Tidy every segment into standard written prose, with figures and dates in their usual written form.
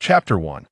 Chapter 1.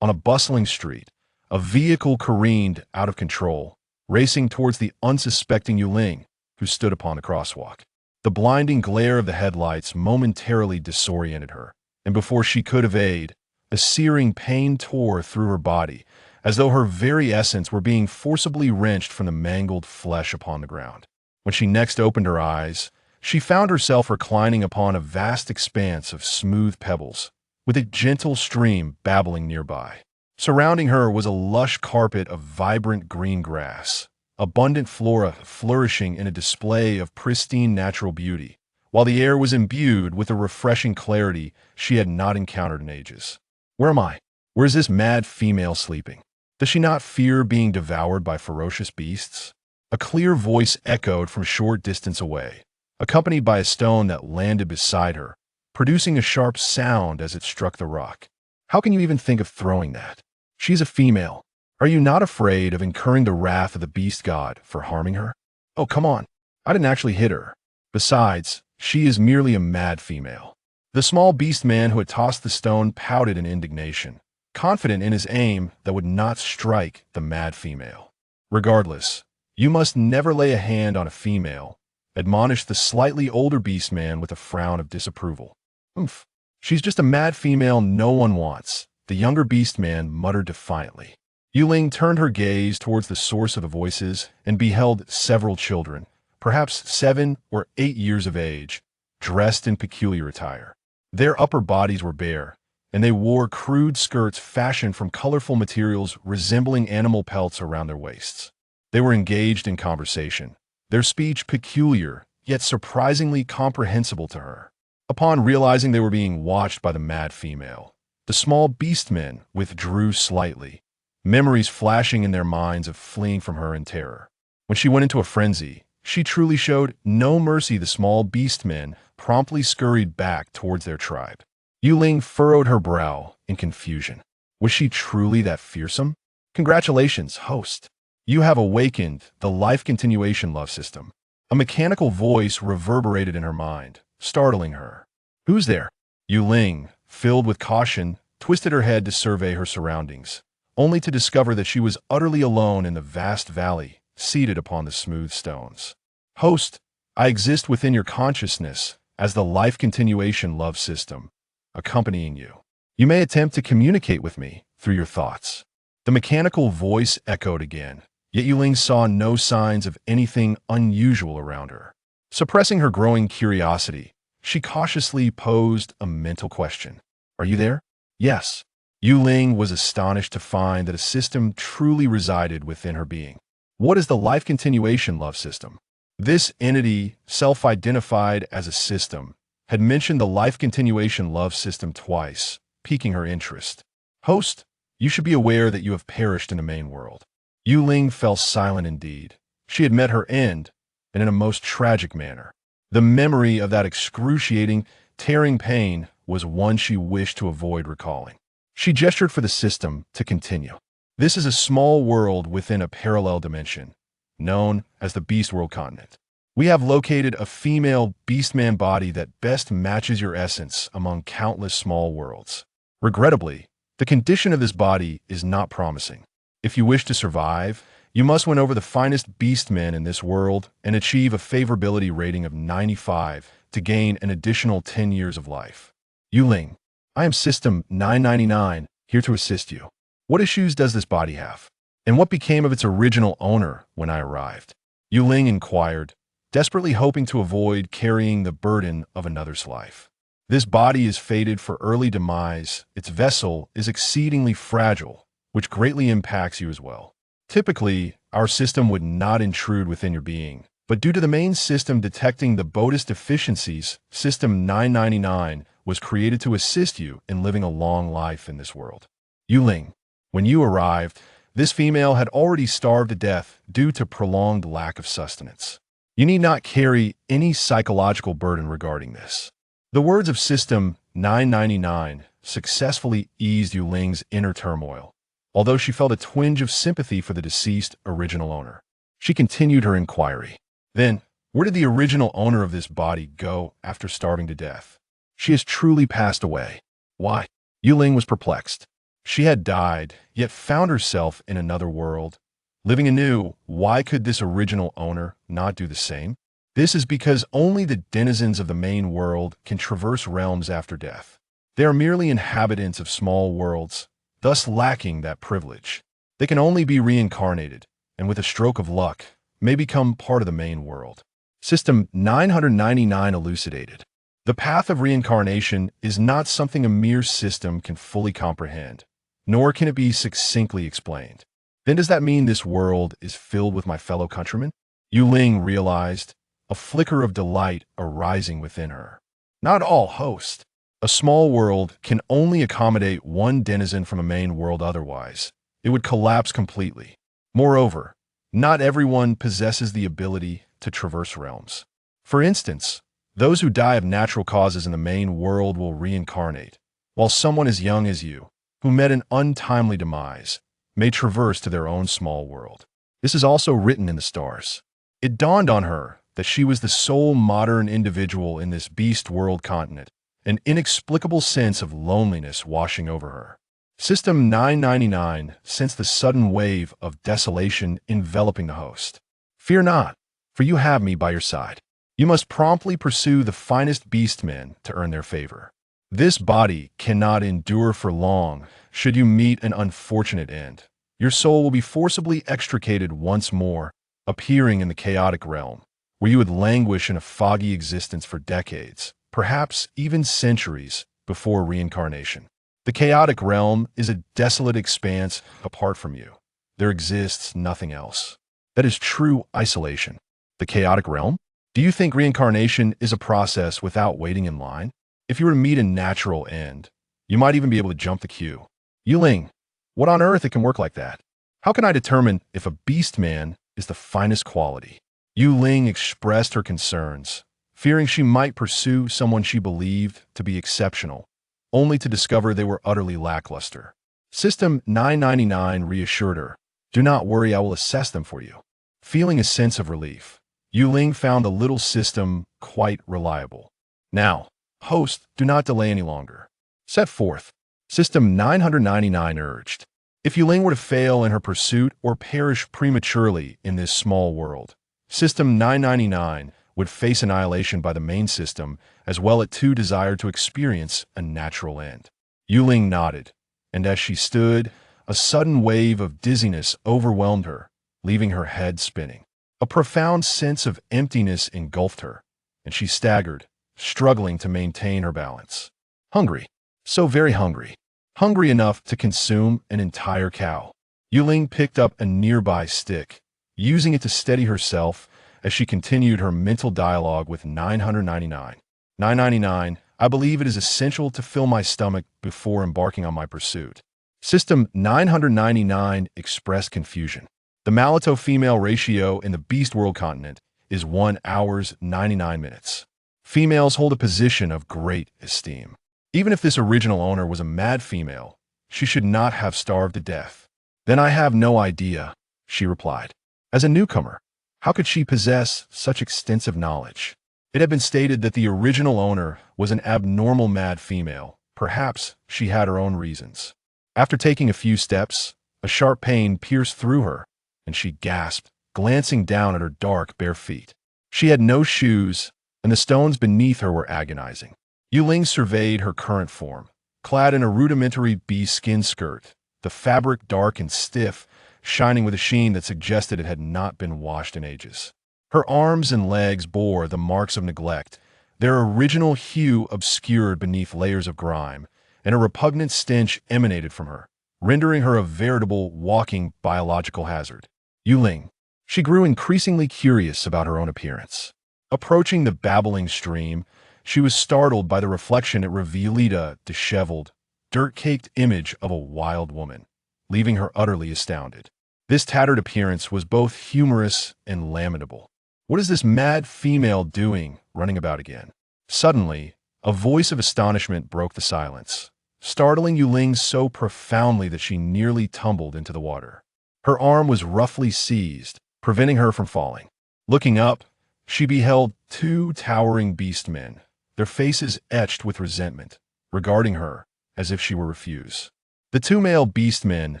On a bustling street, a vehicle careened out of control, racing towards the unsuspecting Yue Ling, who stood upon the crosswalk. The blinding glare of the headlights momentarily disoriented her, and before she could evade, a searing pain tore through her body, as though her very essence were being forcibly wrenched from the mangled flesh upon the ground. When she next opened her eyes, she found herself reclining upon a vast expanse of smooth pebbles, with a gentle stream babbling nearby. Surrounding her was a lush carpet of vibrant green grass, abundant flora flourishing in a display of pristine natural beauty, while the air was imbued with a refreshing clarity she had not encountered in ages. Where am I? Where is this mad female sleeping? Does she not fear being devoured by ferocious beasts? A clear voice echoed from a short distance away, accompanied by a stone that landed beside her, producing a sharp sound as it struck the rock. How can you even think of throwing that? She's a female. Are you not afraid of incurring the wrath of the beast god for harming her? Oh, come on. I didn't actually hit her. Besides, she is merely a mad female. The small beast man who had tossed the stone pouted in indignation, confident in his aim that would not strike the mad female. Regardless, you must never lay a hand on a female, admonished the slightly older beast man with a frown of disapproval. Oomph. She's just a mad female no one wants, the younger beast man muttered defiantly. Yue Ling turned her gaze towards the source of the voices and beheld several children, perhaps 7 or 8 years of age, dressed in peculiar attire. Their upper bodies were bare, and they wore crude skirts fashioned from colorful materials resembling animal pelts around their waists. They were engaged in conversation, their speech peculiar, yet surprisingly comprehensible to her. Upon realizing they were being watched by the mad female, the small beastmen withdrew slightly, memories flashing in their minds of fleeing from her in terror. When she went into a frenzy, she truly showed no mercy. The small beastmen promptly scurried back towards their tribe. Yue Ling furrowed her brow in confusion. Was she truly that fearsome? Congratulations, host. You have awakened the life continuation love system. A mechanical voice reverberated in her mind, startling her. Who's there? Yue Ling, filled with caution, twisted her head to survey her surroundings, only to discover that she was utterly alone in the vast valley, seated upon the smooth stones. Host, I exist within your consciousness as the life continuation love system, accompanying you. You may attempt to communicate with me through your thoughts. The mechanical voice echoed again, yet Yue Ling saw no signs of anything unusual around her. Suppressing her growing curiosity, she cautiously posed a mental question. Are you there? Yes. Yue Ling was astonished to find that a system truly resided within her being. What is the life continuation love system? This entity, self-identified as a system, had mentioned the life continuation love system twice, piquing her interest. Host, you should be aware that you have perished in the main world. Yue Ling fell silent indeed. She had met her end, and in a most tragic manner. The memory of that excruciating, tearing pain was one she wished to avoid recalling. She gestured for the system to continue. This is a small world within a parallel dimension, known as the Beast World continent. We have located a female beastman body that best matches your essence among countless small worlds. Regrettably, the condition of this body is not promising. If you wish to survive, you must win over the finest beastmen in this world and achieve a favorability rating of 95 to gain an additional 10 years of life. Yue Ling, I am System 999, here to assist you. What issues does this body have? And what became of its original owner when I arrived? Yue Ling inquired, desperately hoping to avoid carrying the burden of another's life. This body is fated for early demise. Its vessel is exceedingly fragile, which greatly impacts you as well. Typically, our system would not intrude within your being, but due to the main system detecting the body's deficiencies, System 999 was created to assist you in living a long life in this world. Yue Ling, when you arrived, this female had already starved to death due to prolonged lack of sustenance. You need not carry any psychological burden regarding this. The words of System 999 successfully eased Yue Ling's inner turmoil, although she felt a twinge of sympathy for the deceased original owner. She continued her inquiry. Then, where did the original owner of this body go after starving to death? She has truly passed away. Why? Yue Ling was perplexed. She had died, yet found herself in another world. Living anew, why could this original owner not do the same? This is because only the denizens of the main world can traverse realms after death. They are merely inhabitants of small worlds, thus lacking that privilege. They can only be reincarnated, and with a stroke of luck, may become part of the main world. System 999 elucidated. The path of reincarnation is not something a mere system can fully comprehend, nor can it be succinctly explained. Then does that mean this world is filled with my fellow countrymen? Yue Ling realized, a flicker of delight arising within her. Not all, host. A small world can only accommodate one denizen from a main world, otherwise it would collapse completely. Moreover, not everyone possesses the ability to traverse realms. For instance, those who die of natural causes in the main world will reincarnate, while someone as young as you, who met an untimely demise, may traverse to their own small world. This is also written in the stars. It dawned on her that she was the sole modern individual in this beast world continent, an inexplicable sense of loneliness washing over her. System 999 sensed the sudden wave of desolation enveloping the host. Fear not, for you have me by your side. You must promptly pursue the finest beastmen to earn their favor. This body cannot endure for long should you meet an unfortunate end. Your soul will be forcibly extricated once more, appearing in the chaotic realm, where you would languish in a foggy existence for decades, perhaps even centuries, before reincarnation. The chaotic realm is a desolate expanse apart from you. There exists nothing else. That is true isolation. The chaotic realm? Do you think reincarnation is a process without waiting in line? If you were to meet a natural end, you might even be able to jump the queue. Yue Ling, what on earth it can work like that? How can I determine if a beastman is the finest quality? Yue Ling expressed her concerns, fearing she might pursue someone she believed to be exceptional, only to discover they were utterly lackluster. System 999 reassured her, "Do not worry, I will assess them for you." Feeling a sense of relief, Yue Ling found the little system quite reliable. Now, host, do not delay any longer. Set forth. System 999 urged. If Yue Ling were to fail in her pursuit or perish prematurely in this small world, System 999 would face annihilation by the main system, as well it too desired to experience a natural end. Yue Ling nodded, and as she stood, a sudden wave of dizziness overwhelmed her, leaving her head spinning. A profound sense of emptiness engulfed her, and she staggered, struggling to maintain her balance. Hungry. So very hungry. Hungry enough to consume an entire cow. Yue Ling picked up a nearby stick, using it to steady herself as she continued her mental dialogue with 999. 999, I believe it is essential to fill my stomach before embarking on my pursuit. System 999 expressed confusion. The male-to-female ratio in the beast world continent is 1 hour 99 minutes. Females hold a position of great esteem. Even if this original owner was a mad female, she should not have starved to death. Then I have no idea, she replied. As a newcomer, how could she possess such extensive knowledge? It had been stated that the original owner was an abnormal mad female. Perhaps she had her own reasons. After taking a few steps, a sharp pain pierced through her, and she gasped, glancing down at her dark, bare feet. She had no shoes, and the stones beneath her were agonizing. Yue Ling surveyed her current form, clad in a rudimentary bee skin skirt, the fabric dark and stiff, shining with a sheen that suggested it had not been washed in ages. Her arms and legs bore the marks of neglect, their original hue obscured beneath layers of grime, and a repugnant stench emanated from her, rendering her a veritable walking biological hazard. Yue Ling. She grew increasingly curious about her own appearance. Approaching the babbling stream, she was startled by the reflection it revealed a disheveled, dirt-caked image of a wild woman, leaving her utterly astounded. This tattered appearance was both humorous and lamentable. What is this mad female doing, running about again? Suddenly, a voice of astonishment broke the silence, startling Yue Ling so profoundly that she nearly tumbled into the water. Her arm was roughly seized, preventing her from falling. Looking up, she beheld 2 towering beastmen, their faces etched with resentment, regarding her as if she were refuse. The two male beastmen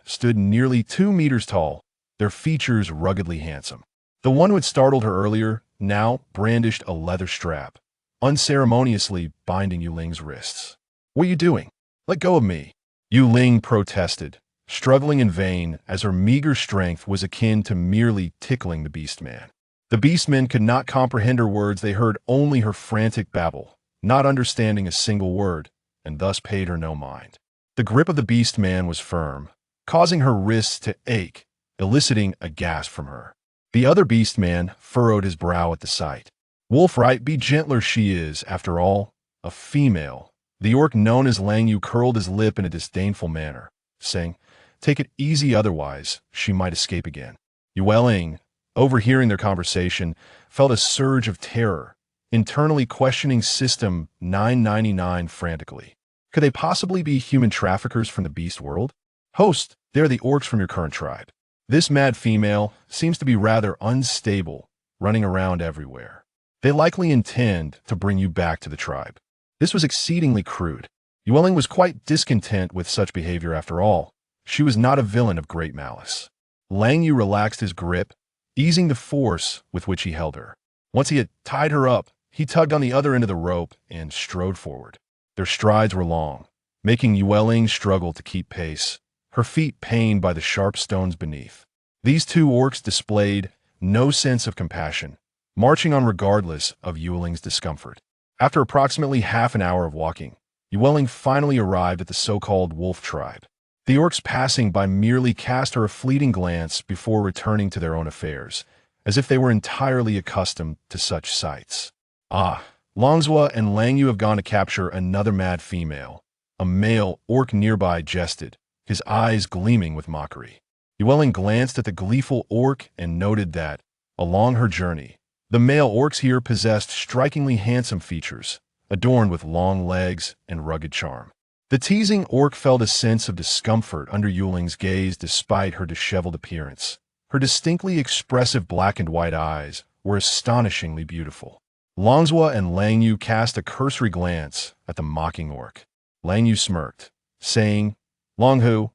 stood nearly 2 meters tall, their features ruggedly handsome. The one who had startled her earlier now brandished a leather strap, unceremoniously binding Yue Ling's wrists. "What are you doing? Let go of me," Yue Ling protested, struggling in vain as her meager strength was akin to merely tickling the beastman. The beastmen could not comprehend her words, they heard only her frantic babble, not understanding a single word, and thus paid her no mind. The grip of the beastman was firm, causing her wrists to ache, eliciting a gasp from her. The other beastman furrowed his brow at the sight. "Wolf right, be gentler, she is, after all, a female." The orc known as Lang Yu curled his lip in a disdainful manner, saying, "Take it easy, otherwise she might escape again." Yue Ling, overhearing their conversation, felt a surge of terror, internally questioning System 999 frantically. Could they possibly be human traffickers from the beast world? "Host, they're the orcs from your current tribe. This mad female seems to be rather unstable, running around everywhere. They likely intend to bring you back to the tribe." This was exceedingly crude. Yue Ling was quite discontent with such behavior after all. She was not a villain of great malice. Lang Yu relaxed his grip, easing the force with which he held her. Once he had tied her up, he tugged on the other end of the rope and strode forward. Their strides were long, making Yue Ling struggle to keep pace, her feet pained by the sharp stones beneath. These two orcs displayed no sense of compassion, marching on regardless of Yue Ling's discomfort. After approximately half an hour of walking, Yue Ling finally arrived at the so-called wolf tribe. The orcs passing by merely cast her a fleeting glance before returning to their own affairs, as if they were entirely accustomed to such sights. "Ah, Longzhua and Lang Yu have gone to capture another mad female," a male orc nearby jested, his eyes gleaming with mockery. Yue Ling glanced at the gleeful orc and noted that, along her journey, the male orcs here possessed strikingly handsome features, adorned with long legs and rugged charm. The teasing orc felt a sense of discomfort under Yue Ling's gaze despite her disheveled appearance. Her distinctly expressive black and white eyes were astonishingly beautiful. Longzhua and Lang Yu cast a cursory glance at the mocking orc. Lang Yu smirked, saying, "Longhu,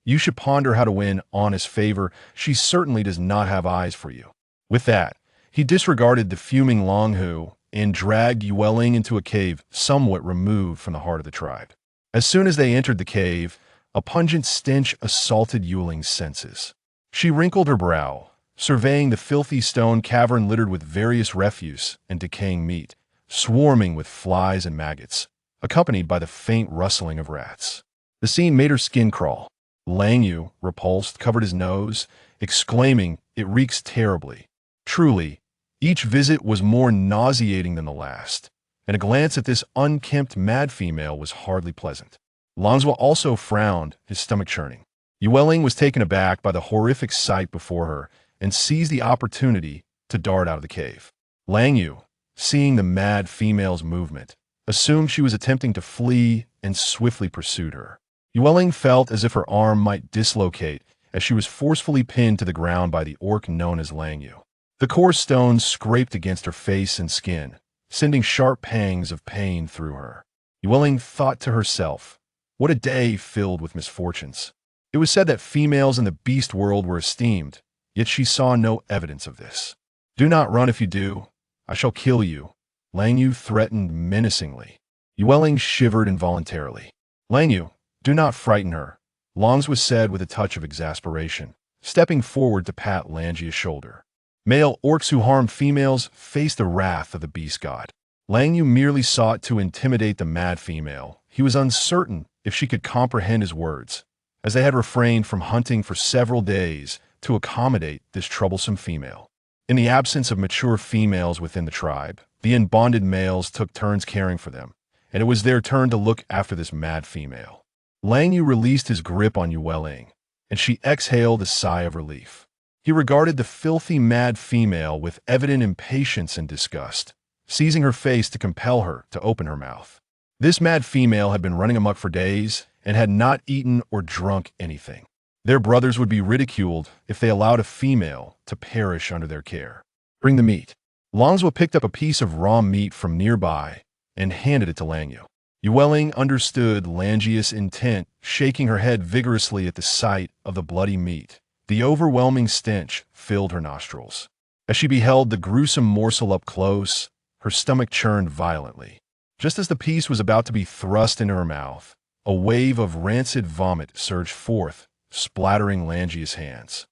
you should ponder how to win honest favor. She certainly does not have eyes for you." With that, he disregarded the fuming Longhu and dragged Yue Ling into a cave somewhat removed from the heart of the tribe. As soon as they entered the cave, a pungent stench assaulted Yue Ling's senses. She wrinkled her brow, surveying the filthy stone cavern littered with various refuse and decaying meat, swarming with flies and maggots, accompanied by the faint rustling of rats. The scene made her skin crawl. Lang Yu, repulsed, covered his nose, exclaiming, "It reeks terribly." Truly, each visit was more nauseating than the last, and a glance at this unkempt mad female was hardly pleasant. Longzhua also frowned, his stomach churning. Yue Ling was taken aback by the horrific sight before her and seized the opportunity to dart out of the cave. Lang Yu, seeing the mad female's movement, assumed she was attempting to flee and swiftly pursued her. Yue Ling felt as if her arm might dislocate as she was forcefully pinned to the ground by the orc known as Lang Yu. The coarse stones scraped against her face and skin, sending sharp pangs of pain through her. Yue Ling thought to herself, what a day filled with misfortunes. It was said that females in the beast world were esteemed, yet she saw no evidence of this. "Do not run. If you do, I shall kill you," Lang Yu threatened menacingly. Yue Ling shivered involuntarily. "Lang Yu, do not frighten her," Longzhua said with a touch of exasperation, stepping forward to pat Langia's shoulder. Male orcs who harm females face the wrath of the beast god. Lang Yu merely sought to intimidate the mad female. He was uncertain if she could comprehend his words, as they had refrained from hunting for several days to accommodate this troublesome female. In the absence of mature females within the tribe, the unbonded males took turns caring for them, and it was their turn to look after this mad female. Lang Yu released his grip on Yue Ling, and she exhaled a sigh of relief. He regarded the filthy mad female with evident impatience and disgust, seizing her face to compel her to open her mouth. This mad female had been running amok for days and had not eaten or drunk anything. Their brothers would be ridiculed if they allowed a female to perish under their care. "Bring the meat." Longzhua picked up a piece of raw meat from nearby and handed it to Lang Yu. Yue Ling understood Langius' intent, shaking her head vigorously at the sight of the bloody meat. The overwhelming stench filled her nostrils. As she beheld the gruesome morsel up close, her stomach churned violently. Just as the piece was about to be thrust into her mouth, a wave of rancid vomit surged forth, splattering Langius' hands.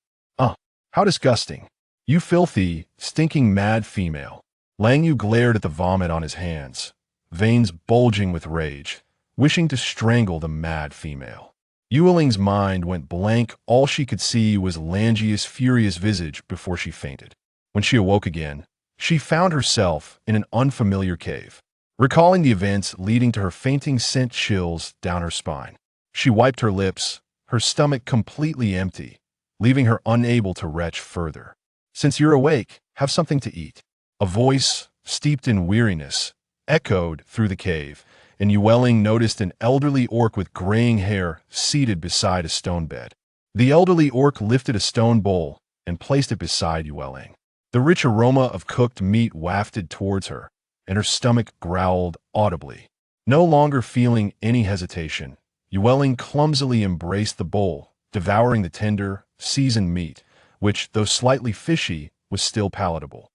How disgusting! You filthy, stinking mad female. Lang Yu glared at the vomit on his hands, veins bulging with rage, wishing to strangle the mad female. Yue Ling's mind went blank. All she could see was Langius' furious visage before she fainted. When she awoke again, she found herself in an unfamiliar cave. Recalling the events leading to her fainting sent chills down her spine. She wiped her lips, her stomach completely empty, leaving her unable to retch further. Since you're awake, have something to eat. A voice, steeped in weariness, echoed through the cave, and Yue Ling noticed an elderly orc with graying hair seated beside a stone bed. The elderly orc lifted a stone bowl and placed it beside Yue Ling. The rich aroma of cooked meat wafted towards her, and her stomach growled audibly. No longer feeling any hesitation, Yue Ling clumsily embraced the bowl, devouring the tender, seasoned meat, which, though slightly fishy, was still palatable.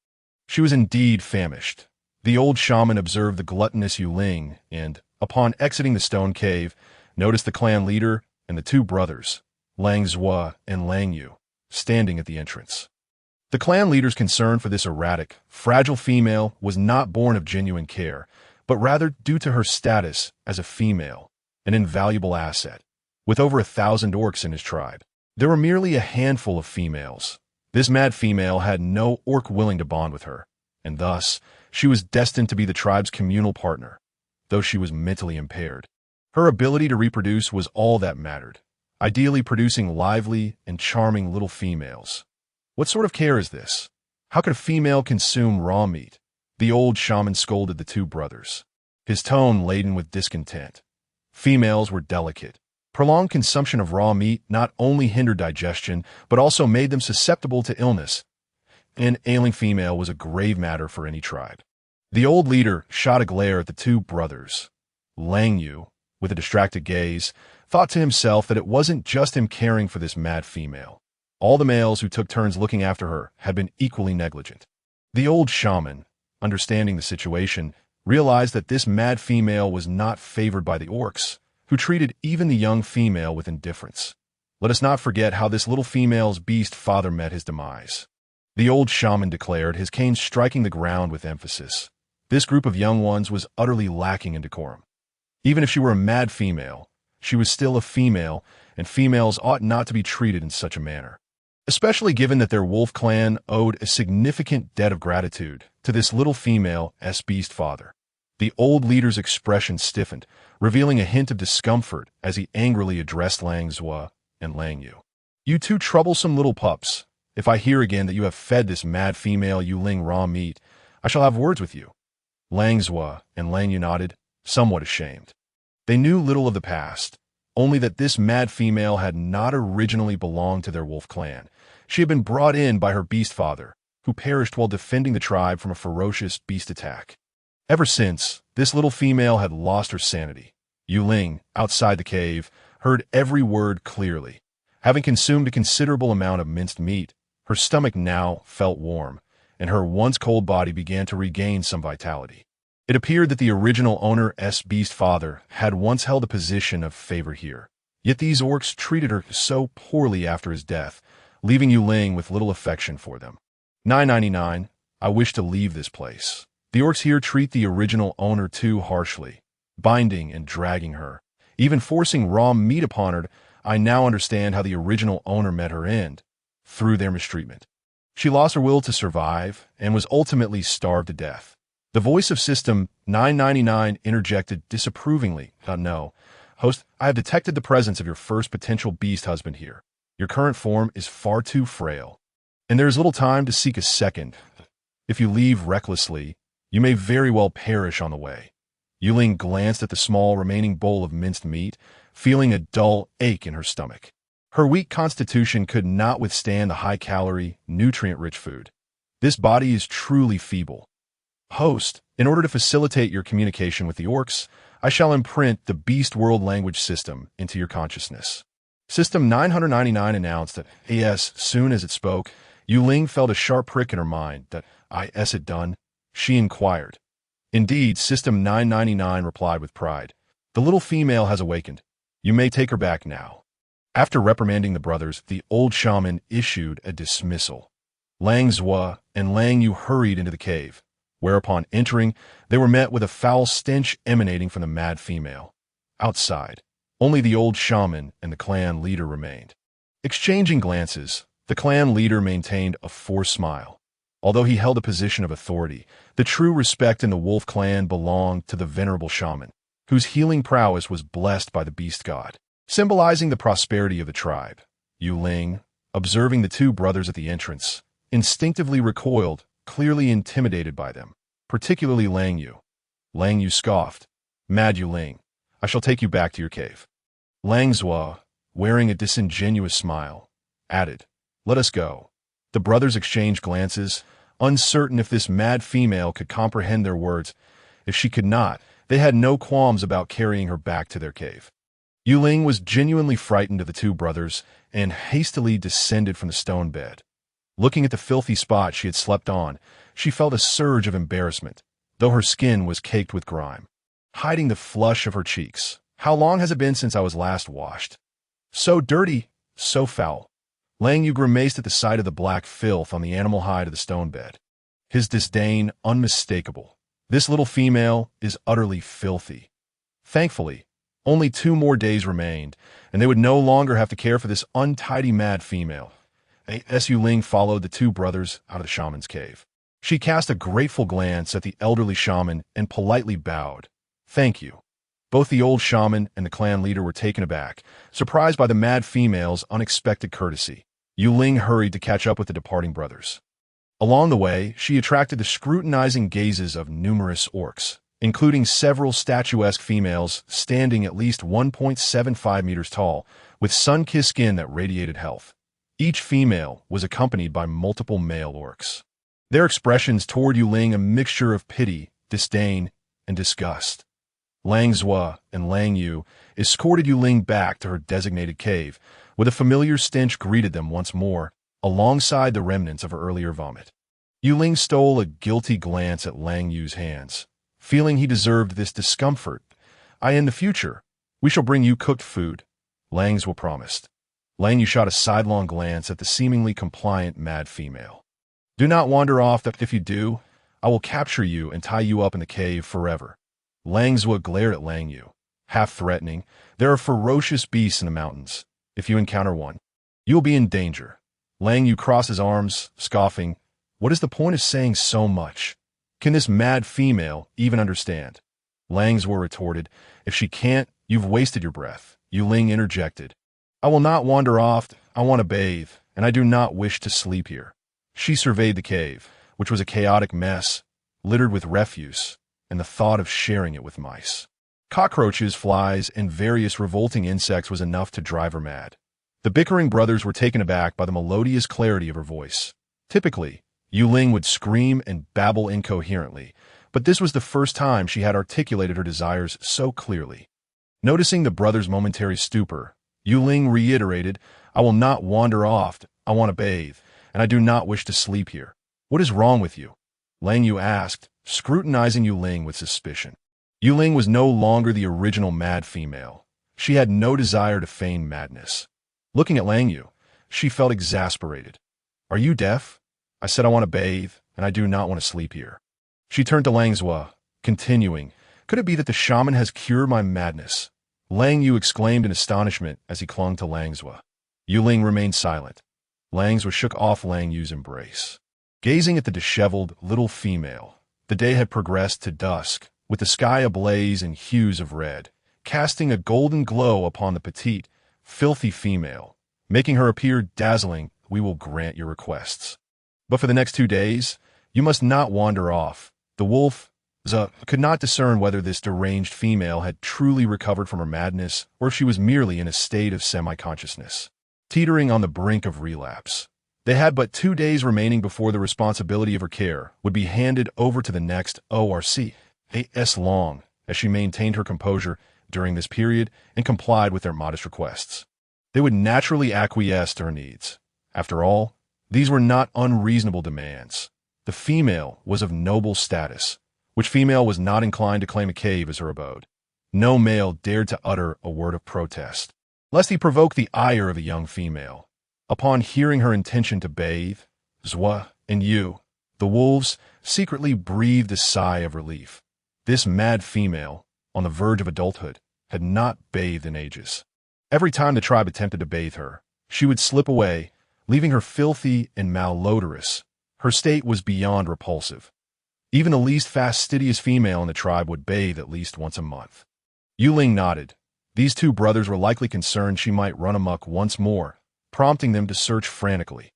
She was indeed famished. The old shaman observed the gluttonous Yue Ling and, upon exiting the stone cave, noticed the clan leader and the two brothers, Lang Zhua and Lang Yu, standing at the entrance. The clan leader's concern for this erratic, fragile female was not born of genuine care, but rather due to her status as a female, an invaluable asset. With over 1,000 orcs in his tribe, there were merely a handful of females. This mad female had no orc willing to bond with her, and thus she was destined to be the tribe's communal partner, though she was mentally impaired. Her ability to reproduce was all that mattered, ideally producing lively and charming little females. What sort of care is this? How could a female consume raw meat? The old shaman scolded the two brothers, his tone laden with discontent. Females were delicate. Prolonged consumption of raw meat not only hindered digestion, but also made them susceptible to illness. An ailing female was a grave matter for any tribe. The old leader shot a glare at the two brothers. Lang Yu, with a distracted gaze, thought to himself that it wasn't just him caring for this mad female. All the males who took turns looking after her had been equally negligent. The old shaman, understanding the situation, realized that this mad female was not favored by the orcs, who treated even the young female with indifference. Let us not forget how this little female's beast father met his demise. The old shaman declared, his cane striking the ground with emphasis. This group of young ones was utterly lacking in decorum. Even if she were a mad female, she was still a female, and females ought not to be treated in such a manner. Especially given that their wolf clan owed a significant debt of gratitude to this little female's beast father. The old leader's expression stiffened, revealing a hint of discomfort as he angrily addressed Lang Zhua and Lang Yu. You two troublesome little pups, if I hear again that you have fed this mad female Yue Ling raw meat, I shall have words with you. Lang Zhua and Lang Yu nodded, somewhat ashamed. They knew little of the past, only that this mad female had not originally belonged to their wolf clan. She had been brought in by her beast father, who perished while defending the tribe from a ferocious beast attack. Ever since, this little female had lost her sanity. Yue Ling, outside the cave, heard every word clearly. Having consumed a considerable amount of minced meat, her stomach now felt warm, and her once cold body began to regain some vitality. It appeared that the original owner's beast father had once held a position of favor here. Yet these orcs treated her so poorly after his death, leaving Yue Ling with little affection for them. 999. I wish to leave this place. The orcs here treat the original owner too harshly, binding and dragging her, even forcing raw meat upon her. I now understand how the original owner met her end, through their mistreatment. She lost her will to survive and was ultimately starved to death. The voice of System 999 interjected disapprovingly. No, host, I have detected the presence of your first potential beast husband here. Your current form is far too frail, and there is little time to seek a second. If you leave recklessly, you may very well perish on the way. Yue Ling glanced at the small remaining bowl of minced meat, feeling a dull ache in her stomach. Her weak constitution could not withstand the high-calorie, nutrient-rich food. This body is truly feeble. Host, in order to facilitate your communication with the orcs, I shall imprint the beast world language system into your consciousness. System 999 announced that, yes, soon as it spoke, Yue Ling felt a sharp prick in her mind. That, is it done? She inquired. Indeed, System 999 replied with pride. The little female has awakened. You may take her back now. After reprimanding the brothers, the old shaman issued a dismissal. Lang Zhua and Lang Yu hurried into the cave, whereupon entering, they were met with a foul stench emanating from the mad female. Outside, only the old shaman and the clan leader remained. Exchanging glances, the clan leader maintained a forced smile. Although he held a position of authority, the true respect in the wolf clan belonged to the venerable shaman, whose healing prowess was blessed by the beast god, symbolizing the prosperity of the tribe. Yue Ling, observing the two brothers at the entrance, instinctively recoiled, clearly intimidated by them, particularly Lang Yu. Lang Yu scoffed. Mad Yue Ling, I shall take you back to your cave. Lang Zhua, wearing a disingenuous smile, added, Let us go. The brothers exchanged glances, uncertain if this mad female could comprehend their words. If she could not, they had no qualms about carrying her back to their cave. Yue Ling was genuinely frightened of the two brothers and hastily descended from the stone bed. Looking at the filthy spot she had slept on, she felt a surge of embarrassment, though her skin was caked with grime, hiding the flush of her cheeks. How long has it been since I was last washed? So dirty, so foul. Lang Yu grimaced at the sight of the black filth on the animal hide of the stone bed. His disdain unmistakable. This little female is utterly filthy. Thankfully, only 2 more days remained, and they would no longer have to care for this untidy mad female. Yue Ling followed the two brothers out of the shaman's cave. She cast a grateful glance at the elderly shaman and politely bowed. Thank you. Both the old shaman and the clan leader were taken aback, surprised by the mad female's unexpected courtesy. Yue Ling hurried to catch up with the departing brothers. Along the way, she attracted the scrutinizing gazes of numerous orcs, including several statuesque females standing at least 1.75 meters tall, with sun-kissed skin that radiated health. Each female was accompanied by multiple male orcs. Their expressions toward Yue Ling a mixture of pity, disdain, and disgust. Lang Zhua and Lang Yu escorted Yue Ling back to her designated cave, where the familiar stench greeted them once more, alongside the remnants of her earlier vomit. Yue Ling stole a guilty glance at Lang Yu's hands, feeling he deserved this discomfort. In the future, we shall bring you cooked food, Lang Zhua promised. Lang Yu shot a sidelong glance at the seemingly compliant mad female. Do not wander off, that if you do, I will capture you and tie you up in the cave forever. Lang Zhua glared at Lang Yu, half threatening. There are ferocious beasts in the mountains. If you encounter one, you will be in danger. Lang Yu crossed his arms, scoffing. What is the point of saying so much? Can this mad female even understand? Lang Zhua retorted. If she can't, you've wasted your breath. Yue Ling interjected. I will not wander off. I want to bathe, and I do not wish to sleep here. She surveyed the cave, which was a chaotic mess, littered with refuse, and the thought of sharing it with mice. Cockroaches, flies, and various revolting insects was enough to drive her mad. The bickering brothers were taken aback by the melodious clarity of her voice. Typically, Yue Ling would scream and babble incoherently, but this was the first time she had articulated her desires so clearly. Noticing the brothers' momentary stupor, Yue Ling reiterated, I will not wander off. I want to bathe, and I do not wish to sleep here. What is wrong with you? Lang Yu asked, scrutinizing Yue Ling with suspicion. Yue Ling was no longer the original mad female. She had no desire to feign madness. Looking at Lang Yu, she felt exasperated. Are you deaf? I said I want to bathe, and I do not want to sleep here. She turned to Lang Zhua, continuing, Could it be that the shaman has cured my madness? Lang Yu exclaimed in astonishment as he clung to Lang Zhua. Yue Ling remained silent. Lang Zhua shook off Lang Yu's embrace. Gazing at the disheveled little female, the day had progressed to dusk, with the sky ablaze in hues of red, casting a golden glow upon the petite, filthy female, making her appear dazzling. We will grant your requests. But for the next 2 days, you must not wander off. The wolf, could not discern whether this deranged female had truly recovered from her madness or if she was merely in a state of semi-consciousness, teetering on the brink of relapse. They had but 2 days remaining before the responsibility of her care would be handed over to the next ORC. Long, as she maintained her composure during this period and complied with their modest requests. They would naturally acquiesce to her needs. After all, these were not unreasonable demands. The female was of noble status, which female was not inclined to claim a cave as her abode. No male dared to utter a word of protest, lest he provoke the ire of a young female. Upon hearing her intention to bathe, Zwa and Yu, the wolves, secretly breathed a sigh of relief. This mad female, on the verge of adulthood, had not bathed in ages. Every time the tribe attempted to bathe her, she would slip away, leaving her filthy and malodorous. Her state was beyond repulsive. Even the least fastidious female in the tribe would bathe at least once a month. Yue Ling nodded. These two brothers were likely concerned she might run amok once more, prompting them to search frantically.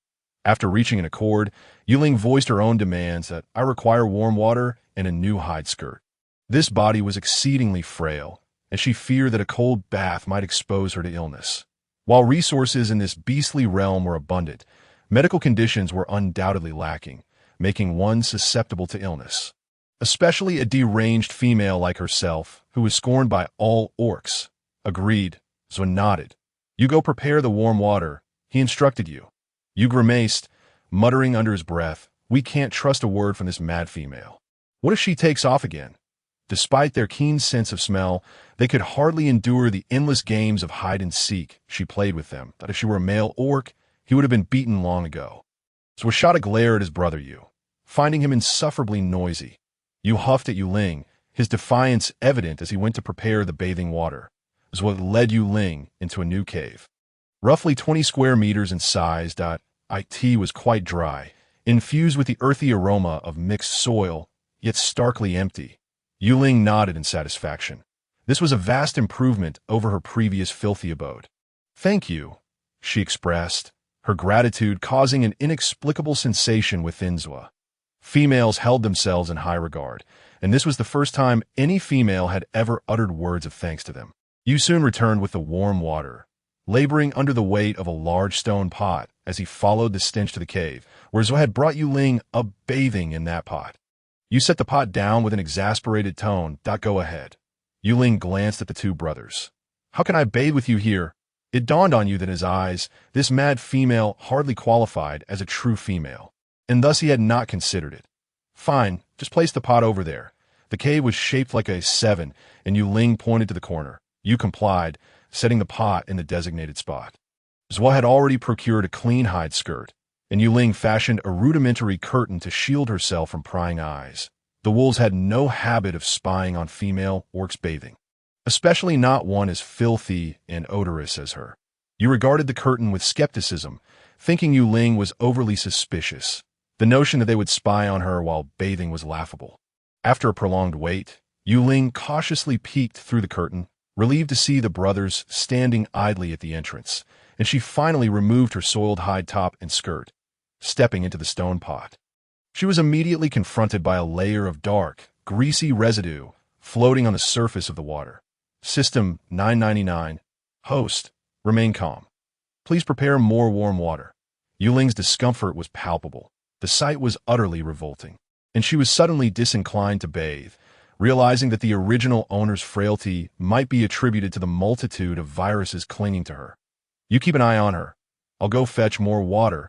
After reaching an accord, Yue Ling voiced her own demands that I require warm water and a new hide skirt. This body was exceedingly frail, and she feared that a cold bath might expose her to illness. While resources in this beastly realm were abundant, medical conditions were undoubtedly lacking, making one susceptible to illness. Especially a deranged female like herself, who was scorned by all orcs. Agreed, Zwa nodded. You go prepare the warm water, he instructed you. You grimaced, muttering under his breath, we can't trust a word from this mad female. What if she takes off again? Despite their keen sense of smell, they could hardly endure the endless games of hide-and-seek she played with them, that if she were a male orc, he would have been beaten long ago. Zwa shot a glare at his brother Yu, finding him insufferably noisy. Yu huffed at Yue Ling, his defiance evident as he went to prepare the bathing water. Zwa led Yue Ling into a new cave. Roughly 20 square meters in size, it was quite dry, infused with the earthy aroma of mixed soil, yet starkly empty. Yue Ling nodded in satisfaction. This was a vast improvement over her previous filthy abode. Thank you, she expressed, her gratitude causing an inexplicable sensation within Zwa. Females held themselves in high regard, and this was the first time any female had ever uttered words of thanks to them. Yu soon returned with the warm water, laboring under the weight of a large stone pot as he followed the stench to the cave, where Zwa had brought Yue Ling up bathing in that pot. You set the pot down with an exasperated tone. Go ahead. Yue Ling glanced at the two brothers. How can I bathe with you here? It dawned on you that in his eyes, this mad female hardly qualified as a true female, and thus he had not considered it. Fine, just place the pot over there. The cave was shaped like a 7, and Yue Ling pointed to the corner. You complied, setting the pot in the designated spot. Zwa had already procured a clean hide skirt, and Yue Ling fashioned a rudimentary curtain to shield herself from prying eyes. The wolves had no habit of spying on female orcs bathing, especially not one as filthy and odorous as her. You regarded the curtain with skepticism, thinking Yue Ling was overly suspicious. The notion that they would spy on her while bathing was laughable. After a prolonged wait, Yue Ling cautiously peeked through the curtain, relieved to see the brothers standing idly at the entrance, and she finally removed her soiled hide top and skirt, stepping into the stone pot. She was immediately confronted by a layer of dark, greasy residue floating on the surface of the water. System 999. Host, remain calm. Please prepare more warm water. Yue Ling's discomfort was palpable. The sight was utterly revolting, and she was suddenly disinclined to bathe, realizing that the original owner's frailty might be attributed to the multitude of viruses clinging to her. You keep an eye on her. I'll go fetch more water.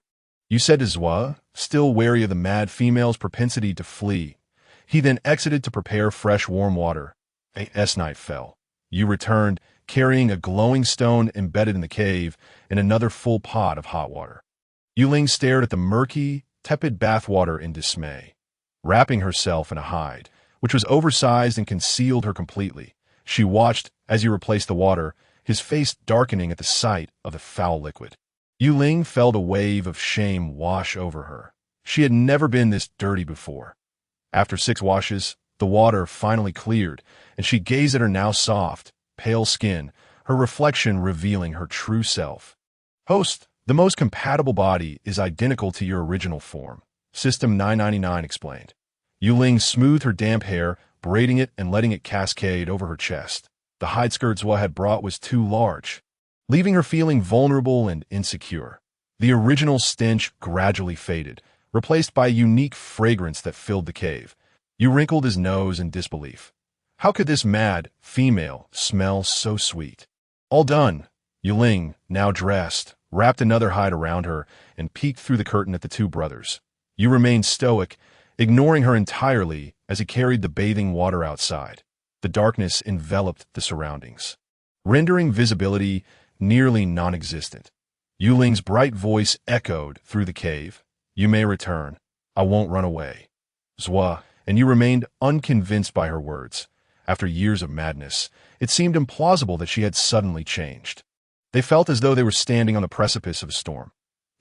You said to Zwa, still wary of the mad female's propensity to flee. He then exited to prepare fresh warm water. Night fell. You returned, carrying a glowing stone embedded in the cave and another full pot of hot water. Yue Ling stared at the murky, tepid bathwater in dismay. Wrapping herself in a hide, which was oversized and concealed her completely, she watched as he replaced the water, his face darkening at the sight of the foul liquid. Yue Ling felt a wave of shame wash over her. She had never been this dirty before. After 6 washes, the water finally cleared, and she gazed at her now soft, pale skin, her reflection revealing her true self. Host, the most compatible body is identical to your original form, System 999 explained. Yue Ling smoothed her damp hair, braiding it and letting it cascade over her chest. The hide skirt Zwa had brought was too large, leaving her feeling vulnerable and insecure. The original stench gradually faded, replaced by a unique fragrance that filled the cave. You wrinkled his nose in disbelief. How could this mad female smell so sweet? All done. Yue Ling, now dressed, wrapped another hide around her and peeked through the curtain at the two brothers. You remained stoic, ignoring her entirely as he carried the bathing water outside. The darkness enveloped the surroundings, rendering visibility nearly non-existent. Yue Ling's bright voice echoed through the cave. You may return. I won't run away. Zwa, and you remained unconvinced by her words. After years of madness, it seemed implausible that she had suddenly changed. They felt as though they were standing on the precipice of a storm.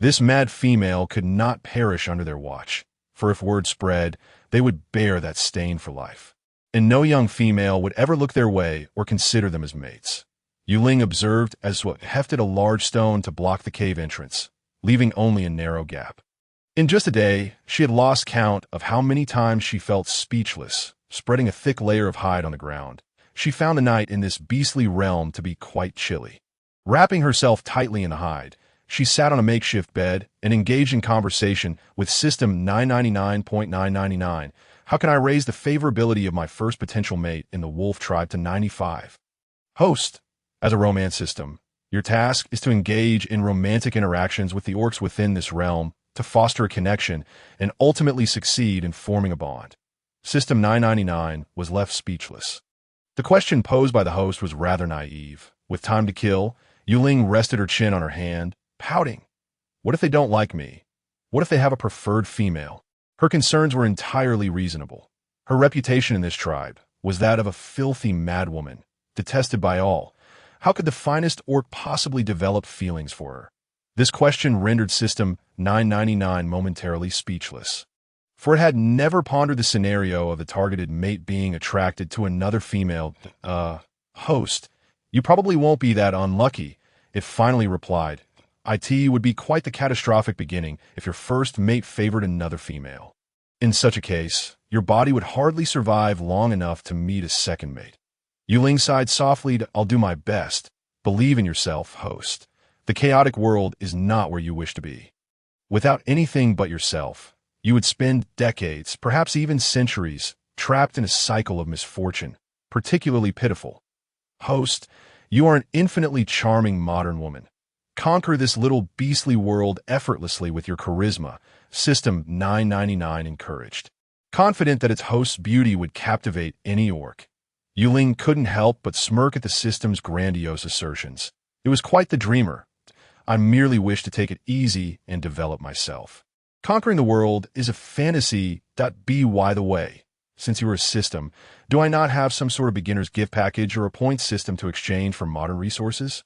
This mad female could not perish under their watch, for if word spread, they would bear that stain for life. And no young female would ever look their way or consider them as mates. Yue Ling observed as Zwa hefted a large stone to block the cave entrance, leaving only a narrow gap. In just a day, she had lost count of how many times she felt speechless, spreading a thick layer of hide on the ground. She found the night in this beastly realm to be quite chilly. Wrapping herself tightly in the hide, she sat on a makeshift bed and engaged in conversation with System 999.999. How can I raise the favorability of my first potential mate in the wolf tribe to 95? Host, as a romance system, your task is to engage in romantic interactions with the orcs within this realm to foster a connection and ultimately succeed in forming a bond. System 999 was left speechless. The question posed by the host was rather naive. With time to kill, Yue Ling rested her chin on her hand, pouting. What if they don't like me? What if they have a preferred female? Her concerns were entirely reasonable. Her reputation in this tribe was that of a filthy madwoman, detested by all. How could the finest orc possibly develop feelings for her? This question rendered System 999 momentarily speechless, for it had never pondered the scenario of the targeted mate being attracted to another female. Host, you probably won't be that unlucky, it finally replied. It would be quite the catastrophic beginning if your first mate favored another female. In such a case, your body would hardly survive long enough to meet a second mate. Yue Ling sighed softly. I'll do my best. Believe in yourself, host. The chaotic world is not where you wish to be. Without anything but yourself, you would spend decades, perhaps even centuries, trapped in a cycle of misfortune, particularly pitiful. Host, you are an infinitely charming modern woman. Conquer this little beastly world effortlessly with your charisma, System 999 encouraged. Confident that its host's beauty would captivate any orc, Yue Ling couldn't help but smirk at the system's grandiose assertions. It was quite the dreamer. I merely wish to take it easy and develop myself. Conquering the world is a fantasy. By the way, since you are a system, do I not have some sort of beginner's gift package or a point system to exchange for modern resources?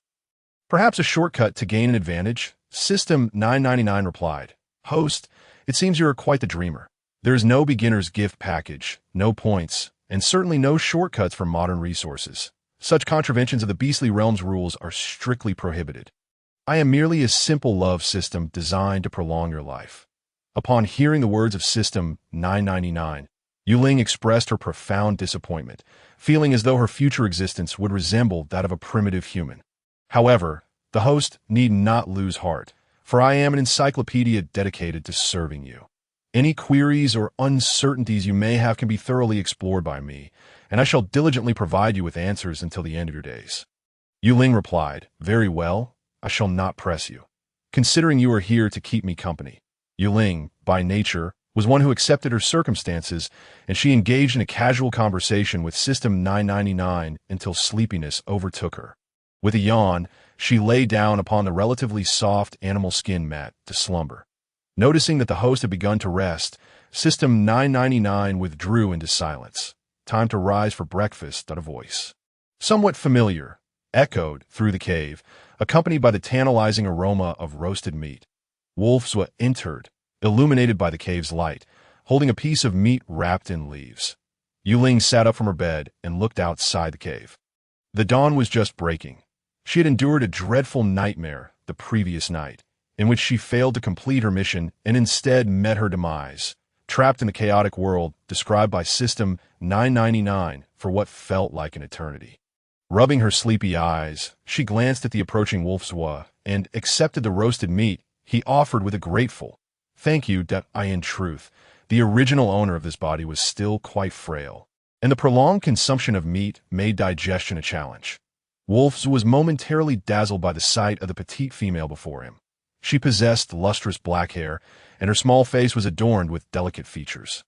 Perhaps a shortcut to gain an advantage? System 999 replied. Host, it seems you are quite the dreamer. There is no beginner's gift package, no points, and certainly no shortcuts for modern resources. Such contraventions of the beastly realm's rules are strictly prohibited. I am merely a simple love system designed to prolong your life. Upon hearing the words of System 999, Yue Ling expressed her profound disappointment, feeling as though her future existence would resemble that of a primitive human. However, the host need not lose heart, for I am an encyclopedia dedicated to serving you. Any queries or uncertainties you may have can be thoroughly explored by me, and I shall diligently provide you with answers until the end of your days. Yue Ling replied, Very well, I shall not press you, considering you are here to keep me company. Yue Ling, by nature, was one who accepted her circumstances, and she engaged in a casual conversation with System 999 until sleepiness overtook her. With a yawn, she lay down upon the relatively soft animal skin mat to slumber. Noticing that the host had begun to rest, System 999 withdrew into silence. Time to rise for breakfast, a voice, somewhat familiar, echoed through the cave, accompanied by the tantalizing aroma of roasted meat. Wolfswa entered, illuminated by the cave's light, holding a piece of meat wrapped in leaves. Yue Ling sat up from her bed and looked outside the cave. The dawn was just breaking. She had endured a dreadful nightmare the previous night, in which she failed to complete her mission and instead met her demise, trapped in the chaotic world described by System 999 for what felt like an eternity. Rubbing her sleepy eyes, she glanced at the approaching Wolfswa and accepted the roasted meat he offered with a grateful, Thank you, in truth, the original owner of this body was still quite frail. and the prolonged consumption of meat made digestion a challenge. Wolf was momentarily dazzled by the sight of the petite female before him. She possessed lustrous black hair, and her small face was adorned with delicate features.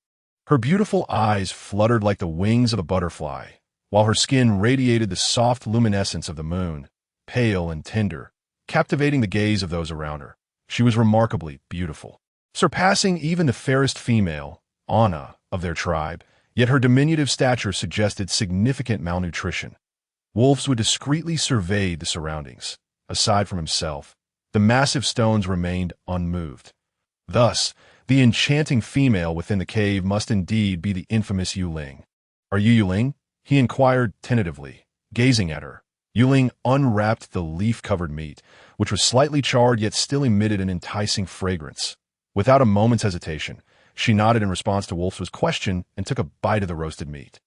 Her beautiful eyes fluttered like the wings of a butterfly, while her skin radiated the soft luminescence of the moon, pale and tender, captivating the gaze of those around her. She was remarkably beautiful, surpassing even the fairest female, Anna, of their tribe, yet her diminutive stature suggested significant malnutrition. Wolf would discreetly survey the surroundings. Aside from himself, the massive stones remained unmoved. Thus, the enchanting female within the cave must indeed be the infamous Yue Ling. "Are you Yue Ling?" he inquired tentatively, gazing at her. Yue Ling unwrapped the leaf-covered meat, which was slightly charred yet still emitted an enticing fragrance. Without a moment's hesitation, she nodded in response to Wolf's question and took a bite of the roasted meat.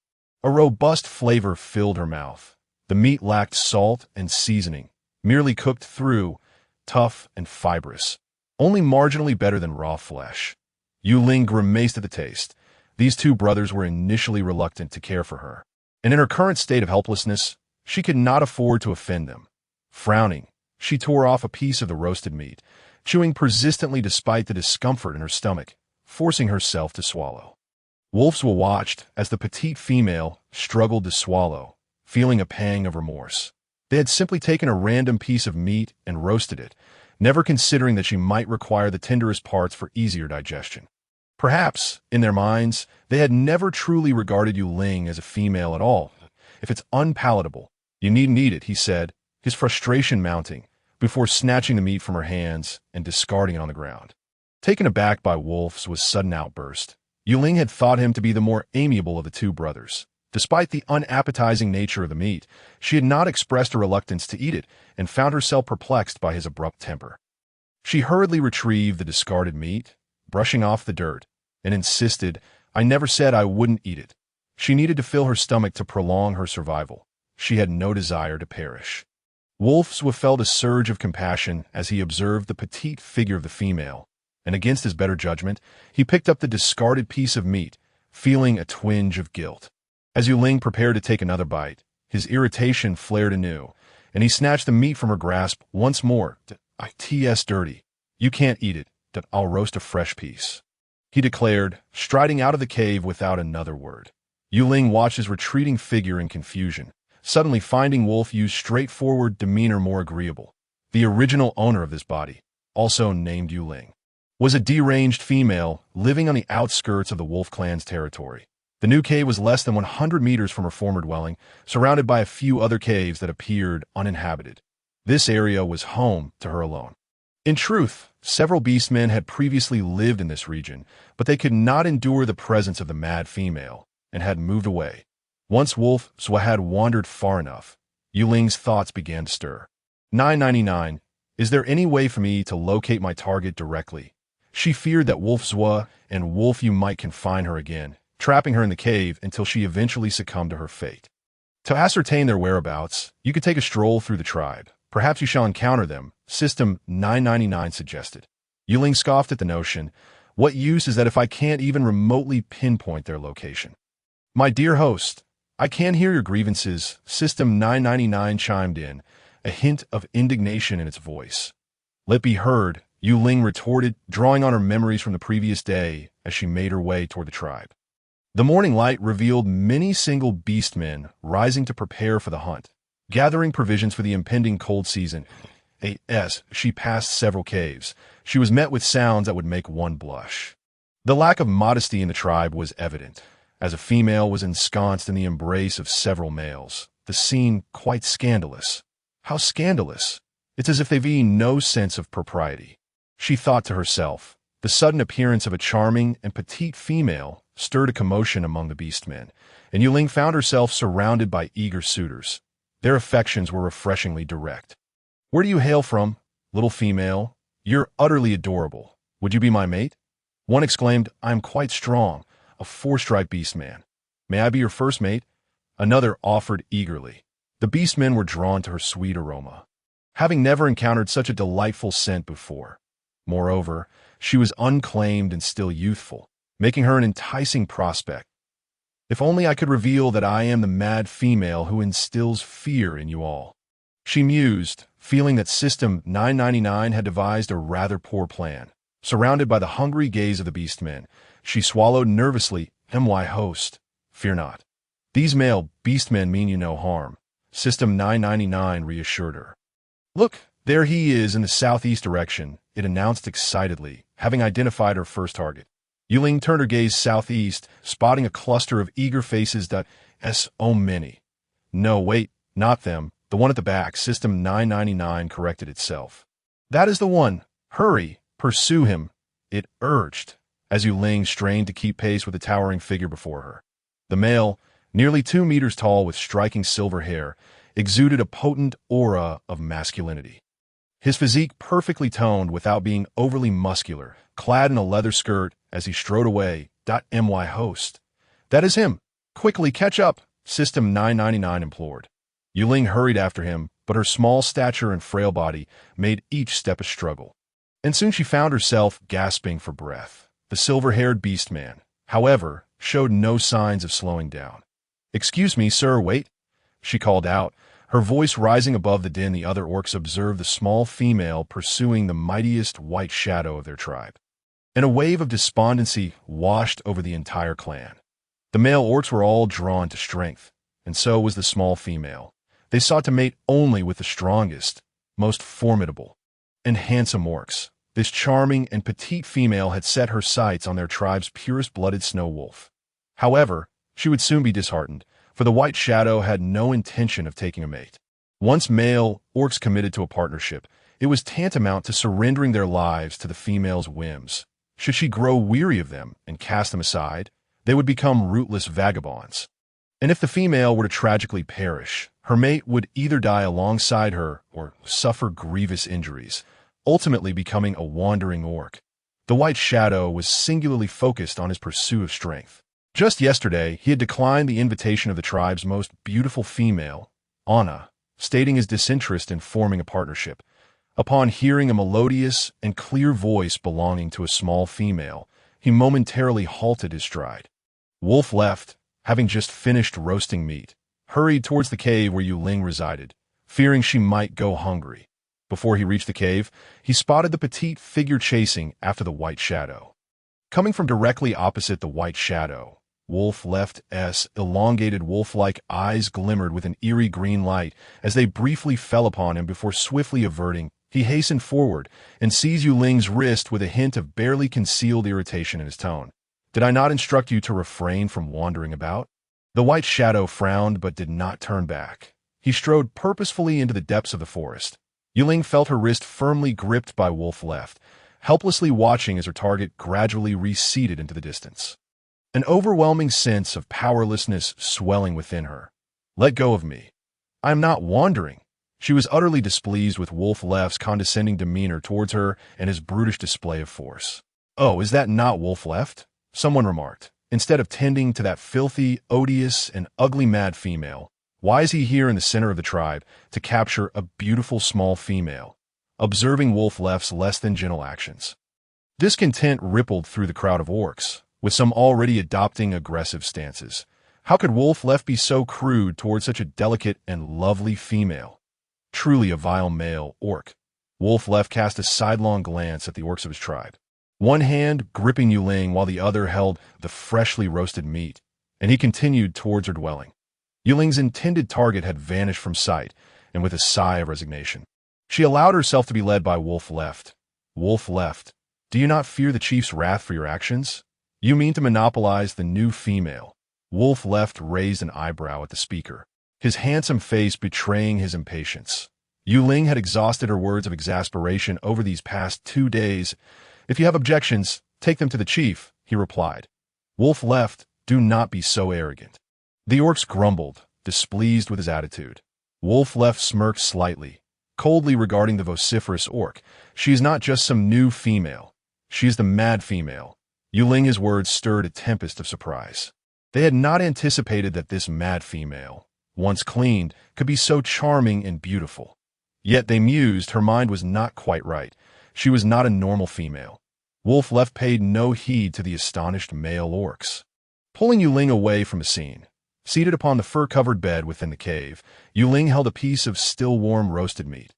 A robust flavor filled her mouth. The meat lacked salt and seasoning, merely cooked through, tough and fibrous, only marginally better than raw flesh. Yue Ling grimaced at the taste. These two brothers were initially reluctant to care for her, and in her current state of helplessness, she could not afford to offend them. Frowning, she tore off a piece of the roasted meat, chewing persistently despite the discomfort in her stomach, forcing herself to swallow. Wolf watched as the petite female struggled to swallow, feeling a pang of remorse. They had simply taken a random piece of meat and roasted it, never considering that she might require the tenderest parts for easier digestion. Perhaps, in their minds, they had never truly regarded Yue Ling as a female at all. "If it's unpalatable, you needn't eat it," he said, his frustration mounting, before snatching the meat from her hands and discarding it on the ground. Taken aback by Wolf's sudden outburst, Yue Ling had thought him to be the more amiable of the two brothers. Despite the unappetizing nature of the meat, she had not expressed a reluctance to eat it and found herself perplexed by his abrupt temper. She hurriedly retrieved the discarded meat, brushing off the dirt, and insisted, "I never said I wouldn't eat it." She needed to fill her stomach to prolong her survival. She had no desire to perish. Wolf felt a surge of compassion as he observed the petite figure of the female, and against his better judgment, he picked up the discarded piece of meat, feeling a twinge of guilt. As Yue Ling prepared to take another bite, his irritation flared anew, and he snatched the meat from her grasp once more. "It's dirty. You can't eat it. I'll roast a fresh piece," he declared, striding out of the cave without another word. Yue Ling watched his retreating figure in confusion, suddenly finding Wolf's straightforward demeanor more agreeable. The original owner of this body, also named Yue Ling, was a deranged female living on the outskirts of the Wolf clan's territory. The new cave was less than 100 meters from her former dwelling, surrounded by a few other caves that appeared uninhabited. This area was home to her alone. In truth, several beastmen had previously lived in this region, but they could not endure the presence of the mad female and had moved away. Once Wolf had wandered far enough, Yue Ling's thoughts began to stir. 999. Is there any way for me to locate my target directly? She feared that Wolf and Wolf might confine her again, trapping her in the cave until she eventually succumbed to her fate. To ascertain their whereabouts, you could take a stroll through the tribe. Perhaps you shall encounter them, System 999 suggested. Yue Ling scoffed at the notion. What use is that if I can't even remotely pinpoint their location? "My dear host, I can hear your grievances," System 999 chimed in, a hint of indignation in its voice. "Let be heard," Yue Ling retorted, drawing on her memories from the previous day as she made her way toward the tribe. The morning light revealed many single beastmen rising to prepare for the hunt, gathering provisions for the impending cold season. As she passed several caves, she was met with sounds that would make one blush. The lack of modesty in the tribe was evident, as a female was ensconced in the embrace of several males, the scene quite scandalous. How scandalous! It's as if they've no sense of propriety. She thought to herself. The sudden appearance of a charming and petite female stirred a commotion among the beastmen, and Yue Ling found herself surrounded by eager suitors. Their affections were refreshingly direct. "Where do you hail from, little female? You're utterly adorable. Would you be my mate?" One exclaimed, "I am quite strong, a four-striped beastman. May I be your first mate?" Another offered eagerly. The beastmen were drawn to her sweet aroma, having never encountered such a delightful scent before. Moreover, she was unclaimed and still youthful, making her an enticing prospect. If only I could reveal that I am the mad female who instills fear in you all. She mused, feeling that System 999 had devised a rather poor plan. Surrounded by the hungry gaze of the beastmen, she swallowed nervously. My host, fear not. These male beastmen mean you no harm, System 999 reassured her. Look, there he is in the southeast direction, it announced excitedly, having identified her first target. Yue Ling turned her gaze southeast, spotting a cluster of eager faces. Oh, many. No, wait, not them. The one at the back, System 999 corrected itself. That is the one. Hurry, pursue him, it urged, as Yue Ling strained to keep pace with the towering figure before her. The male, nearly 2 meters tall with striking silver hair, exuded a potent aura of masculinity. His physique perfectly toned without being overly muscular, clad in a leather skirt as he strode away. My host. That is him. Quickly catch up, System 999 implored. Yue Ling hurried after him, but her small stature and frail body made each step a struggle. And soon she found herself gasping for breath. The silver-haired beastman, however, showed no signs of slowing down. Excuse me, sir, wait, she called out, her voice rising above the din. The other orcs observed the small female pursuing the mightiest white shadow of their tribe. And a wave of despondency washed over the entire clan. The male orcs were all drawn to strength, and so was the small female. They sought to mate only with the strongest, most formidable, and handsome orcs. This charming and petite female had set her sights on their tribe's purest-blooded snow wolf. However, she would soon be disheartened, for the white shadow had no intention of taking a mate. Once male orcs committed to a partnership, it was tantamount to surrendering their lives to the female's whims. Should she grow weary of them and cast them aside, they would become rootless vagabonds. And if the female were to tragically perish, her mate would either die alongside her or suffer grievous injuries, ultimately becoming a wandering orc. The white shadow was singularly focused on his pursuit of strength. Just yesterday, he had declined the invitation of the tribe's most beautiful female, Anna, stating his disinterest in forming a partnership. Upon hearing a melodious and clear voice belonging to a small female, he momentarily halted his stride. Wolf left, having just finished roasting meat, hurried towards the cave where Yue Ling resided, fearing she might go hungry. Before he reached the cave, he spotted the petite figure chasing after the white shadow. Coming from directly opposite the white shadow, Wolf Left's elongated wolf-like eyes glimmered with an eerie green light as they briefly fell upon him before swiftly averting. He hastened forward and seized Yue Ling's wrist with a hint of barely concealed irritation in his tone. Did I not instruct you to refrain from wandering about? The white shadow frowned but did not turn back. He strode purposefully into the depths of the forest. Yue Ling felt her wrist firmly gripped by Wolf Left, helplessly watching as her target gradually receded into the distance. An overwhelming sense of powerlessness swelling within her. Let go of me. I am not wandering. She was utterly displeased with Wolf Left's condescending demeanor towards her and his brutish display of force. Oh, is that not Wolf Left? Someone remarked. Instead of tending to that filthy, odious, and ugly mad female, why is he here in the center of the tribe to capture a beautiful small female? Observing Wolf Left's less than gentle actions. Discontent rippled through the crowd of orcs, with some already adopting aggressive stances. How could Wolf Left be so crude towards such a delicate and lovely female? Truly a vile male orc. Wolf Left cast a sidelong glance at the orcs of his tribe. One hand gripping Yue Ling while the other held the freshly roasted meat, and he continued towards her dwelling. Yue Ling's intended target had vanished from sight, and with a sigh of resignation, she allowed herself to be led by Wolf Left. Wolf Left, do you not fear the chief's wrath for your actions? You mean to monopolize the new female? Wolf Left raised an eyebrow at the speaker, his handsome face betraying his impatience. Yue Ling had exhausted her words of exasperation over these past 2 days. If you have objections, take them to the chief, he replied. Wolf Left, do not be so arrogant. The orcs grumbled, displeased with his attitude. Wolf Left smirked slightly, coldly regarding the vociferous orc. She is not just some new female. She is the mad female. Yue Ling, his words stirred a tempest of surprise. They had not anticipated that this mad female, once cleaned, could be so charming and beautiful. Yet they mused her mind was not quite right. She was not a normal female. Wolf Left paid no heed to the astonished male orcs. pulling Yue Ling away from the scene. Seated upon the fur-covered bed within the cave, Yue Ling held a piece of still warm roasted meat.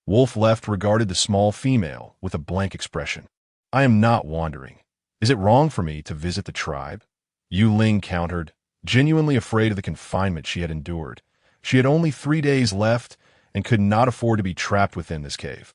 Wolf Left regarded the small female with a blank expression. I am not wandering. Is it wrong for me to visit the tribe? Yue Ling countered, genuinely afraid of the confinement she had endured. She had only 3 days left and could not afford to be trapped within this cave.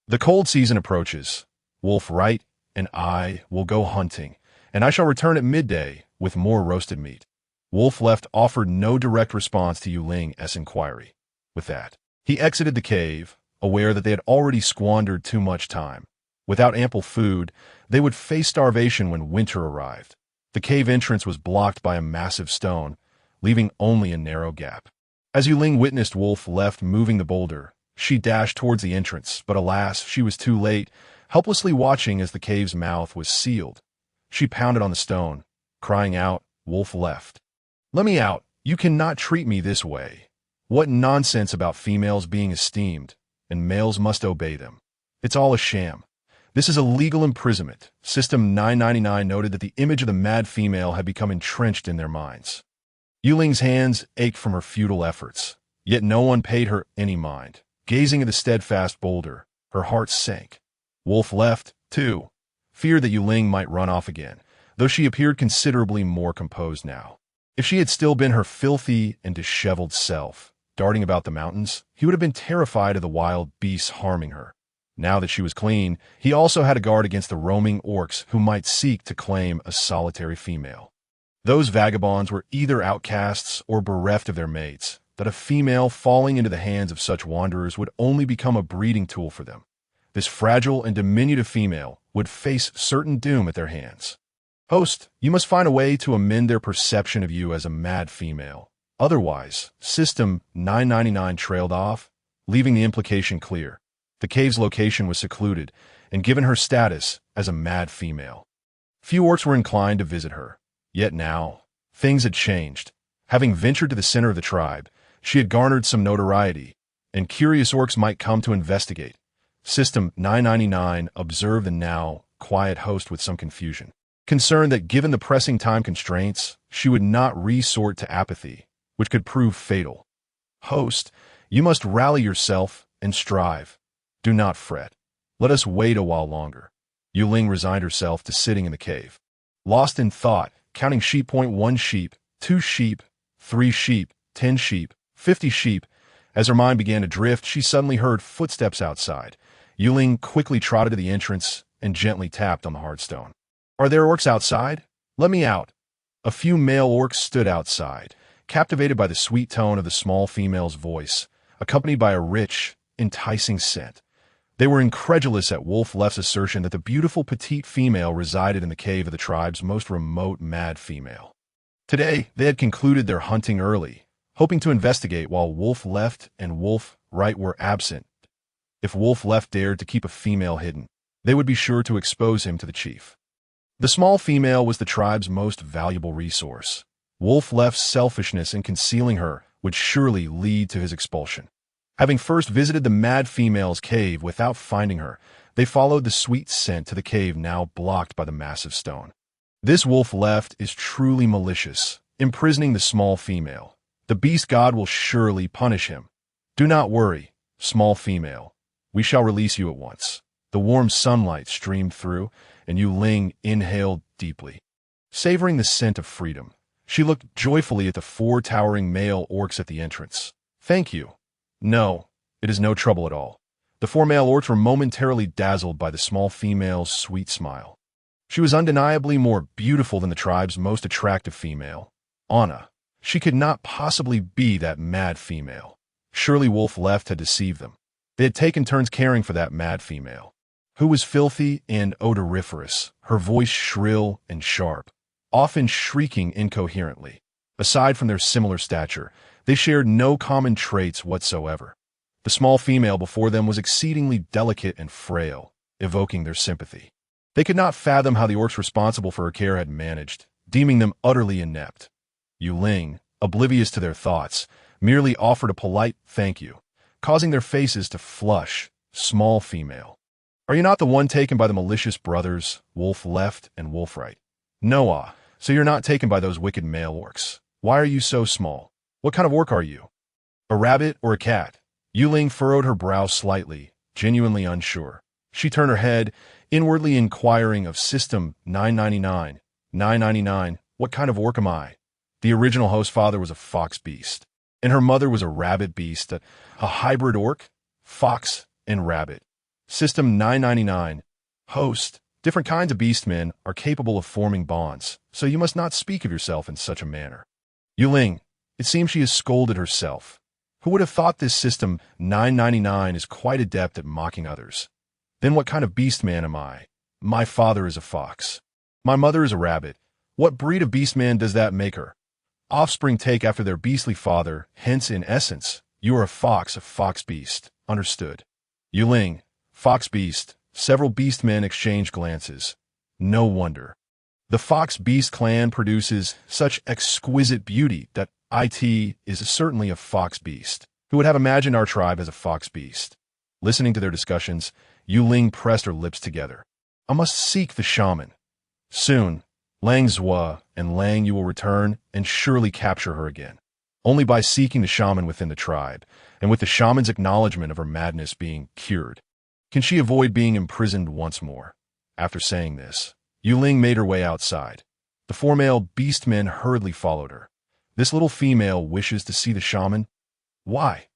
The cold season approaches. Wolf Right and I will go hunting, and I shall return at midday with more roasted meat. Wolf Left offered no direct response to Yue Ling's inquiry. With that, he exited the cave, aware that they had already squandered too much time. Without ample food, they would face starvation when winter arrived. The cave entrance was blocked by a massive stone, leaving only a narrow gap. As Yue Ling witnessed Wolf Left moving the boulder, she dashed towards the entrance, but alas, she was too late, helplessly watching as the cave's mouth was sealed. She pounded on the stone, crying out, Wolf Left. Let me out. You cannot treat me this way. What nonsense about females being esteemed, and males must obey them. It's all a sham. This is a legal imprisonment. System 999 noted that the image of the mad female had become entrenched in their minds. Yue Ling's hands ached from her futile efforts, yet no one paid her any mind. Gazing at the steadfast boulder, her heart sank. Wolf Left, too, feared that Yue Ling might run off again, though she appeared considerably more composed now. If she had still been her filthy and disheveled self, darting about the mountains, he would have been terrified of the wild beasts harming her. Now that she was clean, he also had a guard against the roaming orcs who might seek to claim a solitary female. Those vagabonds were either outcasts or bereft of their mates, that a female falling into the hands of such wanderers would only become a breeding tool for them. This fragile and diminutive female would face certain doom at their hands. Host, you must find a way to amend their perception of you as a mad female. Otherwise, System 999 trailed off, leaving the implication clear. The cave's location was secluded, and given her status as a mad female. Few orcs were inclined to visit her. Yet now, things had changed. Having ventured to the center of the tribe, she had garnered some notoriety, and curious orcs might come to investigate. System 999 observed the now quiet host with some confusion, concerned that given the pressing time constraints, she would not resort to apathy, which could prove fatal. Host, you must rally yourself and strive. Do not fret. Let us wait a while longer. Yue Ling resigned herself to sitting in the cave. Lost in thought, counting sheep. 1 sheep, 2 sheep, 3 sheep, 10 sheep, 50 sheep. As her mind began to drift, she suddenly heard footsteps outside. Yue Ling quickly trotted to the entrance and gently tapped on the hard stone. Are there orcs outside? Let me out. A few male orcs stood outside, captivated by the sweet tone of the small female's voice, accompanied by a rich, enticing scent. They were incredulous at Wolf Left's assertion that the beautiful petite female resided in the cave of the tribe's most remote mad female. Today, they had concluded their hunting early, hoping to investigate while Wolf Left and Wolf Right were absent. If Wolf Left dared to keep a female hidden, they would be sure to expose him to the chief. The small female was the tribe's most valuable resource. Wolf Left's selfishness in concealing her would surely lead to his expulsion. Having first visited the mad female's cave without finding her, they followed the sweet scent to the cave now blocked by the massive stone. This Wolf Left is truly malicious, imprisoning the small female. The beast god will surely punish him. Do not worry, small female. We shall release you at once. The warm sunlight streamed through, and Yue Ling inhaled deeply. Savoring the scent of freedom, she looked joyfully at the 4 towering male orcs at the entrance. Thank you. No, it is no trouble at all. The 4 male orcs were momentarily dazzled by the small female's sweet smile. She was undeniably more beautiful than the tribe's most attractive female, Anna. She could not possibly be that mad female. Surely Wolf Left had deceived them. They had taken turns caring for that mad female, who was filthy and odoriferous, her voice shrill and sharp, often shrieking incoherently. Aside from their similar stature, they shared no common traits whatsoever. The small female before them was exceedingly delicate and frail, evoking their sympathy. They could not fathom how the orcs responsible for her care had managed, deeming them utterly inept. Yue Ling, oblivious to their thoughts, merely offered a polite thank you, causing their faces to flush. Small female. Are you not the one taken by the malicious brothers, Wolf Left and Wolf Right? No, So you're not taken by those wicked male orcs. Why are you so small? What kind of orc are you? A rabbit or a cat? Yue Ling furrowed her brow slightly, genuinely unsure. She turned her head, inwardly inquiring of System 999. 999, what kind of orc am I? The original host father was a fox beast, and her mother was a rabbit beast, a hybrid orc, fox, and rabbit. System 999, host, different kinds of beastmen are capable of forming bonds, so you must not speak of yourself in such a manner. Yue Ling, it seems she has scolded herself. Who would have thought this System 999 is quite adept at mocking others? Then what kind of beastman am I? My father is a fox. My mother is a rabbit. What breed of beastman does that make her? Offspring take after their beastly father, hence in essence, you are a fox beast. Understood. Yue Ling, fox beast. Several beastmen exchanged glances. No wonder. The fox beast clan produces such exquisite beauty that it is certainly a fox beast. Who would have imagined our tribe as a fox beast? Listening to their discussions, Yue Ling pressed her lips together. I must seek the shaman. Soon, Lang Zhua and Lang Yu will return and surely capture her again. Only by seeking the shaman within the tribe, and with the shaman's acknowledgement of her madness being cured, can she avoid being imprisoned once more. After saying this, Yue Ling made her way outside. The four male beastmen hurriedly followed her. This little female wishes to see the shaman? Why?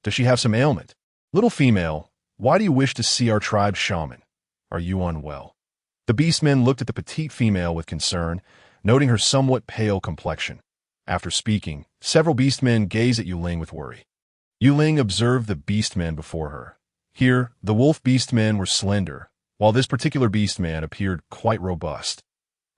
Does she have some ailment? Little female, why do you wish to see our tribe's shaman? Are you unwell? The beastmen looked at the petite female with concern, noting her somewhat pale complexion. After speaking, several beastmen gazed at Yue Ling with worry. Yue Ling observed the beastmen before her. Here, the wolf beastmen were slender, while this particular beastman appeared quite robust.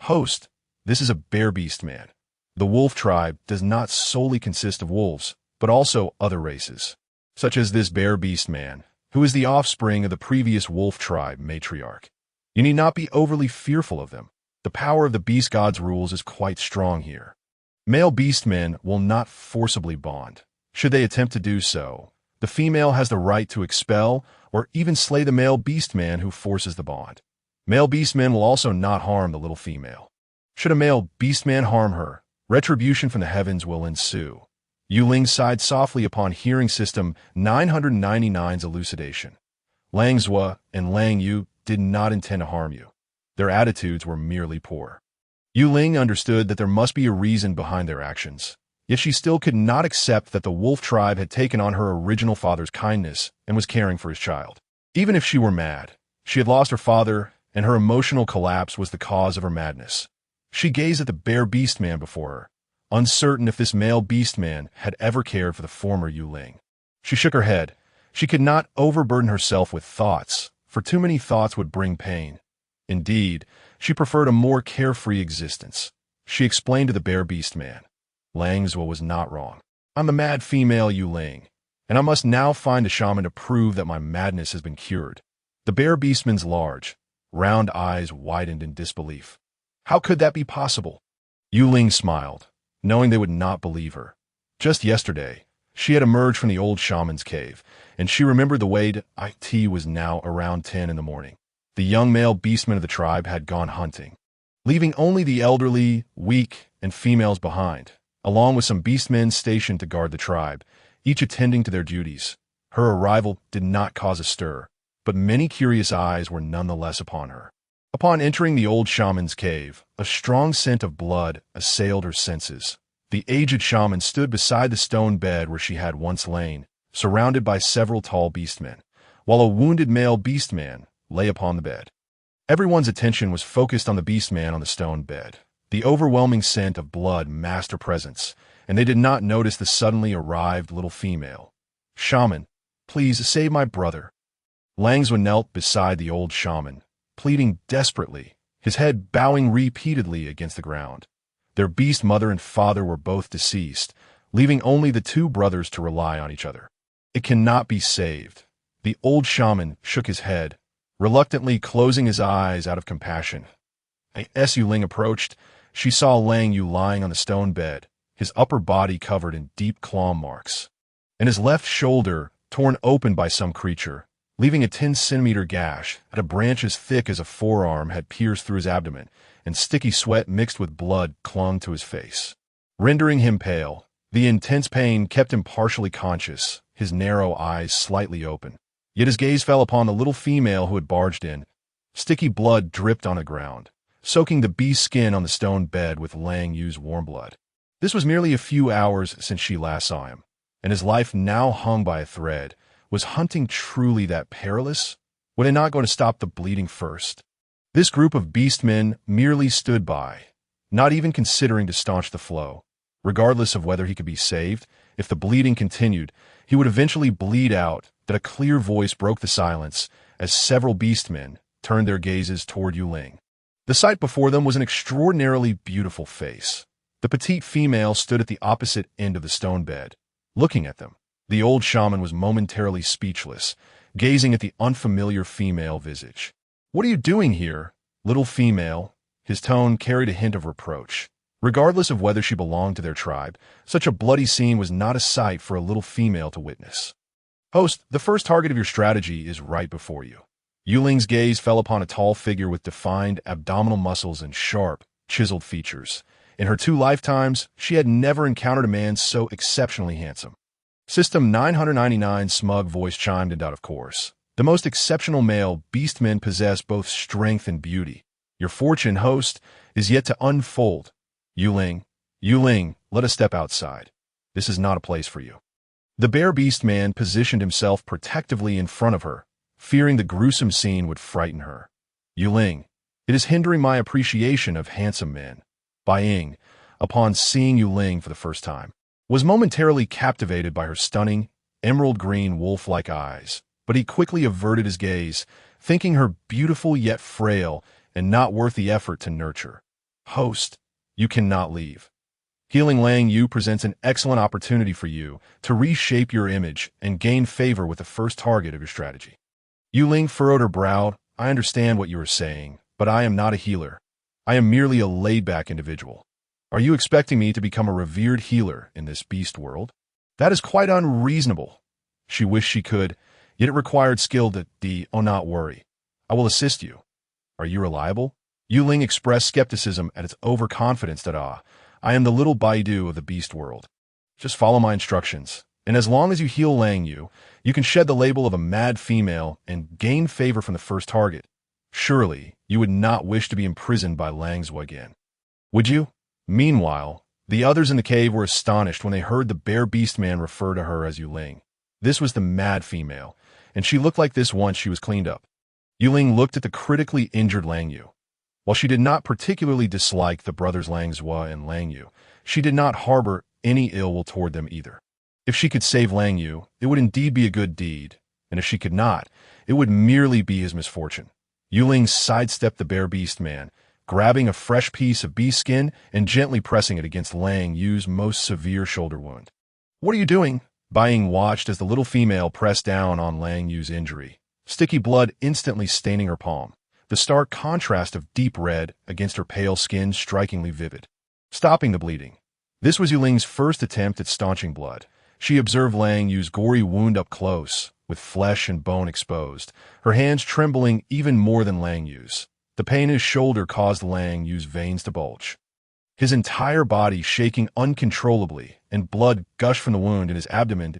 Host, this is a bear beastman. The wolf tribe does not solely consist of wolves, but also other races, such as this bear beastman, who is the offspring of the previous wolf tribe matriarch. You need not be overly fearful of them. The power of the beast god's rules is quite strong here. Male beastmen will not forcibly bond. Should they attempt to do so, the female has the right to expel or even slay the male beastman who forces the bond. Male beastmen will also not harm the little female. Should a male beastman harm her, retribution from the heavens will ensue. Yue Ling sighed softly upon hearing System 999's elucidation. Lang Zhua and Lang Yu did not intend to harm you. Their attitudes were merely poor. Yue Ling understood that there must be a reason behind their actions, yet she still could not accept that the wolf tribe had taken on her original father's kindness and was caring for his child. Even if she were mad, she had lost her father, and her emotional collapse was the cause of her madness. She gazed at the bear beastman before her, uncertain if this male beastman had ever cared for the former Yue Ling. She shook her head. She could not overburden herself with thoughts, for too many thoughts would bring pain. Indeed, she preferred a more carefree existence. She explained to the bear beastman. Lang Zhua was not wrong. I'm the mad female Yue Ling, and I must now find a shaman to prove that my madness has been cured. The bear beastman's large, round eyes widened in disbelief. How could that be possible? Yue Ling smiled, knowing they would not believe her. Just yesterday, she had emerged from the old shaman's cave, and she remembered the way it was now around 10 in the morning. The young male beastmen of the tribe had gone hunting, leaving only the elderly, weak, and females behind, along with some beastmen stationed to guard the tribe, each attending to their duties. Her arrival did not cause a stir, but many curious eyes were nonetheless upon her. Upon entering the old shaman's cave, a strong scent of blood assailed her senses. The aged shaman stood beside the stone bed where she had once lain, surrounded by several tall beastmen, while a wounded male beastman lay upon the bed. Everyone's attention was focused on the beastman on the stone bed. The overwhelming scent of blood masked her presence, and they did not notice the suddenly arrived little female. Shaman, please save my brother. Lang Zhua knelt beside the old shaman, pleading desperately, his head bowing repeatedly against the ground. Their beast mother and father were both deceased, leaving only the two brothers to rely on each other. It cannot be saved. The old shaman shook his head, reluctantly closing his eyes out of compassion. As Yue Ling approached, she saw Lang Yu lying on the stone bed, his upper body covered in deep claw marks, and his left shoulder torn open by some creature. leaving a 10-centimeter gash at a branch as thick as a forearm had pierced through his abdomen, and sticky sweat mixed with blood clung to his face. Rendering him pale, the intense pain kept him partially conscious, his narrow eyes slightly open. Yet his gaze fell upon the little female who had barged in. Sticky blood dripped on the ground, soaking the beast's skin on the stone bed with Lang Yu's warm blood. This was merely a few hours since she last saw him, and his life now hung by a thread. Was hunting truly that perilous? Were they not going to stop the bleeding first? This group of beastmen merely stood by, not even considering to staunch the flow. Regardless of whether he could be saved, if the bleeding continued, he would eventually bleed out. That a clear voice broke the silence as several beastmen turned their gazes toward Yue Ling. The sight before them was an extraordinarily beautiful face. The petite female stood at the opposite end of the stone bed, looking at them. The old shaman was momentarily speechless, gazing at the unfamiliar female visage. "What are you doing here, little female?" His tone carried a hint of reproach. Regardless of whether she belonged to their tribe, such a bloody scene was not a sight for a little female to witness. "Host, the first target of your strategy is right before you." Yue Ling's gaze fell upon a tall figure with defined abdominal muscles and sharp, chiseled features. In her 2 lifetimes, she had never encountered a man so exceptionally handsome. System 999's smug voice chimed in out of course. "The most exceptional male beastmen possess both strength and beauty. Your fortune, host, is yet to unfold. Yue Ling, let us step outside. This is not a place for you." The bear beast man positioned himself protectively in front of her, fearing the gruesome scene would frighten her. "Yue Ling, it is hindering my appreciation of handsome men." Bai Ying, upon seeing Yue Ling for the first time, was momentarily captivated by her stunning, emerald-green wolf-like eyes, but he quickly averted his gaze, thinking her beautiful yet frail and not worth the effort to nurture. "Host, you cannot leave. Healing Lang Yu presents an excellent opportunity for you to reshape your image and gain favor with the first target of your strategy." Yue Ling furrowed her brow. "I understand what you are saying, but I am not a healer. I am merely a laid-back individual. Are you expecting me to become a revered healer in this beast world? That is quite unreasonable." She wished she could, yet it required skill to not worry. "I will assist you. Are you reliable?" Yue Ling expressed skepticism at its overconfidence that I am the little Baidu of the beast world. Just follow my instructions, and as long as you heal Lang Yu, you can shed the label of a mad female and gain favor from the first target. Surely, you would not wish to be imprisoned by Lang Zhu again, would you? Meanwhile, the others in the cave were astonished when they heard the bear beast man refer to her as Yue Ling. This was the mad female, and she looked like this once she was cleaned up. Yue Ling looked at the critically injured Lang Yu. While she did not particularly dislike the brothers Lang Zhu and Lang Yu, she did not harbor any ill will toward them either. If she could save Lang Yu, it would indeed be a good deed, and if she could not, it would merely be his misfortune. Yue Ling sidestepped the bear beast man, grabbing a fresh piece of beast skin and gently pressing it against Lang Yu's most severe shoulder wound. "What are you doing?" Bai Ying watched as the little female pressed down on Lang Yu's injury, sticky blood instantly staining her palm, the stark contrast of deep red against her pale skin strikingly vivid. Stopping the bleeding. This was Yue Ling's first attempt at staunching blood. She observed Lang Yu's gory wound up close, with flesh and bone exposed, her hands trembling even more than Lang Yu's. The pain in his shoulder caused Lang Yu's veins to bulge, his entire body shaking uncontrollably, and blood gushed from the wound in his abdomen.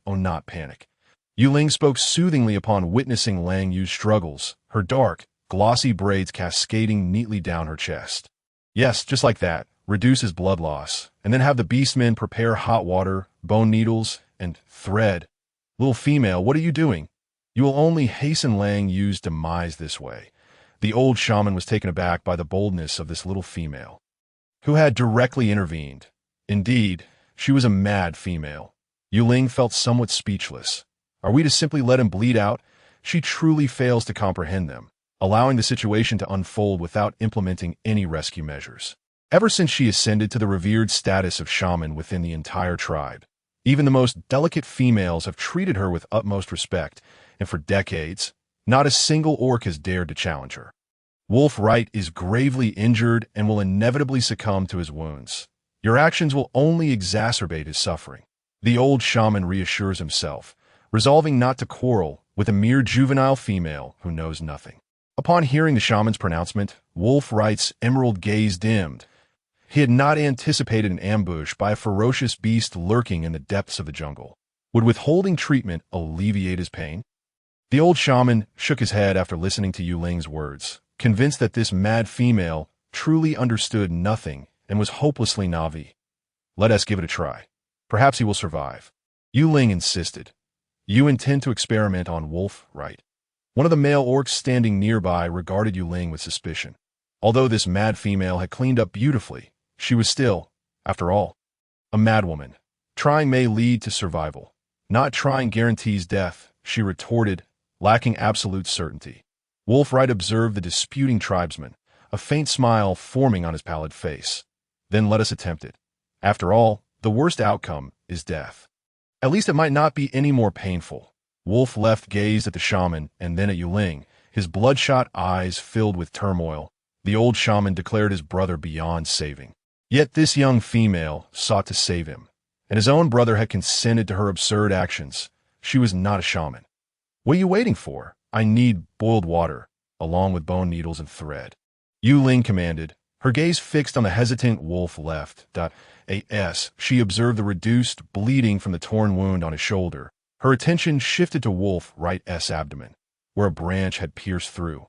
Not panic. Yue Ling spoke soothingly upon witnessing Lang Yu's struggles, her dark, glossy braids cascading neatly down her chest. "Yes, just like that. Reduce his blood loss, and then have the beastmen prepare hot water, bone needles, and thread. Little female, what are you doing? You will only hasten Lang Yu's demise this way." The old shaman was taken aback by the boldness of this little female, who had directly intervened. Indeed, she was a mad female. Yue Ling felt somewhat speechless. Are we to simply let him bleed out? She truly fails to comprehend them, allowing the situation to unfold without implementing any rescue measures. Ever since she ascended to the revered status of shaman within the entire tribe, even the most delicate females have treated her with utmost respect, and for decades, not a single orc has dared to challenge her. Wolf Wright is gravely injured and will inevitably succumb to his wounds. Your actions will only exacerbate his suffering. The old shaman reassures himself, resolving not to quarrel with a mere juvenile female who knows nothing. Upon hearing the shaman's pronouncement, Wolf Wright's emerald gaze dimmed. He had not anticipated an ambush by a ferocious beast lurking in the depths of the jungle. Would withholding treatment alleviate his pain? The old shaman shook his head after listening to Yue Ling's words, convinced that this mad female truly understood nothing and was hopelessly naive. Let us give it a try. Perhaps he will survive. Yue Ling insisted. You intend to experiment on Wolf, right? One of the male orcs standing nearby regarded Yue Ling with suspicion. Although this mad female had cleaned up beautifully, she was still, after all, a madwoman. Trying may lead to survival. Not trying guarantees death, she retorted, lacking absolute certainty. Wolf Wright observed the disputing tribesman, a faint smile forming on his pallid face. Then let us attempt it. After all, the worst outcome is death. At least it might not be any more painful. Wolf left gazed at the shaman and then at Yue Ling, his bloodshot eyes filled with turmoil. The old shaman declared his brother beyond saving. Yet this young female sought to save him, and his own brother had consented to her absurd actions. She was not a shaman. What are you waiting for? I need boiled water, along with bone needles and thread. Yue Ling commanded, her gaze fixed on the hesitant Wolf left. As she observed the reduced bleeding from the torn wound on his shoulder, her attention shifted to Wolf Wright's abdomen, where a branch had pierced through.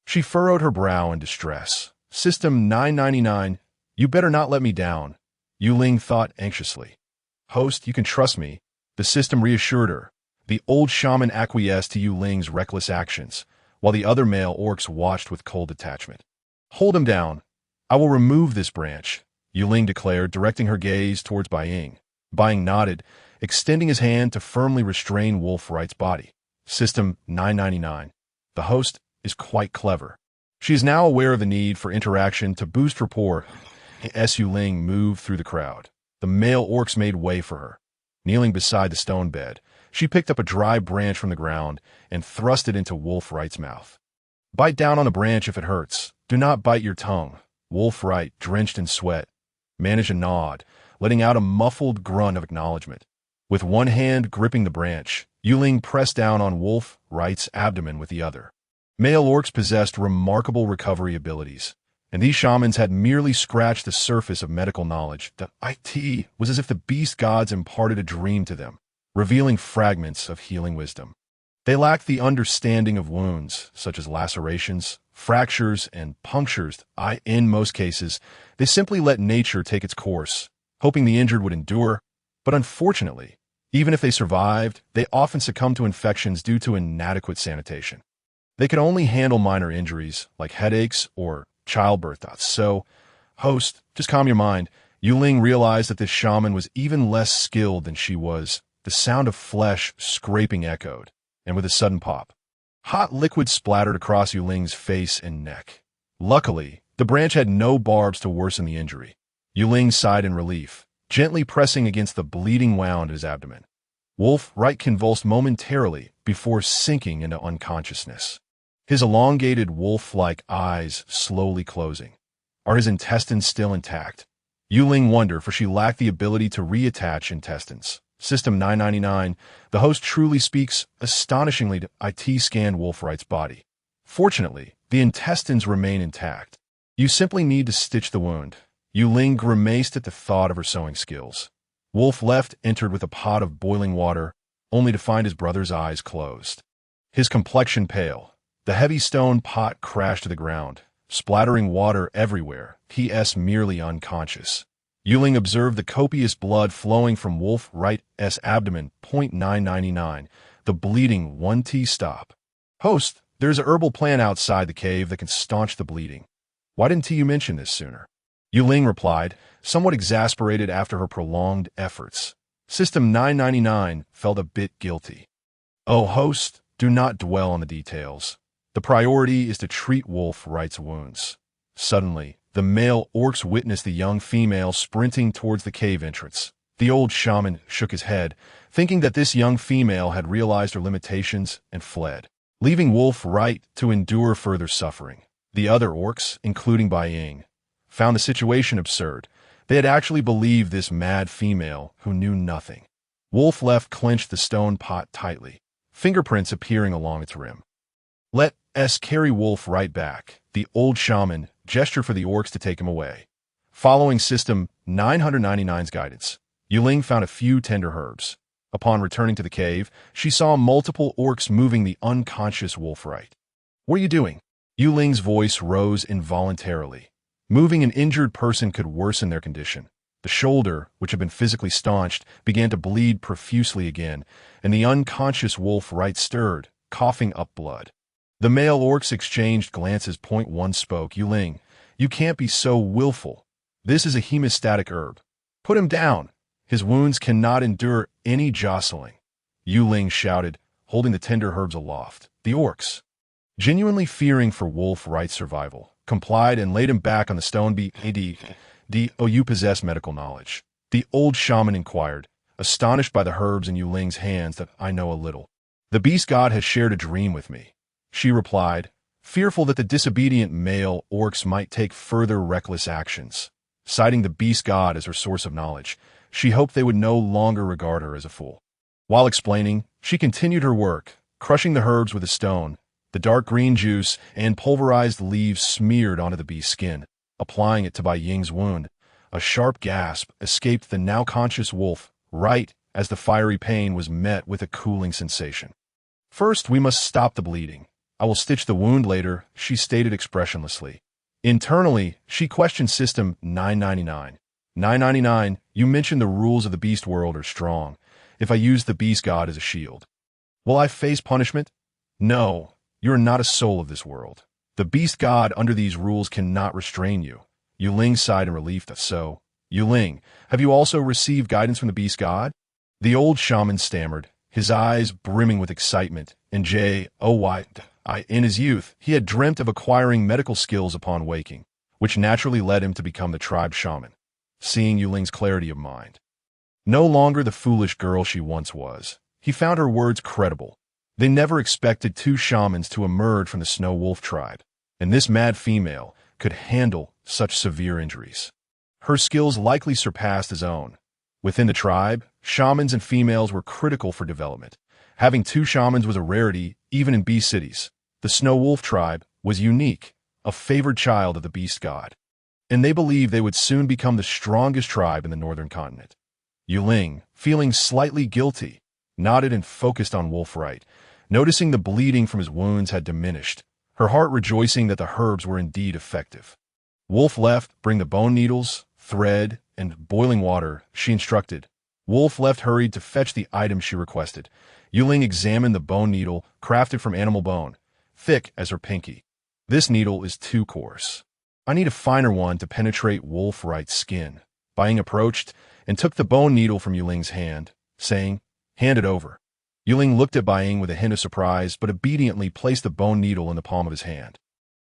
She furrowed her brow in distress. System 999, you better not let me down, Yue Ling thought anxiously. Host, you can trust me, the system reassured her. The old shaman acquiesced to Yue Ling's reckless actions, while the other male orcs watched with cold detachment. Hold him down. I will remove this branch, Yue Ling declared, directing her gaze towards Bai Ying. Bai Ying nodded, extending his hand to firmly restrain Wolf Wright's body. System 999. The host is quite clever. She is now aware of the need for interaction to boost rapport. As Yue Ling moved through the crowd, the male orcs made way for her. Kneeling beside the stone bed, she picked up a dry branch from the ground and thrust it into Wolf Wright's mouth. Bite down on a branch if it hurts. Do not bite your tongue. Wolf Wright, drenched in sweat, managed a nod, letting out a muffled grunt of acknowledgement. With one hand gripping the branch, Yue Ling pressed down on Wolf Wright's abdomen with the other. Male orcs possessed remarkable recovery abilities, and these shamans had merely scratched the surface of medical knowledge. The IT was as if the beast gods imparted a dream to them, revealing fragments of healing wisdom. They lacked the understanding of wounds, such as lacerations, fractures, and punctures. In most cases, they simply let nature take its course, hoping the injured would endure. But unfortunately, even if they survived, they often succumbed to infections due to inadequate sanitation. They could only handle minor injuries, like headaches or childbirth. So, host, just calm your mind. Yue Ling realized that this shaman was even less skilled than she was. The sound of flesh scraping echoed, and with a sudden pop, hot liquid splattered across Yue Ling's face and neck. Luckily, the branch had no barbs to worsen the injury. Yue Ling sighed in relief, gently pressing against the bleeding wound in his abdomen. Wolf Wright convulsed momentarily before sinking into unconsciousness, his elongated wolf-like eyes slowly closing. Are his intestines still intact? Yue Ling wondered, for she lacked the ability to reattach intestines. System 999, the host truly speaks astonishingly. To IT scanned Wolf Wright's body. Fortunately, the intestines remain intact. You simply need to stitch the wound. Yue Ling grimaced at the thought of her sewing skills. Wolf left entered with a pot of boiling water, only to find his brother's eyes closed. His complexion pale. The heavy stone pot crashed to the ground, splattering water everywhere. P.S. merely unconscious. Yue Ling observed the copious blood flowing from Wolf Wright's abdomen. 999. The bleeding 1T stop. Host, there's a herbal plant outside the cave that can staunch the bleeding. Why didn't you mention this sooner? Yue Ling replied, somewhat exasperated after her prolonged efforts. System 999 felt a bit guilty. Oh, host, do not dwell on the details. The priority is to treat Wolf Wright's wounds. Suddenly, the male orcs witnessed the young female sprinting towards the cave entrance. The old shaman shook his head, thinking that this young female had realized her limitations and fled, leaving Wolf Wright to endure further suffering. The other orcs, including Bai Ying, found the situation absurd. They had actually believed this mad female who knew nothing. Wolf left clenched the stone pot tightly, fingerprints appearing along its rim. Let us carry Wolf right back, the old shaman gestured for the orcs to take him away. Following System 999's guidance, Yue Ling found a few tender herbs. Upon returning to the cave, she saw multiple orcs moving the unconscious Wolf right. "What are you doing?" Yue Ling's voice rose involuntarily. Moving an injured person could worsen their condition. The shoulder, which had been physically staunched, began to bleed profusely again, and the unconscious Wolf right stirred, coughing up blood. The male orcs exchanged glances. One spoke. "Yue Ling, you can't be so willful. This is a hemostatic herb. Put him down. His wounds cannot endure any jostling." Yue Ling shouted, holding the tender herbs aloft. The orcs, genuinely fearing for Wolf Wright's survival, complied and laid him back on the stone. "Do you possess medical knowledge?" the old shaman inquired, astonished by the herbs in Yue Ling's hands. "That I know a little. The beast god has shared a dream with me," she replied, fearful that the disobedient male orcs might take further reckless actions. Citing the beast god as her source of knowledge, she hoped they would no longer regard her as a fool. While explaining, she continued her work, crushing the herbs with a stone. The dark green juice and pulverized leaves smeared onto the beast's skin, applying it to Bai Ying's wound. A sharp gasp escaped the now conscious Wolf, right as the fiery pain was met with a cooling sensation. "First, we must stop the bleeding. I will stitch the wound later," she stated expressionlessly. Internally, she questioned System 999. 999, you mentioned the rules of the beast world are strong. If I use the beast god as a shield, will I face punishment? No, you are not a soul of this world. The beast god under these rules cannot restrain you. Yue Ling sighed in relief. "So, Yue Ling, have you also received guidance from the beast god?" The old shaman stammered, his eyes brimming with excitement. In his youth, he had dreamt of acquiring medical skills upon waking, which naturally led him to become the tribe shaman. Seeing Yue Ling's clarity of mind, no longer the foolish girl she once was, he found her words credible. They never expected two shamans to emerge from the Snow Wolf tribe, and this mad female could handle such severe injuries. Her skills likely surpassed his own. Within the tribe, shamans and females were critical for development. Having two shamans was a rarity, even in beast cities. The Snow Wolf tribe was unique, a favored child of the beast god, and they believed they would soon become the strongest tribe in the northern continent. Yue Ling, feeling slightly guilty, nodded and focused on Wolf Wright, noticing the bleeding from his wounds had diminished, her heart rejoicing that the herbs were indeed effective. "Wolf left, bring the bone needles, thread, and boiling water," she instructed. Wolf left hurried to fetch the items she requested. Yue Ling examined the bone needle, crafted from animal bone, thick as her pinky. "This needle is too coarse. I need a finer one to penetrate Wolf Wright's skin." Bai Ying approached and took the bone needle from Yue Ling's hand, saying, "Hand it over." Yue Ling looked at Bai Ying with a hint of surprise, but obediently placed the bone needle in the palm of his hand.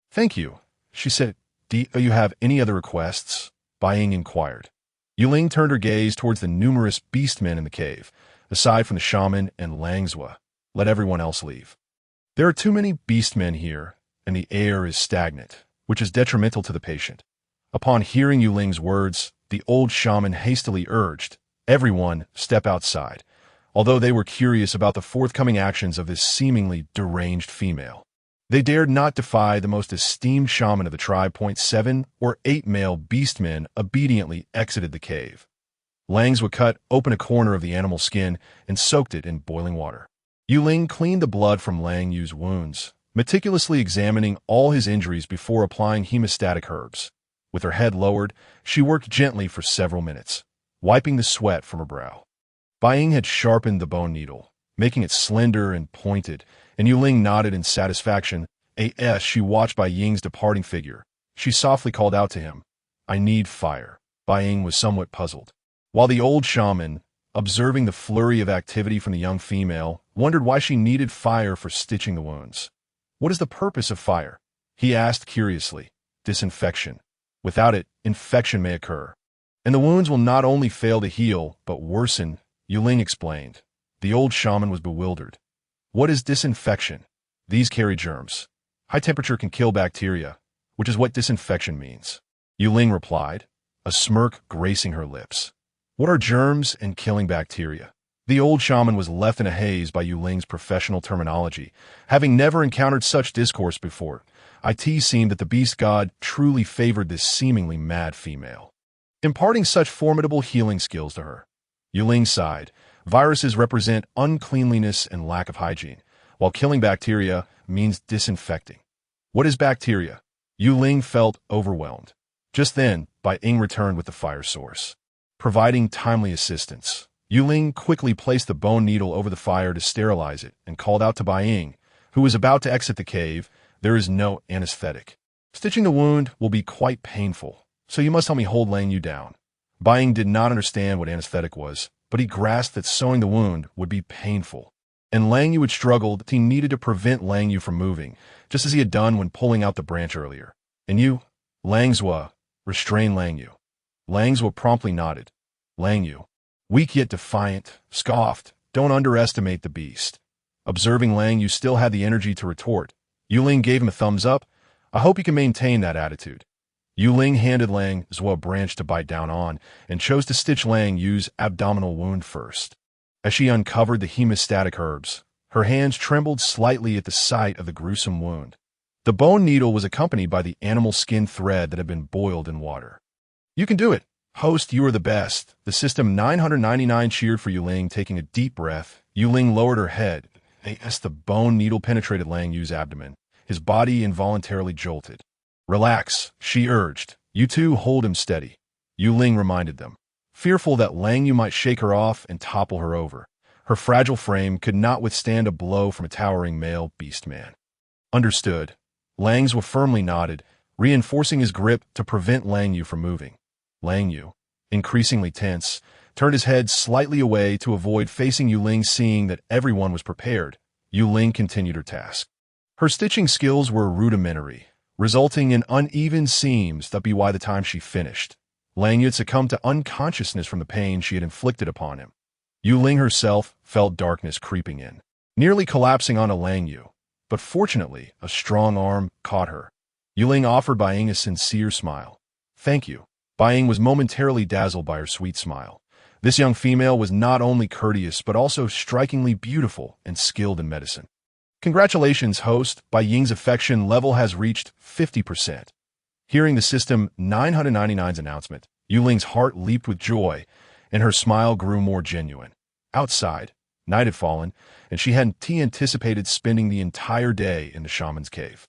"Thank you," she said. "Do you have any other requests?" Bai Ying inquired. Yue Ling turned her gaze towards the numerous beastmen in the cave. "Aside from the shaman and Langzwa, let everyone else leave. There are too many beastmen here, and the air is stagnant, which is detrimental to the patient." Upon hearing Yue Ling's words, the old shaman hastily urged, "Everyone, step outside," although they were curious about the forthcoming actions of this seemingly deranged female. They dared not defy the most esteemed shaman of the tribe. 7 or 8 male beastmen obediently exited the cave. Langzwa cut open a corner of the animal skin and soaked it in boiling water. Yue Ling cleaned the blood from Lang Yu's wounds, meticulously examining all his injuries before applying hemostatic herbs. With her head lowered, she worked gently for several minutes, wiping the sweat from her brow. Bai Ying had sharpened the bone needle, making it slender and pointed, and Yue Ling nodded in satisfaction. As she watched Bai Ying's departing figure, she softly called out to him, "I need fire." Bai Ying was somewhat puzzled, while the old shaman, observing the flurry of activity from the young female, wondered why she needed fire for stitching the wounds. "What is the purpose of fire?" he asked curiously. "Disinfection. Without it, infection may occur, and the wounds will not only fail to heal, but worsen," Yue Ling explained. The old shaman was bewildered. "What is disinfection?" "These carry germs. High temperature can kill bacteria, which is what disinfection means," Yue Ling replied, a smirk gracing her lips. "What are germs and killing bacteria?" The old shaman was left in a haze by Yue Ling's professional terminology. Having never encountered such discourse before, it seemed that the beast god truly favored this seemingly mad female, imparting such formidable healing skills to her. Yue Ling sighed. Viruses represent uncleanliness and lack of hygiene, while killing bacteria means disinfecting. What is bacteria? Yue Ling felt overwhelmed. Just then, Bai Ying returned with the fire source, providing timely assistance. Yue Ling quickly placed the bone needle over the fire to sterilize it and called out to Bai Ying, who was about to exit the cave. There is no anesthetic. Stitching the wound will be quite painful, so you must help me hold Lang Yu down. Bai Ying did not understand what anesthetic was, but he grasped that sewing the wound would be painful, and Lang Yu had struggled. He needed to prevent Lang Yu from moving, just as he had done when pulling out the branch earlier. And you, Lang Zhua, restrain Lang Yu. Lang Zhua promptly nodded. Lang Yu, weak yet defiant, scoffed, don't underestimate the beast. Observing Lang Yu still had the energy to retort, Yue Ling gave him a thumbs up. I hope you can maintain that attitude. Yue Ling handed Lang Zhua a branch to bite down on and chose to stitch Lang Yu's abdominal wound first. As she uncovered the hemostatic herbs, her hands trembled slightly at the sight of the gruesome wound. The bone needle was accompanied by the animal skin thread that had been boiled in water. You can do it. Host, you are the best. The system 999 cheered for Yue Ling, taking a deep breath. Yue Ling lowered her head. As the bone needle penetrated Lang Yu's abdomen, his body involuntarily jolted. Relax, she urged. You two hold him steady. Yue Ling reminded them, fearful that Lang Yu might shake her off and topple her over. Her fragile frame could not withstand a blow from a towering male beastman. Understood. Lang Zhua firmly nodded, reinforcing his grip to prevent Lang Yu from moving. Lang Yu, increasingly tense, turned his head slightly away to avoid facing Yue Ling. Seeing that everyone was prepared, Yue Ling continued her task. Her stitching skills were rudimentary, resulting in uneven seams that by the time she finished, Lang Yu had succumbed to unconsciousness from the pain she had inflicted upon him. Yue Ling herself felt darkness creeping in, nearly collapsing onto Lang Yu, but fortunately, a strong arm caught her. Yue Ling offered Bai Ying a sincere smile. Thank you. Bai Ying was momentarily dazzled by her sweet smile. This young female was not only courteous, but also strikingly beautiful and skilled in medicine. Congratulations, host. Bai Ying's affection level has reached 50%. Hearing the System 999's announcement, Yue Ling's heart leaped with joy, and her smile grew more genuine. Outside, night had fallen, and she hadn't anticipated spending the entire day in the shaman's cave.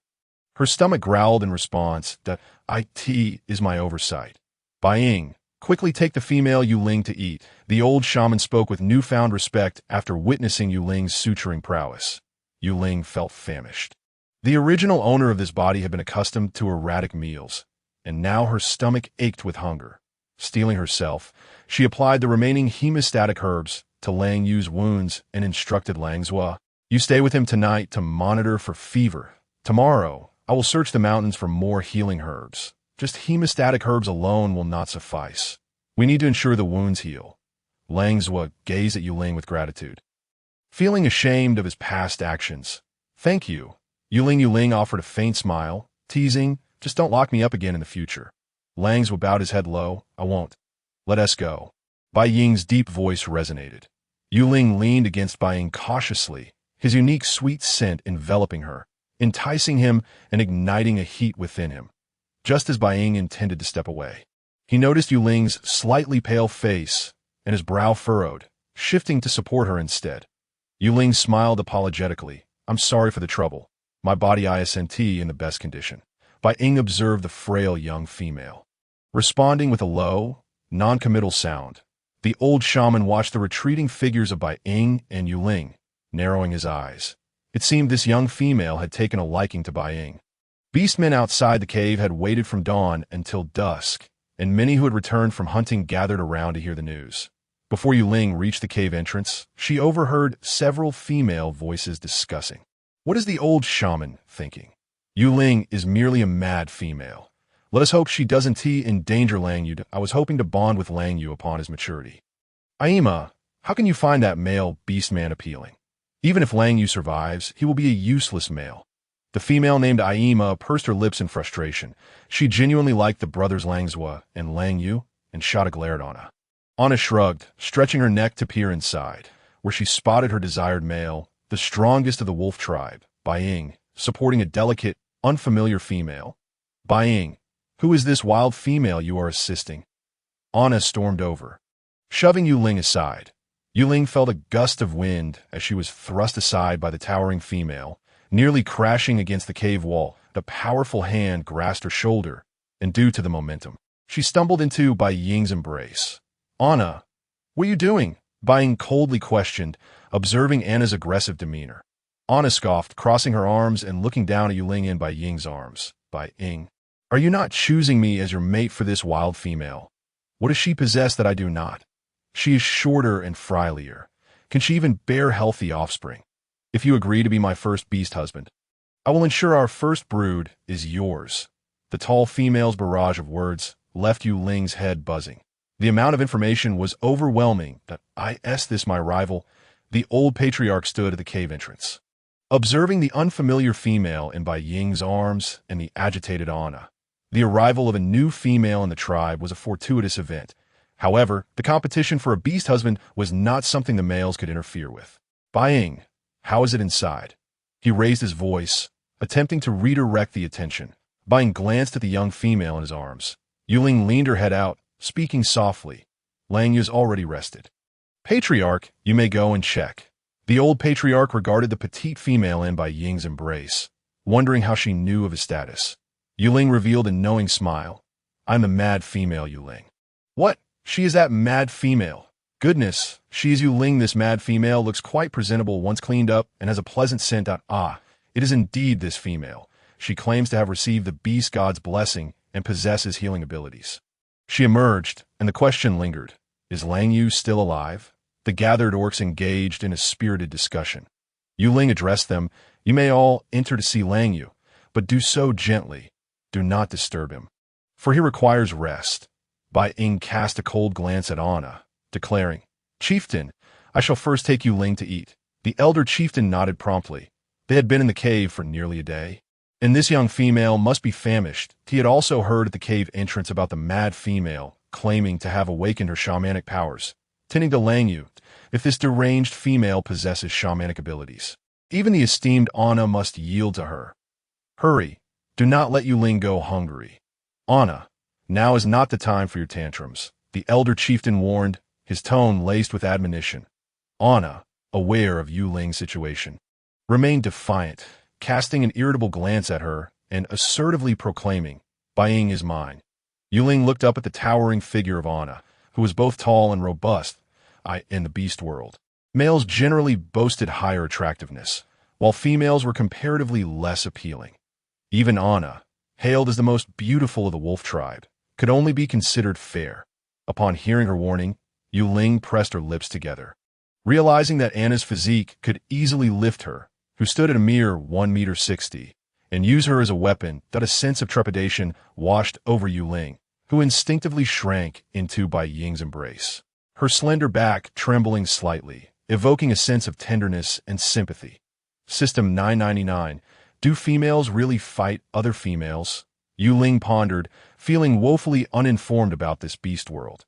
Her stomach growled in response that it is my oversight. Bai Ying, quickly take the female Yue Ling to eat. The old shaman spoke with newfound respect after witnessing Yue Ling's suturing prowess. Yue Ling felt famished. The original owner of this body had been accustomed to erratic meals, and now her stomach ached with hunger. Steeling herself, she applied the remaining hemostatic herbs to Lang Yu's wounds and instructed Lang Zhua, you stay with him tonight to monitor for fever. Tomorrow, I will search the mountains for more healing herbs. Just hemostatic herbs alone will not suffice. We need to ensure the wounds heal. Lang Zhua gazed at Yue Ling with gratitude, feeling ashamed of his past actions. Thank you. Yue Ling offered a faint smile, teasing, just don't lock me up again in the future. Lang Zhua bowed his head low. I won't. Let us go. Bai Ying's deep voice resonated. Yue Ling leaned against Bai Ying cautiously, his unique sweet scent enveloping her, enticing him and igniting a heat within him. Just as Bai Ying intended to step away, he noticed Yue Ling's slightly pale face and his brow furrowed, shifting to support her instead. Yue Ling smiled apologetically. I'm sorry for the trouble. My body isn't in the best condition. Bai Ying observed the frail young female, responding with a low, non-committal sound. The old shaman watched the retreating figures of Bai Ying and Yue Ling, narrowing his eyes. It seemed this young female had taken a liking to Bai Ying. Beastmen outside the cave had waited from dawn until dusk, and many who had returned from hunting gathered around to hear the news. Before Yue Ling reached the cave entrance, she overheard several female voices discussing. What is the old shaman thinking? Yue Ling is merely a mad female. Let us hope she doesn't endanger Lang Yu. I was hoping to bond with Lang Yu upon his maturity. Aima, how can you find that male beastman appealing? Even if Lang Yu survives, he will be a useless male. The female named Aima pursed her lips in frustration. She genuinely liked the brothers Lang Zhua and Lang Yu and shot a glare at Anna. Anna shrugged, stretching her neck to peer inside. where she spotted her desired male, the strongest of the wolf tribe, Bai, supporting a delicate, unfamiliar female. Bai, who is this wild female you are assisting? Anna stormed over, shoving Yue Ling aside. Yue Ling felt a gust of wind as she was thrust aside by the towering female, nearly crashing against the cave wall. The powerful hand grasped her shoulder, and due to the momentum, she stumbled into Bai Ying's embrace. Anna, what are you doing? Bai Ying coldly questioned, observing Anna's aggressive demeanor. Anna scoffed, crossing her arms and looking down at Yue Ling in Bai Ying's arms. Bai Ying, are you not choosing me as your mate for this wild female? What does she possess that I do not? She is shorter and frilier. Can she even bear healthy offspring? If you agree to be my first beast husband, I will ensure our first brood is yours. The tall female's barrage of words left Yue Ling's head buzzing. The amount of information was overwhelming. That this my rival. The old patriarch stood at the cave entrance, observing the unfamiliar female in Bai Ying's arms and the agitated Anna. The arrival of a new female in the tribe was a fortuitous event. However, the competition for a beast husband was not something the males could interfere with. Bai Ying, how is it inside? He raised his voice, attempting to redirect the attention. Bai Ying glanced at the young female in his arms. Yue Ling leaned her head out, speaking softly. Lang Yu's already rested. Patriarch, you may go and check. The old patriarch regarded the petite female in Bai Ying's embrace, wondering how she knew of his status. Yue Ling revealed a knowing smile. I'm a mad female, Yue Ling. What? She is that mad female. Goodness, she is Yue Ling. This mad female looks quite presentable once cleaned up and has a pleasant scent. It is indeed this female. She claims to have received the beast god's blessing and possesses healing abilities. She emerged, and the question lingered. Is Lang Yu still alive? The gathered orcs engaged in a spirited discussion. Yue Ling addressed them. You may all enter to see Lang Yu, but do so gently. Do not disturb him, for he requires rest. Bai Ying cast a cold glance at Anna, declaring, Chieftain, I shall first take Yue Ling to eat. The elder chieftain nodded promptly. They had been in the cave for nearly a day, and this young female must be famished. He had also heard at the cave entrance about the mad female claiming to have awakened her shamanic powers, tending to Lang Yu. If this deranged female possesses shamanic abilities, even the esteemed Anna must yield to her. Hurry, do not let Yue Ling go hungry. Anna, now is not the time for your tantrums, the elder chieftain warned, his tone laced with admonition. Anna, aware of Yue Ling's situation, remained defiant, casting an irritable glance at her and assertively proclaiming, Bai Ying is mine. Yue Ling looked up at the towering figure of Anna, who was both tall and robust. In the beast world, males generally boasted higher attractiveness, while females were comparatively less appealing. Even Anna, hailed as the most beautiful of the wolf tribe, could only be considered fair. Upon hearing her warning, Yue Ling pressed her lips together. Realizing that Anna's physique could easily lift her, who stood at a mere 1.60 meters, and use her as a weapon, that a sense of trepidation washed over Yue Ling, who instinctively shrank into Bai Ying's embrace, her slender back trembling slightly, evoking a sense of tenderness and sympathy. System 999. Do females really fight other females? Yue Ling pondered, feeling woefully uninformed about this beast world.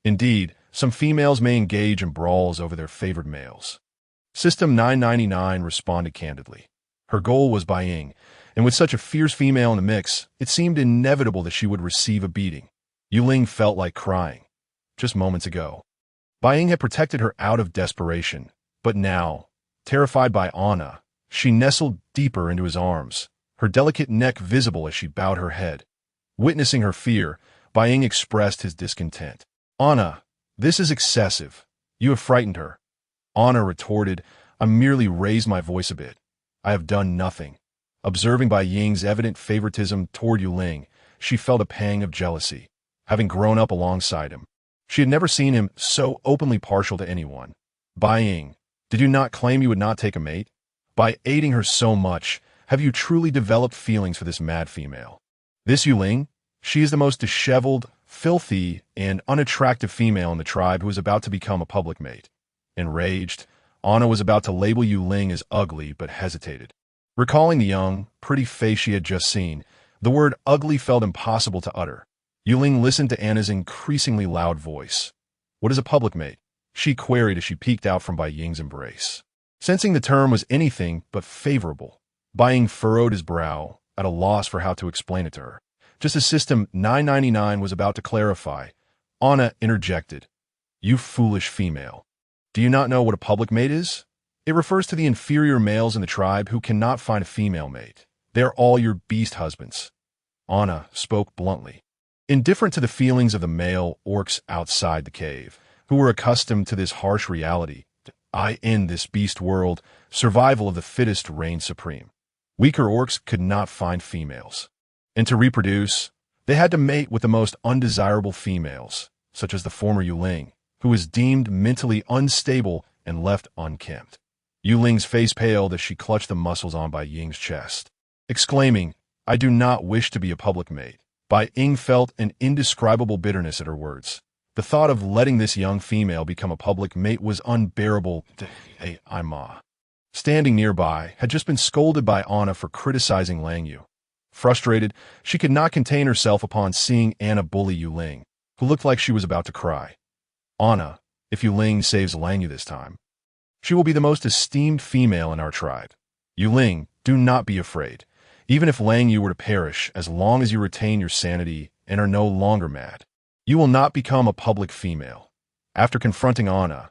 Indeed, some females may engage in brawls over their favored males. System 999 responded candidly. Her goal was Bai Ying, and with such a fierce female in the mix, it seemed inevitable that she would receive a beating. Yue Ling felt like crying. Just moments ago, Bai Ying had protected her out of desperation, but now, terrified by Anna, she nestled deeper into his arms, her delicate neck visible as she bowed her head. Witnessing her fear, Bai Ying expressed his discontent. Anna, this is excessive. You have frightened her. Anna retorted, I merely raised my voice a bit. I have done nothing. Observing Bai Ying's evident favoritism toward Yue Ling, she felt a pang of jealousy, having grown up alongside him. She had never seen him so openly partial to anyone. Bai Ying, did you not claim you would not take a mate? By aiding her so much, have you truly developed feelings for this mad female? This Yue Ling? She is the most disheveled, filthy, and unattractive female in the tribe who is about to become a public mate. Enraged, Anna was about to label Yue Ling as ugly but hesitated. Recalling the young, pretty face she had just seen, the word ugly felt impossible to utter. Yue Ling listened to Anna's increasingly loud voice. What is a public mate? she queried as she peeked out from Bai Ying's embrace. Sensing the term was anything but favorable, Bai Ying furrowed his brow, at a loss for how to explain it to her. Just as System 999 was about to clarify, Anna interjected. "You foolish female. Do you not know what a public mate is? It refers to the inferior males in the tribe who cannot find a female mate. They are all your beast husbands." Anna spoke bluntly, indifferent to the feelings of the male orcs outside the cave, who were accustomed to this harsh reality. In this beast world, survival of the fittest reigned supreme. Weaker orcs could not find females. And to reproduce, they had to mate with the most undesirable females, such as the former Yue Ling, who was deemed mentally unstable and left unkempt. Yue Ling's face paled as she clutched the muscles on Bai Ying's chest. Exclaiming, "I do not wish to be a public mate." Bai Ying felt an indescribable bitterness at her words. The thought of letting this young female become a public mate was unbearable. Ma, standing nearby, had just been scolded by Anna for criticizing Lang Yu. Frustrated, she could not contain herself upon seeing Anna bully Yue Ling, who looked like she was about to cry. "Anna, if Yue Ling saves Lang Yu this time, she will be the most esteemed female in our tribe. Yue Ling, do not be afraid. Even if Lang Yu were to perish, as long as you retain your sanity and are no longer mad, you will not become a public female." After confronting Anna,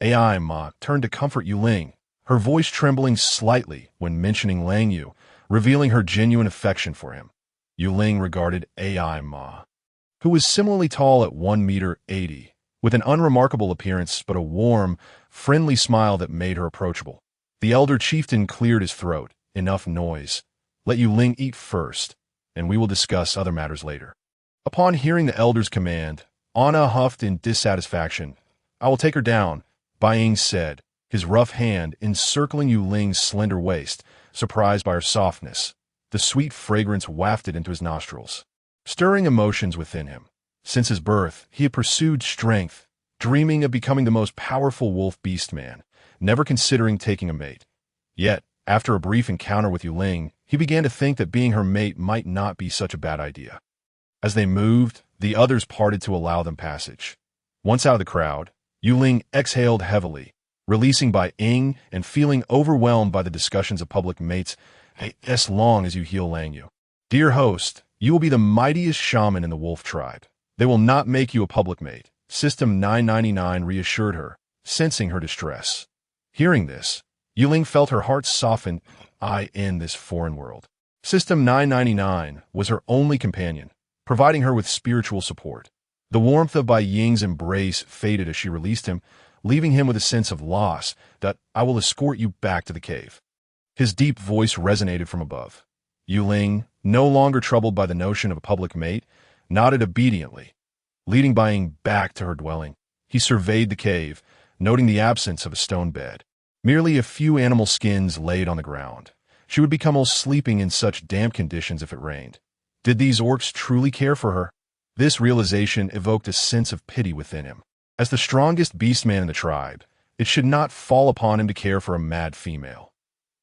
Ma turned to comfort Yue Ling, her voice trembling slightly when mentioning Lang Yu, revealing her genuine affection for him. Yue Ling regarded Ma, who was similarly tall at 1.80 meters, with an unremarkable appearance but a warm, friendly smile that made her approachable. The elder chieftain cleared his throat. "Enough noise. Let Yue Ling eat first, and we will discuss other matters later." Upon hearing the elder's command, Anna huffed in dissatisfaction. "I will take her down," Bai Ying said, his rough hand encircling Yue Ling's slender waist, surprised by her softness. The sweet fragrance wafted into his nostrils, stirring emotions within him. Since his birth, he had pursued strength, dreaming of becoming the most powerful wolf beastman, never considering taking a mate. Yet, after a brief encounter with Yue Ling, he began to think that being her mate might not be such a bad idea. As they moved, the others parted to allow them passage. Once out of the crowd, Yue Ling exhaled heavily, releasing Bai Ying and feeling overwhelmed by the discussions of public mates. "As long as you heal Lang Yu. Dear host, you will be the mightiest shaman in the wolf tribe. They will not make you a public mate," System 999 reassured her, sensing her distress. Hearing this, Yue Ling felt her heart soften. In this foreign world, System 999 was her only companion, providing her with spiritual support. The warmth of Bai Ying's embrace faded as she released him, leaving him with a sense of loss. "I will escort you back to the cave." His deep voice resonated from above. Yue Ling, no longer troubled by the notion of a public mate, nodded obediently. Leading Bai Ying back to her dwelling, he surveyed the cave, noting the absence of a stone bed. Merely a few animal skins laid on the ground. She would become ill sleeping in such damp conditions if it rained. Did these orcs truly care for her? This realization evoked a sense of pity within him. As the strongest beastman in the tribe, it should not fall upon him to care for a mad female.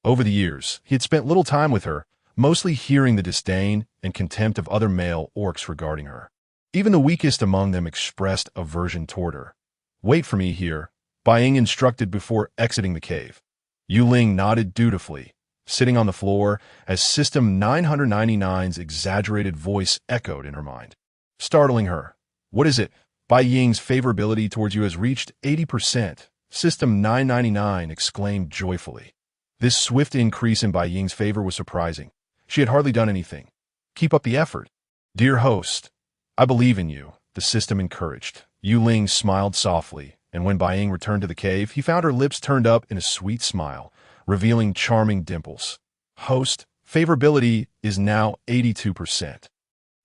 Over the years, he had spent little time with her, mostly hearing the disdain and contempt of other male orcs regarding her. Even the weakest among them expressed aversion toward her. "Wait for me here," Bai Ying instructed before exiting the cave. Yue Ling nodded dutifully, sitting on the floor as System 999's exaggerated voice echoed in her mind, startling her. "What is it? Bai Ying's favorability towards you has reached 80%. System 999 exclaimed joyfully. This swift increase in Bai Ying's favor was surprising. She had hardly done anything. "Keep up the effort. Dear host, I believe in you," the system encouraged. Yue Ling smiled softly, and when Bai Ying returned to the cave, he found her lips turned up in a sweet smile, revealing charming dimples. "Host, favorability is now 82%.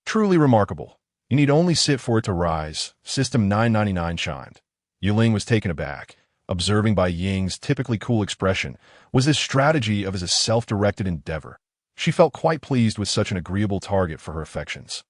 Truly remarkable. You need only sit for it to rise," System 999 chimed. Yue Ling was taken aback, observing Bai Ying's typically cool expression. Was this strategy of his a self-directed endeavor? She felt quite pleased with such an agreeable target for her affections.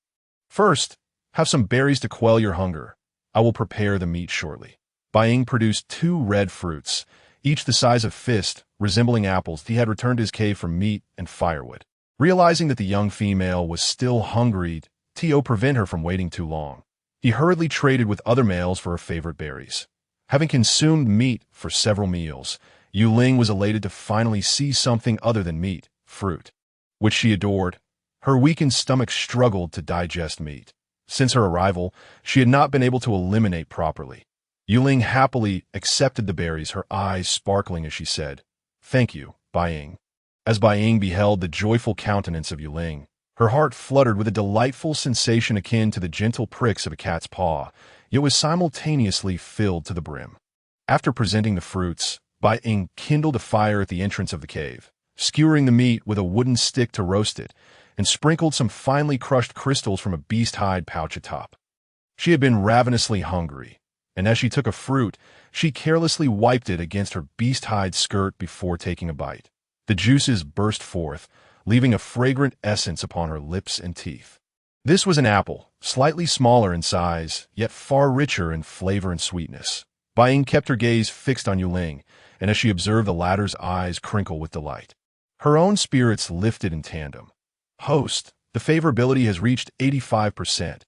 "First, have some berries to quell your hunger. I will prepare the meat shortly." Bai Ying produced 2 red fruits, each the size of fist, resembling apples. He had returned to his cave for meat and firewood. Realizing that the young female was still hungry, to prevent her from waiting too long, he hurriedly traded with other males for her favorite berries. Having consumed meat for several meals, Yue Ling was elated to finally see something other than meat, fruit, which she adored. Her weakened stomach struggled to digest meat. Since her arrival, she had not been able to eliminate properly. Yue Ling happily accepted the berries, her eyes sparkling as she said, "Thank you, Bai Ying." As Bai Ying beheld the joyful countenance of Yue Ling, her heart fluttered with a delightful sensation akin to the gentle pricks of a cat's paw, yet was simultaneously filled to the brim. After presenting the fruits, Bai Ying kindled a fire at the entrance of the cave, skewering the meat with a wooden stick to roast it, and sprinkled some finely crushed crystals from a beast hide pouch atop. She had been ravenously hungry, and as she took a fruit, she carelessly wiped it against her beast hide skirt before taking a bite. The juices burst forth, leaving a fragrant essence upon her lips and teeth. This was an apple, slightly smaller in size, yet far richer in flavor and sweetness. Bai Ying kept her gaze fixed on Yue Ling, and as she observed the latter's eyes crinkle with delight, her own spirits lifted in tandem. "Host, the favorability has reached 85%.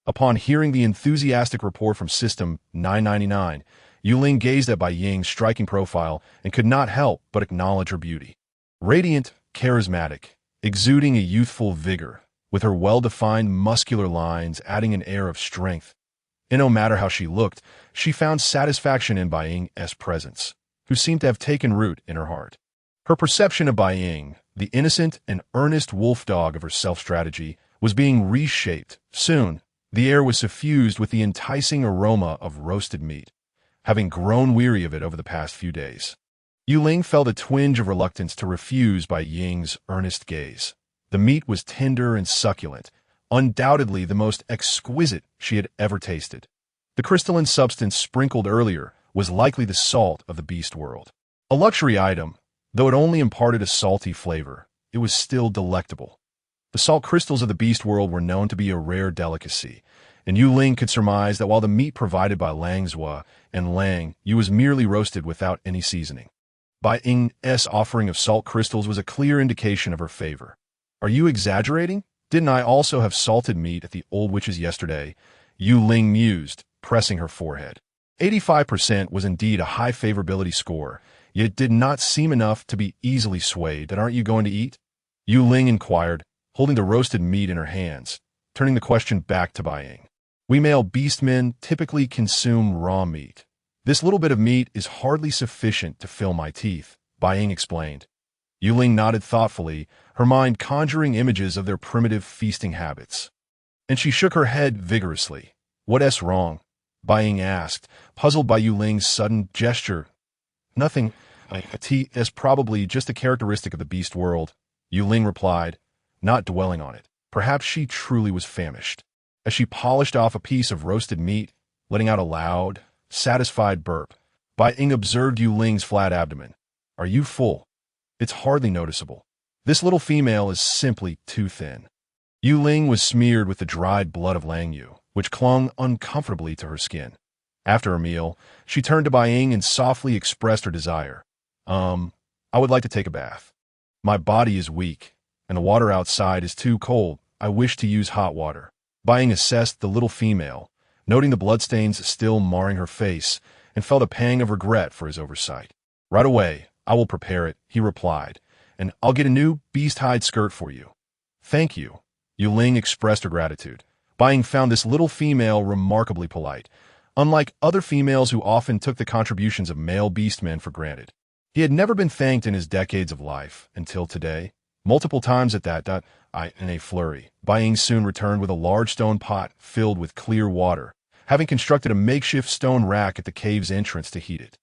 Upon hearing the enthusiastic report from System 999, Yue Ling gazed at Bai Ying's striking profile and could not help but acknowledge her beauty. Radiant, charismatic, exuding a youthful vigor, with her well-defined muscular lines adding an air of strength. And no matter how she looked, she found satisfaction in Bai Ying's presence, who seemed to have taken root in her heart. Her perception of Bai Ying, the innocent and earnest wolf dog of her self-strategy, was being reshaped. Soon, the air was suffused with the enticing aroma of roasted meat, having grown weary of it over the past few days. Yue Ling felt a twinge of reluctance to refuse Bai Ying's earnest gaze. The meat was tender and succulent, undoubtedly the most exquisite she had ever tasted. The crystalline substance sprinkled earlier was likely the salt of the beast world. A luxury item, though it only imparted a salty flavor, it was still delectable. The salt crystals of the beast world were known to be a rare delicacy, and Yue Ling could surmise that while the meat provided by Langzhua and Lang Yu was merely roasted without any seasoning. Bai Ying's offering of salt crystals was a clear indication of her favor. "Are you exaggerating? Didn't I also have salted meat at the old witch's yesterday?" Yue Ling mused, pressing her forehead. 85% was indeed a high favorability score, yet it did not seem enough to be easily swayed. "Then aren't you going to eat?" Yue Ling inquired, holding the roasted meat in her hands, turning the question back to Bai Ying. "We male beastmen typically consume raw meat. This little bit of meat is hardly sufficient to fill my teeth," Bai Ying explained. Yue Ling nodded thoughtfully, her mind conjuring images of their primitive feasting habits. And she shook her head vigorously. "What's wrong?" Bai Ying asked, puzzled by Yue Ling's sudden gesture. "Nothing. Tea is probably just a characteristic of the beast world," Yue Ling replied, not dwelling on it. Perhaps she truly was famished. As she polished off a piece of roasted meat, letting out a loud, satisfied burp, Bai Ying observed Yue Ling's flat abdomen. "Are you full?" "It's hardly noticeable. This little female is simply too thin." Yue Ling was smeared with the dried blood of Lang Yu, which clung uncomfortably to her skin. After her meal, she turned to Bai Ying and softly expressed her desire. I would like to take a bath. My body is weak, and the water outside is too cold. I wish to use hot water." Bai Ying assessed the little female, noting the bloodstains still marring her face, and felt a pang of regret for his oversight. "Right away, I will prepare it," he replied, "and I'll get a new beast hide skirt for you." "Thank you." Yue Ling expressed her gratitude. Bai Ying found this little female remarkably polite, unlike other females who often took the contributions of male beastmen for granted. He had never been thanked in his decades of life, until today. Multiple times at that, in a flurry, Bai Ying soon returned with a large stone pot filled with clear water, having constructed a makeshift stone rack at the cave's entrance to heat it.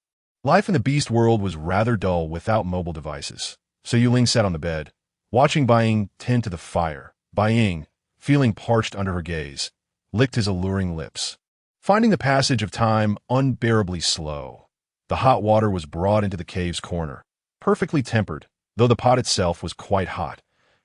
Life in the beast world was rather dull without mobile devices, so Yue Ling sat on the bed, watching Bai Ying tend to the fire. Bai Ying, feeling parched under her gaze, licked his alluring lips. Finding the passage of time unbearably slow, the hot water was brought into the cave's corner, perfectly tempered, though the pot itself was quite hot.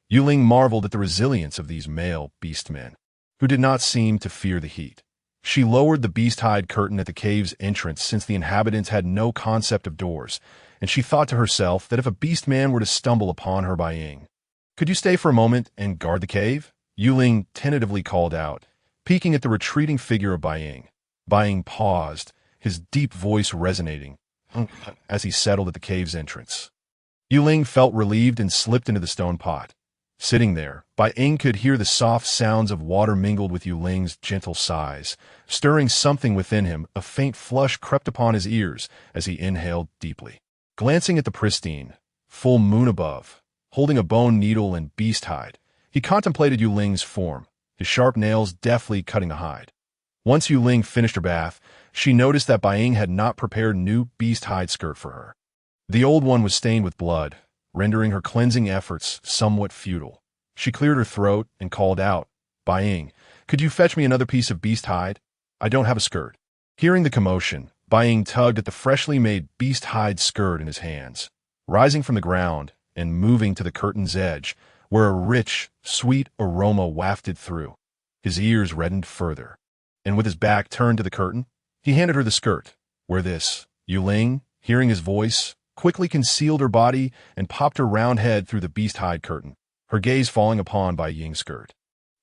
Yue Ling marveled at the resilience of these male beastmen, who did not seem to fear the heat. She lowered the beast hide curtain at the cave's entrance since the inhabitants had no concept of doors, and she thought to herself that if a beastman were to stumble upon her, Bai Ying, "Could you stay for a moment and guard the cave?" Yue Ling tentatively called out, peeking at the retreating figure of Bai Ying. Bai Ying paused, his deep voice resonating as he settled at the cave's entrance. Yue Ling felt relieved and slipped into the stone pot. Sitting there, Bai Ying could hear the soft sounds of water mingled with Yue Ling's gentle sighs. Stirring something within him, a faint flush crept upon his ears as he inhaled deeply. Glancing at the pristine, full moon above, holding a bone needle and beast hide, he contemplated Yue Ling's form, his sharp nails deftly cutting the hide. Once Yue Ling finished her bath, she noticed that Bai Ying had not prepared a new beast hide skirt for her. The old one was stained with blood, rendering her cleansing efforts somewhat futile. She cleared her throat and called out, "Bai Ying, could you fetch me another piece of beast hide? I don't have a skirt." Hearing the commotion, Bai Ying tugged at the freshly made beast hide skirt in his hands, rising from the ground and moving to the curtain's edge, where a rich, sweet aroma wafted through. His ears reddened further, and with his back turned to the curtain, he handed her the skirt. "Wear this." Yue Ling, hearing his voice, quickly concealed her body and popped her round head through the beast hide curtain, her gaze falling upon Bai Ying's skirt.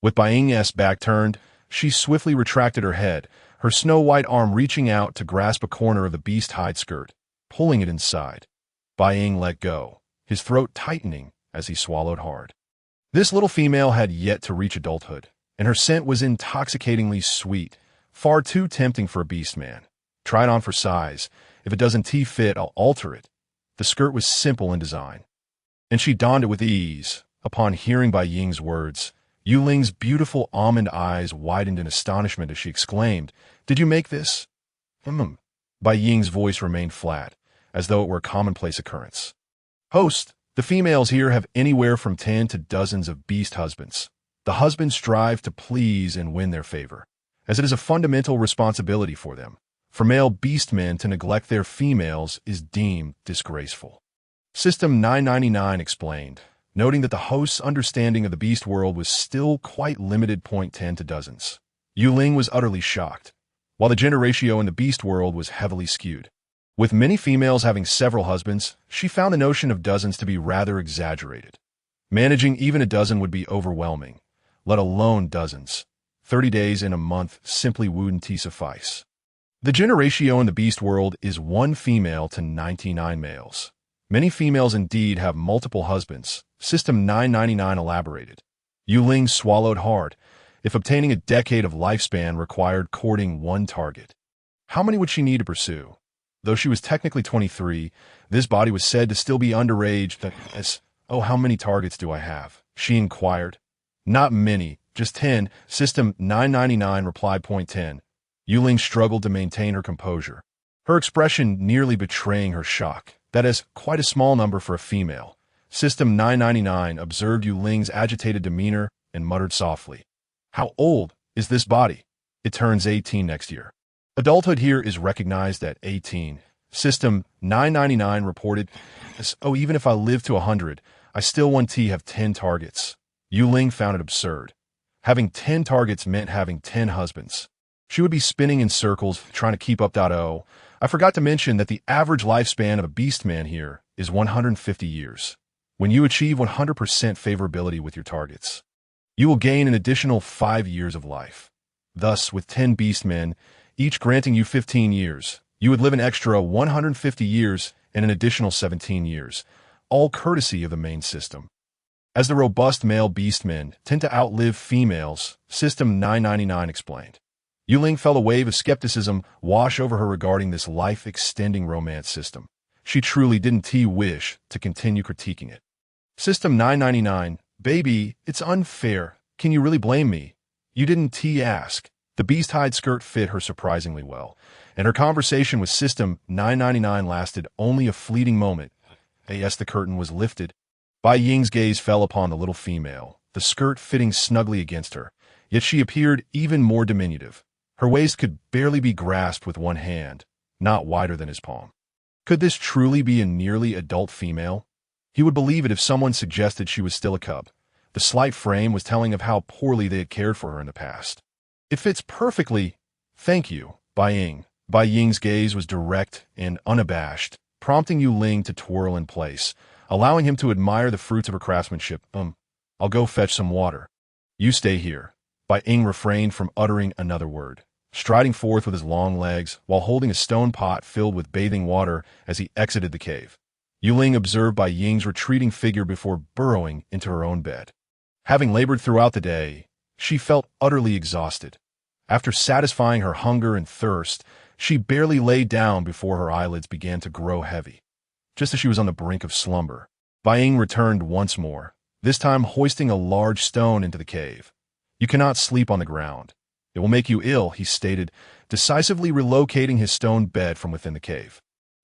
With Bai Ying's back turned, she swiftly retracted her head, her snow-white arm reaching out to grasp a corner of the beast hide skirt, pulling it inside. Bai Ying let go, his throat tightening as he swallowed hard. This little female had yet to reach adulthood, and her scent was intoxicatingly sweet, far too tempting for a beastman. Try it on for size. If it doesn't fit, I'll alter it. The skirt was simple in design, and she donned it with ease. Upon hearing Bai Ying's words, Yue Ling's beautiful almond eyes widened in astonishment as she exclaimed, "Did you make this?" Bai Ying's voice remained flat, as though it were a commonplace occurrence. "Host, the females here have anywhere from 10 to dozens of beast husbands. The husbands strive to please and win their favor, as it is a fundamental responsibility for them. For male beastmen to neglect their females is deemed disgraceful." System 999 explained, noting that the host's understanding of the beast world was still quite limited. 10 to dozens. Yue Ling was utterly shocked, while the gender ratio in the beast world was heavily skewed. With many females having several husbands, she found the notion of dozens to be rather exaggerated. Managing even a dozen would be overwhelming, let alone dozens. 30 days in a month simply wouldn't suffice. The gender ratio in the beast world is 1 female to 99 males. Many females indeed have multiple husbands, System 999 elaborated. Yue Ling swallowed hard. If obtaining a decade of lifespan required courting 1 target, how many would she need to pursue? Though she was technically 23, this body was said to still be underage. How many targets do I have?" she inquired. "Not many, just 10, System 999 replied. 10. Yue Ling struggled to maintain her composure, her expression nearly betraying her shock. "That is quite a small number for a female." System 999 observed Yue Ling's agitated demeanor and muttered softly, "How old is this body?" "It turns 18 next year. Adulthood here is recognized at 18. System 999 reported, Even if I live to 100, I still want to have 10 targets." Yue Ling found it absurd. Having 10 targets meant having 10 husbands. She would be spinning in circles, trying to keep up. I forgot to mention that the average lifespan of a beastman here is 150 years. When you achieve 100% favorability with your targets, you will gain an additional 5 years of life. Thus, with 10 beastmen, each granting you 15 years, you would live an extra 150 years and an additional 17 years, all courtesy of the main system. As the robust male beastmen tend to outlive females, System 999 explained. Yue Ling felt a wave of skepticism wash over her regarding this life-extending romance system. She truly didn't wish to continue critiquing it. System 999, "Baby, it's unfair. Can you really blame me? You didn't ask." The beast hide skirt fit her surprisingly well, and her conversation with System 999 lasted only a fleeting moment. As the curtain was lifted, Bai Ying's gaze fell upon the little female, the skirt fitting snugly against her, yet she appeared even more diminutive. Her waist could barely be grasped with one hand, not wider than his palm. Could this truly be a nearly adult female? He would believe it if someone suggested she was still a cub. The slight frame was telling of how poorly they had cared for her in the past. "It fits perfectly. Thank you, Bai Ying." Bai Ying's gaze was direct and unabashed, prompting Yue Ling to twirl in place, allowing him to admire the fruits of her craftsmanship. I'll go fetch some water. You stay here." Bai Ying refrained from uttering another word. striding forth with his long legs while holding a stone pot filled with bathing water as he exited the cave. Yue Ling observed Bai Ying's retreating figure before burrowing into her own bed. Having labored throughout the day, she felt utterly exhausted. After satisfying her hunger and thirst, she barely lay down before her eyelids began to grow heavy. Just as she was on the brink of slumber, Bai Ying returned once more, this time hoisting a large stone into the cave. "You cannot sleep on the ground. It will make you ill," he stated, decisively relocating his stone bed from within the cave.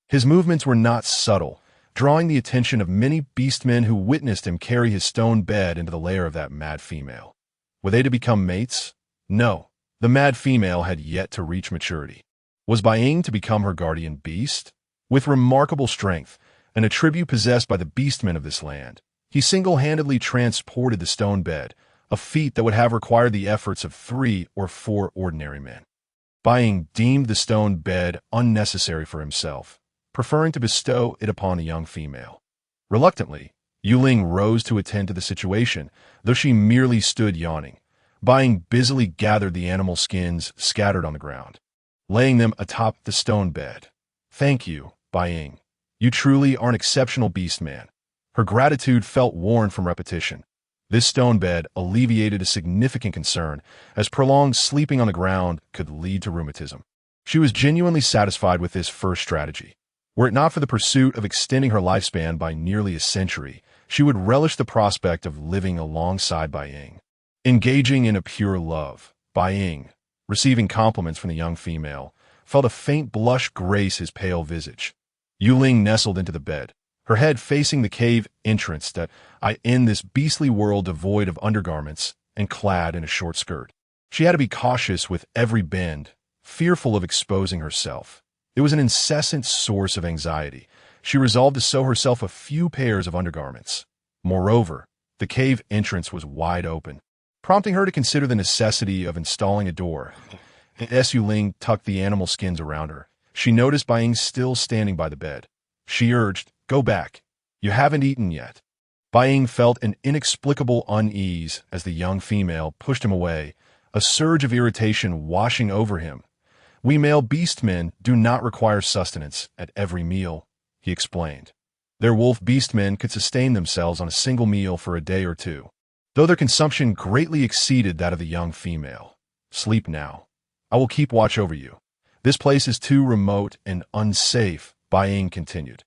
His movements were not subtle, drawing the attention of many beastmen who witnessed him carry his stone bed into the lair of that mad female. Were they to become mates? No, the mad female had yet to reach maturity. Was Bai Ying to become her guardian beast? With remarkable strength, an attribute possessed by the beastmen of this land, he single-handedly transported the stone bed, a feat that would have required the efforts of 3 or 4 ordinary men. Bai Ying deemed the stone bed unnecessary for himself, preferring to bestow it upon a young female. Reluctantly, Yue Ling rose to attend to the situation, though she merely stood yawning. Bai Ying busily gathered the animal skins scattered on the ground, laying them atop the stone bed. "Thank you, Bai Ying. You truly are an exceptional beastman." Her gratitude felt worn from repetition. This stone bed alleviated a significant concern, as prolonged sleeping on the ground could lead to rheumatism. She was genuinely satisfied with this first strategy. Were it not for the pursuit of extending her lifespan by nearly a century, she would relish the prospect of living alongside Bai Ying. Engaging in a pure love, Bai Ying, receiving compliments from the young female, felt a faint blush grace his pale visage. Yue Ling nestled into the bed, her head facing the cave entrance in this beastly world devoid of undergarments and clad in a short skirt. She had to be cautious with every bend, fearful of exposing herself. It was an incessant source of anxiety. She resolved to sew herself a few pairs of undergarments. Moreover, the cave entrance was wide open, prompting her to consider the necessity of installing a door. As Yue Ling tucked the animal skins around her, she noticed Bai Ying still standing by the bed. She urged, "Go back. You haven't eaten yet." Bai Ying felt an inexplicable unease as the young female pushed him away, a surge of irritation washing over him. "We male beastmen do not require sustenance at every meal," he explained. Their wolf beastmen could sustain themselves on a single meal for a day or two, though their consumption greatly exceeded that of the young female. "Sleep now. I will keep watch over you. This place is too remote and unsafe," Bai Ying continued.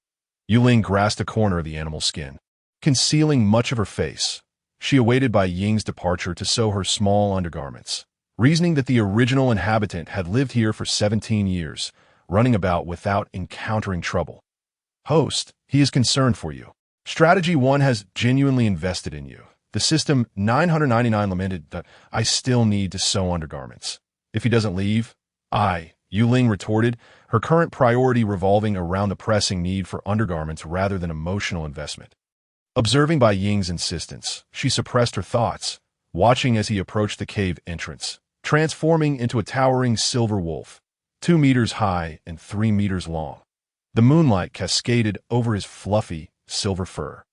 Yue Ling grasped a corner of the animal's skin, concealing much of her face. She awaited Bai Ying's departure to sew her small undergarments, reasoning that the original inhabitant had lived here for 17 years, running about without encountering trouble. "Host, he is concerned for you. Strategy 1 has genuinely invested in you. The system 999 lamented that I still need to sew undergarments. If he doesn't leave, Yue Ling retorted, her current priority revolving around the pressing need for undergarments rather than emotional investment. Observing Bai Ying's insistence, she suppressed her thoughts, watching as he approached the cave entrance, transforming into a towering silver wolf, 2 meters high and 3 meters long. The moonlight cascaded over his fluffy, silver fur,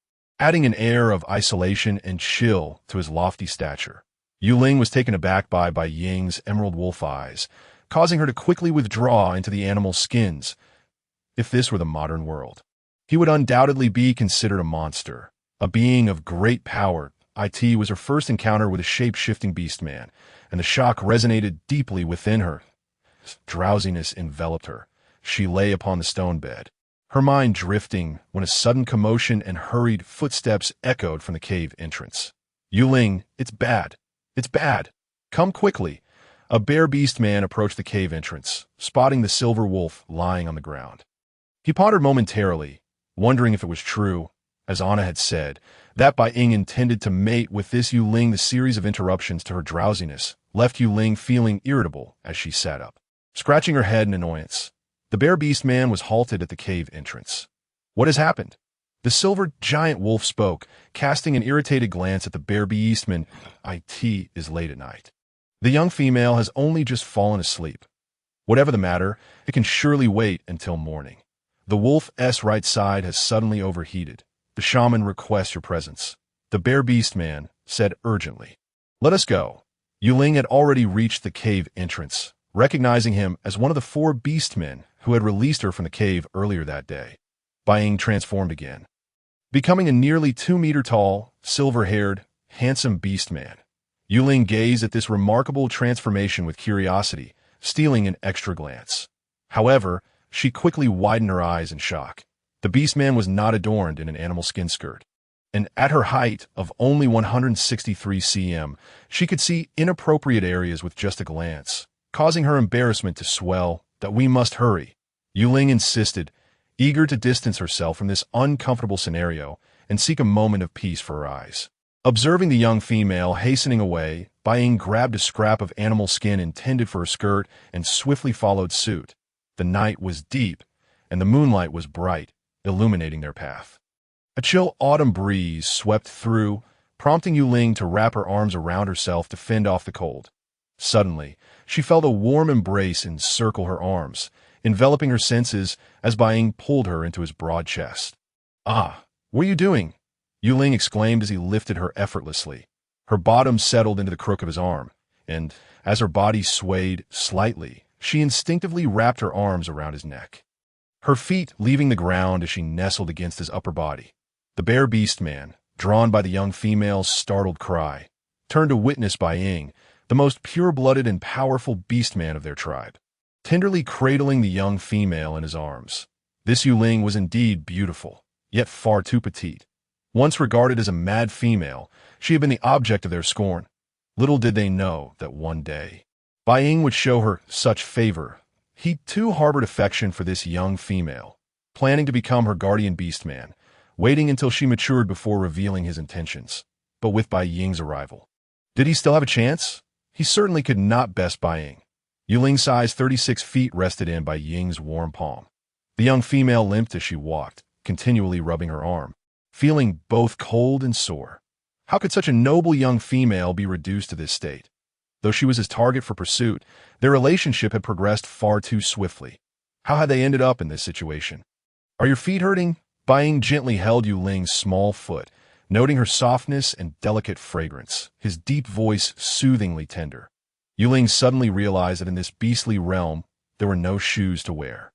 adding an air of isolation and chill to his lofty stature. Yue Ling was taken aback by Bai Ying's emerald wolf eyes, causing her to quickly withdraw into the animal's skins. If this were the modern world, he would undoubtedly be considered a monster, a being of great power. It was her first encounter with a shape-shifting beastman, and the shock resonated deeply within her. Drowsiness enveloped her. She lay upon the stone bed, her mind drifting when a sudden commotion and hurried footsteps echoed from the cave entrance. "Yue Ling, it's bad. It's bad. Come quickly." A bear beast man approached the cave entrance, spotting the silver wolf lying on the ground. He pondered momentarily, wondering if it was true, as Anna had said, that Bai Ying intended to mate with this Yue Ling. The series of interruptions to her drowsiness left Yue Ling feeling irritable as she sat up, scratching her head in annoyance. The bear beast man was halted at the cave entrance. "What has happened?" The silver giant wolf spoke, casting an irritated glance at the bear beastman. "It is late at night. The young female has only just fallen asleep. Whatever the matter, it can surely wait until morning. The wolf's right side has suddenly overheated. The shaman requests your presence," the bear beast man said urgently. "Let us go." Yue Ling had already reached the cave entrance, recognizing him as one of the 4 beastmen who had released her from the cave earlier that day. Bai Ying transformed again, becoming a nearly 2-meter-tall, silver-haired, handsome beastman. Yue Ling gazed at this remarkable transformation with curiosity, stealing an extra glance. However, she quickly widened her eyes in shock. The beastman was not adorned in an animal skin skirt, and at her height of only 163 cm, she could see inappropriate areas with just a glance, causing her embarrassment to swell. That we must hurry, Yue Ling insisted, eager to distance herself from this uncomfortable scenario and seek a moment of peace for her eyes. Observing the young female hastening away, Bai Ying grabbed a scrap of animal skin intended for her skirt and swiftly followed suit. The night was deep, and the moonlight was bright, illuminating their path. A chill autumn breeze swept through, prompting Yue Ling to wrap her arms around herself to fend off the cold. Suddenly, she felt a warm embrace encircle her arms, enveloping her senses as Bai Ying pulled her into his broad chest. "Ah, what are you doing?" Yue Ling exclaimed as he lifted her effortlessly. Her bottom settled into the crook of his arm, and as her body swayed slightly, she instinctively wrapped her arms around his neck, her feet leaving the ground as she nestled against his upper body. The bear beastman, drawn by the young female's startled cry, turned to witness Bai Ying, the most pure-blooded and powerful beastman of their tribe, tenderly cradling the young female in his arms. This Yue Ling was indeed beautiful, yet far too petite. Once regarded as a mad female, she had been the object of their scorn. Little did they know that one day Bai Ying would show her such favor. He too harbored affection for this young female, planning to become her guardian beastman, waiting until she matured before revealing his intentions. But with Bai Ying's arrival, did he still have a chance? He certainly could not best Bai Ying. Yue Ling's size 36 feet rested in Bai Ying's warm palm. The young female limped as she walked, continually rubbing her arm, feeling both cold and sore. How could such a noble young female be reduced to this state? Though she was his target for pursuit, their relationship had progressed far too swiftly. How had they ended up in this situation? "Are your feet hurting?" Bai Ying gently held Yue Ling's small foot, noting her softness and delicate fragrance, his deep voice soothingly tender. Yue Ling suddenly realized that in this beastly realm, there were no shoes to wear.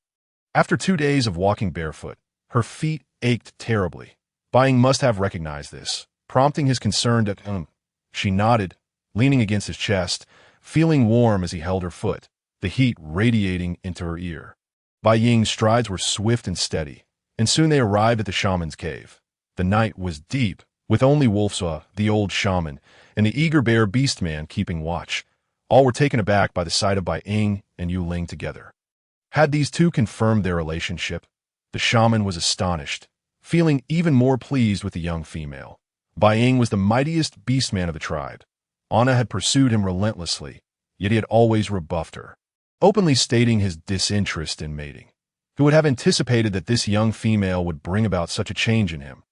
After 2 days of walking barefoot, her feet ached terribly. Bai Ying must have recognized this, prompting his concern to, She nodded, leaning against his chest, feeling warm as he held her foot, the heat radiating into her ear. Bai Ying's strides were swift and steady, and soon they arrived at the shaman's cave. The night was deep, with only Wolfswa, the old shaman, and the eager bear beastman keeping watch. All were taken aback by the sight of Bai Ying and Yue Ling together. Had these two confirmed their relationship? The shaman was astonished, feeling even more pleased with the young female. Bai Ying was the mightiest beastman of the tribe. Anna had pursued him relentlessly, yet he had always rebuffed her, openly stating his disinterest in mating. Who would have anticipated that this young female would bring about such a change in him?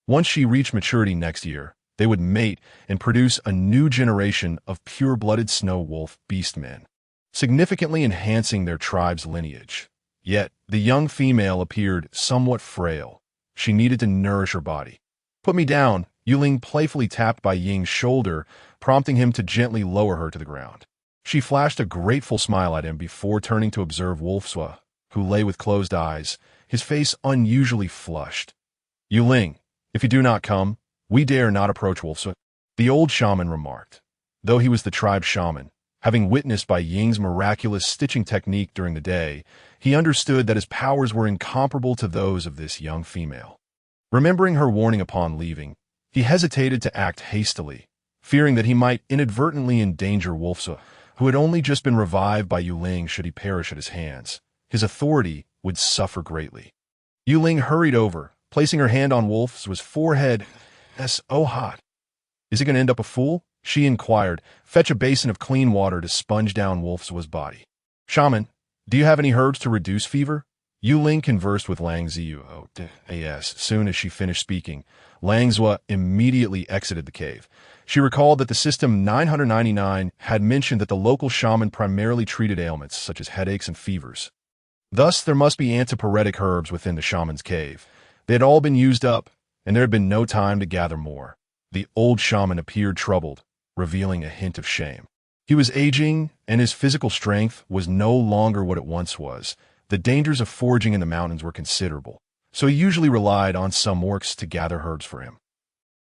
Once she reached maturity next year, they would mate and produce a new generation of pure-blooded snow wolf beastmen, significantly enhancing their tribe's lineage. Yet, the young female appeared somewhat frail. She needed to nourish her body. "Put me down," Yue Ling playfully tapped Bai Ying's shoulder, prompting him to gently lower her to the ground. She flashed a grateful smile at him before turning to observe Wolfswa, who lay with closed eyes, his face unusually flushed. "Yue Ling, if you do not come, we dare not approach Wolfswa," the old shaman remarked. Though he was the tribe shaman, having witnessed Bai Ying's miraculous stitching technique during the day, he understood that his powers were incomparable to those of this young female. Remembering her warning upon leaving, he hesitated to act hastily, fearing that he might inadvertently endanger Wolfswa, who had only just been revived by Yue Ling should he perish at his hands. His authority would suffer greatly. Yue Ling hurried over, placing her hand on Wolfswa's forehead. "So hot. Is he going to end up a fool?" she inquired. "Fetch a basin of clean water to sponge down Wolfswa's body." "Shaman, do you have any herbs to reduce fever?" Yue Ling conversed with Lang Ziyu. As soon as she finished speaking, Lang Zua immediately exited the cave. She recalled that the System 999 had mentioned that the local shaman primarily treated ailments such as headaches and fevers. Thus, there must be antipyretic herbs within the shaman's cave. They had all been used up, and there had been no time to gather more. The old shaman appeared troubled, revealing a hint of shame. He was aging, and his physical strength was no longer what it once was. The dangers of foraging in the mountains were considerable, so he usually relied on some orcs to gather herbs for him.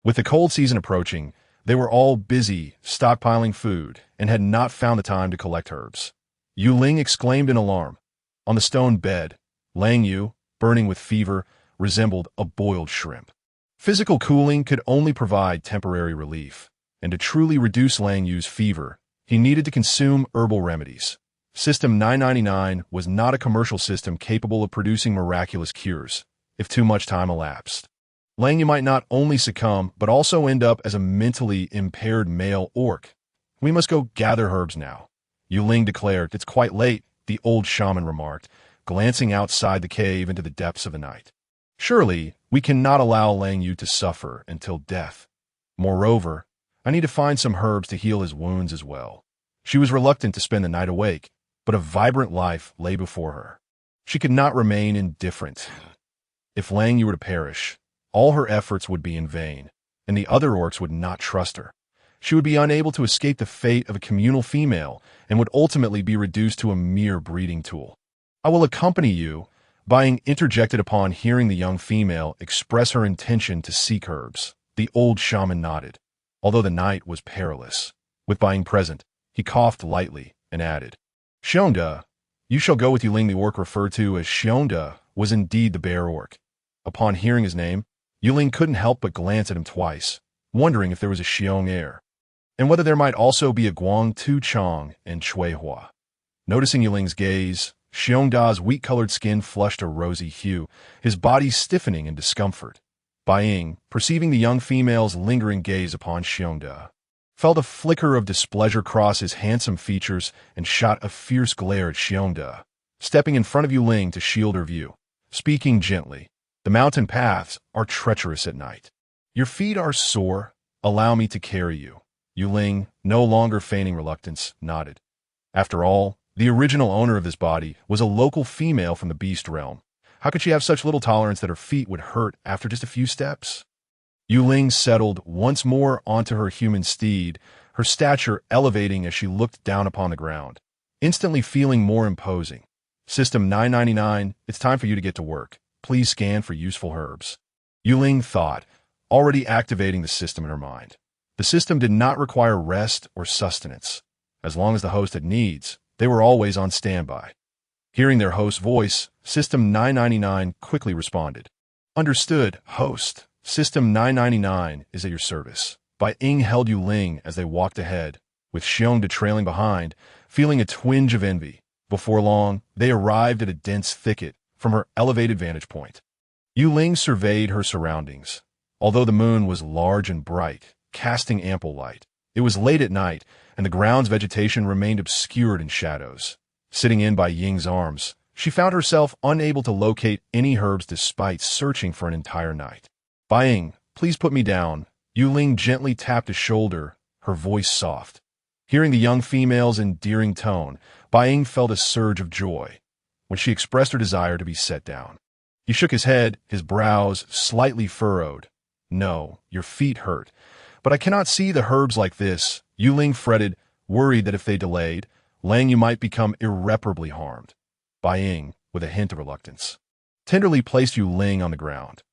With the cold season approaching, they were all busy stockpiling food and had not found the time to collect herbs. Yue Ling exclaimed in alarm. On the stone bed, Lang Yu, burning with fever, resembled a boiled shrimp. Physical cooling could only provide temporary relief, and to truly reduce Lang Yu's fever, he needed to consume herbal remedies. System 999 was not a commercial system capable of producing miraculous cures if too much time elapsed. Lang Yu might not only succumb, but also end up as a mentally impaired male orc. We must go gather herbs now, Yue Ling declared. It's quite late, the old shaman remarked, glancing outside the cave into the depths of the night. Surely, we cannot allow Lang Yu to suffer until death. Moreover, I need to find some herbs to heal his wounds as well. She was reluctant to spend the night awake, but a vibrant life lay before her. She could not remain indifferent. If Lang Yu were to perish, all her efforts would be in vain, and the other orcs would not trust her. She would be unable to escape the fate of a communal female and would ultimately be reduced to a mere breeding tool. I will accompany you, Bying interjected upon hearing the young female express her intention to seek herbs. The old shaman nodded, although the night was perilous. With Bying present, he coughed lightly and added, Shionda, you shall go with Yue Ling. The orc referred to as Shionda was indeed the bear orc. Upon hearing his name, Yue Ling couldn't help but glance at him twice, wondering if there was a Xiong heir, and whether there might also be a Guang Tu Chong and Chui Hua. Noticing Yue Ling's gaze, Xiongda's wheat-colored skin flushed a rosy hue, his body stiffening in discomfort. Bying, perceiving the young female's lingering gaze upon Xiongda, felt a flicker of displeasure cross his handsome features and shot a fierce glare at Xiongda, stepping in front of Yue Ling to shield her view. Speaking gently, the mountain paths are treacherous at night. Your feet are sore. Allow me to carry you. Yue Ling, no longer feigning reluctance, nodded. After all, the original owner of this body was a local female from the beast realm. How could she have such little tolerance that her feet would hurt after just a few steps? Yue Ling settled once more onto her human steed, her stature elevating as she looked down upon the ground, instantly feeling more imposing. System 999, it's time for you to get to work. Please scan for useful herbs. Yue Ling thought, already activating the system in her mind. The system did not require rest or sustenance. As long as the host had needs, they were always on standby. Hearing their host's voice, System 999 quickly responded. Understood, host. System 999 is at your service. Bying held Yue Ling as they walked ahead, with Xiongda trailing behind, feeling a twinge of envy. Before long, they arrived at a dense thicket from her elevated vantage point. Yue Ling surveyed her surroundings. Although the moon was large and bright, casting ample light, it was late at night, and the ground's vegetation remained obscured in shadows. Sitting in by Ying's arms, she found herself unable to locate any herbs despite searching for an entire night. Bying, please put me down. Yue Ling gently tapped his shoulder, her voice soft. Hearing the young female's endearing tone, Bying felt a surge of joy when she expressed her desire to be set down. He shook his head, his brows slightly furrowed. No, your feet hurt, but I cannot see the herbs like this. Yue Ling fretted, worried that if they delayed, Lang Yu might become irreparably harmed. Bying, with a hint of reluctance, tenderly placed Yue Ling on the ground.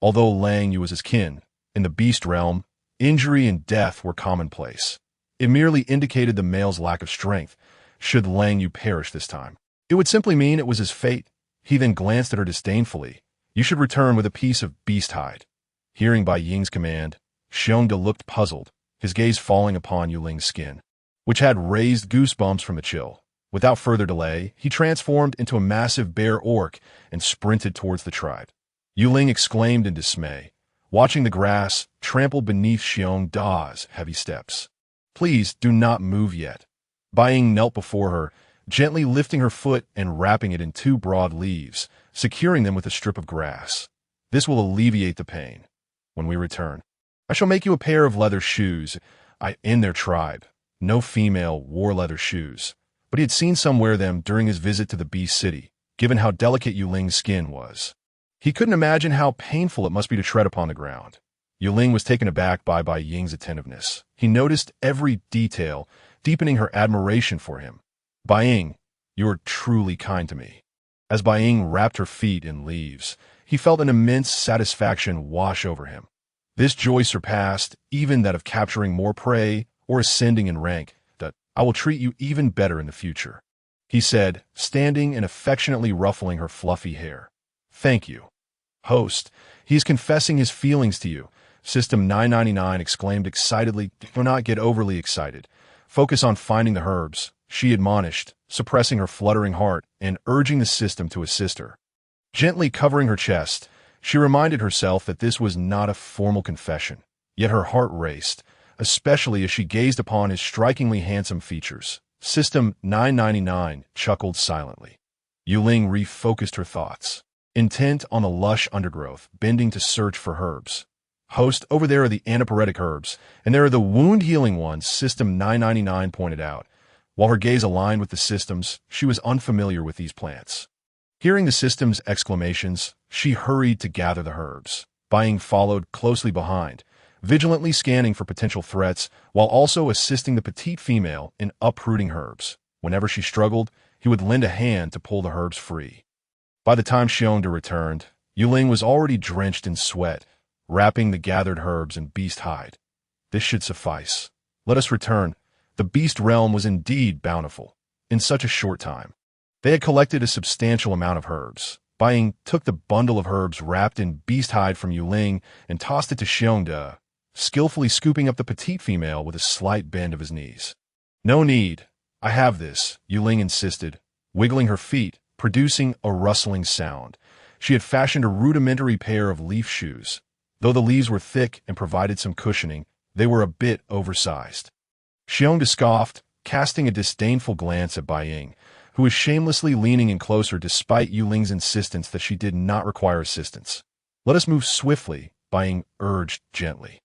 Although Lang Yu was his kin, in the beast realm, injury and death were commonplace. It merely indicated the male's lack of strength. Should Lang Yu perish this time, it would simply mean it was his fate. He then glanced at her disdainfully. You should return with a piece of beast hide. Hearing Bying's command, Xiongda looked puzzled, his gaze falling upon Yue Ling's skin, which had raised goosebumps from the chill. Without further delay, he transformed into a massive bear orc and sprinted towards the tribe. Yue Ling exclaimed in dismay, watching the grass trample beneath Xiongda's heavy steps. Please do not move yet. Bying knelt before her, gently lifting her foot and wrapping it in two broad leaves, securing them with a strip of grass. This will alleviate the pain. When we return, I shall make you a pair of leather shoes. In their tribe, no female wore leather shoes, but he had seen some wear them during his visit to the beast city, given how delicate Yue Ling's skin was. He couldn't imagine how painful it must be to tread upon the ground. Yue Ling was taken aback by Ying's attentiveness. He noticed every detail, deepening her admiration for him. Bai, you are truly kind to me. As Bai wrapped her feet in leaves, he felt an immense satisfaction wash over him. This joy surpassed even that of capturing more prey or ascending in rank. That I will treat you even better in the future, he said, standing and affectionately ruffling her fluffy hair. Thank you. Host, he is confessing his feelings to you, System 999 exclaimed excitedly. Do not get overly excited. Focus on finding the herbs, she admonished, suppressing her fluttering heart and urging the system to assist her. Gently covering her chest, she reminded herself that this was not a formal confession, yet her heart raced, especially as she gazed upon his strikingly handsome features. System 999 chuckled silently. Yue Ling refocused her thoughts, intent on the lush undergrowth, bending to search for herbs. Host, over there are the antipyretic herbs, and there are the wound-healing ones, System 999 pointed out. While her gaze aligned with the system's, she was unfamiliar with these plants. Hearing the system's exclamations, she hurried to gather the herbs. Bai followed closely behind, vigilantly scanning for potential threats while also assisting the petite female in uprooting herbs. Whenever she struggled, he would lend a hand to pull the herbs free. By the time Xiongda returned, Yue Ling was already drenched in sweat, wrapping the gathered herbs in beast hide. This should suffice. Let us return. The beast realm was indeed bountiful. In such a short time, they had collected a substantial amount of herbs. Bai took the bundle of herbs wrapped in beast hide from Yue Ling and tossed it to Xiongda, skillfully scooping up the petite female with a slight bend of his knees. No need. I have this, Yue Ling insisted, wiggling her feet, producing a rustling sound. She had fashioned a rudimentary pair of leaf shoes. Though the leaves were thick and provided some cushioning, they were a bit oversized. Xiongda scoffed, casting a disdainful glance at Bai, who was shamelessly leaning in closer despite Yue Ling's insistence that she did not require assistance. Let us move swiftly, Bai urged gently.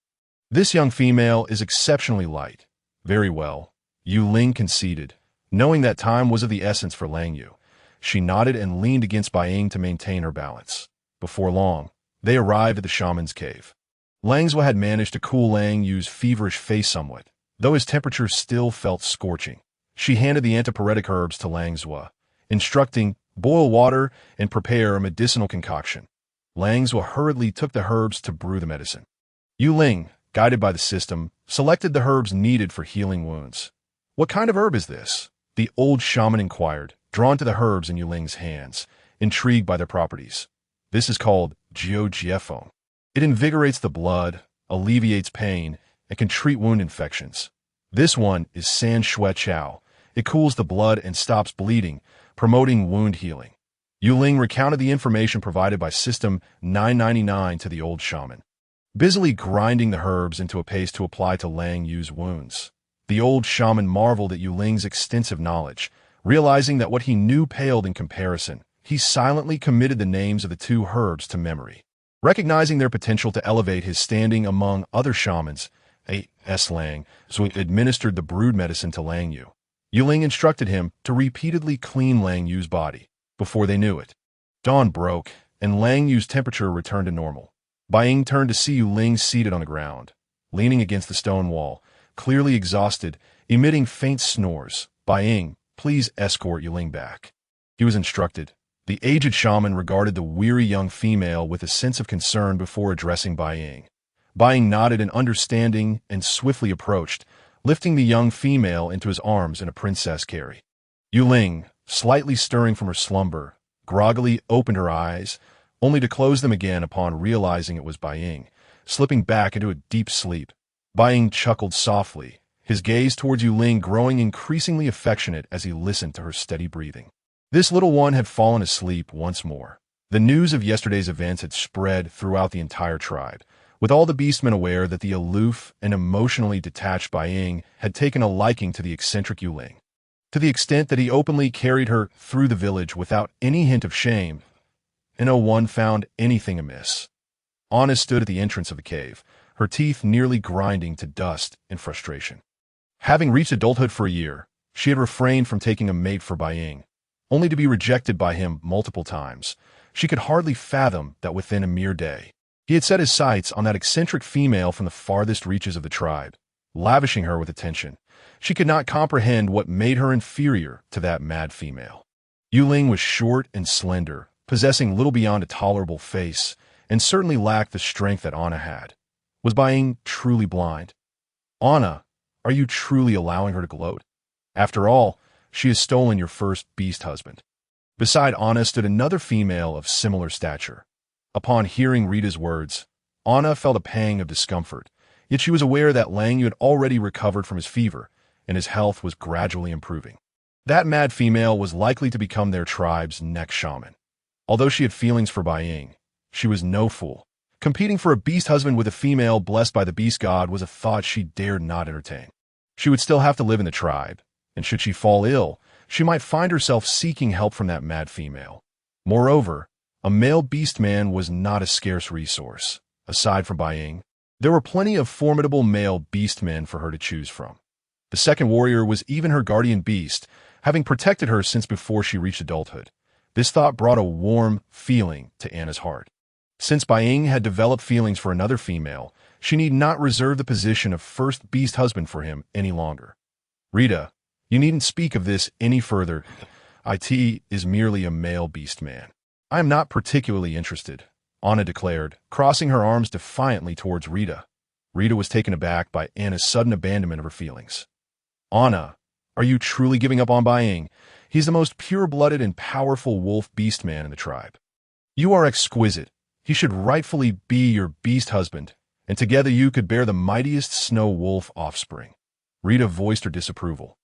This young female is exceptionally light. Very well, Yue Ling conceded, knowing that time was of the essence for Lang Yu. She nodded and leaned against Bai to maintain her balance. Before long, they arrived at the shaman's cave. Lang Zhua had managed to cool Lang Yu's feverish face somewhat, though his temperature still felt scorching. She handed the antipyretic herbs to Lang Zhua, instructing, boil water and prepare a medicinal concoction. Lang Zhua hurriedly took the herbs to brew the medicine. Yue Ling, guided by the system, selected the herbs needed for healing wounds. What kind of herb is this? The old shaman inquired, drawn to the herbs in Yue Ling's hands, intrigued by their properties. This is called Jiao. It invigorates the blood, alleviates pain, and can treat wound infections. This one is San Shui Chao. It cools the blood and stops bleeding, promoting wound healing. Yue Ling recounted the information provided by System 999 to the old shaman, busily grinding the herbs into a paste to apply to Lang Yu's wounds. The old shaman marveled at Yue Ling's extensive knowledge, realizing that what he knew paled in comparison. He silently committed the names of the two herbs to memory. Recognizing their potential to elevate his standing among other shamans, A.S. Lang Zhua administered the brewed medicine to Lang Yu. Yue Ling instructed him to repeatedly clean Lang Yu's body. Before they knew it, dawn broke, and Lang Yu's temperature returned to normal. Bai turned to see Yue Ling seated on the ground, leaning against the stone wall, clearly exhausted, emitting faint snores. Bai, please escort Yue Ling back. He was instructed. The aged shaman regarded the weary young female with a sense of concern before addressing Bai. Bai nodded in understanding and swiftly approached, lifting the young female into his arms in a princess carry. Yue Ling, slightly stirring from her slumber, groggily opened her eyes, only to close them again upon realizing it was Bai, slipping back into a deep sleep. Bai chuckled softly, his gaze towards Yue Ling growing increasingly affectionate as he listened to her steady breathing. This little one had fallen asleep once more. The news of yesterday's events had spread throughout the entire tribe, with all the beastmen aware that the aloof and emotionally detached Bai had taken a liking to the eccentric Yue Ling, to the extent that he openly carried her through the village without any hint of shame, and no one found anything amiss. Anna stood at the entrance of the cave, her teeth nearly grinding to dust in frustration. Having reached adulthood for a year, she had refrained from taking a mate for Bai, only to be rejected by him multiple times. She could hardly fathom that within a mere day, he had set his sights on that eccentric female from the farthest reaches of the tribe, lavishing her with attention. She could not comprehend what made her inferior to that mad female. Yue Ling was short and slender, possessing little beyond a tolerable face, and certainly lacked the strength that Anna had. Was Bai Ying truly blind? Anna, are you truly allowing her to gloat? After all, she has stolen your first beast husband. Beside Anna stood another female of similar stature. Upon hearing Rita's words, Anna felt a pang of discomfort, yet she was aware that Lang Yu had already recovered from his fever, and his health was gradually improving. That mad female was likely to become their tribe's next shaman. Although she had feelings for Bai Ying, she was no fool. Competing for a beast husband with a female blessed by the beast god was a thought she dared not entertain. She would still have to live in the tribe, and should she fall ill, she might find herself seeking help from that mad female. Moreover, a male beastman was not a scarce resource. Aside from Bai Ying, there were plenty of formidable male beastmen for her to choose from. The second warrior was even her guardian beast, having protected her since before she reached adulthood. This thought brought a warm feeling to Anna's heart. Since Bai Ying had developed feelings for another female, she need not reserve the position of first beast husband for him any longer. Rita, you needn't speak of this any further. It is merely a male beast man. I am not particularly interested, Anna declared, crossing her arms defiantly towards Rita. Rita was taken aback by Anna's sudden abandonment of her feelings. Anna, are you truly giving up on Bai Ying? He's the most pure-blooded and powerful wolf beast man in the tribe. You are exquisite. He should rightfully be your beast husband, and together you could bear the mightiest snow wolf offspring. Rita voiced her disapproval.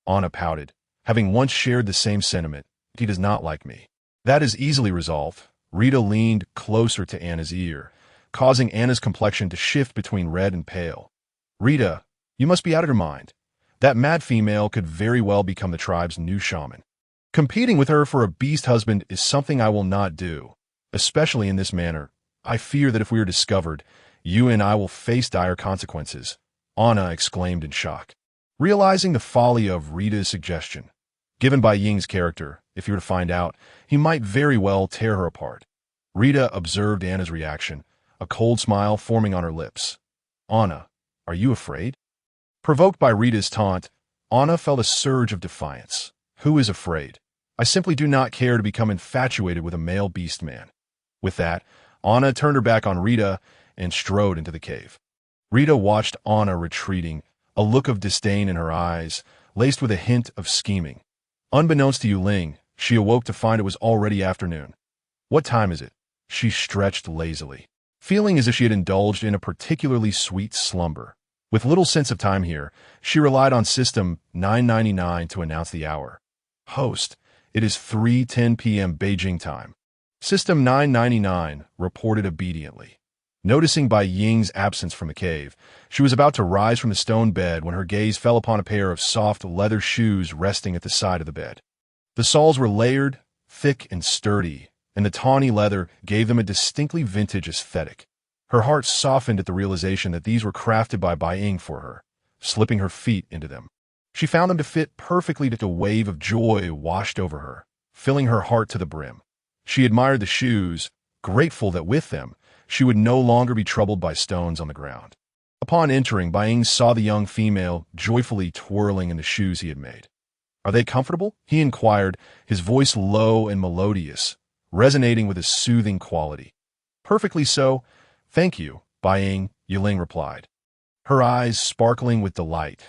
Anna pouted. Having once shared the same sentiment, he does not like me. That is easily resolved. Rita leaned closer to Anna's ear, causing Anna's complexion to shift between red and pale. Rita, you must be out of your mind. That mad female could very well become the tribe's new shaman. Competing with her for a beast husband is something I will not do. Especially in this manner, I fear that if we are discovered, you and I will face dire consequences, Anna exclaimed in shock. Realizing the folly of Rita's suggestion, given Bai Ying's character, if you were to find out, he might very well tear her apart. Rita observed Anna's reaction, a cold smile forming on her lips. Anna, are you afraid? Provoked by Rita's taunt, Anna felt a surge of defiance. Who is afraid? I simply do not care to become infatuated with a male beast man. With that, Anna turned her back on Rita and strode into the cave. Rita watched Anna retreating, a look of disdain in her eyes, laced with a hint of scheming. Unbeknownst to Yue Ling, she awoke to find it was already afternoon. What time is it? She stretched lazily, feeling as if she had indulged in a particularly sweet slumber. With little sense of time here, she relied on System 999 to announce the hour. Host, it is 3:10 p.m. Beijing time. System 999 reported obediently. Noticing Bai Ying's absence from the cave, she was about to rise from the stone bed when her gaze fell upon a pair of soft leather shoes resting at the side of the bed. The soles were layered, thick and sturdy, and the tawny leather gave them a distinctly vintage aesthetic. Her heart softened at the realization that these were crafted by Bai Ying for her, slipping her feet into them. She found them to fit perfectly that a wave of joy washed over her, filling her heart to the brim. She admired the shoes, grateful that with them, she would no longer be troubled by stones on the ground. Upon entering, Bai Ying saw the young female joyfully twirling in the shoes he had made. Are they comfortable? He inquired, his voice low and melodious, resonating with a soothing quality. Perfectly so. Thank you, Bai Ying, Yue Ling replied, her eyes sparkling with delight.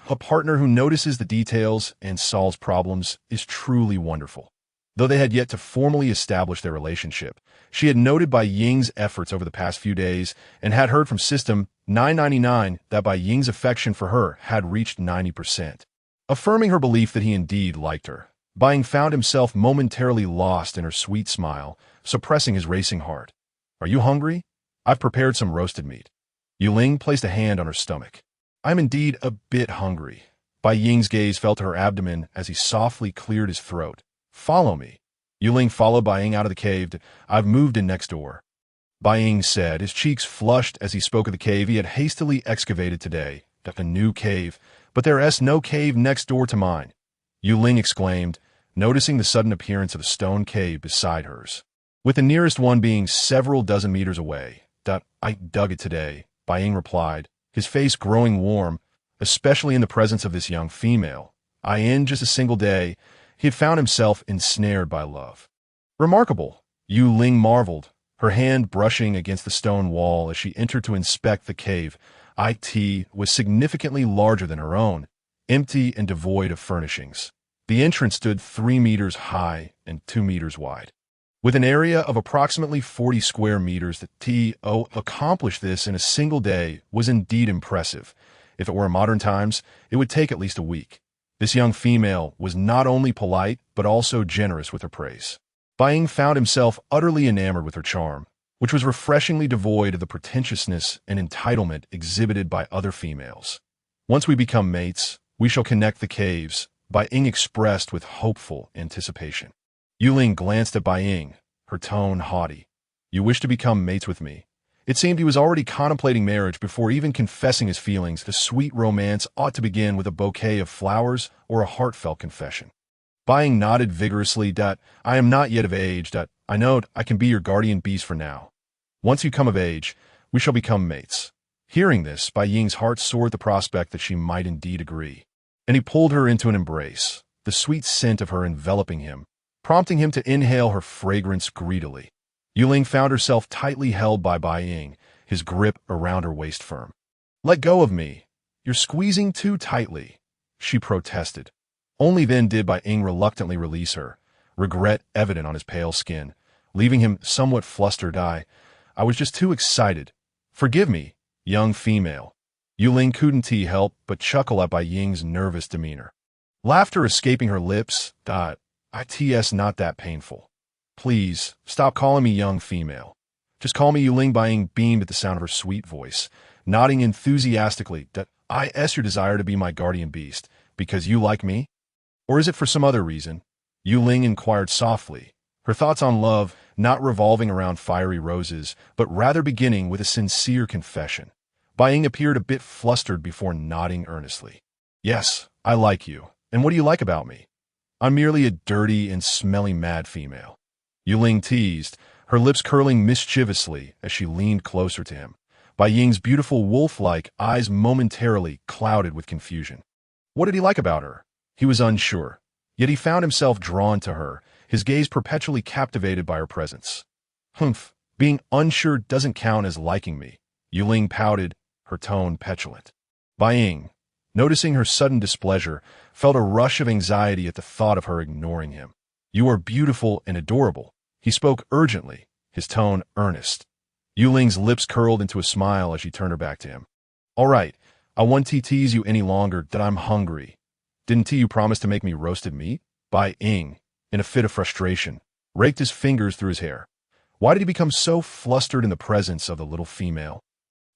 A partner who notices the details and solves problems is truly wonderful. Though they had yet to formally establish their relationship, she had noted Bai Ying's efforts over the past few days and had heard from System 999 that Bai Ying's affection for her had reached 90%. Affirming her belief that he indeed liked her, Bai Ying found himself momentarily lost in her sweet smile, suppressing his racing heart. Are you hungry? I've prepared some roasted meat. Yue Ling placed a hand on her stomach. I'm indeed a bit hungry. Bai Ying's gaze fell to her abdomen as he softly cleared his throat. Follow me. Yue Ling followed Bai Ying out of the cave. I've moved in next door. Bai Ying said, his cheeks flushed as he spoke of the cave he had hastily excavated today. A new cave, but there is no cave next door to mine. Yue Ling exclaimed, noticing the sudden appearance of a stone cave beside hers, with the nearest one being several dozen meters away. I dug it today, Bai Ying replied, his face growing warm. especially in the presence of this young female. In just a single day, he had found himself ensnared by love. Remarkable, Yue Ling marveled, her hand brushing against the stone wall as she entered to inspect the cave. It was significantly larger than her own, empty and devoid of furnishings. The entrance stood 3 meters high and 2 meters wide. With an area of approximately 40 square meters, the TO accomplished this in a single day was indeed impressive. If it were modern times, it would take at least a week. This young female was not only polite, but also generous with her praise. Ying found himself utterly enamored with her charm, which was refreshingly devoid of the pretentiousness and entitlement exhibited by other females. Once we become mates, we shall connect the caves, Ying expressed with hopeful anticipation. Yue Ling glanced at Ying, her tone haughty. You wish to become mates with me? It seemed he was already contemplating marriage before even confessing his feelings. The sweet romance ought to begin with a bouquet of flowers or a heartfelt confession. Ying nodded vigorously. I am not yet of age. I know I can be your guardian beast for now. Once you come of age, we shall become mates. Hearing this, Ying's heart soared at the prospect that she might indeed agree. And he pulled her into an embrace, the sweet scent of her enveloping him, prompting him to inhale her fragrance greedily. Yue Ling found herself tightly held by Ying, his grip around her waist firm. Let go of me. You're squeezing too tightly, she protested. Only then did Ying reluctantly release her, regret evident on his pale skin, leaving him somewhat flustered. I was just too excited. Forgive me, young female. Yue Ling couldn't help but chuckle at Ying's nervous demeanor. Laughter escaping her lips. It's not that painful. Please, stop calling me young female. Just call me Yue Ling. Ying beamed at the sound of her sweet voice, nodding enthusiastically. Your desire to be my guardian beast, because you like me? Or is it for some other reason? Yue Ling inquired softly, her thoughts on love not revolving around fiery roses, but rather beginning with a sincere confession. Ying appeared a bit flustered before nodding earnestly. Yes, I like you. And what do you like about me? I'm merely a dirty and smelly mad female. Yue Ling teased, her lips curling mischievously as she leaned closer to him. Ying's beautiful wolf-like eyes momentarily clouded with confusion. What did he like about her? He was unsure, yet he found himself drawn to her, his gaze perpetually captivated by her presence. Humph, being unsure doesn't count as liking me. Yue Ling pouted, her tone petulant. Ying, noticing her sudden displeasure, felt a rush of anxiety at the thought of her ignoring him. You are beautiful and adorable. He spoke urgently, his tone earnest. Yue Ling's lips curled into a smile as she turned her back to him. All right, I won't tease you any longer. I'm hungry. Didn't you promise to make me roasted meat? Ying, in a fit of frustration, raked his fingers through his hair. Why did he become so flustered in the presence of the little female?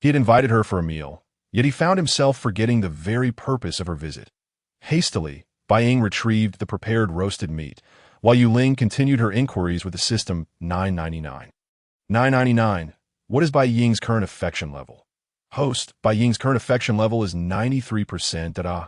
He had invited her for a meal, yet he found himself forgetting the very purpose of her visit. Hastily, Ying retrieved the prepared roasted meat, while Yue Ling continued her inquiries with the system 999. 999. What is Ying's current affection level? Host, Ying's current affection level is 93%.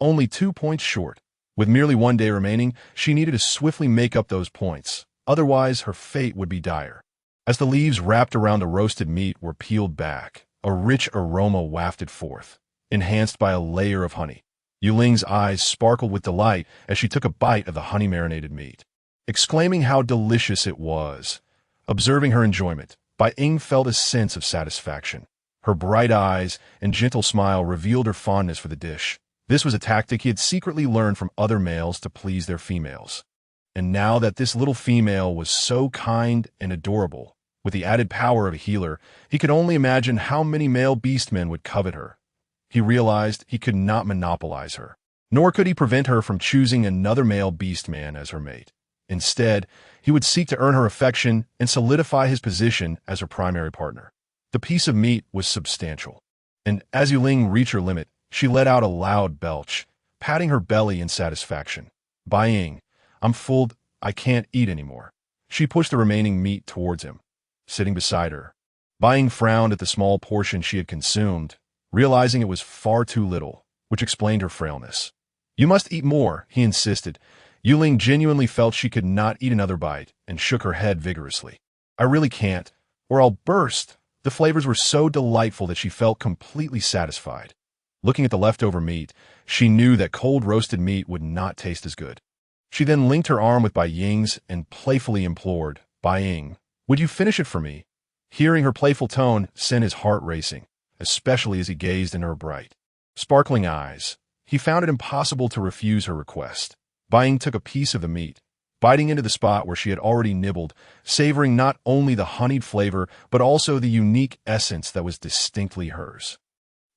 Only 2 points short. With merely 1 day remaining, she needed to swiftly make up those points. Otherwise, her fate would be dire. As the leaves wrapped around the roasted meat were peeled back, a rich aroma wafted forth, enhanced by a layer of honey. Yue Ling's eyes sparkled with delight as she took a bite of the honey-marinated meat, exclaiming how delicious it was. Observing her enjoyment, Ying felt a sense of satisfaction. Her bright eyes and gentle smile revealed her fondness for the dish. This was a tactic he had secretly learned from other males to please their females. And now that this little female was so kind and adorable, with the added power of a healer, he could only imagine how many male beastmen would covet her. He realized he could not monopolize her, nor could he prevent her from choosing another male beastman as her mate. Instead, he would seek to earn her affection and solidify his position as her primary partner. The piece of meat was substantial, and as Yue Ling reached her limit, she let out a loud belch, patting her belly in satisfaction. Ying, I'm full, I can't eat anymore. She pushed the remaining meat towards him, sitting beside her. Ying frowned at the small portion she had consumed, realizing it was far too little, which explained her frailness. You must eat more, he insisted. Yue Ling genuinely felt she could not eat another bite and shook her head vigorously. I really can't, or I'll burst. The flavors were so delightful that she felt completely satisfied. Looking at the leftover meat, she knew that cold roasted meat would not taste as good. She then linked her arm with Bai Ying's and playfully implored, "Bai Ying, would you finish it for me?" Hearing her playful tone sent his heart racing, especially as he gazed in her bright, sparkling eyes. He found it impossible to refuse her request. Bai Ying took a piece of the meat, biting into the spot where she had already nibbled, savoring not only the honeyed flavor but also the unique essence that was distinctly hers.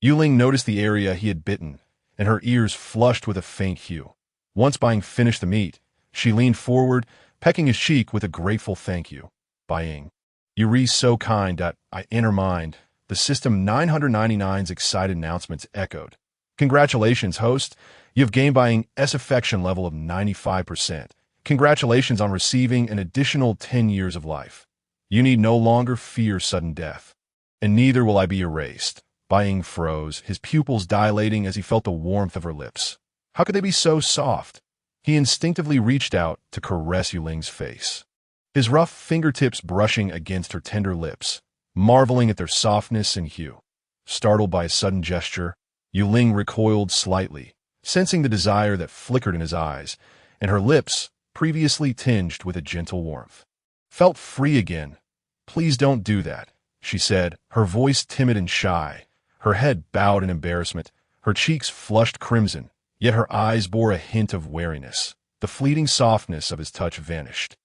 Yue Ling noticed the area he had bitten, and her ears flushed with a faint hue. Once Bai Ying finished the meat, she leaned forward, pecking his cheek with a grateful thank you. "Bai Ying, you re so kind that I enter mind." The System 999's excited announcements echoed. "Congratulations, host. You've gained Bai Ying's affection level of 95%. Congratulations on receiving an additional 10 years of life. You need no longer fear sudden death. And neither will I be erased." Bai Ying froze, his pupils dilating as he felt the warmth of her lips. How could they be so soft? He instinctively reached out to caress Yue Ling's face, his rough fingertips brushing against her tender lips, marveling at their softness and hue. Startled by a sudden gesture, Yue Ling recoiled slightly, sensing the desire that flickered in his eyes, and her lips, previously tinged with a gentle warmth, felt free again. "Please don't do that," she said, her voice timid and shy, her head bowed in embarrassment, her cheeks flushed crimson, yet her eyes bore a hint of wariness. The fleeting softness of his touch vanished,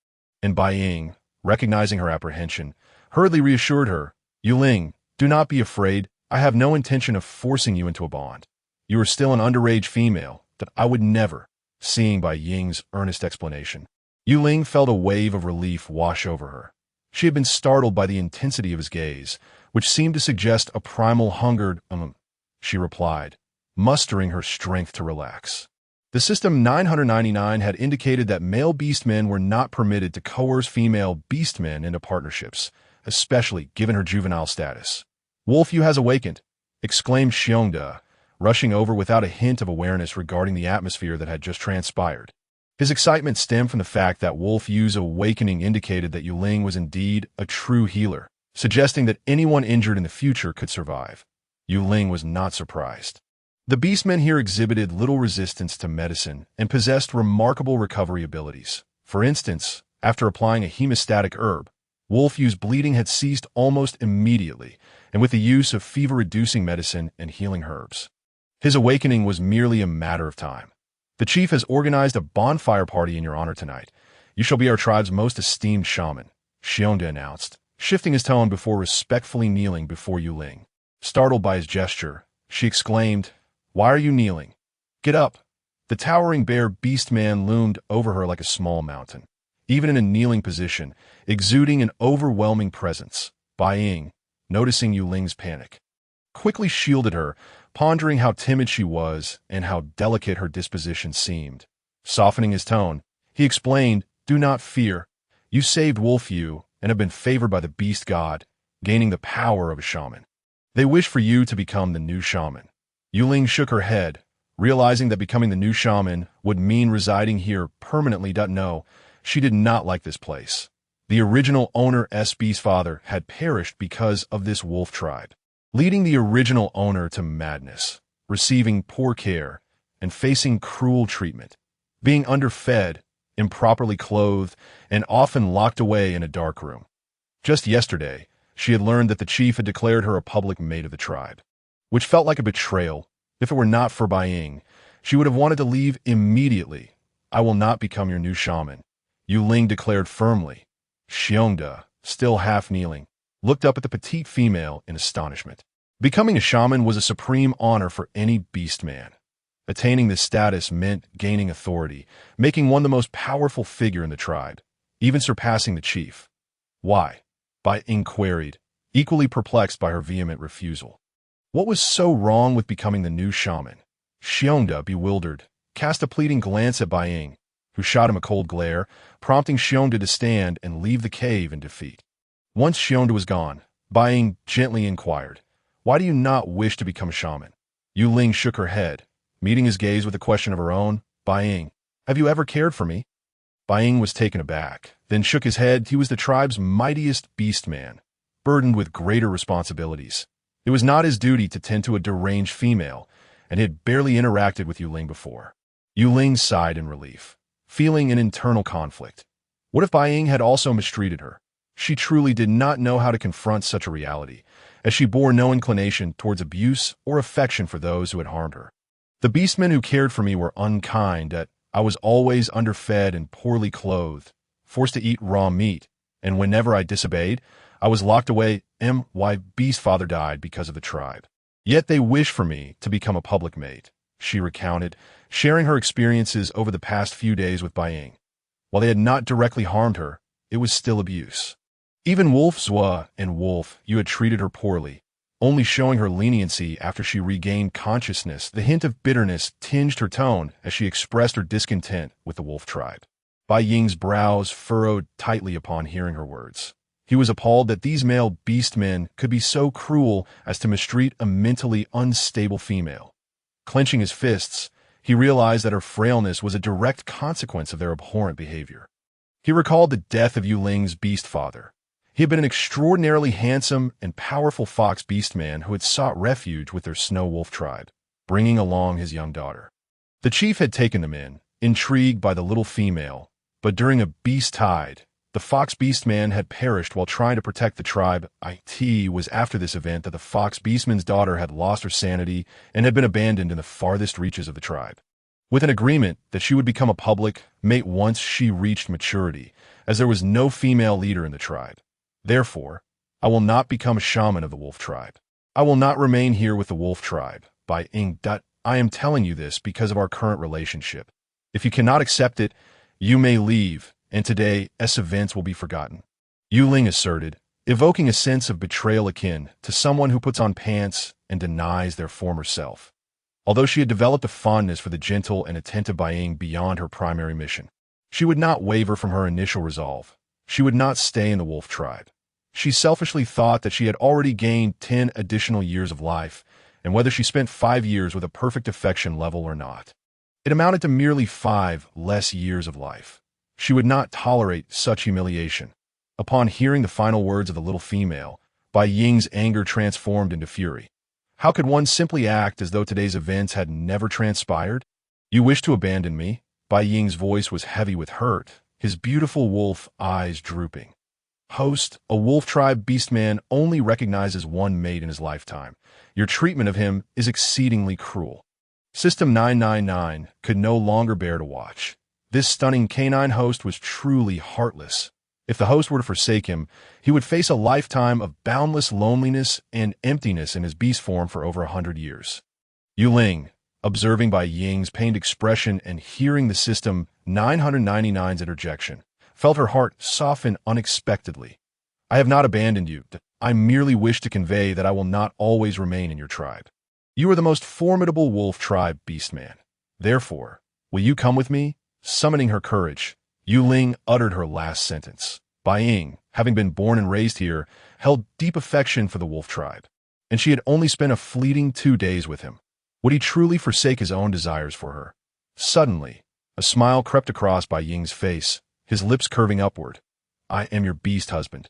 and Bai Ying, recognizing her apprehension, hurriedly reassured her, "Yue Ling, do not be afraid. I have no intention of forcing you into a bond. You are still an underage female that I would never." Seeing Bai Ying's earnest explanation, Yue Ling felt a wave of relief wash over her. She had been startled by the intensity of his gaze, which seemed to suggest a primal hunger. She replied, mustering her strength to relax. The System 999 had indicated that male beastmen were not permitted to coerce female beastmen into partnerships, especially given her juvenile status. "Wolf Yu has awakened," exclaimed Xiongda, rushing over without a hint of awareness regarding the atmosphere that had just transpired. His excitement stemmed from the fact that Wolf Yu's awakening indicated that Yue Ling was indeed a true healer, suggesting that anyone injured in the future could survive. Yue Ling was not surprised. The beastmen here exhibited little resistance to medicine and possessed remarkable recovery abilities. For instance, after applying a hemostatic herb, Wolf Yu's bleeding had ceased almost immediately, and with the use of fever-reducing medicine and healing herbs, his awakening was merely a matter of time. "The chief has organized a bonfire party in your honor tonight. You shall be our tribe's most esteemed shaman," Xiongda announced, shifting his tone before respectfully kneeling before Yue Ling. Startled by his gesture, she exclaimed, "Why are you kneeling? Get up." The towering bear beast man loomed over her like a small mountain, even in a kneeling position, exuding an overwhelming presence. Bai Ying, noticing Yue Ling's panic, quickly shielded her, pondering how timid she was and how delicate her disposition seemed. Softening his tone, he explained, "Do not fear. You saved Wolf Yu and have been favored by the beast god, gaining the power of a shaman. They wish for you to become the new shaman." Yue Ling shook her head, realizing that becoming the new shaman would mean residing here permanently. No, she did not like this place. The original owner's beast father had perished because of this wolf tribe, leading the original owner to madness, receiving poor care, and facing cruel treatment, being underfed, improperly clothed, and often locked away in a dark room. Just yesterday, she had learned that the chief had declared her a public mate of the tribe, which felt like a betrayal. If it were not for Bai Ying, she would have wanted to leave immediately. "I will not become your new shaman," Yue Ling declared firmly. Xiongda, still half kneeling, looked up at the petite female in astonishment. Becoming a shaman was a supreme honor for any beastman. Attaining this status meant gaining authority, making one the most powerful figure in the tribe, even surpassing the chief. "Why?" Bai Ying queried, equally perplexed by her vehement refusal. What was so wrong with becoming the new shaman? Xiongda, bewildered, cast a pleading glance at Bai Ying, who shot him a cold glare, prompting Xiongda to stand and leave the cave in defeat. Once Xiongda was gone, Bai Ying gently inquired, "Why do you not wish to become a shaman?" Yue Ling shook her head, meeting his gaze with a question of her own. "Bai Ying, have you ever cared for me?" Bai Ying was taken aback, then shook his head. He was the tribe's mightiest beast man, burdened with greater responsibilities. It was not his duty to tend to a deranged female, and had barely interacted with Yue Ling before. Yue Ling sighed in relief, feeling an internal conflict. What if Bai Ying had also mistreated her? She truly did not know how to confront such a reality, as she bore no inclination towards abuse or affection for those who had harmed her. The beastmen who cared for me were unkind, that I was always underfed and poorly clothed, forced to eat raw meat, and whenever I disobeyed, I was locked away. My beast father died because of the tribe. Yet they wished for me to become a public mate, she recounted, sharing her experiences over the past few days with Bai Ying. While they had not directly harmed her, it was still abuse. Even Wolf Zhua and Wolf Yu had treated her poorly, only showing her leniency after she regained consciousness. The hint of bitterness tinged her tone as she expressed her discontent with the wolf tribe. Bai Ying's brows furrowed tightly upon hearing her words. He was appalled that these male beastmen could be so cruel as to mistreat a mentally unstable female. Clenching his fists, he realized that her frailness was a direct consequence of their abhorrent behavior. He recalled the death of Yue Ling's beast father. He had been an extraordinarily handsome and powerful fox beastman who had sought refuge with their snow wolf tribe, bringing along his young daughter. The chief had taken them in, intrigued by the little female, but during a beast tide, the fox beastman had perished while trying to protect the tribe. It was after this event that the fox beastman's daughter had lost her sanity and had been abandoned in the farthest reaches of the tribe. With an agreement that she would become a public mate once she reached maturity, as there was no female leader in the tribe. Therefore, I will not become a shaman of the wolf tribe. I will not remain here with the wolf tribe. Bai Ying. I am telling you this because of our current relationship. If you cannot accept it, you may leave, and today's events will be forgotten. Yue Ling asserted, evoking a sense of betrayal akin to someone who puts on pants and denies their former self. Although she had developed a fondness for the gentle and attentive Bai Ying beyond her primary mission, she would not waver from her initial resolve. She would not stay in the wolf tribe. She selfishly thought that she had already gained 10 additional years of life, and whether she spent 5 years with a perfect affection level or not, it amounted to merely 5 less years of life. She would not tolerate such humiliation. Upon hearing the final words of the little female, Bai Ying's anger transformed into fury. How could one simply act as though today's events had never transpired? You wish to abandon me? Bai Ying's voice was heavy with hurt, his beautiful wolf eyes drooping. Host, a wolf tribe beastman only recognizes one mate in his lifetime. Your treatment of him is exceedingly cruel. System 999 could no longer bear to watch. This stunning canine host was truly heartless. If the host were to forsake him, he would face a lifetime of boundless loneliness and emptiness in his beast form for over 100 years. Yue Ling, observing Bai Ying's pained expression and hearing the System 999's interjection, felt her heart soften unexpectedly. I have not abandoned you. I merely wish to convey that I will not always remain in your tribe. You are the most formidable wolf tribe beastman. Therefore, will you come with me? Summoning her courage, Yue Ling uttered her last sentence. Bai Ying, having been born and raised here, held deep affection for the wolf tribe, and she had only spent a fleeting 2 days with him. Would he truly forsake his own desires for her? Suddenly, a smile crept across Bai Ying's face, his lips curving upward. I am your beast husband.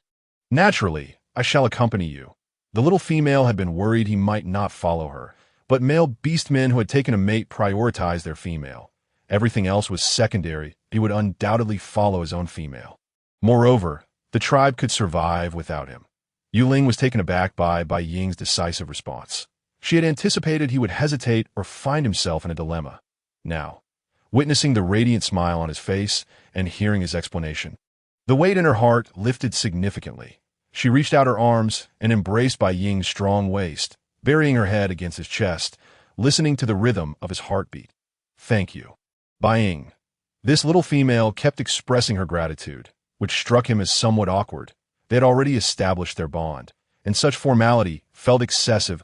Naturally, I shall accompany you. The little female had been worried he might not follow her, but male beastmen who had taken a mate prioritized their female. Everything else was secondary. He would undoubtedly follow his own female. Moreover, the tribe could survive without him. Yue Ling was taken aback by Bai Ying's decisive response. She had anticipated he would hesitate or find himself in a dilemma. Now, witnessing the radiant smile on his face and hearing his explanation, the weight in her heart lifted significantly. She reached out her arms and embraced Bai Ying's strong waist, burying her head against his chest, listening to the rhythm of his heartbeat. Thank you. Bai Ying. This little female kept expressing her gratitude, which struck him as somewhat awkward. They had already established their bond, and such formality felt excessive.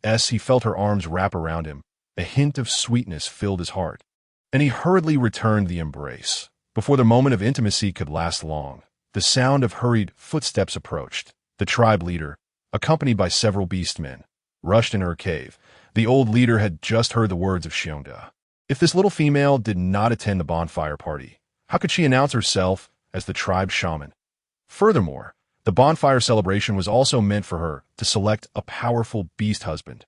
As he felt her arms wrap around him, a hint of sweetness filled his heart, and he hurriedly returned the embrace. Before the moment of intimacy could last long, the sound of hurried footsteps approached. The tribe leader, accompanied by several beastmen, rushed into her cave. The old leader had just heard the words of Xiongda. If this little female did not attend the bonfire party, how could she announce herself as the tribe shaman? Furthermore, the bonfire celebration was also meant for her to select a powerful beast husband,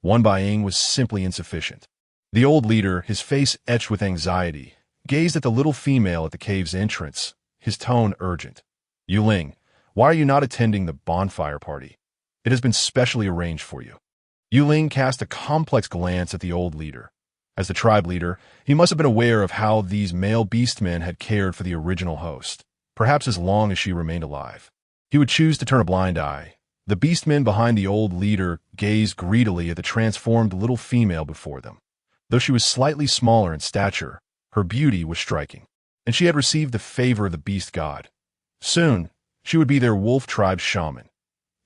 One Baiying was simply insufficient. The old leader, his face etched with anxiety, gazed at the little female at the cave's entrance, his tone urgent. Yue Ling, why are you not attending the bonfire party? It has been specially arranged for you. Yue Ling cast a complex glance at the old leader. As the tribe leader, he must have been aware of how these male beastmen had cared for the original host, perhaps as long as she remained alive. He would choose to turn a blind eye. The beastmen behind the old leader gazed greedily at the transformed little female before them. Though she was slightly smaller in stature, her beauty was striking, and she had received the favor of the beast god. Soon, she would be their wolf tribe's shaman.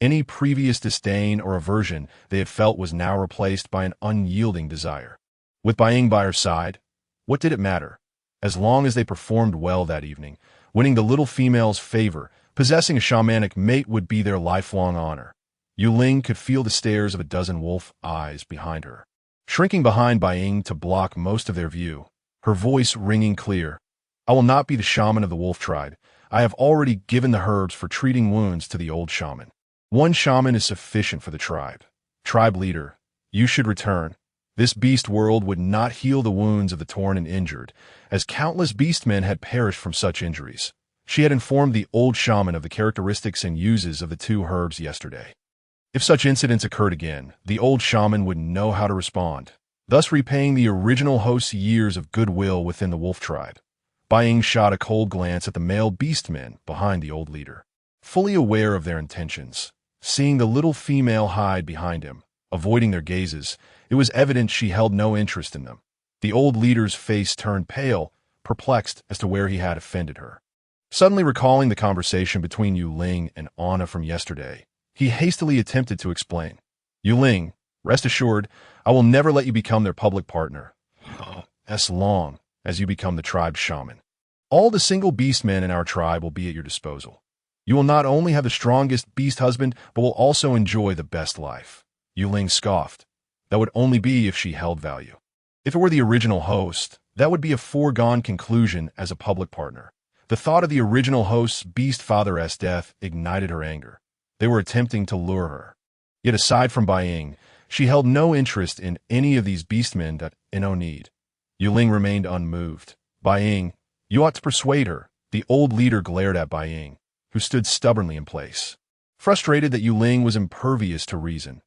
Any previous disdain or aversion they had felt was now replaced by an unyielding desire. With Baiying by her side, what did it matter? As long as they performed well that evening, winning the little female's favor, possessing a shamanic mate would be their lifelong honor. Yue Ling could feel the stares of a dozen wolf eyes behind her. Shrinking behind Baiying to block most of their view, her voice ringing clear, I will not be the shaman of the wolf tribe. I have already given the herbs for treating wounds to the old shaman. One shaman is sufficient for the tribe. Tribe leader, you should return. This beast world would not heal the wounds of the torn and injured, as countless beastmen had perished from such injuries. She had informed the old shaman of the characteristics and uses of the two herbs yesterday. If such incidents occurred again, the old shaman would know how to respond, thus repaying the original host's years of goodwill within the wolf tribe. Baiying shot a cold glance at the male beastmen behind the old leader. Fully aware of their intentions, seeing the little female hide behind him, avoiding their gazes, it was evident she held no interest in them. The old leader's face turned pale, perplexed as to where he had offended her. Suddenly recalling the conversation between Yue Ling and Anna from yesterday, he hastily attempted to explain. Yue Ling, rest assured, I will never let you become their public partner, as long as you become the tribe's shaman. All the single beastmen in our tribe will be at your disposal. You will not only have the strongest beast husband, but will also enjoy the best life. Yue Ling scoffed. That would only be if she held value. If it were the original host, that would be a foregone conclusion as a public partner. The thought of the original host's beast father's death ignited her anger. They were attempting to lure her. Yet aside from Baiying, she held no interest in any of these beastmen that no need. Yue Ling remained unmoved. Baiying, you ought to persuade her. The old leader glared at Baiying, who stood stubbornly in place. Frustrated that Yue Ling was impervious to reason.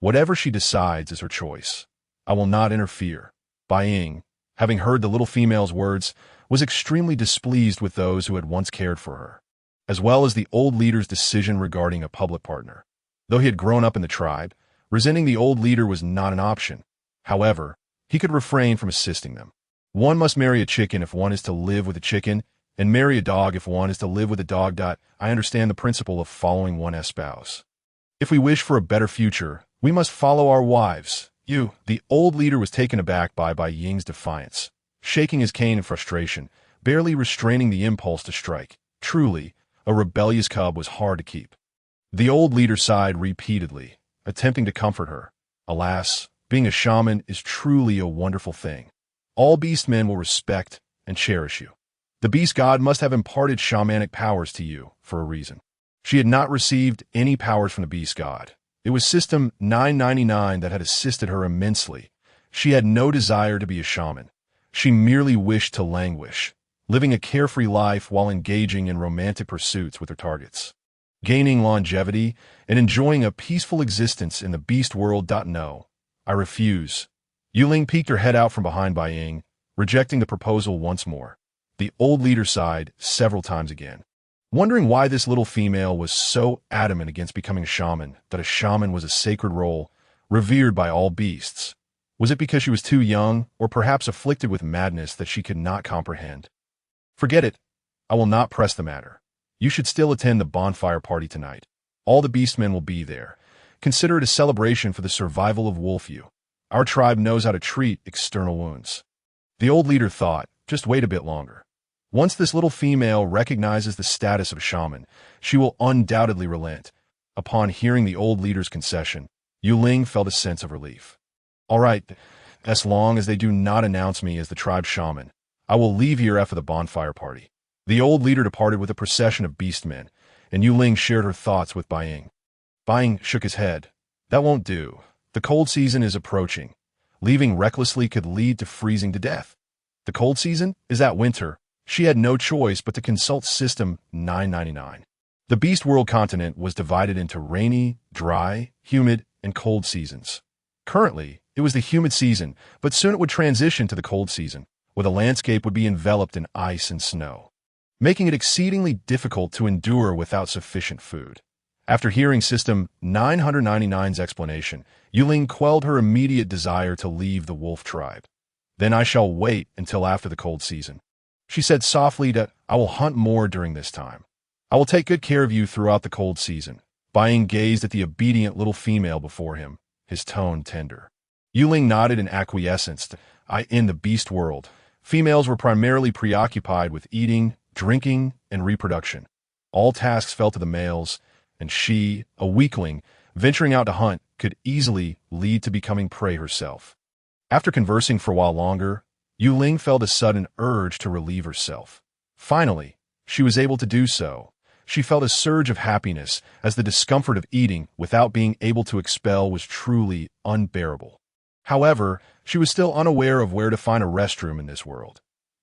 Whatever she decides is her choice. I will not interfere. Baiying, having heard the little female's words, was extremely displeased with those who had once cared for her, as well as the old leader's decision regarding a public partner. Though he had grown up in the tribe, resenting the old leader was not an option. However, he could refrain from assisting them. One must marry a chicken if one is to live with a chicken, and marry a dog if one is to live with a dog. I understand the principle of following one's spouse. If we wish for a better future, we must follow our wives. The old leader was taken aback by Baiying's defiance, shaking his cane in frustration, barely restraining the impulse to strike. Truly, a rebellious cub was hard to keep. The old leader sighed repeatedly, attempting to comfort her. Alas, being a shaman is truly a wonderful thing. All beastmen will respect and cherish you. The beast god must have imparted shamanic powers to you for a reason. She had not received any powers from the beast god. It was System 999 that had assisted her immensely. She had no desire to be a shaman. She merely wished to languish, living a carefree life while engaging in romantic pursuits with her targets, gaining longevity and enjoying a peaceful existence in the beast world. No, I refuse. Yue Ling peeked her head out from behind Baiying, rejecting the proposal once more. The old leader sighed several times again, wondering why this little female was so adamant against becoming a shaman, that a shaman was a sacred role, revered by all beasts. Was it because she was too young, or perhaps afflicted with madness that she could not comprehend? Forget it. I will not press the matter. You should still attend the bonfire party tonight. All the beastmen will be there. Consider it a celebration for the survival of Wolfview. Our tribe knows how to treat external wounds. The old leader thought, just wait a bit longer. Once this little female recognizes the status of a shaman, she will undoubtedly relent. Upon hearing the old leader's concession, Yue Ling felt a sense of relief. All right, as long as they do not announce me as the tribe shaman, I will leave here after the bonfire party. The old leader departed with a procession of beastmen, and Yue Ling shared her thoughts with Baiying. Baiying shook his head. That won't do. The cold season is approaching. Leaving recklessly could lead to freezing to death. The cold season is that winter. She had no choice but to consult System 999. The Beast World continent was divided into rainy, dry, humid, and cold seasons. Currently, it was the humid season, but soon it would transition to the cold season, where the landscape would be enveloped in ice and snow, making it exceedingly difficult to endure without sufficient food. After hearing System 999's explanation, Yue Ling quelled her immediate desire to leave the wolf tribe. "Then I shall wait until after the cold season," she said softly. "That I will hunt more during this time. I will take good care of you throughout the cold season." Bai Ying gazed at the obedient little female before him, his tone tender. Yue Ling nodded in acquiescence. In the beast world, females were primarily preoccupied with eating, drinking, and reproduction. All tasks fell to the males, and she, a weakling, venturing out to hunt, could easily lead to becoming prey herself. After conversing for a while longer, Yue Ling felt a sudden urge to relieve herself. Finally, she was able to do so. She felt a surge of happiness as the discomfort of eating without being able to expel was truly unbearable. However, she was still unaware of where to find a restroom in this world.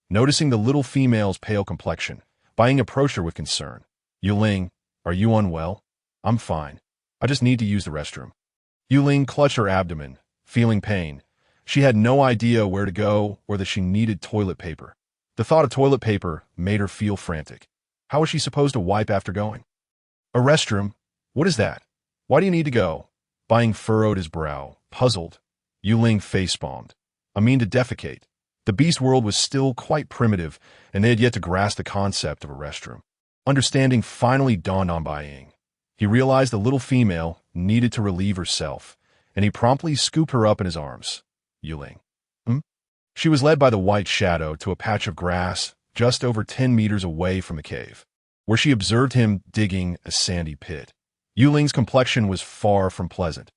Noticing the little female's pale complexion, Bai Ying approached her with concern. "Yue Ling, are you unwell?" "I'm fine. I just need to use the restroom." Yue Ling clutched her abdomen, feeling pain. She had no idea where to go or that she needed toilet paper. The thought of toilet paper made her feel frantic. How was she supposed to wipe after going? "A restroom? What is that? Why do you need to go?" Bai Ying furrowed his brow, puzzled. Yue Ling facepalmed. "I mean to defecate." The beast world was still quite primitive, and they had yet to grasp the concept of a restroom. Understanding finally dawned on Bai Ying. He realized the little female needed to relieve herself, and he promptly scooped her up in his arms. "Yue Ling." She was led by the white shadow to a patch of grass just over 10 meters away from the cave, where she observed him digging a sandy pit. Yue Ling's complexion was far from pleasant.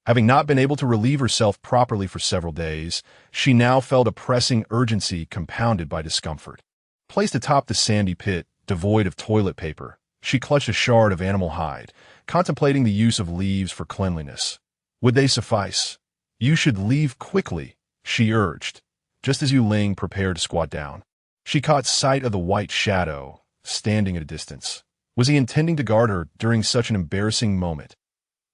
Having not been able to relieve herself properly for several days, she now felt a pressing urgency compounded by discomfort. Placed atop the sandy pit, devoid of toilet paper, she clutched a shard of animal hide, contemplating the use of leaves for cleanliness. Would they suffice? "You should leave quickly," she urged, just as Yue Ling prepared to squat down. She caught sight of the white shadow, standing at a distance. Was he intending to guard her during such an embarrassing moment?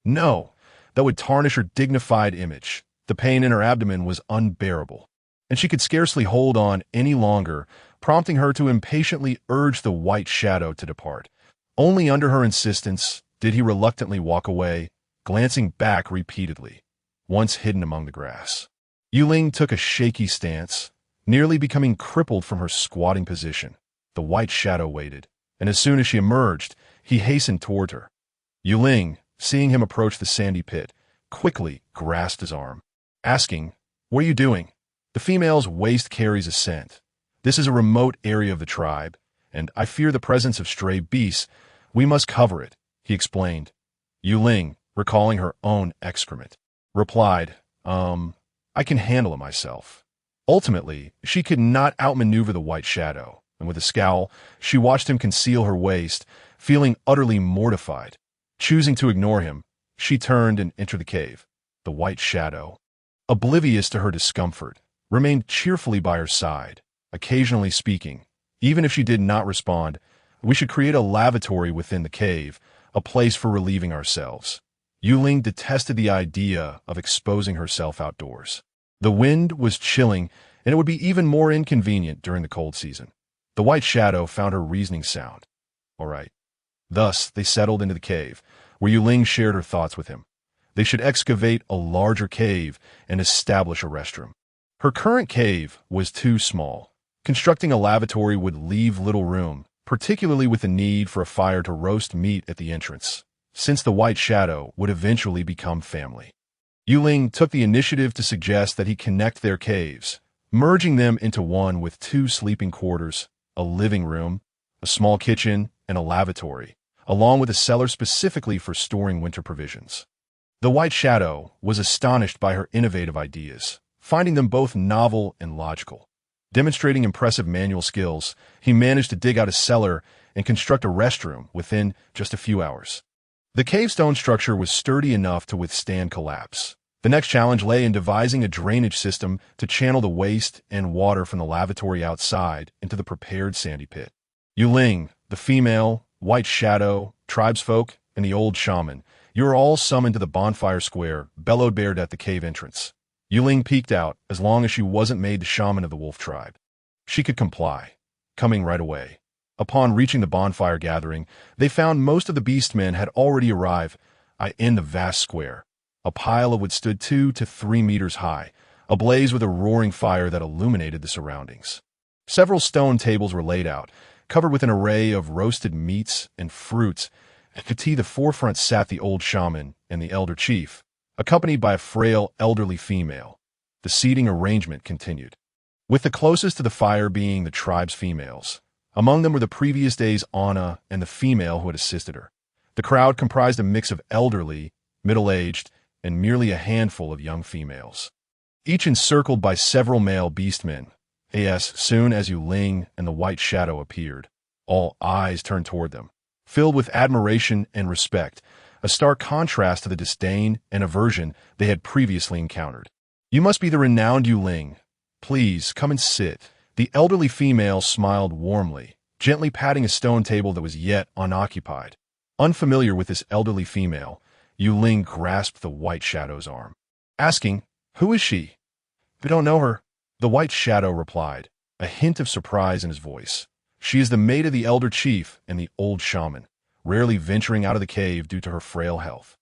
No, that would tarnish her dignified image. The pain in her abdomen was unbearable, and she could scarcely hold on any longer, prompting her to impatiently urge the white shadow to depart. Only under her insistence did he reluctantly walk away, glancing back repeatedly, once hidden among the grass. Yue Ling took a shaky stance, nearly becoming crippled from her squatting position. The white shadow waited, and as soon as she emerged, he hastened toward her. Yue Ling, seeing him approach the sandy pit, quickly grasped his arm, asking, "What are you doing?" The female's waist carries a scent. "This is a remote area of the tribe, and I fear the presence of stray beasts. We must cover it," he explained. Yue Ling, recalling her own excrement, replied, I can handle it myself." Ultimately, she could not outmaneuver the white shadow, and with a scowl, she watched him conceal her waist, feeling utterly mortified. Choosing to ignore him, she turned and entered the cave. The white shadow, oblivious to her discomfort, remained cheerfully by her side, occasionally speaking. Even if she did not respond, "We should create a lavatory within the cave, a place for relieving ourselves." Yue Ling detested the idea of exposing herself outdoors. The wind was chilling, and it would be even more inconvenient during the cold season. The white shadow found her reasoning sound. All right. Thus, they settled into the cave, where Yue Ling shared her thoughts with him. They should excavate a larger cave and establish a restroom. Her current cave was too small. Constructing a lavatory would leave little room, particularly with the need for a fire to roast meat at the entrance, since the white shadow would eventually become family. Yue Ling took the initiative to suggest that he connect their caves, merging them into one with 2 sleeping quarters, a living room, a small kitchen, and a lavatory, along with a cellar specifically for storing winter provisions. The white shadow was astonished by her innovative ideas, finding them both novel and logical. Demonstrating impressive manual skills, he managed to dig out a cellar and construct a restroom within just a few hours. The cave stone structure was sturdy enough to withstand collapse. The next challenge lay in devising a drainage system to channel the waste and water from the lavatory outside into the prepared sandy pit. Yue Ling, the female, white shadow, tribesfolk, and the old shaman, you are all summoned to the bonfire square, bellowed bared at the cave entrance. Yue Ling peeked out as long as she wasn't made the shaman of the wolf tribe. She could comply, coming right away. Upon reaching the bonfire gathering, they found most of the beastmen had already arrived in the vast square. A pile of wood stood 2 to 3 meters high, ablaze with a roaring fire that illuminated the surroundings. Several stone tables were laid out, covered with an array of roasted meats and fruits. At the forefront sat the old shaman and the elder chief, accompanied by a frail, elderly female. The seating arrangement continued, with the closest to the fire being the tribe's females. Among them were the previous day's Anna and the female who had assisted her. The crowd comprised a mix of elderly, middle-aged, and merely a handful of young females, each encircled by several male beastmen. As soon as Yue Ling and the white shadow appeared, all eyes turned toward them, filled with admiration and respect, a stark contrast to the disdain and aversion they had previously encountered. "You must be the renowned Yue Ling. Please, come and sit." The elderly female smiled warmly, gently patting a stone table that was yet unoccupied. Unfamiliar with this elderly female, Yue Ling grasped the white shadow's arm, asking, "Who is she?" "I don't know her," the white shadow replied, a hint of surprise in his voice. "She is the maid of the elder chief and the old shaman, rarely venturing out of the cave due to her frail health."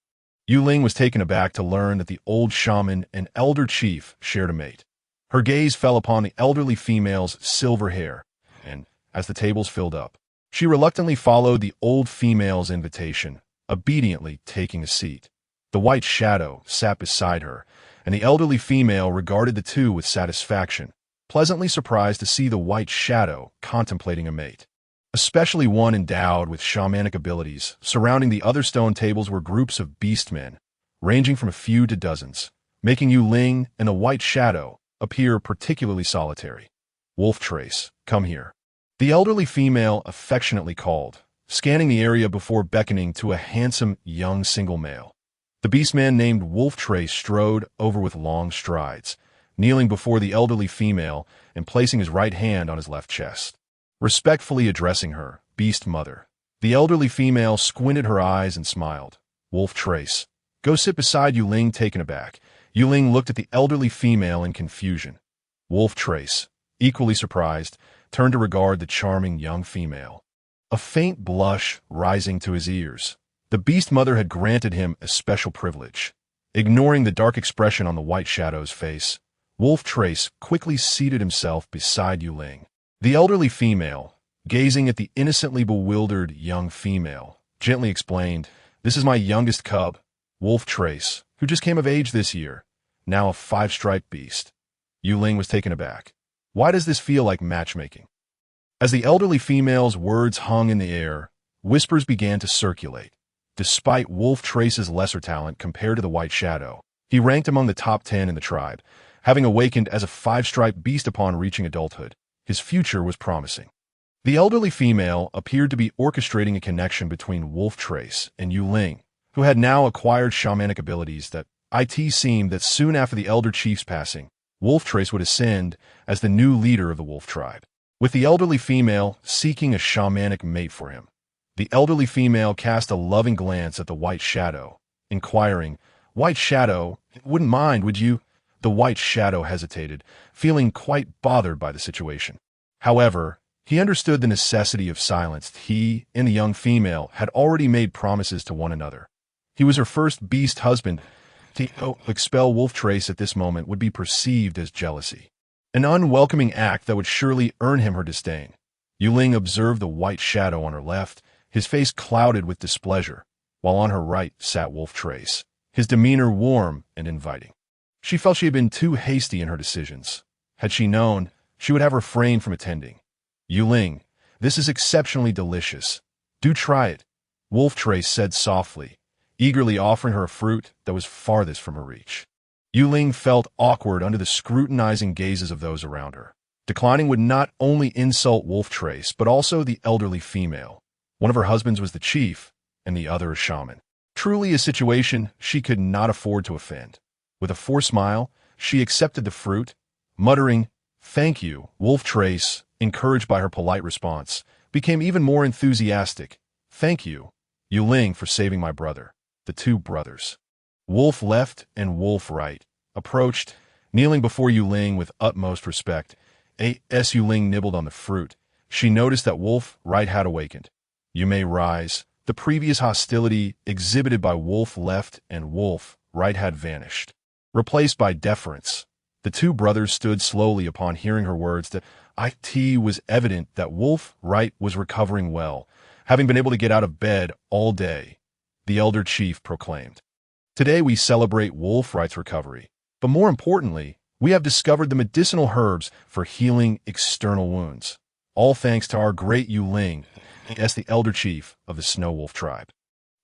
Yue Ling was taken aback to learn that the old shaman and elder chief shared a mate. Her gaze fell upon the elderly female's silver hair, and, as the tables filled up, she reluctantly followed the old female's invitation, obediently taking a seat. The white shadow sat beside her, and the elderly female regarded the two with satisfaction, pleasantly surprised to see the white shadow contemplating a mate, especially one endowed with shamanic abilities. Surrounding the other stone tables were groups of beastmen, ranging from a few to dozens, making Yue Ling and the white shadow appear particularly solitary. "Wolf Trace, come here," the elderly female affectionately called, scanning the area before beckoning to a handsome young single male. The beastman named Wolf Trace strode over with long strides, kneeling before the elderly female and placing his right hand on his left chest, respectfully addressing her, "Beast Mother." The elderly female squinted her eyes and smiled. "Wolf Trace, go sit beside Yue Ling," taken aback. Yue Ling looked at the elderly female in confusion. Wolf Trace, equally surprised, turned to regard the charming young female, a faint blush rising to his ears. The Beast Mother had granted him a special privilege. Ignoring the dark expression on the white shadow's face, Wolf Trace quickly seated himself beside Yue Ling. The elderly female, gazing at the innocently bewildered young female, gently explained, "This is my youngest cub, Wolf Trace, who just came of age this year, now a 5-striped beast." Yue Ling was taken aback. Why does this feel like matchmaking? As the elderly female's words hung in the air, whispers began to circulate. Despite Wolf Trace's lesser talent compared to the White Shadow, he ranked among the top 10 in the tribe. Having awakened as a 5-striped beast upon reaching adulthood, his future was promising. The elderly female appeared to be orchestrating a connection between Wolf Trace and Yue Ling, who had now acquired shamanic abilities that it seemed that soon after the elder chief's passing, Wolf Trace would ascend as the new leader of the wolf tribe, with the elderly female seeking a shamanic mate for him. The elderly female cast a loving glance at the White Shadow, inquiring, "White Shadow, wouldn't mind, would you?" The White Shadow hesitated, feeling quite bothered by the situation. However, he understood the necessity of silence. He and the young female had already made promises to one another. He was her first beast husband. To expel Wolf Trace at this moment would be perceived as jealousy, an unwelcoming act that would surely earn him her disdain. Yue Ling observed the White Shadow on her left, his face clouded with displeasure, while on her right sat Wolf Trace, his demeanor warm and inviting. She felt she had been too hasty in her decisions. Had she known, she would have refrained from attending. "Yue Ling, this is exceptionally delicious. Do try it," Wolf Trace said softly, eagerly offering her a fruit that was farthest from her reach. Yue Ling felt awkward under the scrutinizing gazes of those around her. Declining would not only insult Wolf Trace, but also the elderly female. One of her husbands was the chief, and the other a shaman. Truly a situation she could not afford to offend. With a forced smile, she accepted the fruit, muttering, "Thank you." Wolf Trace, encouraged by her polite response, became even more enthusiastic. "Thank you, Yue Ling, for saving my brother." The two brothers, Wolf Left and Wolf Right, approached, kneeling before Yue Ling with utmost respect. As Yue Ling nibbled on the fruit, she noticed that Wolf Right had awakened. "You may rise." The previous hostility exhibited by Wolf Left and Wolf Right had vanished, replaced by deference. The two brothers stood slowly upon hearing her words. That it was evident that Wolf Right was recovering well, having been able to get out of bed all day. The elder chief proclaimed, "Today we celebrate Wolf Right's recovery, but more importantly, we have discovered the medicinal herbs for healing external wounds. All thanks to our great Yue Ling, as the elder chief of the Snow Wolf tribe.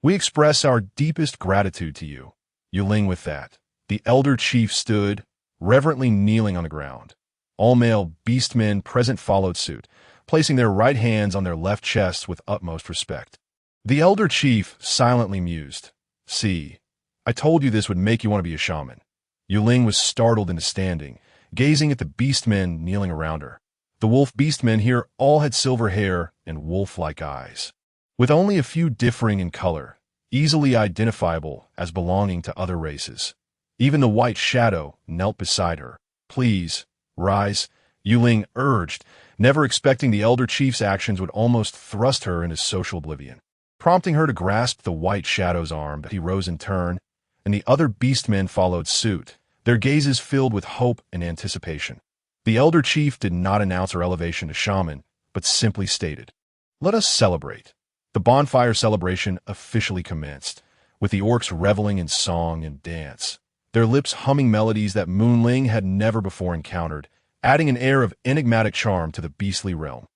We express our deepest gratitude to you." Yue Ling. With that, the elder chief stood, reverently kneeling on the ground. All male beastmen present followed suit, placing their right hands on their left chests with utmost respect. The elder chief silently mused, "See, I told you this would make you want to be a shaman." Yue Ling was startled into standing, gazing at the beastmen kneeling around her. The wolf beastmen here all had silver hair and wolf-like eyes, with only a few differing in color, easily identifiable as belonging to other races. Even the white shadow knelt beside her. "Please, rise," Yue Ling urged, never expecting the elder chief's actions would almost thrust her into social oblivion. Prompting her to grasp the white shadow's arm, he rose in turn, and the other beastmen followed suit, their gazes filled with hope and anticipation. The elder chief did not announce her elevation to shaman, but simply stated, "Let us celebrate." The bonfire celebration officially commenced, with the orcs reveling in song and dance, their lips humming melodies that Moon Ling had never before encountered, adding an air of enigmatic charm to the beastly realm.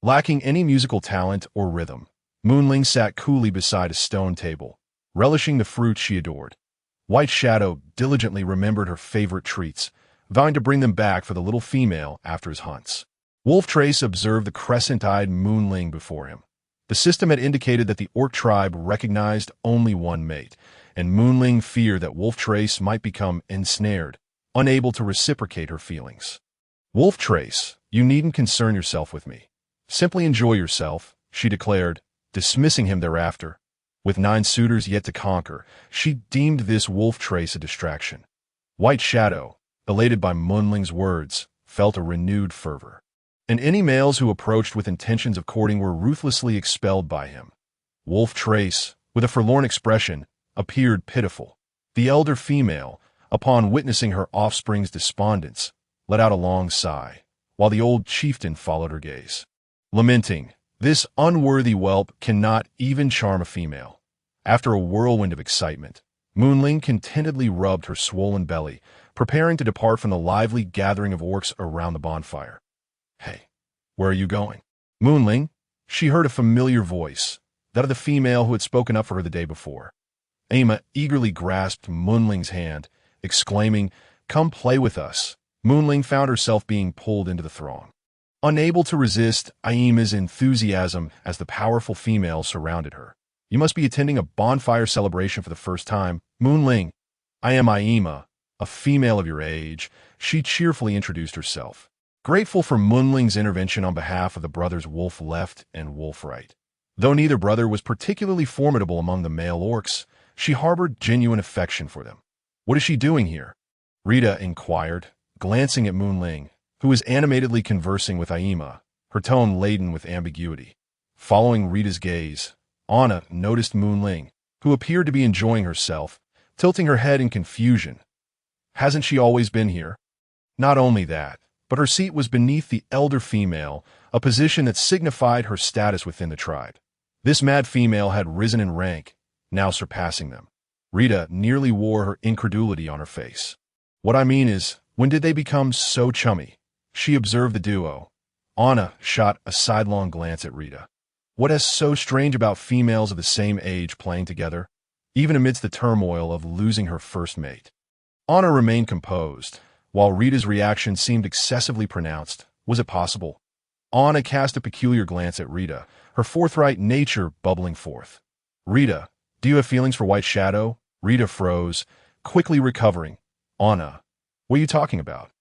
Lacking any musical talent or rhythm, Moon Ling sat coolly beside a stone table, relishing the fruit she adored. White Shadow diligently remembered her favorite treats, vowing to bring them back for the little female after his hunts. Wolf Trace observed the crescent-eyed Moon Ling before him. The system had indicated that the orc tribe recognized only one mate, and Moon Ling feared that Wolf Trace might become ensnared, unable to reciprocate her feelings. "Wolf Trace, you needn't concern yourself with me. Simply enjoy yourself," she declared, dismissing him thereafter. With 9 suitors yet to conquer, she deemed this Wolf Trace a distraction. White Shadow, elated by Moon Ling's words, felt a renewed fervor, and any males who approached with intentions of courting were ruthlessly expelled by him. Wolf Trace, with a forlorn expression, appeared pitiful. The elder female, upon witnessing her offspring's despondence, let out a long sigh, while the old chieftain followed her gaze. Lamenting, "This unworthy whelp cannot even charm a female." After a whirlwind of excitement, Moon Ling contentedly rubbed her swollen belly, preparing to depart from the lively gathering of orcs around the bonfire. "Hey, where are you going?" "Moon Ling," she heard a familiar voice, that of the female who had spoken up for her the day before. Aima eagerly grasped Moon Ling's hand, exclaiming, "Come play with us." Moon Ling found herself being pulled into the throng. Unable to resist Aima's enthusiasm as the powerful female surrounded her. "You must be attending a bonfire celebration for the first time, Moon Ling." "I am Aima, a female of your age," she cheerfully introduced herself, grateful for Moon Ling's intervention on behalf of the brothers Wolf Left and Wolf Right. Though neither brother was particularly formidable among the male orcs, she harbored genuine affection for them. "What is she doing here?" Rita inquired, glancing at Moon Ling, who was animatedly conversing with Aima, her tone laden with ambiguity. Following Rita's gaze, Anna noticed Moon Ling, who appeared to be enjoying herself, tilting her head in confusion. "Hasn't she always been here?" Not only that, but her seat was beneath the elder female, a position that signified her status within the tribe. This mad female had risen in rank, now surpassing them. Rita nearly wore her incredulity on her face. "What I mean is, when did they become so chummy?" She observed the duo. Anna shot a sidelong glance at Rita. What is so strange about females of the same age playing together, even amidst the turmoil of losing her first mate? Anna remained composed, while Rita's reaction seemed excessively pronounced. Was it possible? Anna cast a peculiar glance at Rita, her forthright nature bubbling forth. "Rita, do you have feelings for White Shadow?" Rita froze, quickly recovering, Anna, what are you talking about?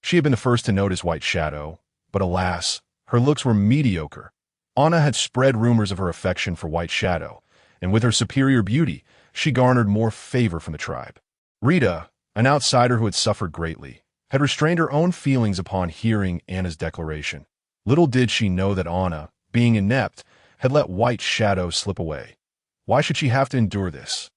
She had been the first to notice White Shadow, but alas, her looks were mediocre. Anna had spread rumors of her affection for White Shadow, and with her superior beauty, she garnered more favor from the tribe. Rita, an outsider who had suffered greatly, had restrained her own feelings upon hearing Anna's declaration. Little did she know that Anna, being inept, had let White Shadow slip away. Why should she have to endure this?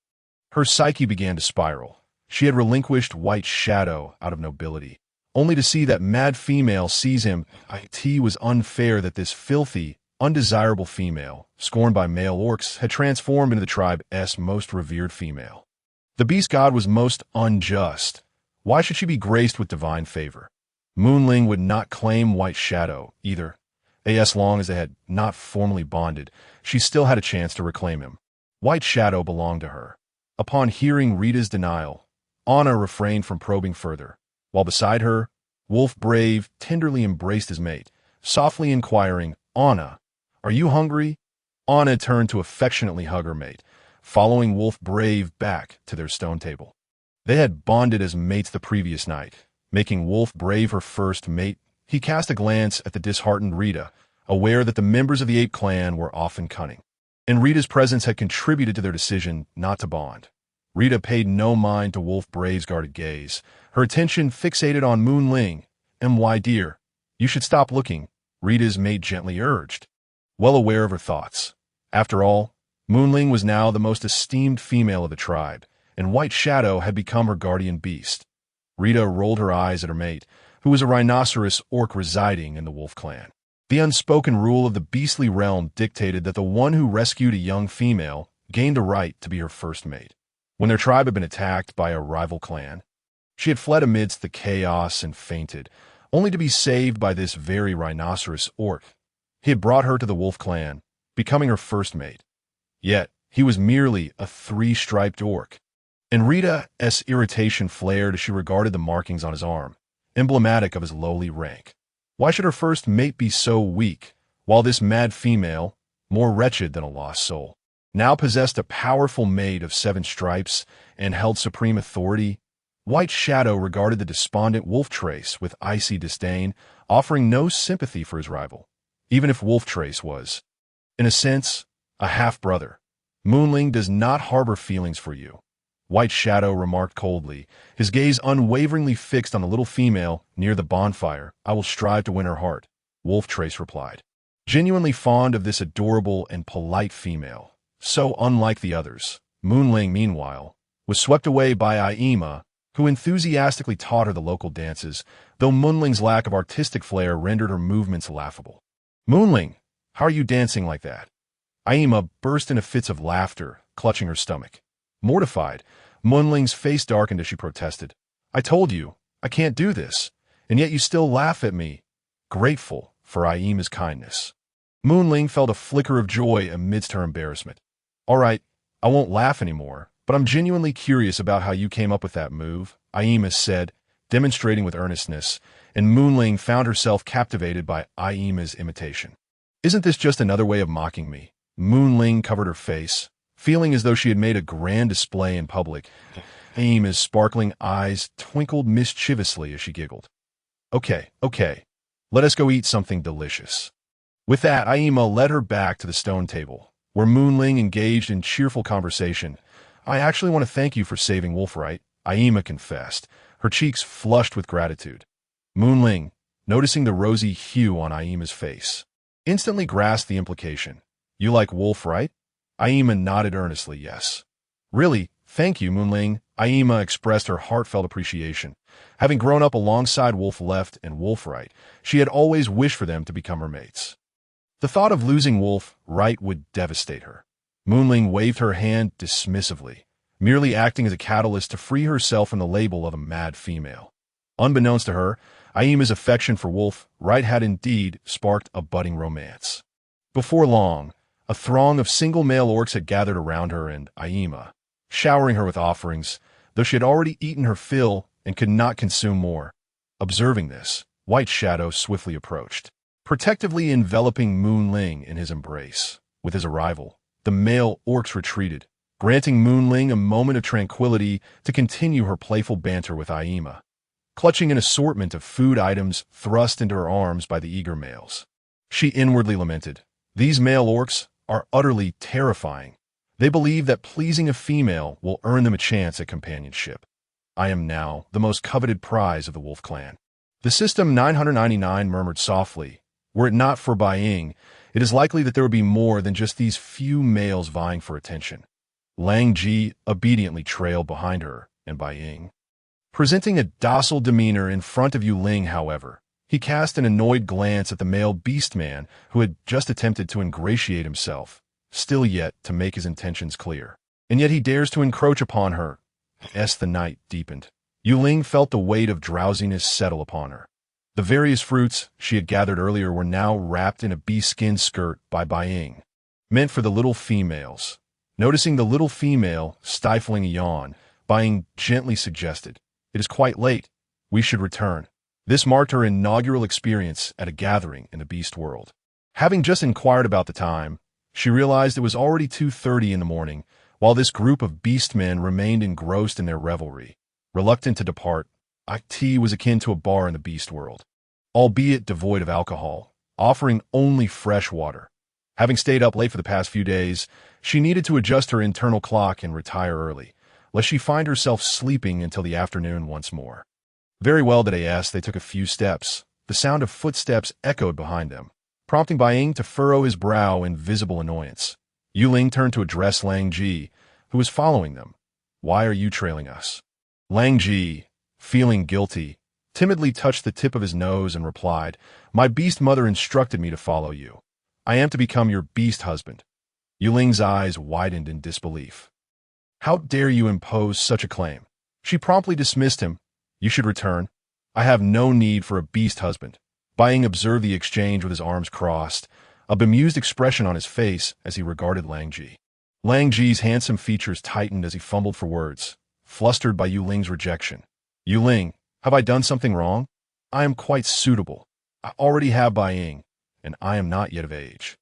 Her psyche began to spiral. She had relinquished White Shadow out of nobility, only to see that mad female seize him. It was unfair that this filthy, undesirable female, scorned by male orcs, had transformed into the tribe's most revered female. The beast god was most unjust. Why should she be graced with divine favor? Yue Ling would not claim White Shadow, either. As long as they had not formally bonded, she still had a chance to reclaim him. White Shadow belonged to her. Upon hearing Rita's denial, Anna refrained from probing further, while beside her, Wolf Brave tenderly embraced his mate, softly inquiring, "Anna, are you hungry?" Anna turned to affectionately hug her mate, following Wolf Brave back to their stone table. They had bonded as mates the previous night, making Wolf Brave her first mate. He cast a glance at the disheartened Rita, aware that the members of the ape clan were often cunning, and Rita's presence had contributed to their decision not to bond. Rita paid no mind to Wolf Brave's guarded gaze, her attention fixated on Yue Ling. "My dear, you should stop looking," Rita's mate gently urged, well aware of her thoughts. After all, Yue Ling was now the most esteemed female of the tribe, and White Shadow had become her guardian beast. Rita rolled her eyes at her mate, who was a rhinoceros orc residing in the wolf clan. The unspoken rule of the beastly realm dictated that the one who rescued a young female gained the right to be her first mate. When their tribe had been attacked by a rival clan, she had fled amidst the chaos and fainted, only to be saved by this very rhinoceros orc. He had brought her to the wolf clan, becoming her first mate. Yet, he was merely a three-striped orc. And Rita's irritation flared as she regarded the markings on his arm, emblematic of his lowly rank. Why should her first mate be so weak, while this mad female, more wretched than a lost soul, now possessed a powerful mate of 7 stripes and held supreme authority? White Shadow regarded the despondent Wolf Trace with icy disdain, offering no sympathy for his rival, even if Wolf Trace was, in a sense, a half-brother. Yue Ling does not harbor feelings for you, White Shadow remarked coldly, his gaze unwaveringly fixed on the little female near the bonfire. "I will strive to win her heart," Wolf Trace replied, genuinely fond of this adorable and polite female. So unlike the others, Yue Ling, meanwhile, was swept away by Aima, who enthusiastically taught her the local dances, though Yue Ling's lack of artistic flair rendered her movements laughable. "Yue Ling, how are you dancing like that?" Aima burst into fits of laughter, clutching her stomach. Mortified, Yue Ling's face darkened as she protested. "I told you, I can't do this, and yet you still laugh at me." Grateful for Aima's kindness, Yue Ling felt a flicker of joy amidst her embarrassment. "All right, I won't laugh anymore, but I'm genuinely curious about how you came up with that move," Aima said, demonstrating with earnestness, and Yue Ling found herself captivated by Aima's imitation. "Isn't this just another way of mocking me?" Yue Ling covered her face, feeling as though she had made a grand display in public. Aima's sparkling eyes twinkled mischievously as she giggled. Okay, let us go eat something delicious." With that, Aima led her back to the stone table, where Yue Ling engaged in cheerful conversation. "I actually want to thank you for saving Wolfright," Aima confessed, her cheeks flushed with gratitude. Yue Ling, noticing the rosy hue on Aima's face, instantly grasped the implication. "You like Wolf, right?" Aima nodded earnestly, yes. "Really, thank you, Yue Ling." Aima expressed her heartfelt appreciation. Having grown up alongside Wolf Left and Wolf Right, she had always wished for them to become her mates. The thought of losing Wolf Right would devastate her. Yue Ling waved her hand dismissively, merely acting as a catalyst to free herself from the label of a mad female. Unbeknownst to her, Aima's affection for Wolf Right had indeed sparked a budding romance. Before long, a throng of single male orcs had gathered around her and Aima, showering her with offerings, though she had already eaten her fill and could not consume more. Observing this, White Shadow swiftly approached, protectively enveloping Yue Ling in his embrace. With his arrival, the male orcs retreated, granting Moonling a moment of tranquility to continue her playful banter with Aima, clutching an assortment of food items thrust into her arms by the eager males. She inwardly lamented, "These male orcs are utterly terrifying. They believe that pleasing a female will earn them a chance at companionship. I am now the most coveted prize of the wolf clan." The System 999 murmured softly, "Were it not for Bai Ying, it is likely that there would be more than just these few males vying for attention." Lang Ji obediently trailed behind her and Bai Ying. Presenting a docile demeanor in front of Yue Ling, however, he cast an annoyed glance at the male beastman who had just attempted to ingratiate himself, still yet to make his intentions clear. "And yet he dares to encroach upon her." As the night deepened, Yue Ling felt the weight of drowsiness settle upon her. The various fruits she had gathered earlier were now wrapped in a bee-skin skirt by Bai Ying, meant for the little females. Noticing the little female stifling a yawn, Bai Ying gently suggested, "It is quite late. We should return." This marked her inaugural experience at a gathering in the beast world. Having just inquired about the time, she realized it was already 2:30 in the morning, while this group of beastmen remained engrossed in their revelry. Reluctant to depart, tea was akin to a bar in the beast world, albeit devoid of alcohol, offering only fresh water. Having stayed up late for the past few days, she needed to adjust her internal clock and retire early, lest she find herself sleeping until the afternoon once more. Very well, they took a few steps. The sound of footsteps echoed behind them, prompting Bai Ying to furrow his brow in visible annoyance. Yue Ling turned to address Lang Ji, who was following them. "Why are you trailing us?" Lang Ji, feeling guilty, timidly touched the tip of his nose and replied, "My beast mother instructed me to follow you. I am to become your beast husband." Yue Ling's eyes widened in disbelief. "How dare you impose such a claim?" She promptly dismissed him. "You should return. I have no need for a beast husband." Bai Ying observed the exchange with his arms crossed, a bemused expression on his face as he regarded Lang Ji. Lang Ji's handsome features tightened as he fumbled for words, flustered by Yue Ling's rejection. "Yue Ling, have I done something wrong? I am quite suitable. I already have Bai Ying, and I am not yet of age."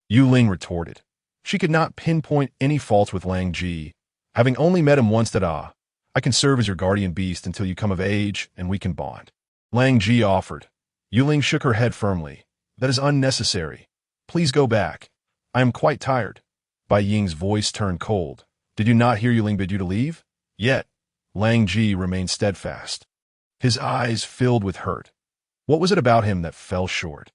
Yue Ling retorted. She could not pinpoint any faults with Lang Ji, having only met him once. "I can serve as your guardian beast until you come of age, and we can bond." Lang Ji offered. Yue Ling shook her head firmly. "That is unnecessary. Please go back. I am quite tired." Bai Ying's voice turned cold. "Did you not hear Yue Ling bid you to leave?" Yet, Lang Ji remained steadfast. His eyes filled with hurt. What was it about him that fell short?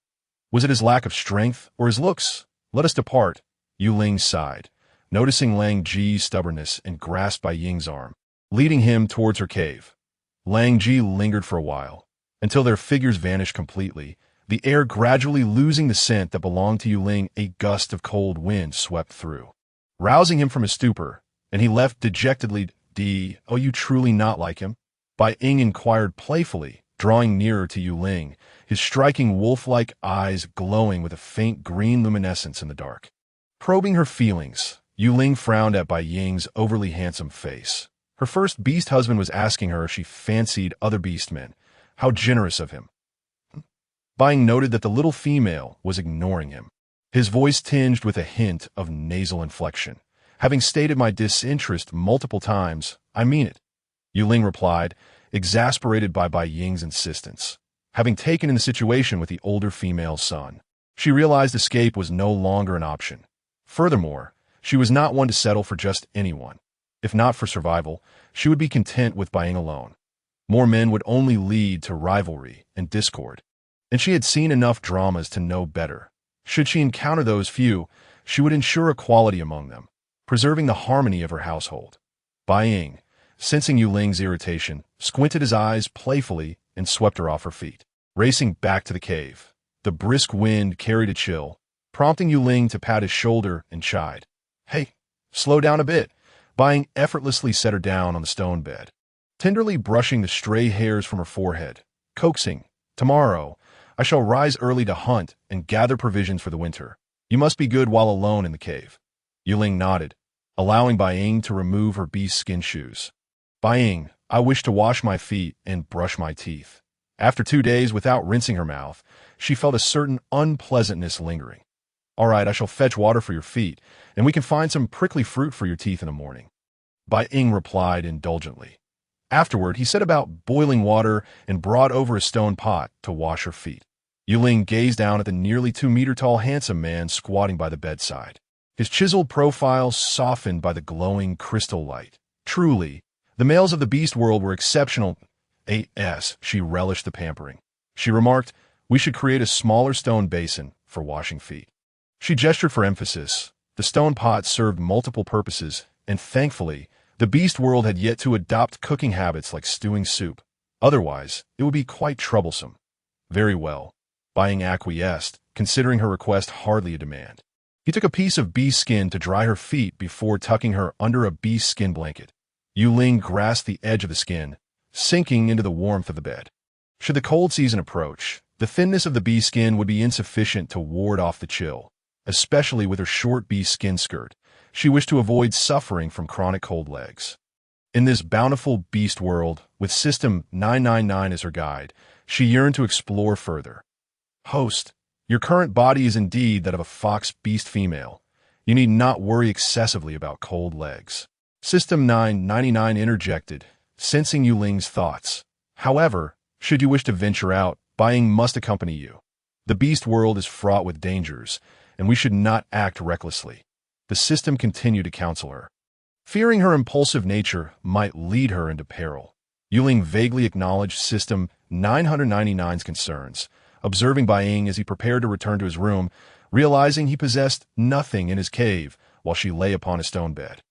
Was it his lack of strength or his looks? "Let us depart," Yue Ling sighed, noticing Lang Ji's stubbornness, and grasped Bai Ying's arm, leading him towards her cave. Lang Ji lingered for a while, until their figures vanished completely, the air gradually losing the scent that belonged to Yue Ling. A gust of cold wind swept through, rousing him from his stupor, and he left dejectedly. "Oh, you truly not like him?" Bai Ying inquired playfully, drawing nearer to Yue Ling, his striking wolf-like eyes glowing with a faint green luminescence in the dark. Probing her feelings, Yue Ling frowned at Bai Ying's overly handsome face. Her first beast husband was asking her if she fancied other beastmen. How generous of him. Bai Ying noted that the little female was ignoring him, his voice tinged with a hint of nasal inflection. "Having stated my disinterest multiple times, I mean it," Yue Ling replied, exasperated by Bai Ying's insistence. Having taken in the situation with the older female's son, she realized escape was no longer an option. Furthermore, she was not one to settle for just anyone. If not for survival, she would be content with Bai Ying alone. More men would only lead to rivalry and discord, and she had seen enough dramas to know better. Should she encounter those few, she would ensure equality among them, preserving the harmony of her household. Bai Ying, sensing Yue Ling's irritation, squinted his eyes playfully and swept her off her feet. Racing back to the cave, the brisk wind carried a chill, prompting Yue Ling to pat his shoulder and chide. "Hey, slow down a bit." Bai Ying effortlessly set her down on the stone bed, tenderly brushing the stray hairs from her forehead, coaxing, "Tomorrow, I shall rise early to hunt and gather provisions for the winter. You must be good while alone in the cave." Yue Ling nodded, allowing Bai Ying to remove her beast skin shoes. "Bai Ying, I wish to wash my feet and brush my teeth." After 2 days without rinsing her mouth, she felt a certain unpleasantness lingering. All right, I shall fetch water for your feet, and we can find some prickly fruit for your teeth in the morning. Bai Ying replied indulgently. Afterward, he set about boiling water and brought over a stone pot to wash her feet. Yue Ling gazed down at the nearly 2-meter-tall handsome man squatting by the bedside, his chiseled profile softened by the glowing crystal light. Truly, the males of the beast world were exceptional. A.S. She relished the pampering. She remarked, "We should create a smaller stone basin for washing feet." She gestured for emphasis. The stone pot served multiple purposes, and thankfully, the beast world had yet to adopt cooking habits like stewing soup. Otherwise, it would be quite troublesome. Very well. Bai Ying acquiesced, considering her request hardly a demand. He took a piece of beast skin to dry her feet before tucking her under a beast skin blanket. Yue Ling grasped the edge of the skin, sinking into the warmth of the bed. Should the cold season approach, the thinness of the beast skin would be insufficient to ward off the chill, especially with her short beast skin skirt. She wished to avoid suffering from chronic cold legs. In this bountiful beast world, with System 999 as her guide, she yearned to explore further. Host, your current body is indeed that of a fox beast female. You need not worry excessively about cold legs. System 999 interjected, sensing Yue Ling's thoughts. However, should you wish to venture out, Bai Ying must accompany you. The beast world is fraught with dangers, and we should not act recklessly. The system continued to counsel her, fearing her impulsive nature might lead her into peril. Yue Ling vaguely acknowledged System 999's concerns, observing Bai Ying as he prepared to return to his room, realizing he possessed nothing in his cave while she lay upon a stone bed.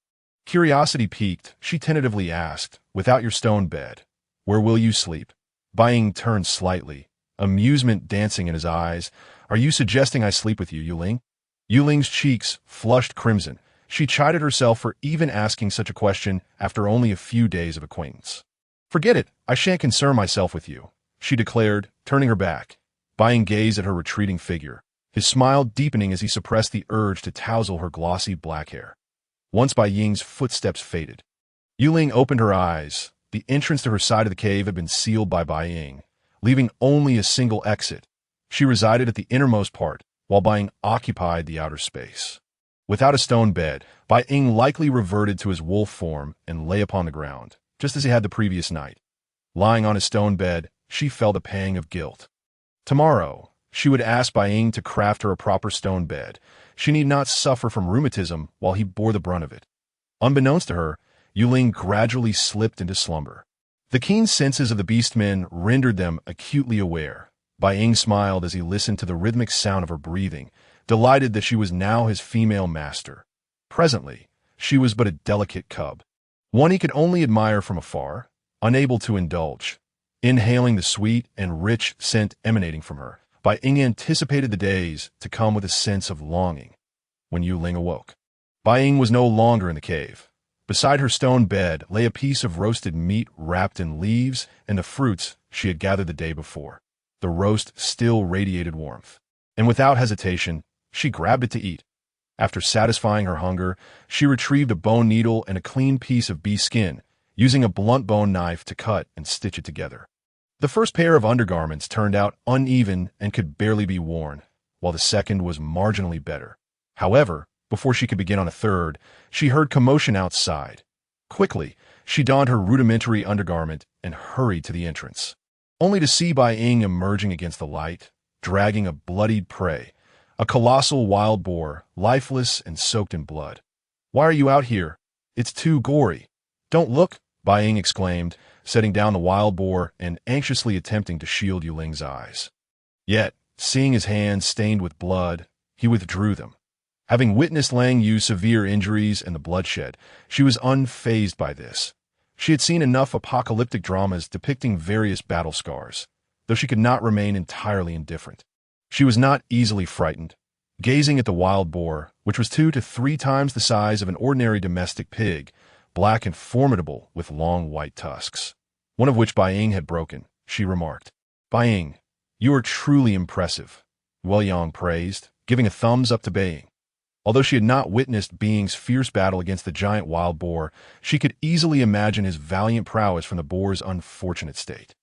Curiosity piqued, she tentatively asked, "Without your stone bed, where will you sleep?" Bai Ying turned slightly, amusement dancing in his eyes. "Are you suggesting I sleep with you, Yue Ling?" Yue Ling's cheeks flushed crimson. She chided herself for even asking such a question after only a few days of acquaintance. "Forget it, I shan't concern myself with you," she declared, turning her back. Bai Ying gazed at her retreating figure, his smile deepening as he suppressed the urge to touzle her glossy black hair. Once Bai Ying's footsteps faded, Yue Ling opened her eyes. The entrance to her side of the cave had been sealed by Bai Ying, leaving only a single exit. She resided at the innermost part, while Bai Ying occupied the outer space. Without a stone bed, Bai Ying likely reverted to his wolf form and lay upon the ground, just as he had the previous night. Lying on his stone bed, she felt a pang of guilt. Tomorrow, she would ask Bai Ying to craft her a proper stone bed. She need not suffer from rheumatism while he bore the brunt of it. Unbeknownst to her, Yue Ling gradually slipped into slumber. The keen senses of the beastmen rendered them acutely aware. Bai Ying smiled as he listened to the rhythmic sound of her breathing, delighted that she was now his female master. Presently, she was but a delicate cub, one he could only admire from afar, unable to indulge. Inhaling the sweet and rich scent emanating from her, Bai Ying anticipated the days to come with a sense of longing. When Yue Ling awoke, Bai Ying was no longer in the cave. Beside her stone bed lay a piece of roasted meat wrapped in leaves and the fruits she had gathered the day before. The roast still radiated warmth, and without hesitation, she grabbed it to eat. After satisfying her hunger, she retrieved a bone needle and a clean piece of beef skin, using a blunt bone knife to cut and stitch it together. The first pair of undergarments turned out uneven and could barely be worn, while the second was marginally better. However, before she could begin on a third, she heard commotion outside. Quickly, she donned her rudimentary undergarment and hurried to the entrance, only to see Bai Ying emerging against the light, dragging a bloodied prey, a colossal wild boar, lifeless and soaked in blood. "Why are you out here? It's too gory." "Don't look," Bai Ying exclaimed, setting down the wild boar and anxiously attempting to shield Yue Ling's eyes. Yet, seeing his hands stained with blood, he withdrew them. Having witnessed Lang Yu's severe injuries and the bloodshed, she was unfazed by this. She had seen enough apocalyptic dramas depicting various battle scars, though she could not remain entirely indifferent. She was not easily frightened, gazing at the wild boar, which was 2 to 3 times the size of an ordinary domestic pig, black and formidable with long white tusks, one of which Bai Ying had broken. She remarked, "Bai Ying, you are truly impressive," Yue Ling praised, giving a thumbs up to Bai Ying. Although she had not witnessed Being's fierce battle against the giant wild boar, she could easily imagine his valiant prowess from the boar's unfortunate state.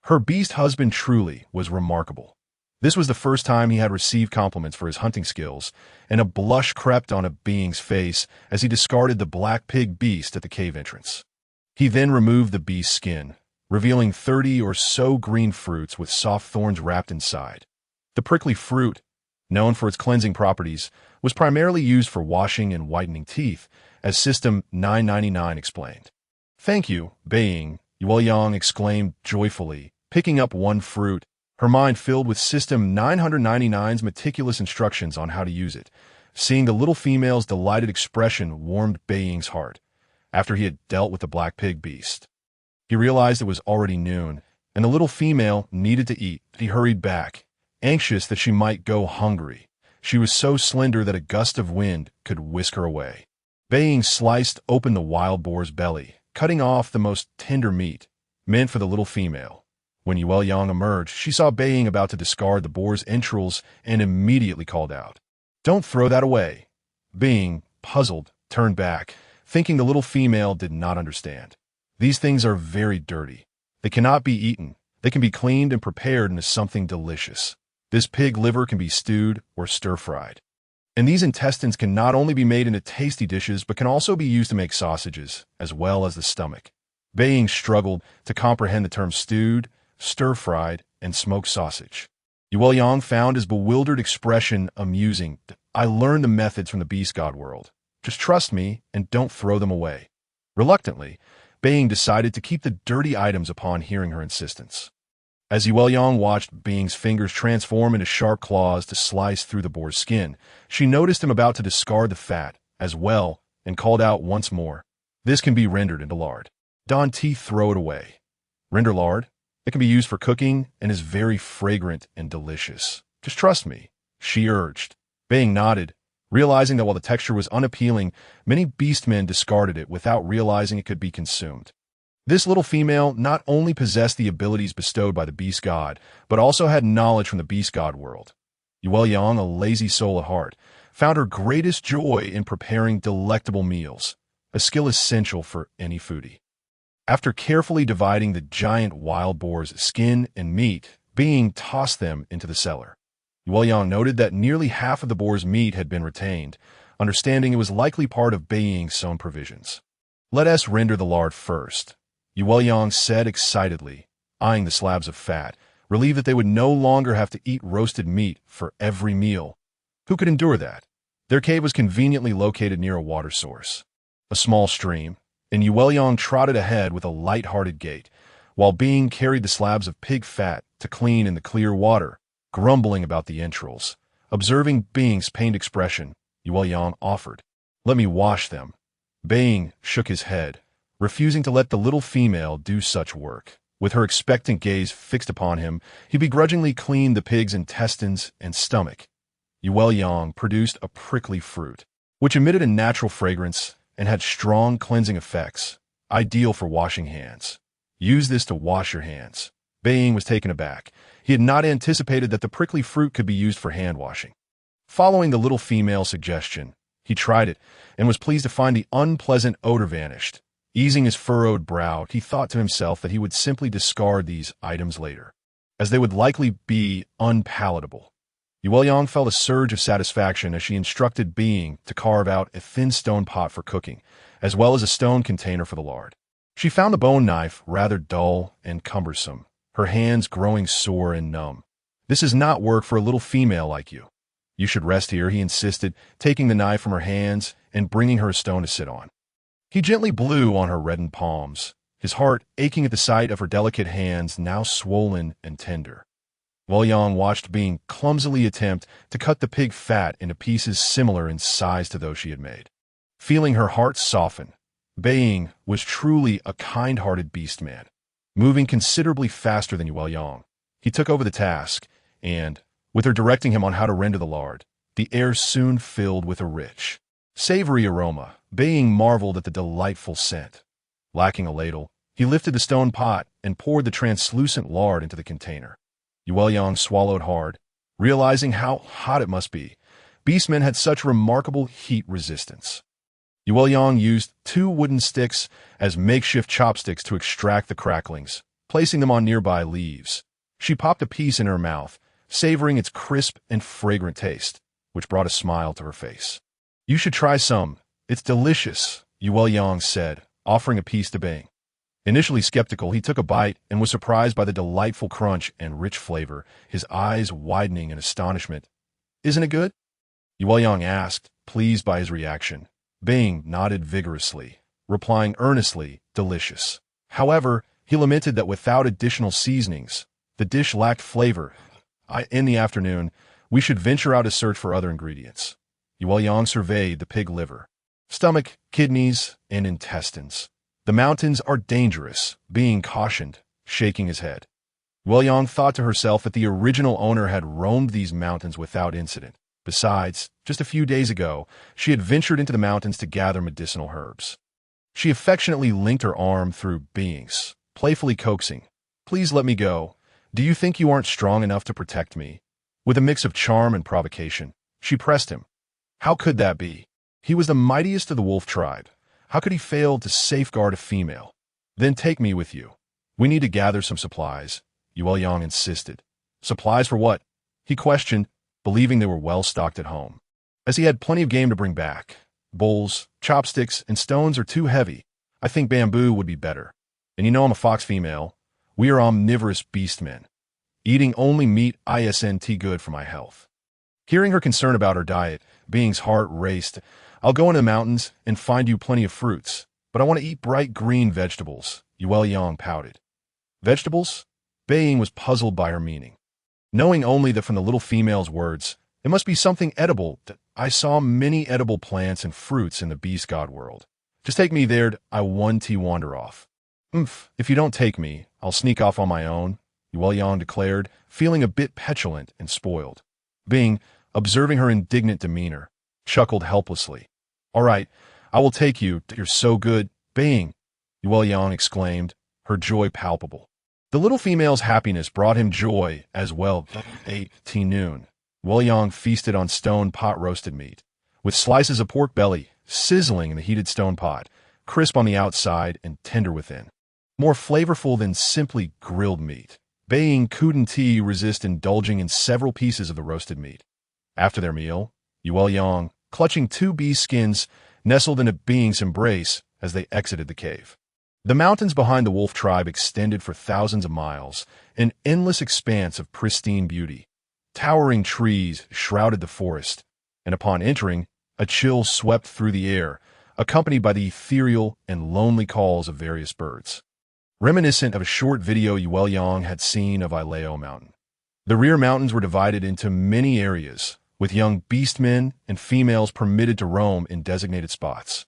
Her beast husband truly was remarkable. This was the first time he had received compliments for his hunting skills, and a blush crept on a being's face as he discarded the black pig beast at the cave entrance. He then removed the beast's skin, revealing 30 or so green fruits with soft thorns wrapped inside. The prickly fruit, known for its cleansing properties, was primarily used for washing and whitening teeth, as System 999 explained. "Thank you, Being," Yue Ling exclaimed joyfully, picking up one fruit, her mind filled with System 999's meticulous instructions on how to use it. Seeing the little female's delighted expression warmed Being's heart. After he had dealt with the black pig beast, he realized it was already noon, and the little female needed to eat. He hurried back, anxious that she might go hungry. She was so slender that a gust of wind could whisk her away. Being sliced open the wild boar's belly, cutting off the most tender meat, meant for the little female. When Yue Ling emerged, she saw Being about to discard the boar's entrails and immediately called out, "Don't throw that away." Being, puzzled, turned back, thinking the little female did not understand. "These things are very dirty. They cannot be eaten. They can be cleaned and prepared into something delicious. This pig liver can be stewed or stir-fried. And these intestines can not only be made into tasty dishes, but can also be used to make sausages, as well as the stomach." Being struggled to comprehend the terms stewed, stir-fried, and smoked sausage. Yue Ling found his bewildered expression amusing. "I learned the methods from the beast god world. Just trust me and don't throw them away." Reluctantly, Being decided to keep the dirty items upon hearing her insistence. As Yue Ling watched Being's fingers transform into sharp claws to slice through the boar's skin, she noticed him about to discard the fat as well and called out once more, "This can be rendered into lard. Don't throw it away." "Render lard? It can be used for cooking and is very fragrant and delicious. Just trust me," she urged. Being nodded, realizing that while the texture was unappealing, many beastmen discarded it without realizing it could be consumed. This little female not only possessed the abilities bestowed by the beast god, but also had knowledge from the beast god world. Yue Ling, a lazy soul at heart, found her greatest joy in preparing delectable meals, a skill essential for any foodie. After carefully dividing the giant wild boar's skin and meat, Being tossed them into the cellar. Yue Ling noted that nearly half of the boar's meat had been retained, understanding it was likely part of Being's own provisions. "Let us render the lard first," Yue Ling said excitedly, eyeing the slabs of fat, relieved that they would no longer have to eat roasted meat for every meal. Who could endure that? Their cave was conveniently located near a water source, a small stream, and Yue Ling trotted ahead with a light-hearted gait, while Being carried the slabs of pig fat to clean in the clear water, grumbling about the entrails. Observing Being's pained expression, Yue Ling offered, "Let me wash them." Being shook his head, refusing to let the little female do such work. With her expectant gaze fixed upon him, he begrudgingly cleaned the pig's intestines and stomach. Yue Ling produced a prickly fruit, which emitted a natural fragrance and had strong cleansing effects, ideal for washing hands. "Use this to wash your hands." Being was taken aback. He had not anticipated that the prickly fruit could be used for hand washing. Following the little female's suggestion, he tried it and was pleased to find the unpleasant odor vanished. Easing his furrowed brow, he thought to himself that he would simply discard these items later, as they would likely be unpalatable. Yue Ling felt a surge of satisfaction as she instructed Being to carve out a thin stone pot for cooking, as well as a stone container for the lard. She found the bone knife rather dull and cumbersome, her hands growing sore and numb. "This is not work for a little female like you. You should rest here," he insisted, taking the knife from her hands and bringing her a stone to sit on. He gently blew on her reddened palms, his heart aching at the sight of her delicate hands now swollen and tender. Yue Ling watched Being clumsily attempt to cut the pig fat into pieces similar in size to those she had made. Feeling her heart soften, Being was truly a kind-hearted beastman. Moving considerably faster than Yue Ling, he took over the task, and, with her directing him on how to render the lard, the air soon filled with a rich, savory aroma. Being marveled at the delightful scent. Lacking a ladle, he lifted the stone pot and poured the translucent lard into the container. Yue Ling swallowed hard, realizing how hot it must be. Beastmen had such remarkable heat resistance. Yue Ling used 2 wooden sticks as makeshift chopsticks to extract the cracklings, placing them on nearby leaves. She popped a piece in her mouth, savoring its crisp and fragrant taste, which brought a smile to her face. "You should try some. It's delicious," Yue Ling said, offering a piece to Bing. Initially skeptical, he took a bite and was surprised by the delightful crunch and rich flavor, his eyes widening in astonishment. "Isn't it good?" Yue Ling asked, pleased by his reaction. Bing nodded vigorously, replying earnestly, "Delicious." However, he lamented that without additional seasonings, the dish lacked flavor. In the afternoon, we should venture out to search for other ingredients. Yue Ling surveyed the pig liver, stomach, kidneys, and intestines. "The mountains are dangerous," Bing cautioned, shaking his head. Yue Ling thought to herself that the original owner had roamed these mountains without incident. Besides, just a few days ago, she had ventured into the mountains to gather medicinal herbs. She affectionately linked her arm through Bing's, playfully coaxing, "Please let me go. Do you think you aren't strong enough to protect me?" With a mix of charm and provocation, she pressed him. How could that be? He was the mightiest of the wolf tribe. How could he fail to safeguard a female? "Then take me with you. We need to gather some supplies," Yue Ling insisted. "Supplies for what?" he questioned, believing they were well stocked at home. "As he had plenty of game to bring back. Bowls, chopsticks, and stones are too heavy. I think bamboo would be better. And you know I'm a fox female. We are omnivorous beastmen. Eating only meat isn't good for my health." Hearing her concern about her diet, Bing's heart raced. "I'll go into the mountains and find you plenty of fruits, but I want to eat bright green vegetables," Yue Ling pouted. "Vegetables?" Bing was puzzled by her meaning. Knowing only that from the little female's words, it must be something edible, that "I saw many edible plants and fruits in the beast god world. Just take me there, I want to wander off." If you don't take me, I'll sneak off on my own," Yue Ling declared, feeling a bit petulant and spoiled. Bing, observing her indignant demeanor, chuckled helplessly. "All right, I will take you. You're so good, Bing," Yue Ling exclaimed, her joy palpable. The little female's happiness brought him joy as well. 8 noon. Yue Ling feasted on stone pot roasted meat, with slices of pork belly sizzling in the heated stone pot, crisp on the outside and tender within. More flavorful than simply grilled meat. Bing couldn't resist indulging in several pieces of the roasted meat. After their meal, Yue Ling, clutching 2 bee skins, nestled into Bing's embrace as they exited the cave. The mountains behind the wolf tribe extended for thousands of miles, an endless expanse of pristine beauty. Towering trees shrouded the forest, and upon entering, a chill swept through the air, accompanied by the ethereal and lonely calls of various birds. Reminiscent of a short video Yue Ling had seen of Ileo Mountain. The rear mountains were divided into many areas, with young beastmen and females permitted to roam in designated spots.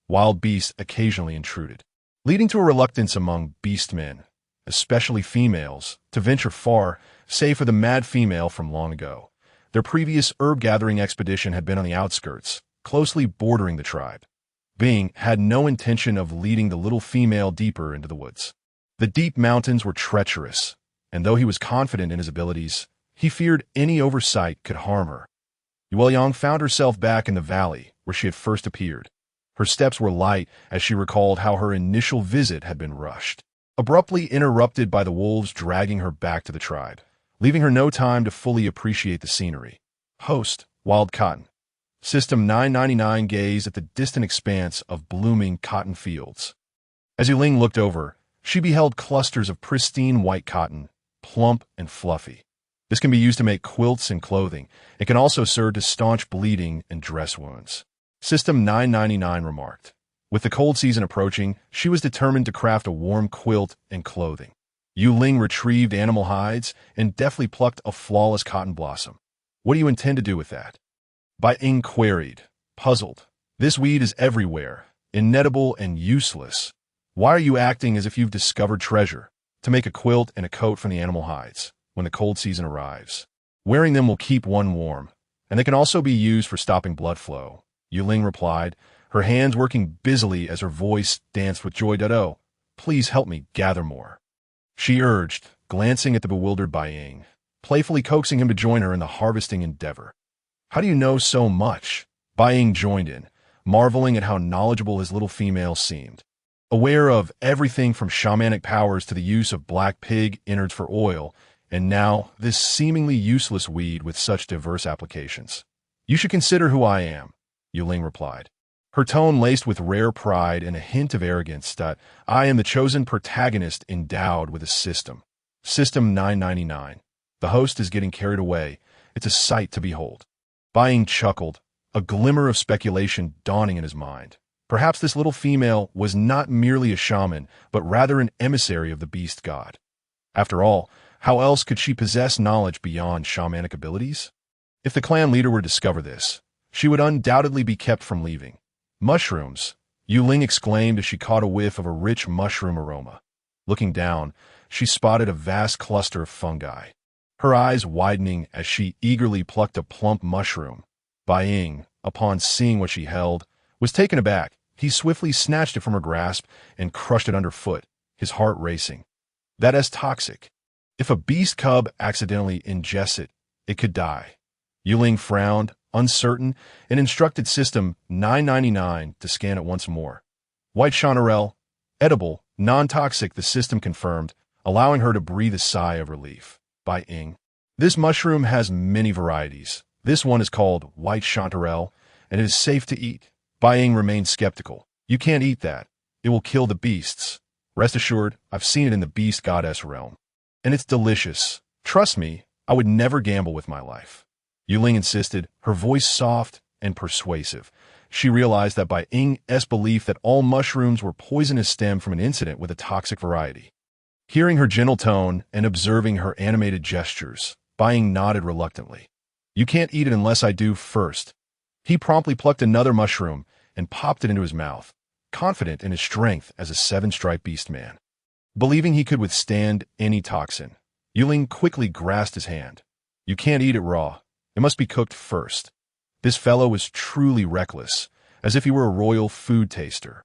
Wild beasts occasionally intruded, leading to a reluctance among beastmen, especially females, to venture far, save for the mad female from long ago. Their previous herb-gathering expedition had been on the outskirts, closely bordering the tribe. Bing had no intention of leading the little female deeper into the woods. The deep mountains were treacherous, and though he was confident in his abilities, he feared any oversight could harm her. Yue Ling found herself back in the valley where she had first appeared. Her steps were light as she recalled how her initial visit had been rushed, abruptly interrupted by the wolves dragging her back to the tribe, leaving her no time to fully appreciate the scenery. Host, wild cotton. System 999 gazed at the distant expanse of blooming cotton fields. As Yue Ling looked over, she beheld clusters of pristine white cotton, plump and fluffy. This can be used to make quilts and clothing. It can also serve to staunch bleeding and dress wounds. System 999 remarked. With the cold season approaching, she was determined to craft a warm quilt and clothing. Yue Ling retrieved animal hides and deftly plucked a flawless cotton blossom. "What do you intend to do with that?" Bai Ying queried, puzzled. "This weed is everywhere, inedible and useless. Why are you acting as if you've discovered treasure?" "To make a quilt and a coat from the animal hides when the cold season arrives. Wearing them will keep one warm, and they can also be used for stopping blood flow," Yue Ling replied, her hands working busily as her voice danced with joy. "Oh, please help me gather more," she urged, glancing at the bewildered Bai Ying, playfully coaxing him to join her in the harvesting endeavor. "How do you know so much?" Bai Ying joined in, marveling at how knowledgeable his little female seemed. Aware of everything from shamanic powers to the use of black pig innards for oil, And now, this seemingly useless weed with such diverse applications. You should consider who I am, Yue Ling replied. Her tone laced with rare pride and a hint of arrogance that I am the chosen protagonist endowed with a system. System 999. The host is getting carried away. It's a sight to behold. Bai Ying chuckled, a glimmer of speculation dawning in his mind. Perhaps this little female was not merely a shaman, but rather an emissary of the beast god. After all, how else could she possess knowledge beyond shamanic abilities? If the clan leader were to discover this, she would undoubtedly be kept from leaving. Mushrooms, Yue Ling exclaimed as she caught a whiff of a rich mushroom aroma. Looking down, she spotted a vast cluster of fungi. Her eyes widening as she eagerly plucked a plump mushroom. Bai Ying, upon seeing what she held, was taken aback. He swiftly snatched it from her grasp and crushed it underfoot, his heart racing. That is toxic. If a beast cub accidentally ingests it, it could die. Yue Ling frowned, uncertain, and instructed System 999 to scan it once more. White chanterelle, edible, non-toxic, the system confirmed, allowing her to breathe a sigh of relief. Bai Ying. This mushroom has many varieties. This one is called white chanterelle, and it is safe to eat. Bai Ying remained skeptical. You can't eat that. It will kill the beasts. Rest assured, I've seen it in the beast goddess realm. And it's delicious. Trust me, I would never gamble with my life. Yue Ling insisted, her voice soft and persuasive. She realized that Bai Ying's belief that all mushrooms were poisonous stemmed from an incident with a toxic variety. Hearing her gentle tone and observing her animated gestures, Bai Ying nodded reluctantly. You can't eat it unless I do first. He promptly plucked another mushroom and popped it into his mouth, confident in his strength as a seven-striped beastman. Believing he could withstand any toxin, Yue Ling quickly grasped his hand. You can't eat it raw. It must be cooked first. This fellow was truly reckless, as if he were a royal food taster.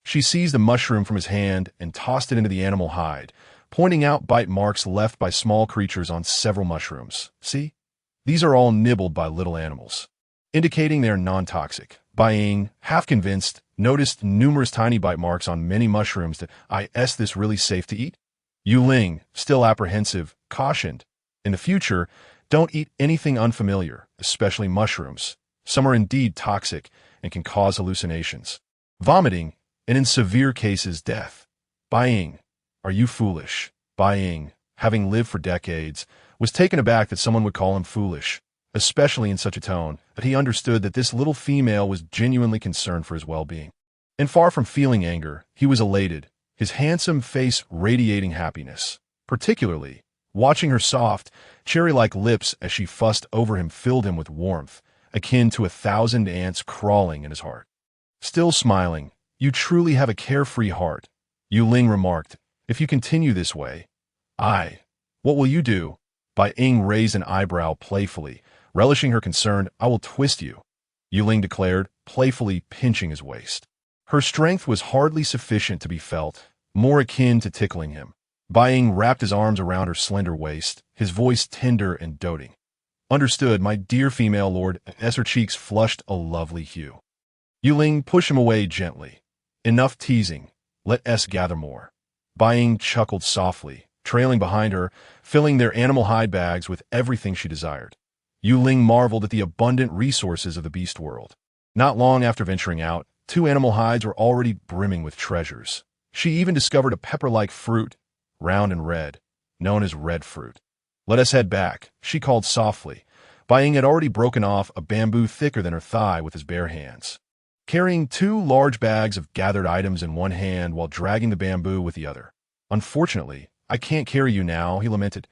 She seized the mushroom from his hand and tossed it into the animal hide, pointing out bite marks left by small creatures on several mushrooms. See? These are all nibbled by little animals, indicating they are non-toxic. Bai Ying, half convinced, noticed numerous tiny bite marks on many mushrooms that is this really safe to eat? Yue Ling, still apprehensive, cautioned, in the future, don't eat anything unfamiliar, especially mushrooms. Some are indeed toxic and can cause hallucinations, vomiting, and in severe cases, death. Bai Ying, are you foolish? Bai Ying, having lived for decades, was taken aback that someone would call him foolish, especially in such a tone, that he understood that this little female was genuinely concerned for his well-being. And far from feeling anger, he was elated, his handsome face radiating happiness. Particularly, watching her soft, cherry-like lips as she fussed over him filled him with warmth, akin to 1,000 ants crawling in his heart. Still smiling, you truly have a carefree heart, Yue Ling remarked. If you continue this way, what will you do? Bai Ying raised an eyebrow playfully, relishing her concern. I will twist you, Yue Ling declared, playfully pinching his waist. Her strength was hardly sufficient to be felt, more akin to tickling him. Bai Ying wrapped his arms around her slender waist, his voice tender and doting. Understood, my dear female lord, as her cheeks flushed a lovely hue. Yue Ling pushed him away gently. Enough teasing. Let us gather more. Bai Ying chuckled softly, trailing behind her, filling their animal hide bags with everything she desired. Yue Ling marveled at the abundant resources of the beast world. Not long after venturing out, 2 animal hides were already brimming with treasures. She even discovered a pepper-like fruit, round and red, known as red fruit. Let us head back, she called softly. Bai Ying had already broken off a bamboo thicker than her thigh with his bare hands, carrying 2 large bags of gathered items in one hand while dragging the bamboo with the other. Unfortunately, I can't carry you now, he lamented.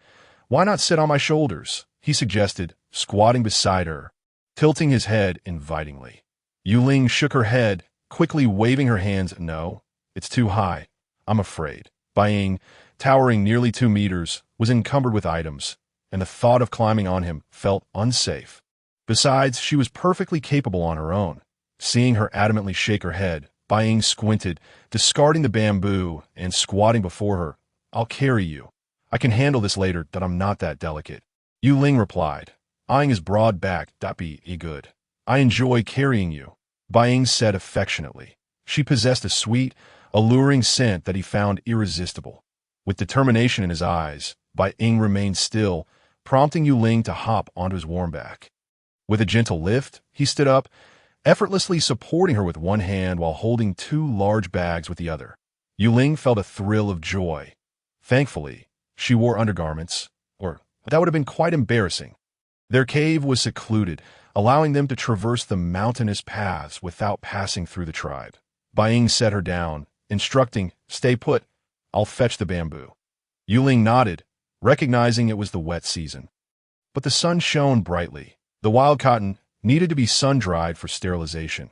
Why not sit on my shoulders? He suggested, squatting beside her, tilting his head invitingly. Yue Ling shook her head, quickly waving her hands. No, it's too high. I'm afraid. Bai Ying, towering nearly 2 meters, was encumbered with items, and the thought of climbing on him felt unsafe. Besides, she was perfectly capable on her own. Seeing her adamantly shake her head, Bai Ying squinted, discarding the bamboo and squatting before her. I'll carry you. I can handle this later, that I'm not that delicate. Yue Ling replied, eyeing his broad back. That be good. I enjoy carrying you, Bai Ying said affectionately. She possessed a sweet, alluring scent that he found irresistible. With determination in his eyes, Bai Ying remained still, prompting Yue Ling to hop onto his warm back. With a gentle lift, he stood up, effortlessly supporting her with one hand while holding two large bags with the other. Yue Ling felt a thrill of joy. Thankfully, she wore undergarments, or that would have been quite embarrassing. Their cave was secluded, allowing them to traverse the mountainous paths without passing through the tribe. Bai Ying set her down, instructing, "Stay put. I'll fetch the bamboo." Yue Ling nodded, recognizing it was the wet season. But the sun shone brightly. The wild cotton needed to be sun-dried for sterilization.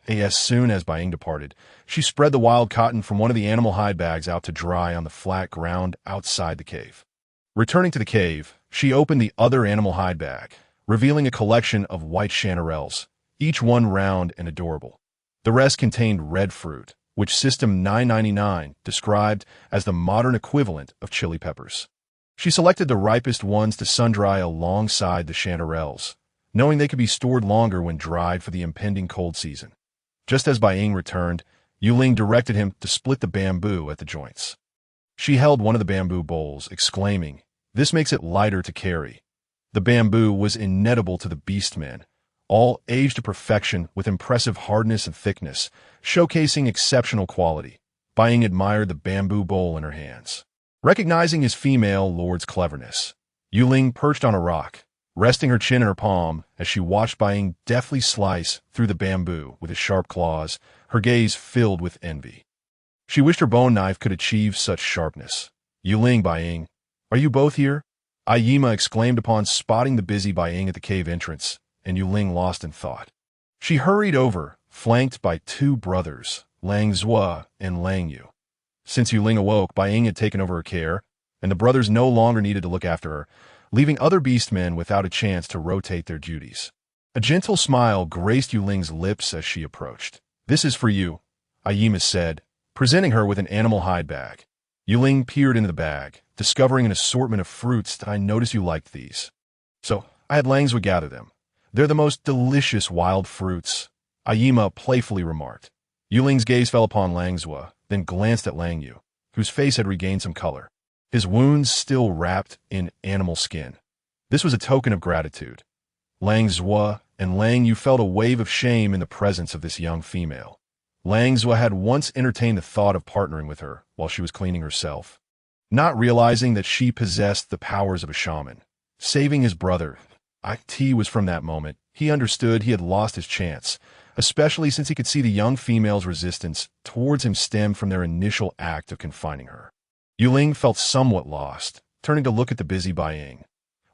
As soon as Bai Ying departed, she spread the wild cotton from one of the animal hide bags out to dry on the flat ground outside the cave. Returning to the cave, she opened the other animal hide bag, revealing a collection of white chanterelles, each one round and adorable. The rest contained red fruit, which System 999 described as the modern equivalent of chili peppers. She selected the ripest ones to sun-dry alongside the chanterelles, knowing they could be stored longer when dried for the impending cold season. Just as Bai Ying returned, Yue Ling directed him to split the bamboo at the joints. She held one of the bamboo bowls, exclaiming, "This makes it lighter to carry." The bamboo was inedible to the beastmen, all aged to perfection with impressive hardness and thickness, showcasing exceptional quality. Bai Ying admired the bamboo bowl in her hands. Recognizing his female lord's cleverness, Yue Ling perched on a rock, resting her chin in her palm as she watched Bai Ying deftly slice through the bamboo with his sharp claws, her gaze filled with envy. She wished her bone knife could achieve such sharpness. "Yue Ling, Bai Ying, are you both here?" Ayima exclaimed upon spotting the busy Bai Ying at the cave entrance, and Yue Ling lost in thought. She hurried over, flanked by two brothers, Lang Zhua and Lang Yu. Since Yue Ling awoke, Bai Ying had taken over her care, and the brothers no longer needed to look after her, leaving other beastmen without a chance to rotate their duties. A gentle smile graced Yue Ling's lips as she approached. "This is for you," Ayima said, presenting her with an animal hide bag. Yue Ling peered into the bag, discovering an assortment of fruits. "I noticed you liked these, so I had Lang Zhua gather them. They're the most delicious wild fruits," Ayima playfully remarked. Yue Ling's gaze fell upon Lang Zhua, then glanced at Lang Yu, whose face had regained some color, his wounds still wrapped in animal skin. This was a token of gratitude. Lang Zhua and Lang Yu felt a wave of shame in the presence of this young female. Lang Zhua had once entertained the thought of partnering with her while she was cleaning herself, not realizing that she possessed the powers of a shaman. Saving his brother, it was from that moment he understood he had lost his chance, especially since he could see the young female's resistance towards him stemmed from their initial act of confining her. Yue Ling felt somewhat lost, turning to look at the busy Bai Ying.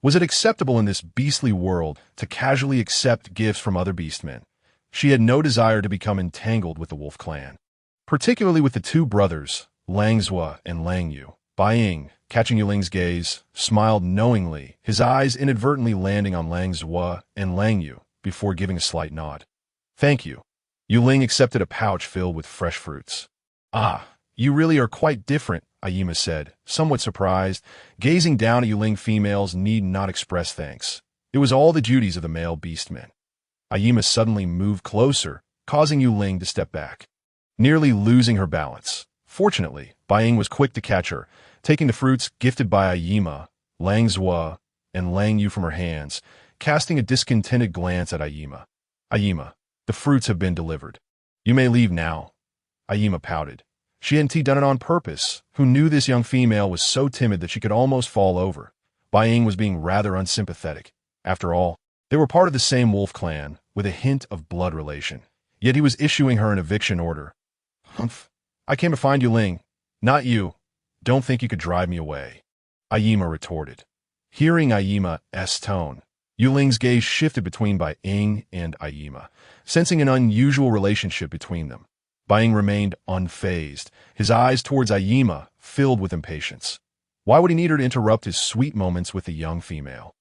Was it acceptable in this beastly world to casually accept gifts from other beastmen? She had no desire to become entangled with the wolf clan, particularly with the two brothers, Lang Zhua and Lang Yu. Bai Ying, catching Yue Ling's gaze, smiled knowingly, his eyes inadvertently landing on Lang Zhua and Lang Yu before giving a slight nod. "Thank you." Yue Ling accepted a pouch filled with fresh fruits. "Ah, you really are quite different," Ayima said, somewhat surprised, gazing down at Yue Ling. Females need not express thanks. It was all the duties of the male beastmen. Ayima suddenly moved closer, causing Yue Ling to step back, nearly losing her balance. Fortunately, Bai Ying was quick to catch her, taking the fruits gifted by Ayima, Lang Zhua, and Lang Yu from her hands, casting a discontented glance at Ayima. "Ayima, the fruits have been delivered. You may leave now." Ayima pouted. She hadn't done it on purpose, who knew this young female was so timid that she could almost fall over. Bai Ying was being rather unsympathetic. After all, they were part of the same wolf clan, with a hint of blood relation. Yet he was issuing her an eviction order. "Humph. I came to find Yue Ling, not you. Don't think you could drive me away," Ayima retorted. Hearing Ayima's tone, Yue Ling's gaze shifted between Bai Ying and Ayima, sensing an unusual relationship between them. Bai Ying remained unfazed, his eyes towards Ayima filled with impatience. Why would he need her to interrupt his sweet moments with the young female?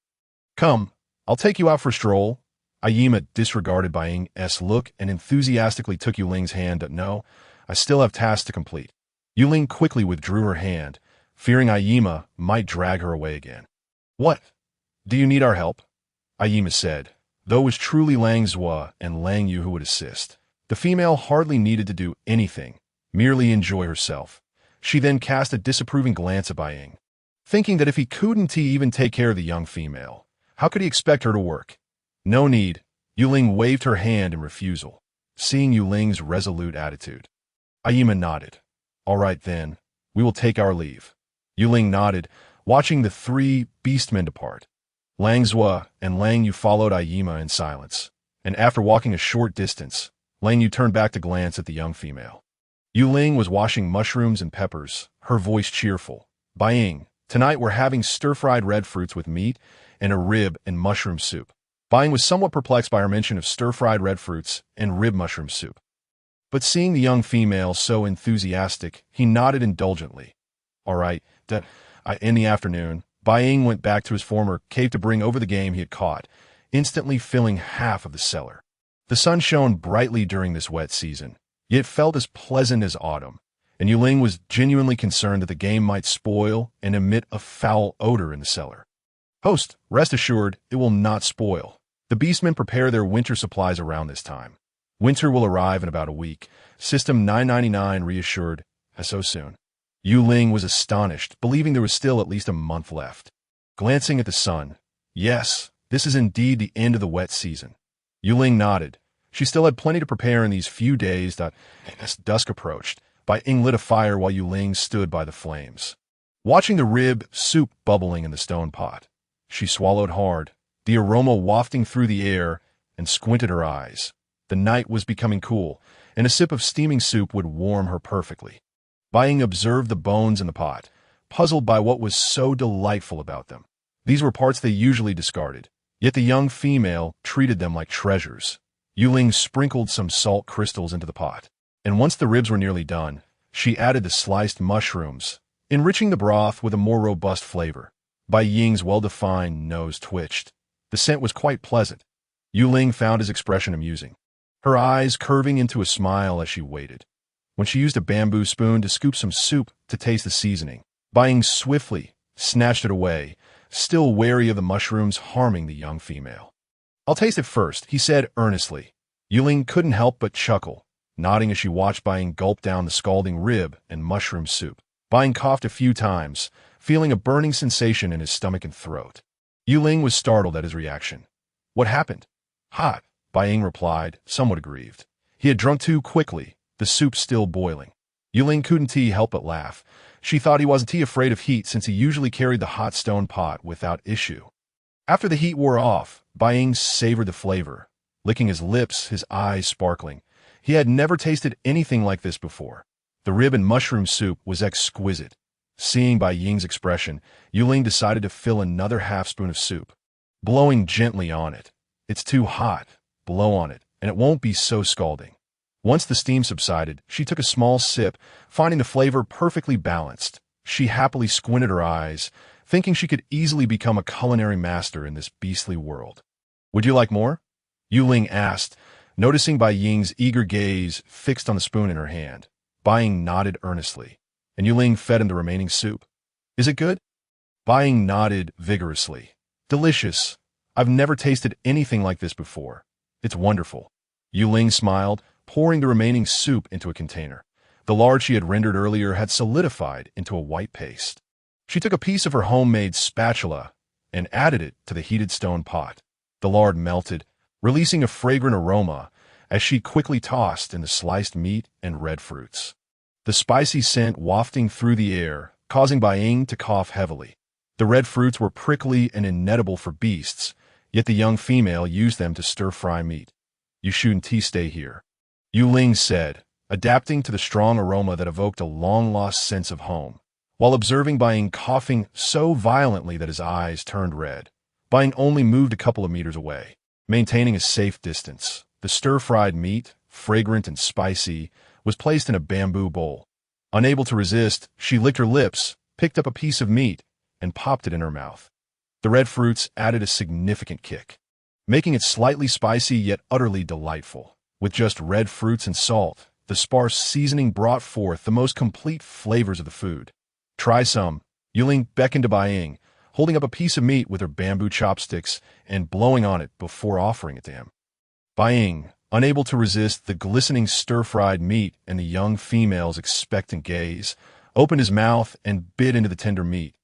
"Come, I'll take you out for a stroll." Ayima disregarded Bai Ying's look and enthusiastically took Yue Ling's hand. "No, I still have tasks to complete." Yue Ling quickly withdrew her hand, fearing Ayima might drag her away again. "What? Do you need our help?" Ayima said, though it was truly Lang Zhua and Lang Yu who would assist. The female hardly needed to do anything, merely enjoy herself. She then cast a disapproving glance at Bai Ying. thinking that if he couldn't even take care of the young female, how could he expect her to work? No need. Yue Ling waved her hand in refusal, seeing Yue Ling's resolute attitude. Aima nodded. All right then, we will take our leave. Yue Ling nodded, watching the three beastmen depart. Lang Zhua and Lang Yu followed Aima in silence, and after walking a short distance, Lang Yu turned back to glance at the young female. Yue Ling was washing mushrooms and peppers, her voice cheerful. Buying, tonight we're having stir-fried red fruits with meat and a rib and mushroom soup. Buying was somewhat perplexed by her mention of stir-fried red fruits and rib mushroom soup. But seeing the young female so enthusiastic, he nodded indulgently. All right, in the afternoon, Buying went back to his former cave to bring over the game he had caught, instantly filling half of the cellar. The sun shone brightly during this wet season, yet felt as pleasant as autumn, and Yue Ling was genuinely concerned that the game might spoil and emit a foul odor in the cellar. Host, rest assured, it will not spoil. The beastmen prepare their winter supplies around this time. Winter will arrive in about a week. System 999 reassured, as so soon. Yue Ling was astonished, believing there was still at least a month left. Glancing at the sun, yes, this is indeed the end of the wet season. Yue Ling nodded. She still had plenty to prepare in these few days that, as dusk approached, Buying lit a fire while Yue Ling stood by the flames. Watching the rib soup bubbling in the stone pot, she swallowed hard, the aroma wafting through the air, and squinted her eyes. The night was becoming cool, and a sip of steaming soup would warm her perfectly. Buying observed the bones in the pot, puzzled by what was so delightful about them. These were parts they usually discarded, yet the young female treated them like treasures. Yue Ling sprinkled some salt crystals into the pot, and once the ribs were nearly done, she added the sliced mushrooms, enriching the broth with a more robust flavor. Bai Ying's well-defined nose twitched. The scent was quite pleasant. Yue Ling found his expression amusing, her eyes curving into a smile as she waited. When she used a bamboo spoon to scoop some soup to taste the seasoning, Bai Ying swiftly snatched it away, still wary of the mushrooms harming the young female. I'll taste it first, he said earnestly. Yue Ling couldn't help but chuckle, nodding as she watched Bai Ying gulp down the scalding rib and mushroom soup. Bai Ying coughed a few times, feeling a burning sensation in his stomach and throat. Yue Ling was startled at his reaction. What happened? Hot, Bai Ying replied, somewhat aggrieved. He had drunk too quickly, the soup still boiling. Yue Ling couldn't help but laugh. She thought he wasn't afraid of heat since he usually carried the hot stone pot without issue. After the heat wore off, Bai Ying savored the flavor, licking his lips, his eyes sparkling. He had never tasted anything like this before. The rib and mushroom soup was exquisite. Seeing Bai Ying's expression, Yue Ling decided to fill another half-spoon of soup, blowing gently on it. It's too hot. Blow on it, and it won't be so scalding. Once the steam subsided, she took a small sip, finding the flavor perfectly balanced. She happily squinted her eyes, thinking she could easily become a culinary master in this beastly world. Would you like more? Yue Ling asked, noticing Bai Ying's eager gaze fixed on the spoon in her hand. Bai Ying nodded earnestly, and Yue Ling fed him the remaining soup. Is it good? Bai Ying nodded vigorously. Delicious. I've never tasted anything like this before. It's wonderful. Yue Ling smiled, pouring the remaining soup into a container. The lard she had rendered earlier had solidified into a white paste. She took a piece of her homemade spatula and added it to the heated stone pot. The lard melted, releasing a fragrant aroma as she quickly tossed in the sliced meat and red fruits. The spicy scent wafting through the air, causing Bai Ying to cough heavily. The red fruits were prickly and inedible for beasts, yet the young female used them to stir-fry meat. You shouldn't stay here, Yue Ling said, adapting to the strong aroma that evoked a long-lost sense of home. While observing Bai Ying coughing so violently that his eyes turned red, Bai Ying only moved a couple of meters away, maintaining a safe distance. The stir-fried meat, fragrant and spicy, was placed in a bamboo bowl. Unable to resist, she licked her lips, picked up a piece of meat, and popped it in her mouth. The red fruits added a significant kick, making it slightly spicy yet utterly delightful. With just red fruits and salt, the sparse seasoning brought forth the most complete flavors of the food. Try some, Yue Ling beckoned to Bai Ying, holding up a piece of meat with her bamboo chopsticks and blowing on it before offering it to him. Bai Ying, unable to resist the glistening stir-fried meat and the young female's expectant gaze, opened his mouth and bit into the tender meat.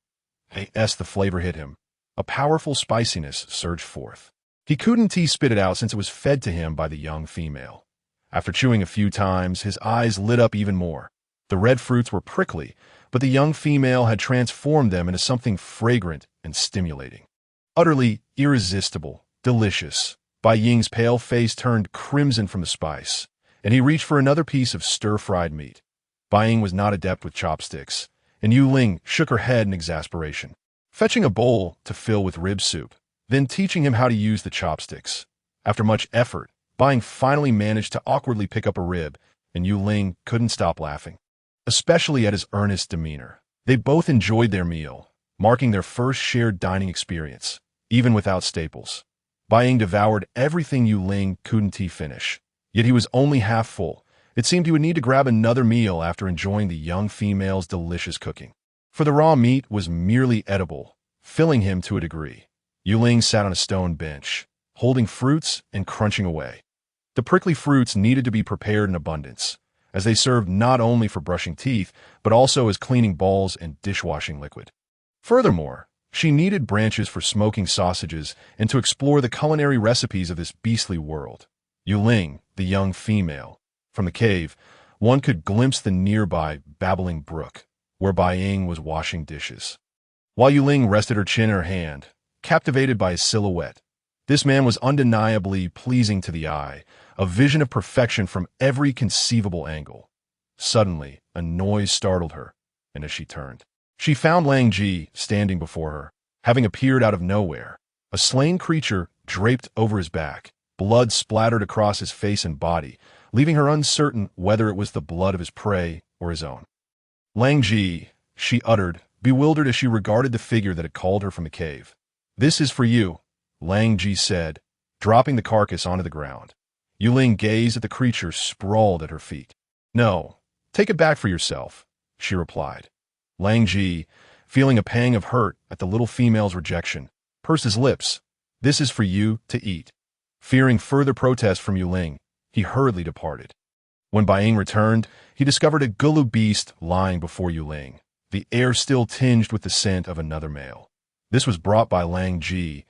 as the flavor hit him. A powerful spiciness surged forth. He couldn't spit it out since it was fed to him by the young female. After chewing a few times, his eyes lit up even more. The red fruits were prickly, but the young female had transformed them into something fragrant and stimulating. Utterly irresistible, delicious. Bai Ying's pale face turned crimson from the spice, and he reached for another piece of stir-fried meat. Bai Ying was not adept with chopsticks, and Yue Ling shook her head in exasperation. Fetching a bowl to fill with rib soup, then teaching him how to use the chopsticks. After much effort, Bai Ying finally managed to awkwardly pick up a rib, and Yue Ling couldn't stop laughing, especially at his earnest demeanor. They both enjoyed their meal, marking their first shared dining experience, even without staples. Bai Ying devoured everything Yue Ling couldn't finish, yet he was only half full. It seemed he would need to grab another meal after enjoying the young female's delicious cooking. For the raw meat was merely edible, filling him to a degree. Yue Ling sat on a stone bench, holding fruits and crunching away. The prickly fruits needed to be prepared in abundance, as they served not only for brushing teeth, but also as cleaning balls and dishwashing liquid. Furthermore, she needed branches for smoking sausages and to explore the culinary recipes of this beastly world. Yue Ling, the young female. From the cave, one could glimpse the nearby babbling brook, where Bai Ying was washing dishes. While Yue Ling rested her chin in her hand, captivated by his silhouette, this man was undeniably pleasing to the eye, a vision of perfection from every conceivable angle. Suddenly, a noise startled her, and as she turned, she found Lang Ji standing before her, having appeared out of nowhere. A slain creature draped over his back, blood splattered across his face and body, leaving her uncertain whether it was the blood of his prey or his own. Lang Ji, she uttered, bewildered as she regarded the figure that had called her from the cave. This is for you, Lang Ji said, dropping the carcass onto the ground. Yue Ling gazed at the creature sprawled at her feet. No, take it back for yourself, she replied. Lang Ji, feeling a pang of hurt at the little female's rejection, pursed his lips. This is for you to eat. Fearing further protest from Yue Ling, he hurriedly departed. When Bai Ying returned, he discovered a gulu beast lying before Yue Ling, the air still tinged with the scent of another male. This was brought by Lang Ji,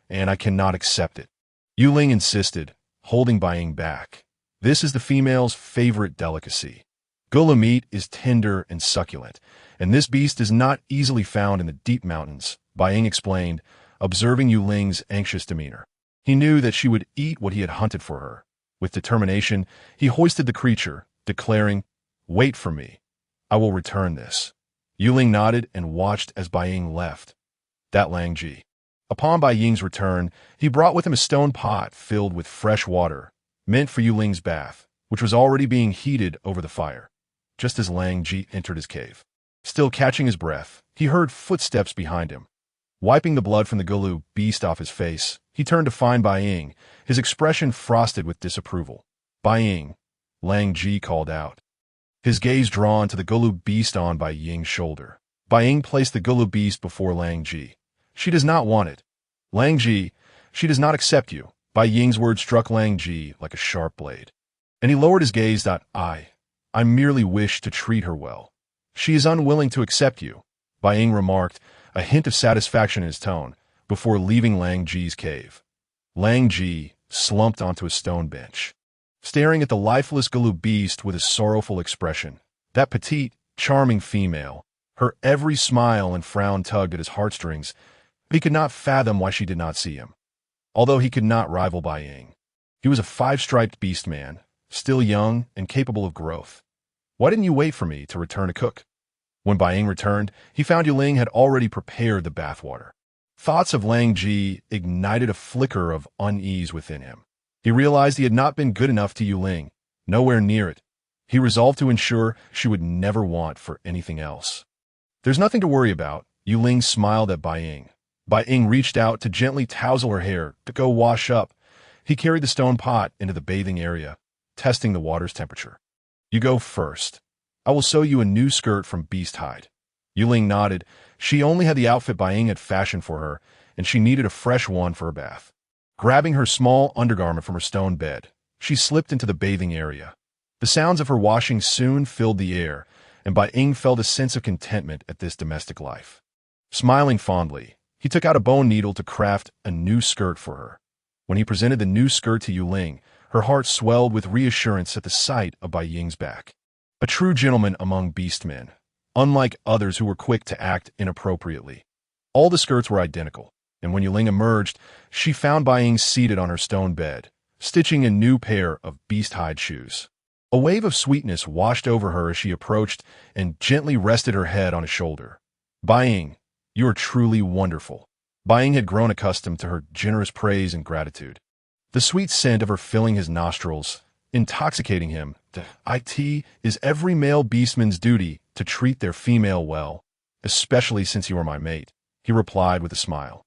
and I cannot accept it. Yue Ling insisted, holding Bai Ying back. This is the female's favorite delicacy. Gulu meat is tender and succulent, and this beast is not easily found in the deep mountains, Bai Ying explained, observing Yue Ling's anxious demeanor. He knew that she would eat what he had hunted for her. With determination, he hoisted the creature, declaring, "Wait for me. I will return this." Yue Ling nodded and watched as Bai Ying left. That Lang Ji. Upon Bai Ying's return, he brought with him a stone pot filled with fresh water, meant for Yue Ling's bath, which was already being heated over the fire. Just as Lang Ji entered his cave, still catching his breath, he heard footsteps behind him. Wiping the blood from the gulu beast off his face, he turned to find Bai Ying, his expression frosted with disapproval. "Bai Ying," Lang Ji called out, his gaze drawn to the gulu beast on Bai Ying's shoulder. Bai Ying placed the gulu beast before Lang Ji. "She does not want it. Lang Ji, she does not accept you." Bai Ying's words struck Lang Ji like a sharp blade, and he lowered his gaze. I merely wish to treat her well. She is unwilling to accept you," Bai Ying remarked, a hint of satisfaction in his tone, before leaving Lang Ji's cave. Lang Ji slumped onto a stone bench, staring at the lifeless gulu beast with a sorrowful expression. That petite, charming female, her every smile and frown tugged at his heartstrings. He could not fathom why she did not see him. Although he could not rival Bai Ying, he was a five-striped beast man, still young and capable of growth. "Why didn't you wait for me to return to cook?" When Bai Ying returned, he found Yue Ling had already prepared the bathwater. Thoughts of Lang Ji ignited a flicker of unease within him. He realized he had not been good enough to Yue Ling, nowhere near it. He resolved to ensure she would never want for anything else. "There's nothing to worry about," Yue Ling smiled at Bai Ying. Bai Ying reached out to gently tousle her hair to go wash up. He carried the stone pot into the bathing area, testing the water's temperature. "You go first. I will sew you a new skirt from beast hide." Yue Ling nodded. She only had the outfit Bai Ying had fashioned for her, and she needed a fresh one for her bath. Grabbing her small undergarment from her stone bed, she slipped into the bathing area. The sounds of her washing soon filled the air, and Bai Ying felt a sense of contentment at this domestic life. Smiling fondly, he took out a bone needle to craft a new skirt for her. When he presented the new skirt to Yue Ling, her heart swelled with reassurance at the sight of Bai Ying's back. A true gentleman among beastmen, unlike others who were quick to act inappropriately. All the skirts were identical, and when Yue Ling emerged, she found Bai Ying seated on her stone bed, stitching a new pair of beast-hide shoes. A wave of sweetness washed over her as she approached and gently rested her head on his shoulder. Bai Ying, you are truly wonderful. Bai Ying had grown accustomed to her generous praise and gratitude. The sweet scent of her filling his nostrils, intoxicating him. It is every male beastman's duty to treat their female well, especially since you are my mate, he replied with a smile.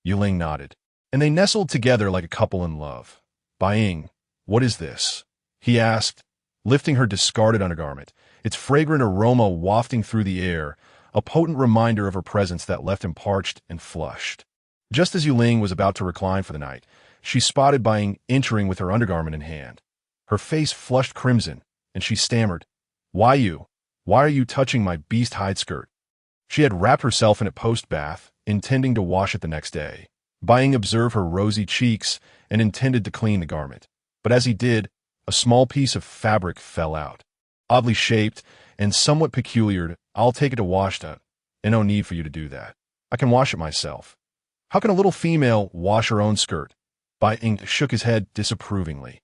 Yue Ling nodded, and they nestled together like a couple in love. Bai Ying, what is this? He asked, lifting her discarded undergarment, its fragrant aroma wafting through the air, a potent reminder of her presence that left him parched and flushed. Just as Yue Ling was about to recline for the night, she spotted Bai Ying entering with her undergarment in hand. Her face flushed crimson, and she stammered, Why are you touching my beast-hide skirt? She had wrapped herself in it post-bath, intending to wash it the next day. Bai Ying observed her rosy cheeks and intended to clean the garment. But as he did, a small piece of fabric fell out. Oddly shaped and somewhat peculiar, I'll take it to wash that. And no need for you to do that. I can wash it myself. How can a little female wash her own skirt? Bai Ying shook his head disapprovingly,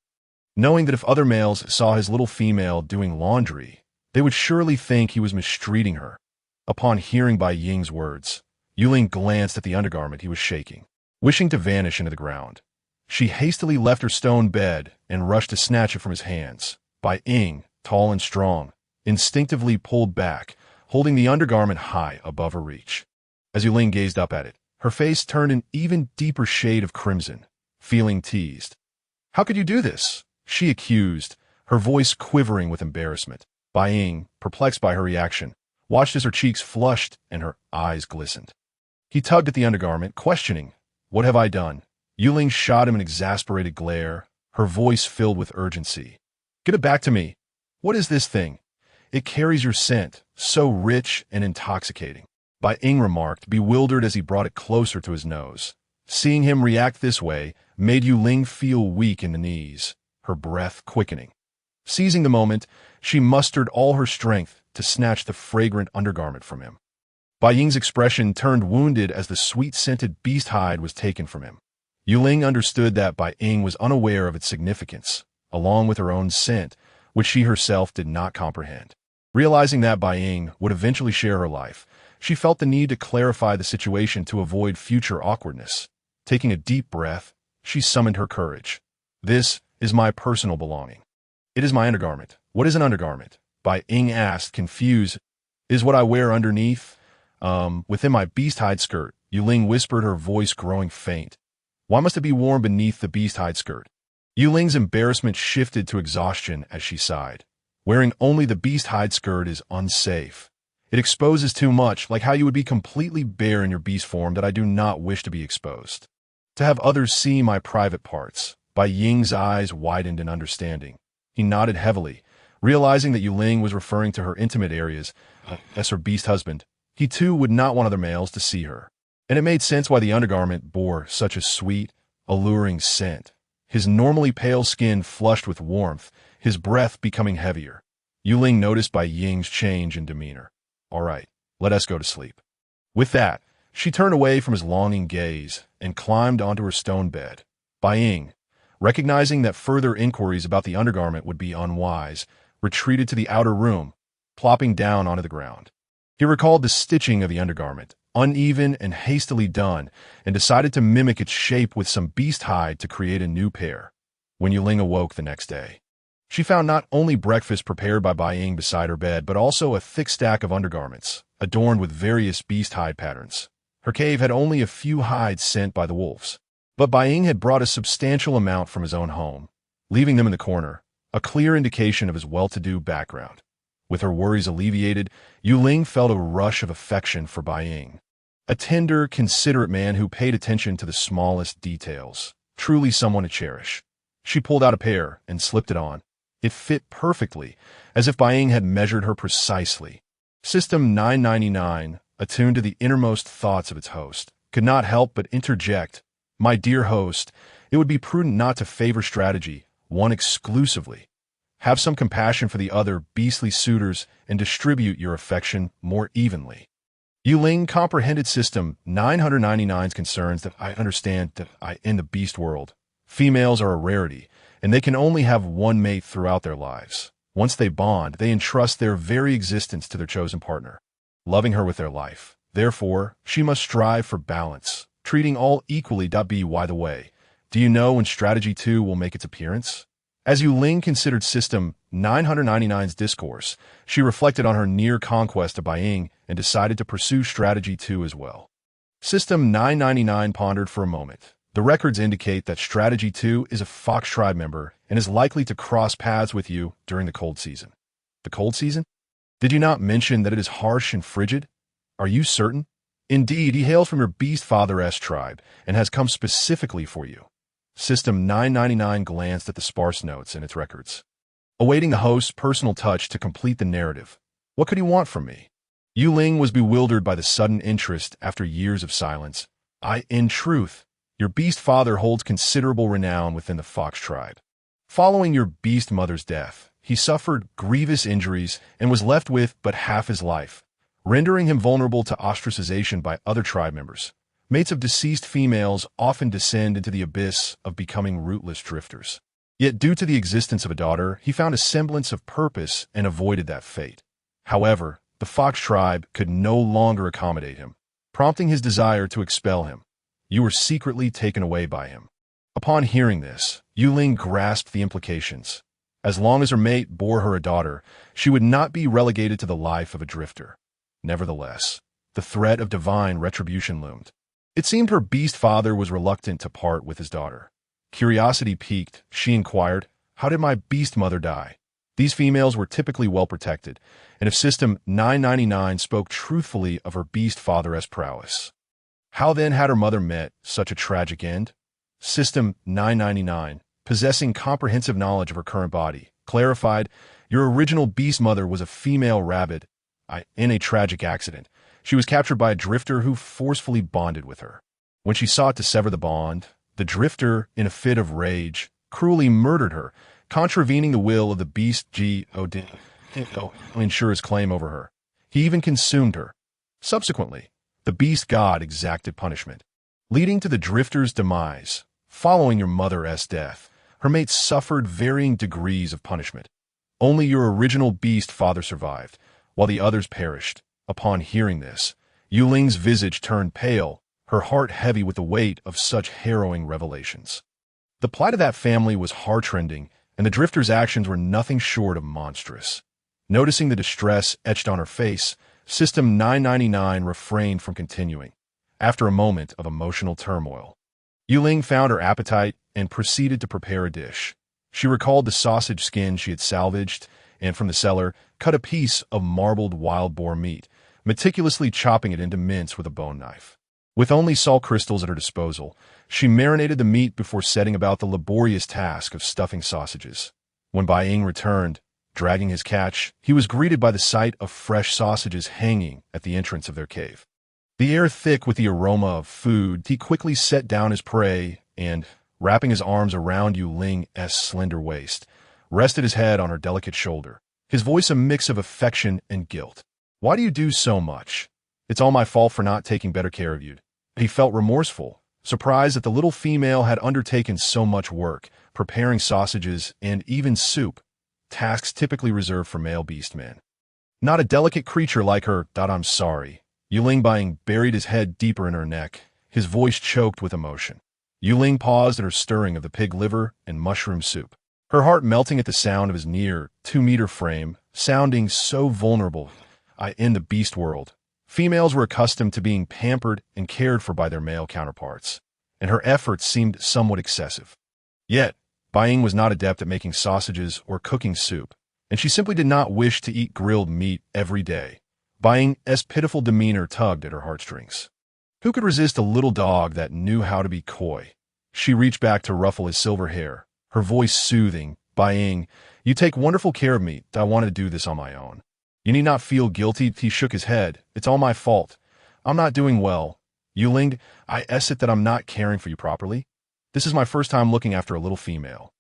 knowing that if other males saw his little female doing laundry, they would surely think he was mistreating her. Upon hearing Bai Ying's words, Yue Ling glanced at the undergarment he was shaking, wishing to vanish into the ground. She hastily left her stone bed and rushed to snatch it from his hands. Bai Ying, tall and strong, instinctively pulled back, holding the undergarment high above her reach. As Yue Ling gazed up at it, her face turned an even deeper shade of crimson, feeling teased. How could you do this? She accused, her voice quivering with embarrassment. Bai Ying, perplexed by her reaction, watched as her cheeks flushed and her eyes glistened. He tugged at the undergarment, questioning, What have I done? Yue Ling shot him an exasperated glare, her voice filled with urgency. Get it back to me. What is this thing? It carries your scent, so rich and intoxicating. Bai Ying remarked, bewildered as he brought it closer to his nose. Seeing him react this way made Yue Ling feel weak in the knees, her breath quickening. Seizing the moment, she mustered all her strength to snatch the fragrant undergarment from him. Bai Ying's expression turned wounded as the sweet-scented beast hide was taken from him. Yue Ling understood that Bai Ying was unaware of its significance, along with her own scent, which she herself did not comprehend. Realizing that Bai Ying would eventually share her life, she felt the need to clarify the situation to avoid future awkwardness. Taking a deep breath, she summoned her courage. This is my personal belonging. It is my undergarment. What is an undergarment? Bai Ying asked, confused. Is what I wear underneath? Within my beast-hide skirt, Yue Ling whispered, her voice growing faint. Why must it be worn beneath the beast-hide skirt? Yue Ling's embarrassment shifted to exhaustion as she sighed. Wearing only the beast-hide skirt is unsafe. It exposes too much, like how you would be completely bare in your beast form that I do not wish to be exposed. To have others see my private parts. Bai Ying's eyes widened in understanding. He nodded heavily, realizing that Yue Ling was referring to her intimate areas as her beast husband. He too would not want other males to see her. And it made sense why the undergarment bore such a sweet, alluring scent. His normally pale skin flushed with warmth, his breath becoming heavier. Yue Ling noticed Bai Ying's change in demeanor. All right, let us go to sleep. With that, she turned away from his longing gaze and climbed onto her stone bed. Bai Ying, recognizing that further inquiries about the undergarment would be unwise, retreated to the outer room, plopping down onto the ground. He recalled the stitching of the undergarment, uneven and hastily done, and decided to mimic its shape with some beast hide to create a new pair. When Yue Ling awoke the next day, she found not only breakfast prepared by Bai Ying beside her bed, but also a thick stack of undergarments, adorned with various beast hide patterns. Her cave had only a few hides sent by the wolves, but Bai Ying had brought a substantial amount from his own home, leaving them in the corner, a clear indication of his well-to-do background. With her worries alleviated, Yue Ling felt a rush of affection for Bai Ying. A tender, considerate man who paid attention to the smallest details. Truly someone to cherish. She pulled out a pair and slipped it on. It fit perfectly, as if Bai Ying had measured her precisely. System 999, attuned to the innermost thoughts of its host, could not help but interject, "My dear host, it would be prudent not to favor strategy, one exclusively. Have some compassion for the other beastly suitors and distribute your affection more evenly." Yue Ling comprehended System 999's concerns. "That I understand that in the beast world, females are a rarity, and they can only have one mate throughout their lives. Once they bond, they entrust their very existence to their chosen partner, loving her with their life. Therefore, she must strive for balance, treating all equally. By the way, do you know when Strategy 2 will make its appearance?" As Yue Ling considered System 999's discourse, she reflected on her near conquest of Baiying and decided to pursue Strategy 2 as well. System 999 pondered for a moment. The records indicate that Strategy 2 is a Fox Tribe member and is likely to cross paths with you during the cold season. The cold season? Did you not mention that it is harsh and frigid? Are you certain? Indeed, he hails from your Beast Father-S tribe and has come specifically for you. System 999 glanced at the sparse notes in its records, awaiting the host's personal touch to complete the narrative. What could he want from me? Yue Ling was bewildered by the sudden interest after years of silence. In truth, your beast father holds considerable renown within the Fox tribe. Following your beast mother's death, he suffered grievous injuries and was left with but half his life, rendering him vulnerable to ostracization by other tribe members. Mates of deceased females often descend into the abyss of becoming rootless drifters. Yet due to the existence of a daughter, he found a semblance of purpose and avoided that fate. However, the Fox tribe could no longer accommodate him, prompting his desire to expel him. You were secretly taken away by him. Upon hearing this, Yue Ling grasped the implications. As long as her mate bore her a daughter, she would not be relegated to the life of a drifter. Nevertheless, the threat of divine retribution loomed. It seemed her beast father was reluctant to part with his daughter. Curiosity piqued, she inquired, "How did my beast mother die?" These females were typically well protected, and if System 999 spoke truthfully of her beast father's prowess, how then had her mother met such a tragic end? System 999, possessing comprehensive knowledge of her current body, clarified, "Your original beast mother was a female rabbit. In a tragic accident, she was captured by a drifter who forcefully bonded with her. When she sought to sever the bond, the drifter, in a fit of rage, cruelly murdered her, contravening the will of the beast God to ensure his claim over her. He even consumed her. Subsequently, the beast god exacted punishment, leading to the drifter's demise. Following your mother's death, her mates suffered varying degrees of punishment. Only your original beast father survived, while the others perished." Upon hearing this, Yue Ling's visage turned pale, her heart heavy with the weight of such harrowing revelations. The plight of that family was heart-rending, and the drifter's actions were nothing short of monstrous. Noticing the distress etched on her face, System 999 refrained from continuing. After a moment of emotional turmoil, Yue Ling found her appetite and proceeded to prepare a dish. She recalled the sausage skin she had salvaged, and from the cellar, cut a piece of marbled wild boar meat, meticulously chopping it into mince with a bone knife. With only salt crystals at her disposal, she marinated the meat before setting about the laborious task of stuffing sausages. When Baiying returned, dragging his catch, he was greeted by the sight of fresh sausages hanging at the entrance of their cave. The air thick with the aroma of food, he quickly set down his prey and, wrapping his arms around Yue Ling's slender waist, rested his head on her delicate shoulder, his voice a mix of affection and guilt. "Why do you do so much? It's all my fault for not taking better care of you." He felt remorseful, surprised that the little female had undertaken so much work, preparing sausages and even soup, tasks typically reserved for male beastmen. "Not a delicate creature like her. I'm sorry." Yue Ling buried his head deeper in her neck, his voice choked with emotion. Yue Ling paused in her stirring of the pig liver and mushroom soup, her heart melting at the sound of his near 2-meter frame, sounding so vulnerable. In the beast world, females were accustomed to being pampered and cared for by their male counterparts, and her efforts seemed somewhat excessive. Yet, Baiying was not adept at making sausages or cooking soup, and she simply did not wish to eat grilled meat every day. Baiying's pitiful demeanor tugged at her heartstrings. Who could resist a little dog that knew how to be coy? She reached back to ruffle his silver hair, her voice soothing. "Baiying, you take wonderful care of me. I wanted to do this on my own. You need not feel guilty." He shook his head. "It's all my fault. I'm not doing well. Yue Ling, I it that I'm not caring for you properly. This is my first time looking after a little female.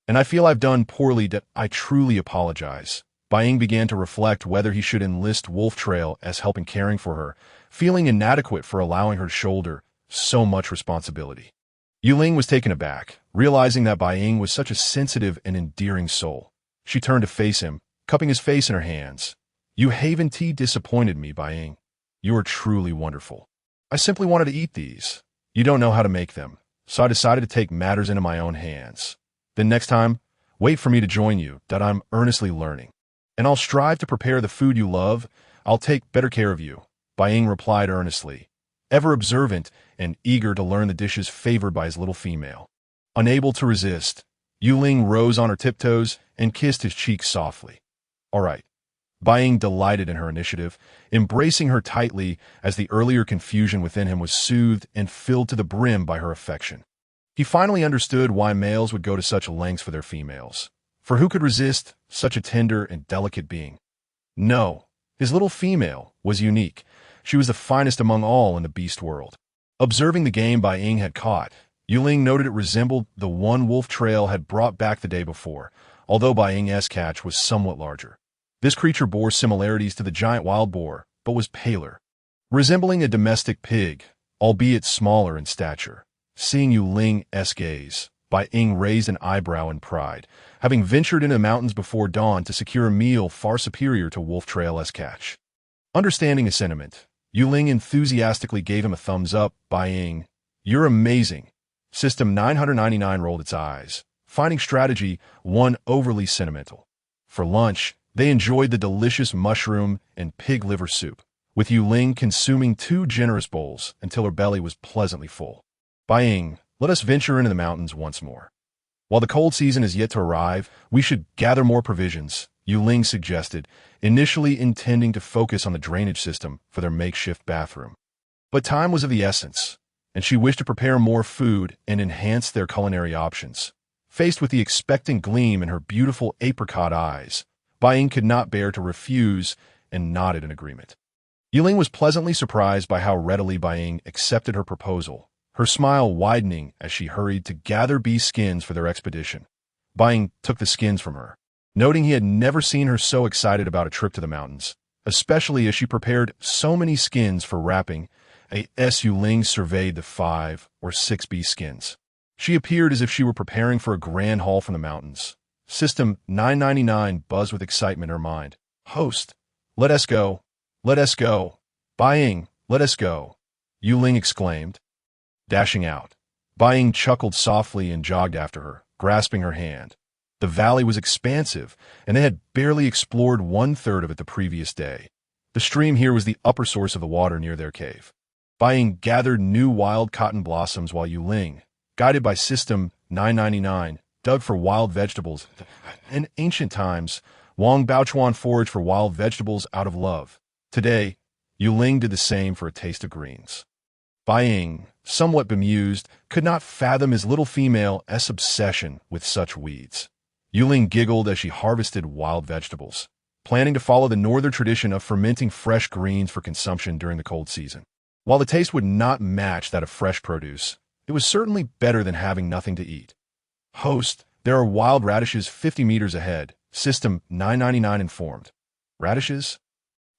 And I feel I've done poorly that I truly apologize. Bai began to reflect whether he should enlist Wolf Trail as help in caring for her, feeling inadequate for allowing her to shoulder so much responsibility. Yue Ling was taken aback, realizing that Bai was such a sensitive and endearing soul. She turned to face him, cupping his face in her hands. You haven't disappointed me, Bai. You are truly wonderful. I simply wanted to eat these. You don't know how to make them, so I decided to take matters into my own hands. Then next time, wait for me to join you, that I'm earnestly learning. And I'll strive to prepare the food you love. I'll take better care of you, Bai replied earnestly, ever observant and eager to learn the dishes favored by his little female. Unable to resist, Yue Ling rose on her tiptoes and kissed his cheek softly. All right. Bai delighted in her initiative, embracing her tightly as the earlier confusion within him was soothed and filled to the brim by her affection. He finally understood why males would go to such lengths for their females. For who could resist such a tender and delicate being? No, his little female was unique. She was the finest among all in the beast world. Observing the game Bai had caught, Yue Ling noted it resembled the one Wolf Trail had brought back the day before, although Bai's catch was somewhat larger. This creature bore similarities to the giant wild boar, but was paler, resembling a domestic pig, albeit smaller in stature. Seeing Yue Ling's gaze, Bai raised an eyebrow in pride, having ventured into the mountains before dawn to secure a meal far superior to Wolf Trail's catch. Understanding his sentiment, Yue Ling enthusiastically gave him a thumbs up, Bai. You're amazing. System 999 rolled its eyes, finding strategy one overly sentimental. For lunch, they enjoyed the delicious mushroom and pig liver soup, with Yue Ling consuming 2 generous bowls until her belly was pleasantly full. Bai, let us venture into the mountains once more. While the cold season is yet to arrive, we should gather more provisions, Yue Ling suggested, initially intending to focus on the drainage system for their makeshift bathroom. But time was of the essence, and she wished to prepare more food and enhance their culinary options. Faced with the expectant gleam in her beautiful apricot eyes, Bai could not bear to refuse and nodded in agreement. Yue Ling was pleasantly surprised by how readily Bai accepted her proposal, her smile widening as she hurried to gather bee skins for their expedition. Bai took the skins from her, noting he had never seen her so excited about a trip to the mountains, especially as she prepared so many skins for wrapping. Yue Ling surveyed the 5 or 6 bee skins. She appeared as if she were preparing for a grand haul from the mountains. System 999 buzzed with excitement in her mind. Host, let us go. Let us go. Bai, let us go. Yue Ling exclaimed, dashing out. Bai chuckled softly and jogged after her, grasping her hand. The valley was expansive, and they had barely explored 1/3 of it the previous day. The stream here was the upper source of the water near their cave. Bai gathered new wild cotton blossoms while Yue Ling, guided by System 999, dug for wild vegetables. In ancient times, Wang Baochuan foraged for wild vegetables out of love. Today, Yue Ling did the same for a taste of greens. Bai, somewhat bemused, could not fathom his little female's obsession with such weeds. Yue Ling giggled as she harvested wild vegetables, planning to follow the northern tradition of fermenting fresh greens for consumption during the cold season. While the taste would not match that of fresh produce, it was certainly better than having nothing to eat. Host, there are wild radishes 50 meters ahead, System 999 informed. Radishes?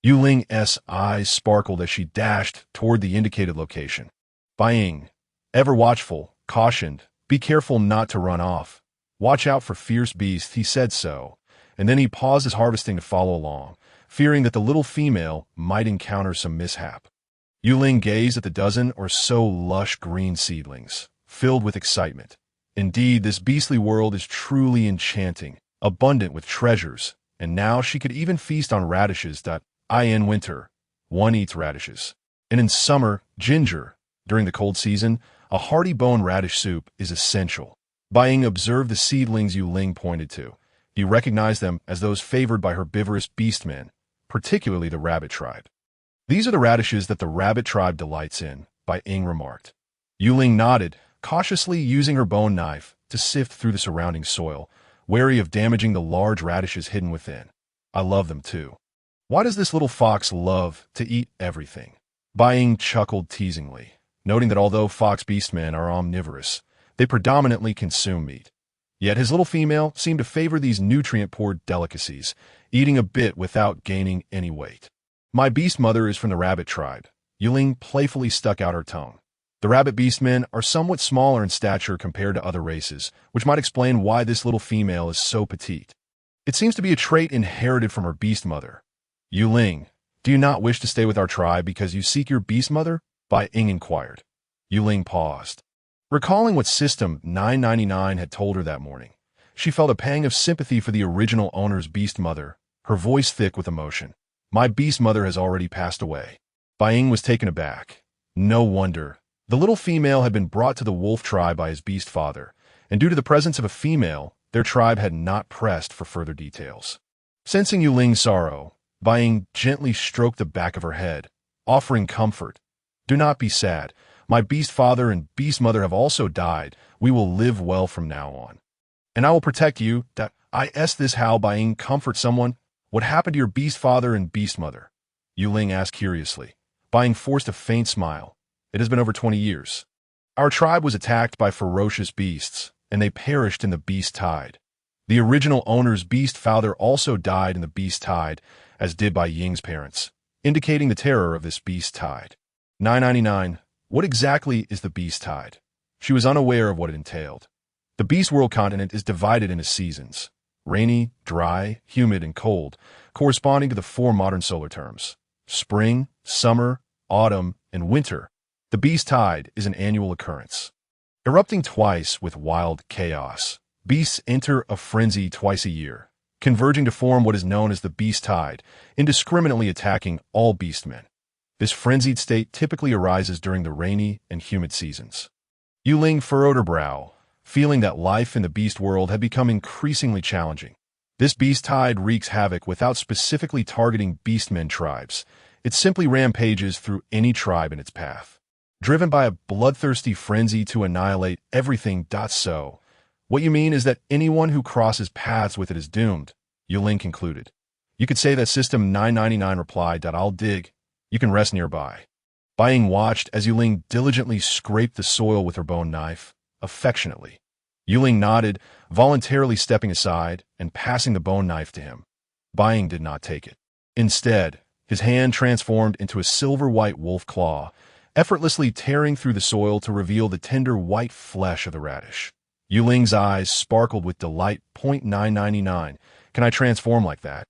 Yue Ling's eyes sparkled as she dashed toward the indicated location. Bai, ever watchful, cautioned, be careful not to run off. Watch out for fierce beasts, he said so, and then he paused his harvesting to follow along, fearing that the little female might encounter some mishap. Yue Ling gazed at the dozen or so lush green seedlings, filled with excitement. Indeed, this beastly world is truly enchanting, abundant with treasures, and now she could even feast on radishes that, in winter, one eats radishes. And in summer, ginger. During the cold season, a hearty bone radish soup is essential. Bai observed the seedlings Yue Ling pointed to. He recognized them as those favored by herbivorous beastmen, particularly the rabbit tribe. These are the radishes that the rabbit tribe delights in, Bai remarked. Yue Ling nodded, cautiously using her bone knife to sift through the surrounding soil, wary of damaging the large radishes hidden within. I love them too. Why does this little fox love to eat everything? Bai Ying chuckled teasingly, noting that although fox beastmen are omnivorous, they predominantly consume meat. Yet his little female seemed to favor these nutrient-poor delicacies, eating a bit without gaining any weight. My beast mother is from the rabbit tribe. Yue Ling playfully stuck out her tongue. The rabbit beastmen are somewhat smaller in stature compared to other races, which might explain why this little female is so petite. It seems to be a trait inherited from her beast mother. Yue Ling, do you not wish to stay with our tribe because you seek your beast mother? Bai Ying inquired. Yue Ling paused. Recalling what System 999 had told her that morning, she felt a pang of sympathy for the original owner's beast mother, her voice thick with emotion. My beast mother has already passed away. Bai Ying was taken aback. No wonder. The little female had been brought to the wolf tribe by his beast father, and due to the presence of a female, their tribe had not pressed for further details. Sensing Yue Ling's sorrow, Bai Ying gently stroked the back of her head, offering comfort. Do not be sad. My beast father and beast mother have also died. We will live well from now on. And I will protect you. That this how Bai Ying comfort someone? What happened to your beast father and beast mother? Yue Ling asked curiously. Bai Ying forced a faint smile. It has been over 20 years. Our tribe was attacked by ferocious beasts, and they perished in the beast tide. The original owner's beast father also died in the beast tide, as did Bai Ying's parents, indicating the terror of this beast tide. 999. What exactly is the beast tide? She was unaware of what it entailed. The beast world continent is divided into seasons: rainy, dry, humid, and cold, corresponding to the four modern solar terms: spring, summer, autumn, and winter. The beast tide is an annual occurrence. Erupting twice with wild chaos, beasts enter a frenzy twice a year, converging to form what is known as the beast tide, indiscriminately attacking all beastmen. This frenzied state typically arises during the rainy and humid seasons. Yue Ling furrowed her brow, feeling that life in the beast world had become increasingly challenging. This beast tide wreaks havoc without specifically targeting beastmen tribes. It simply rampages through any tribe in its path, driven by a bloodthirsty frenzy to annihilate everything. So, what you mean is that anyone who crosses paths with it is doomed, Yue Ling concluded. You could say that System 999 replied. I'll dig. You can rest nearby. Bai Ying watched as Yue Ling diligently scraped the soil with her bone knife, affectionately. Yue Ling nodded, voluntarily stepping aside and passing the bone knife to him. Bai Ying did not take it. Instead, his hand transformed into a silver-white wolf claw, effortlessly tearing through the soil to reveal the tender white flesh of the radish. Yue Ling's eyes sparkled with delight. 999. Can I transform like that?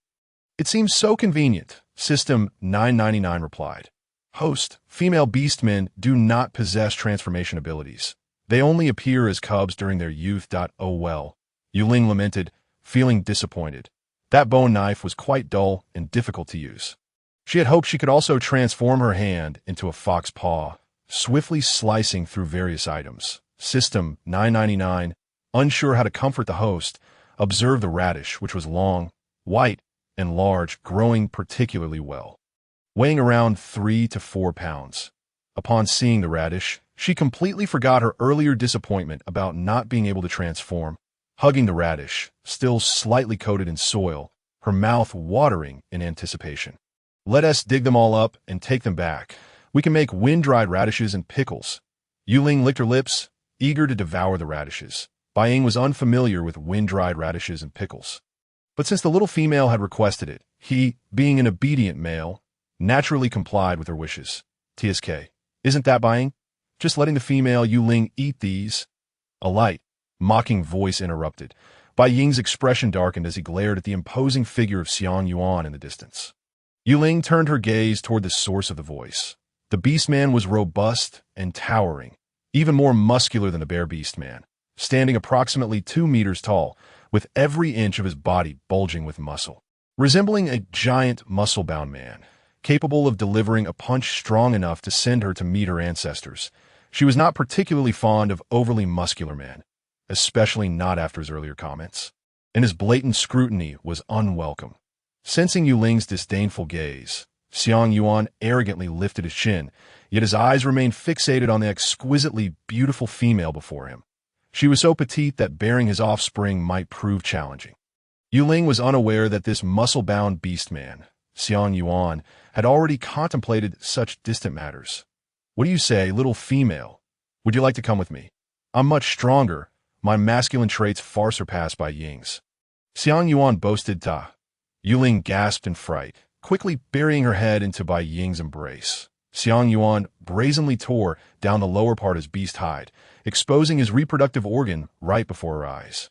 It seems so convenient, System 999 replied. Host, female beastmen do not possess transformation abilities. They only appear as cubs during their youth. Oh well, Yue Ling lamented, feeling disappointed. That bone knife was quite dull and difficult to use. She had hoped she could also transform her hand into a fox paw, swiftly slicing through various items. System 999, unsure how to comfort the host, observed the radish, which was long, white, and large, growing particularly well, weighing around 3 to 4 pounds. Upon seeing the radish, she completely forgot her earlier disappointment about not being able to transform, hugging the radish, still slightly coated in soil, her mouth watering in anticipation. Let us dig them all up and take them back. We can make wind-dried radishes and pickles. Yue Ling licked her lips, eager to devour the radishes. Bai Ying was unfamiliar with wind-dried radishes and pickles. But since the little female had requested it, he, being an obedient male, naturally complied with her wishes. TSK. Isn't that Bai Ying? Just letting the female Yue Ling eat these? A light, mocking voice interrupted. Bai Ying's expression darkened as he glared at the imposing figure of Xiang Yuan in the distance. Yue Ling turned her gaze toward the source of the voice. The beastman was robust and towering, even more muscular than the bear beastman, standing approximately 2 meters tall, with every inch of his body bulging with muscle. Resembling a giant muscle-bound man, capable of delivering a punch strong enough to send her to meet her ancestors, she was not particularly fond of overly muscular men, especially not after his earlier comments, and his blatant scrutiny was unwelcome. Sensing Yue Ling's disdainful gaze, Xiang Yuan arrogantly lifted his chin, yet his eyes remained fixated on the exquisitely beautiful female before him. She was so petite that bearing his offspring might prove challenging. Yue Ling was unaware that this muscle-bound beastman, Xiang Yuan, had already contemplated such distant matters. What do you say, little female? Would you like to come with me? I'm much stronger. My masculine traits far surpass Bai Ying's. Xiang Yuan boasted ta. Yue Ling gasped in fright, quickly burying her head into Bai Ying's embrace. Xiang Yuan brazenly tore down the lower part of his beast hide, exposing his reproductive organ right before her eyes.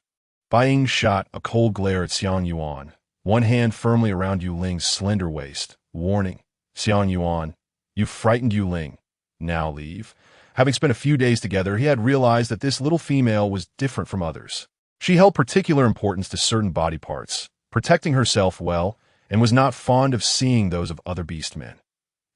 Bai Ying shot a cold glare at Xiang Yuan, one hand firmly around Yue Ling's slender waist, warning, Xiang Yuan, you frightened Yue Ling. Now leave. Having spent a few days together, he had realized that this little female was different from others. She held particular importance to certain body parts, protecting herself well, and was not fond of seeing those of other beastmen.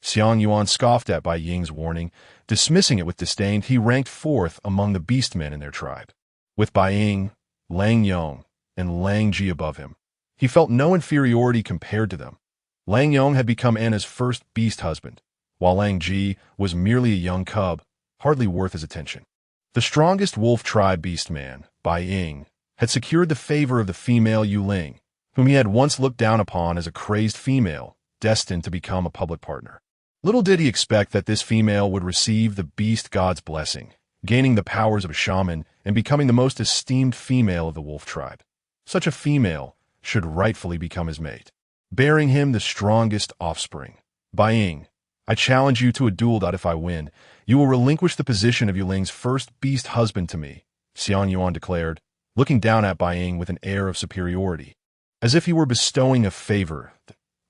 Xiang Yuan scoffed at Bai Ying's warning. Dismissing it with disdain, he ranked fourth among the beastmen in their tribe. With Bai Ying, Lang Yong, and Lang Ji above him, he felt no inferiority compared to them. Lang Yong had become Anna's first beast husband, while Lang Ji was merely a young cub, hardly worth his attention. The strongest wolf tribe beastman, Bai Ying, had secured the favor of the female Yue Ling, whom he had once looked down upon as a crazed female, destined to become a public partner. Little did he expect that this female would receive the beast god's blessing, gaining the powers of a shaman and becoming the most esteemed female of the wolf tribe. Such a female should rightfully become his mate, bearing him the strongest offspring. Bai Ying, I challenge you to a duel that if I win, you will relinquish the position of Yue Ling's first beast husband to me, Xiang Yuan declared, looking down at Bai Ying with an air of superiority, as if he were bestowing a favor.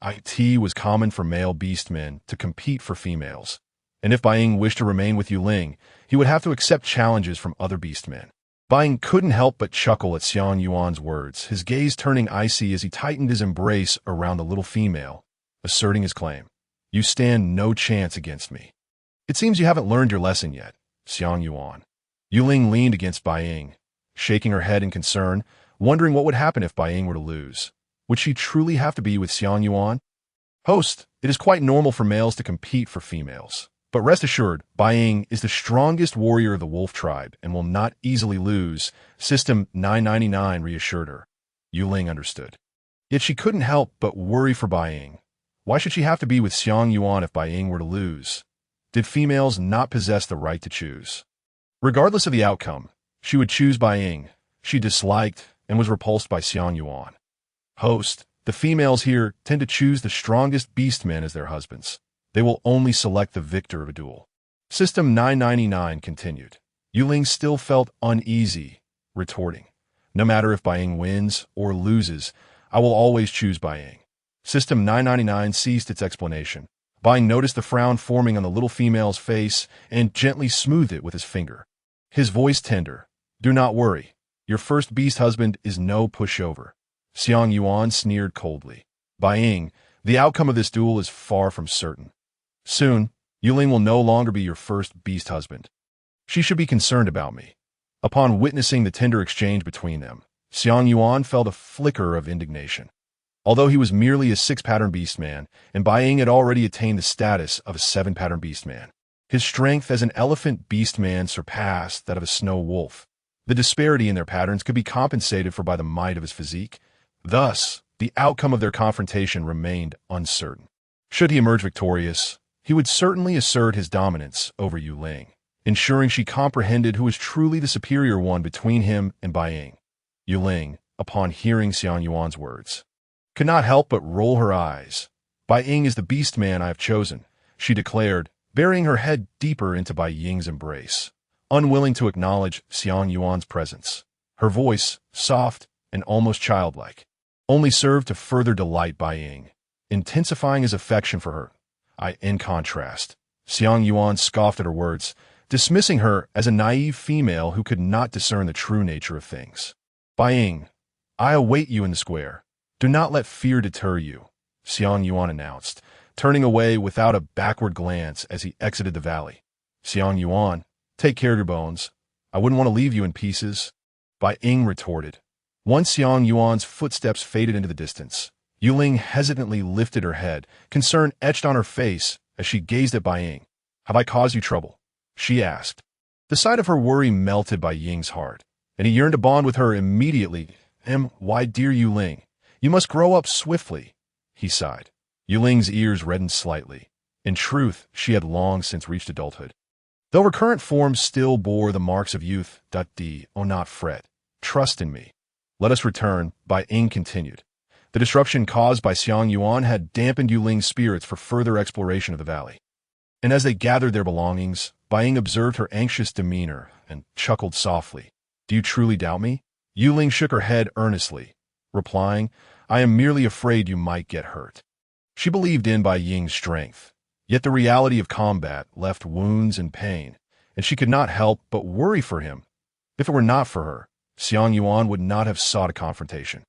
It was common for male beastmen to compete for females, and if Bai Ying wished to remain with Yue Ling, he would have to accept challenges from other beastmen. Bai Ying couldn't help but chuckle at Xiang Yuan's words, his gaze turning icy as he tightened his embrace around the little female, asserting his claim. You stand no chance against me. It seems you haven't learned your lesson yet, Xiang Yuan. Yue Ling leaned against Bai Ying, shaking her head in concern, wondering what would happen if Bai Ying were to lose. Would she truly have to be with Xiang Yuan? Host, it is quite normal for males to compete for females. But rest assured, Bai Ying is the strongest warrior of the wolf tribe and will not easily lose, System 999 reassured her. Yue Ling understood. Yet she couldn't help but worry for Bai Ying. Why should she have to be with Xiang Yuan if Bai Ying were to lose? Did females not possess the right to choose? Regardless of the outcome, she would choose Bai Ying. She disliked and was repulsed by Xiang Yuan. Host, the females here tend to choose the strongest beastmen as their husbands. They will only select the victor of a duel. System 999 continued. Yue Ling still felt uneasy, retorting, no matter if Bai Ying wins or loses, I will always choose Bai Ying. System 999 ceased its explanation. Bai Ying noticed the frown forming on the little female's face and gently smoothed it with his finger. His voice tender. Do not worry. Your first beast husband is no pushover. Xiang Yuan sneered coldly. Bai Ying, the outcome of this duel is far from certain. Soon, Yue Ling will no longer be your first beast husband. She should be concerned about me. Upon witnessing the tender exchange between them, Xiang Yuan felt a flicker of indignation. Although he was merely a 6-pattern beastman, and Bai Ying had already attained the status of a 7-pattern beastman, his strength as an elephant beastman surpassed that of a snow wolf. The disparity in their patterns could be compensated for by the might of his physique. Thus, the outcome of their confrontation remained uncertain. Should he emerge victorious, he would certainly assert his dominance over Yue Ling, ensuring she comprehended who was truly the superior one between him and Bai Ying. Yue Ling, upon hearing Xiang Yuan's words, could not help but roll her eyes. Bai Ying is the beast man I have chosen, she declared, burying her head deeper into Bai Ying's embrace, unwilling to acknowledge Xiang Yuan's presence. Her voice, soft and almost childlike, only served to further delight Bai Ying, intensifying his affection for her. In contrast, Xiang Yuan scoffed at her words, dismissing her as a naive female who could not discern the true nature of things. Bai Ying, I await you in the square. Do not let fear deter you, Xiang Yuan announced, turning away without a backward glance as he exited the valley. Xiang Yuan, take care of your bones. I wouldn't want to leave you in pieces. Bai Ying retorted. Once Xiang Yuan's footsteps faded into the distance, Yue Ling hesitantly lifted her head, concern etched on her face as she gazed at Bai Ying. Have I caused you trouble? She asked. The sight of her worry melted Bai Ying's heart, and he yearned to bond with her immediately. Why, dear Yue Ling, you must grow up swiftly, he sighed. Yue Ling's ears reddened slightly. In truth, she had long since reached adulthood. Though her current form still bore the marks of youth, do not fret. Trust in me. Let us return, Bai Ying continued. The disruption caused by Xiang Yuan had dampened Yue Ling's spirits for further exploration of the valley. And as they gathered their belongings, Bai Ying observed her anxious demeanor and chuckled softly. Do you truly doubt me? Yue Ling shook her head earnestly, replying, I am merely afraid you might get hurt. She believed in Bai Ying's strength, yet the reality of combat left wounds and pain, and she could not help but worry for him. If it were not for her, Xiang Yuan would not have sought a confrontation.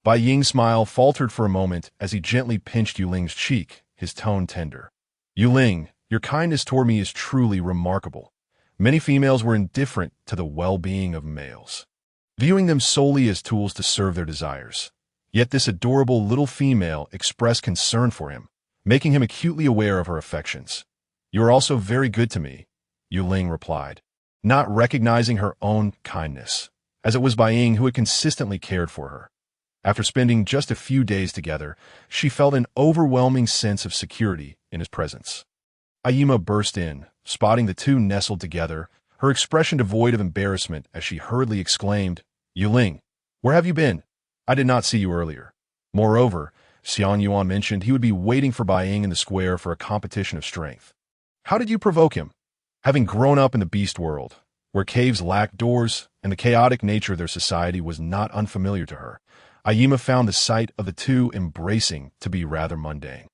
Bai Ying's smile faltered for a moment as he gently pinched Yue Ling's cheek, his tone tender. Yue Ling, your kindness toward me is truly remarkable. Many females were indifferent to the well-being of males, viewing them solely as tools to serve their desires. Yet this adorable little female expressed concern for him, making him acutely aware of her affections. You are also very good to me, Yue Ling replied, not recognizing her own kindness, as it was Bai Ying who had consistently cared for her. After spending just a few days together, she felt an overwhelming sense of security in his presence. Aima burst in, spotting the two nestled together, her expression devoid of embarrassment as she hurriedly exclaimed, Yue Ling, where have you been? I did not see you earlier. Moreover, Xiang Yuan mentioned he would be waiting for Bai Ying in the square for a competition of strength. How did you provoke him? Having grown up in the beast world, where caves lacked doors and the chaotic nature of their society was not unfamiliar to her, Aima found the sight of the two embracing to be rather mundane.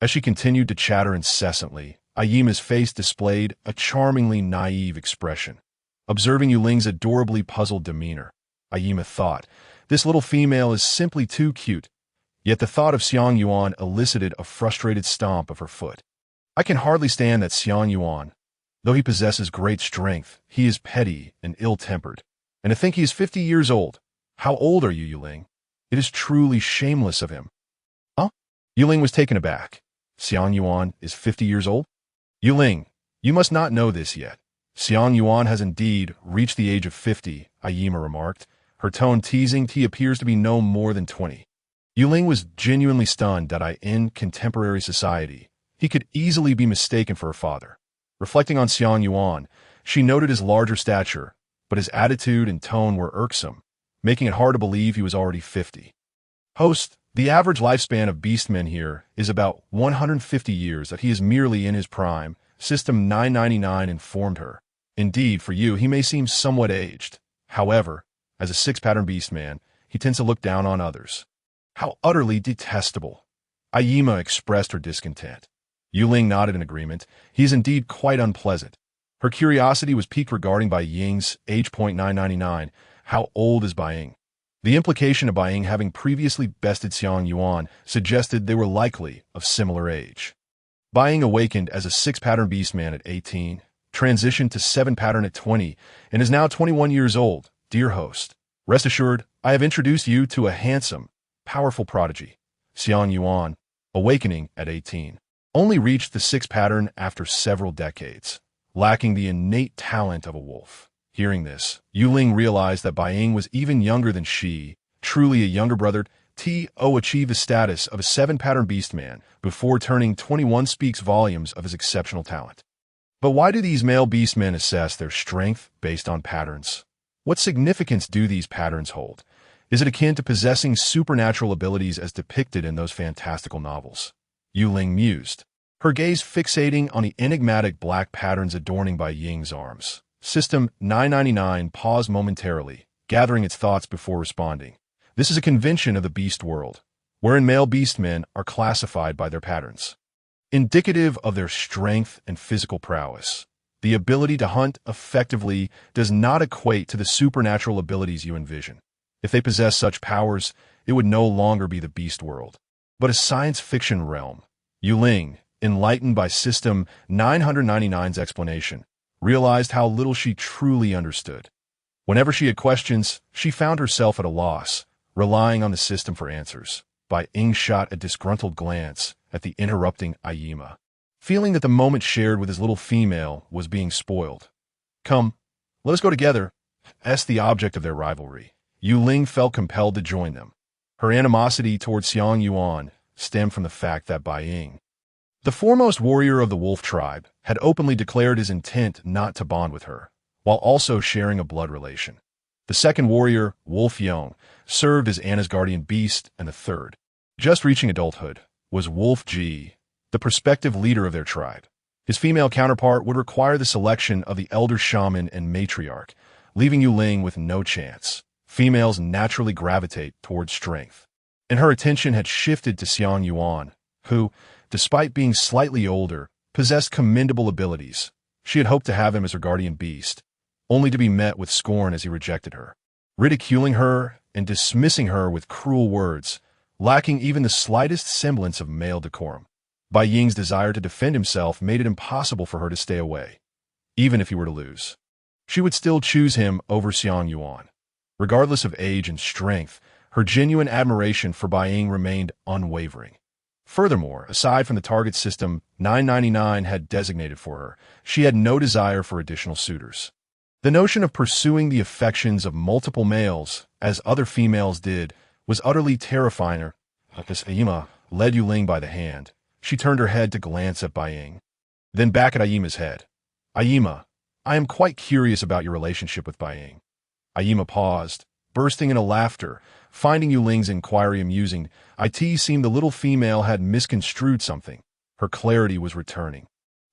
As she continued to chatter incessantly, Aima's face displayed a charmingly naive expression. Observing Yue Ling's adorably puzzled demeanor, Aima thought, this little female is simply too cute. Yet the thought of Xiang Yuan elicited a frustrated stomp of her foot. I can hardly stand that Xiang Yuan. Though he possesses great strength, he is petty and ill-tempered. And to think he is 50 years old. How old are you, Yue Ling? It is truly shameless of him. Huh? Yue Ling was taken aback. Xiang Yuan is 50 years old? Yue Ling, you must not know this yet. Xiang Yuan has indeed reached the age of 50, Aima remarked. Her tone teasing he appears to be no more than 20. Yue Ling was genuinely stunned that in contemporary society, he could easily be mistaken for her father. Reflecting on Xiang Yuan, she noted his larger stature, but his attitude and tone were irksome, making it hard to believe he was already 50. Host, the average lifespan of beastmen here is about 150 years, that he is merely in his prime, System 999 informed her. Indeed, for you, he may seem somewhat aged. However, as a six-pattern beastman, he tends to look down on others. How utterly detestable. Aima expressed her discontent. Yue Ling nodded in agreement. He is indeed quite unpleasant. Her curiosity was piqued regarding Bai Ying's age. 999. How old is Bai Ying? The implication of Bai Ying having previously bested Xiang Yuan suggested they were likely of similar age. Bai Ying awakened as a six-pattern beastman at 18, transitioned to seven-pattern at 20, and is now 21 years old. Dear host, rest assured, I have introduced you to a handsome, powerful prodigy. Xiang Yuan, awakening at 18, only reached the six-pattern after several decades, lacking the innate talent of a wolf. Hearing this, Yue Ling realized that Bai Ying was even younger than she, truly a younger brother. Achieved the status of a seven-pattern beastman before turning 21 speaks volumes of his exceptional talent. But why do these male beastmen assess their strength based on patterns? What significance do these patterns hold? Is it akin to possessing supernatural abilities as depicted in those fantastical novels? Yue Ling mused, her gaze fixating on the enigmatic black patterns adorning Bai Ying's arms. System 999 paused momentarily, gathering its thoughts before responding. This is a convention of the beast world, wherein male beastmen are classified by their patterns, indicative of their strength and physical prowess. The ability to hunt effectively does not equate to the supernatural abilities you envision. If they possess such powers, it would no longer be the beast world, but a science fiction realm. Yue Ling, enlightened by System 999's explanation, realized how little she truly understood. Whenever she had questions, she found herself at a loss, relying on the system for answers. Bai Ying shot a disgruntled glance at the interrupting Aima, feeling that the moment shared with his little female was being spoiled. Come, let us go together, asked the object of their rivalry. Yue Ling felt compelled to join them. Her animosity towards Xiang Yuan stemmed from the fact that Bai Ying, the foremost warrior of the wolf tribe, had openly declared his intent not to bond with her, while also sharing a blood relation. The second warrior, Wolf Yong, served as Anna's guardian beast, and the third, just reaching adulthood, was Wolf Ji, the prospective leader of their tribe. His female counterpart would require the selection of the elder shaman and matriarch, leaving Yue Ling with no chance. Females naturally gravitate towards strength, and her attention had shifted to Xiang Yuan, who, despite being slightly older, possessed commendable abilities. She had hoped to have him as her guardian beast, only to be met with scorn as he rejected her, ridiculing her and dismissing her with cruel words, lacking even the slightest semblance of male decorum. Bai Ying's desire to defend himself made it impossible for her to stay away. Even if he were to lose, she would still choose him over Xiang Yuan. Regardless of age and strength, her genuine admiration for Bai Ying remained unwavering. Furthermore, aside from the target system 999 had designated for her, she had no desire for additional suitors. The notion of pursuing the affections of multiple males, as other females did, was utterly terrifying her. As Ayima led Yue Ling by the hand, she turned her head to glance at Bai Ying, then back at Ayima's head. Ayima, I am quite curious about your relationship with Bai Ying. Ayima paused, bursting into laughter, finding Yue Ling's inquiry amusing. It seemed the little female had misconstrued something. Her clarity was returning,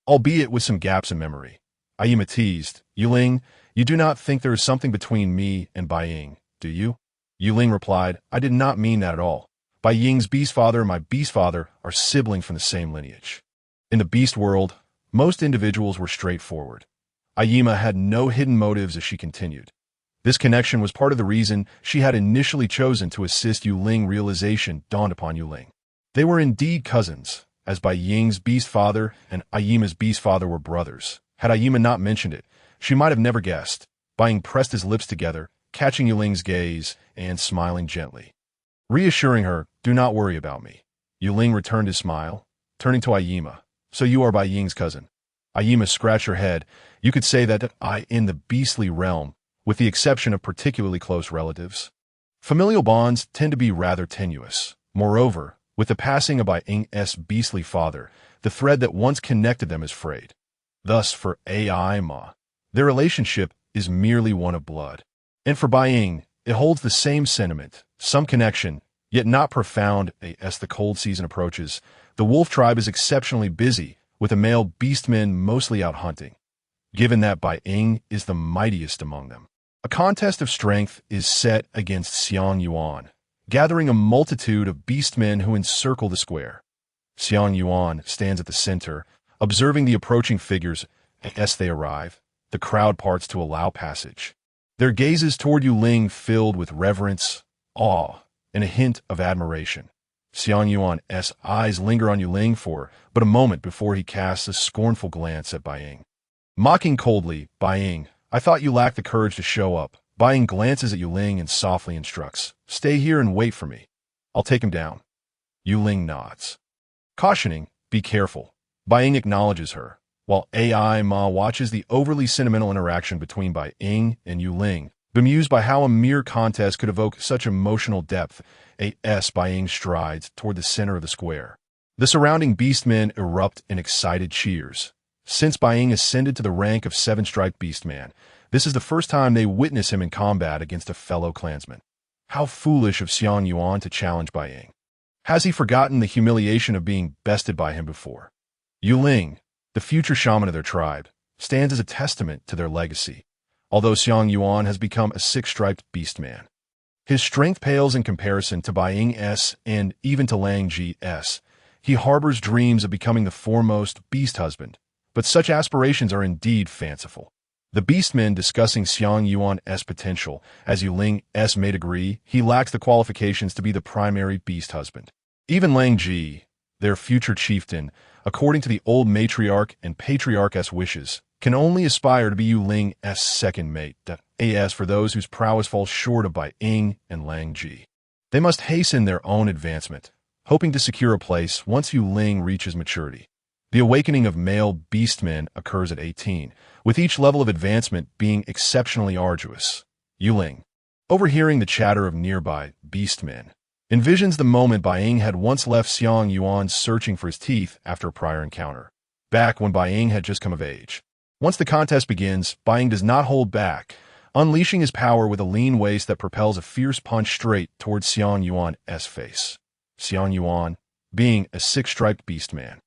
albeit with some gaps in memory. Ayima teased, Yue Ling, you do not think there is something between me and Bai Ying, do you? Yue Ling replied, I did not mean that at all. Bai Ying's beast father and my beast father are siblings from the same lineage. In the beast world, most individuals were straightforward. Ayima had no hidden motives as she continued. This connection was part of the reason she had initially chosen to assist Yue Ling. Realization dawned upon Yue Ling. They were indeed cousins, as Bai Ying's beast father and Ayima's beast father were brothers. Had Ayima not mentioned it, she might have never guessed. Bai Ying pressed his lips together, catching Yue Ling's gaze and smiling gently, reassuring her, do not worry about me. Yue Ling returned his smile, turning to Ayima. So you are Bai Ying's cousin. Ayima scratched her head. You could say that in the beastly realm, with the exception of particularly close relatives, familial bonds tend to be rather tenuous. Moreover, with the passing of Bai Ying's beastly father, the thread that once connected them is frayed. Thus, for Ayima, their relationship is merely one of blood. And for Bai Ying, it holds the same sentiment, some connection, yet not profound. As the cold season approaches, the wolf tribe is exceptionally busy, with the male beastmen mostly out hunting. Given that Bai Ying is the mightiest among them, a contest of strength is set against Xiang Yuan, gathering a multitude of beastmen who encircle the square. Xiang Yuan stands at the center, observing the approaching figures. As they arrive, the crowd parts to allow passage, their gazes toward Yue Ling filled with reverence, awe, and a hint of admiration. Xiang Yuan's eyes linger on Yue Ling for but a moment before he casts a scornful glance at Bai Ying. Mocking coldly, Bai Ying, I thought you lacked the courage to show up. Bai Ying glances at Yue Ling and softly instructs, stay here and wait for me. I'll take him down. Yue Ling nods, cautioning, be careful. Bai Ying acknowledges her, while Ayima watches the overly sentimental interaction between Bai Ying and Yue Ling, bemused by how a mere contest could evoke such emotional depth. Bai Ying strides toward the center of the square. The surrounding beastmen erupt in excited cheers. Since Bai Ying ascended to the rank of 7-striped beastman, this is the first time they witness him in combat against a fellow clansman. How foolish of Xiang Yuan to challenge Bai Ying. Has he forgotten the humiliation of being bested by him before? Yue Ling, the future shaman of their tribe, stands as a testament to their legacy, although Xiang Yuan has become a 6-striped beastman. His strength pales in comparison to Bai Ying's and even to Lang Ji's. He harbors dreams of becoming the foremost beast husband, but such aspirations are indeed fanciful. The beastmen discussing Xiang Yuan's potential, as Yue Ling's may agree, he lacks the qualifications to be the primary beast husband. Even Lang Ji, their future chieftain, according to the old matriarch and patriarch's wishes, can only aspire to be Yue Ling's second mate. As for those whose prowess falls short of Bai Ying and Lang Ji, they must hasten their own advancement, hoping to secure a place once Yue Ling reaches maturity. The awakening of male beastmen occurs at 18, with each level of advancement being exceptionally arduous. Yue Ling, overhearing the chatter of nearby beastmen, envisions the moment Bai Ying had once left Xiang Yuan searching for his teeth after a prior encounter, back when Bai Ying had just come of age. Once the contest begins, Bai Ying does not hold back, unleashing his power with a lean waist that propels a fierce punch straight towards Xiang Yuan's face. Xiang Yuan, being a six-striped beastman,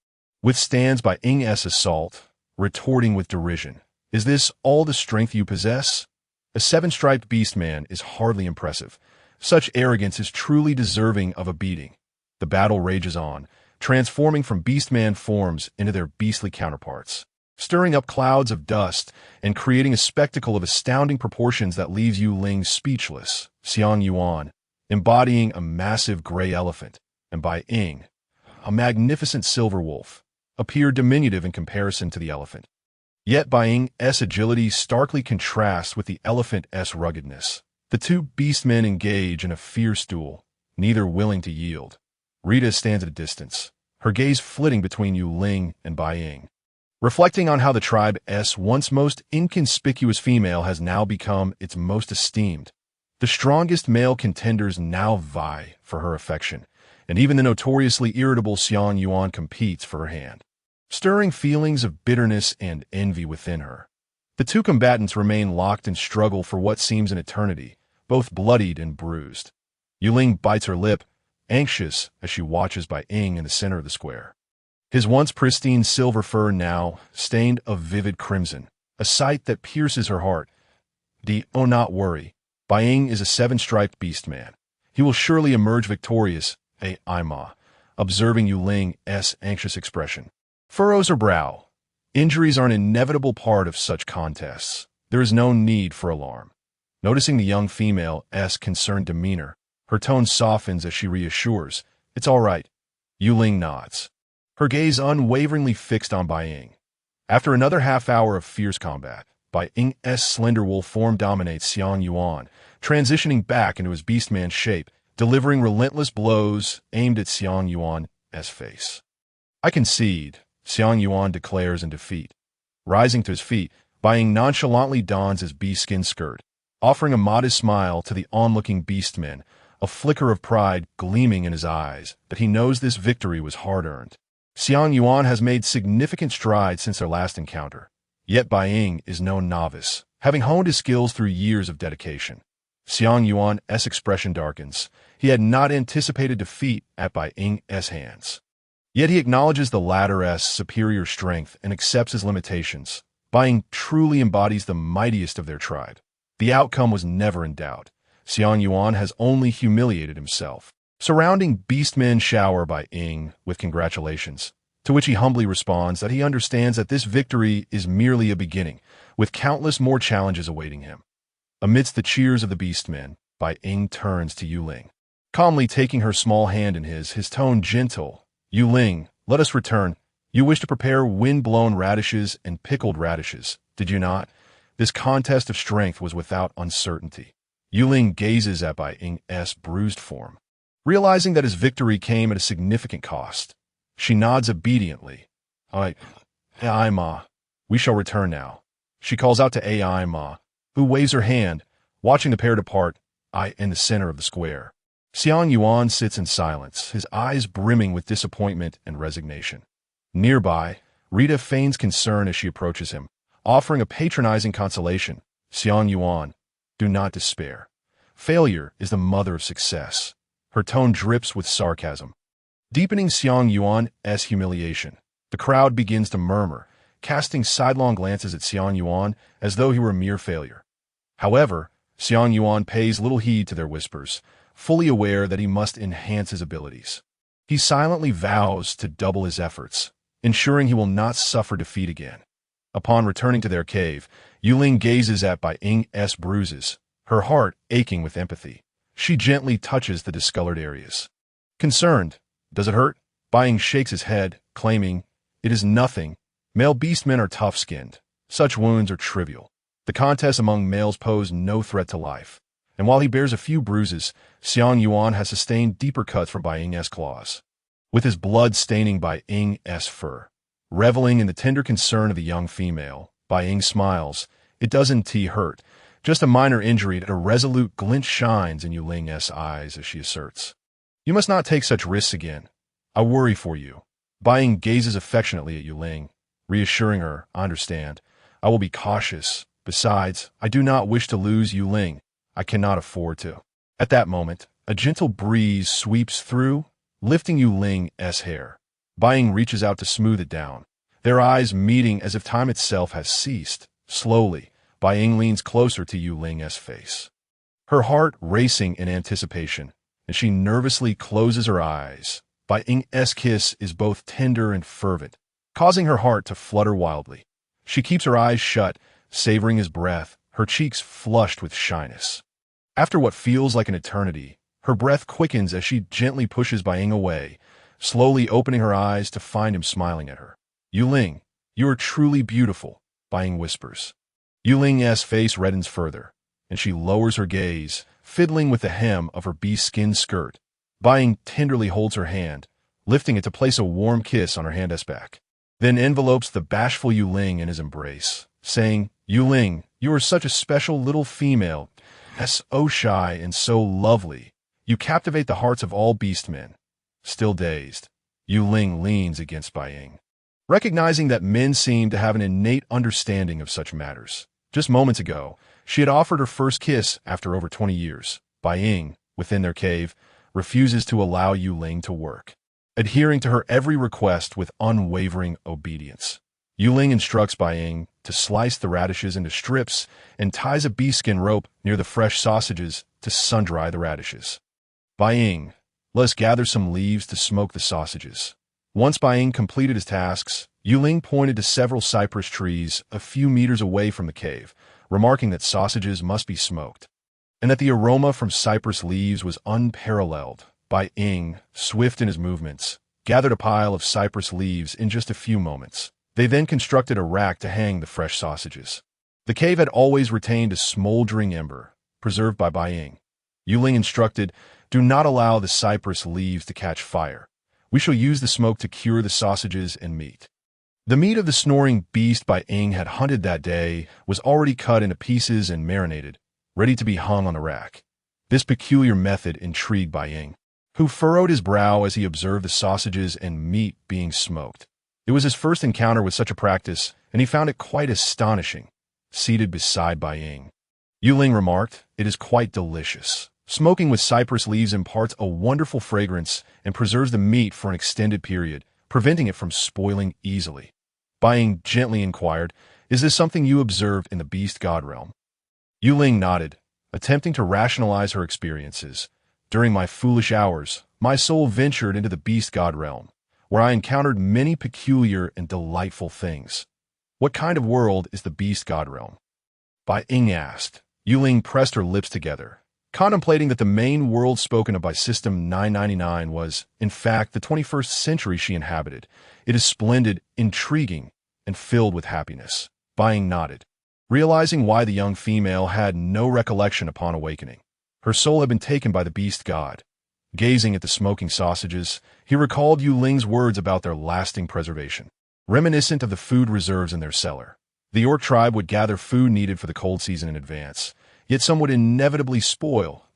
withstands Bai Ying's assault, retorting with derision. Is this all the strength you possess? A seven-striped beastman is hardly impressive. Such arrogance is truly deserving of a beating. The battle rages on, transforming from beastman forms into their beastly counterparts, stirring up clouds of dust and creating a spectacle of astounding proportions that leaves Yue Ling speechless. Xiang Yuan, embodying a massive gray elephant, and Bai Ying, a magnificent silver wolf, appear diminutive in comparison to the elephant. Yet Bai Ying's agility starkly contrasts with the elephant's ruggedness. The two beastmen engage in a fierce duel, neither willing to yield. Rita stands at a distance, her gaze flitting between Yue Ling and Bai Ying, reflecting on how the tribe's once most inconspicuous female has now become its most esteemed. The strongest male contenders now vie for her affection, and even the notoriously irritable Xiang Yuan competes for her hand, stirring feelings of bitterness and envy within her. The two combatants remain locked in struggle for what seems an eternity, both bloodied and bruised. Yue Ling bites her lip, anxious as she watches Bai Ying in the center of the square. His once pristine silver fur now stained a vivid crimson, a sight that pierces her heart. Oh, not worry. Bai Ying is a seven-striped beastman. He will surely emerge victorious, Ima, observing Yue Ling's anxious expression. Furrows her brow. Injuries are an inevitable part of such contests. There is no need for alarm. Noticing the young female's concerned demeanor, her tone softens as she reassures, "It's all right." Yue Ling nods, her gaze unwaveringly fixed on Bai Ying. After another half-hour of fierce combat, Bai Ying's slender wolf form dominates Xiang Yuan, transitioning back into his beastman shape, delivering relentless blows aimed at Xiang Yuan's face. "I concede," Xiang Yuan declares in defeat. Rising to his feet, Bai Ying nonchalantly dons his bee-skin skirt, offering a modest smile to the onlooking beastmen, a flicker of pride gleaming in his eyes that he knows this victory was hard-earned. Xiang Yuan has made significant strides since their last encounter, yet Bai Ying is no novice, having honed his skills through years of dedication. Xiang Yuan's expression darkens. He had not anticipated defeat at Bai Ying's hands. Yet he acknowledges the latter's superior strength and accepts his limitations. Bai Ying truly embodies the mightiest of their tribe. The outcome was never in doubt. Xiang Yuan has only humiliated himself. Surrounding beastmen shower Bai Ying with congratulations, to which he humbly responds that he understands that this victory is merely a beginning, with countless more challenges awaiting him. Amidst the cheers of the beastmen, Bai Ying turns to Yue Ling, calmly taking her small hand in his tone gentle. "Yue Ling, let us return. You wish to prepare wind-blown radishes and pickled radishes, did you not?" This contest of strength was without uncertainty. Yue Ling gazes at Bai Ying's bruised form, realizing that his victory came at a significant cost. She nods obediently. "Ai Ma, we shall return now." She calls out to Ai Ma, who waves her hand, watching the pair depart, in the center of the square. Xiang Yuan sits in silence, his eyes brimming with disappointment and resignation. Nearby, Rita feigns concern as she approaches him, offering a patronizing consolation. "Xiang Yuan, do not despair. Failure is the mother of success." Her tone drips with sarcasm, deepening Xiang Yuan's humiliation. The crowd begins to murmur, casting sidelong glances at Xiang Yuan as though he were a mere failure. However, Xiang Yuan pays little heed to their whispers, fully aware that he must enhance his abilities. He silently vows to double his efforts, ensuring he will not suffer defeat again. Upon returning to their cave, Yue Ling gazes at Bai Ying's bruises, her heart aching with empathy. She gently touches the discolored areas. Concerned, "Does it hurt?" Bai Ying shakes his head, claiming, "It is nothing. Male beastmen are tough-skinned. Such wounds are trivial. The contests among males pose no threat to life." And while he bears a few bruises, Xiang Yuan has sustained deeper cuts from Bai Ying's claws, with his blood staining Bai Ying's fur. Reveling in the tender concern of the young female, Bai Ying smiles. "It doesn't hurt. Just a minor injury that a resolute glint shines in Yue Ling's eyes as she asserts. You must not take such risks again. I worry for you. Bai Ying gazes affectionately at Yue Ling, reassuring her, I understand. I will be cautious. Besides, I do not wish to lose Yue Ling. I cannot afford to. At that moment, a gentle breeze sweeps through, lifting Yue Ling's hair. Bai Ying reaches out to smooth it down, their eyes meeting as if time itself has ceased. Slowly, Bai Ying leans closer to Yue Ling's face, her heart racing in anticipation, and she nervously closes her eyes. Bai Ying's kiss is both tender and fervent, causing her heart to flutter wildly. She keeps her eyes shut, savoring his breath, her cheeks flushed with shyness. After what feels like an eternity, her breath quickens as she gently pushes Bai Ying away, slowly opening her eyes to find him smiling at her. Yue Ling, you are truly beautiful, Bai Ying whispers. Yue Ling's face reddens further, and she lowers her gaze, fiddling with the hem of her bee-skin skirt. Bai Ying tenderly holds her hand, lifting it to place a warm kiss on her hand's back, then envelopes the bashful Yue Ling in his embrace, saying, Yue Ling, you are such a special little female, so shy and so lovely. You captivate the hearts of all beastmen. Still dazed, Yue Ling leans against Bai Ying, recognizing that men seem to have an innate understanding of such matters. Just moments ago, she had offered her first kiss after over 20 years. Bai Ying, within their cave, refuses to allow Yue Ling to work, adhering to her every request with unwavering obedience. Yue Ling instructs Bai Ying to slice the radishes into strips and ties a bee-skin rope near the fresh sausages to sun-dry the radishes. Bai Ying, let us gather some leaves to smoke the sausages. Once Bai Ying completed his tasks, Yue Ling pointed to several cypress trees a few meters away from the cave, remarking that sausages must be smoked, and that the aroma from cypress leaves was unparalleled. Bai Ying, swift in his movements, gathered a pile of cypress leaves in just a few moments. They then constructed a rack to hang the fresh sausages. The cave had always retained a smoldering ember, preserved by Bai Ying. Yue Ling instructed, do not allow the cypress leaves to catch fire. We shall use the smoke to cure the sausages and meat. The meat of the snoring beast Bai Ying had hunted that day was already cut into pieces and marinated, ready to be hung on a rack. This peculiar method intrigued Bai Ying, who furrowed his brow as he observed the sausages and meat being smoked. It was his first encounter with such a practice, and he found it quite astonishing. Seated beside Bai Ying, Yue Ling remarked, it is quite delicious. Smoking with cypress leaves imparts a wonderful fragrance and preserves the meat for an extended period, preventing it from spoiling easily. Bai Ying gently inquired, is this something you observed in the beast god realm? Yue Ling nodded, attempting to rationalize her experiences. During my foolish hours, my soul ventured into the beast god realm, where I encountered many peculiar and delightful things. What kind of world is the beast god realm? Bai Ying asked. Yue Ling pressed her lips together, contemplating that the main world spoken of by System 999 was, in fact, the 21st century she inhabited. It is splendid, intriguing, and filled with happiness. Bai Ying nodded, realizing why the young female had no recollection upon awakening. Her soul had been taken by the beast god. Gazing at the smoking sausages, he recalled Yue Ling's words about their lasting preservation, reminiscent of the food reserves in their cellar. The orc tribe would gather food needed for the cold season in advance, yet some would inevitably spoil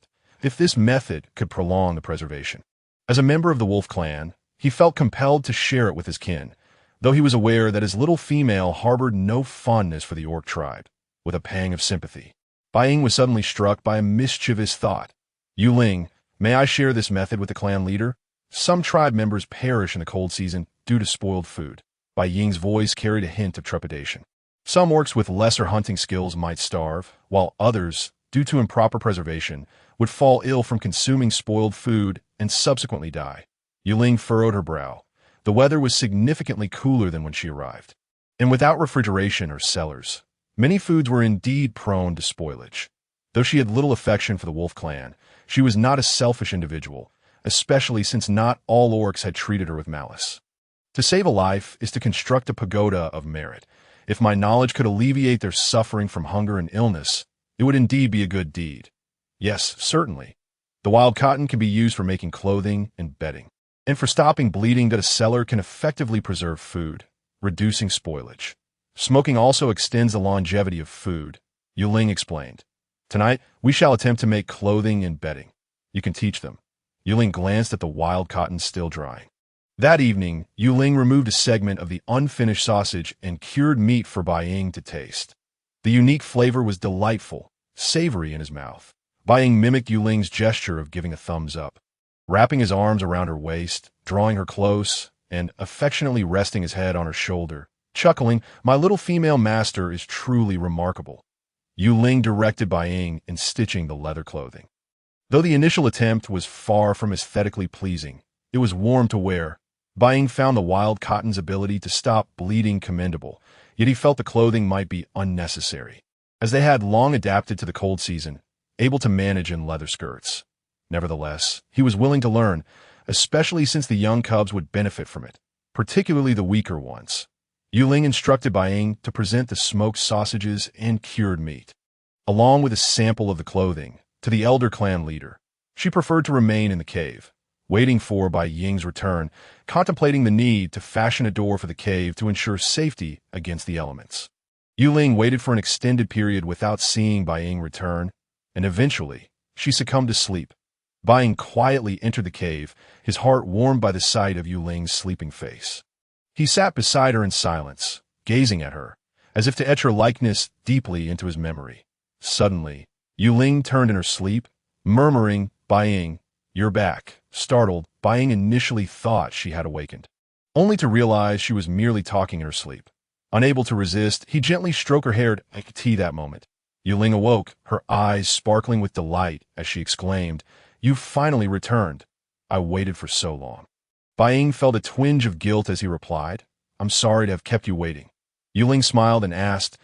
if this method could prolong the preservation. As a member of the wolf clan, he felt compelled to share it with his kin, though he was aware that his little female harbored no fondness for the orc tribe. With a pang of sympathy, Bai Ying was suddenly struck by a mischievous thought. Yue Ling, may I share this method with the clan leader? Some tribe members perish in the cold season due to spoiled food. Bai Ying's voice carried a hint of trepidation. Some orcs with lesser hunting skills might starve, while others, due to improper preservation, would fall ill from consuming spoiled food and subsequently die. Yue Ling furrowed her brow. The weather was significantly cooler than when she arrived, and without refrigeration or cellars, many foods were indeed prone to spoilage. Though she had little affection for the wolf clan, she was not a selfish individual, especially since not all orcs had treated her with malice. To save a life is to construct a pagoda of merit. If my knowledge could alleviate their suffering from hunger and illness, it would indeed be a good deed. Yes, certainly. The wild cotton can be used for making clothing and bedding, and for stopping bleeding that a cellar can effectively preserve food, reducing spoilage. Smoking also extends the longevity of food, Yue Ling explained. Tonight, we shall attempt to make clothing and bedding. You can teach them. Yue Ling glanced at the wild cotton still drying. That evening, Yue Ling removed a segment of the unfinished sausage and cured meat for Bai Ying to taste. The unique flavor was delightful, savory in his mouth. Bai Ying mimicked Yue Ling's gesture of giving a thumbs up, wrapping his arms around her waist, drawing her close, and affectionately resting his head on her shoulder, chuckling, "My little female master is truly remarkable." Yue Ling directed Bai Ying in stitching the leather clothing. Though the initial attempt was far from aesthetically pleasing, it was warm to wear. Bai Ying found the wild cotton's ability to stop bleeding commendable, yet he felt the clothing might be unnecessary, as they had long adapted to the cold season, able to manage in leather skirts. Nevertheless, he was willing to learn, especially since the young cubs would benefit from it, particularly the weaker ones. Yue Ling instructed Bai Ying to present the smoked sausages and cured meat, along with a sample of the clothing, to the elder clan leader. She preferred to remain in the cave, waiting for Bai Ying's return, contemplating the need to fashion a door for the cave to ensure safety against the elements. Yue Ling waited for an extended period without seeing Bai Ying return, and eventually, she succumbed to sleep. Bai Ying quietly entered the cave, his heart warmed by the sight of Yue Ling's sleeping face. He sat beside her in silence, gazing at her, as if to etch her likeness deeply into his memory. Suddenly, Yue Ling turned in her sleep, murmuring, "Bai Ying, you're back." Startled, Bai Ying initially thought she had awakened, only to realize she was merely talking in her sleep. Unable to resist, he gently stroked her hair at that moment. Yue Ling awoke, her eyes sparkling with delight as she exclaimed, "You've finally returned. I waited for so long." Bai Ying felt a twinge of guilt as he replied, "I'm sorry to have kept you waiting." Yue Ling smiled and asked,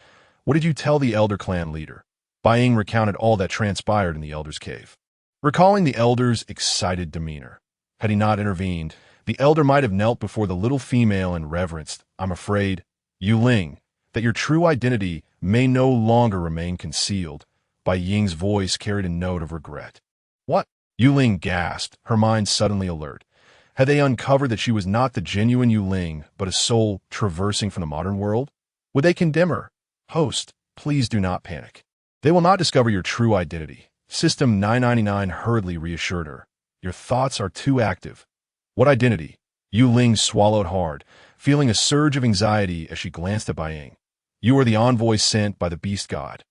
"What did you tell the elder clan leader?" Bai Ying recounted all that transpired in the elder's cave, recalling the elder's excited demeanor. Had he not intervened, the elder might have knelt before the little female and reverenced, "I'm afraid, Yue Ling, that your true identity may no longer remain concealed." Bai Ying's voice carried a note of regret. "What?" Yue Ling gasped, her mind suddenly alert. Had they uncovered that she was not the genuine Yue Ling, but a soul traversing from the modern world? Would they condemn her? "Host, please do not panic. They will not discover your true identity." System 999 hurriedly reassured her. "Your thoughts are too active." "What identity?" Yue Ling swallowed hard, feeling a surge of anxiety as she glanced at Bai Ying. "You are the envoy sent by the beast god.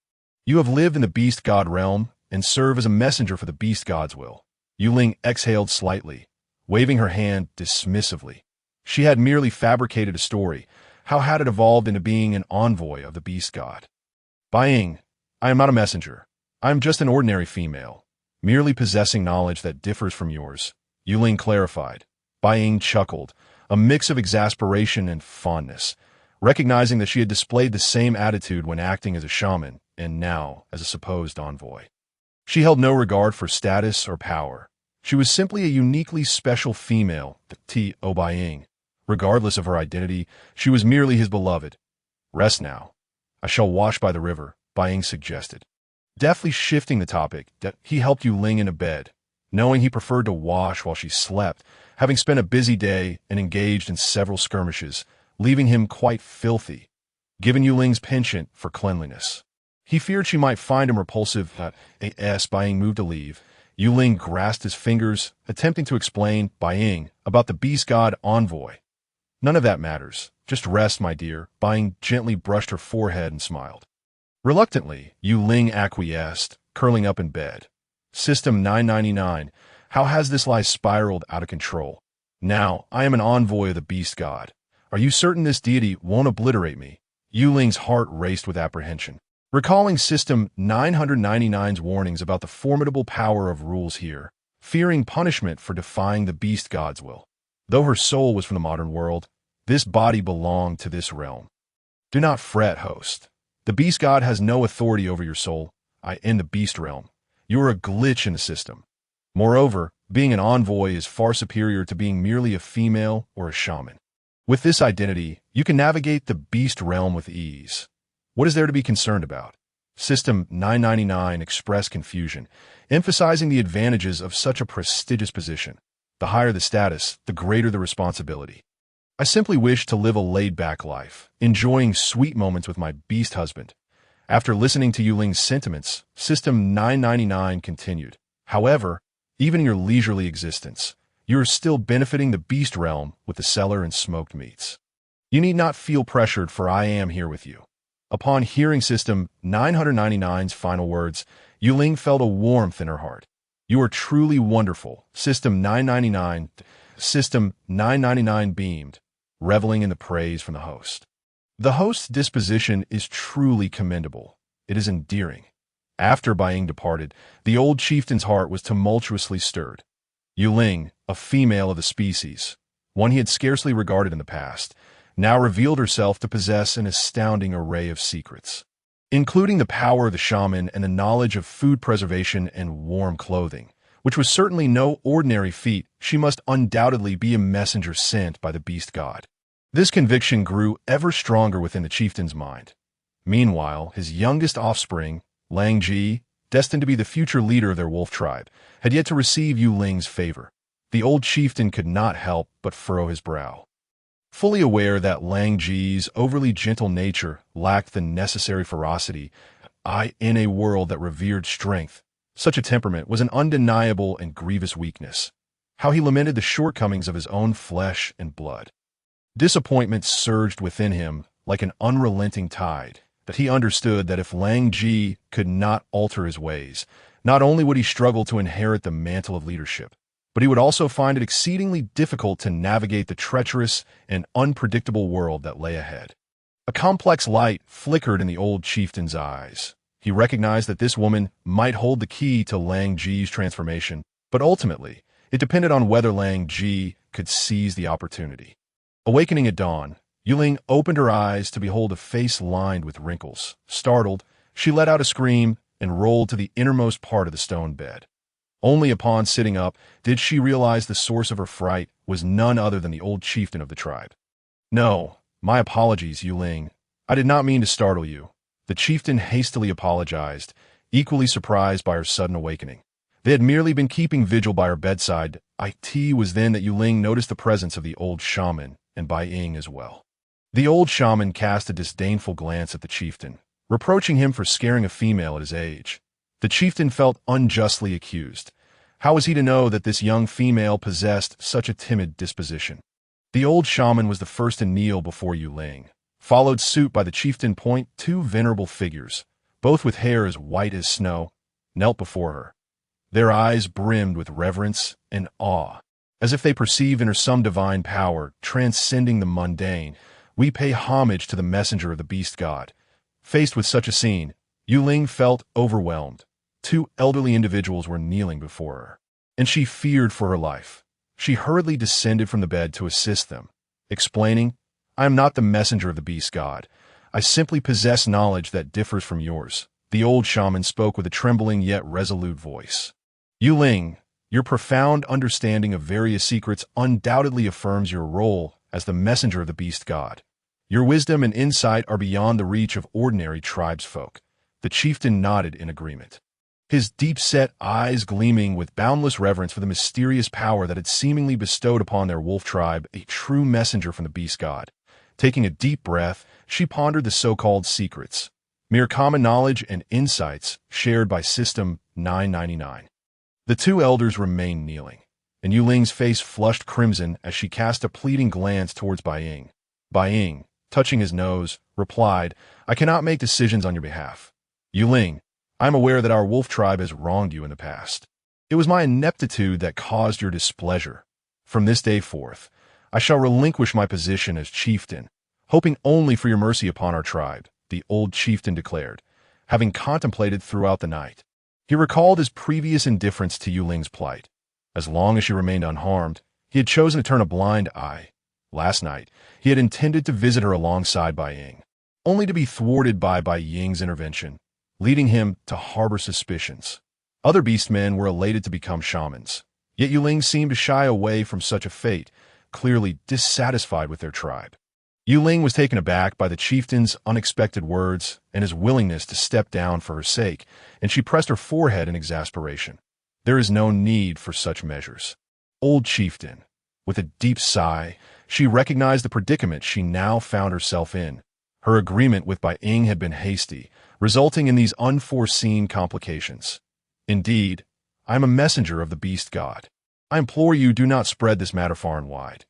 You have lived in the beast god realm and serve as a messenger for the beast god's will." Yue Ling exhaled slightly, waving her hand dismissively. She had merely fabricated a story. How had it evolved into being an envoy of the beast god? "Bai Ying, I am not a messenger. I am just an ordinary female, merely possessing knowledge that differs from yours," Yue Ling clarified. Bai Ying chuckled, a mix of exasperation and fondness, recognizing that she had displayed the same attitude when acting as a shaman and now as a supposed envoy. She held no regard for status or power. She was simply a uniquely special female, T.O. Bai Ying. Regardless of her identity, she was merely his beloved. "Rest now. I shall wash by the river," Bai Ying suggested. Deftly shifting the topic, he helped Yue Ling into bed, knowing he preferred to wash while she slept, having spent a busy day and engaged in several skirmishes, leaving him quite filthy, given Yue Ling's penchant for cleanliness. He feared she might find him repulsive. Bai Ying moved to leave. Yue Ling grasped his fingers, attempting to explain Bai Ying about the beast god envoy. "None of that matters. Just rest, my dear." Bai Ying gently brushed her forehead and smiled. Reluctantly, Yue Ling acquiesced, curling up in bed. System 999, how has this lie spiraled out of control? Now, I am an envoy of the beast god. Are you certain this deity won't obliterate me? Yue Ling's heart raced with apprehension, recalling System 999's warnings about the formidable power of rules here, fearing punishment for defying the beast god's will. Though her soul was from the modern world, this body belonged to this realm. "Do not fret, host. The beast god has no authority over your soul. In the beast realm. You are a glitch in the system. Moreover, being an envoy is far superior to being merely a female or a shaman. With this identity, you can navigate the beast realm with ease. What is there to be concerned about?" System 999 expressed confusion, emphasizing the advantages of such a prestigious position. The higher the status, the greater the responsibility. "I simply wish to live a laid-back life, enjoying sweet moments with my beast husband." After listening to Yue Ling's sentiments, System 999 continued. "However, Even in your leisurely existence, you are still benefiting the beast realm with the cellar and smoked meats. You need not feel pressured, for I am here with you." Upon hearing System 999's final words, Yue Ling felt a warmth in her heart. "You are truly wonderful, System 999. System 999 beamed, reveling in the praise from the host. The host's disposition is truly commendable. It is endearing. After Baiying departed, the old chieftain's heart was tumultuously stirred. Yue Ling, a female of the species, one he had scarcely regarded in the past, now revealed herself to possess an astounding array of secrets, including the power of the shaman and the knowledge of food preservation and warm clothing, which was certainly no ordinary feat. She must undoubtedly be a messenger sent by the beast god. This conviction grew ever stronger within the chieftain's mind. Meanwhile, his youngest offspring, Lang Ji, destined to be the future leader of their wolf tribe, had yet to receive Yue Ling's favor. The old chieftain could not help but furrow his brow. Fully aware that Lang Ji's overly gentle nature lacked the necessary ferocity, in a world that revered strength, such a temperament was an undeniable and grievous weakness. How he lamented the shortcomings of his own flesh and blood. Disappointment surged within him like an unrelenting tide, that he understood that if Lang Ji could not alter his ways, not only would he struggle to inherit the mantle of leadership, but he would also find it exceedingly difficult to navigate the treacherous and unpredictable world that lay ahead. A complex light flickered in the old chieftain's eyes. He recognized that this woman might hold the key to Lang Ji's transformation, but ultimately, it depended on whether Lang Ji could seize the opportunity. Awakening at dawn, Yue Ling opened her eyes to behold a face lined with wrinkles. Startled, she let out a scream and rolled to the innermost part of the stone bed. Only upon sitting up did she realize the source of her fright was none other than the old chieftain of the tribe. "No, my apologies, Yue Ling. I did not mean to startle you." The chieftain hastily apologized, equally surprised by her sudden awakening. They had merely been keeping vigil by her bedside. It was then that Yue Ling noticed the presence of the old shaman, and Baiying as well. The old shaman cast a disdainful glance at the chieftain, reproaching him for scaring a female at his age. The chieftain felt unjustly accused. How was he to know that this young female possessed such a timid disposition? The old shaman was the first to kneel before Yue Ling, followed suit by the chieftain. Two venerable figures, both with hair as white as snow, knelt before her. Their eyes brimmed with reverence and awe, as if they perceived in her some divine power transcending the mundane. "We pay homage to the messenger of the beast god." Faced with such a scene, Yue Ling felt overwhelmed. Two elderly individuals were kneeling before her, and she feared for her life. She hurriedly descended from the bed to assist them, explaining, "I am not the messenger of the beast god. I simply possess knowledge that differs from yours." The old shaman spoke with a trembling yet resolute voice. "Yue Ling, your profound understanding of various secrets undoubtedly affirms your role as the messenger of the beast god. Your wisdom and insight are beyond the reach of ordinary tribesfolk." The chieftain nodded in agreement, his deep-set eyes gleaming with boundless reverence for the mysterious power that had seemingly bestowed upon their wolf tribe a true messenger from the beast god. Taking a deep breath, she pondered the so-called secrets, mere common knowledge and insights shared by System 999. The two elders remained kneeling, and Yue Ling's face flushed crimson as she cast a pleading glance towards Baiying. Baiying, touching his nose, replied, "I cannot make decisions on your behalf. Yue Ling, I am aware that our wolf tribe has wronged you in the past. It was my ineptitude that caused your displeasure. From this day forth, I shall relinquish my position as chieftain, hoping only for your mercy upon our tribe," the old chieftain declared, having contemplated throughout the night. He recalled his previous indifference to Yue Ling's plight. As long as she remained unharmed, he had chosen to turn a blind eye. Last night, he had intended to visit her alongside Baiying, only to be thwarted by Baiying's intervention, leading him to harbor suspicions. Other beastmen were elated to become shamans, yet Yue Ling seemed to shy away from such a fate, clearly dissatisfied with their tribe. Yue Ling was taken aback by the chieftain's unexpected words and his willingness to step down for her sake, and she pressed her forehead in exasperation. "There is no need for such measures." Old chieftain, with a deep sigh, she recognized the predicament she now found herself in. Her agreement with Baiying had been hasty, resulting in these unforeseen complications. "Indeed, I am a messenger of the beast god. I implore you, do not spread this matter far and wide.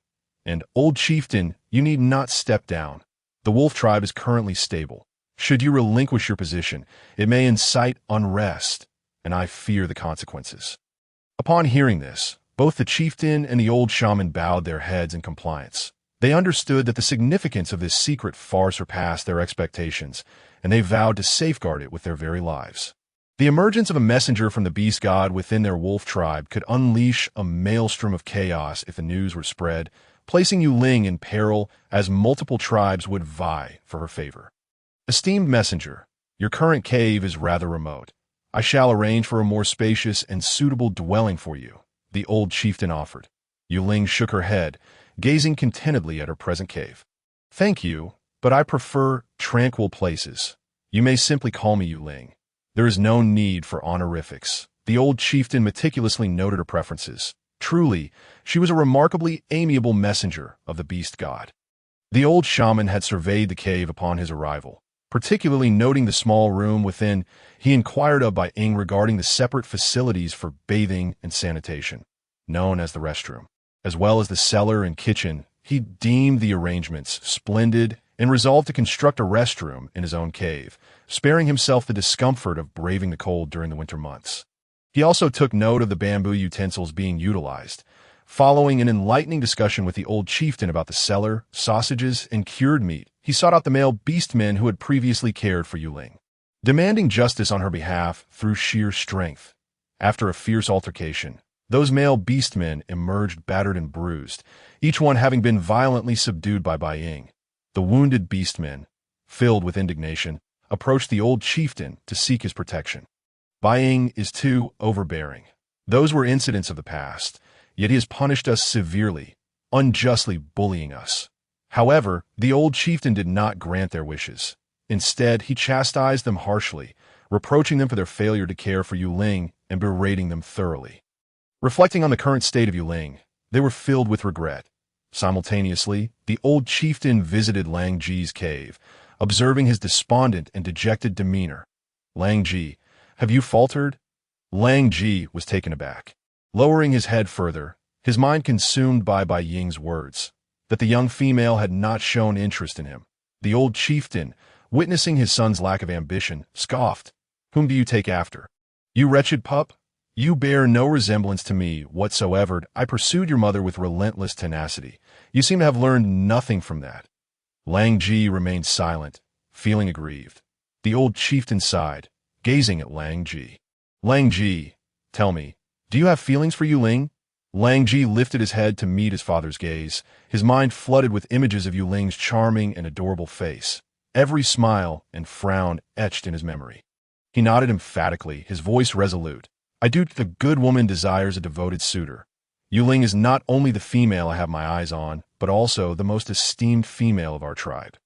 And, old chieftain, you need not step down. The wolf tribe is currently stable. Should you relinquish your position, it may incite unrest, and I fear the consequences." Upon hearing this, both the chieftain and the old shaman bowed their heads in compliance. They understood that the significance of this secret far surpassed their expectations, and they vowed to safeguard it with their very lives. The emergence of a messenger from the beast god within their wolf tribe could unleash a maelstrom of chaos if the news were spread, placing Yue Ling in peril as multiple tribes would vie for her favor. "Esteemed messenger, your current cave is rather remote. I shall arrange for a more spacious and suitable dwelling for you," the old chieftain offered. Yue Ling shook her head, gazing contentedly at her present cave. "Thank you, but I prefer tranquil places. You may simply call me Yue Ling. There is no need for honorifics." The old chieftain meticulously noted her preferences. Truly, she was a remarkably amiable messenger of the beast god. The old shaman had surveyed the cave upon his arrival. Particularly noting the small room within, he inquired of Bai Ying regarding the separate facilities for bathing and sanitation, known as the restroom, as well as the cellar and kitchen. He deemed the arrangements splendid and resolved to construct a restroom in his own cave, sparing himself the discomfort of braving the cold during the winter months. He also took note of the bamboo utensils being utilized. Following an enlightening discussion with the old chieftain about the cellar, sausages, and cured meat, he sought out the male beastmen who had previously cared for Yue Ling, demanding justice on her behalf through sheer strength. After a fierce altercation, those male beastmen emerged battered and bruised, each one having been violently subdued by Bai Ying. The wounded beastmen, filled with indignation, approached the old chieftain to seek his protection. "Bai Ying is too overbearing. Those were incidents of the past, yet he has punished us severely, unjustly bullying us." However, the old chieftain did not grant their wishes. Instead, he chastised them harshly, reproaching them for their failure to care for Yue Ling and berating them thoroughly. Reflecting on the current state of Yue Ling, they were filled with regret. Simultaneously, the old chieftain visited Lang Ji's cave, observing his despondent and dejected demeanor. "Lang Ji, have you faltered?" Lang Ji was taken aback. Lowering his head further, his mind consumed by Bai Ying's words, that the young female had not shown interest in him. The old chieftain, witnessing his son's lack of ambition, scoffed. "Whom do you take after? You wretched pup? You bear no resemblance to me whatsoever. I pursued your mother with relentless tenacity. You seem to have learned nothing from that." Lang Ji remained silent, feeling aggrieved. The old chieftain sighed, gazing at Lang Ji. "Lang Ji, tell me, do you have feelings for Yue Ling?" Lang Ji lifted his head to meet his father's gaze, his mind flooded with images of Yue Ling's charming and adorable face, every smile and frown etched in his memory. He nodded emphatically, his voice resolute. "I do. The good woman desires a devoted suitor. Yue Ling is not only the female I have my eyes on, but also the most esteemed female of our tribe.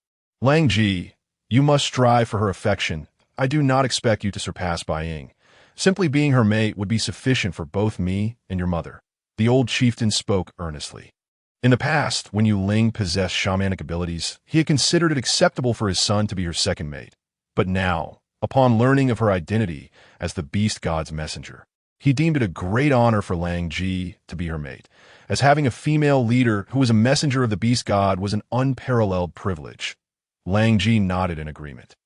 Lang Ji, you must strive for her affection. I do not expect you to surpass Bai Ying. Simply being her mate would be sufficient for both me and your mother." The old chieftain spoke earnestly. In the past, when Yue Ling possessed shamanic abilities, he had considered it acceptable for his son to be her second mate. But now, upon learning of her identity as the beast god's messenger, he deemed it a great honor for Lang Ji to be her mate, as having a female leader who was a messenger of the beast god was an unparalleled privilege. Lang Ji nodded in agreement.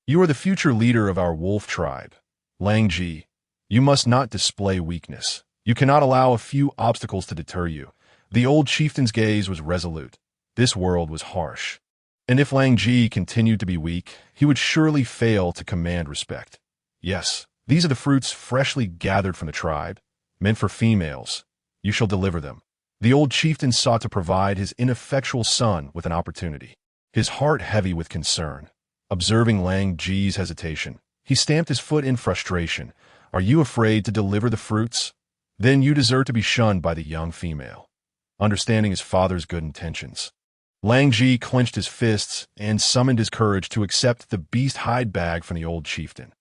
"You are the future leader of our wolf tribe. Lang Ji, you must not display weakness. You cannot allow a few obstacles to deter you." The old chieftain's gaze was resolute. This world was harsh. And if Lang Ji continued to be weak, he would surely fail to command respect. "Yes, these are the fruits freshly gathered from the tribe, meant for females. You shall deliver them." The old chieftain sought to provide his ineffectual son with an opportunity. His heart heavy with concern. Observing Lang Ji's hesitation, he stamped his foot in frustration. "Are you afraid to deliver the fruits? Then you deserve to be shunned by the young female." Understanding his father's good intentions, Lang Ji clenched his fists and summoned his courage to accept the beast hide bag from the old chieftain.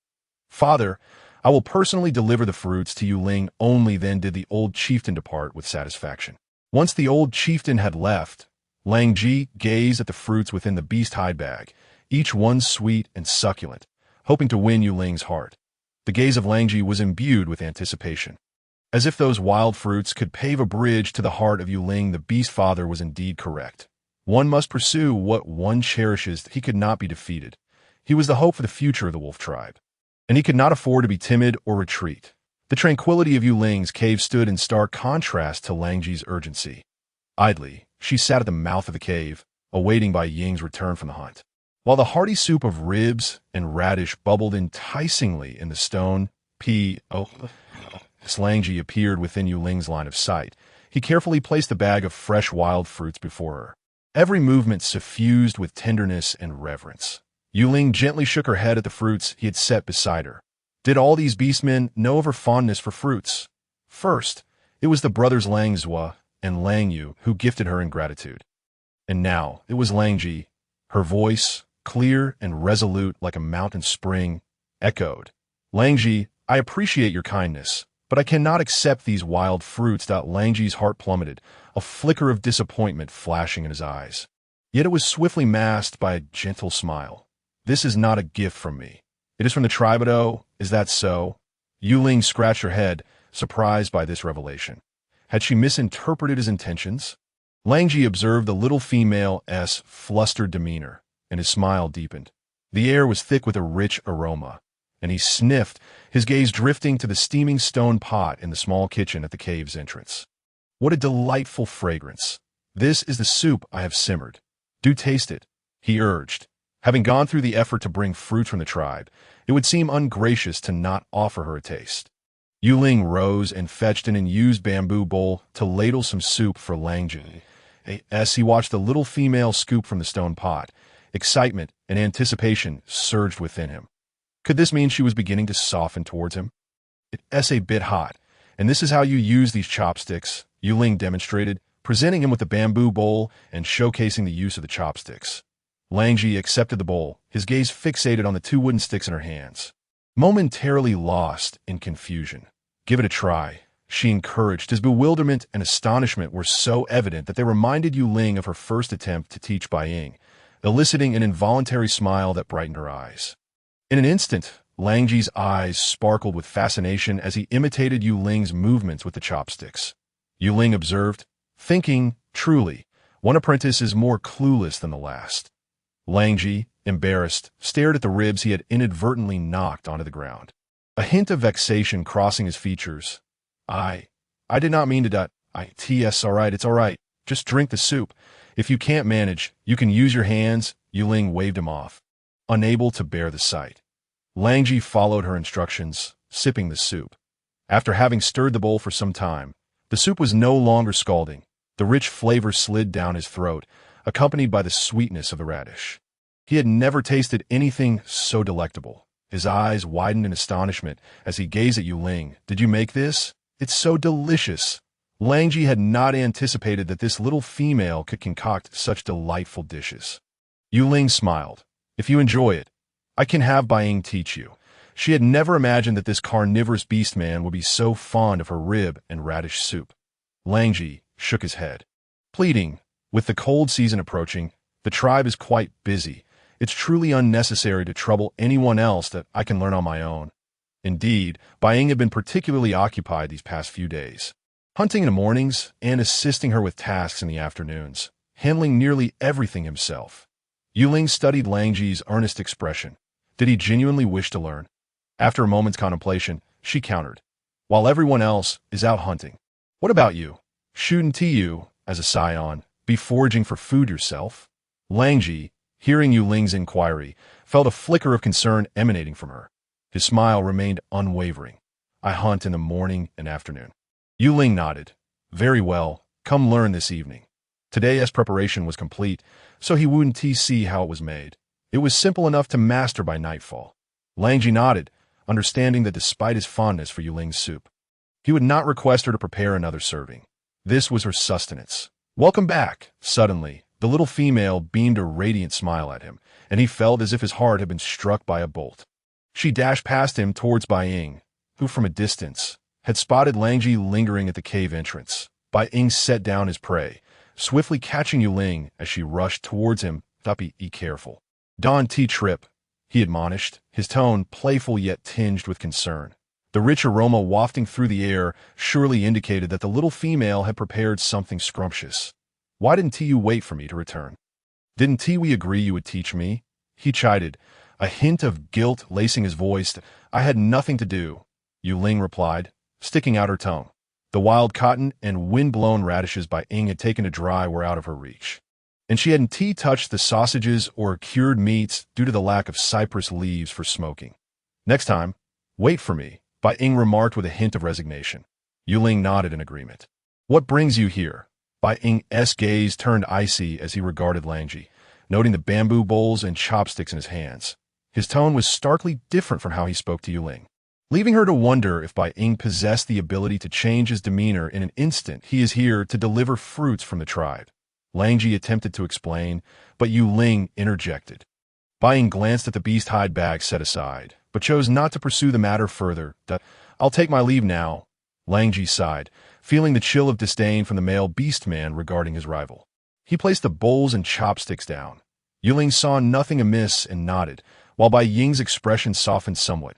"Father, I will personally deliver the fruits to Yue Ling." Only then did the old chieftain depart with satisfaction. Once the old chieftain had left, Lang Ji gazed at the fruits within the beast hide bag, each one sweet and succulent, hoping to win Yue Ling's heart. The gaze of Lang Ji was imbued with anticipation. As if those wild fruits could pave a bridge to the heart of Yue Ling, the beast father was indeed correct. One must pursue what one cherishes. He could not be defeated. He was the hope for the future of the wolf tribe, and he could not afford to be timid or retreat. The tranquility of Yue Ling's cave stood in stark contrast to Langji's urgency. Idly, she sat at the mouth of the cave, awaiting Bai Ying's return from the hunt. While the hearty soup of ribs and radish bubbled enticingly in the stone, as Langji appeared within Yue Ling's line of sight, he carefully placed the bag of fresh wild fruits before her, every movement suffused with tenderness and reverence. Yue Ling gently shook her head at the fruits he had set beside her. Did all these beastmen know of her fondness for fruits? First, it was the brothers Lang Zhua and Lang Yu who gifted her in gratitude. And now it was Langji. Her voice, clear and resolute like a mountain spring, echoed. Langji, I appreciate your kindness, but I cannot accept these wild fruits. Langji's heart plummeted, a flicker of disappointment flashing in his eyes. Yet it was swiftly masked by a gentle smile. This is not a gift from me. It is from the tribe. Is that so? Yue Ling scratched her head, surprised by this revelation. Had she misinterpreted his intentions? Langji observed the little female's flustered demeanor, and his smile deepened. The air was thick with a rich aroma, and he sniffed, his gaze drifting to the steaming stone pot in the small kitchen at the cave's entrance. What a delightful fragrance! This is the soup I have simmered. Do taste it, he urged. Having gone through the effort to bring fruit from the tribe, it would seem ungracious to not offer her a taste. Yue Ling rose and fetched an unused bamboo bowl to ladle some soup for Langji. As he watched the little female scoop from the stone pot, excitement and anticipation surged within him. Could this mean she was beginning to soften towards him? It's a bit hot, and this is how you use these chopsticks, Yue Ling demonstrated, presenting him with the bamboo bowl and showcasing the use of the chopsticks. Langji accepted the bowl, his gaze fixated on the two wooden sticks in her hands. Momentarily lost in confusion. Give it a try, she encouraged. His bewilderment and astonishment were so evident that they reminded Yue Ling of her first attempt to teach Bai Ying, eliciting an involuntary smile that brightened her eyes. In an instant, Langji's eyes sparkled with fascination as he imitated Yue Ling's movements with the chopsticks. Yue Ling observed, thinking, truly, one apprentice is more clueless than the last. Langji, embarrassed, stared at the ribs he had inadvertently knocked onto the ground. A hint of vexation crossing his features. I did not mean to It's all right. Just drink the soup. If you can't manage, you can use your hands. Yue Ling waved him off, unable to bear the sight. Langji followed her instructions, sipping the soup. After having stirred the bowl for some time, the soup was no longer scalding. The rich flavor slid down his throat, accompanied by the sweetness of the radish. He had never tasted anything so delectable. His eyes widened in astonishment as he gazed at Yue Ling. Did you make this? It's so delicious. Langji had not anticipated that this little female could concoct such delightful dishes. Yue Ling smiled. If you enjoy it, I can have Bai Ying teach you. She had never imagined that this carnivorous beastman would be so fond of her rib and radish soup. Langji shook his head, pleading, with the cold season approaching, the tribe is quite busy. It's truly unnecessary to trouble anyone else that I can learn on my own. Indeed, Bai Ying had been particularly occupied these past few days, hunting in the mornings and assisting her with tasks in the afternoons, handling nearly everything himself. Yue Ling studied Langji's earnest expression. Did he genuinely wish to learn? After a moment's contemplation, she countered, while everyone else is out hunting. What about you? Shouldn't you, as a scion, be foraging for food yourself? Langji, hearing Yue Ling's inquiry, felt a flicker of concern emanating from her. His smile remained unwavering. I hunt in the morning and afternoon. Yue Ling nodded. Very well, come learn this evening. Today's preparation was complete, so he wouldn't see how it was made. It was simple enough to master by nightfall. Langji nodded, understanding that despite his fondness for Yue Ling's soup, he would not request her to prepare another serving. This was her sustenance. Welcome back. Suddenly, the little female beamed a radiant smile at him, and he felt as if his heart had been struck by a bolt. She dashed past him towards Bai Ying, who from a distance had spotted Langji lingering at the cave entrance. Bai Ying set down his prey, swiftly catching Yue Ling as she rushed towards him. Be careful. Don't trip, he admonished, his tone playful yet tinged with concern. The rich aroma wafting through the air surely indicated that the little female had prepared something scrumptious. Why didn't Tiyu wait for me to return? Didn't Tiwi agree you would teach me? He chided, a hint of guilt lacing his voice. I had nothing to do, Yue Ling replied, sticking out her tongue. The wild cotton and wind-blown radishes Bai Ying had taken to dry were out of her reach. And she hadn't touched the sausages or cured meats due to the lack of cypress leaves for smoking. Next time, wait for me, Bai Ying remarked with a hint of resignation. Yue Ling nodded in agreement. What brings you here? Bai Ying's gaze turned icy as he regarded Langji, noting the bamboo bowls and chopsticks in his hands. His tone was starkly different from how he spoke to Yue Ling. Leaving her to wonder if Bai Ying possessed the ability to change his demeanor in an instant, he is here to deliver fruits from the tribe. Langji attempted to explain, but Yue Ling interjected. Bai Ying glanced at the beast hide bag set aside, but chose not to pursue the matter further. I'll take my leave now, Langji sighed, feeling the chill of disdain from the male beastman regarding his rival. He placed the bowls and chopsticks down. Yue Ling saw nothing amiss and nodded, while Bai Ying's expression softened somewhat.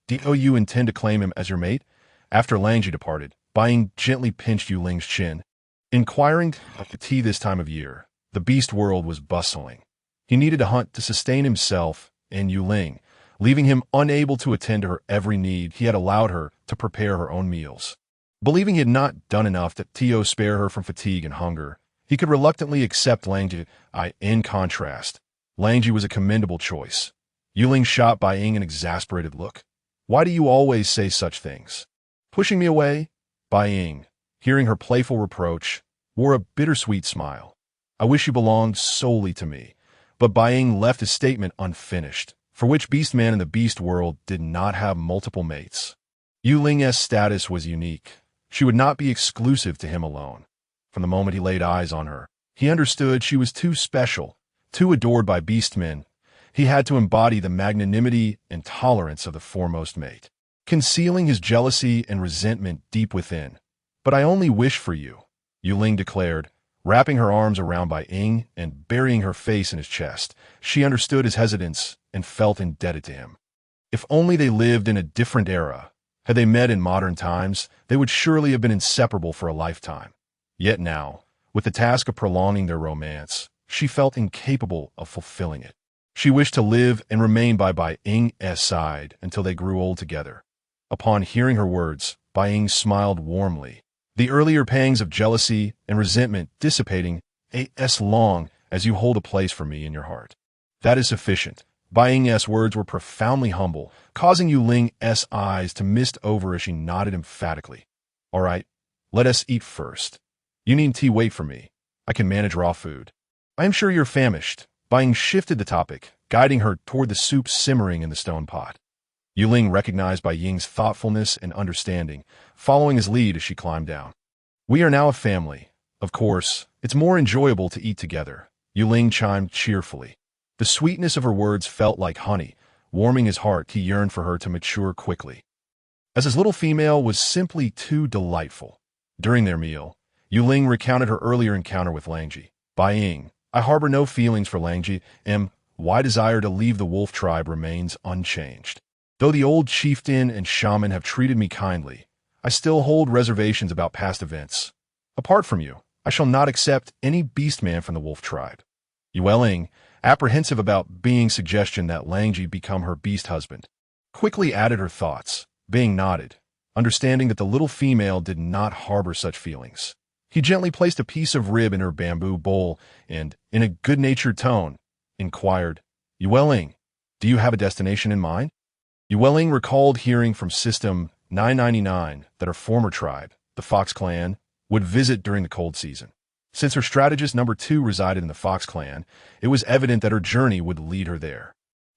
Do you intend to claim him as your mate? After Langji departed, Bai Ying gently pinched Yue Ling's chin. Inquiring of tea this time of year, the beast world was bustling. He needed to hunt to sustain himself and Yue Ling, leaving him unable to attend to her every need. He had allowed her to prepare her own meals. Believing he had not done enough to spare her from fatigue and hunger, he could reluctantly accept Langji. In contrast, Langji was a commendable choice. Yue Ling shot Bai Ying an exasperated look. Why do you always say such things? Pushing me away? Bai Ying, hearing her playful reproach, wore a bittersweet smile. I wish you belonged solely to me. But Bai Ying left his statement unfinished, for which beastman in the beast world did not have multiple mates. Yue Ling's status was unique. She would not be exclusive to him alone. From the moment he laid eyes on her, he understood she was too special, too adored by beastmen. He had to embody the magnanimity and tolerance of the foremost mate, concealing his jealousy and resentment deep within. But I only wish for you, Yue Ling declared, wrapping her arms around Bai Ying and burying her face in his chest. She understood his hesitance and felt indebted to him. If only they lived in a different era. Had they met in modern times, they would surely have been inseparable for a lifetime. Yet now, with the task of prolonging their romance, she felt incapable of fulfilling it. She wished to live and remain by Bai Ying's side until they grew old together. Upon hearing her words, Bai Ying smiled warmly, the earlier pangs of jealousy and resentment dissipating as long as you hold a place for me in your heart. That is sufficient. Bai Ying's words were profoundly humble, causing Yue Ling's eyes to mist over as she nodded emphatically. All right, let us eat first. You needn't wait for me. I can manage raw food. I am sure you're famished. Bai Ying shifted the topic, guiding her toward the soup simmering in the stone pot. Yue Ling recognized Bai Ying's thoughtfulness and understanding, following his lead as she climbed down. We are now a family. Of course, it's more enjoyable to eat together, Yue Ling chimed cheerfully. The sweetness of her words felt like honey, warming his heart. He yearned for her to mature quickly, as his little female was simply too delightful. During their meal, Yue Ling recounted her earlier encounter with Langji. Bai Ying, I harbor no feelings for Langji, my desire to leave the wolf tribe remains unchanged. Though the old chieftain and shaman have treated me kindly, I still hold reservations about past events. Apart from you, I shall not accept any beastman from the wolf tribe. Yue Ling, apprehensive about Bing's suggestion that Langji become her beast husband, quickly added her thoughts. Bing nodded, understanding that the little female did not harbor such feelings. He gently placed a piece of rib in her bamboo bowl and, in a good-natured tone, inquired, Yue Ling, do you have a destination in mind? Yue Ling recalled hearing from System 999 that her former tribe, the Fox Clan, would visit during the cold season. Since her strategist number 2 resided in the Fox Clan, it was evident that her journey would lead her there.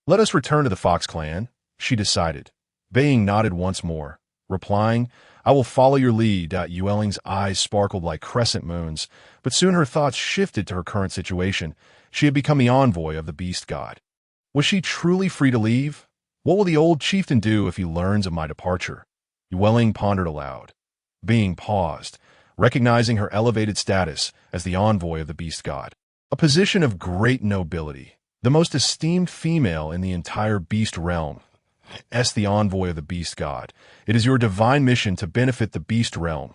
Let us return to the Fox Clan, she decided. Bing nodded once more, replying, I will follow your lead. Yue Ling's eyes sparkled like crescent moons, but soon her thoughts shifted to her current situation. She had become the envoy of the beast god. Was she truly free to leave? What will the old chieftain do if he learns of my departure? Yue Ling pondered aloud. Bing paused, recognizing her elevated status as the envoy of the beast god, a position of great nobility, the most esteemed female in the entire beast realm. the envoy of the beast god. It is your divine mission to benefit the beast realm.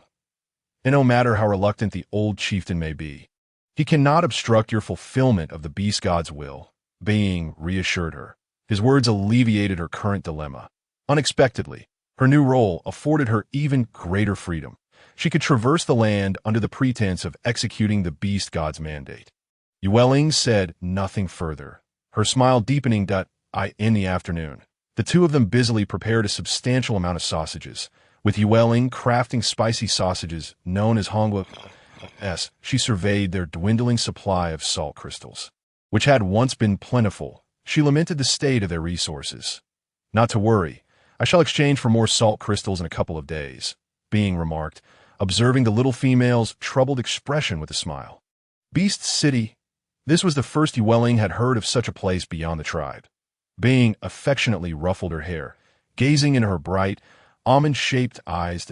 And no matter how reluctant the old chieftain may be, he cannot obstruct your fulfillment of the beast god's will. Being reassured her. His words alleviated her current dilemma. Unexpectedly, her new role afforded her even greater freedom. She could traverse the land under the pretense of executing the beast god's mandate. Yue Ling said nothing further, her smile deepening. In the afternoon, the two of them busily prepared a substantial amount of sausages, with Yue Ling crafting spicy sausages known as Hongwa. She surveyed their dwindling supply of salt crystals, which had once been plentiful. She lamented the state of their resources. Not to worry, I shall exchange for more salt crystals in a couple of days, Being remarked, observing the little female's troubled expression with a smile. Beast City. This was the first Yue Ling had heard of such a place beyond the tribe. Being affectionately ruffled her hair, gazing into her bright, almond-shaped eyes.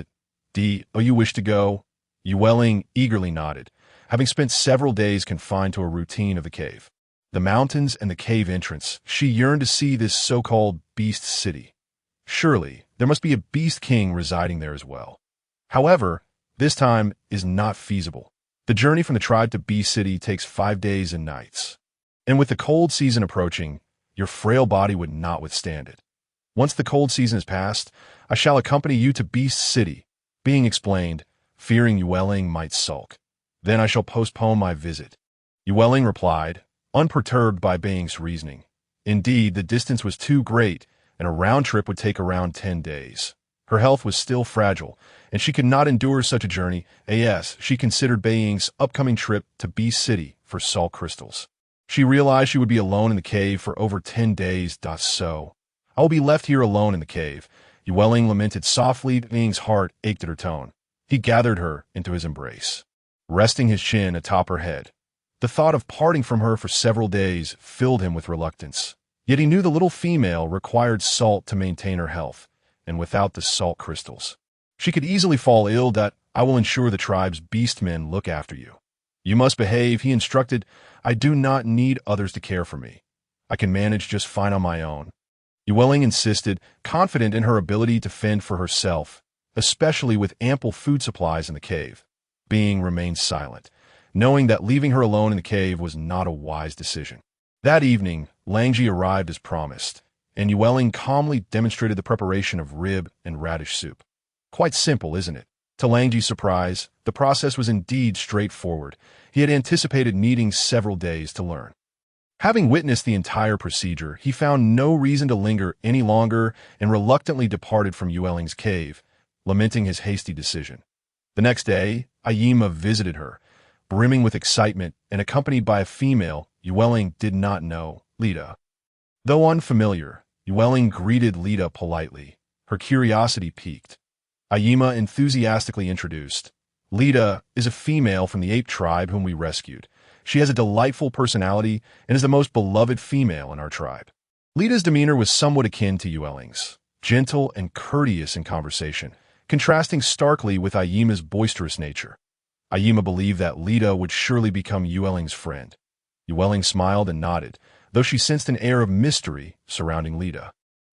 You wish to go? Yue Ling eagerly nodded, having spent several days confined to a routine of the cave. The mountains and the cave entrance, she yearned to see this so-called Beast City. Surely, there must be a Beast King residing there as well. However, this time is not feasible. The journey from the tribe to Beast City takes 5 days and nights. And with the cold season approaching, your frail body would not withstand it. Once the cold season is past, I shall accompany you to Beast City, Being explained, fearing Yue Ling might sulk. Then I shall postpone my visit. Yue Ling replied, unperturbed by Being's reasoning. Indeed, the distance was too great, and a round trip would take around 10 days. Her health was still fragile, and she could not endure such a journey. She considered Being's upcoming trip to Beast City for salt crystals. She realized she would be alone in the cave for over 10 days. So, I will be left here alone in the cave. Yue Ling lamented softly. Being's heart ached at her tone. He gathered her into his embrace, resting his chin atop her head. The thought of parting from her for several days filled him with reluctance. Yet he knew the little female required salt to maintain her health, and without the salt crystals, she could easily fall ill. I will ensure the tribe's beastmen look after you. You must behave, he instructed. I do not need others to care for me. I can manage just fine on my own. Yue Ling insisted, confident in her ability to fend for herself, especially with ample food supplies in the cave. Being remained silent, knowing that leaving her alone in the cave was not a wise decision. That evening, Langji arrived as promised, and Yue Ling calmly demonstrated the preparation of rib and radish soup. Quite simple, isn't it? To Langji's surprise, the process was indeed straightforward. He had anticipated needing several days to learn. Having witnessed the entire procedure, he found no reason to linger any longer and reluctantly departed from Yue Ling's cave, lamenting his hasty decision. The next day, Ayima visited her, brimming with excitement and accompanied by a female Yue Ling did not know, Lida. Though unfamiliar, Yue Ling greeted Lida politely. Her curiosity piqued. Ayima enthusiastically introduced. Lida is a female from the ape tribe whom we rescued. She has a delightful personality and is the most beloved female in our tribe. Lida's demeanor was somewhat akin to Yue Ling's, gentle and courteous in conversation, contrasting starkly with Ayima's boisterous nature. Ayima believed that Lida would surely become Yue Ling's friend. Yue Ling smiled and nodded, though she sensed an air of mystery surrounding Lida,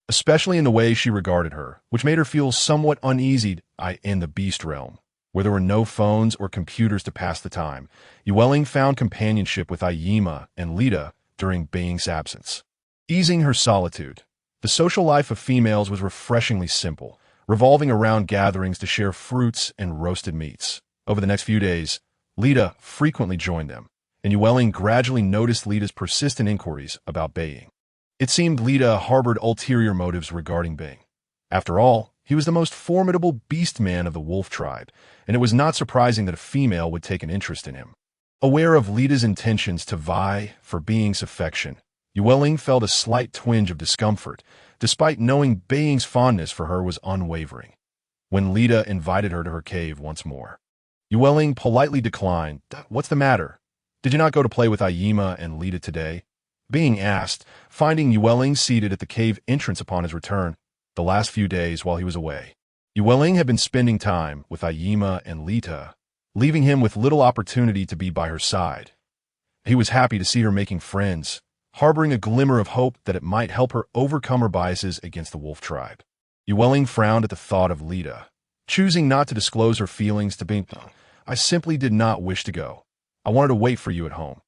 especially in the way she regarded her, which made her feel somewhat uneasy in the beast realm, where there were no phones or computers to pass the time. Yue Ling found companionship with Ayima and Lida during Being's absence, easing her solitude. The social life of females was refreshingly simple, revolving around gatherings to share fruits and roasted meats. Over the next few days, Lida frequently joined them, and Yue Ling gradually noticed Lida's persistent inquiries about Being. It seemed Lida harbored ulterior motives regarding Being. After all, he was the most formidable beastman of the wolf tribe, and it was not surprising that a female would take an interest in him. Aware of Lida's intentions to vie for Being's affection, Yue Ling felt a slight twinge of discomfort, despite knowing Being's fondness for her was unwavering. When Lida invited her to her cave once more, Yue Ling politely declined. What's the matter? Did you not go to play with Ayima and Lida today? Being asked, finding Yue Ling seated at the cave entrance upon his return, the last few days while he was away. Yue Ling had been spending time with Ayima and Lida, leaving him with little opportunity to be by her side. He was happy to see her making friends, harboring a glimmer of hope that it might help her overcome her biases against the wolf tribe. Yue Ling frowned at the thought of Lita, choosing not to disclose her feelings to Bing. I simply did not wish to go. I wanted to wait for you at home.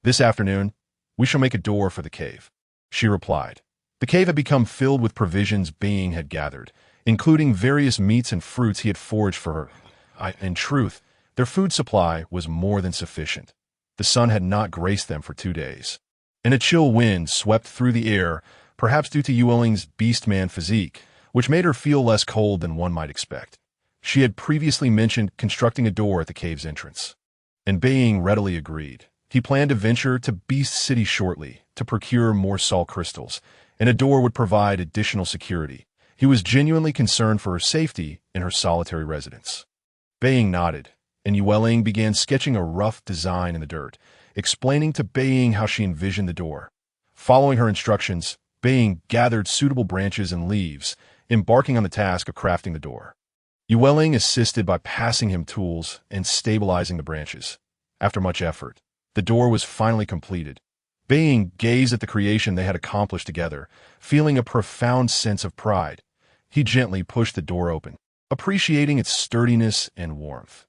This afternoon, we shall make a door for the cave, she replied. The cave had become filled with provisions Bing had gathered, including various meats and fruits he had foraged for her. In truth, their food supply was more than sufficient. The sun had not graced them for 2 days, and a chill wind swept through the air, perhaps due to Yue Ling's beastman physique, which made her feel less cold than one might expect. She had previously mentioned constructing a door at the cave's entrance, and Bing readily agreed. He planned to venture to Beast City shortly to procure more salt crystals, and a door would provide additional security. He was genuinely concerned for her safety in her solitary residence. Bing nodded, and Yue Ling began sketching a rough design in the dirt, explaining to Bing how she envisioned the door. Following her instructions, Bing gathered suitable branches and leaves, embarking on the task of crafting the door. Yue Ling assisted by passing him tools and stabilizing the branches. After much effort, the door was finally completed. Bing gazed at the creation they had accomplished together, feeling a profound sense of pride. He gently pushed the door open, appreciating its sturdiness and warmth.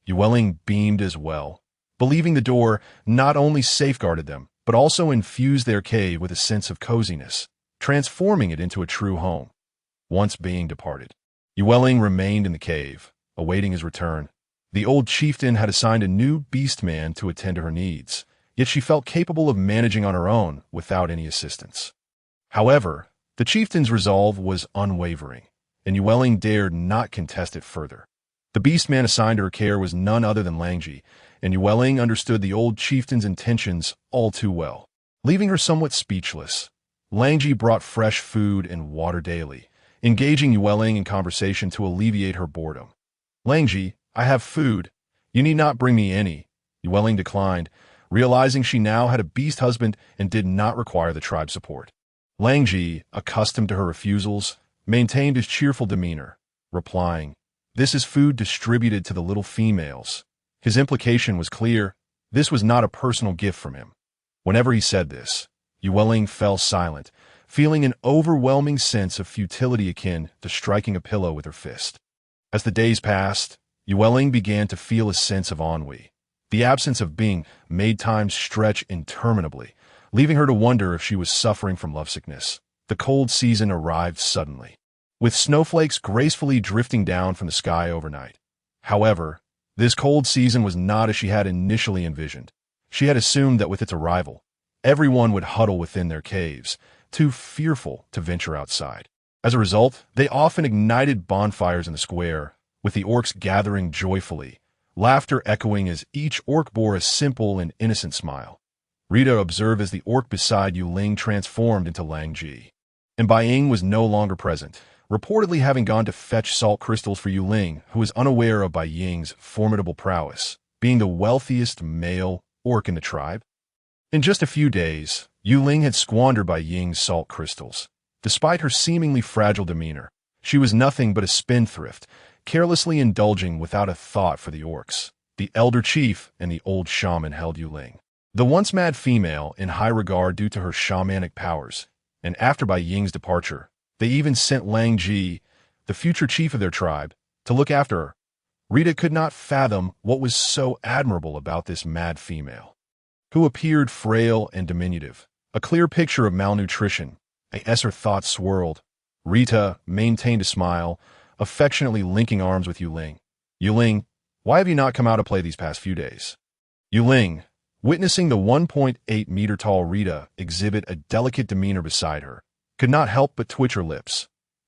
Yue Ling beamed as well, believing the door not only safeguarded them, but also infused their cave with a sense of coziness, transforming it into a true home. Once Bing departed, Yue Ling remained in the cave, awaiting his return. The old chieftain had assigned a new beastman to attend to her needs, yet she felt capable of managing on her own without any assistance. However, the chieftain's resolve was unwavering, and Yue Ling dared not contest it further. The beastman assigned to her care was none other than Langji, and Yue Ling understood the old chieftain's intentions all too well. Leaving her somewhat speechless, Langji brought fresh food and water daily, engaging Yue Ling in conversation to alleviate her boredom. Langji, I have food. You need not bring me any. Yue Ling declined, realizing she now had a beast husband and did not require the tribe's support. Langji, accustomed to her refusals, maintained his cheerful demeanor, replying, "This is food distributed to the little females." His implication was clear. This was not a personal gift from him. Whenever he said this, Yue Ling fell silent, feeling an overwhelming sense of futility akin to striking a pillow with her fist. As the days passed, Yue Ling began to feel a sense of ennui. The absence of Bing made time stretch interminably, leaving her to wonder if she was suffering from lovesickness. The cold season arrived suddenly, with snowflakes gracefully drifting down from the sky overnight. However, this cold season was not as she had initially envisioned. She had assumed that with its arrival, everyone would huddle within their caves, too fearful to venture outside. As a result, they often ignited bonfires in the square, with the orcs gathering joyfully, laughter echoing as each orc bore a simple and innocent smile. Rita observed as the orc beside Yue Ling transformed into Langji. And Bai Ying was no longer present, reportedly having gone to fetch salt crystals for Yue Ling, who was unaware of Bai Ying's formidable prowess, being the wealthiest male orc in the tribe. In just a few days, Yue Ling had squandered Bai Ying's salt crystals. Despite her seemingly fragile demeanor, she was nothing but a spendthrift, carelessly indulging without a thought for the orcs. The elder chief and the old shaman held Yue Ling, the once mad female, in high regard due to her shamanic powers, and after Bai Ying's departure, they even sent Langji, the future chief of their tribe, to look after her. Rita could not fathom what was so admirable about this mad female, who appeared frail and diminutive, a clear picture of malnutrition. As her thoughts swirled, Rita maintained a smile, affectionately linking arms with Yue Ling. Yue Ling, why have you not come out to play these past few days? Yue Ling, witnessing the 1.8-meter-tall Rita exhibit a delicate demeanor beside her, could not help but twitch her lips.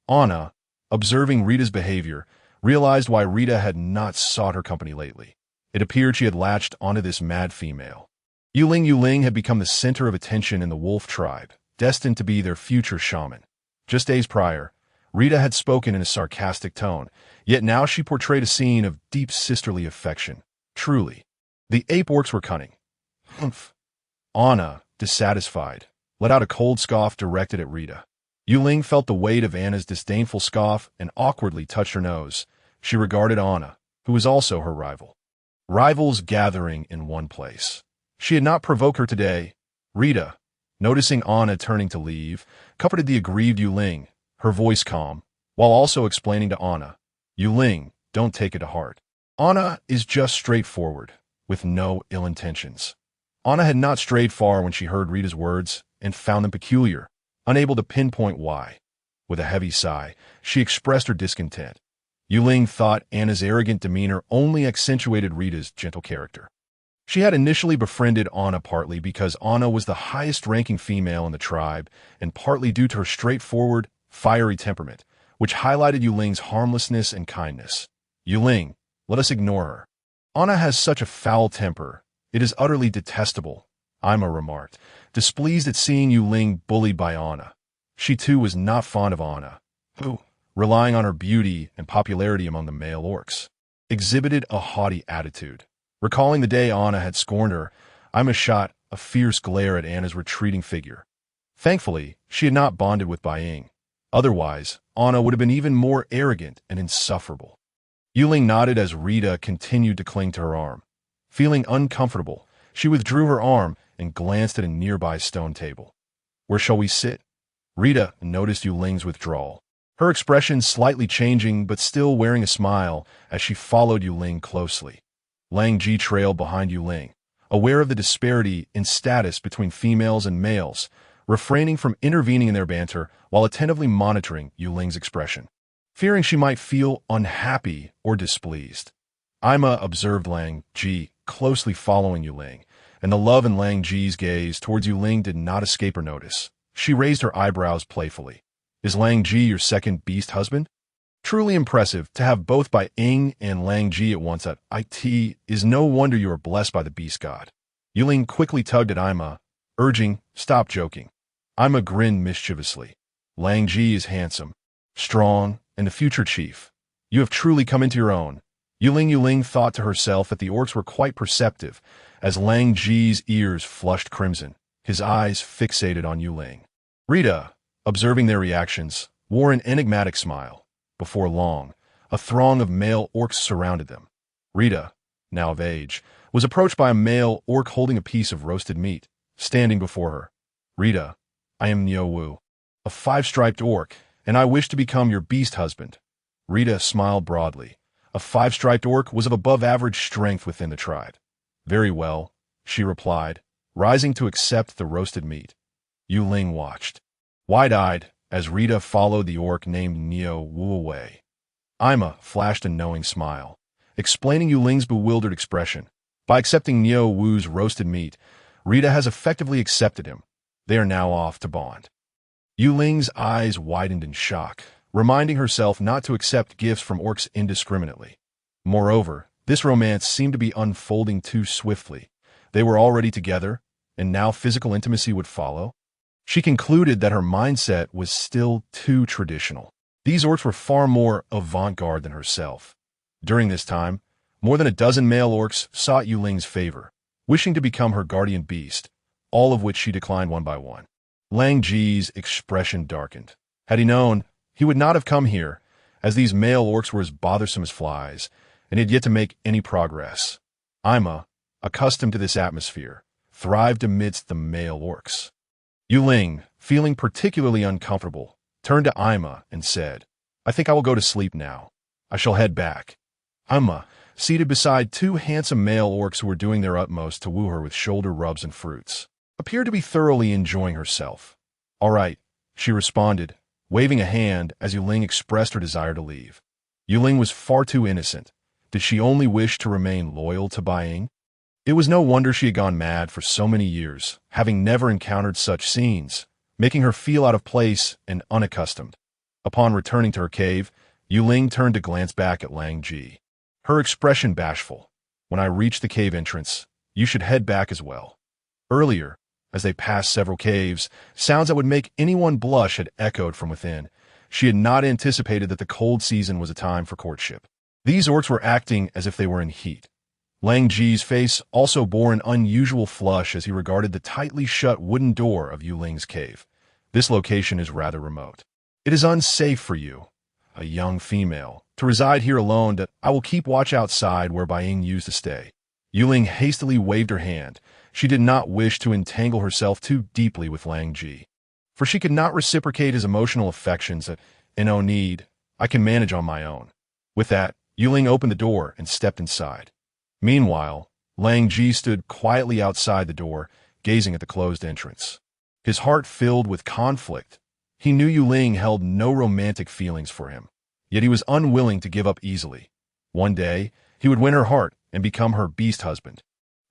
Anna, observing Rita's behavior, realized why Rita had not sought her company lately. It appeared she had latched onto this mad female. Yue Ling had become the center of attention in the wolf tribe, destined to be their future shaman. Just days prior, Rita had spoken in a sarcastic tone, yet now she portrayed a scene of deep sisterly affection. Truly, the ape orcs were cunning. Humph. Anna, dissatisfied, let out a cold scoff directed at Rita. Yue Ling felt the weight of Anna's disdainful scoff and awkwardly touched her nose. She regarded Anna, who was also her rival. Rivals gathering in one place. She had not provoked her today. Rita, Noticing Anna turning to leave, comforted the aggrieved Yue Ling, her voice calm, while also explaining to Anna, Yue Ling, don't take it to heart. Anna is just straightforward, with no ill intentions. Anna had not strayed far when she heard Rita's words and found them peculiar, unable to pinpoint why. With a heavy sigh, she expressed her discontent. Yue Ling thought Anna's arrogant demeanor only accentuated Rita's gentle character. She had initially befriended Anna partly because Anna was the highest-ranking female in the tribe and partly due to her straightforward, fiery temperament, which highlighted Yue Ling's harmlessness and kindness. Yue Ling, let us ignore her. Anna has such a foul temper. It is utterly detestable, Ima remarked, displeased at seeing Yue Ling bullied by Anna. She too was not fond of Anna, who, relying on her beauty and popularity among the male orcs, exhibited a haughty attitude. Recalling the day Anna had scorned her, Ima shot a fierce glare at Anna's retreating figure. Thankfully, she had not bonded with Baiying. Otherwise, Anna would have been even more arrogant and insufferable. Yue Ling nodded as Rita continued to cling to her arm. Feeling uncomfortable, she withdrew her arm and glanced at a nearby stone table. Where shall we sit? Rita noticed Yue Ling's withdrawal, her expression slightly changing but still wearing a smile as she followed Yue Ling closely. Lang Ji trailed behind Yue Ling, aware of the disparity in status between females and males, refraining from intervening in their banter while attentively monitoring Yue Ling's expression, fearing she might feel unhappy or displeased. Ima observed Lang Ji closely following Yue Ling, and the love in Lang Ji's gaze towards Yue Ling did not escape her notice. She raised her eyebrows playfully. Is Lang Ji your second beast husband? Truly impressive to have both Baiying and Lang Ji at once at it. Is no wonder you are blessed by the beast god. Yue Ling quickly tugged at Ima, urging, stop joking. Ima grinned mischievously. Lang Ji is handsome, strong, and a future chief. You have truly come into your own. Yue Ling thought to herself that the orcs were quite perceptive, as Lang Ji's ears flushed crimson, his eyes fixated on Yue Ling. Rita, observing their reactions, wore an enigmatic smile. Before long, a throng of male orcs surrounded them. Rita, now of age, was approached by a male orc holding a piece of roasted meat, standing before her. Rita, I am Nyo Wu, a five-striped orc, and I wish to become your beast husband. Rita smiled broadly. A five-striped orc was of above-average strength within the tribe. Very well, she replied, rising to accept the roasted meat. Yue Ling watched, wide-eyed, as Rita followed the orc named Neo Wu away. Ima flashed a knowing smile, explaining Yue Ling's bewildered expression. By accepting Neo Wu's roasted meat, Rita has effectively accepted him. They are now off to bond. Yue Ling's eyes widened in shock, reminding herself not to accept gifts from orcs indiscriminately. Moreover, this romance seemed to be unfolding too swiftly. They were already together, and now physical intimacy would follow. She concluded that her mindset was still too traditional. These orcs were far more avant-garde than herself. During this time, more than a dozen male orcs sought Yue Ling's favor, wishing to become her guardian beast, all of which she declined one by one. Lang Ji's expression darkened. Had he known, he would not have come here, as these male orcs were as bothersome as flies, and he had yet to make any progress. Ima, accustomed to this atmosphere, thrived amidst the male orcs. Yue Ling, feeling particularly uncomfortable, turned to Ima and said, I think I will go to sleep now. I shall head back. Ima, seated beside two handsome male orcs who were doing their utmost to woo her with shoulder rubs and fruits, appeared to be thoroughly enjoying herself. All right, she responded, waving a hand as Yue Ling expressed her desire to leave. Yue Ling was far too innocent. Did she only wish to remain loyal to Baiying? It was no wonder she had gone mad for so many years, having never encountered such scenes, making her feel out of place and unaccustomed. Upon returning to her cave, Yue Ling turned to glance back at Lang Ji, her expression bashful. When I reach the cave entrance, you should head back as well. Earlier, as they passed several caves, sounds that would make anyone blush had echoed from within. She had not anticipated that the cold season was a time for courtship. These orcs were acting as if they were in heat. Lang Ji's face also bore an unusual flush as he regarded the tightly shut wooden door of Yue Ling's cave. This location is rather remote. It is unsafe for you, a young female, to reside here alone. That I will keep watch outside where Baiying used to stay. Yue Ling hastily waved her hand, She did not wish to entangle herself too deeply with Lang Ji, for she could not reciprocate his emotional affections. No need, I can manage on my own. With that, Yue Ling opened the door and stepped inside. Meanwhile, Lang Ji stood quietly outside the door, gazing at the closed entrance. His heart filled with conflict. He knew Yue Ling held no romantic feelings for him, yet he was unwilling to give up easily. One day, he would win her heart and become her beast husband.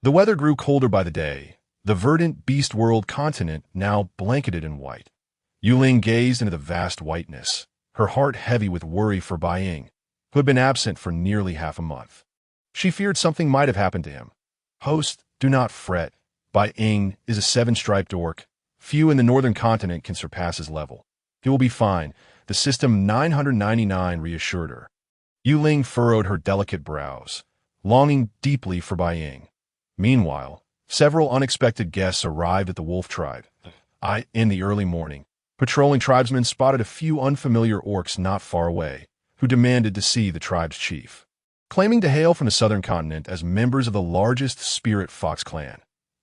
The weather grew colder by the day, the verdant beast world continent now blanketed in white. Yue Ling gazed into the vast whiteness, her heart heavy with worry for Bai Ying, who had been absent for nearly half a month. She feared something might have happened to him. Host, do not fret. Bai Ying is a 7-striped orc. Few in the northern continent can surpass his level. He will be fine, the system 999 reassured her. Yue Ling furrowed her delicate brows, longing deeply for Bai Ying. Meanwhile, several unexpected guests arrived at the wolf tribe. In the early morning, patrolling tribesmen spotted a few unfamiliar orcs not far away, who demanded to see the tribe's chief. Claiming to hail from the southern continent as members of the largest spirit fox clan.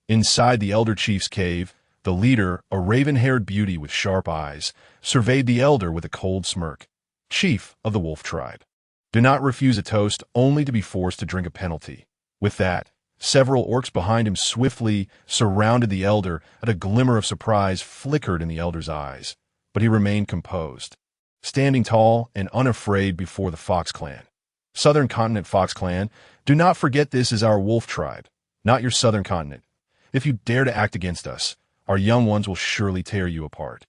Inside the elder chief's cave, the leader, a raven-haired beauty with sharp eyes, surveyed the elder with a cold smirk. Chief of the wolf tribe. Do not refuse a toast only to be forced to drink a penalty. With that, several orcs behind him swiftly surrounded the elder, and a glimmer of surprise flickered in the elder's eyes, but he remained composed, standing tall and unafraid before the Fox clan. Southern Continent Fox clan, do not forget this is our wolf tribe, not your southern continent. If you dare to act against us, our young ones will surely tear you apart.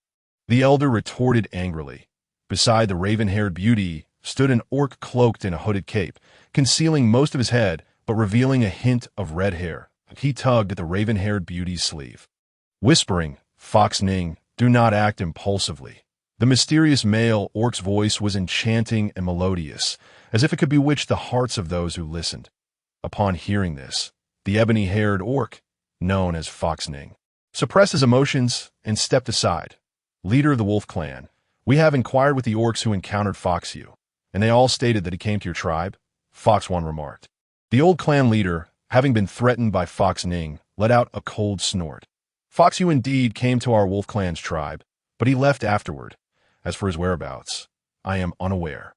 The elder retorted angrily. Beside the raven-haired beauty stood an orc cloaked in a hooded cape, concealing most of his head, but revealing a hint of red hair. He tugged at the raven-haired beauty's sleeve. Whispering, Fox Ning, do not act impulsively. The mysterious male orc's voice was enchanting and melodious, as if it could bewitch the hearts of those who listened. Upon hearing this, the ebony-haired orc, known as Fox Ning, suppressed his emotions and stepped aside. Leader of the wolf clan, we have inquired with the orcs who encountered Fox Yu, and they all stated that he came to your tribe, Fox One remarked. The old clan leader, having been threatened by Fox Ning, let out a cold snort. Fox Yu indeed came to our wolf clan's tribe, but he left afterward. As for his whereabouts, I am unaware.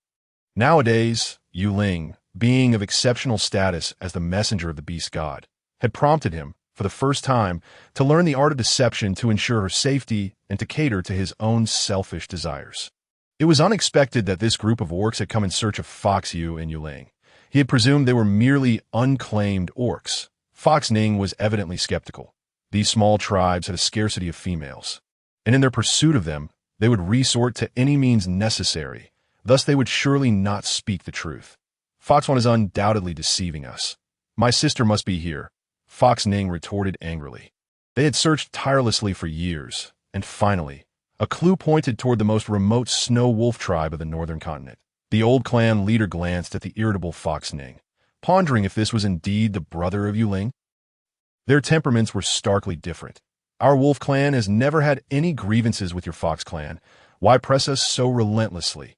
Nowadays, Yue Ling, being of exceptional status as the messenger of the beast god, had prompted him, for the first time, to learn the art of deception to ensure her safety and to cater to his own selfish desires. It was unexpected that this group of orcs had come in search of Fox Yu and Yue Ling. He had presumed they were merely unclaimed orcs. Fox Ning was evidently skeptical. These small tribes had a scarcity of females, and in their pursuit of them, they would resort to any means necessary. Thus they would surely not speak the truth. Fox One is undoubtedly deceiving us. My sister must be here, Fox Ning retorted angrily. They had searched tirelessly for years, and finally, a clue pointed toward the most remote snow wolf tribe of the northern continent. The old clan leader glanced at the irritable Fox Ning, pondering if this was indeed the brother of Yue Ling. Their temperaments were starkly different. Our wolf clan has never had any grievances with your Fox clan. Why press us so relentlessly?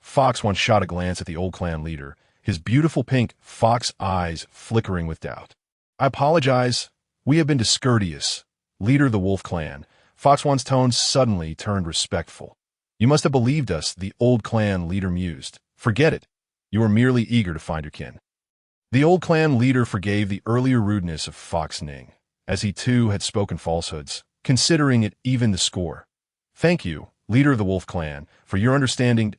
Fox One shot a glance at the old clan leader, his beautiful pink fox eyes flickering with doubt. I apologize. We have been discourteous. Leader of the wolf clan, Fox One's tone suddenly turned respectful. You must have believed us, the old clan leader mused. Forget it. You were merely eager to find your kin. The old clan leader forgave the earlier rudeness of Fox Ning, as he too had spoken falsehoods, considering it even the score. Thank you, leader of the wolf clan, for your understanding.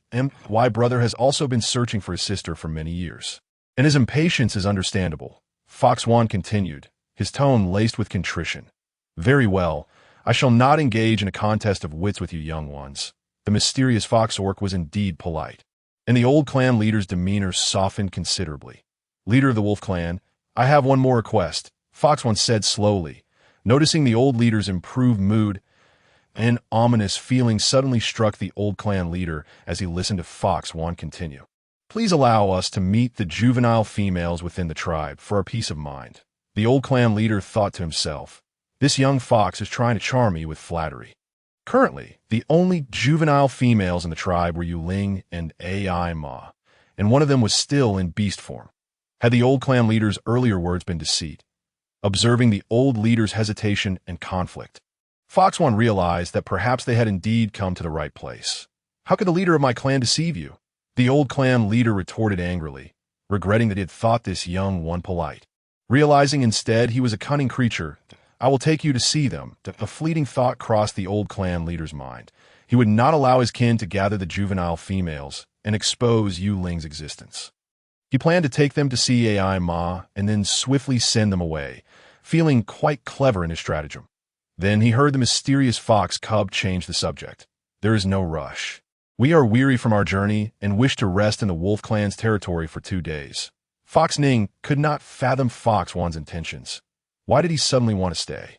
My brother has also been searching for his sister for many years, and his impatience is understandable. Fox One continued, his tone laced with contrition. Very well, I shall not engage in a contest of wits with you young ones. The mysterious fox orc was indeed polite, and the old clan leader's demeanor softened considerably. Leader of the wolf clan, I have one more request, Fox One said slowly. Noticing the old leader's improved mood, an ominous feeling suddenly struck the old clan leader as he listened to Fox One continue. Please allow us to meet the juvenile females within the tribe for our peace of mind. The old clan leader thought to himself, this young fox is trying to charm me with flattery. Currently, the only juvenile females in the tribe were Yue Ling and Ai Ma, and one of them was still in beast form. Had the old clan leader's earlier words been deceit? observing the old leader's hesitation and conflict. Fox One realized that perhaps they had indeed come to the right place. "How could the leader of my clan deceive you?" The old clan leader retorted angrily, regretting that he had thought this young one polite. Realizing instead he was a cunning creature, "I will take you to see them." A fleeting thought crossed the old clan leader's mind. He would not allow his kin to gather the juvenile females and expose Yue Ling's existence. He planned to take them to see Ai Ma and then swiftly send them away, feeling quite clever in his stratagem. Then he heard the mysterious fox cub change the subject. "There is no rush. We are weary from our journey and wish to rest in the wolf clan's territory for 2 days." Fox Ning could not fathom Fox One's intentions. Why did he suddenly want to stay?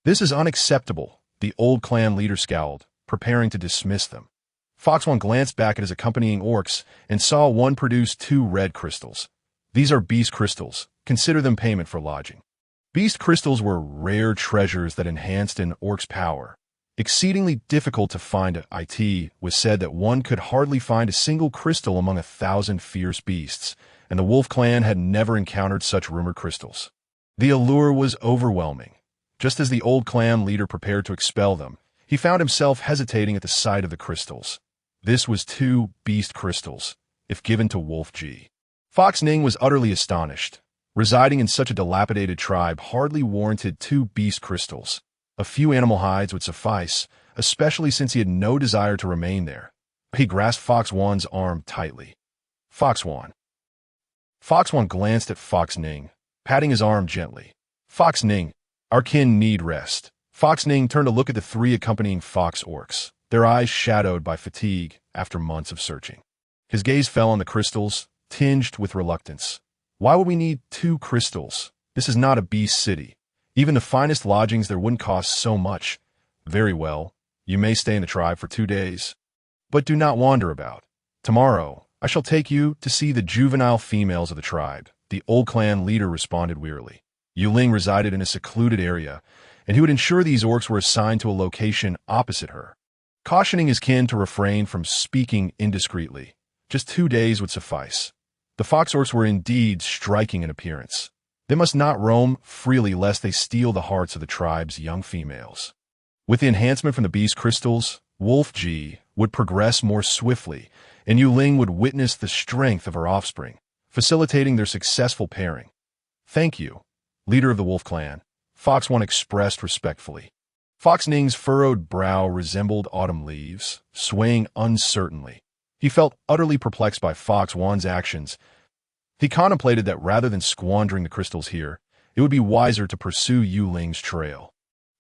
"This is unacceptable," the old clan leader scowled, preparing to dismiss them. Fox One glanced back at his accompanying orcs and saw one produce 2 red crystals. "These are beast crystals. Consider them payment for lodging." Beast crystals were rare treasures that enhanced an orc's power. Exceedingly difficult to find, it was said that one could hardly find a single crystal among 1,000 fierce beasts, and the wolf clan had never encountered such rumored crystals. The allure was overwhelming. Just as the old clan leader prepared to expel them, he found himself hesitating at the sight of the crystals. This was 2 beast crystals, if given to Wolf G. Fox Ning was utterly astonished. Residing in such a dilapidated tribe hardly warranted 2 beast crystals. A few animal hides would suffice, especially since he had no desire to remain there. He grasped Fox One's arm tightly. Fox One. Fox One glanced at Fox Ning, patting his arm gently. "Fox Ning, our kin need rest." Fox Ning turned to look at the 3 accompanying fox orcs, their eyes shadowed by fatigue after months of searching. His gaze fell on the crystals, tinged with reluctance. "Why would we need 2 crystals? This is not a beast city. Even the finest lodgings there wouldn't cost so much." "Very well. You may stay in the tribe for 2 days. But do not wander about. Tomorrow, I shall take you to see the juvenile females of the tribe," the old clan leader responded wearily. Yue Ling resided in a secluded area, and he would ensure these orcs were assigned to a location opposite her. Cautioning his kin to refrain from speaking indiscreetly, just 2 days would suffice. The fox orcs were indeed striking in appearance. They must not roam freely lest they steal the hearts of the tribe's young females. With the enhancement from the beast crystals, Wolf G would progress more swiftly, and Yue Ling would witness the strength of her offspring, facilitating their successful pairing. "Thank you, leader of the wolf clan," Fox One expressed respectfully. Fox Ning's furrowed brow resembled autumn leaves, swaying uncertainly. He felt utterly perplexed by Fox One's actions. He contemplated that rather than squandering the crystals here, it would be wiser to pursue Yue Ling's trail,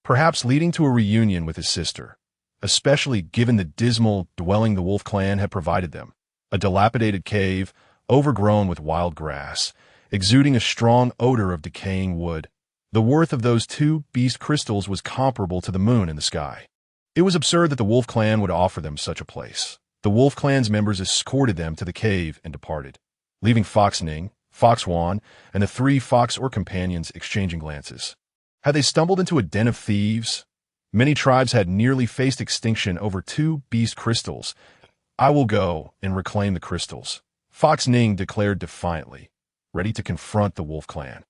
perhaps leading to a reunion with his sister, especially given the dismal dwelling the wolf clan had provided them, a dilapidated cave, overgrown with wild grass, exuding a strong odor of decaying wood. The worth of those 2 beast crystals was comparable to the moon in the sky. It was absurd that the wolf clan would offer them such a place. The wolf clan's members escorted them to the cave and departed, leaving Fox Ning, Fox One, and the 3 fox orc companions exchanging glances. Had they stumbled into a den of thieves? Many tribes had nearly faced extinction over 2 beast crystals. "I will go and reclaim the crystals," Fox Ning declared defiantly, ready to confront the wolf clan.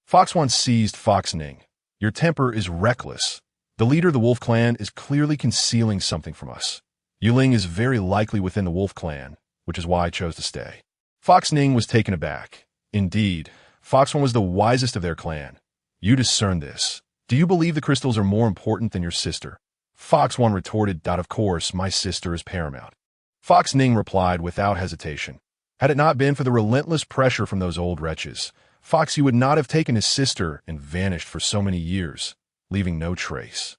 Fox One seized Fox Ning. "Your temper is reckless. The leader of the wolf clan is clearly concealing something from us. Yue Ling is very likely within the wolf clan, which is why I chose to stay." Fox Ning was taken aback. Indeed, Fox One was the wisest of their clan. "You discern this. Do you believe the crystals are more important than your sister?" Fox One retorted, "Of course, my sister is paramount." Fox Ning replied without hesitation. Had it not been for the relentless pressure from those old wretches, Foxy would not have taken his sister and vanished for so many years, leaving no trace.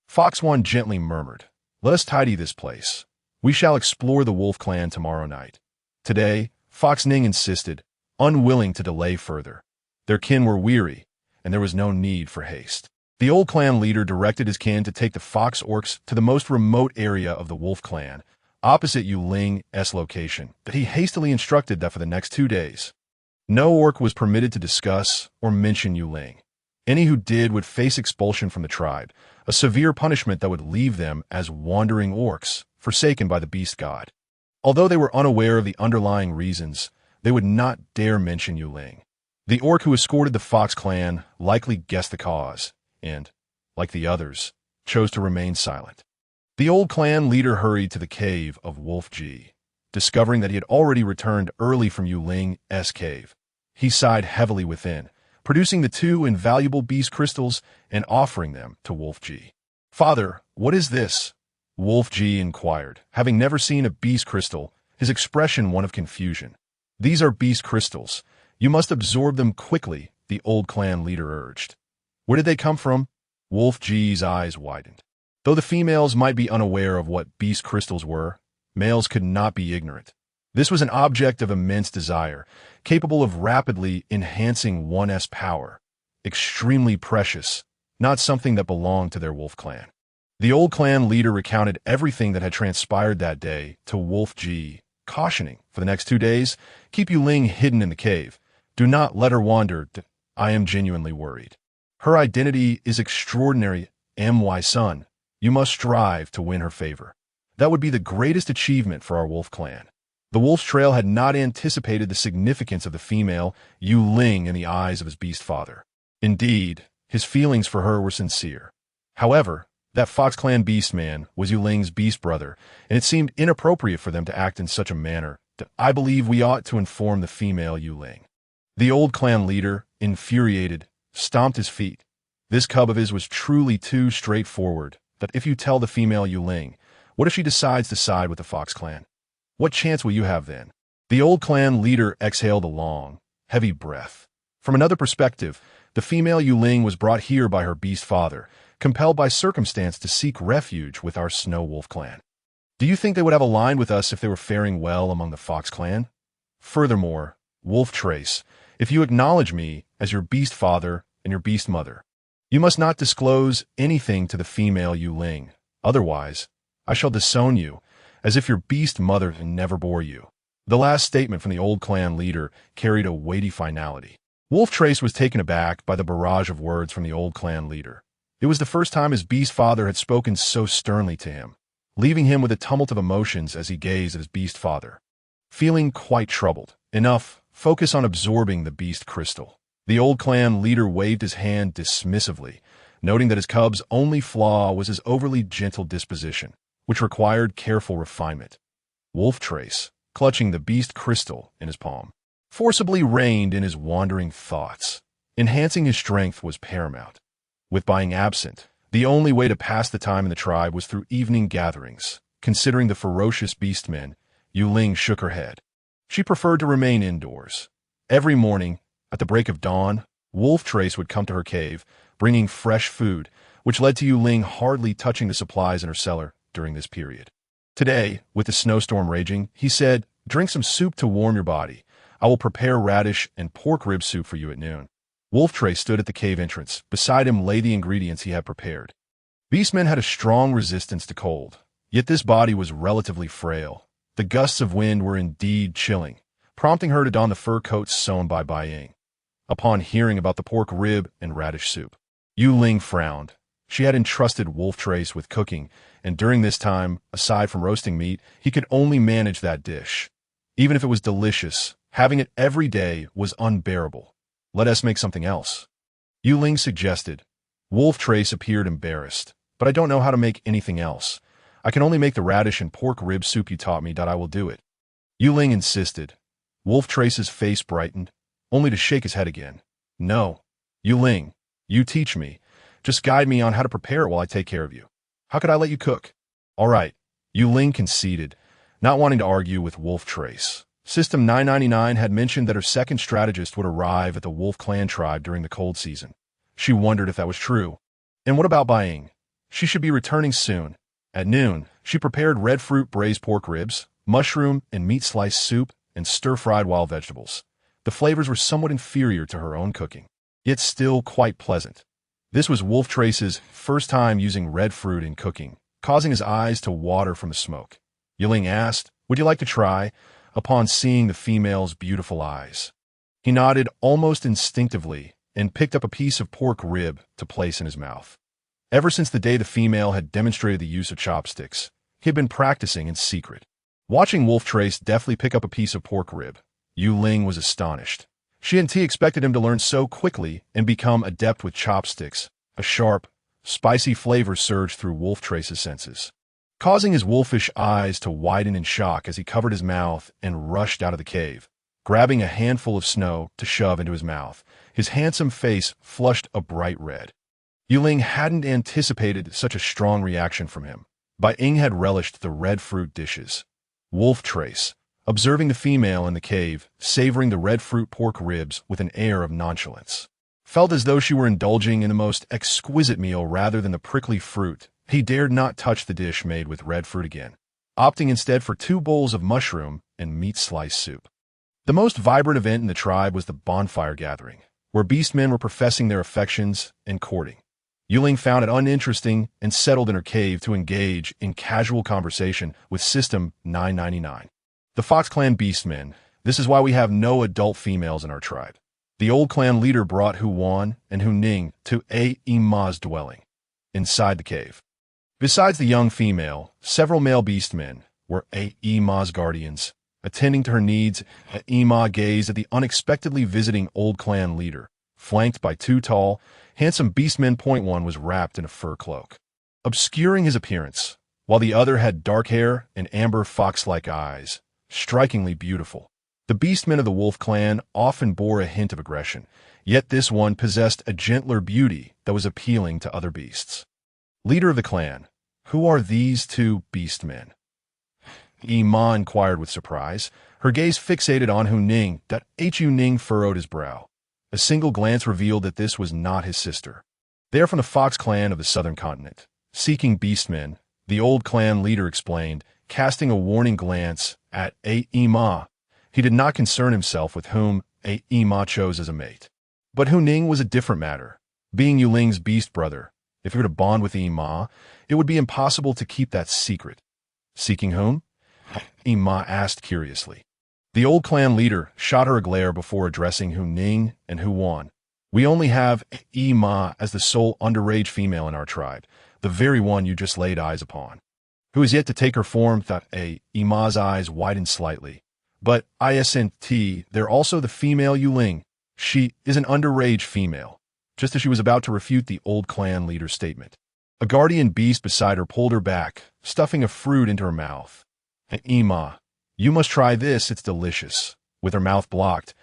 Fox One gently murmured, "Let us tidy this place. We shall explore the wolf clan tomorrow night." Today, Fox Ning insisted, unwilling to delay further. Their kin were weary, and there was no need for haste. The old clan leader directed his kin to take the fox orcs to the most remote area of the wolf clan, opposite Yue Ling's location, but he hastily instructed that for the next 2 days, no orc was permitted to discuss or mention Yue Ling. Any who did would face expulsion from the tribe, a severe punishment that would leave them as wandering orcs, forsaken by the beast god. Although they were unaware of the underlying reasons, they would not dare mention Yue Ling. The orc who escorted the Fox clan likely guessed the cause, and, like the others, chose to remain silent. The old clan leader hurried to the cave of Wolf G, discovering that he had already returned early from Yue Ling's cave. He sighed heavily within, producing the two invaluable beast crystals and offering them to Wolf G. "Father, what is this?" Wolf G inquired, having never seen a beast crystal, his expression one of confusion. "These are beast crystals. You must absorb them quickly," the old clan leader urged. "Where did they come from?" Wolf G's eyes widened. Though the females might be unaware of what beast crystals were, males could not be ignorant. This was an object of immense desire, capable of rapidly enhancing one's power. Extremely precious, not something that belonged to their wolf clan. The old clan leader recounted everything that had transpired that day to Wolf G, cautioning, "For the next 2 days, keep Yue Ling hidden in the cave. Do not let her wander. I am genuinely worried. Her identity is extraordinary, my son. You must strive to win her favor. That would be the greatest achievement for our wolf clan." The wolf's trail had not anticipated the significance of the female Yue Ling in the eyes of his beast father. Indeed, his feelings for her were sincere. However, that Fox clan beastman was Yue Ling's beast brother, and it seemed inappropriate for them to act in such a manner. "I believe we ought to inform the female Yue Ling." The old clan leader, infuriated, stomped his feet. This cub of his was truly too straightforward. That if you tell the female Yue Ling, what if she decides to side with the Fox clan? What chance will you have then? The old clan leader exhaled a long, heavy breath. From another perspective, the female Yue Ling was brought here by her beast father, compelled by circumstance to seek refuge with our Snow Wolf clan. Do you think they would have aligned with us if they were faring well among the Fox clan? Furthermore, Wolf Trace, if you acknowledge me as your beast father and your beast mother, you must not disclose anything to the female Yue Ling. Otherwise, I shall disown you, as if your beast mother never bore you. The last statement from the old clan leader carried a weighty finality. Wolf Trace was taken aback by the barrage of words from the old clan leader. It was the first time his beast father had spoken so sternly to him, leaving him with a tumult of emotions as he gazed at his beast father. Feeling quite troubled, enough, focus on absorbing the beast crystal. The old clan leader waved his hand dismissively, noting that his cub's only flaw was his overly gentle disposition, which required careful refinement. Wolf Trace, clutching the beast crystal in his palm, forcibly reined in his wandering thoughts. Enhancing his strength was paramount. With being absent, the only way to pass the time in the tribe was through evening gatherings. Considering the ferocious beastmen, Yue Ling shook her head. She preferred to remain indoors. Every morning, at the break of dawn, Wolf Trace would come to her cave, bringing fresh food, which led to Yue Ling hardly touching the supplies in her cellar during this period. Today, with the snowstorm raging, he said, "Drink some soup to warm your body. I will prepare radish and pork rib soup for you at noon." Wolf Trace stood at the cave entrance. Beside him lay the ingredients he had prepared. Beastmen had a strong resistance to cold, yet this body was relatively frail. The gusts of wind were indeed chilling, prompting her to don the fur coat sewn by Ying. Upon hearing about the pork rib and radish soup, Yue Ling frowned. She had entrusted Wolf Trace with cooking, and during this time, aside from roasting meat, he could only manage that dish. Even if it was delicious, having it every day was unbearable. "Let us make something else," Yue Ling suggested. Wolf Trace appeared embarrassed. "But I don't know how to make anything else. I can only make the radish and pork rib soup you taught me. I will do it." Yue Ling insisted. Wolf Trace's face brightened, only to shake his head again. "No, Yue Ling, you teach me. Just guide me on how to prepare it while I take care of you. How could I let you cook?" "All right," Yue Ling conceded, not wanting to argue with Wolf Trace. System 999 had mentioned that her second strategist would arrive at the Wolf Clan tribe during the cold season. She wondered if that was true. And what about Ying? She should be returning soon. At noon, she prepared red fruit braised pork ribs, mushroom and meat slice soup, and stir-fried wild vegetables. The flavors were somewhat inferior to her own cooking, yet still quite pleasant. This was Wolf Trace's first time using red fruit in cooking, causing his eyes to water from the smoke. Yue Ling asked, "Would you like to try?" upon seeing the female's beautiful eyes. He nodded almost instinctively and picked up a piece of pork rib to place in his mouth. Ever since the day the female had demonstrated the use of chopsticks, he had been practicing in secret. Watching Wolf Trace deftly pick up a piece of pork rib, Yue Ling was astonished. She and T expected him to learn so quickly and become adept with chopsticks. A sharp, spicy flavor surged through Wolf Trace's senses, causing his wolfish eyes to widen in shock as he covered his mouth and rushed out of the cave, grabbing a handful of snow to shove into his mouth. His handsome face flushed a bright red. Yue Ling hadn't anticipated such a strong reaction from him. Bai Ying had relished the red fruit dishes. Wolf Trace, observing the female in the cave, savoring the red fruit pork ribs with an air of nonchalance, felt as though she were indulging in the most exquisite meal rather than the prickly fruit. He dared not touch the dish made with red fruit again, opting instead for 2 bowls of mushroom and meat slice soup. The most vibrant event in the tribe was the bonfire gathering, where beastmen were professing their affections and courting. Yue Ling found it uninteresting and settled in her cave to engage in casual conversation with System 999. The Fox Clan beastmen, this is why we have no adult females in our tribe. The old clan leader brought Hu Wan and Hu Ning to Ma's dwelling, inside the cave. Besides the young female, several male beastmen were Ma's guardians, attending to her needs. Ma gazed at the unexpectedly visiting old clan leader, flanked by 2 tall, handsome beastmen. One was wrapped in a fur cloak, obscuring his appearance, while the other had dark hair and amber fox-like eyes, strikingly beautiful. The beastmen of the Wolf Clan often bore a hint of aggression, yet this one possessed a gentler beauty that was appealing to other beasts. Leader of the clan, who are these 2 beastmen? Ma inquired with surprise, her gaze fixated on Hu Ning. Hu Ning furrowed his brow. A single glance revealed that this was not his sister. They are from the Fox Clan of the southern continent, seeking beastmen, the old clan leader explained, casting a warning glance at Ma. He did not concern himself with whom Ma chose as a mate. But Hu Ning was a different matter. Being Yue Ling's beast brother, if he were to bond with Ma, it would be impossible to keep that secret. Seeking whom? Ma asked curiously. The old clan leader shot her a glare before addressing Hu Ning and Hu Wan. We only have Ma as the sole underage female in our tribe, the very one you just laid eyes upon, who is yet to take her form. Ma's eyes widened slightly. But isn't there also the female Yue Ling? She is an underage female, just as she was about to refute the old clan leader's statement. A guardian beast beside her pulled her back, stuffing a fruit into her mouth. Ma, you must try this, it's delicious. With her mouth blocked,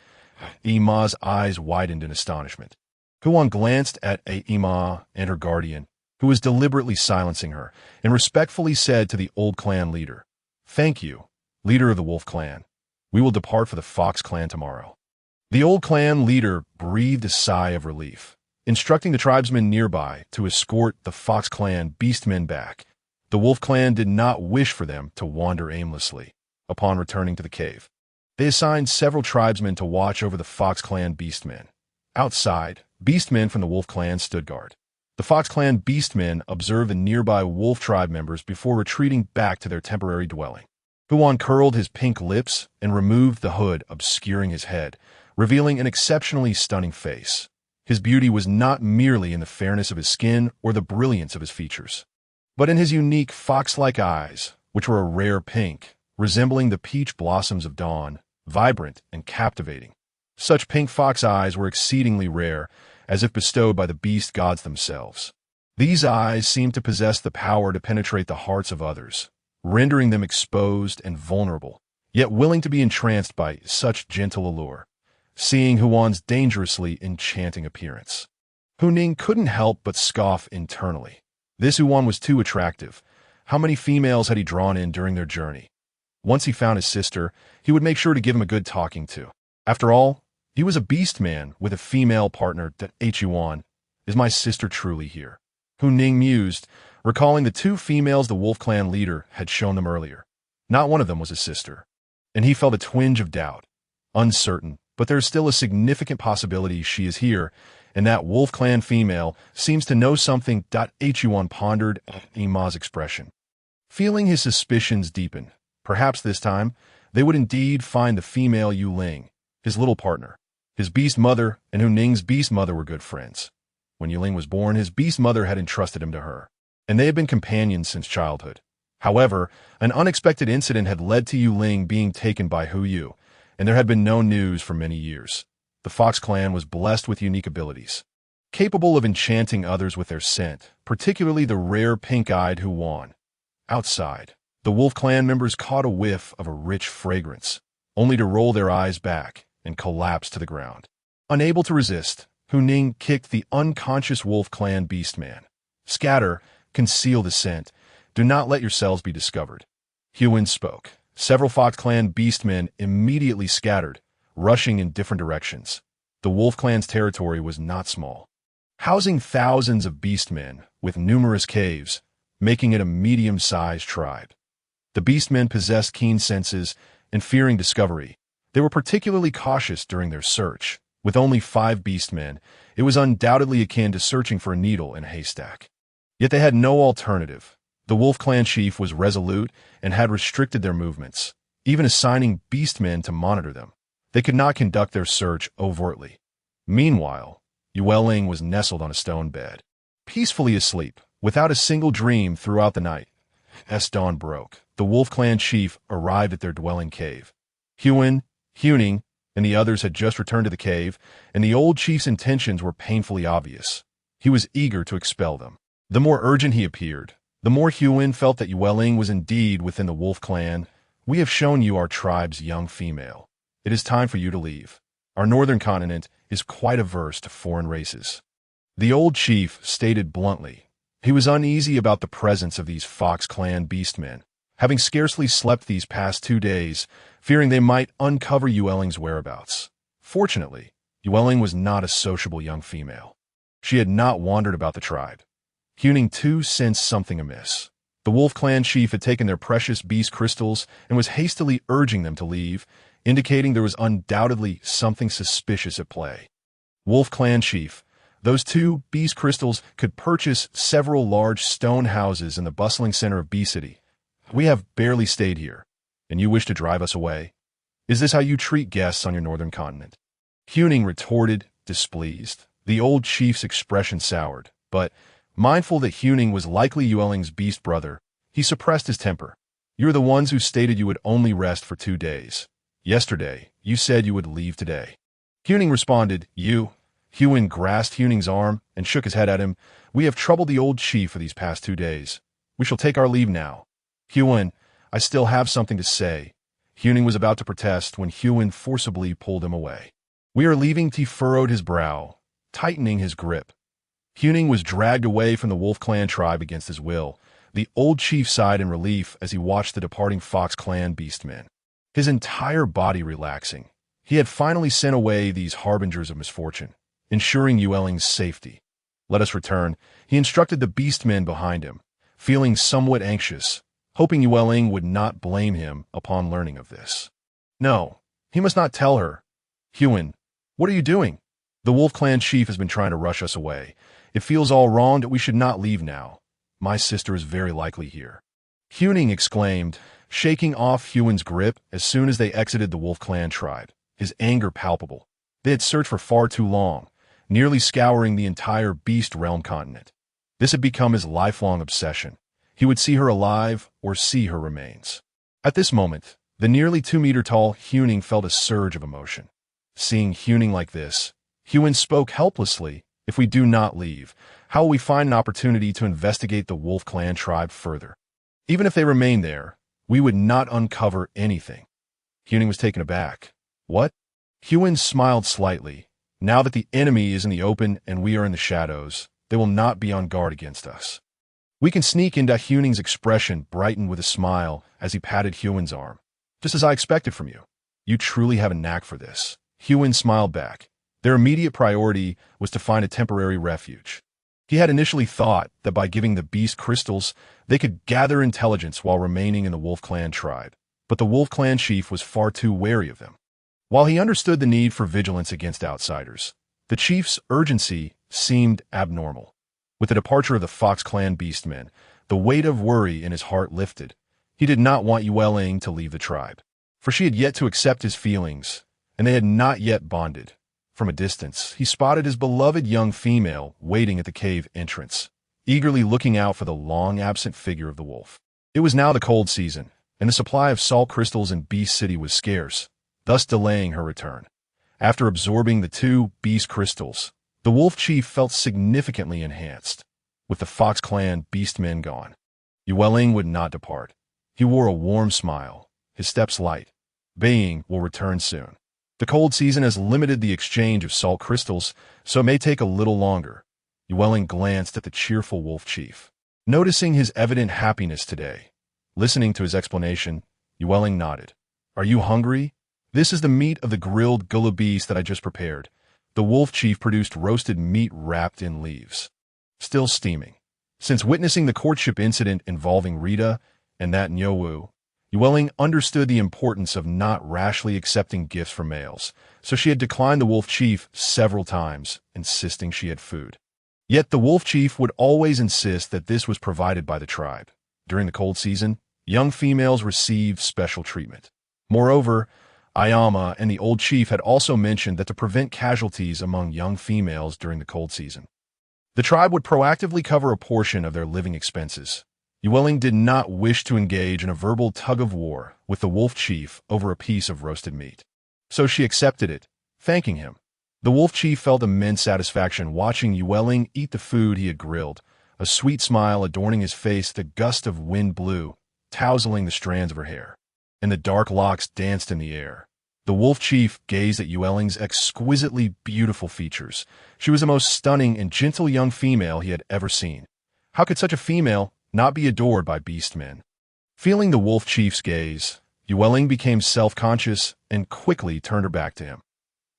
Ma's eyes widened in astonishment. Huan glanced at Ma and her guardian, who was deliberately silencing her, and respectfully said to the old clan leader, "Thank you, leader of the Wolf Clan. We will depart for the Fox Clan tomorrow." The old clan leader breathed a sigh of relief, instructing the tribesmen nearby to escort the Fox Clan beastmen back. The Wolf Clan did not wish for them to wander aimlessly. Upon returning to the cave, they assigned several tribesmen to watch over the Fox Clan beastmen. Outside, beastmen from the Wolf Clan stood guard. The Fox Clan beastmen observed the nearby Wolf tribe members before retreating back to their temporary dwelling. Huan curled his pink lips and removed the hood obscuring his head, revealing an exceptionally stunning face. His beauty was not merely in the fairness of his skin or the brilliance of his features, but in his unique fox-like eyes, which were a rare pink, resembling the peach blossoms of dawn, vibrant and captivating. Such pink fox eyes were exceedingly rare, as if bestowed by the beast gods themselves. These eyes seemed to possess the power to penetrate the hearts of others, rendering them exposed and vulnerable, yet willing to be entranced by such gentle allure. Seeing Huan's dangerously enchanting appearance, Hu Ning couldn't help but scoff internally. This Huan was too attractive. How many females had he drawn in during their journey? Once he found his sister, he would make sure to give him a good talking to. After all, he was a beast man with a female partner. Huan, is my sister truly here? Hu Ning mused, recalling the 2 females the Wolf Clan leader had shown them earlier. Not one of them was his sister, and he felt a twinge of doubt. Uncertain, but there is still a significant possibility she is here, and that Wolf Clan female seems to know something. Huan pondered Ma's expression, feeling his suspicions deepen. Perhaps this time, they would indeed find the female Yue Ling, his little partner. His beast mother and Hu Ning's beast mother were good friends. When Yue Ling was born, his beast mother had entrusted him to her, and they had been companions since childhood. However, an unexpected incident had led to Yue Ling being taken by Hu Yu, and there had been no news for many years. the Fox clan was blessed with unique abilities, capable of enchanting others with their scent, particularly the rare pink-eyed Huan. Outside, the Wolf clan members caught a whiff of a rich fragrance, only to roll their eyes back and collapse to the ground. Unable to resist, Yue Ling kicked the unconscious Wolf clan beastman. Scatter, conceal the scent. Do not let yourselves be discovered. Yue spoke. Several Fox clan beastmen immediately scattered, rushing in different directions. The Wolf clan's territory was not small, housing thousands of beastmen with numerous caves, making it a medium-sized tribe. The beastmen possessed keen senses, and fearing discovery, they were particularly cautious during their search. With only 5 beastmen, it was undoubtedly akin to searching for a needle in a haystack. Yet they had no alternative. The Wolf clan chief was resolute and had restricted their movements, even assigning beastmen to monitor them. They could not conduct their search overtly. Meanwhile, Yue Ling was nestled on a stone bed, peacefully asleep, without a single dream throughout the night. As dawn broke, the Wolf clan chief arrived at their dwelling cave. Yue Ling, and the others had just returned to the cave, and the old chief's intentions were painfully obvious. He was eager to expel them. The more urgent he appeared, the more Yue felt that Yue Ling was indeed within the Wolf clan. We have shown you our tribe's young female. It is time for you to leave. Our northern continent is quite averse to foreign races. The old chief stated bluntly. He was uneasy about the presence of these Fox clan beastmen, having scarcely slept these past 2 days, fearing they might uncover Yue Ling's whereabouts. Fortunately, Yue Ling was not a sociable young female. She had not wandered about the tribe. Yue Ling too sensed something amiss. The Wolf clan chief had taken their precious beast crystals and was hastily urging them to leave, indicating there was undoubtedly something suspicious at play. Wolf clan chief, those 2 beast crystals could purchase several large stone houses in the bustling center of Bee City. We have barely stayed here, and you wish to drive us away? Is this how you treat guests on your northern continent? Yue Ling retorted, displeased. The old chief's expression soured, but, mindful that Yue Ling was likely Yue Ling's beast brother, he suppressed his temper. You're the ones who stated you would only rest for 2 days. Yesterday, you said you would leave today. Yue Ling responded, Yue grasped Yue Ling's arm and shook his head at him. We have troubled the old chief for these past 2 days. We shall take our leave now. Yue, I still have something to say. Yue Ling was about to protest when Yue forcibly pulled him away. We are leaving. He furrowed his brow, tightening his grip. Yue Ling was dragged away from the Wolf clan tribe against his will. The old chief sighed in relief as he watched the departing Fox clan beastmen, his entire body relaxing. He had finally sent away these harbingers of misfortune, ensuring Yue Ling's safety. Let us return, he instructed the beastmen behind him, feeling somewhat anxious, hoping Yue Ling would not blame him upon learning of this. No, he must not tell her. Yue, what are you doing? The Wolf clan chief has been trying to rush us away. It feels all wrong that we should not leave now. My sister is very likely here. Yue Ling exclaimed, shaking off Yuen's grip as soon as they exited the Wolf clan tribe, his anger palpable. They had searched for far too long, nearly scouring the entire beast realm continent. This had become his lifelong obsession. He would see her alive or see her remains. At this moment, the nearly 2-meter-tall Yue Ling felt a surge of emotion. Seeing Yue Ling like this, Yue spoke helplessly. If we do not leave, how will we find an opportunity to investigate the Wolf clan tribe further? Even if they remain there, we would not uncover anything. Yue Ling was taken aback. What? Yue smiled slightly. Now that the enemy is in the open and we are in the shadows, they will not be on guard against us. We can sneak into. Yue Ling's expression brightened with a smile as he patted Yuen's arm. Just as I expected from you. You truly have a knack for this. Yue smiled back. Their immediate priority was to find a temporary refuge. He had initially thought that by giving the beast crystals, they could gather intelligence while remaining in the Wolf clan tribe, but the Wolf clan chief was far too wary of them. While he understood the need for vigilance against outsiders, the chief's urgency seemed abnormal. With the departure of the Fox clan beastmen, the weight of worry in his heart lifted. He did not want Yue Ling to leave the tribe, for she had yet to accept his feelings, and they had not yet bonded. From a distance, he spotted his beloved young female waiting at the cave entrance, eagerly looking out for the long-absent figure of the wolf. It was now the cold season, and the supply of salt crystals in Beast City was scarce, thus delaying her return. After absorbing the two beast crystals, the wolf chief felt significantly enhanced. With the Fox clan beastmen gone, Yue Ling would not depart. He wore a warm smile, his steps light. Baying will return soon. The cold season has limited the exchange of salt crystals, so it may take a little longer. Yue Ling glanced at the cheerful wolf chief. Noticing his evident happiness today, listening to his explanation, Yue Ling nodded. Are you hungry? This is the meat of the grilled gullah beast that I just prepared. The wolf chief produced roasted meat wrapped in leaves, still steaming. Since witnessing the courtship incident involving Rita and that Nyowu, Yue Ling understood the importance of not rashly accepting gifts from males, so she had declined the wolf chief several times, insisting she had food. Yet the wolf chief would always insist that this was provided by the tribe. During the cold season, young females received special treatment. Moreover, Ayama and the old chief had also mentioned that to prevent casualties among young females during the cold season, the tribe would proactively cover a portion of their living expenses. Yue Ling did not wish to engage in a verbal tug-of-war with the wolf chief over a piece of roasted meat, so she accepted it, thanking him. The wolf chief felt immense satisfaction watching Yue Ling eat the food he had grilled, a sweet smile adorning his face. The gust of wind blew, tousling the strands of her hair, and the dark locks danced in the air. The wolf chief gazed at Yue Ling's exquisitely beautiful features. She was the most stunning and gentle young female he had ever seen. How could such a female not be adored by beastmen? Feeling the wolf chief's gaze, Yue Ling became self-conscious and quickly turned her back to him.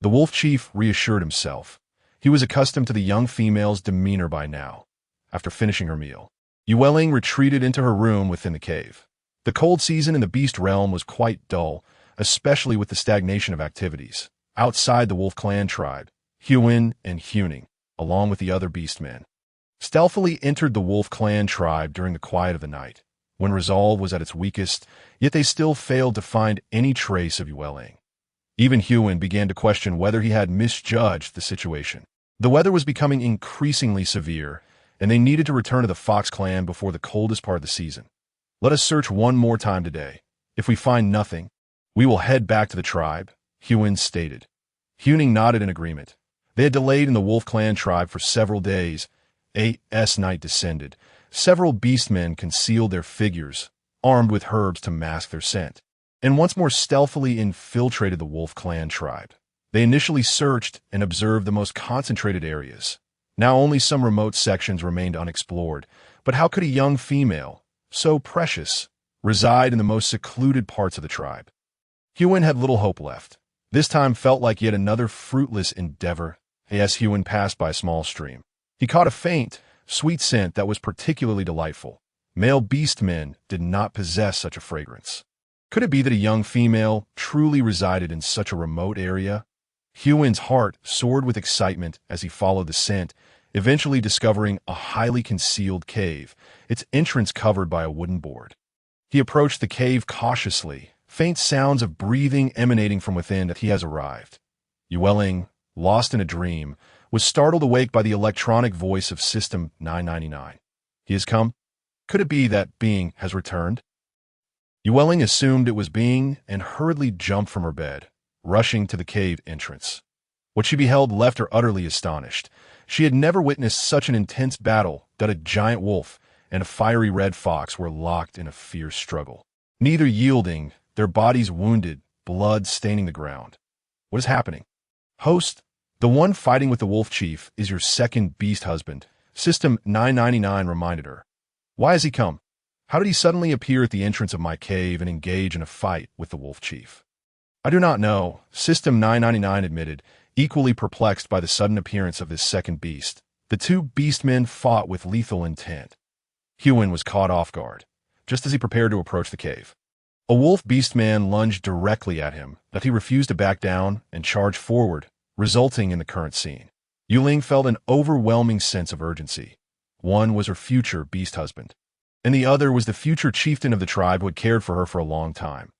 The wolf chief reassured himself. He was accustomed to the young female's demeanor by now. After finishing her meal, Yue Ling retreated into her room within the cave. The cold season in the beast realm was quite dull, especially with the stagnation of activities. Outside the wolf clan tribe, Huin and Huning, along with the other beastmen, stealthily entered the wolf clan tribe during the quiet of the night, when resolve was at its weakest, yet they still failed to find any trace of Yue Ling. Even Huin began to question whether he had misjudged the situation. The weather was becoming increasingly severe, and they needed to return to the Fox clan before the coldest part of the season. Let us search one more time today. If we find nothing, we will head back to the tribe, Huin stated. Huning nodded in agreement. They had delayed in the wolf clan tribe for several days. As night descended, several beastmen concealed their figures, armed with herbs to mask their scent, and once more stealthily infiltrated the wolf clan tribe. They initially searched and observed the most concentrated areas. Now only some remote sections remained unexplored, but how could a young female, so precious, reside in the most secluded parts of the tribe? Huin had little hope left. This time felt like yet another fruitless endeavor. As Huin passed by a small stream, he caught a faint, sweet scent that was particularly delightful. Male beastmen did not possess such a fragrance. Could it be that a young female truly resided in such a remote area? Huin's heart soared with excitement as he followed the scent, eventually discovering a highly concealed cave, its entrance covered by a wooden board. He approached the cave cautiously, faint sounds of breathing emanating from within that he has arrived. Yue Ling, lost in a dream, was startled awake by the electronic voice of System 999. He has come? Could it be that Being has returned? Yue Ling assumed it was Being and hurriedly jumped from her bed, rushing to the cave entrance. What she beheld left her utterly astonished. She had never witnessed such an intense battle that a giant wolf and a fiery red fox were locked in a fierce struggle, neither yielding, their bodies wounded, blood staining the ground. What is happening? Host, the one fighting with the wolf chief is your second beast husband, System 999 reminded her. Why has he come? How did he suddenly appear at the entrance of my cave and engage in a fight with the wolf chief? I do not know, System 999 admitted, equally perplexed by the sudden appearance of this second beast. The two beastmen fought with lethal intent. Huin was caught off guard, just as he prepared to approach the cave. A wolf beastman lunged directly at him, but he refused to back down and charged forward, resulting in the current scene. Yue Ling felt an overwhelming sense of urgency. One was her future beast husband, and the other was the future chieftain of the tribe who had cared for her for a long time.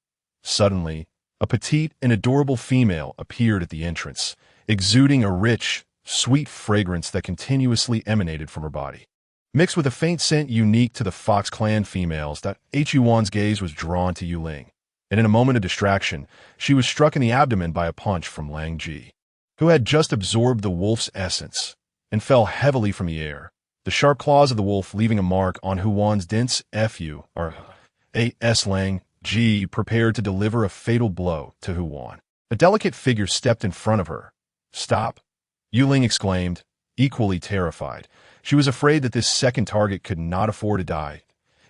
Suddenly, a petite and adorable female appeared at the entrance, exuding a rich, sweet fragrance that continuously emanated from her body. Mixed with a faint scent unique to the Fox clan females, that Yuan's gaze was drawn to Yue Ling. and in a moment of distraction, she was struck in the abdomen by a punch from Lang Ji, who had just absorbed the wolf's essence and fell heavily from the air, the sharp claws of the wolf leaving a mark on Huan's dense fu, or as Lang Ji prepared to deliver a fatal blow to Huan. A delicate figure stepped in front of her. "Stop!" Yue Ling exclaimed, equally terrified. She was afraid that this second target could not afford to die.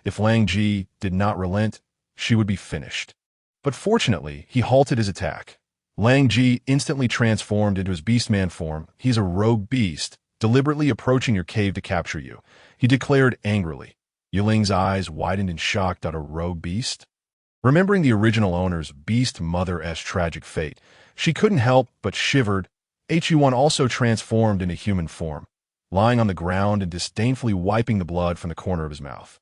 If Lang Ji did not relent, she would be finished. But fortunately, he halted his attack. Lang Ji instantly transformed into his beastman form. "He's a rogue beast, deliberately approaching your cave to capture you," he declared angrily. Yue Ling's eyes widened in shock at a rogue beast. Remembering the original owner's beast mother's tragic fate, she couldn't help but shivered. Huan also transformed into human form, lying on the ground and disdainfully wiping the blood from the corner of his mouth.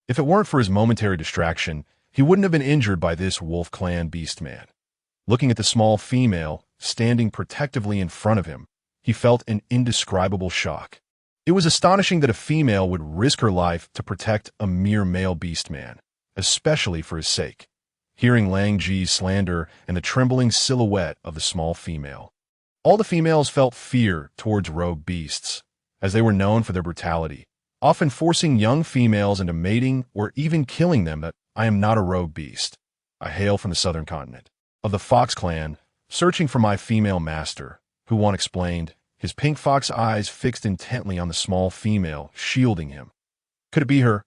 If it weren't for his momentary distraction, he wouldn't have been injured by this wolf clan beastman. Looking at the small female standing protectively in front of him, he felt an indescribable shock. It was astonishing that a female would risk her life to protect a mere male beastman, especially for his sake. Hearing Lang Ji's slander and the trembling silhouette of the small female, all the females felt fear towards rogue beasts, as they were known for their brutality, often forcing young females into mating or even killing them. "That I am not a rogue beast. I hail from the southern continent of the Fox clan, searching for my female master," Huan explained, his pink fox eyes fixed intently on the small female, shielding him. Could it be her?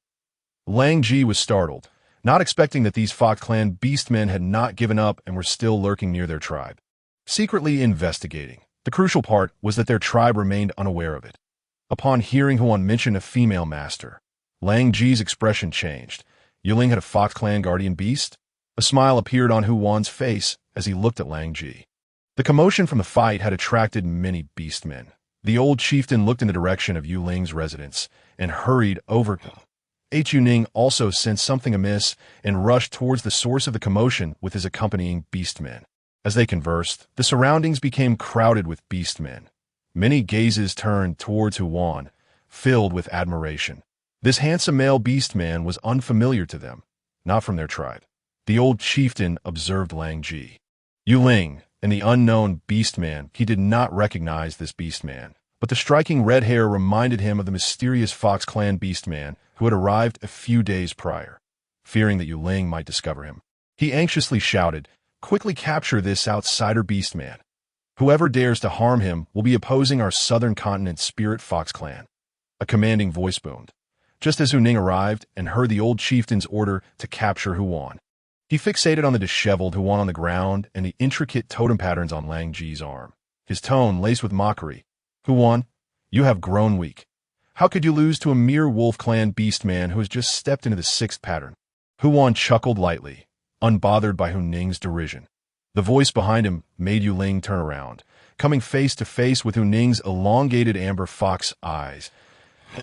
Lang Ji was startled, not expecting that these Fox clan beastmen had not given up and were still lurking near their tribe, secretly investigating. The crucial part was that their tribe remained unaware of it. Upon hearing Huan mention a female master, Lang Ji's expression changed. Yue Ling had a Fox clan guardian beast? A smile appeared on Huan's face as he looked at Lang Ji. The commotion from the fight had attracted many beastmen. The old chieftain looked in the direction of Yue Ling's residence and hurried over. Yue Ling also sensed something amiss and rushed towards the source of the commotion with his accompanying beastmen. As they conversed, the surroundings became crowded with beastmen. Many gazes turned towards Huan, filled with admiration. This handsome male beastman was unfamiliar to them, not from their tribe. The old chieftain observed Lang Ji, Yue Ling, and the unknown beastman. He did not recognize this beastman, but the striking red hair reminded him of the mysterious Fox clan beastman who had arrived a few days prior. Fearing that Yue Ling might discover him, he anxiously shouted, "Quickly capture this outsider beastman. Whoever dares to harm him will be opposing our southern continent spirit Fox clan." A commanding voice boomed, just as Yue Ling arrived and heard the old chieftain's order to capture Huan. He fixated on the disheveled Huan on the ground and the intricate totem patterns on Lang Ji's arm, his tone laced with mockery. "Huan, you have grown weak. How could you lose to a mere wolf clan beastman who has just stepped into the sixth pattern?" Huan chuckled lightly, unbothered by Yue Ling's derision. The voice behind him made Yue Ling turn around, coming face to face with Yue Ling's elongated amber fox eyes.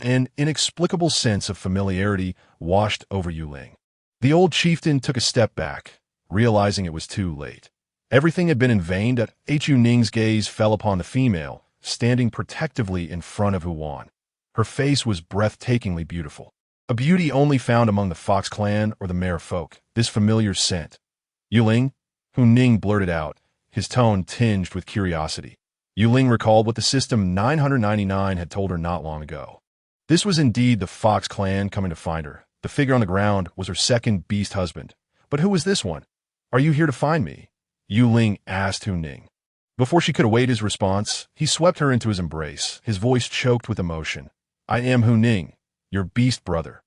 An inexplicable sense of familiarity washed over Yue Ling. The old chieftain took a step back, realizing it was too late. Everything had been in vain. That Yue Ling's gaze fell upon the female, standing protectively in front of Huan. Her face was breathtakingly beautiful, a beauty only found among the Fox clan or the Mare folk. This familiar scent. "Yue Ling?" Yue Ling blurted out, his tone tinged with curiosity. Yue Ling recalled what the System 999 had told her not long ago. This was indeed the Fox clan coming to find her. The figure on the ground was her second beast husband. But who was this one? "Are you here to find me?" Yue Ling asked Yue Ling. Before she could await his response, he swept her into his embrace, his voice choked with emotion. "I am Yue Ling, your beast brother."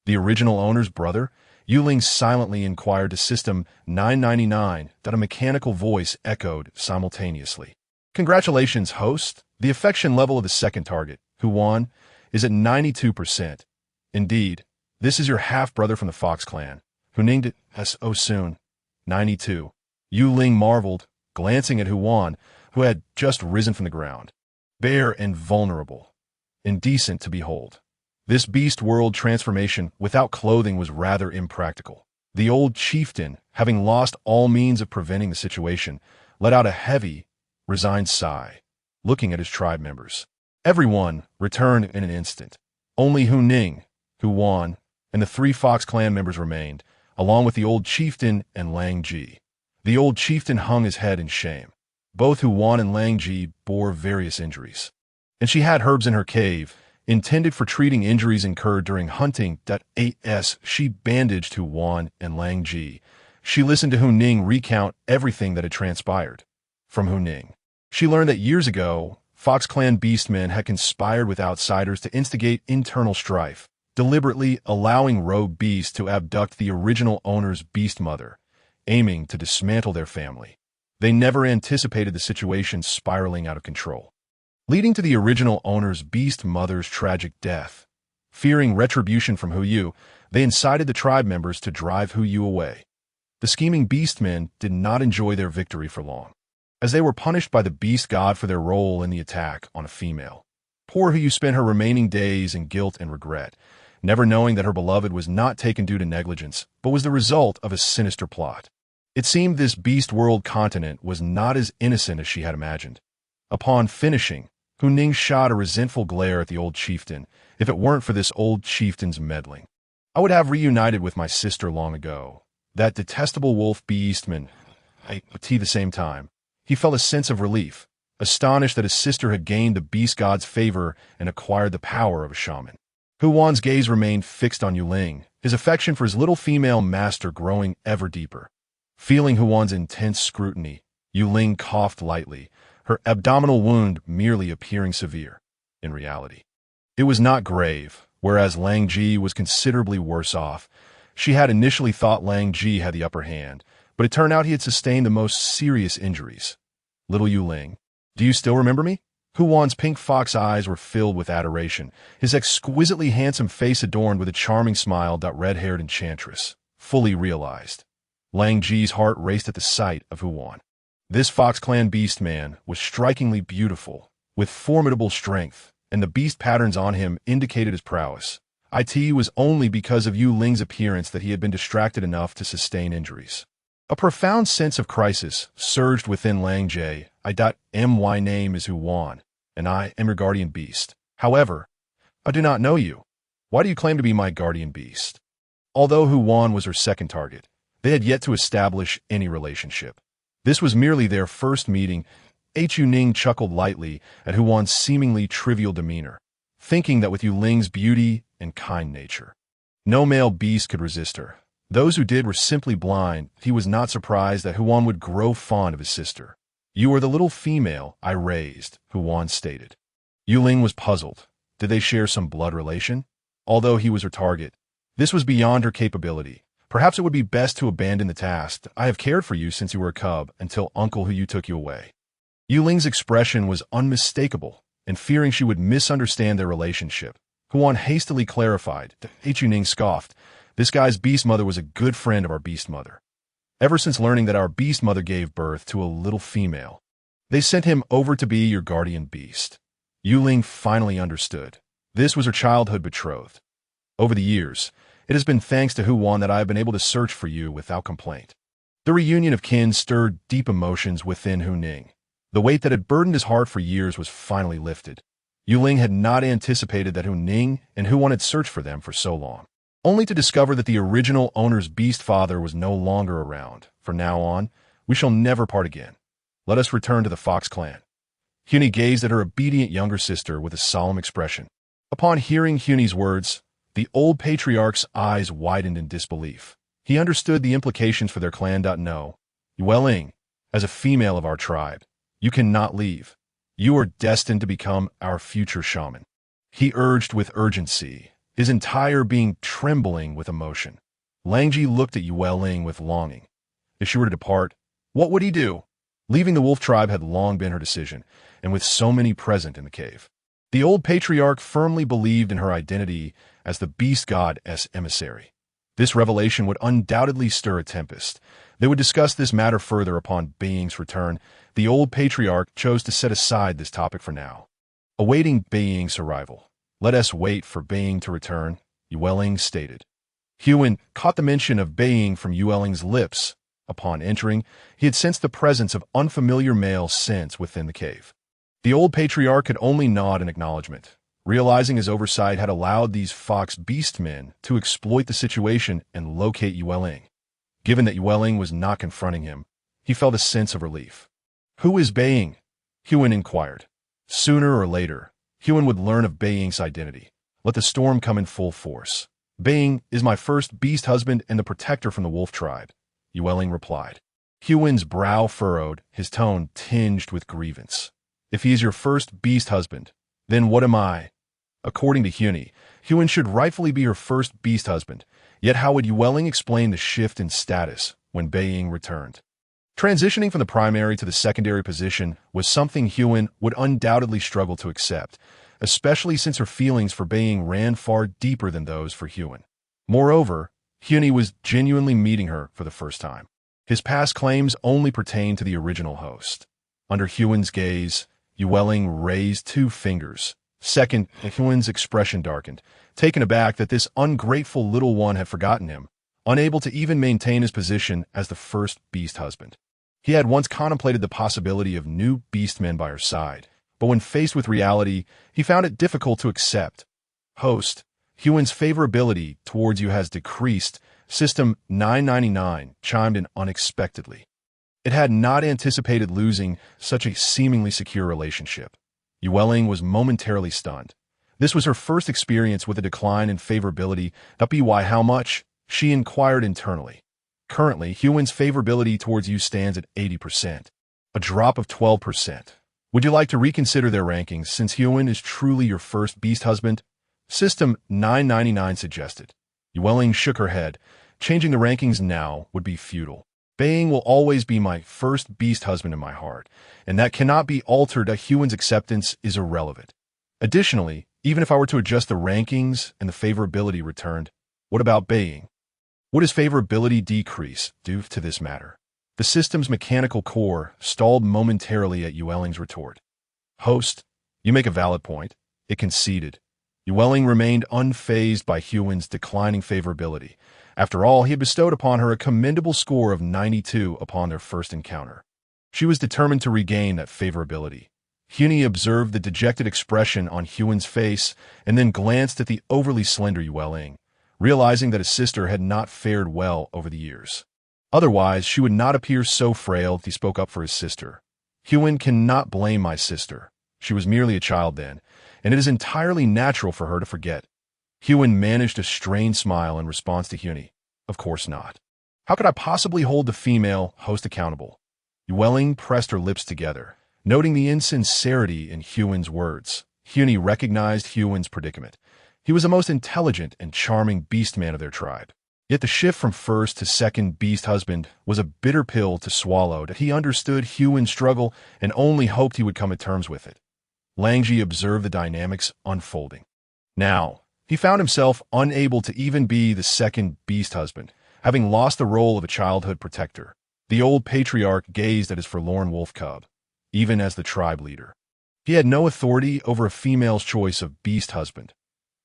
The original owner's brother? Yue Ling silently inquired to System 999 that a mechanical voice echoed simultaneously. "Congratulations, host. The affection level of the second target, Huan, is at 92%. Indeed, this is your half-brother from the Fox clan, who named it so soon. 92. Yue Ling marveled, glancing at Huan, who had just risen from the ground. Bare and vulnerable. Indecent to behold. This beast world transformation without clothing was rather impractical. The old chieftain, having lost all means of preventing the situation, let out a heavy, resigned sigh, looking at his tribe members. Everyone returned in an instant. Only Yue Ling, Huan, and the three Fox clan members remained, along with the old chieftain and Lang Ji. The old chieftain hung his head in shame. Both Huan and Lang Ji bore various injuries. And she had herbs in her cave, intended for treating injuries incurred during hunting. She bandaged Huan and Lang Ji. She listened to Hu Ning recount everything that had transpired. From Hu Ning, she learned that years ago, Fox Clan beastmen had conspired with outsiders to instigate internal strife, deliberately allowing rogue beasts to abduct the original owner's beast mother, aiming to dismantle their family. They never anticipated the situation spiraling out of control, leading to the original owner's beast mother's tragic death. Fearing retribution from Hu Yu, they incited the tribe members to drive Hu Yu away. The scheming beastmen did not enjoy their victory for long, as they were punished by the beast god for their role in the attack on a female. Poor Hu Yu spent her remaining days in guilt and regret, never knowing that her beloved was not taken due to negligence, but was the result of a sinister plot. It seemed this beast world continent was not as innocent as she had imagined. Upon finishing, Hu Ning shot a resentful glare at the old chieftain. If it weren't for this old chieftain's meddling, I would have reunited with my sister long ago. That detestable wolf beastman. At the same time, he felt a sense of relief, astonished that his sister had gained the beast god's favor and acquired the power of a shaman. Huan's gaze remained fixed on Yue Ling, his affection for his little female master growing ever deeper. Feeling Huan's intense scrutiny, Yue Ling coughed lightly, her abdominal wound merely appearing severe. In reality, it was not grave, whereas Lang Ji was considerably worse off. She had initially thought Lang Ji had the upper hand, but it turned out he had sustained the most serious injuries. Little Yue Ling, do you still remember me? Huan's pink fox eyes were filled with adoration, his exquisitely handsome face adorned with a charming smile. Red-haired enchantress, fully realized. Lang Ji's heart raced at the sight of Huan. This Fox Clan beastman was strikingly beautiful, with formidable strength, and the beast patterns on him indicated his prowess. It was only because of Yue Ling's appearance that he had been distracted enough to sustain injuries. A profound sense of crisis surged within Lang Ji. My name is Huan, and I am your guardian beast. However, I do not know you. Why do you claim to be my guardian beast? Although Huan was her second target, they had yet to establish any relationship. This was merely their first meeting. Yue Ning chuckled lightly at Huan's seemingly trivial demeanor, thinking that with Yue Ling's beauty and kind nature, no male beast could resist her. Those who did were simply blind. He was not surprised that Huan would grow fond of his sister. You are the little female I raised, Huan stated. Yue Ling was puzzled. Did they share some blood relation? Although he was her target, this was beyond her capability. Perhaps it would be best to abandon the task. I have cared for you since you were a cub, until Uncle Hu Yu took you away. Yue Ling's expression was unmistakable, and fearing she would misunderstand their relationship, Huan hastily clarified. Yue Ning scoffed. This guy's beast mother was a good friend of our beast mother. Ever since learning that our beast mother gave birth to a little female, they sent him over to be your guardian beast. Yue Ling finally understood. This was her childhood betrothed. Over the years, it has been thanks to Huan that I have been able to search for you without complaint. The reunion of kin stirred deep emotions within Hu Ning. The weight that had burdened his heart for years was finally lifted. Yue Ling had not anticipated that Hu Ning and Huan had searched for them for so long, only to discover that the original owner's beast father was no longer around. From now on, we shall never part again. Let us return to the Fox Clan. Huni gazed at her obedient younger sister with a solemn expression. Upon hearing Huni's words, the old patriarch's eyes widened in disbelief. He understood the implications for their clan. No, Yue Ling, as a female of our tribe, you cannot leave. You are destined to become our future shaman. He urged with urgency, his entire being trembling with emotion. Lang Ji looked at Yue Ling with longing. If she were to depart, what would he do? Leaving the wolf tribe had long been her decision, and with so many present in the cave, the old patriarch firmly believed in her identity as the beast god's emissary. This revelation would undoubtedly stir a tempest. They would discuss this matter further upon Being's return. The old patriarch chose to set aside this topic for now. Awaiting Being's arrival. Let us wait for Being to return, Yue Ling stated. Huan caught the mention of Being from Yue Ling's lips. Upon entering, he had sensed the presence of unfamiliar male scents within the cave. The old patriarch could only nod in acknowledgement, realizing his oversight had allowed these fox beastmen to exploit the situation and locate Yue Ling. Given that Yue Ling was not confronting him, he felt a sense of relief. "Who is Beiying?" Hyun inquired. Sooner or later, Hyun would learn of Beiying's identity. Let the storm come in full force. "Beiying is my first beast husband and the protector from the wolf tribe," Yue Ling replied. Hyun's brow furrowed, his tone tinged with grievance. "If he is your first beast husband, then what am I?" According to Hyun should rightfully be her first beast husband, yet how would Yue Ling explain the shift in status when Beiying returned? Transitioning from the primary to the secondary position was something Hyun would undoubtedly struggle to accept, especially since her feelings for Beiying ran far deeper than those for Hyun. Moreover, Hyun was genuinely meeting her for the first time. His past claims only pertained to the original host. Under Hyun's gaze, Yue Ling raised 2 fingers. Second, Hyun's expression darkened, taken aback that this ungrateful little one had forgotten him, unable to even maintain his position as the first beast husband. He had once contemplated the possibility of new beastmen by her side, but when faced with reality, he found it difficult to accept. "Host, Hyun's favorability towards you has decreased," System 999 chimed in unexpectedly. It had not anticipated losing such a seemingly secure relationship. Yue Ling was momentarily stunned. This was her first experience with a decline in favorability. Why how much? She inquired internally. "Currently, Hyun's favorability towards you stands at 80%, a drop of 12%. Would you like to reconsider their rankings since Hyun is truly your first beast husband?" System 999 suggested. Yue Ling shook her head. "Changing the rankings now would be futile. Beiying will always be my first beast husband in my heart, and that cannot be altered. Hyun's acceptance is irrelevant. Additionally, even if I were to adjust the rankings and the favorability returned, what about Beiying? Would his favorability decrease due to this matter?" The system's mechanical core stalled momentarily at Yue Ling's retort. "Host, you make a valid point," it conceded. Yue Ling remained unfazed by Hyun's declining favorability. After all, he had bestowed upon her a commendable score of 92 upon their first encounter. She was determined to regain that favorability. Hyun observed the dejected expression on Hyun's face and then glanced at the overly slender Yue Ling, realizing that his sister had not fared well over the years. Otherwise, she would not appear so frail. He spoke up for his sister. "Hyun cannot blame my sister. She was merely a child then, and it is entirely natural for her to forget." Hyun managed a strained smile in response to Hyun. "Of course not. How could I possibly hold the female host accountable?" Yue Ling pressed her lips together, noting the insincerity in Hyun's words. Hyun recognized Hyun's predicament. He was the most intelligent and charming beastman of their tribe. Yet the shift from first to second beast husband was a bitter pill to swallow. He understood Hyun's struggle and only hoped he would come to terms with it. Langji observed the dynamics unfolding. Now, he found himself unable to even be the second beast husband, having lost the role of a childhood protector. The old patriarch gazed at his forlorn wolf cub, even as the tribe leader. He had no authority over a female's choice of beast husband.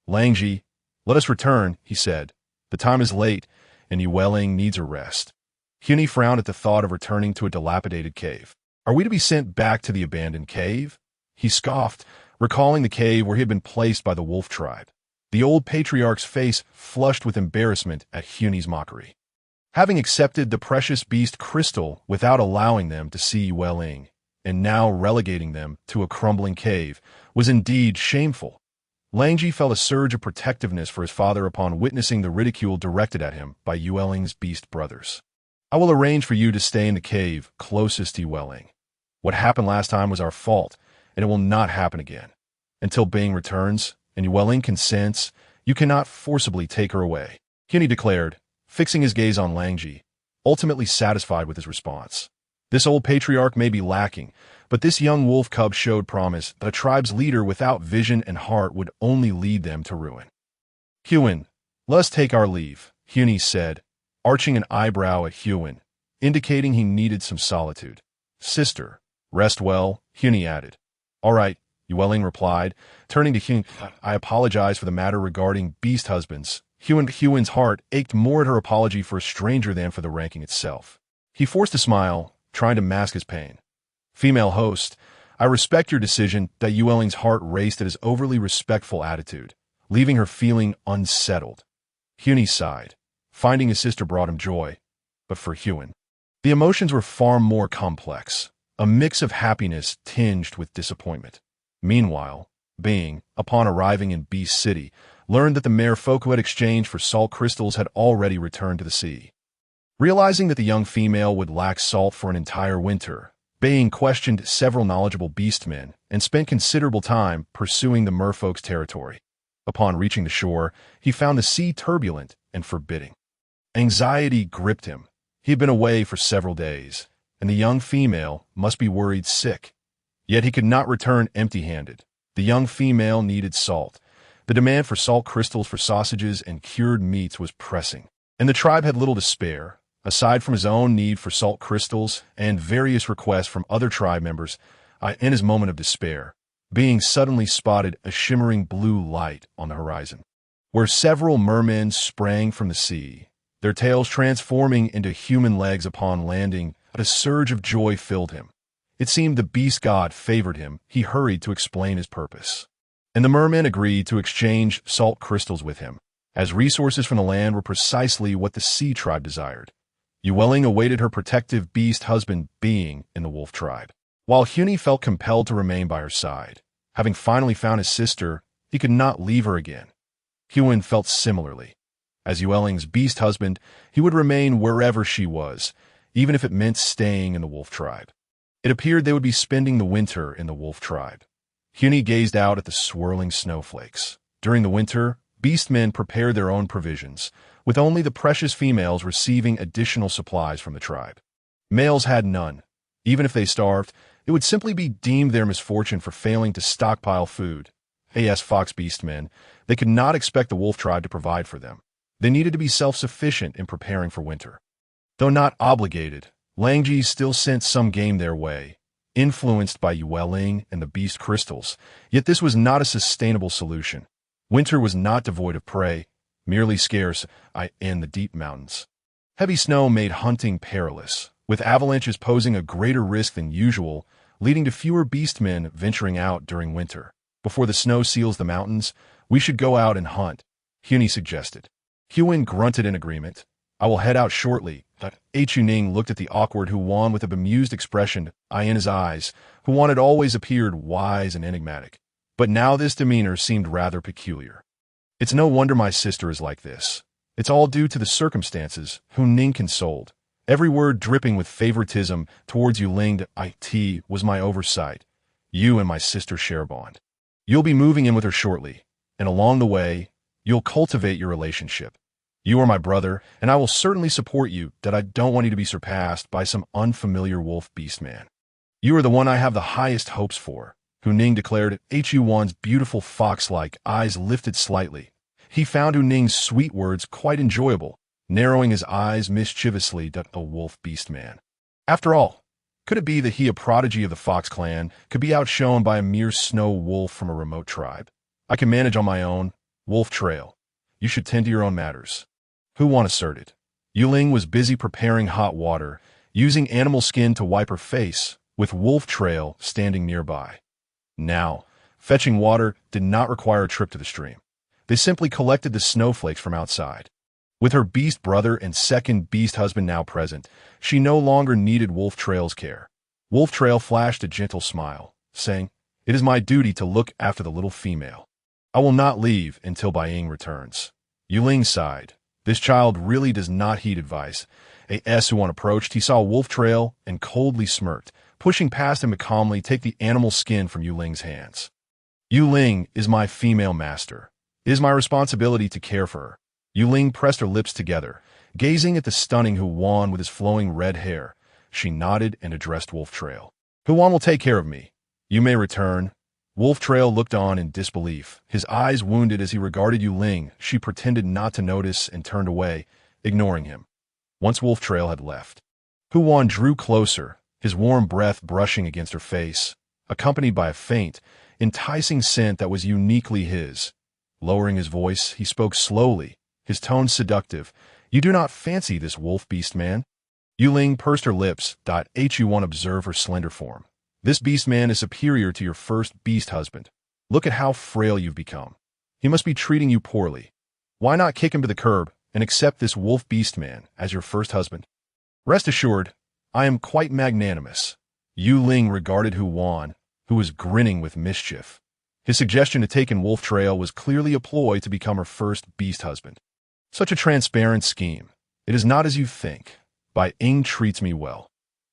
"Langji, let us return," he said. "The time is late, and Yue Ling needs a rest." Hyun frowned at the thought of returning to a dilapidated cave. "Are we to be sent back to the abandoned cave?" He scoffed, recalling the cave where he had been placed by the wolf tribe. The old patriarch's face flushed with embarrassment at Hyun's mockery. Having accepted the precious beast crystal without allowing them to see Yue Ling, and now relegating them to a crumbling cave, was indeed shameful. Langji felt a surge of protectiveness for his father upon witnessing the ridicule directed at him by Yue Ling's beast brothers. "I will arrange for you to stay in the cave closest to Yue Ling. What happened last time was our fault, and it will not happen again. Until Beiying returns and Yue Ling consents, you cannot forcibly take her away," Hyun declared, fixing his gaze on Langji, ultimately satisfied with his response. This old patriarch may be lacking, but this young wolf cub showed promise that a tribe's leader without vision and heart would only lead them to ruin. "Hyun, let us take our leave," Hyun said, arching an eyebrow at Hyun, indicating he needed some solitude. "Sister, rest well," Hyun added. "All right," Yue Ling replied, turning to Hyun. "I apologize for the matter regarding beast husbands." Hyun's heart ached more at her apology for a stranger than for the ranking itself. He forced a smile, trying to mask his pain. "Female host, I respect your decision. Yue Ling's heart raced at his overly respectful attitude, leaving her feeling unsettled. Hyun sighed. Finding his sister brought him joy, but for Hyun, the emotions were far more complex, a mix of happiness tinged with disappointment. Meanwhile, Bing, upon arriving in Beast City, learned that the merfolk who had exchanged for salt crystals had already returned to the sea. Realizing that the young female would lack salt for an entire winter, Bing questioned several knowledgeable beastmen and spent considerable time pursuing the merfolk's territory. Upon reaching the shore, he found the sea turbulent and forbidding. Anxiety gripped him. He had been away for several days, and the young female must be worried sick. Yet he could not return empty-handed. The young female needed salt. The demand for salt crystals for sausages and cured meats was pressing, and the tribe had little to spare. Aside from his own need for salt crystals and various requests from other tribe members, in his moment of despair, Bing suddenly spotted a shimmering blue light on the horizon, where several mermen sprang from the sea, their tails transforming into human legs upon landing. A surge of joy filled him. It seemed the beast god favored him. He hurried to explain his purpose, and the mermen agreed to exchange salt crystals with him, as resources from the land were precisely what the sea tribe desired. Yue Ling awaited her protective beast husband Bing in the wolf tribe, while Hyun felt compelled to remain by her side. Having finally found his sister, he could not leave her again. Hyun felt similarly. As Yue Ling's beast husband, he would remain wherever she was, even if it meant staying in the wolf tribe. It appeared they would be spending the winter in the wolf tribe. Hyun gazed out at the swirling snowflakes. During the winter, beastmen prepared their own provisions, with only the precious females receiving additional supplies from the tribe. Males had none. Even if they starved, it would simply be deemed their misfortune for failing to stockpile food. As fox beastmen, they could not expect the wolf tribe to provide for them. They needed to be self-sufficient in preparing for winter. Though not obligated, Langji still sent some game their way, influenced by Yue Ling and the beast crystals, yet this was not a sustainable solution. Winter was not devoid of prey, merely scarce in the deep mountains. Heavy snow made hunting perilous, with avalanches posing a greater risk than usual, leading to fewer beastmen venturing out during winter. Before the snow seals the mountains, we should go out and hunt, Hyun suggested. Hyun grunted in agreement. I will head out shortly. Yue looked at the awkward Huan with a bemused expression in his eyes. Huan had always appeared wise and enigmatic, but now this demeanor seemed rather peculiar. It's no wonder my sister is like this. It's all due to the circumstances, Ning consoled. Every word dripping with favoritism towards Yue Ling. It was my oversight. You and my sister share a bond. You'll be moving in with her shortly, and along the way, you'll cultivate your relationship. You are my brother, and I will certainly support you. I don't want you to be surpassed by some unfamiliar wolf beastman. You are the one I have the highest hopes for, Ning declared. Huan's beautiful fox-like eyes lifted slightly. He found Ning's sweet words quite enjoyable, narrowing his eyes mischievously. A wolf beastman. After all, could it be that he, a prodigy of the fox clan, could be outshone by a mere snow wolf from a remote tribe? I can manage on my own. Wolf Trail. You should tend to your own matters. Huan asserted. Yue Ling was busy preparing hot water, using animal skin to wipe her face, with Wolf Trail standing nearby. Now, fetching water did not require a trip to the stream. They simply collected the snowflakes from outside. With her beast brother and second beast husband now present, she no longer needed Wolf Trail's care. Wolf Trail flashed a gentle smile, saying, It is my duty to look after the little female. I will not leave until Baiying returns. Yue Ling sighed. This child really does not heed advice. As Huan approached, he saw Wolf Trail and coldly smirked, pushing past him to calmly take the animal skin from Yue Ling's hands. Yue Ling is my female master. It is my responsibility to care for her. Yue Ling pressed her lips together, gazing at the stunning Huan with his flowing red hair. She nodded and addressed Wolf Trail. Huan will take care of me. You may return. Wolf Trail looked on in disbelief, his eyes wounded as he regarded Yue Ling. She pretended not to notice and turned away, ignoring him. Once Wolf Trail had left, Huan drew closer, his warm breath brushing against her face, accompanied by a faint, enticing scent that was uniquely his. Lowering his voice, he spoke slowly, his tone seductive. You do not fancy this wolf beast man? Yue Ling pursed her lips. Huan observed her slender form. This beast man is superior to your first beast husband. Look at how frail you've become. He must be treating you poorly. Why not kick him to the curb and accept this wolf beast man as your first husband? Rest assured, I am quite magnanimous. Yue Ling regarded Huan, who was grinning with mischief. His suggestion to take in Wolf Trail was clearly a ploy to become her first beast husband. Such a transparent scheme. It is not as you think. Bai Ying treats me well.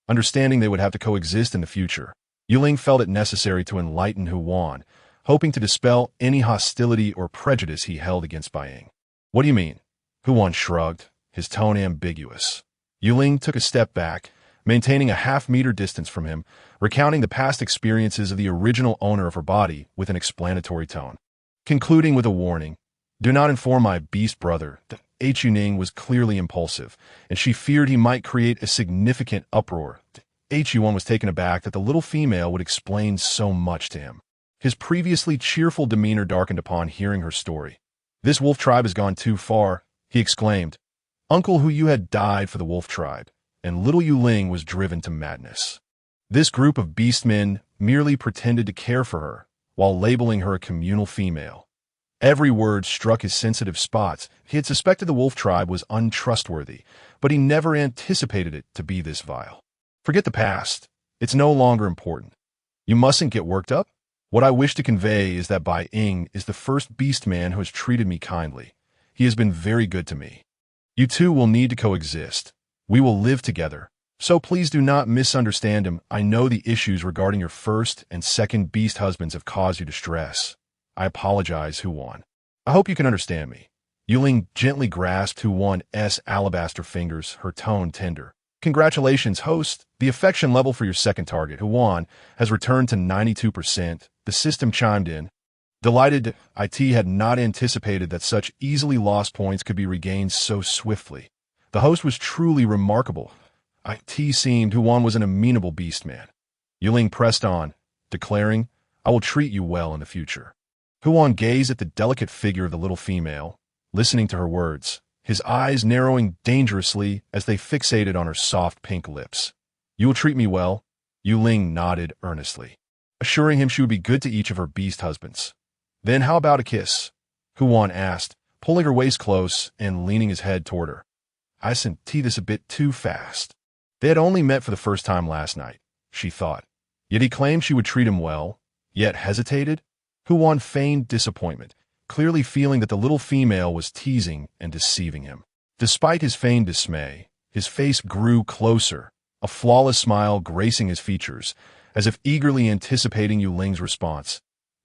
Understanding they would have to coexist in the future, Yue Ling felt it necessary to enlighten Huan, hoping to dispel any hostility or prejudice he held against Bai Ying. What do you mean? Huan shrugged, his tone ambiguous. Yue Ling took a step back, maintaining a half-meter distance from him, recounting the past experiences of the original owner of her body with an explanatory tone. Concluding with a warning, do not inform my beast brother that Yue was clearly impulsive, and she feared he might create a significant uproar. Yue was taken aback that the little female would explain so much to him. His previously cheerful demeanor darkened upon hearing her story. This wolf tribe has gone too far, he exclaimed. Uncle Hu had died for the wolf tribe, and little Yue Ling was driven to madness. This group of beastmen merely pretended to care for her, while labeling her a communal female. Every word struck his sensitive spots. He had suspected the wolf tribe was untrustworthy, but he never anticipated it to be this vile. Forget the past. It's no longer important. You mustn't get worked up. What I wish to convey is that Bai Ying is the first beast man who has treated me kindly. He has been very good to me. You two will need to coexist. We will live together. So please do not misunderstand him. I know the issues regarding your first and second beast husbands have caused you distress. I apologize, Huan. I hope you can understand me. Yue Ling gently grasped Huan's alabaster fingers, her tone tender. Congratulations, host. The affection level for your second target, Huan, has returned to 92%. The system chimed in. Delighted, IT had not anticipated that such easily lost points could be regained so swiftly. The host was truly remarkable. IT seemed Huan was an amenable beast man. Yue Ling pressed on, declaring, I will treat you well in the future. Huan gazed at the delicate figure of the little female, listening to her words, his eyes narrowing dangerously as they fixated on her soft pink lips. You will treat me well? Yue Ling nodded earnestly, assuring him she would be good to each of her beast husbands. Then how about a kiss? Huan asked, pulling her waist close and leaning his head toward her. I sent this a bit too fast. They had only met for the first time last night, she thought. Yet he claimed she would treat him well, yet hesitated. Huan feigned disappointment, clearly feeling that the little female was teasing and deceiving him. Despite his feigned dismay, his face grew closer, a flawless smile gracing his features, as if eagerly anticipating Yue Ling's response.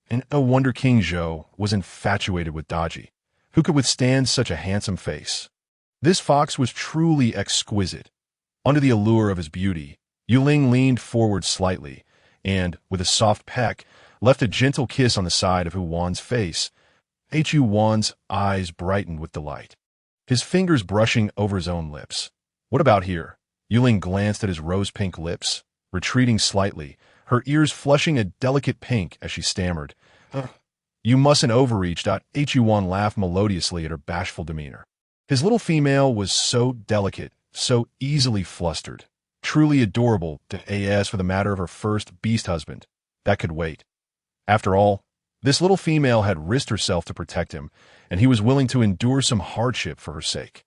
And no wonder King Zhou was infatuated with Daji. Who could withstand such a handsome face? This fox was truly exquisite. Under the allure of his beauty, Yue Ling leaned forward slightly, and, with a soft peck, left a gentle kiss on the side of Huan's face. Huan's eyes brightened with delight, his fingers brushing over his own lips. What about here? Yue Ling glanced at his rose-pink lips, retreating slightly, her ears flushing a delicate pink as she stammered. You mustn't overreach. Huan laughed melodiously at her bashful demeanor. His little female was so delicate, so easily flustered, truly adorable as for the matter of her first beast husband. That could wait. After all, this little female had risked herself to protect him, and he was willing to endure some hardship for her sake.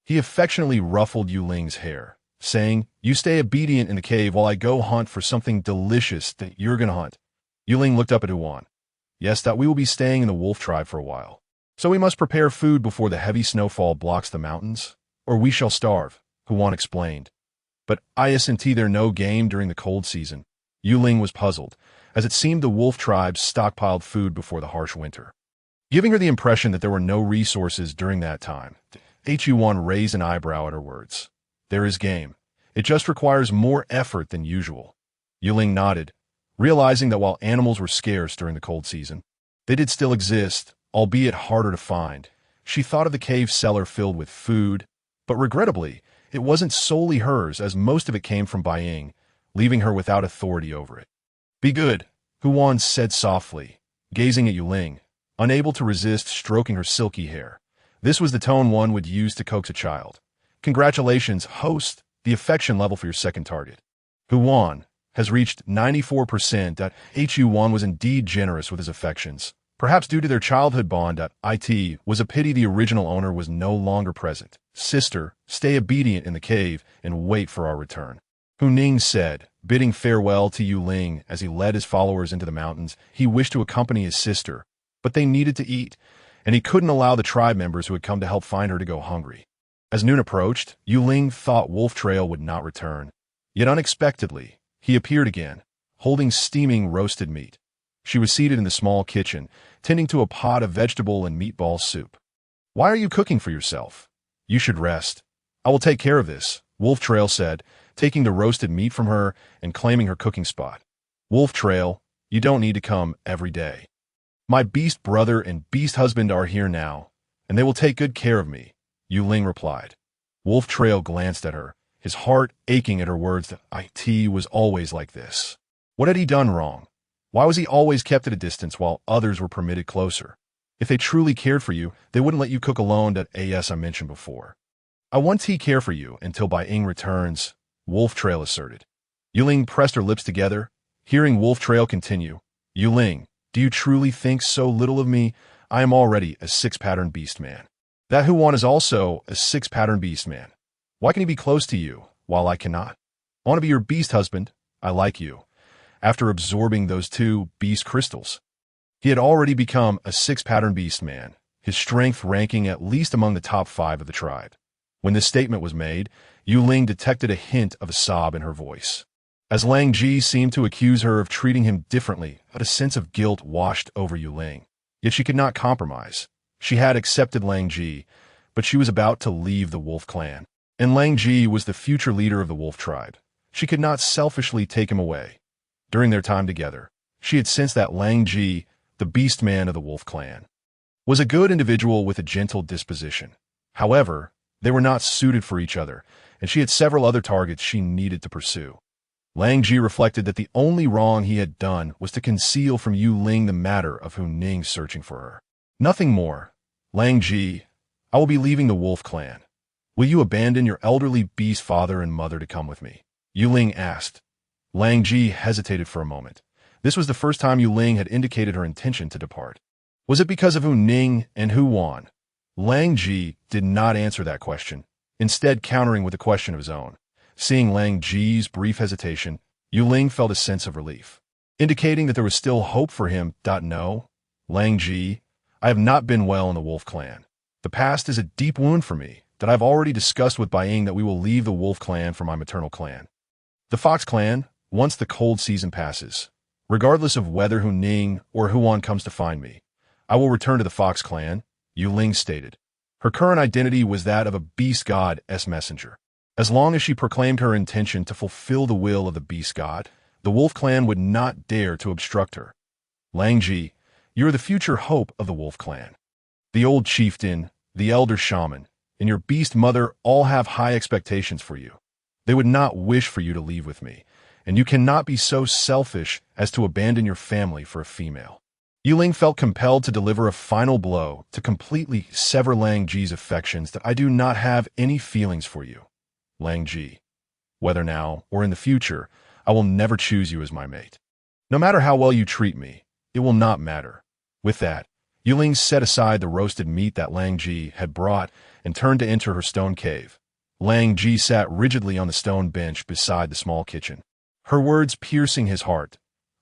He affectionately ruffled Yue Ling's hair, saying, You stay obedient in the cave while I go hunt for something delicious that you're gonna hunt. Yue Ling looked up at Huan. Yes, that we will be staying in the wolf tribe for a while. So we must prepare food before the heavy snowfall blocks the mountains, or we shall starve, Huan explained. But isn't there no game during the cold season? Yue Ling was puzzled, as it seemed the wolf tribes stockpiled food before the harsh winter. Giving her the impression that there were no resources during that time, Huan raised an eyebrow at her words. There is game. It just requires more effort than usual. Yue Ling nodded, realizing that while animals were scarce during the cold season, they did still exist, albeit harder to find. She thought of the cave cellar filled with food, but regrettably, it wasn't solely hers, as most of it came from Bai Ying, leaving her without authority over it. Be good, Huan said softly, gazing at Yue Ling, unable to resist stroking her silky hair. This was the tone one would use to coax a child. Congratulations, host, the affection level for your second target. Huan, has reached 94%. Hu1 was indeed generous with his affections. Perhaps due to their childhood bond. It was a pity the original owner was no longer present. Sister, stay obedient in the cave and wait for our return. Hu Ning said, bidding farewell to Yue Ling as he led his followers into the mountains. He wished to accompany his sister, but they needed to eat, and he couldn't allow the tribe members who had come to help find her to go hungry. As noon approached, Yue Ling thought Wolf Trail would not return. Yet unexpectedly, he appeared again, holding steaming roasted meat. She was seated in the small kitchen, tending to a pot of vegetable and meatball soup. Why are you cooking for yourself? You should rest. I will take care of this, Wolf Trail said, taking the roasted meat from her and claiming her cooking spot. Wolf Trail, you don't need to come every day. My beast brother and beast husband are here now, and they will take good care of me, Yue Ling replied. Wolf Trail glanced at her, his heart aching at her words that It was always like this. What had he done wrong? Why was he always kept at a distance while others were permitted closer? If they truly cared for you, they wouldn't let you cook alone. As I mentioned before. I want to care for you until Bai Ying returns, Wolf Trail asserted. Yue Ling pressed her lips together, hearing Wolf Trail continue. Yue Ling, do you truly think so little of me? I am already a 6-pattern beastman. That Huan is also a 6-pattern beastman. Why can he be close to you, while I cannot? I want to be your beast husband. I like you. After absorbing those 2 beast crystals, he had already become a 6-pattern beastman, his strength ranking at least among the top 5 of the tribe. When this statement was made, Yue Ling detected a hint of a sob in her voice. As Lang Ji seemed to accuse her of treating him differently, but a sense of guilt washed over Yue Ling. Yet she could not compromise. She had accepted Lang Ji, but she was about to leave the Wolf clan. And Lang Ji was the future leader of the Wolf tribe. She could not selfishly take him away. During their time together, she had sensed that Lang Ji, the beast man of the Wolf clan, was a good individual with a gentle disposition. However, they were not suited for each other, and she had several other targets she needed to pursue. Lang Ji reflected that the only wrong he had done was to conceal from Yue Ling the matter of Hu Ning searching for her. Nothing more. Lang Ji, I will be leaving the Wolf clan. Will you abandon your elderly beast father and mother to come with me? Yue Ling asked. Lang Ji hesitated for a moment. This was the first time Yue Ling had indicated her intention to depart. Was it because of Hu Ning and Hu Wan? Lang Ji did not answer that question, instead countering with a question of his own. Seeing Lang Ji's brief hesitation, Yue Ling felt a sense of relief, indicating that there was still hope for him. No, Lang Ji, I have not been well in the Wolf clan. The past is a deep wound for me that I've already discussed with Bai Ying that we will leave the Wolf clan for my maternal clan. The Fox clan, once the cold season passes, regardless of whether Hu Ning or Huan comes to find me, I will return to the Fox clan, Yue Ling stated. Her current identity was that of a beast god's messenger. As long as she proclaimed her intention to fulfill the will of the beast god, the Wolf clan would not dare to obstruct her. Lang Ji, you are the future hope of the Wolf clan. The old chieftain, the elder shaman, and your beast mother all have high expectations for you. They would not wish for you to leave with me, and you cannot be so selfish as to abandon your family for a female. Yue Ling felt compelled to deliver a final blow to completely sever Lang Ji's affections that I do not have any feelings for you. Lang Ji, whether now or in the future, I will never choose you as my mate. No matter how well you treat me, it will not matter. With that, Yue Ling set aside the roasted meat that Lang Ji had brought and turned to enter her stone cave. Lang Ji sat rigidly on the stone bench beside the small kitchen, her words piercing his heart.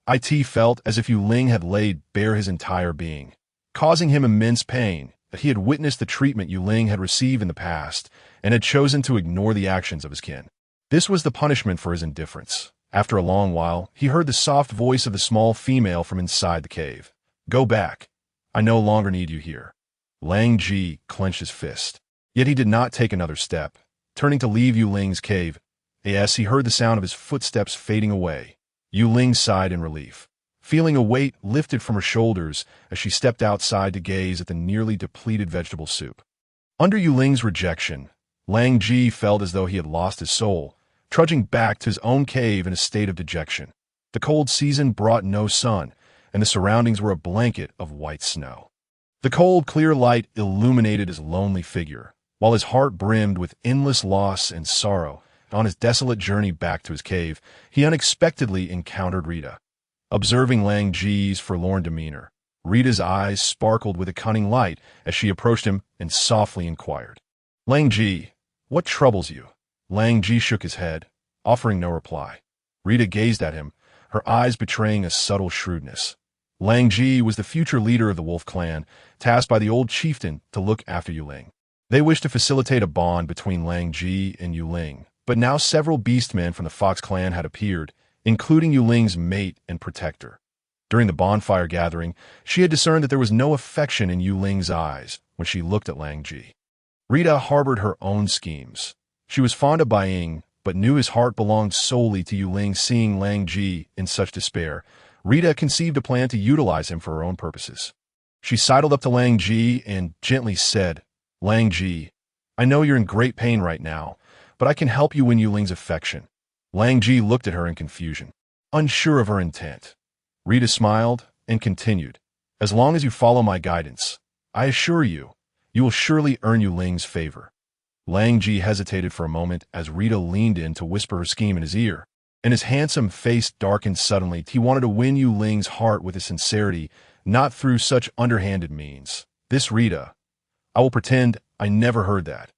It felt as if Yue Ling had laid bare his entire being, causing him immense pain that he had witnessed the treatment Yue Ling had received in the past and had chosen to ignore the actions of his kin. This was the punishment for his indifference. After a long while, he heard the soft voice of the small female from inside the cave. Go back. I no longer need you here. Lang Ji clenched his fist. Yet he did not take another step, turning to leave Yue Ling's cave. As he heard the sound of his footsteps fading away, Yue Ling sighed in relief, feeling a weight lifted from her shoulders as she stepped outside to gaze at the nearly depleted vegetable soup. Under Yue Ling's rejection, Lang Ji felt as though he had lost his soul, trudging back to his own cave in a state of dejection. The cold season brought no sun, and the surroundings were a blanket of white snow. The cold, clear light illuminated his lonely figure, while his heart brimmed with endless loss and sorrow. On his desolate journey back to his cave, he unexpectedly encountered Rita. Observing Lang Ji's forlorn demeanor, Rita's eyes sparkled with a cunning light as she approached him and softly inquired, "Lang Ji, what troubles you?" Lang Ji shook his head, offering no reply. Rita gazed at him, her eyes betraying a subtle shrewdness. Lang Ji was the future leader of the Wolf clan, tasked by the old chieftain to look after Yue Ling. They wished to facilitate a bond between Lang Ji and Yue Ling, but now several beastmen from the Fox clan had appeared, including Yue Ling's mate and protector. During the bonfire gathering, she had discerned that there was no affection in Yue Ling's eyes when she looked at Lang Ji. Rita harbored her own schemes. She was fond of Bai Ying, but knew his heart belonged solely to Yue Ling. Seeing Lang Ji in such despair, Rita conceived a plan to utilize him for her own purposes. She sidled up to Lang Ji and gently said, "Lang Ji, I know you're in great pain right now, but I can help you win Yue Ling's affection." Lang Ji looked at her in confusion, unsure of her intent. Rita smiled and continued, "As long as you follow my guidance, I assure you, you will surely earn Yue Ling's favor." Lang Ji hesitated for a moment as Rita leaned in to whisper her scheme in his ear, and his handsome face darkened suddenly. He wanted to win Yue Ling's heart with his sincerity, not through such underhanded means. "This Rita, I will pretend I never heard that."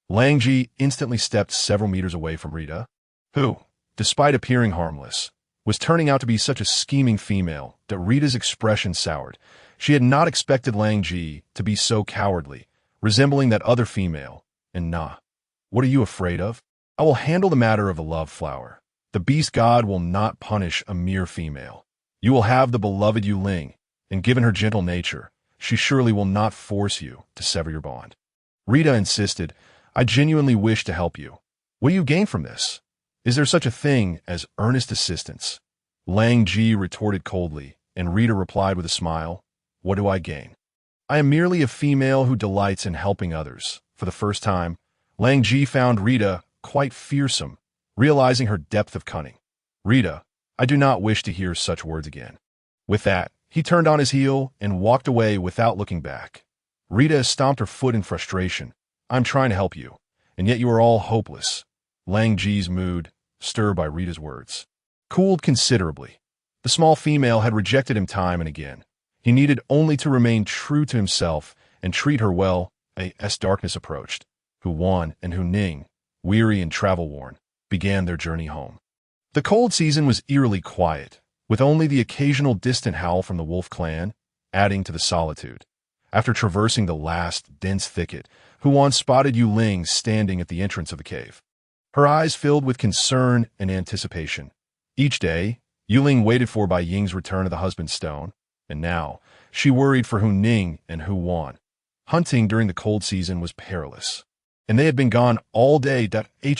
Lang Ji instantly stepped several meters away from Rita, who, despite appearing harmless, was turning out to be such a scheming female that Rita's expression soured. She had not expected Lang Ji to be so cowardly, resembling that other female. "And nah, what are you afraid of? I will handle the matter of the love flower. The beast god will not punish a mere female. You will have the beloved Yue Ling, and given her gentle nature, she surely will not force you to sever your bond." Rita insisted, "I genuinely wish to help you. What do you gain from this? Is there such a thing as earnest assistance?" Lang Ji retorted coldly, and Rita replied with a smile, "What do I gain? I am merely a female who delights in helping others." For the first time, Lang Ji found Rita quite fearsome, realizing her depth of cunning. "Rita, I do not wish to hear such words again." With that, he turned on his heel and walked away without looking back. Rita stomped her foot in frustration. "I'm trying to help you, and yet you are all hopeless." Lang Ji's mood, stirred by Rita's words, cooled considerably. The small female had rejected him time and again. He needed only to remain true to himself and treat her well. As darkness approached, Hu Wan and Hu Ning, weary and travel-worn, began their journey home. The cold season was eerily quiet, with only the occasional distant howl from the Wolf clan, adding to the solitude. After traversing the last dense thicket, Hu Wan spotted Yue Ling standing at the entrance of the cave. Her eyes filled with concern and anticipation. Each day, Yue Ling waited for Bai Ying's return to the husband's stone, and now she worried for Hu Ning and Hu Wan. Hunting during the cold season was perilous, and they had been gone all day.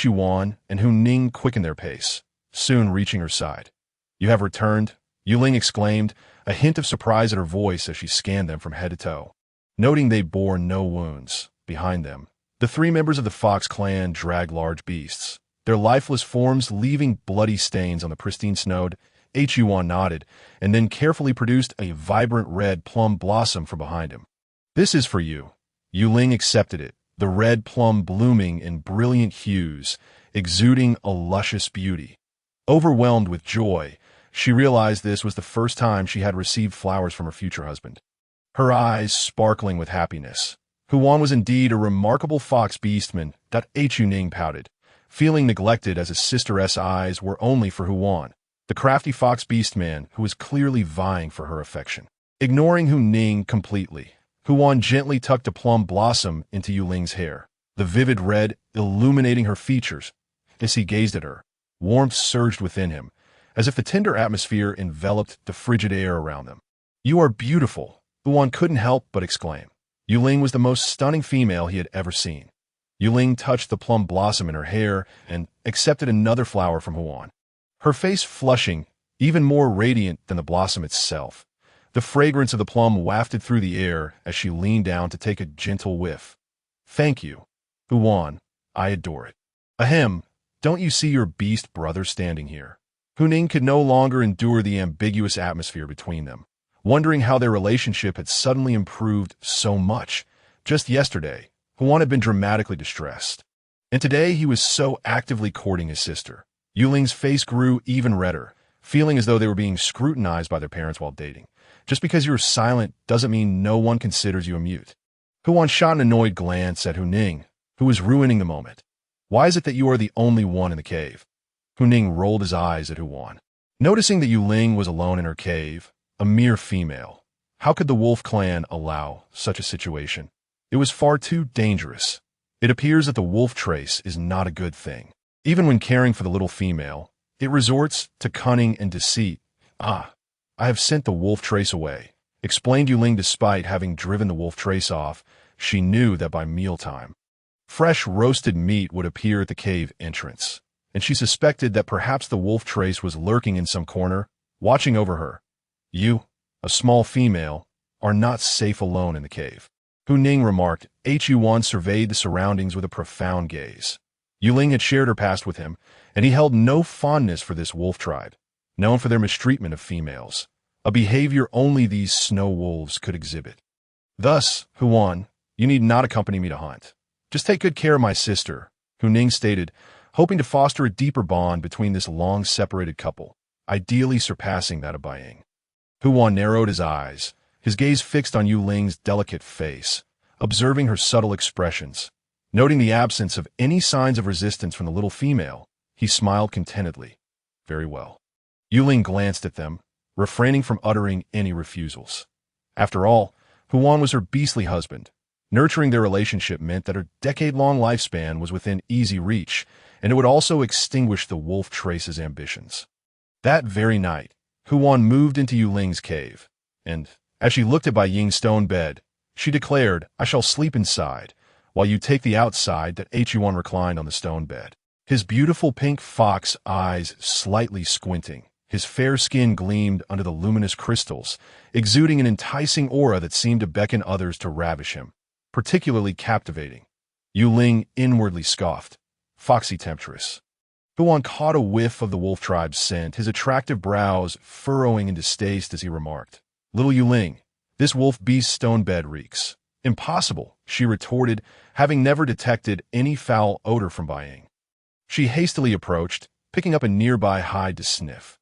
Hu Wan and Hu Ning quickened their pace, soon reaching her side. "You have returned?" Yue Ling exclaimed, a hint of surprise at her voice as she scanned them from head to toe. Noting they bore no wounds, behind them, the three members of the Fox clan dragged large beasts, their lifeless forms leaving bloody stains on the pristine snow. Hu Wan nodded, and then carefully produced a vibrant red plum blossom from behind him. "This is for you." Yue Ling accepted it, the red plum blooming in brilliant hues, exuding a luscious beauty. Overwhelmed with joy, she realized this was the first time she had received flowers from her future husband. Her eyes sparkling with happiness. Hu Wan was indeed a remarkable fox beastman. Hu Ning pouted, feeling neglected as his sister's eyes were only for Hu Wan, the crafty fox beastman who was clearly vying for her affection. Ignoring Hu Ning completely, Hu Wan gently tucked a plum blossom into Yue Ling's hair, the vivid red illuminating her features. As he gazed at her, warmth surged within him, as if the tender atmosphere enveloped the frigid air around them. "You are beautiful," Hu Wan couldn't help but exclaim. Yue Ling was the most stunning female he had ever seen. Yue Ling touched the plum blossom in her hair and accepted another flower from Hu Wan, her face flushing, even more radiant than the blossom itself. The fragrance of the plum wafted through the air as she leaned down to take a gentle whiff. "Thank you, Hu Wan. I adore it." "Ahem, don't you see your beast brother standing here?" Hu Ning could no longer endure the ambiguous atmosphere between them, wondering how their relationship had suddenly improved so much. Just yesterday, Hu Wan had been dramatically distressed. And today he was so actively courting his sister. Yue Ling's face grew even redder, feeling as though they were being scrutinized by their parents while dating. Just because you're silent doesn't mean no one considers you a mute. Huan shot an annoyed glance at Hu Ning, who was ruining the moment. Why is it that you are the only one in the cave? Hu Ning rolled his eyes at Huan. Noticing that Yue Ling was alone in her cave, a mere female, how could the wolf clan allow such a situation? It was far too dangerous. It appears that the wolf trace is not a good thing. Even when caring for the little female, it resorts to cunning and deceit. I have sent the wolf trace away, explained Yue Ling. Despite having driven the wolf trace off, she knew that by mealtime, fresh roasted meat would appear at the cave entrance, and she suspected that perhaps the wolf trace was lurking in some corner, watching over her. You, a small female, are not safe alone in the cave. Hu Ning remarked. Huan surveyed the surroundings with a profound gaze. Yue Ling had shared her past with him, and he held no fondness for this wolf tribe, known for their mistreatment of females, a behavior only these snow wolves could exhibit. Thus, Huan, you need not accompany me to hunt. Just take good care of my sister, Hu Ning stated, hoping to foster a deeper bond between this long-separated couple, ideally surpassing that of Baiying. Huan narrowed his eyes, his gaze fixed on Yue Ling's delicate face, observing her subtle expressions. Noting the absence of any signs of resistance from the little female, he smiled contentedly. Very well. Yue Ling glanced at them, refraining from uttering any refusals. After all, Huan was her beastly husband. Nurturing their relationship meant that her decade-long lifespan was within easy reach, and it would also extinguish the wolf trace's ambitions. That very night, Huan moved into Yue Ling's cave, and, as she looked at Baiying's stone bed, she declared, I shall sleep inside, while you take the outside. That Huan reclined on the stone bed, his beautiful pink fox eyes slightly squinting. His fair skin gleamed under the luminous crystals, exuding an enticing aura that seemed to beckon others to ravish him, particularly captivating. Yue Ling inwardly scoffed. Foxy temptress. Huan caught a whiff of the wolf tribe's scent, his attractive brows furrowing in distaste as he remarked, Little Yue Ling, this wolf beast's stone bed reeks. Impossible, she retorted, having never detected any foul odor from Baiying. She hastily approached, picking up a nearby hide to sniff.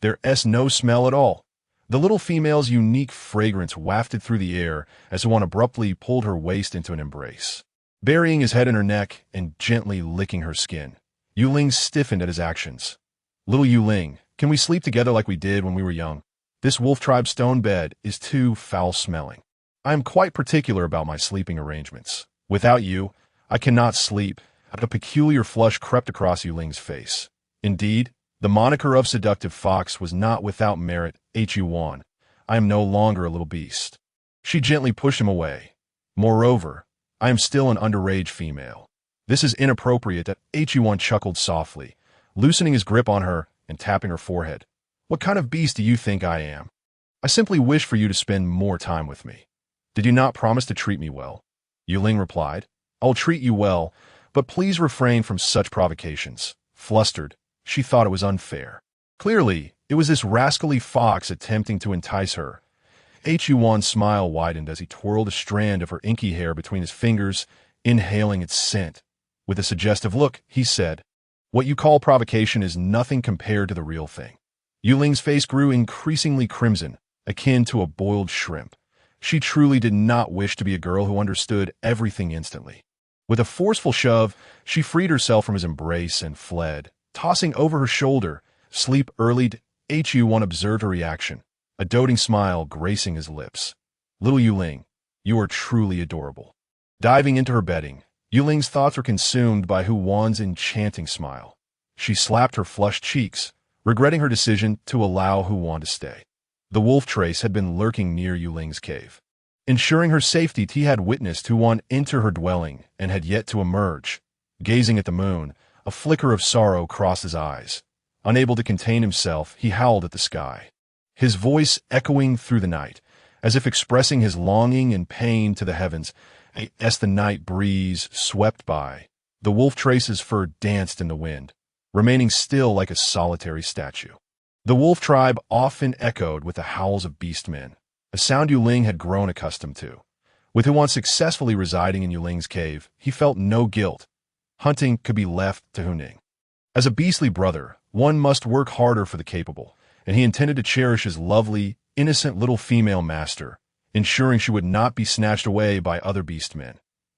There's no smell at all. The little female's unique fragrance wafted through the air as Huan abruptly pulled her waist into an embrace. Burying his head in her neck and gently licking her skin, Yue Ling stiffened at his actions. Little Yue Ling, can we sleep together like we did when we were young? This wolf tribe stone bed is too foul-smelling. I am quite particular about my sleeping arrangements. Without you, I cannot sleep. A peculiar flush crept across Yue Ling's face. Indeed, the moniker of seductive fox was not without merit. Huan, I am no longer a little beast. She gently pushed him away. Moreover, I am still an underage female. This is inappropriate. Huan chuckled softly, loosening his grip on her and tapping her forehead. What kind of beast do you think I am? I simply wish for you to spend more time with me. Did you not promise to treat me well? Yue Ling replied, I will treat you well, but please refrain from such provocations. Flustered, she thought it was unfair. Clearly, it was this rascally fox attempting to entice her. Huan's smile widened as he twirled a strand of her inky hair between his fingers, inhaling its scent. With a suggestive look, he said, What you call provocation is nothing compared to the real thing. Yue Ling's face grew increasingly crimson, akin to a boiled shrimp. She truly did not wish to be a girl who understood everything instantly. With a forceful shove, she freed herself from his embrace and fled, tossing over her shoulder. Sleep early. Huan observed her reaction, a doting smile gracing his lips. Little Yue Ling, you are truly adorable. Diving into her bedding, Yue Ling's thoughts were consumed by Huan's enchanting smile. She slapped her flushed cheeks, regretting her decision to allow Huan to stay. The wolf trace had been lurking near Yue Ling's cave. Ensuring her safety, he had witnessed Huan enter her dwelling and had yet to emerge. Gazing at the moon, a flicker of sorrow crossed his eyes. Unable to contain himself, he howled at the sky, his voice echoing through the night, as if expressing his longing and pain to the heavens. As the night breeze swept by, the wolf trace's fur danced in the wind, remaining still like a solitary statue. The wolf tribe often echoed with the howls of beastmen, a sound Yue Ling had grown accustomed to. With Huan successfully residing in Yue Ling's cave, he felt no guilt. hunting could be left to Yue Ling. As a beastly brother, one must work harder for the capable, and he intended to cherish his lovely, innocent little female master, ensuring she would not be snatched away by other beastmen.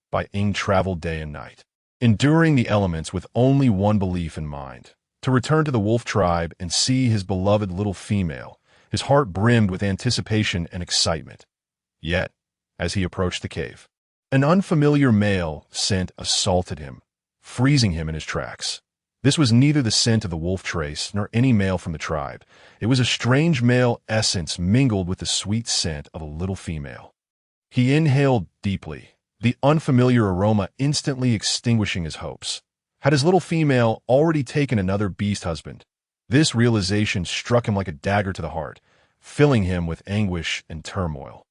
Bai Ying traveled day and night, enduring the elements with only one belief in mind: to return to the wolf tribe and see his beloved little female. His heart brimmed with anticipation and excitement. Yet, as he approached the cave, an unfamiliar male scent assaulted him, freezing him in his tracks. This was neither the scent of the wolf trace nor any male from the tribe. It was a strange male essence mingled with the sweet scent of a little female. He inhaled deeply, the unfamiliar aroma instantly extinguishing his hopes. Had his little female already taken another beast husband? This realization struck him like a dagger to the heart, filling him with anguish and turmoil.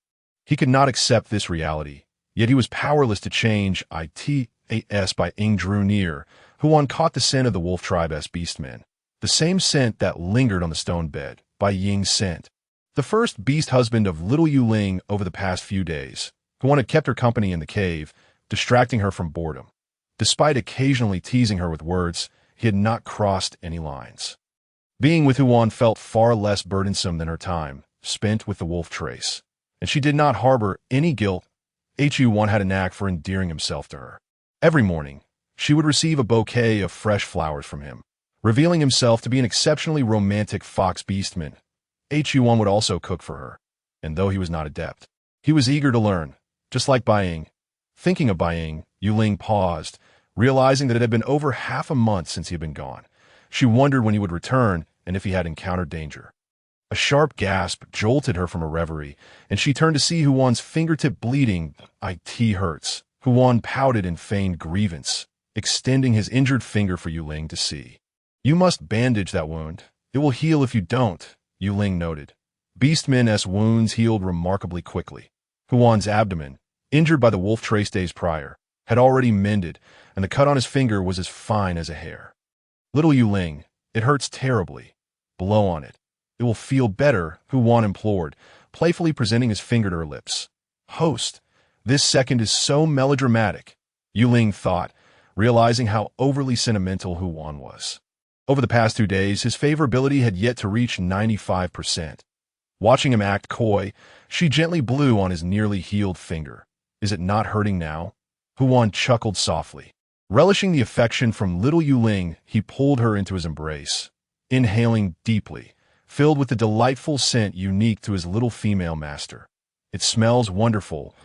He could not accept this reality, yet he was powerless to change it. Bai Ying drew near. Huan caught the scent of the wolf tribe as beastmen, the same scent that lingered on the stone bed, Bai Ying's scent. The first beast husband of little Yue Ling over the past few days. Huan had kept her company in the cave, distracting her from boredom. Despite occasionally teasing her with words, he had not crossed any lines. Being with Huan felt far less burdensome than her time spent with the wolf trace, and she did not harbor any guilt. Huan had a knack for endearing himself to her. Every morning, she would receive a bouquet of fresh flowers from him, revealing himself to be an exceptionally romantic fox beastman. Huan would also cook for her, and though he was not adept, he was eager to learn, just like Bai Ying. Thinking of Bai Ying, Yue Ling paused, realizing that it had been over half a month since he had been gone. She wondered when he would return and if he had encountered danger. A sharp gasp jolted her from her reverie, and she turned to see Huan's fingertip bleeding. It hurts. Huan pouted in feigned grievance, extending his injured finger for Yue Ling to see. You must bandage that wound. It will heal if you don't, Yue Ling noted. Beastmen's wounds healed remarkably quickly. Huan's abdomen, injured by the wolf trace days prior, had already mended, and the cut on his finger was as fine as a hair. Little Yue Ling, it hurts terribly. Blow on it. It will feel better, Huan implored, playfully presenting his finger to her lips. Host, this second is so melodramatic, Yue Ling thought, realizing how overly sentimental Huan was. Over the past 2 days, his favorability had yet to reach 95%. Watching him act coy, she gently blew on his nearly healed finger. Is it not hurting now? Huan chuckled softly. Relishing the affection from little Yue Ling, he pulled her into his embrace, inhaling deeply, filled with the delightful scent unique to his little female master. It smells wonderful.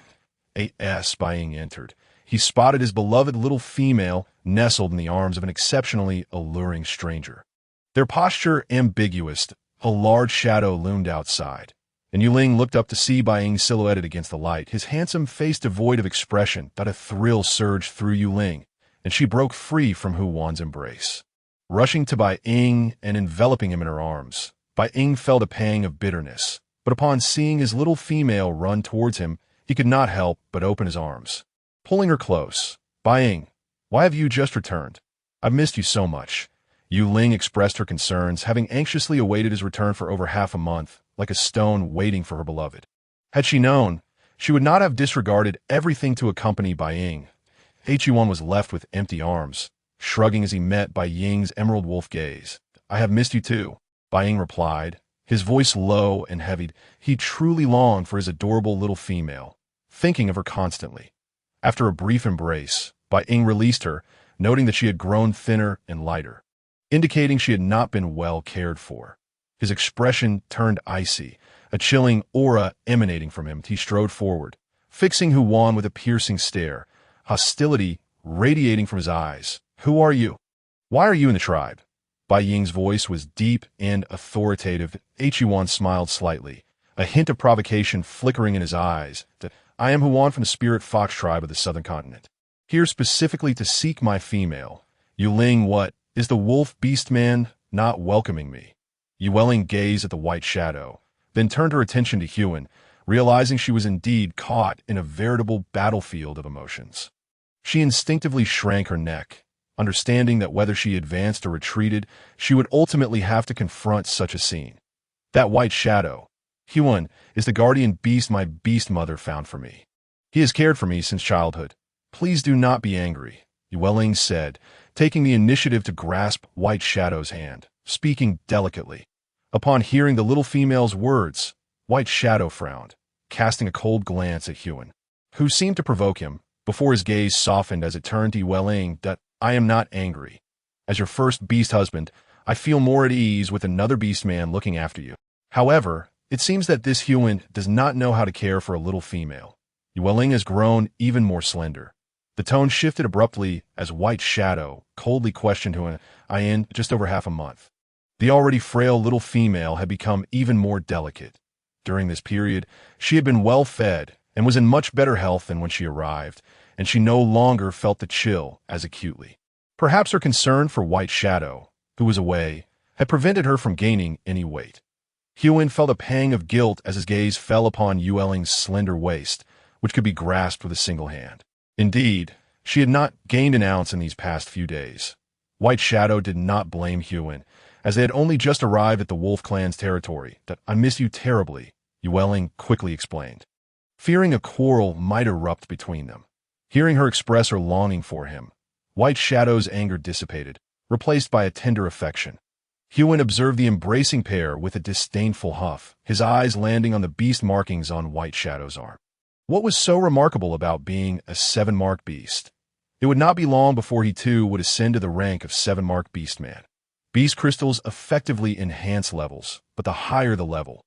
Bai Ying entered. He spotted his beloved little female nestled in the arms of an exceptionally alluring stranger. Their posture ambiguous, a large shadow loomed outside, and Yue Ling looked up to see Bai Ying silhouetted against the light, his handsome face devoid of expression. That a thrill surged through Yue Ling, and she broke free from Huan's embrace. Rushing to Bai Ying and enveloping him in her arms, Bai Ying felt a pang of bitterness, but upon seeing his little female run towards him, he could not help but open his arms. Pulling her close, Bai Ying, why have you just returned? I've missed you so much. Yue Ling expressed her concerns, having anxiously awaited his return for over half a month, like a stone waiting for her beloved. Had she known, she would not have disregarded everything to accompany Bai Ying. Huan was left with empty arms, shrugging as he met Bai Ying's emerald wolf gaze. I have missed you too, Bai Ying replied, his voice low and heavy. He truly longed for his adorable little female, thinking of her constantly. After a brief embrace, Bai Ying released her, noting that she had grown thinner and lighter, indicating she had not been well cared for. His expression turned icy, a chilling aura emanating from him. He strode forward, fixing Huan with a piercing stare, hostility radiating from his eyes. Who are you? Why are you in the tribe? Bai Ying's voice was deep and authoritative. Huan smiled slightly, a hint of provocation flickering in his eyes. I am Huan from the spirit fox tribe of the southern continent, here specifically to seek my female. Yue Ling, what? Is the wolf beastman not welcoming me? Yue Ling gazed at the white shadow, then turned her attention to Huan, realizing she was indeed caught in a veritable battlefield of emotions. She instinctively shrank her neck, understanding that whether she advanced or retreated, she would ultimately have to confront such a scene. That white shadow, Huan, is the guardian beast my beast mother found for me. He has cared for me since childhood. Please do not be angry. Yue Ling said, taking the initiative to grasp White Shadow's hand, speaking delicately. Upon hearing the little female's words, White Shadow frowned, casting a cold glance at Huan, who seemed to provoke him, before his gaze softened as it turned to Yue Ling. That I am not angry. As your first beast husband, I feel more at ease with another beast man looking after you. However, it seems that this Huan does not know how to care for a little female. Yue Ling has grown even more slender. The tone shifted abruptly as White Shadow coldly questioned Huan. I in just over half a month. The already frail little female had become even more delicate. During this period, she had been well fed and was in much better health than when she arrived, and she no longer felt the chill as acutely. Perhaps her concern for White Shadow, who was away, had prevented her from gaining any weight. Huan felt a pang of guilt as his gaze fell upon Yue Ling's slender waist, which could be grasped with a single hand. Indeed, she had not gained an ounce in these past few days. White Shadow did not blame Huan, as they had only just arrived at the Wolf Clan's territory. That I miss you terribly, Yue Ling quickly explained, fearing a quarrel might erupt between them. Hearing her express her longing for him, White Shadow's anger dissipated, replaced by a tender affection. Huan observed the embracing pair with a disdainful huff, his eyes landing on the beast markings on White Shadow's arm. What was so remarkable about being a 7-mark beast? It would not be long before he too would ascend to the rank of 7-mark beastman. Beast crystals effectively enhance levels, but the higher the level,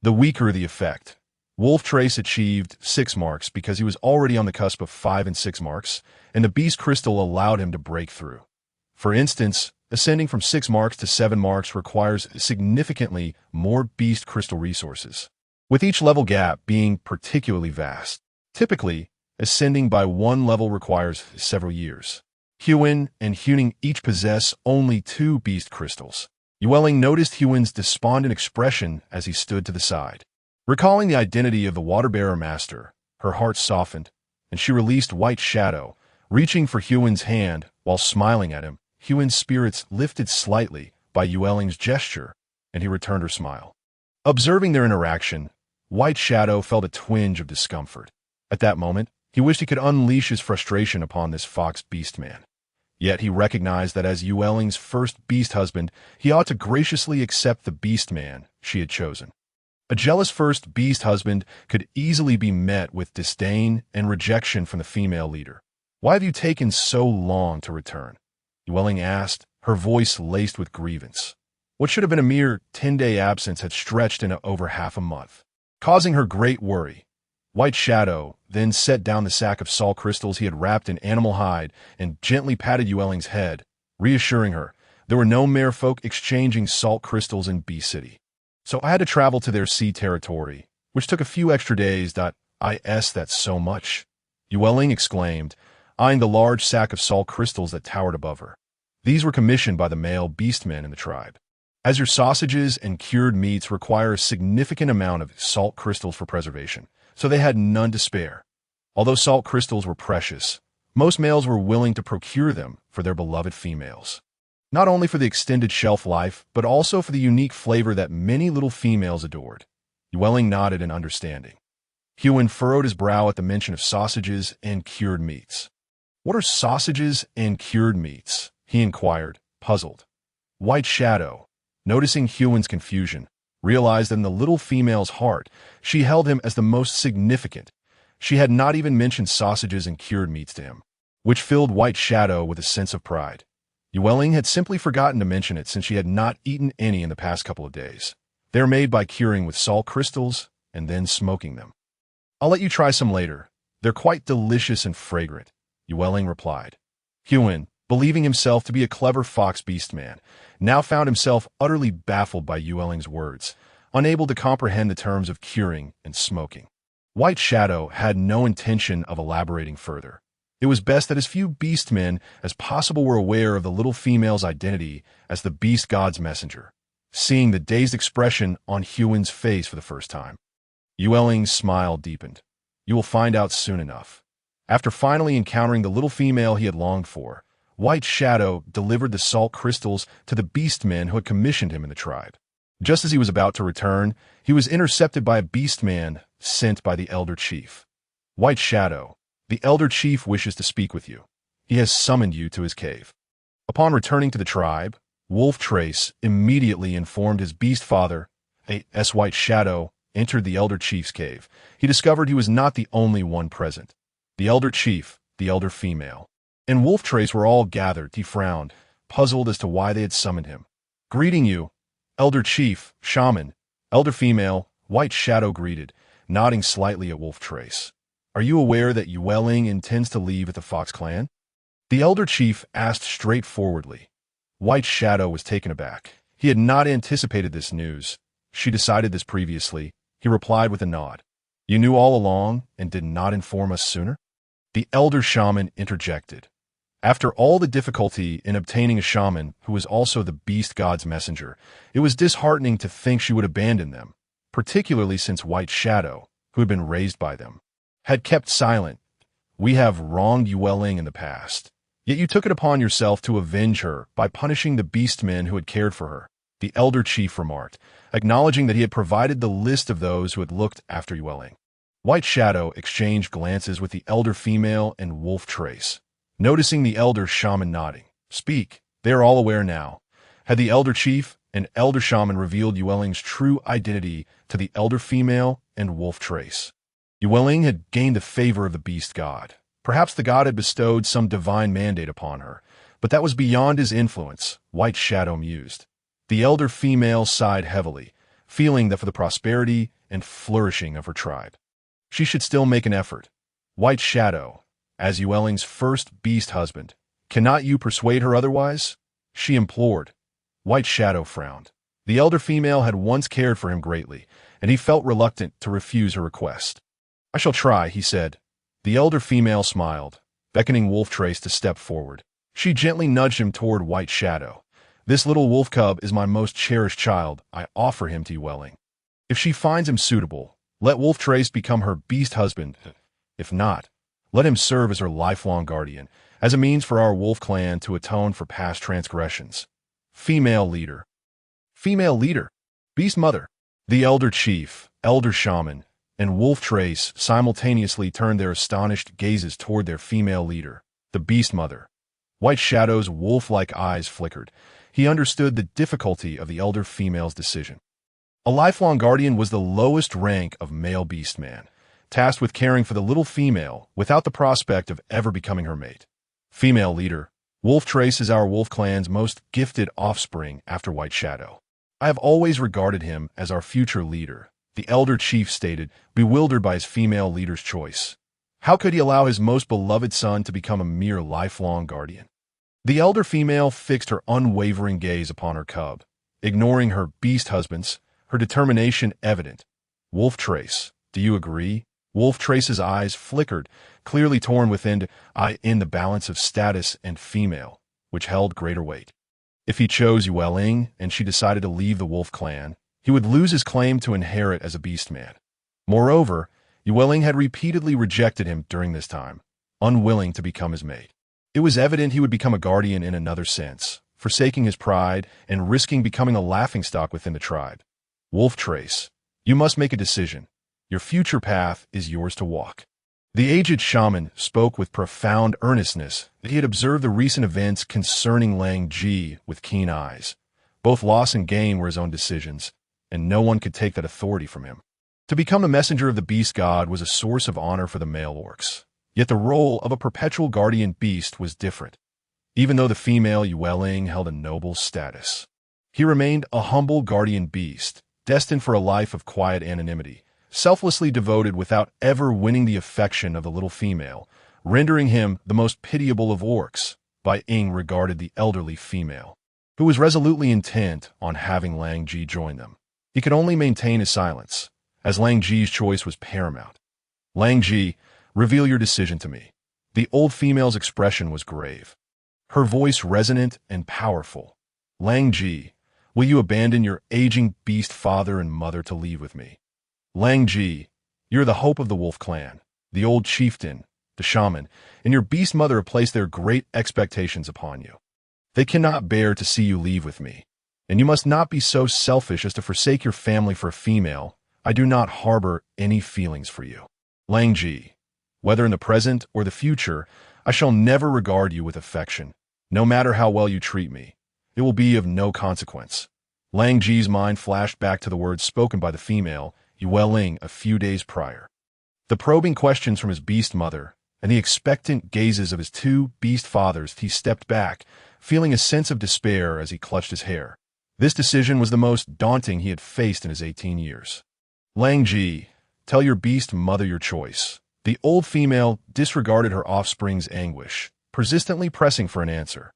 the weaker the effect. Wolf Trace achieved 6 marks because he was already on the cusp of 5 and 6 marks, and the beast crystal allowed him to break through. For instance, ascending from 6 marks to 7 marks requires significantly more beast crystal resources, with each level gap being particularly vast. Typically, ascending by 1 level requires several years. Huan and Huning each possess only 2 beast crystals. Yue Ling noticed Huan's despondent expression as he stood to the side. Recalling the identity of the Waterbearer Master, her heart softened, and she released White Shadow, reaching for Huan's hand while smiling at him. Huan's spirits lifted slightly by Yue Ling's gesture, and he returned her smile. Observing their interaction, White Shadow felt a twinge of discomfort. At that moment, he wished he could unleash his frustration upon this fox beastman. Yet he recognized that as Yue Ling's first beast husband, he ought to graciously accept the beastman she had chosen. A jealous first beast husband could easily be met with disdain and rejection from the female leader. Why have you taken so long to return? Yue Ling asked, her voice laced with grievance. What should have been a mere 10-day absence had stretched into over half a month, causing her great worry. White Shadow then set down the sack of salt crystals he had wrapped in animal hide and gently patted Yue Ling's head, reassuring her there were no merfolk exchanging salt crystals in Beast City. So I had to travel to their sea territory, which took a few extra days. That's so much, Yue Ling exclaimed, eyeing the large sack of salt crystals that towered above her. These were commissioned by the male beastmen in the tribe. As your sausages and cured meats require a significant amount of salt crystals for preservation, so they had none to spare. Although salt crystals were precious, most males were willing to procure them for their beloved females. Not only for the extended shelf life, but also for the unique flavor that many little females adored. Yue Ling nodded in understanding. Huan furrowed his brow at the mention of sausages and cured meats. What are sausages and cured meats? He inquired, puzzled. White Shadow, noticing Huan's confusion, realized that in the little female's heart, she held him as the most significant. She had not even mentioned sausages and cured meats to him, which filled White Shadow with a sense of pride. Yue Ling had simply forgotten to mention it since she had not eaten any in the past couple of days. They are made by curing with salt crystals and then smoking them. I'll let you try some later. They're quite delicious and fragrant, Yue Ling replied. Huan, believing himself to be a clever fox beastman, now found himself utterly baffled by Yue Ling's words, unable to comprehend the terms of curing and smoking. White Shadow had no intention of elaborating further. It was best that as few beastmen as possible were aware of the little female's identity as the beast god's messenger. Seeing the dazed expression on Huan's face for the first time, Yue Ling's smile deepened. You will find out soon enough. After finally encountering the little female he had longed for, White Shadow delivered the salt crystals to the beastmen who had commissioned him in the tribe. Just as he was about to return, he was intercepted by a beastman sent by the Elder Chief. White Shadow, the Elder Chief wishes to speak with you. He has summoned you to his cave. Upon returning to the tribe, Wolf Trace immediately informed his beast father, a white shadow, entered the elder chief's cave. He discovered he was not the only one present. The elder chief, the elder female, and Wolf Trace were all gathered. He frowned, puzzled as to why they had summoned him. Greeting you, elder chief, shaman, elder female, white shadow greeted, nodding slightly at Wolf Trace. Are you aware that Yue Ling intends to leave at the Fox clan? The elder chief asked straightforwardly. White Shadow was taken aback. He had not anticipated this news. She decided this previously. He replied with a nod. You knew all along and did not inform us sooner? The elder shaman interjected. After all the difficulty in obtaining a shaman who was also the beast god's messenger, it was disheartening to think she would abandon them, particularly since White Shadow, who had been raised by them, had kept silent. We have wronged Yue Ling in the past. Yet you took it upon yourself to avenge her by punishing the beastmen who had cared for her, the elder chief remarked, acknowledging that he had provided the list of those who had looked after Yue Ling. White Shadow exchanged glances with the elder female and Wolf Trace, noticing the elder shaman nodding. Speak, they are all aware now. Had the elder chief and elder shaman revealed Yue Ling's true identity to the elder female and Wolf Trace? Yue Ling had gained the favor of the beast god. Perhaps the god had bestowed some divine mandate upon her, but that was beyond his influence, White Shadow mused. The elder female sighed heavily, feeling that for the prosperity and flourishing of her tribe, she should still make an effort. White Shadow, as Yue Ling's first beast husband, cannot you persuade her otherwise? She implored. White Shadow frowned. The elder female had once cared for him greatly, and he felt reluctant to refuse her request. I shall try, he said. The elder female smiled, beckoning Wolf Trace to step forward. She gently nudged him toward White Shadow. This little wolf cub is my most cherished child. I offer him to Yue Ling. If she finds him suitable, let Wolf Trace become her beast husband. If not, let him serve as her lifelong guardian, as a means for our wolf clan to atone for past transgressions. Female leader. Female leader. Beast mother. The elder chief, elder shaman, and Wolf Trace simultaneously turned their astonished gazes toward their female leader, the beast mother. White Shadow's wolf-like eyes flickered. He understood the difficulty of the elder female's decision. A lifelong guardian was the lowest rank of male beastman, tasked with caring for the little female without the prospect of ever becoming her mate. Female leader. Wolf Trace is our wolf clan's most gifted offspring after White Shadow. I have always regarded him as our future leader, the elder chief stated, bewildered by his female leader's choice. How could he allow his most beloved son to become a mere lifelong guardian? The elder female fixed her unwavering gaze upon her cub, ignoring her beast husbands, her determination evident. Wolf Trace, do you agree? Wolf Trace's eyes flickered, clearly torn within the balance of status and female, which held greater weight. If he chose Yue Ling and she decided to leave the wolf clan, he would lose his claim to inherit as a beastman. Moreover, Yue Ling had repeatedly rejected him during this time, unwilling to become his mate. It was evident he would become a guardian in another sense, forsaking his pride and risking becoming a laughingstock within the tribe. Wolf Trace, you must make a decision. Your future path is yours to walk. The aged shaman spoke with profound earnestness that he had observed the recent events concerning Lang Ji with keen eyes. Both loss and gain were his own decisions, and no one could take that authority from him. To become the messenger of the beast god was a source of honor for the male orcs. Yet the role of a perpetual guardian beast was different. Even though the female Yue Ling held a noble status, he remained a humble guardian beast, destined for a life of quiet anonymity, selflessly devoted without ever winning the affection of the little female, rendering him the most pitiable of orcs. Bai Ying regarded the elderly female, who was resolutely intent on having Lang Ji join them. He could only maintain his silence, as Lang Ji's choice was paramount. Lang Ji, reveal your decision to me. The old female's expression was grave, her voice resonant and powerful. Lang Ji, will you abandon your aging beast father and mother to leave with me? Lang Ji, you're the hope of the wolf clan. The old chieftain, the shaman, and your beast mother have placed their great expectations upon you. They cannot bear to see you leave with me, and you must not be so selfish as to forsake your family for a female. I do not harbor any feelings for you. Lang Ji, whether in the present or the future, I shall never regard you with affection. No matter how well you treat me, it will be of no consequence. Lang Ji's mind flashed back to the words spoken by the female, Yue Ling, a few days prior. The probing questions from his beast mother and the expectant gazes of his two beast fathers, he stepped back, feeling a sense of despair as he clutched his hair. This decision was the most daunting he had faced in his 18 years. Lang Ji, tell your beast mother your choice. The old female disregarded her offspring's anguish, persistently pressing for an answer.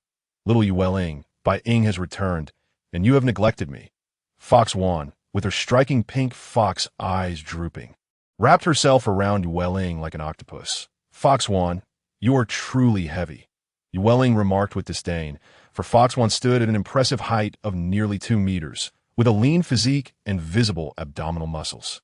Little Yue Ling, Bai Ying has returned, and you have neglected me. Fox Wan, with her striking pink fox eyes drooping, wrapped herself around Yue Ling like an octopus. Fox Wan, you are truly heavy, Yue Ling remarked with disdain, for Fox Wan stood at an impressive height of nearly 2 meters, with a lean physique and visible abdominal muscles.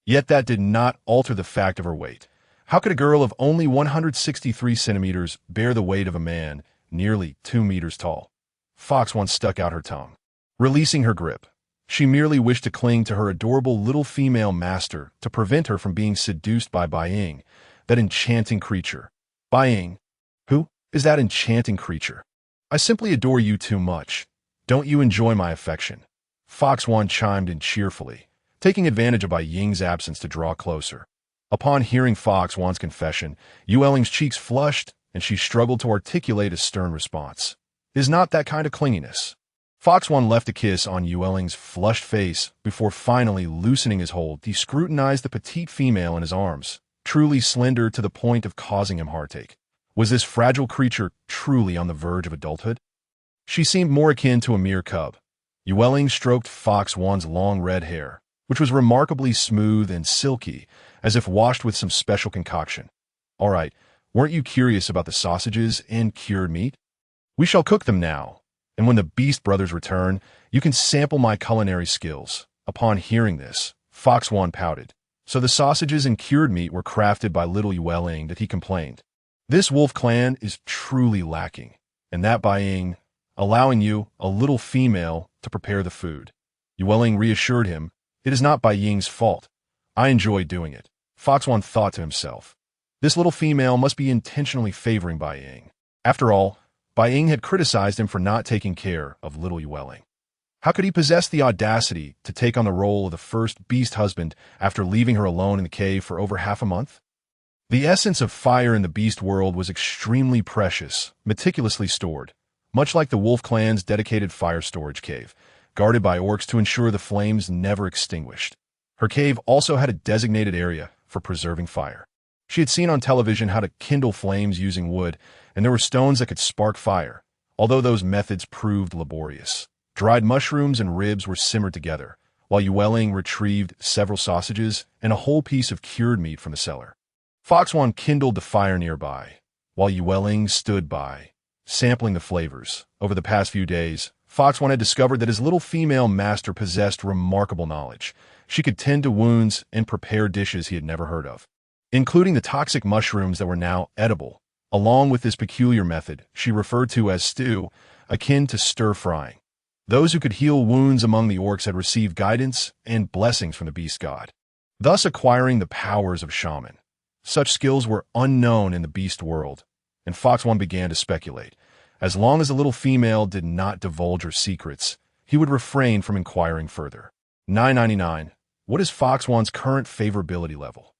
Yet that did not alter the fact of her weight. How could a girl of only 163 centimeters bear the weight of a man nearly 2 meters tall? Fox Wan stuck out her tongue, releasing her grip. She merely wished to cling to her adorable little female master to prevent her from being seduced by Bai Ying, that enchanting creature. Bai Ying, who is that enchanting creature? I simply adore you too much. Don't you enjoy my affection? Fox Wan chimed in cheerfully, taking advantage of Bai Ying's absence to draw closer. Upon hearing Fox Wan's confession, Yue Ling's cheeks flushed, and she struggled to articulate a stern response. Is not that kind of clinginess. Fox Wan left a kiss on Yue Ling's flushed face before finally loosening his hold. He scrutinized the petite female in his arms, truly slender to the point of causing him heartache. Was this fragile creature truly on the verge of adulthood? She seemed more akin to a mere cub. Yue Ling stroked Fox Wan's long red hair, which was remarkably smooth and silky, as if washed with some special concoction. All right, weren't you curious about the sausages and cured meat? We shall cook them now, and when the Beast Brothers return, you can sample my culinary skills. Upon hearing this, Fox Wan pouted. So the sausages and cured meat were crafted by little Yue Ling that he complained. This wolf clan is truly lacking, and that Bai Ying, allowing you, a little female, to prepare the food. Yue Ling reassured him, it is not Bai Ying's fault. I enjoy doing it. Fox Wan thought to himself. This little female must be intentionally favoring Bai Ying. After all, Bai Ying had criticized him for not taking care of little Yue Ling. How could he possess the audacity to take on the role of the first beast husband after leaving her alone in the cave for over half a month? The essence of fire in the beast world was extremely precious, meticulously stored, much like the wolf clan's dedicated fire storage cave, guarded by orcs to ensure the flames never extinguished. Her cave also had a designated area for preserving fire. She had seen on television how to kindle flames using wood, and there were stones that could spark fire, although those methods proved laborious. Dried mushrooms and ribs were simmered together, while Yue Ling retrieved several sausages and a whole piece of cured meat from the cellar. Fox Wan kindled the fire nearby, while Yue Ling stood by, sampling the flavors. Over the past few days, Fox Wan had discovered that his little female master possessed remarkable knowledge. She could tend to wounds and prepare dishes he had never heard of, including the toxic mushrooms that were now edible. Along with this peculiar method, she referred to as stew, akin to stir-frying. Those who could heal wounds among the orcs had received guidance and blessings from the beast god, thus acquiring the powers of shaman. Such skills were unknown in the beast world, and Fox Wan began to speculate. As long as the little female did not divulge her secrets, he would refrain from inquiring further. 999. What is Fox Wan's current favorability level?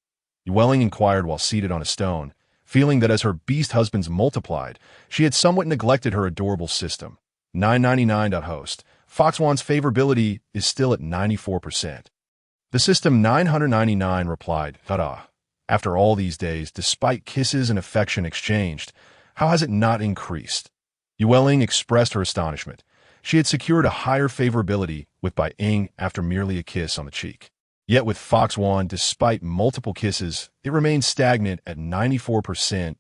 Yue Ling inquired while seated on a stone, feeling that as her beast husbands multiplied, she had somewhat neglected her adorable system. 999.host. Fox Wan's favorability is still at 94%. The system 999 replied, ta-da. After all these days, despite kisses and affection exchanged, how has it not increased? Yue Ling expressed her astonishment. She had secured a higher favorability with Bai Ying after merely a kiss on the cheek. Yet with Fox Wan, despite multiple kisses, it remained stagnant at 94%.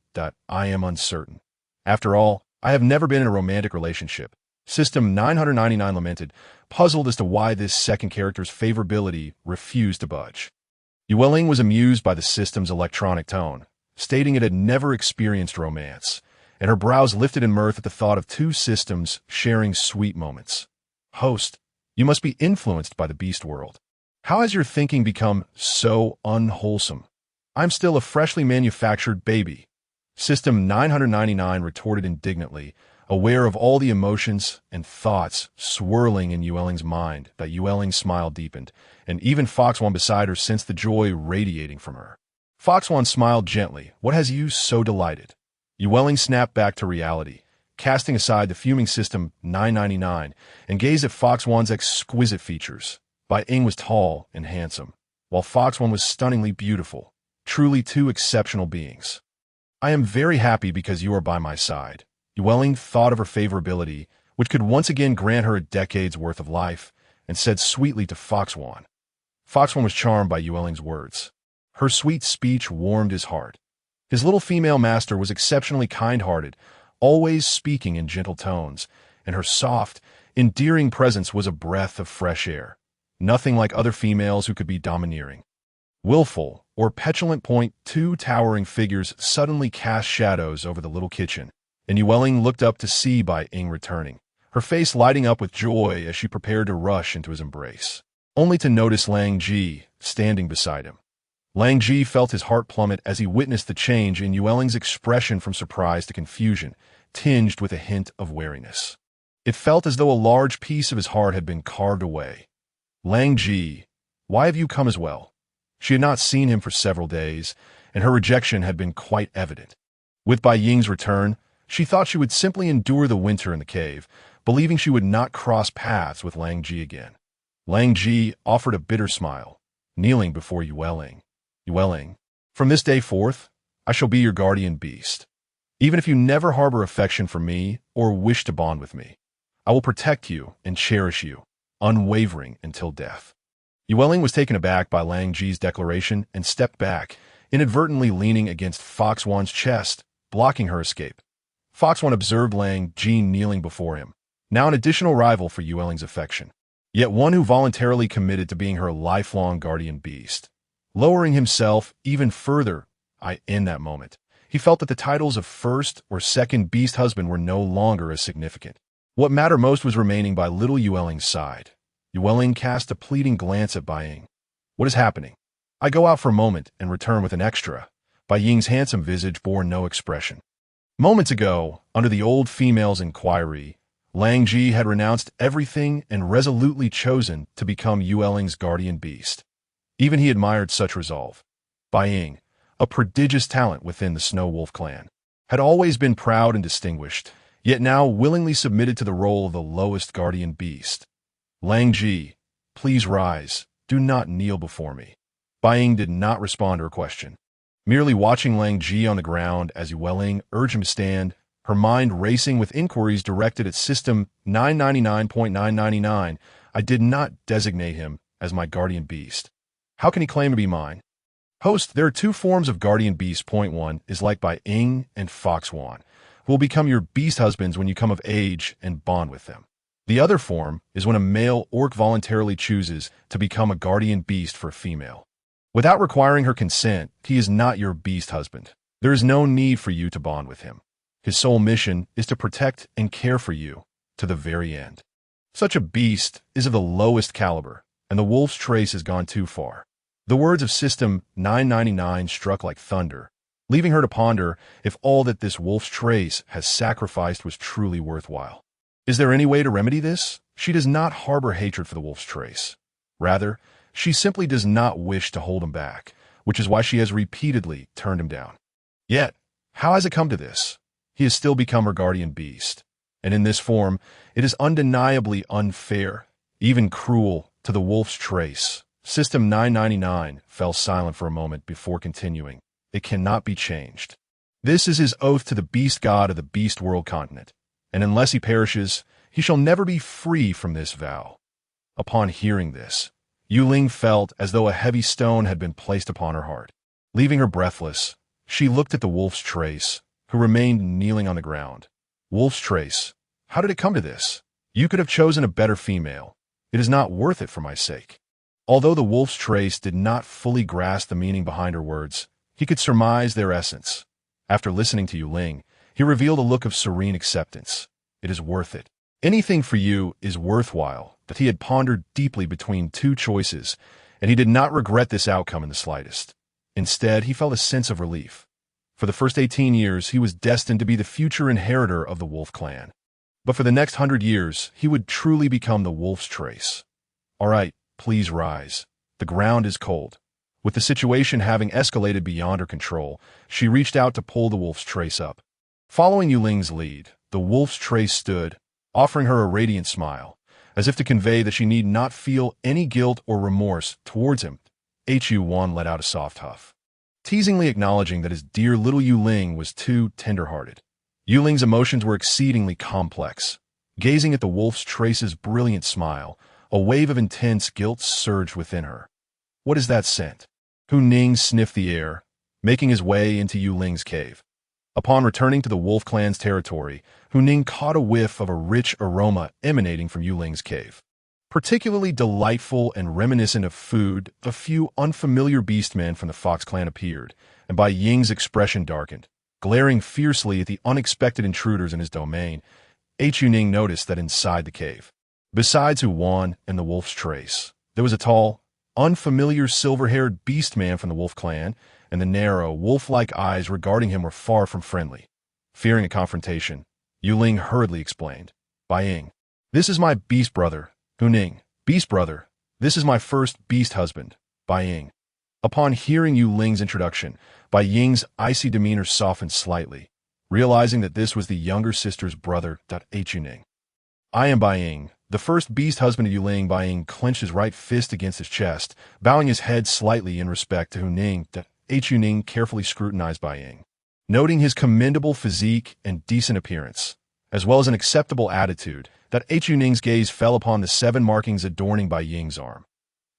I am uncertain. After all, I have never been in a romantic relationship. System 999 lamented, puzzled as to why this second character's favorability refused to budge. Yue Ling was amused by the system's electronic tone, stating it had never experienced romance, and her brows lifted in mirth at the thought of two systems sharing sweet moments. Host, you must be influenced by the beast world. How has your thinking become so unwholesome? I'm still a freshly manufactured baby. System 999 retorted indignantly, aware of all the emotions and thoughts swirling in Yue Ling's mind. That Yue Ling's smile deepened, and even Fox One beside her sensed the joy radiating from her. Fox One smiled gently. What has you so delighted? Yue Ling snapped back to reality, casting aside the fuming System 999, and gazed at Fox One's exquisite features. Bai Ying was tall and handsome, while Fox One was stunningly beautiful, truly two exceptional beings. I am very happy because you are by my side. Yue Ling thought of her favorability, which could once again grant her a decade's worth of life, and said sweetly to Fox One. Fox One was charmed by Yue Ling's words. Her sweet speech warmed his heart. His little female master was exceptionally kind-hearted, always speaking in gentle tones, and her soft, endearing presence was a breath of fresh air. Nothing like other females who could be domineering. Willful or petulant. Two towering figures suddenly cast shadows over the little kitchen, and Yue Ling looked up to see Bai Ying returning, her face lighting up with joy as she prepared to rush into his embrace, only to notice Lang Ji standing beside him. Lang Ji felt his heart plummet as he witnessed the change in Yue Ling's expression from surprise to confusion, tinged with a hint of wariness. It felt as though a large piece of his heart had been carved away. Lang Ji, why have you come as well? She had not seen him for several days, and her rejection had been quite evident. With Bai Ying's return, she thought she would simply endure the winter in the cave, believing she would not cross paths with Lang Ji again. Lang Ji offered a bitter smile, kneeling before Yue Ling. Yue Ling, from this day forth, I shall be your guardian beast. Even if you never harbor affection for me or wish to bond with me, I will protect you and cherish you, unwavering until death. Yue Ling was taken aback by Lang Ji's declaration and stepped back, inadvertently leaning against Fox One's chest, blocking her escape. Fox One observed Lang Ji kneeling before him, now an additional rival for Yue Ling's affection, yet one who voluntarily committed to being her lifelong guardian beast. Lowering himself even further, in that moment, he felt that the titles of first or second beast husband were no longer as significant. What mattered most was remaining by little Yue Ling's side. Yue Ling cast a pleading glance at Bai Ying. What is happening? I go out for a moment and return with an extra. Bai Ying's handsome visage bore no expression. Moments ago, under the old female's inquiry, Lang Ji had renounced everything and resolutely chosen to become Yue Ling's guardian beast. Even he admired such resolve. Bai Ying, a prodigious talent within the Snow Wolf clan, had always been proud and distinguished, yet now willingly submitted to the role of the lowest guardian beast. Lang Ji, please rise. Do not kneel before me. Bai Ying did not respond to her question. Merely watching Lang Ji on the ground as Yue Ling urged him to stand, her mind racing with inquiries directed at System 999.999, I did not designate him as my guardian beast. How can he claim to be mine? Host, there are two forms of guardian beast. Point one is like Bai Ying and Fox One, who will become your beast husbands when you come of age and bond with them. The other form is when a male orc voluntarily chooses to become a guardian beast for a female. Without requiring her consent, he is not your beast husband. There is no need for you to bond with him. His sole mission is to protect and care for you to the very end. Such a beast is of the lowest caliber, and the wolf's trace has gone too far. The words of System 999 struck like thunder, leaving her to ponder if all that this wolf's trace has sacrificed was truly worthwhile. Is there any way to remedy this? She does not harbor hatred for the wolf's trace. Rather, she simply does not wish to hold him back, which is why she has repeatedly turned him down. Yet, how has it come to this? He has still become her guardian beast, and in this form, it is undeniably unfair, even cruel, to the wolf's trace. System 999 fell silent for a moment before continuing. It cannot be changed. This is his oath to the beast god of the beast world continent, and unless he perishes, he shall never be free from this vow. Upon hearing this, Yue Ling felt as though a heavy stone had been placed upon her heart. Leaving her breathless, she looked at the wolf's trace, who remained kneeling on the ground. Wolf's trace, how did it come to this? You could have chosen a better female. It is not worth it for my sake. Although the wolf's trace did not fully grasp the meaning behind her words, he could surmise their essence. After listening to Yue Ling, he revealed a look of serene acceptance. It is worth it. Anything for you is worthwhile. That he had pondered deeply between two choices, and he did not regret this outcome in the slightest. Instead, he felt a sense of relief. For the first 18 years, he was destined to be the future inheritor of the wolf clan. But for the next 100 years, he would truly become the wolf's trace. All right, please rise. The ground is cold. With the situation having escalated beyond her control, she reached out to pull the wolf's trace up. Following Yue Ling's lead, the wolf's trace stood, offering her a radiant smile, as if to convey that she need not feel any guilt or remorse towards him. Hu-wan let out a soft huff, teasingly acknowledging that his dear little Yue Ling was too tender-hearted. Yue Ling's emotions were exceedingly complex. Gazing at the wolf's trace's brilliant smile, a wave of intense guilt surged within her. What is that scent? Hu Ning sniffed the air, making his way into Yue Ling's cave. Upon returning to the wolf clan's territory, Hu Ning caught a whiff of a rich aroma emanating from Yue Ling's cave. Particularly delightful and reminiscent of food, a few unfamiliar beastmen from the Fox clan appeared, and Bai Ying's expression darkened. Glaring fiercely at the unexpected intruders in his domain, Hu Ning noticed that inside the cave, besides Hu-wan and the wolf's trace, there was a tall, unfamiliar silver-haired beastman from the wolf clan, and the narrow, wolf-like eyes regarding him were far from friendly. Fearing a confrontation, Yue Ling hurriedly explained, Bai Ying, this is my beast brother. Hu Ning, beast brother, this is my first beast husband, Bai Ying. Upon hearing Yue Ling's introduction, Bai Ying's icy demeanor softened slightly, realizing that this was the younger sister's brother. Hu Ning. I am Bai Ying, the first beast husband of Yue Ling. Bai Ying clenched his right fist against his chest, bowing his head slightly in respect to Hu Ning. Hu Ning carefully scrutinized Bai Ying, noting his commendable physique and decent appearance, as well as an acceptable attitude. Hu Ning's gaze fell upon the 7 markings adorning Bai Ying's arm.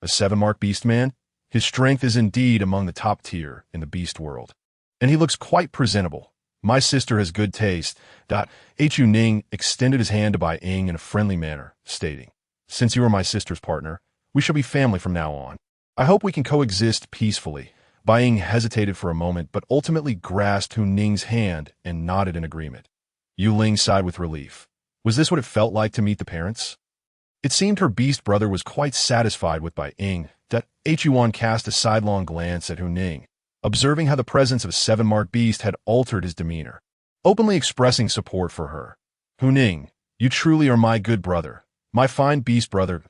A 7-mark beastman? His strength is indeed among the top tier in the beast world. And he looks quite presentable. My sister has good taste. Hu Ning extended his hand to Bai Ying in a friendly manner, stating, Since you are my sister's partner, we shall be family from now on. I hope we can coexist peacefully. Bai Ying hesitated for a moment, but ultimately grasped Hu Ning's hand and nodded in agreement. Yue Ling sighed with relief. Was this what it felt like to meet the parents? It seemed her beast brother was quite satisfied with Bai Ying. Hu-wan cast a sidelong glance at Hu Ning, observing how the presence of a 7-marked beast had altered his demeanor, openly expressing support for her. Hu Ning, you truly are my good brother, my fine beast brother.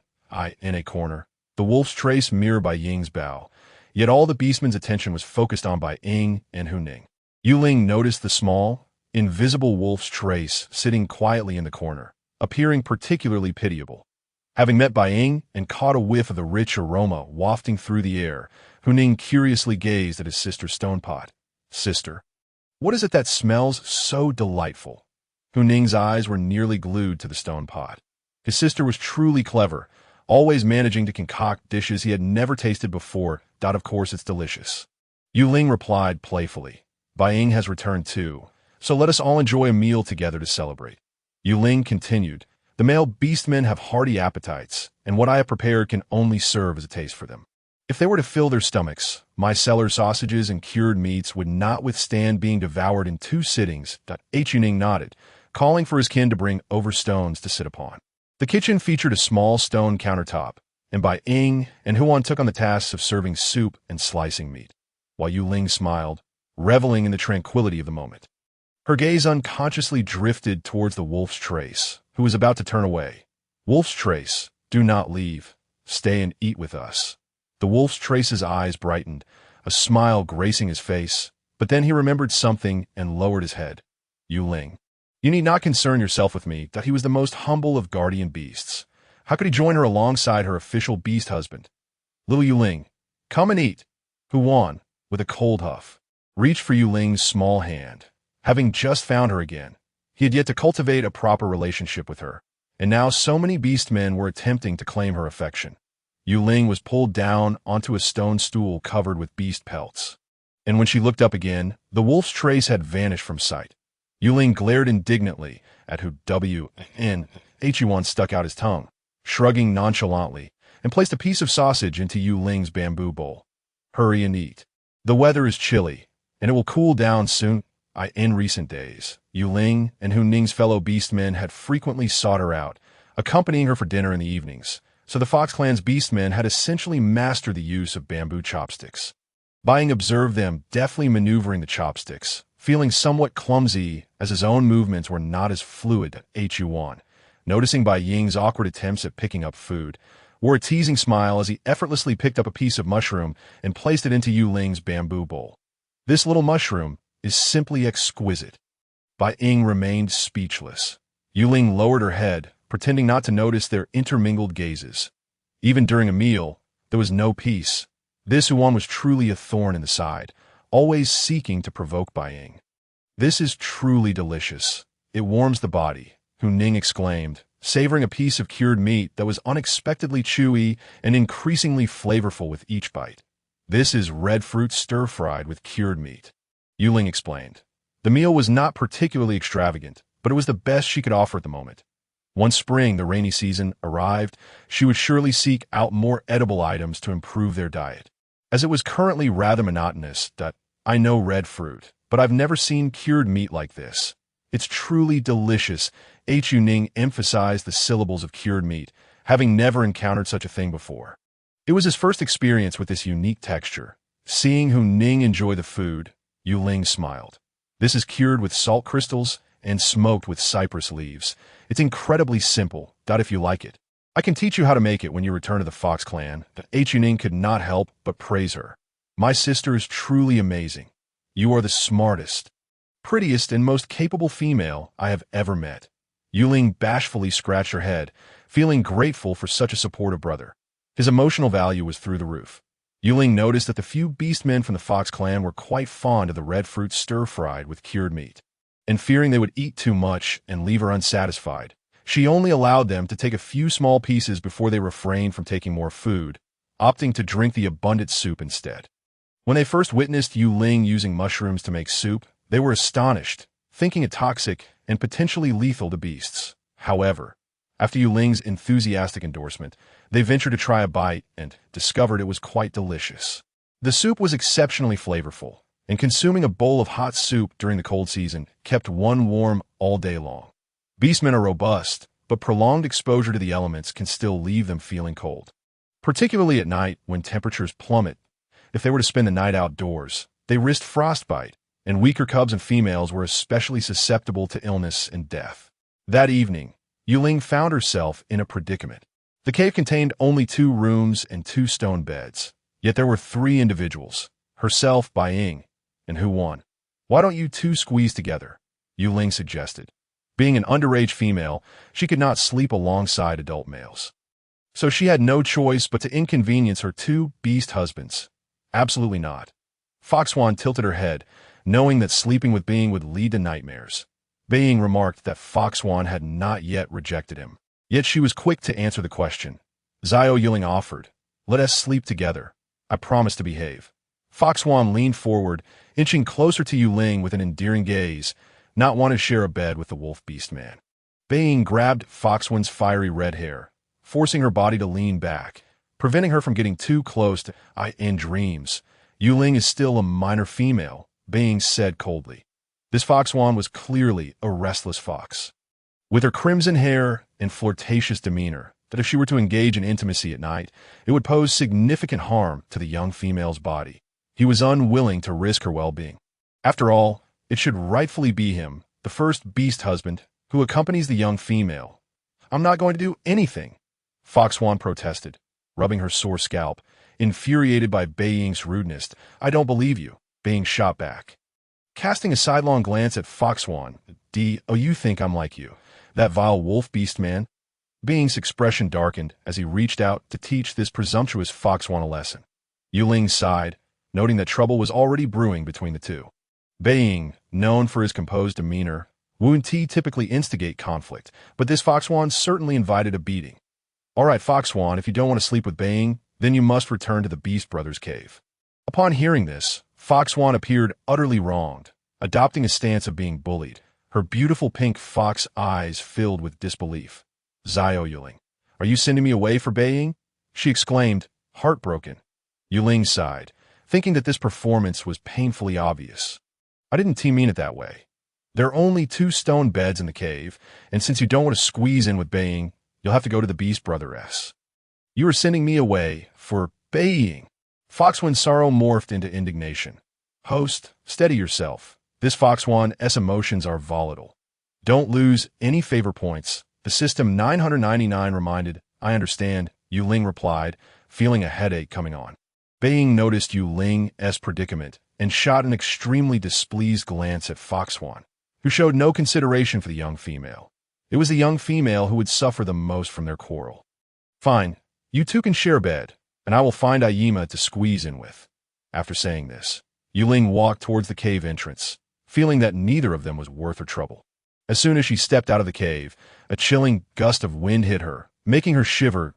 In a corner, the wolf's trace mirrored Bai Ying's bow, yet all the beastmen's attention was focused on Bai Ying and Hu Ning. Yue Ling noticed the small, invisible wolf's trace sitting quietly in the corner, appearing particularly pitiable. Having met Bai Ying and caught a whiff of the rich aroma wafting through the air, Hu Ning curiously gazed at his sister's stone pot. Sister, what is it that smells so delightful? Hu Ning's eyes were nearly glued to the stone pot. His sister was truly clever, always managing to concoct dishes he had never tasted before. Of course it's delicious. Yue Ling replied playfully. Bai Ying has returned too, so let us all enjoy a meal together to celebrate. Yue Ling continued, the male beastmen have hearty appetites, and what I have prepared can only serve as a taste for them. If they were to fill their stomachs, my cellar sausages and cured meats would not withstand being devoured in 2 sittings. Hu Ning nodded, calling for his kin to bring over stones to sit upon. The kitchen featured a small stone countertop, and Bai Ying and Hu-wan took on the tasks of serving soup and slicing meat, while Yue Ling smiled, reveling in the tranquility of the moment. Her gaze unconsciously drifted towards the wolf's trace, who was about to turn away. Wolf's trace, do not leave. Stay and eat with us. The wolf's trace's eyes brightened, a smile gracing his face, but then he remembered something and lowered his head. Yue Ling, you need not concern yourself with me. He was the most humble of guardian beasts. How could he join her alongside her official beast husband? Little Yue Ling, come and eat. Hu-wan, with a cold huff, reached for Yue Ling's small hand. Having just found her again, he had yet to cultivate a proper relationship with her, and now so many beastmen were attempting to claim her affection. Yue Ling was pulled down onto a stone stool covered with beast pelts, and when she looked up again, the wolf's trace had vanished from sight. Yue Ling glared indignantly at Hu-wan stuck out his tongue, shrugging nonchalantly, and placed a piece of sausage into Yue Ling's bamboo bowl. Hurry and eat. The weather is chilly, and it will cool down soon. In recent days, Yue Ling and Hu Ning's fellow beastmen had frequently sought her out, accompanying her for dinner in the evenings, so the Fox clan's beastmen had essentially mastered the use of bamboo chopsticks. Bai observed them deftly maneuvering the chopsticks, feeling somewhat clumsy as his own movements were not as fluid. Hu noticing Bai Ying's awkward attempts at picking up food, wore a teasing smile as he effortlessly picked up a piece of mushroom and placed it into Yue Ling's bamboo bowl. This little mushroom is simply exquisite. Bai Ying remained speechless. Yue Ling lowered her head, pretending not to notice their intermingled gazes. Even during a meal, there was no peace. This Yuan was truly a thorn in the side, always seeking to provoke Bai Ying. "This is truly delicious. It warms the body," Hu Ning exclaimed, savoring a piece of cured meat that was unexpectedly chewy and increasingly flavorful with each bite. "This is red fruit stir-fried with cured meat," Yue Ling explained. The meal was not particularly extravagant, but it was the best she could offer at the moment. Once spring, the rainy season, arrived, she would surely seek out more edible items to improve their diet. As it was currently rather monotonous, "I know red fruit, but I've never seen cured meat like this. It's truly delicious." Hu Ning emphasized the syllables of cured meat, having never encountered such a thing before. It was his first experience with this unique texture. Seeing Hu Ning enjoy the food, Yue Ling smiled. "This is cured with salt crystals and smoked with cypress leaves. It's incredibly simple. If you like it, I can teach you how to make it when you return to the Fox clan." Hu Ning could not help but praise her. "My sister is truly amazing. You are the smartest, prettiest, and most capable female I have ever met." Yue Ling bashfully scratched her head, feeling grateful for such a supportive brother. His emotional value was through the roof. Yue Ling noticed that the few beastmen from the Fox clan were quite fond of the red fruit stir-fried with cured meat. And fearing they would eat too much and leave her unsatisfied, she only allowed them to take a few small pieces before they refrained from taking more food, opting to drink the abundant soup instead. When they first witnessed Yue Ling using mushrooms to make soup, they were astonished, thinking it toxic and potentially lethal to beasts. However, after Yue Ling's enthusiastic endorsement, they ventured to try a bite and discovered it was quite delicious. The soup was exceptionally flavorful, and consuming a bowl of hot soup during the cold season kept one warm all day long. Beastmen are robust, but prolonged exposure to the elements can still leave them feeling cold. Particularly at night when temperatures plummet. If they were to spend the night outdoors, they risked frostbite, and weaker cubs and females were especially susceptible to illness and death. That evening, Yue Ling found herself in a predicament. The cave contained only 2 rooms and 2 stone beds, yet there were 3 individuals, herself, Bai Ying, and Hu Wan. "Why don't you 2 squeeze together?" Yue Ling suggested. Being an underage female, she could not sleep alongside adult males. So she had no choice but to inconvenience her 2 beast husbands. "Absolutely not." Fox Wan tilted her head, knowing that sleeping with Bing would lead to nightmares. Bing remarked that Fox Wan had not yet rejected him. Yet she was quick to answer the question. Zhao Yuling offered, "Let us sleep together. I promise to behave." Fox Wan leaned forward, inching closer to Yue Ling with an endearing gaze, not wanting to share a bed with the wolf beast man. Bing grabbed Fox Wan's fiery red hair, forcing her body to lean back, preventing her from getting too close to in dreams. "Yue Ling is still a minor female," Bing said coldly. This Fox Wan was clearly a restless fox. With her crimson hair and flirtatious demeanor, that if she were to engage in intimacy at night, it would pose significant harm to the young female's body. He was unwilling to risk her well-being. After all, it should rightfully be him, the first beast husband, who accompanies the young female. "I'm not going to do anything," Fox Wan protested, rubbing her sore scalp, infuriated by Bai Ying's rudeness. "I don't believe you," Bing shot back. Casting a sidelong glance at Fox Wan, "Oh, you think I'm like you, that vile wolf beast man?" Bing's expression darkened as he reached out to teach this presumptuous Fox Wan a lesson. Yue Ling sighed, noting that trouble was already brewing between the two. Bai Ying, known for his composed demeanor, wouldn't typically instigate conflict, but this Fox Wan certainly invited a beating. "All right, Fox Wan, if you don't want to sleep with Bai Ying, then you must return to the Beast Brothers' cave." Upon hearing this, Fox Wan appeared utterly wronged, adopting a stance of being bullied, her beautiful pink fox eyes filled with disbelief. "Zhao Yuling, are you sending me away for Bai Ying?" she exclaimed, heartbroken. Yue Ling sighed, thinking that this performance was painfully obvious. "I didn't mean it that way. There are only 2 stone beds in the cave, and since you don't want to squeeze in with Bai Ying, you'll have to go to the Beast Brothers. You are sending me away for Bai Ying." Foxone's sorrow morphed into indignation. Host, steady yourself. This Foxone's emotions are volatile. Don't lose any favor points. The system 999 reminded. I understand, Yue Ling replied, feeling a headache coming on. Being noticed Yue Ling's predicament and shot an extremely displeased glance at Foxone, who showed no consideration for the young female. It was the young female who would suffer the most from their quarrel. Fine, you two can share a bed, and I will find Ayima to squeeze in with. After saying this, Yue Ling walked towards the cave entrance, feeling that neither of them was worth her trouble. As soon as she stepped out of the cave, a chilling gust of wind hit her, making her shiver.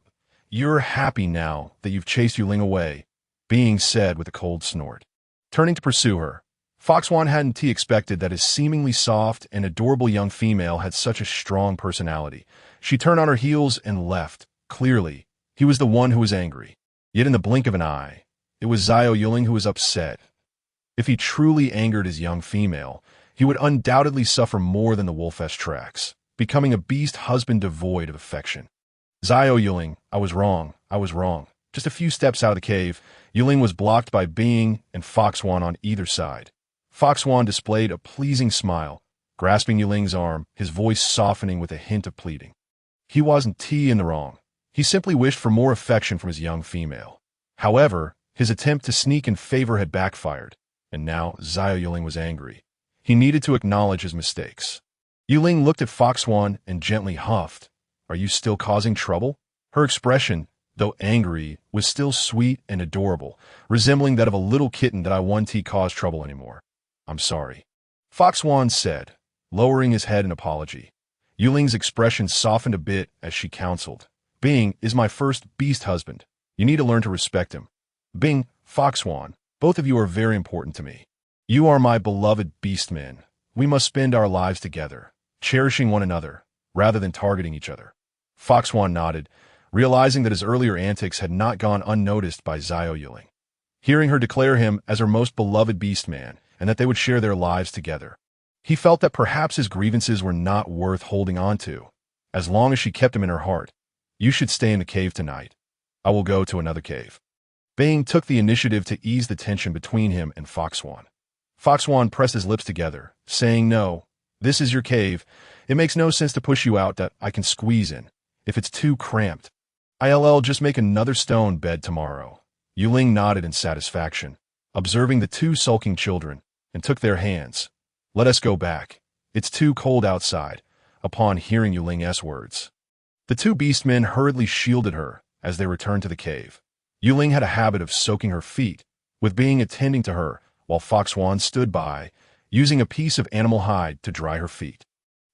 You're happy now that you've chased Yue Ling away, Being said with a cold snort. Turning to pursue her, Foxone hadn't expected that his seemingly soft and adorable young female had such a strong personality. She turned on her heels and left. Clearly, he was the one who was angry. Yet in the blink of an eye, it was Yue Ling who was upset. If he truly angered his young female, he would undoubtedly suffer more than the Wolf's tracks, becoming a beast husband devoid of affection. Yue Ling, I was wrong. Just a few steps out of the cave, Yue Ling was blocked by Being and Foxone on either side. Foxone displayed a pleasing smile, grasping Yue Ling's arm, his voice softening with a hint of pleading. He wasn't in the wrong. He simply wished for more affection from his young female. However, his attempt to sneak in favor had backfired, and now Yue Ling was angry. He needed to acknowledge his mistakes. Yue Ling looked at Foxone and gently huffed. Are you still causing trouble? Her expression, though angry, was still sweet and adorable, resembling that of a little kitten that I won't cause trouble anymore. I'm sorry, Foxone said, lowering his head in apology. Yue Ling's expression softened a bit as she counseled. Being is my first beast husband. You need to learn to respect him. Being, Foxone, both of you are very important to me. You are my beloved beastmen. We must spend our lives together, cherishing one another, rather than targeting each other. Foxone nodded, realizing that his earlier antics had not gone unnoticed by Yue Ling. Hearing her declare him as her most beloved beastman, and that they would share their lives together, he felt that perhaps his grievances were not worth holding on to, as long as she kept him in her heart. You should stay in the cave tonight. I will go to another cave. Being took the initiative to ease the tension between him and Foxone. Foxone pressed his lips together, saying, No, this is your cave. It makes no sense to push you out that I can squeeze in. If it's too cramped, I'll just make another stone bed tomorrow. Yue Ling nodded in satisfaction, observing the two sulking children, and took their hands. Let us go back. It's too cold outside, upon hearing Yue Ling's words. The two beastmen hurriedly shielded her as they returned to the cave. Yue Ling had a habit of soaking her feet, with Being attending to her, while Foxone stood by, using a piece of animal hide to dry her feet.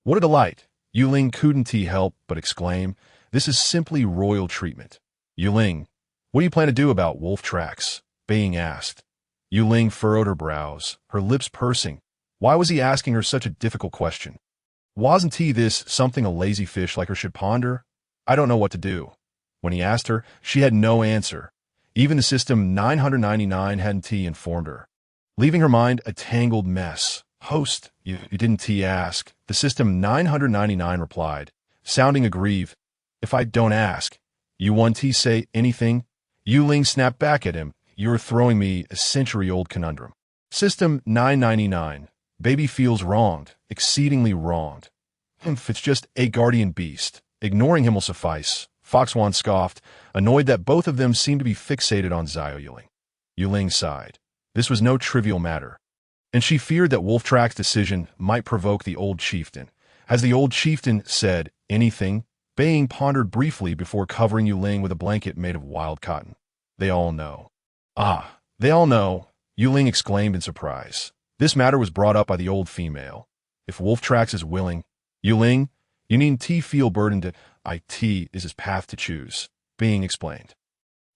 What a delight! Yue Ling couldn't help but exclaim, This is simply royal treatment. Yue Ling, what do you plan to do about wolf tracks? Being asked. Yue Ling furrowed her brows, her lips pursing. Why was he asking her such a difficult question? Wasn't this something a lazy fish like her should ponder? I don't know what to do. When he asked her, she had no answer. Even the system 999 hadn't informed her, leaving her mind a tangled mess. Host, you didn't ask. The system 999 replied, sounding aggrieved. If I don't ask, you won't say anything? Yue Ling snapped back at him. You're throwing me a century-old conundrum. System 999. Baby feels wronged, exceedingly wronged. It's just a guardian beast. Ignoring him will suffice. Foxone scoffed, annoyed that both of them seemed to be fixated on Yue Ling. Yue Ling sighed. This was no trivial matter, and she feared that Wolftrack's decision might provoke the old chieftain. As the old chieftain said, anything, Being pondered briefly before covering Yue Ling with a blanket made of wild cotton. They all know. Ah, they all know, Yue Ling exclaimed in surprise. This matter was brought up by the old female. If Wolftrack is willing, Yue Ling, you needn't feel burdened. It is his path to choose, Being explained.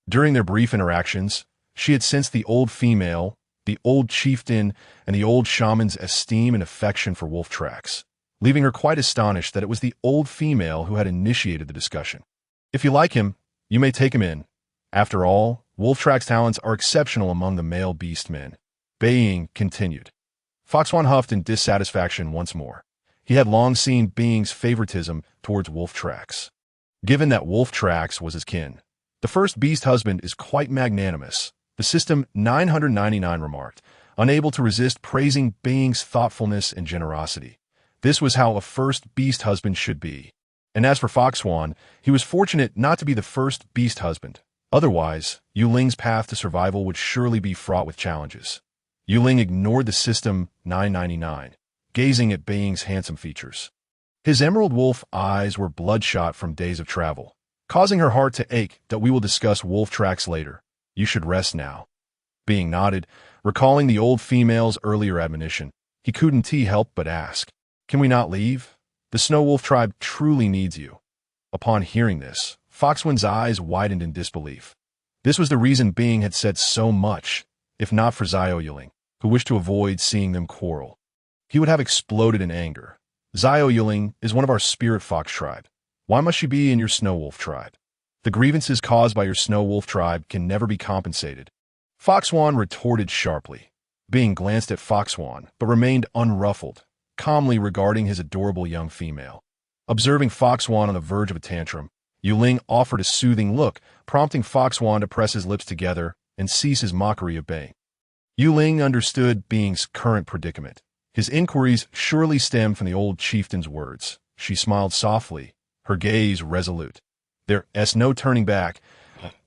During their brief interactions, she had sensed the old female, the old chieftain, and the old shaman's esteem and affection for Wolftrack, leaving her quite astonished that it was the old female who had initiated the discussion. If you like him, you may take him in. After all, Wolftrack's talents are exceptional among the male beastmen. Being continued. Foxone huffed in dissatisfaction once more. He had long seen Being's favoritism towards Wolftrack. Given that Wolftrack was his kin, the first beast husband is quite magnanimous. The System 999 remarked, unable to resist praising Bing's thoughtfulness and generosity. This was how a first beast husband should be. And as for Foxhuan, he was fortunate not to be the first beast husband. Otherwise, Yue Ling's path to survival would surely be fraught with challenges. Yue Ling ignored the System 999, gazing at Bing's handsome features. His emerald wolf eyes were bloodshot from days of travel, causing her heart to ache. That we will discuss wolf tracks later. You should rest now. Bing nodded, recalling the old female's earlier admonition. He couldn't help but ask, "Can we not leave? The Snow Wolf tribe truly needs you." Upon hearing this, Foxhuan's eyes widened in disbelief. This was the reason Bing had said so much, if not for Yue Ling, who wished to avoid seeing them quarrel. He would have exploded in anger. Yue Ling is one of our spirit fox tribe. Why must she be in your Snow Wolf tribe? The grievances caused by your Snow Wolf tribe can never be compensated. Foxhuan retorted sharply. Bing glanced at Foxhuan, but remained unruffled, calmly regarding his adorable young female. Observing Foxhuan on the verge of a tantrum, Yue Ling offered a soothing look, prompting Foxhuan to press his lips together and cease his mockery of Bing. Yue Ling understood Bing's current predicament. His inquiries surely stemmed from the old chieftain's words. She smiled softly, her gaze resolute. There's no turning back,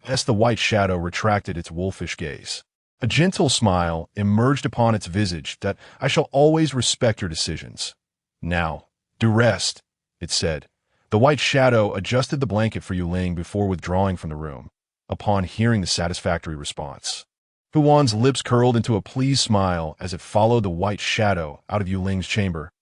as the white shadow retracted its wolfish gaze. A gentle smile emerged upon its visage. That I shall always respect your decisions. Now, do rest, it said. The white shadow adjusted the blanket for Yue Ling before withdrawing from the room. Upon hearing the satisfactory response, Huan's lips curled into a pleased smile as it followed the white shadow out of Yue Ling's chamber.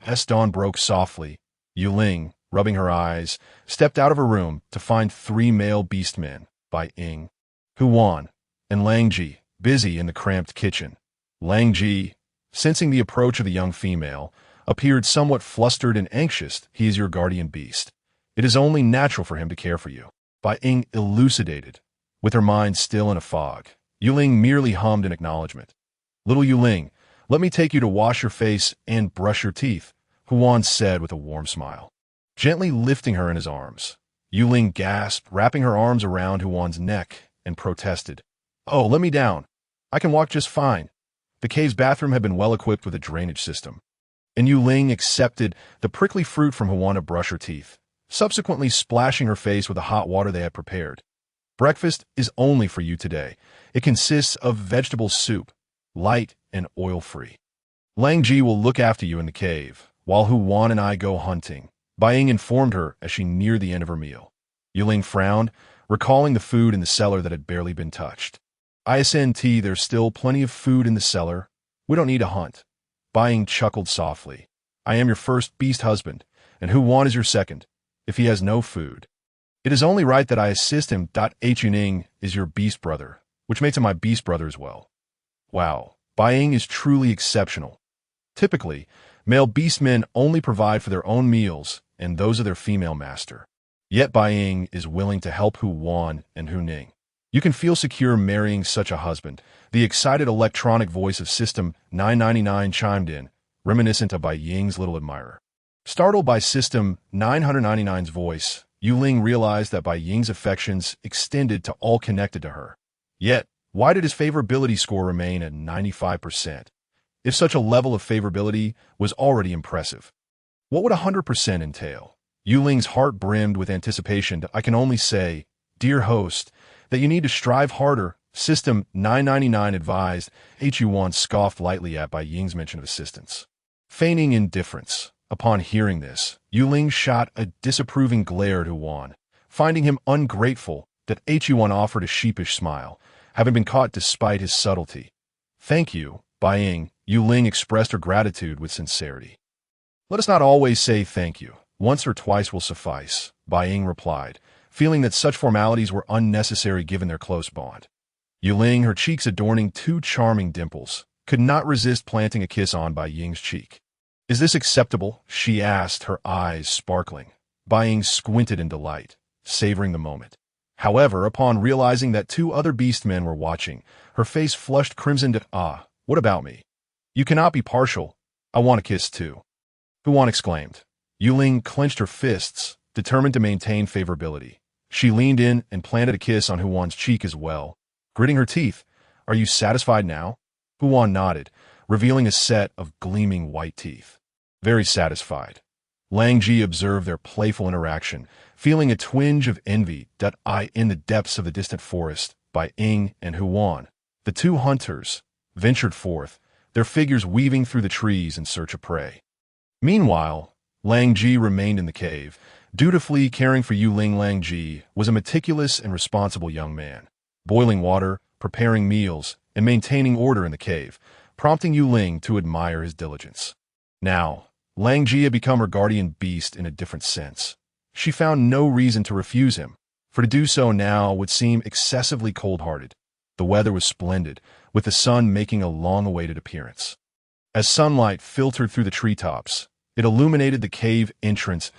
As dawn broke softly, Yue Ling, rubbing her eyes, stepped out of her room to find 3 male beastmen, Bai Ying, Huan, and Lang Ji, busy in the cramped kitchen. Lang Ji, sensing the approach of the young female, appeared somewhat flustered and anxious. He is your guardian beast. It is only natural for him to care for you. Bai Ying elucidated, with her mind still in a fog. Yue Ling merely hummed in acknowledgement. Little Yue Ling, let me take you to wash your face and brush your teeth, Huan said with a warm smile, gently lifting her in his arms. Yue Ling gasped, wrapping her arms around Huan's neck, and protested. Oh, let me down. I can walk just fine. The cave's bathroom had been well equipped with a drainage system. And Yue Ling accepted the prickly fruit from Huan to brush her teeth, subsequently splashing her face with the hot water they had prepared. Breakfast is only for you today. It consists of vegetable soup, light and oil-free. Lang Ji will look after you in the cave, while Huan and I go hunting, Bai Ying informed her as she neared the end of her meal. Yue Ling frowned, recalling the food in the cellar that had barely been touched. ISNT, there's still plenty of food in the cellar. We don't need to hunt. Bai Ying chuckled softly. I am your first beast husband, and Huan is your second, if he has no food. It is only right that I assist him. Yue Ling is your beast brother, which makes him my beast brother as well. Wow, Bai Ying is truly exceptional. Typically, male beastmen only provide for their own meals and those of their female master. Yet Bai Ying is willing to help Huan and Ning. You can feel secure marrying such a husband. The excited electronic voice of System 999 chimed in, reminiscent of Bai Ying's little admirer. Startled by System 999's voice, Yue Ling realized that Bai Ying's affections extended to all connected to her. Yet, why did his favorability score remain at 95%? If such a level of favorability was already impressive, what would 100% entail? Yue Ling's heart brimmed with anticipation. I can only say, dear host, that you need to strive harder. System 999 advised. Huan scoffed lightly at Bai Ying's mention of assistance. Feigning indifference, upon hearing this, Yue Ling shot a disapproving glare at Huan, finding him ungrateful. That Huan offered a sheepish smile, having been caught despite his subtlety. Thank you, Bai Ying. Yue Ling expressed her gratitude with sincerity. Let us not always say thank you. Once or twice will suffice, Bai Ying replied, feeling that such formalities were unnecessary given their close bond. Yue Ling, her cheeks adorning 2 charming dimples, could not resist planting a kiss on Bai Ying's cheek. Is this acceptable? She asked, her eyes sparkling. Bai Ying squinted in delight, savoring the moment. However, upon realizing that 2 other beastmen were watching, her face flushed crimson. What about me? You cannot be partial. I want a kiss too. Huan exclaimed. Yue Ling clenched her fists, determined to maintain favorability. She leaned in and planted a kiss on Huan's cheek as well. Gritting her teeth, Are you satisfied now? Huan nodded, revealing a set of gleaming white teeth. Very satisfied. Lang Ji observed their playful interaction, feeling a twinge of envy in the depths of the distant forest by Ying and Huan. The two hunters ventured forth, their figures weaving through the trees in search of prey. Meanwhile, Lang Ji remained in the cave, dutifully caring for Yue Ling. Lang Ji was a meticulous and responsible young man, boiling water, preparing meals, and maintaining order in the cave, prompting Yue Ling to admire his diligence. Now, Lang Ji had become her guardian beast in a different sense. She found no reason to refuse him, for to do so now would seem excessively cold-hearted. The weather was splendid, with the sun making a long-awaited appearance. As sunlight filtered through the treetops, it illuminated the cave entrance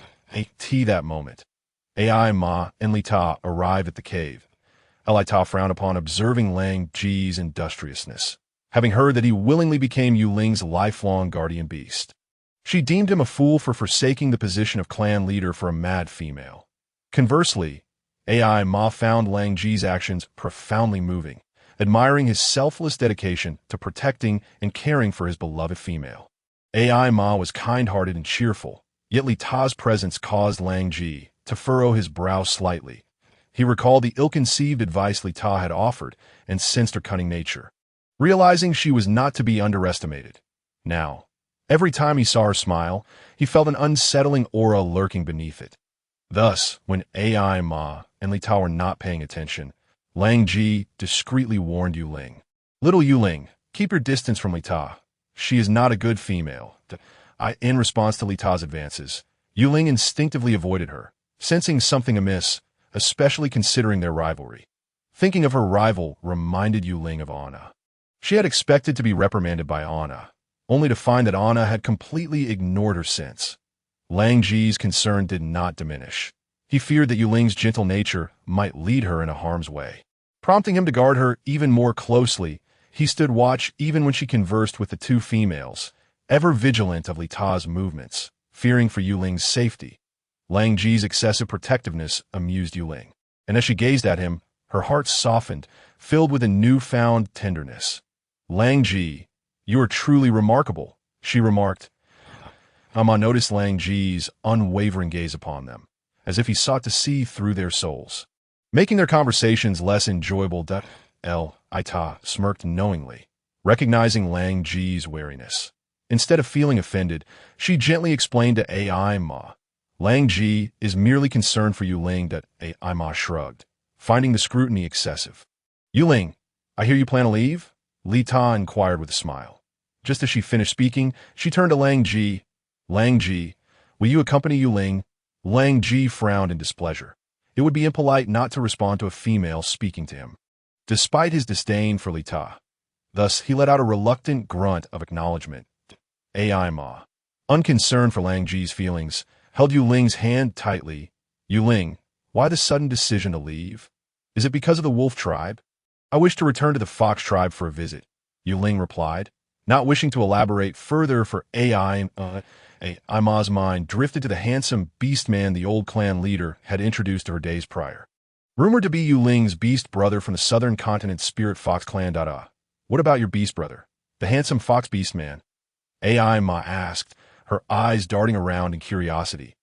that moment. Ai Ma and Li Ta arrived at the cave. Li Ta frowned upon observing Lang Ji's industriousness, having heard that he willingly became Yue Ling's lifelong guardian beast. She deemed him a fool for forsaking the position of clan leader for a mad female. Conversely, Ai Ma found Lang Ji's actions profoundly moving, admiring his selfless dedication to protecting and caring for his beloved female. Ai Ma was kind-hearted and cheerful, yet Li Ta's presence caused Lang Ji to furrow his brow slightly. He recalled the ill-conceived advice Li Ta had offered and sensed her cunning nature, realizing she was not to be underestimated. Now, every time he saw her smile, he felt an unsettling aura lurking beneath it. Thus, when Ai Ma and Li Ta were not paying attention, Lang Ji discreetly warned Yue Ling. Little Yue Ling, keep your distance from Li Ta. She is not a good female. In response to Li Ta's advances, Yue Ling instinctively avoided her, sensing something amiss, especially considering their rivalry. Thinking of her rival reminded Yue Ling of Anna. She had expected to be reprimanded by Anna, only to find that Anna had completely ignored her since. Lang Ji's concern did not diminish. He feared that Yue Ling's gentle nature might lead her into harm's way. Prompting him to guard her even more closely, he stood watch even when she conversed with the two females, ever vigilant of Li Ta's movements, fearing for Yue Ling's safety. Lang Ji's excessive protectiveness amused Yue Ling, and as she gazed at him, her heart softened, filled with a newfound tenderness. Lang Ji, you are truly remarkable, she remarked. Amma noticed Lang Ji's unwavering gaze upon them, as if he sought to see through their souls. Making their conversations less enjoyable, Ita smirked knowingly, recognizing Lang Ji's wariness. Instead of feeling offended, she gently explained to Ai Ma. Lang Ji is merely concerned for Yue Ling. Ai Ma shrugged, finding the scrutiny excessive. Yue Ling, I hear you plan to leave? Li Ta inquired with a smile. Just as she finished speaking, she turned to Lang Ji. Lang Ji, will you accompany Yue Ling? Lang Ji frowned in displeasure. It would be impolite not to respond to a female speaking to him, despite his disdain for Li Ta. Thus, he let out a reluctant grunt of acknowledgement. Ai Ma, unconcerned for Lang Ji's feelings, held Yue Ling's hand tightly. Yue Ling, why the sudden decision to leave? Is it because of the wolf tribe? I wish to return to the fox tribe for a visit, Yue Ling replied, not wishing to elaborate further for Ai Ma's mind drifted to the handsome beastman the old clan leader had introduced to her days prior. Rumored to be Yue Ling's beast brother from the southern continent's spirit fox clan. What about your beast brother, the handsome fox beastman? Ai Ma asked, her eyes darting around in curiosity.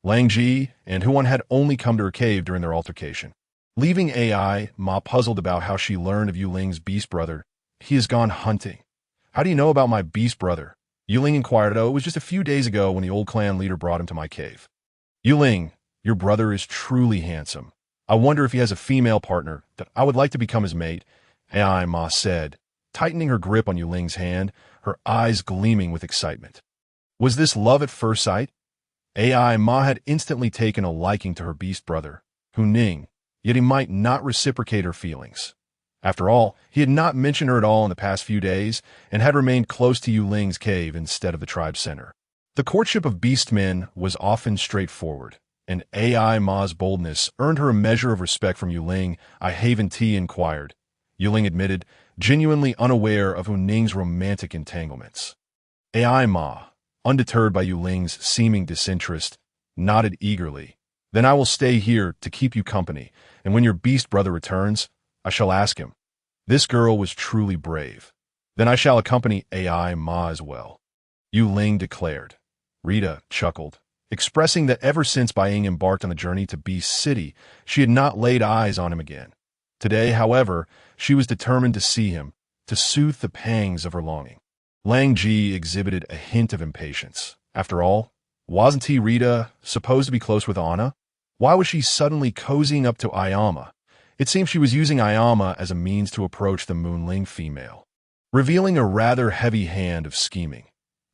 Lang Ji and Huan had only come to her cave during their altercation. Leaving Ai Ma puzzled about how she learned of Yue Ling's beast brother. He has gone hunting. How do you know about my beast brother? Yue Ling inquired. Oh, it was just a few days ago when the old clan leader brought him to my cave. Yue Ling, your brother is truly handsome. I wonder if he has a female partner that I would like to become his mate, Ai Ma said, tightening her grip on Yue Ling's hand, her eyes gleaming with excitement. Was this love at first sight? Ai Ma had instantly taken a liking to her beast brother, Hu Ning, yet he might not reciprocate her feelings. After all, he had not mentioned her at all in the past few days and had remained close to Yue Ling's cave instead of the tribe's center. The courtship of beastmen was often straightforward, and Ai Ma's boldness earned her a measure of respect from Yue Ling. I haven't tea inquired. Yue Ling admitted, genuinely unaware of Hu Ning's romantic entanglements. Ai Ma, undeterred by Yue Ling's seeming disinterest, nodded eagerly. Then I will stay here to keep you company, and when your beast brother returns, I shall ask him. This girl was truly brave. Then I shall accompany AI Ma as well, Yue Ling declared. Rita chuckled, expressing that ever since Bai Ying embarked on the journey to Beast City, she had not laid eyes on him again. Today, however, she was determined to see him, to soothe the pangs of her longing. Lang Ji exhibited a hint of impatience. After all, wasn't he, Rita, supposed to be close with Anna? Why was she suddenly cozying up to Ayama? It seemed she was using Ayama as a means to approach the Moonling female. Revealing a rather heavy hand of scheming,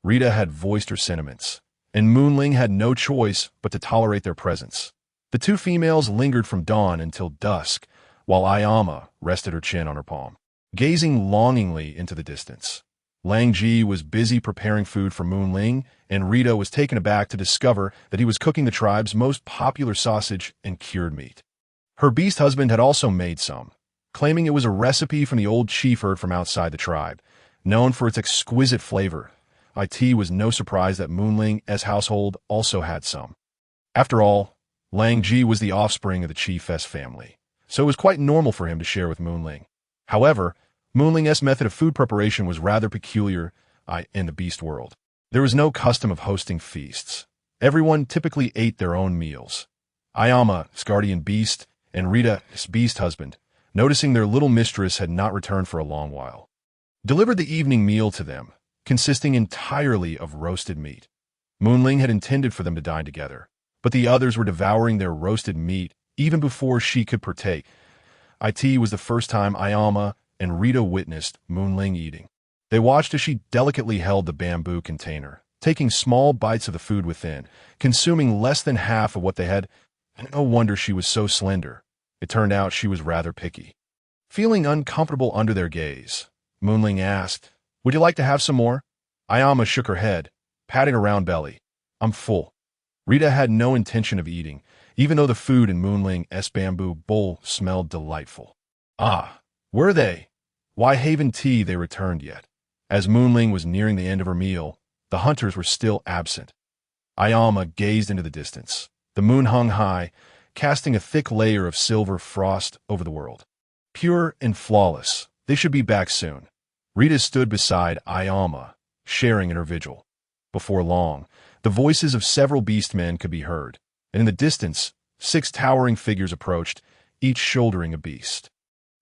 Rita had voiced her sentiments, and Moonling had no choice but to tolerate their presence. The two females lingered from dawn until dusk, while Ayama rested her chin on her palm, gazing longingly into the distance. Lang Ji was busy preparing food for Moonling, and Rita was taken aback to discover that he was cooking the tribe's most popular sausage and cured meat. Her beast husband had also made some, claiming it was a recipe from the old chief herd from outside the tribe, known for its exquisite flavor. It was no surprise that Moonling's household also had some. After all, Lang Ji was the offspring of the chief's family, so it was quite normal for him to share with Moonling. However, Moonling's method of food preparation was rather peculiar in the beast world. There was no custom of hosting feasts. Everyone typically ate their own meals. Ayama's guardian beast and Rita's beast husband, noticing their little mistress had not returned for a long while, delivered the evening meal to them, consisting entirely of roasted meat. Moonling had intended for them to dine together, but the others were devouring their roasted meat even before she could partake. It was the first time Ayama and Rita witnessed Moonling eating. They watched as she delicately held the bamboo container, taking small bites of the food within, consuming less than half of what they had, and no wonder she was so slender. It turned out she was rather picky. Feeling uncomfortable under their gaze, Moonling asked, "Would you like to have some more?" Ayama shook her head, patting her round belly. "I'm full." Rita had no intention of eating, even though the food in Moonling's bamboo bowl smelled delightful. Ah, were they? Why haven't they returned yet? As Moonling was nearing the end of her meal, the hunters were still absent. Ayama gazed into the distance. The moon hung high, casting a thick layer of silver frost over the world. Pure and flawless, they should be back soon. Rita stood beside Ayama, sharing in her vigil. Before long, the voices of several beastmen could be heard, and in the distance, 6 towering figures approached, each shouldering a beast.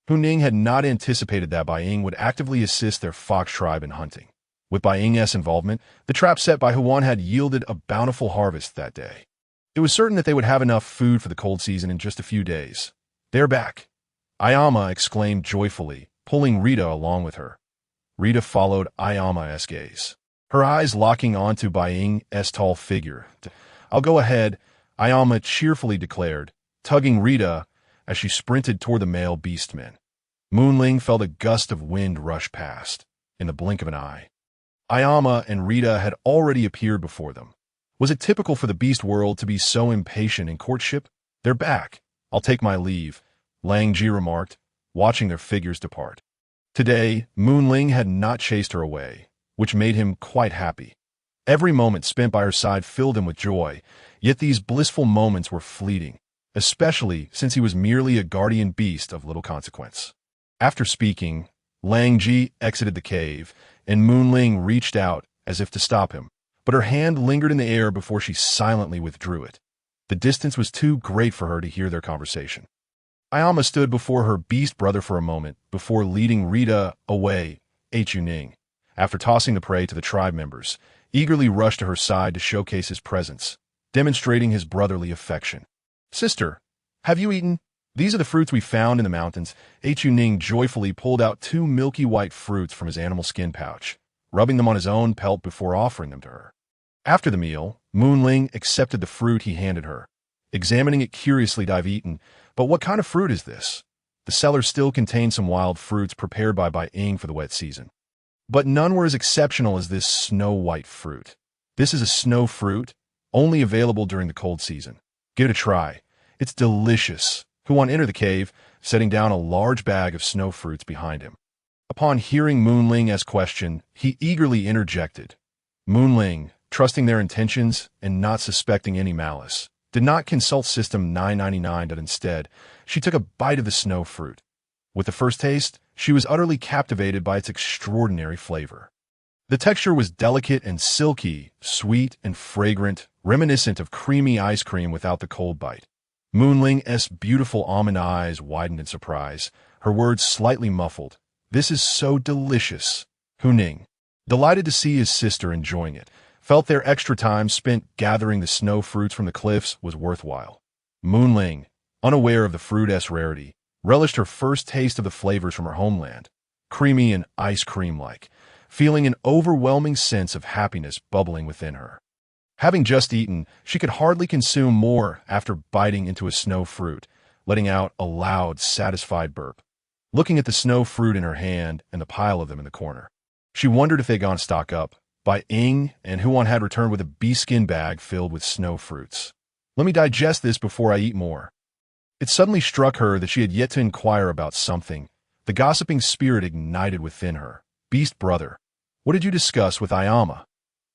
Huning had not anticipated that Bai Ying would actively assist their fox tribe in hunting. With Bai Ying's involvement, the trap set by Huan had yielded a bountiful harvest that day. It was certain that they would have enough food for the cold season in just a few days. "They're back!" Ayama exclaimed joyfully, pulling Rita along with her. Rita followed Ayama's gaze, her eyes locking onto Bai Ying's tall figure. "I'll go ahead," Ayama cheerfully declared, tugging Rita as she sprinted toward the male beastmen. Moonling felt a gust of wind rush past, in the blink of an eye. Ayama and Rita had already appeared before them. Was it typical for the beast world to be so impatient in courtship? "They're back. I'll take my leave," Lang Ji remarked, watching their figures depart. Today, Moonling had not chased her away, which made him quite happy. Every moment spent by her side filled him with joy, yet these blissful moments were fleeting, especially since he was merely a guardian beast of little consequence. After speaking, Lang Ji exited the cave, and Moonling reached out as if to stop him, but her hand lingered in the air before she silently withdrew it. The distance was too great for her to hear their conversation. Ayama stood before her beast brother for a moment before leading Rita away. Yue Ling, after tossing the prey to the tribe members, eagerly rushed to her side to showcase his presence, demonstrating his brotherly affection. "Sister, have you eaten? These are the fruits we found in the mountains." Yue Ling joyfully pulled out 2 milky white fruits from his animal skin pouch, rubbing them on his own pelt before offering them to her. After the meal, Moonling accepted the fruit he handed her, examining it curiously. "I've eaten, but what kind of fruit is this?" The cellar still contained some wild fruits prepared by Bai Ying for the wet season, but none were as exceptional as this snow-white fruit. "This is a snow fruit, only available during the cold season. Give it a try. It's delicious." Huan entered the cave, setting down a large bag of snow fruits behind him. Upon hearing Moonling's question, he eagerly interjected. Moonling, trusting their intentions and not suspecting any malice, did not consult System 999, but instead, she took a bite of the snow fruit. With the first taste, she was utterly captivated by its extraordinary flavor. The texture was delicate and silky, sweet and fragrant, reminiscent of creamy ice cream without the cold bite. Moonling's beautiful almond eyes widened in surprise, her words slightly muffled. "This is so delicious." Huning, delighted to see his sister enjoying it, felt their extra time spent gathering the snow fruits from the cliffs was worthwhile. Moonling, unaware of the fruit's rarity, relished her first taste of the flavors from her homeland, creamy and ice cream-like, feeling an overwhelming sense of happiness bubbling within her. Having just eaten, she could hardly consume more after biting into a snow fruit, letting out a loud, satisfied burp. Looking at the snow fruit in her hand and the pile of them in the corner, she wondered if they'd gone stock up. Bai Ying and Huan had returned with a beeskin bag filled with snow fruits. "Let me digest this before I eat more." It suddenly struck her that she had yet to inquire about something. The gossiping spirit ignited within her. "Beast brother, what did you discuss with Ayama?"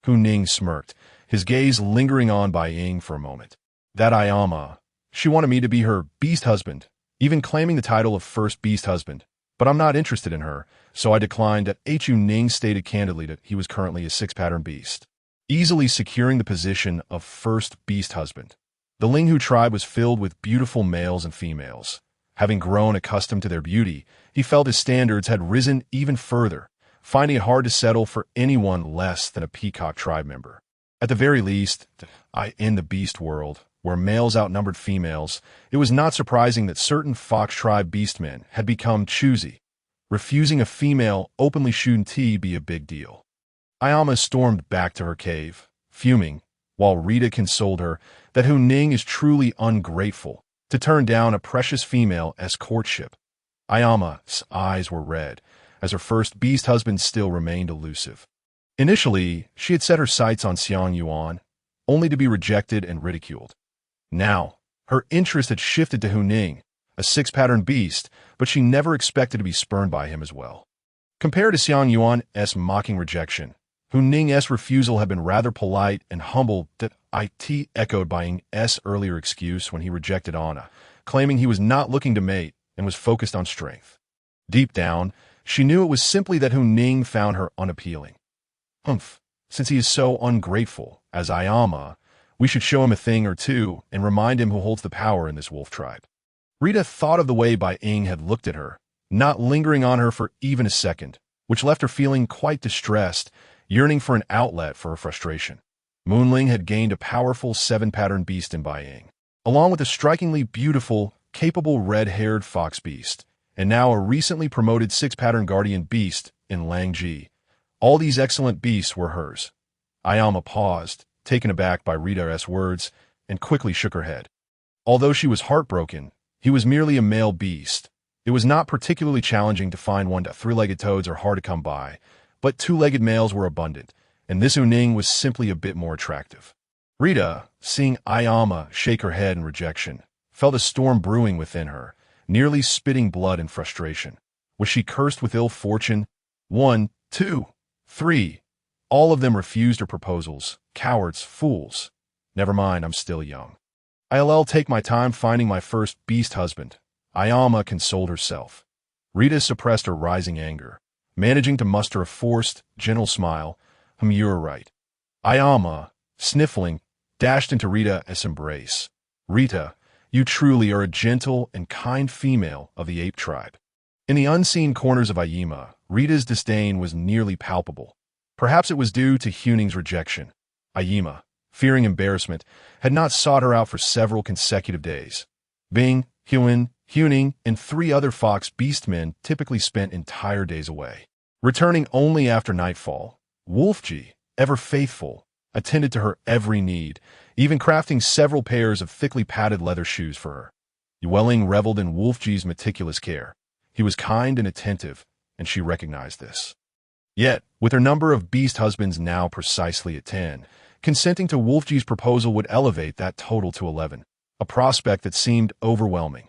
Huning smirked, his gaze lingering on Bai Ying for a moment. "That Ayama, she wanted me to be her beast husband, even claiming the title of first beast husband. But I'm not interested in her, so I declined." Hu Ning stated candidly that he was currently a six-pattern beast, easily securing the position of first beast husband. The Linghu tribe was filled with beautiful males and females. Having grown accustomed to their beauty, he felt his standards had risen even further, finding it hard to settle for anyone less than a peacock tribe member. At the very least, in the beast world, where males outnumbered females, it was not surprising that certain fox tribe beastmen had become choosy. Refusing a female openly shouldn't be a big deal. Ayama stormed back to her cave, fuming, while Rita consoled her that Huning is truly ungrateful to turn down a precious female's courtship. Ayama's eyes were red, as her first beast husband still remained elusive. Initially, she had set her sights on Xiang Yuan, only to be rejected and ridiculed. Now, her interest had shifted to Huning, a six-pattern beast, but she never expected to be spurned by him as well. Compared to Xiang Yuan's mocking rejection, Huning's refusal had been rather polite and humble. That it echoed Bai Ying's earlier excuse when he rejected Anna, claiming he was not looking to mate and was focused on strength. Deep down, she knew it was simply that Huning found her unappealing. Since he is so ungrateful, as Ayama, we should show him a thing or two and remind him who holds the power in this wolf tribe. Rita thought of the way Bai Ying had looked at her, not lingering on her for even a second, which left her feeling quite distressed, yearning for an outlet for her frustration. Moonling had gained a powerful seven-pattern beast in Bai Ying, along with a strikingly beautiful, capable red-haired fox beast, and now a recently promoted six-pattern guardian beast in Lang Ji. All these excellent beasts were hers. Ayama paused, taken aback by Rita's words, and quickly shook her head. Although she was heartbroken, he was merely a male beast. It was not particularly challenging to find one. Three-legged toads are hard to come by, but two-legged males were abundant, and this Huning was simply a bit more attractive. Rita, seeing Ayama shake her head in rejection, felt a storm brewing within her, nearly spitting blood in frustration. Was she cursed with ill fortune? 1, 2, 3. All of them refused her proposals. Cowards, fools. Never mind, I'm still young. I'll take my time finding my first beast husband. Ayama consoled herself. Rita suppressed her rising anger, managing to muster a forced, gentle smile. You're right. Ayama, sniffling, dashed into Rita's embrace. Rita, you truly are a gentle and kind female of the ape tribe. In the unseen corners of Ayima, Rita's disdain was nearly palpable. Perhaps it was due to Huning's rejection. Ayima, fearing embarrassment, had not sought her out for several consecutive days. Bing, Huning, and 3 other fox beastmen typically spent entire days away, returning only after nightfall. Wolfji, ever faithful, attended to her every need, even crafting several pairs of thickly padded leather shoes for her. Yue Ling reveled in Wolfji's meticulous care. He was kind and attentive, and she recognized this. Yet, with her number of beast husbands now precisely at 10, consenting to Wolfji's proposal would elevate that total to 11, a prospect that seemed overwhelming.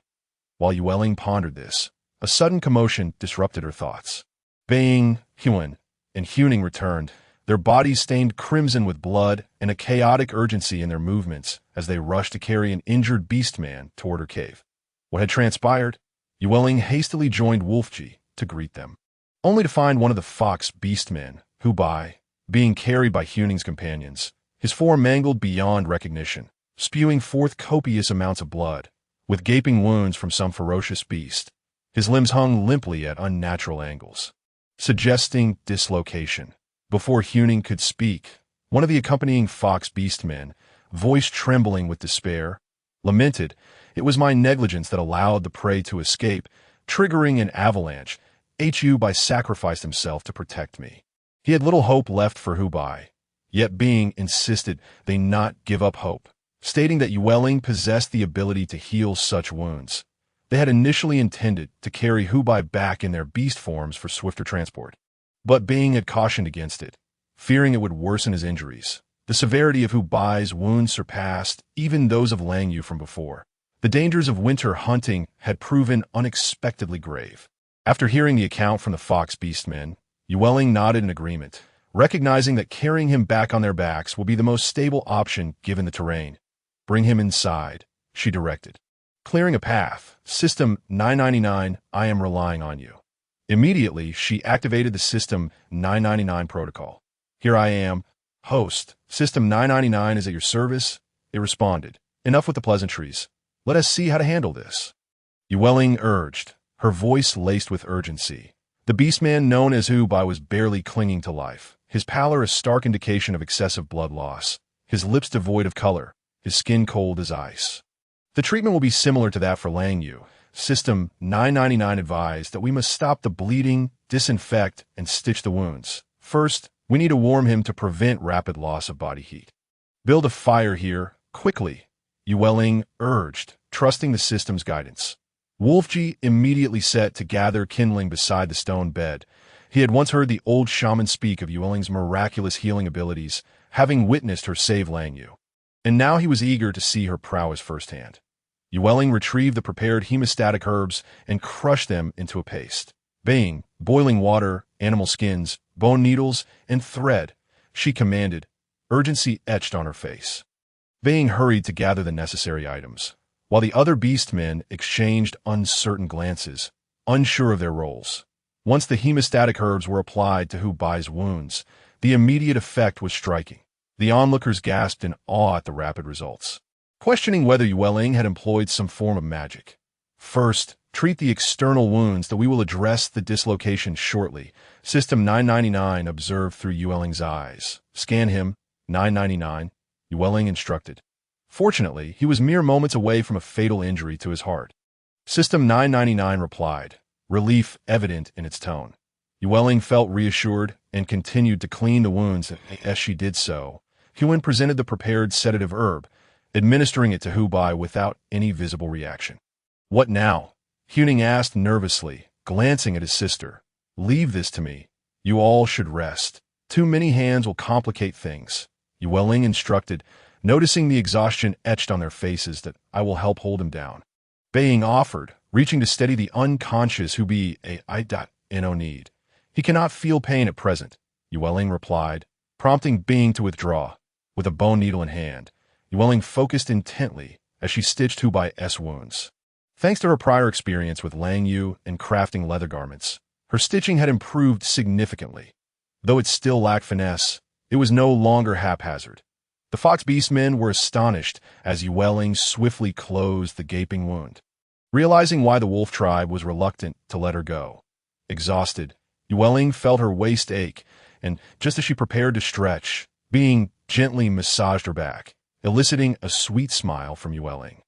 While Yue Ling pondered this, a sudden commotion disrupted her thoughts. Bing, Huan, and Huning returned, their bodies stained crimson with blood and a chaotic urgency in their movements as they rushed to carry an injured beastman toward her cave. What had transpired? Yue Ling hastily joined Wolfji to greet them, only to find one of the fox beastmen, who being carried by Yue Ling's companions, his form mangled beyond recognition, spewing forth copious amounts of blood, with gaping wounds from some ferocious beast. His limbs hung limply at unnatural angles, suggesting dislocation. Before Yue Ling could speak, one of the accompanying fox beastmen, voice trembling with despair, lamented, "It was my negligence that allowed the prey to escape, triggering an avalanche. Hu Bai sacrificed himself to protect me." He had little hope left for Hu Bai, yet Bing insisted they not give up hope, stating that Yue Ling possessed the ability to heal such wounds. They had initially intended to carry Hu Bai back in their beast forms for swifter transport, but Bing had cautioned against it, fearing it would worsen his injuries. The severity of Hu Bai's wounds surpassed even those of Lang Yu from before. The dangers of winter hunting had proven unexpectedly grave. After hearing the account from the fox beastmen, Yue Ling nodded in agreement, recognizing that carrying him back on their backs would be the most stable option given the terrain. "Bring him inside," she directed. Clearing a path, System 999, "I am relying on you." Immediately, she activated the System 999 protocol. "Here I am, host. System 999 is at your service," it responded. "Enough with the pleasantries. Let us see how to handle this," Yue Ling urged, her voice laced with urgency. The beastman known as Hu Bai was barely clinging to life, his pallor a stark indication of excessive blood loss, his lips devoid of color, his skin cold as ice. "The treatment will be similar to that for Lang Yu. System 999 advised that we must stop the bleeding, disinfect, and stitch the wounds. First, we need to warm him to prevent rapid loss of body heat. Build a fire here, quickly," Yue Ling urged, trusting the system's guidance. Wolfji immediately set to gather kindling beside the stone bed. He had once heard the old shaman speak of Yue Ling's miraculous healing abilities, having witnessed her save Lang Yu. And now he was eager to see her prowess firsthand. Yue Ling retrieved the prepared hemostatic herbs and crushed them into a paste. Bang, boiling water, animal skins, bone needles, and thread, she commanded, urgency etched on her face. Bang hurried to gather the necessary items, while the other beastmen exchanged uncertain glances, unsure of their roles. Once the hemostatic herbs were applied to Hu Bai's wounds, the immediate effect was striking. The onlookers gasped in awe at the rapid results, questioning whether Yue Ling had employed some form of magic. "First, treat the external wounds, that we will address the dislocation shortly," System 999 observed through Yue Ling's eyes. "Scan him, 999, Yue Ling instructed. Fortunately, he was mere moments away from a fatal injury to his heart. System 999 replied, relief evident in its tone. Yue Ling felt reassured and continued to clean the wounds. As she did so, Huan presented the prepared sedative herb, administering it to Hu Bai without any visible reaction. "What now?" Huning asked nervously, glancing at his sister. "Leave this to me. You all should rest. Too many hands will complicate things," Yue Ling instructed, noticing the exhaustion etched on their faces. "That I will help hold him down." Being offered, reaching to steady the unconscious Hu Bai. "No need. He cannot feel pain at present," Yue Ling replied, prompting Bing to withdraw. With a bone needle in hand, Yue Ling focused intently as she stitched Hu Bai's wounds. Thanks to her prior experience with Lang Yu and crafting leather garments, her stitching had improved significantly. Though it still lacked finesse, it was no longer haphazard. The fox beastmen were astonished as Yue Ling swiftly closed the gaping wound, realizing why the wolf tribe was reluctant to let her go. Exhausted, Yue Ling felt her waist ache, and just as she prepared to stretch, Bing gently massaged her back, eliciting a sweet smile from Yue Ling.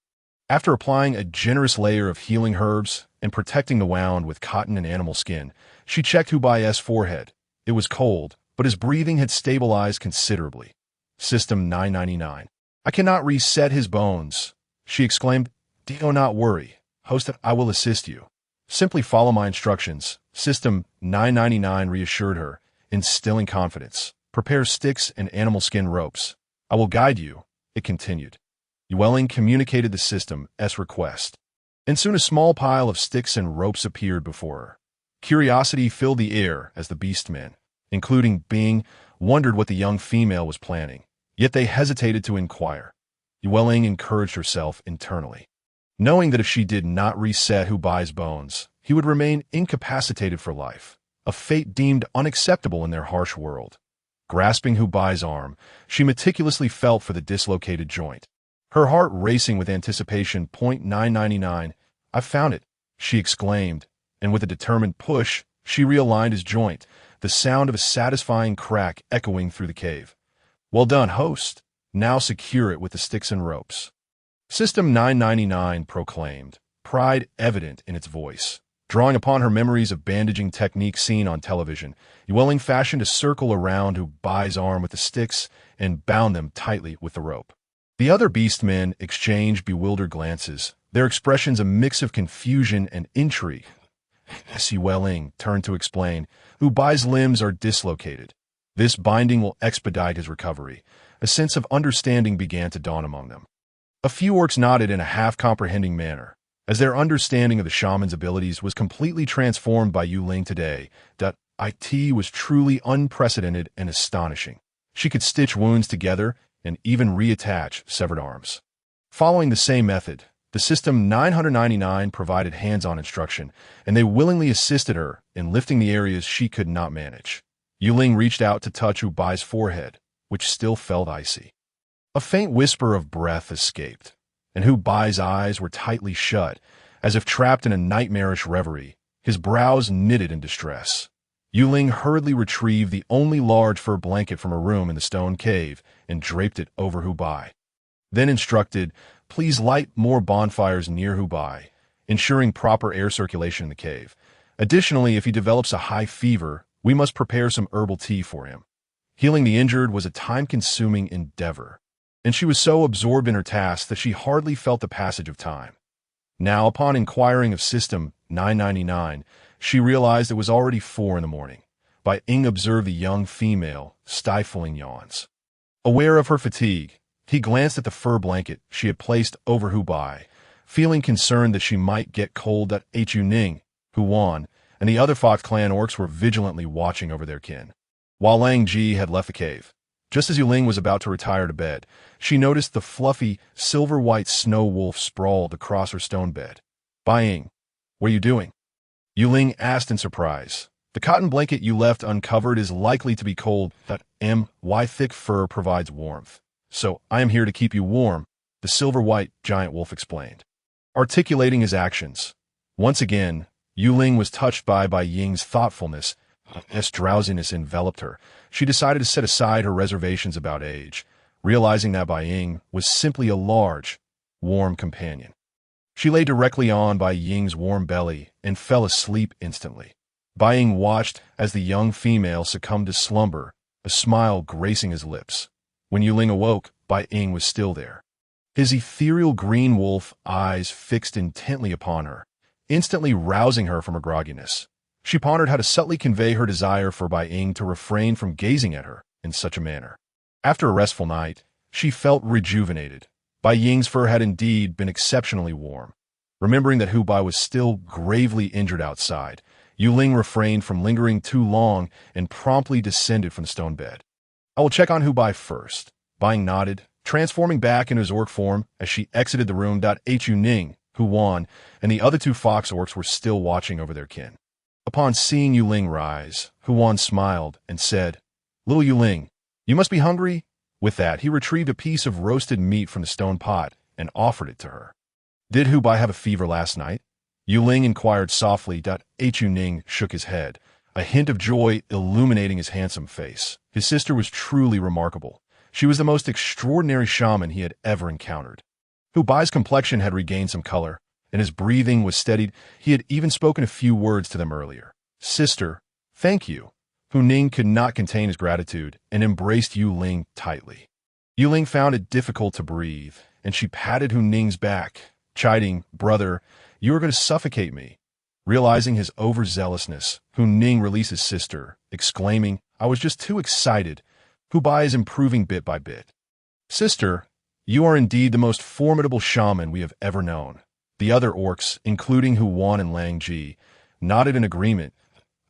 After applying a generous layer of healing herbs and protecting the wound with cotton and animal skin, she checked Hu Bai's forehead. It was cold, but his breathing had stabilized considerably. System 999. "I cannot reset his bones," she exclaimed. "Do not worry, host, I will assist you. Simply follow my instructions," System 999 reassured her, instilling confidence. "Prepare sticks and animal skin ropes. I will guide you," it continued. Yue Ling communicated the system's request, and soon a small pile of sticks and ropes appeared before her. Curiosity filled the air as the beastmen, including Bing, wondered what the young female was planning, yet they hesitated to inquire. Yue Ling encouraged herself internally. knowing that if she did not reset Hu Bai's bones, he would remain incapacitated for life, a fate deemed unacceptable in their harsh world. Grasping Hu Bai's arm, she meticulously felt for the dislocated joint. Her heart racing with anticipation. 999. I found it, she exclaimed, and with a determined push, she realigned his joint, the sound of a satisfying crack echoing through the cave. Well done, host. Now secure it with the sticks and ropes. System 999 proclaimed, pride evident in its voice. Drawing upon her memories of bandaging techniques seen on television, Yue Ling fashioned a circle around Hu Bai's arm with the sticks and bound them tightly with the rope. The other beastmen exchanged bewildered glances, their expressions a mix of confusion and intrigue. As Yue Ling turned to explain, Hu Bai's limbs are dislocated. This binding will expedite his recovery. A sense of understanding began to dawn among them. A few orcs nodded in a half-comprehending manner, as their understanding of the shaman's abilities was completely transformed by Yue Ling today. It was truly unprecedented and astonishing. She could stitch wounds together and even reattach severed arms. Following the same method, the System 999 provided hands-on instruction, and they willingly assisted her in lifting the areas she could not manage. Yue Ling reached out to touch Hu Bai's forehead, which still felt icy. A faint whisper of breath escaped, and Hu Bai's eyes were tightly shut, as if trapped in a nightmarish reverie, his brows knitted in distress. Yue Ling hurriedly retrieved the only large fur blanket from a room in the stone cave and draped it over Hu Bai. Then instructed, please light more bonfires near Hu Bai, ensuring proper air circulation in the cave. Additionally, if he develops a high fever, we must prepare some herbal tea for him. Healing the injured was a time-consuming endeavor, and she was so absorbed in her task that she hardly felt the passage of time. Now, upon inquiring of System 999, she realized it was already 4 in the morning. Bai Ying observed the young female, stifling yawns. Aware of her fatigue, he glanced at the fur blanket she had placed over Hu Bai, feeling concerned that she might get cold. Yue Ning, Hu Wan, and the other Fox clan orcs were vigilantly watching over their kin. While Lang Ji had left the cave, just as Yue Ling was about to retire to bed, she noticed the fluffy, silver-white snow wolf sprawled across her stone bed. Bai Ying, what are you doing? Yue Ling asked in surprise. The cotton blanket you left uncovered is likely to be cold. My thick fur provides warmth. So I am here to keep you warm, the silver-white giant wolf explained. Articulating his actions. Once again, Yue Ling was touched by Bai Ying's thoughtfulness. As drowsiness enveloped her, she decided to set aside her reservations about age, realizing that Bai Ying was simply a large, warm companion. She lay directly on Bai Ying's warm belly and fell asleep instantly. Bai Ying watched as the young female succumbed to slumber, a smile gracing his lips. When Yue Ling awoke, Bai Ying was still there. His ethereal green wolf eyes fixed intently upon her, instantly rousing her from her grogginess. She pondered how to subtly convey her desire for Bai Ying to refrain from gazing at her in such a manner. After a restful night, she felt rejuvenated. Bai Ying's fur had indeed been exceptionally warm. Remembering that Hu Bai was still gravely injured outside, Yue Ling refrained from lingering too long and promptly descended from the stone bed. I will check on Hu Bai first. Bai Ying nodded, transforming back into his orc form as she exited the room. Yue Ning, Hu Wan, and the other 2 fox orcs were still watching over their kin. Upon seeing Yue Ling rise, Hu Wan smiled and said, Little Yue Ling, you must be hungry? With that, he retrieved a piece of roasted meat from the stone pot and offered it to her. Did Hu Bai have a fever last night? Yue Ling inquired softly. Yue Ning shook his head, a hint of joy illuminating his handsome face. His sister was truly remarkable. She was the most extraordinary shaman he had ever encountered. Hu Bai's complexion had regained some color, and his breathing was steadied. He had even spoken a few words to them earlier. Sister, thank you. Hu Ning could not contain his gratitude and embraced Yue Ling tightly. Yue Ling found it difficult to breathe, and she patted Hu Ning's back, chiding, Brother, you are going to suffocate me. Realizing his overzealousness, Hu Ning released his sister, exclaiming, I was just too excited. Hu Bai is improving bit by bit. Sister, you are indeed the most formidable shaman we have ever known. The other orcs, including Hu Wan and Lang Ji, nodded in agreement.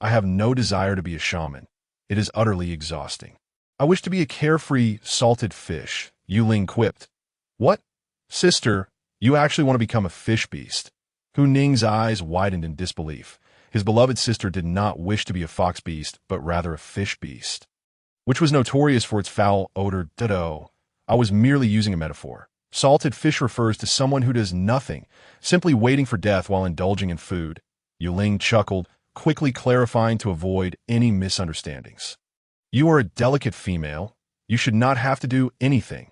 I have no desire to be a shaman. It is utterly exhausting. I wish to be a carefree, salted fish, Yue Ling quipped. What? Sister, You actually want to become a fish beast? Hu Ning's eyes widened in disbelief. His beloved sister did not wish to be a fox beast, but rather a fish beast, which was notorious for its foul odor. Ditto. I was merely using a metaphor. Salted fish refers to someone who does nothing, simply waiting for death while indulging in food. Yue Ling chuckled, quickly clarifying to avoid any misunderstandings. You are a delicate female. You should not have to do anything.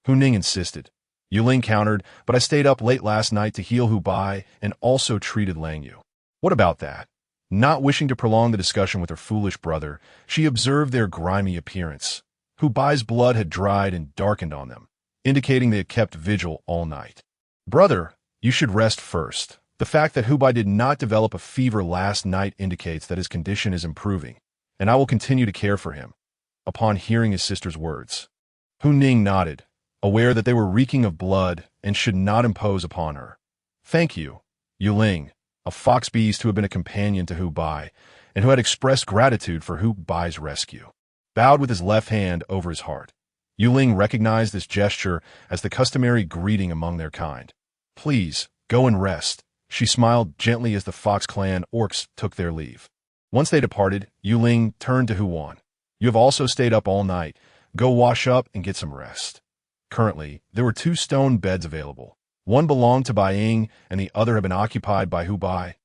Hu Ning insisted. Yue Ling countered, but I stayed up late last night to heal Hu Bai and also treated Lang Yu. What about that? Not wishing to prolong the discussion with her foolish brother, she observed their grimy appearance. Hu Bai's blood had dried and darkened on them, indicating they had kept vigil all night. Brother, you should rest first. The fact that Hu Bai did not develop a fever last night indicates that his condition is improving, and I will continue to care for him. Upon hearing his sister's words, Hu Ning nodded, aware that they were reeking of blood and should not impose upon her. Thank you, Yue Ling, a fox beast who had been a companion to Hu Bai, and who had expressed gratitude for Hu Bai's rescue. Bowed with his left hand over his heart. Yue Ling recognized this gesture as the customary greeting among their kind. Please, go and rest. She smiled gently as the Fox Clan orcs took their leave. Once they departed, Yue Ling turned to Hu Wan. You have also stayed up all night. Go wash up and get some rest. Currently, there were 2 stone beds available. One belonged to Bai Ying, and the other had been occupied by Hu Bai,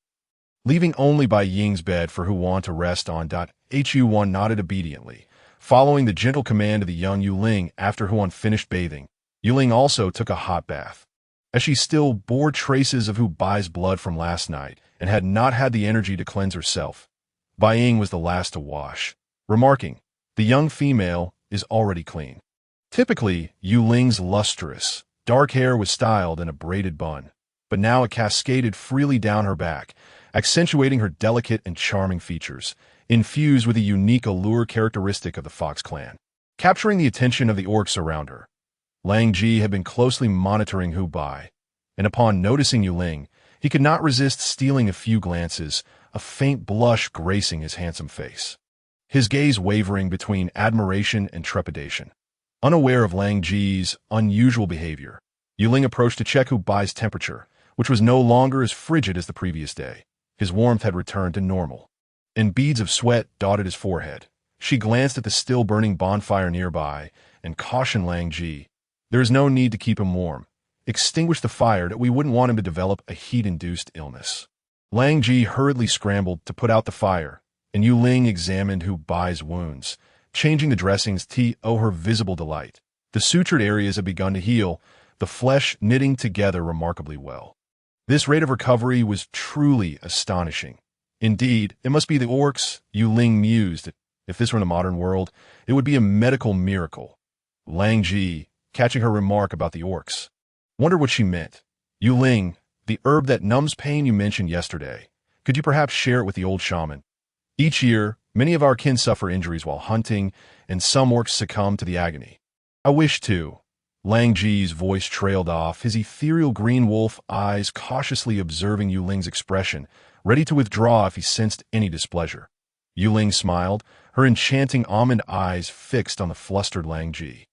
leaving only Bai Ying's bed for Hu Wan to rest on. Hu Wan nodded obediently, following the gentle command of the young Yue Ling. After Hu Wan finished bathing, Yue Ling also took a hot bath. As she still bore traces of Hu Bai's blood from last night and had not had the energy to cleanse herself, Bai Ying was the last to wash, remarking, the young female is already clean. Typically, Yue Ling's lustrous, dark hair was styled in a braided bun, but now it cascaded freely down her back, accentuating her delicate and charming features, infused with a unique allure characteristic of the Fox Clan. Capturing the attention of the orcs around her, Lang Ji had been closely monitoring Hu Bai, and upon noticing Yue Ling, he could not resist stealing a few glances, a faint blush gracing his handsome face. His gaze wavering between admiration and trepidation. Unaware of Lang Ji's unusual behavior, Yue Ling approached to check Hu Bai's temperature, which was no longer as frigid as the previous day. His warmth had returned to normal, and beads of sweat dotted his forehead. She glanced at the still-burning bonfire nearby and cautioned Lang Ji, there is no need to keep him warm. Extinguish the fire that we wouldn't want him to develop a heat-induced illness. Lang Ji hurriedly scrambled to put out the fire, and Yue Ling examined Hu Bai's wounds, changing the dressings to her visible delight. The sutured areas had begun to heal, the flesh knitting together remarkably well. This rate of recovery was truly astonishing. Indeed, it must be the orcs, Yue Ling mused. If this were in the modern world, it would be a medical miracle. Lang Ji, catching her remark about the orcs, wondered what she meant. Yue Ling, the herb that numbs pain you mentioned yesterday, could you perhaps share it with the old shaman? Each year, many of our kin suffer injuries while hunting, and some orcs succumb to the agony. I wish to. Lang Ji's voice trailed off, his ethereal green wolf eyes cautiously observing Yue Ling's expression, ready to withdraw if he sensed any displeasure. Yue Ling smiled, her enchanting almond eyes fixed on the flustered Lang Ji.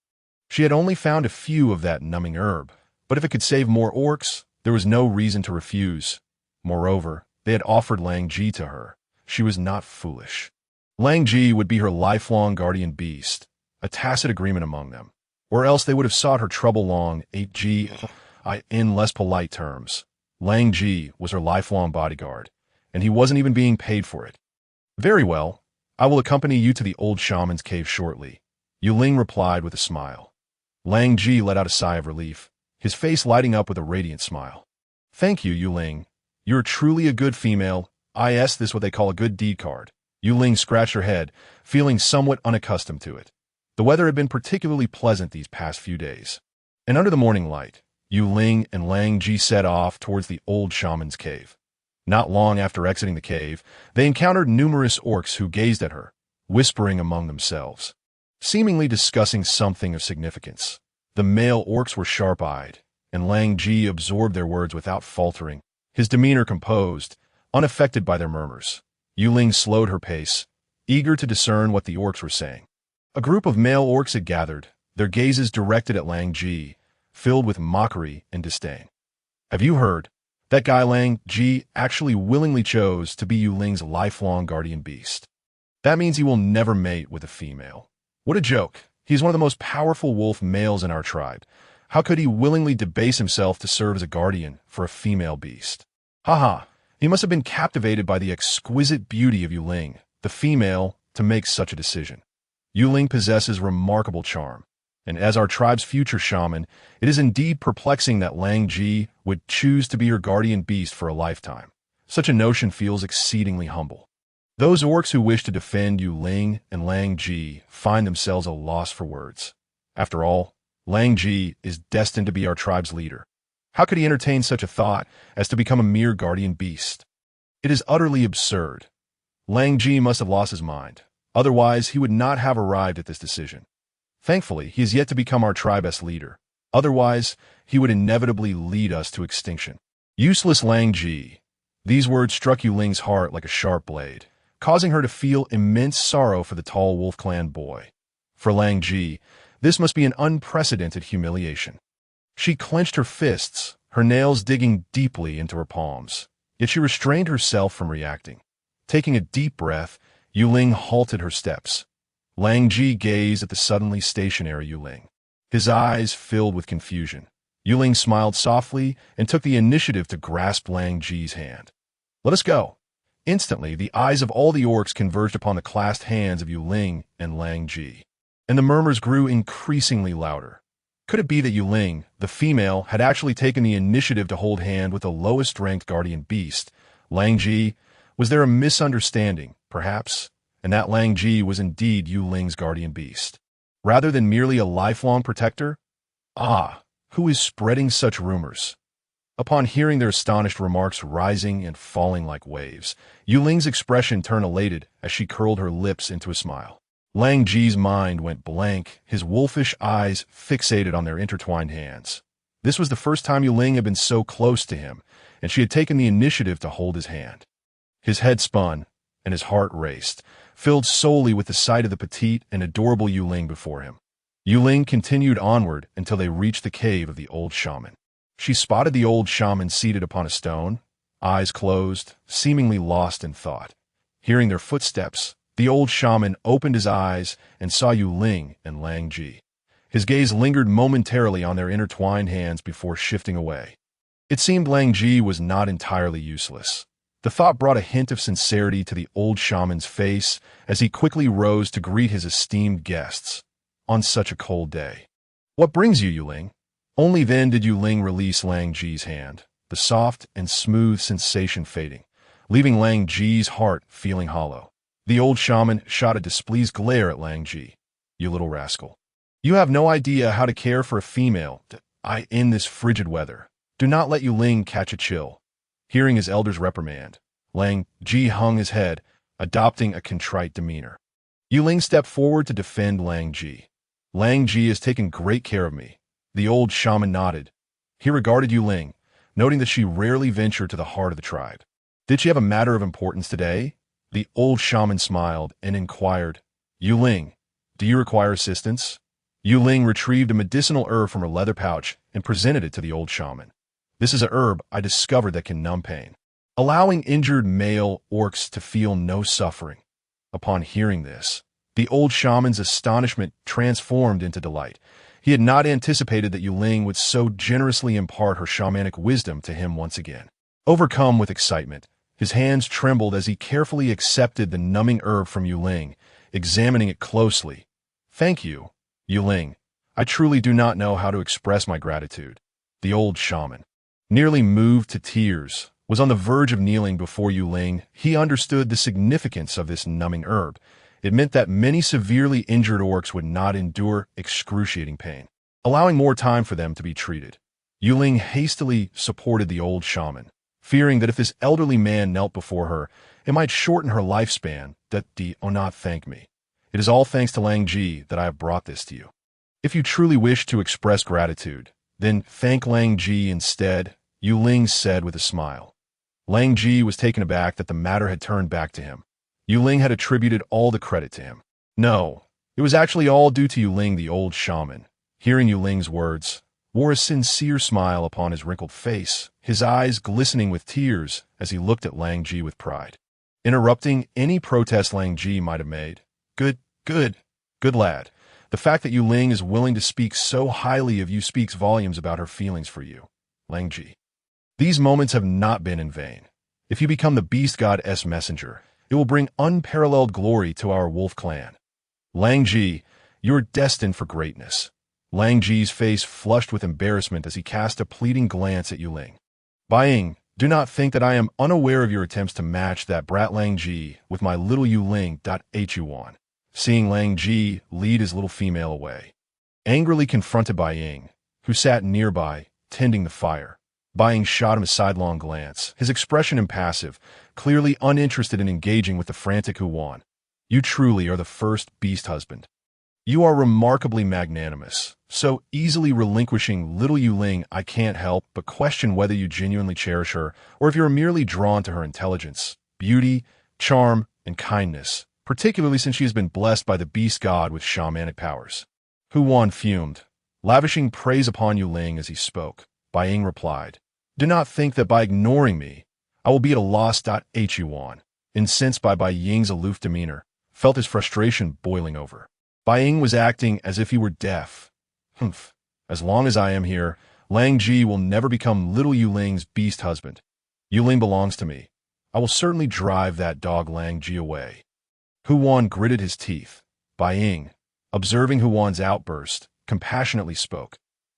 She had only found a few of that numbing herb, but if it could save more orcs, there was no reason to refuse. Moreover, they had offered Lang Ji to her. She was not foolish. Lang Ji would be her lifelong guardian beast, a tacit agreement among them, or else they would have sought her trouble long. In less polite terms, Lang Ji was her lifelong bodyguard, and he wasn't even being paid for it. Very well, I will accompany you to the old shaman's cave shortly, Yue Ling replied with a smile. Lang Ji let out a sigh of relief, his face lighting up with a radiant smile. Thank you, Yue Ling. You're truly a good female. This is what they call a good deed card. Yue Ling scratched her head, feeling somewhat unaccustomed to it. The weather had been particularly pleasant these past few days, and under the morning light, Yue Ling and Lang Ji set off towards the old shaman's cave. Not long after exiting the cave, they encountered numerous orcs who gazed at her, whispering among themselves, seemingly discussing something of significance. The male orcs were sharp-eyed, and Lang Ji absorbed their words without faltering, his demeanor composed, unaffected by their murmurs. Yue Ling slowed her pace, eager to discern what the orcs were saying. A group of male orcs had gathered, their gazes directed at Lang Ji, filled with mockery and disdain. Have you heard? That guy Lang Ji actually willingly chose to be Yue Ling's lifelong guardian beast. That means he will never mate with a female. What a joke. He's one of the most powerful wolf males in our tribe. How could he willingly debase himself to serve as a guardian for a female beast? Haha, he must have been captivated by the exquisite beauty of Yue Ling, the female, to make such a decision. Yue Ling possesses remarkable charm, and as our tribe's future shaman, it is indeed perplexing that Lang Ji would choose to be her guardian beast for a lifetime. Such a notion feels exceedingly humble. Those orcs who wish to defend Yue Ling and Lang Ji find themselves a loss for words. After all, Lang Ji is destined to be our tribe's leader. How could he entertain such a thought as to become a mere guardian beast? It is utterly absurd. Lang Ji must have lost his mind. Otherwise, he would not have arrived at this decision. Thankfully, he is yet to become our tribe's leader. Otherwise, he would inevitably lead us to extinction. Useless Lang Ji. These words struck Yue Ling's heart like a sharp blade, causing her to feel immense sorrow for the tall Wolf Clan boy. For Lang Ji, this must be an unprecedented humiliation. She clenched her fists, her nails digging deeply into her palms. Yet she restrained herself from reacting. Taking a deep breath, Yue Ling halted her steps. Lang Ji gazed at the suddenly stationary Yue Ling. His eyes filled with confusion. Yue Ling smiled softly and took the initiative to grasp Lang Ji's hand. "Let us go." Instantly, the eyes of all the orcs converged upon the clasped hands of Yue Ling and Lang Ji, and the murmurs grew increasingly louder. Could it be that Yue Ling, the female, had actually taken the initiative to hold hand with the lowest-ranked guardian beast, Lang Ji? Was there a misunderstanding, perhaps, and that Lang Ji was indeed Yue Ling's guardian beast, rather than merely a lifelong protector? Ah, who is spreading such rumors? Upon hearing their astonished remarks rising and falling like waves, Yue Ling's expression turned elated as she curled her lips into a smile. Lang Ji's mind went blank, his wolfish eyes fixated on their intertwined hands. This was the first time Yue Ling had been so close to him, and she had taken the initiative to hold his hand. His head spun, and his heart raced, filled solely with the sight of the petite and adorable Yue Ling before him. Yue Ling continued onward until they reached the cave of the old shaman. She spotted the old shaman seated upon a stone, eyes closed, seemingly lost in thought. Hearing their footsteps, the old shaman opened his eyes and saw Yue Ling and Lang Ji. His gaze lingered momentarily on their intertwined hands before shifting away. It seemed Lang Ji was not entirely useless. The thought brought a hint of sincerity to the old shaman's face as he quickly rose to greet his esteemed guests on such a cold day. "What brings you, Yue Ling?" Only then did Yue Ling release Lang Ji's hand, the soft and smooth sensation fading, leaving Lang Ji's heart feeling hollow. The old shaman shot a displeased glare at Lang Ji. "You little rascal. You have no idea how to care for a female in this frigid weather. Do not let Yue Ling catch a chill." Hearing his elder's reprimand, Lang Ji hung his head, adopting a contrite demeanor. Yue Ling stepped forward to defend Lang Ji. "Lang Ji has taken great care of me." The old shaman nodded. He regarded Yue Ling, noting that she rarely ventured to the heart of the tribe. "Did she have a matter of importance today?" The old shaman smiled and inquired, "Yue Ling, do you require assistance?" Yue Ling retrieved a medicinal herb from her leather pouch and presented it to the old shaman. "This is a herb I discovered that can numb pain, allowing injured male orcs to feel no suffering." Upon hearing this, the old shaman's astonishment transformed into delight. He had not anticipated that Yue Ling would so generously impart her shamanic wisdom to him once again. Overcome with excitement, his hands trembled as he carefully accepted the numbing herb from Yue Ling, examining it closely. "Thank you, Yue Ling. I truly do not know how to express my gratitude." The old shaman, nearly moved to tears, was on the verge of kneeling before Yue Ling. He understood the significance of this numbing herb. It meant that many severely injured orcs would not endure excruciating pain, allowing more time for them to be treated. Yue Ling hastily supported the old shaman, fearing that if this elderly man knelt before her, it might shorten her lifespan. "Oh, not thank me. It is all thanks to Lang Ji that I have brought this to you. If you truly wish to express gratitude, then thank Lang Ji instead," Yue Ling said with a smile. Lang Ji was taken aback that the matter had turned back to him. Yue Ling had attributed all the credit to him. No, it was actually all due to Yue Ling, the old shaman. Hearing Yue Ling's words, wore a sincere smile upon his wrinkled face, his eyes glistening with tears as he looked at Lang Ji with pride, interrupting any protest Lang Ji might have made. Good lad. The fact that Yue Ling is willing to speak so highly of you speaks volumes about her feelings for you, Lang Ji. These moments have not been in vain. If you become the beast god's messenger, it will bring unparalleled glory to our wolf clan. Lang Ji, you are destined for greatness. Lang Ji's face flushed with embarrassment as he cast a pleading glance at Yue Ling. Bai Ying, do not think that I am unaware of your attempts to match that brat Lang Ji with my little Yue Ling. Huan. Seeing Lang Ji lead his little female away. Angrily confronted Bai Ying, who sat nearby, tending the fire, Bai Ying shot him a sidelong glance, his expression impassive, clearly uninterested in engaging with the frantic Huan. You truly are the first beast husband. You are remarkably magnanimous, so easily relinquishing little Yue Ling. I can't help but question whether you genuinely cherish her, or if you are merely drawn to her intelligence, beauty, charm, and kindness, particularly since she has been blessed by the beast god with shamanic powers. Huan fumed, lavishing praise upon Yue Ling as he spoke. Bai Ying replied, do not think that by ignoring me, I will be at a loss. Huan, incensed by Bai Ying's aloof demeanor, felt his frustration boiling over. Bai Ying was acting as if he were deaf. Humph. As long as I am here, Lang Ji will never become little Yue Ling's beast husband. Yue Ling belongs to me. I will certainly drive that dog Lang Ji away. Huan gritted his teeth. Bai Ying, observing Huan's outburst, compassionately spoke.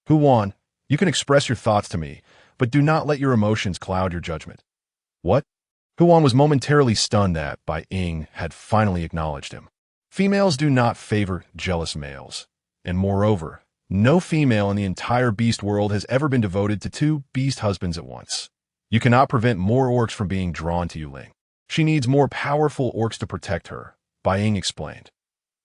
Huan, you can express your thoughts to me, but do not let your emotions cloud your judgment. What? Huan was momentarily stunned that Bai Ying had finally acknowledged him. Females do not favor jealous males, and moreover, no female in the entire beast world has ever been devoted to two beast husbands at once. You cannot prevent more orcs from being drawn to Yue Ling. She needs more powerful orcs to protect her, Bai Ying explained.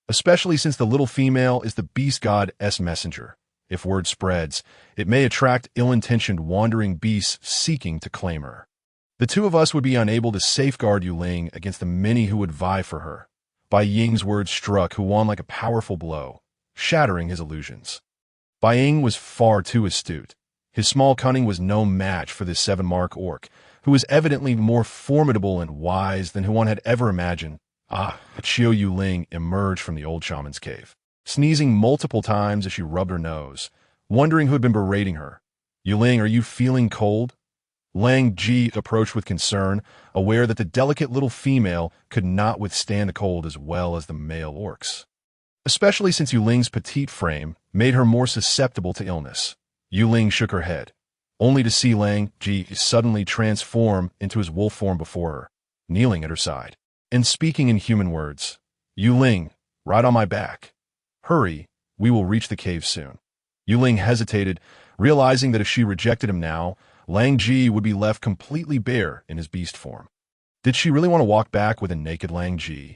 Especially since the little female is the beast god's messenger. If word spreads, it may attract ill-intentioned wandering beasts seeking to claim her. The two of us would be unable to safeguard Yue Ling against the many who would vie for her. Bai Ying's words struck Huan like a powerful blow, shattering his illusions. Bai Ying was far too astute. His small cunning was no match for this 7-mark orc, who was evidently more formidable and wise than Huan had ever imagined. Chiu Yue Ling emerged from the old shaman's cave, sneezing multiple times as she rubbed her nose, wondering who had been berating her. Yue Ling, are you feeling cold? Lang Ji approached with concern, aware that the delicate little female could not withstand the cold as well as the male orcs, especially since Yue Ling's petite frame made her more susceptible to illness. Yue Ling shook her head, only to see Lang Ji suddenly transform into his wolf form before her, kneeling at her side, and speaking in human words. Yue Ling, ride on my back. Hurry, we will reach the cave soon. Yue Ling hesitated, realizing that if she rejected him now, Lang Ji would be left completely bare in his beast form. Did she really want to walk back with a naked Lang Ji?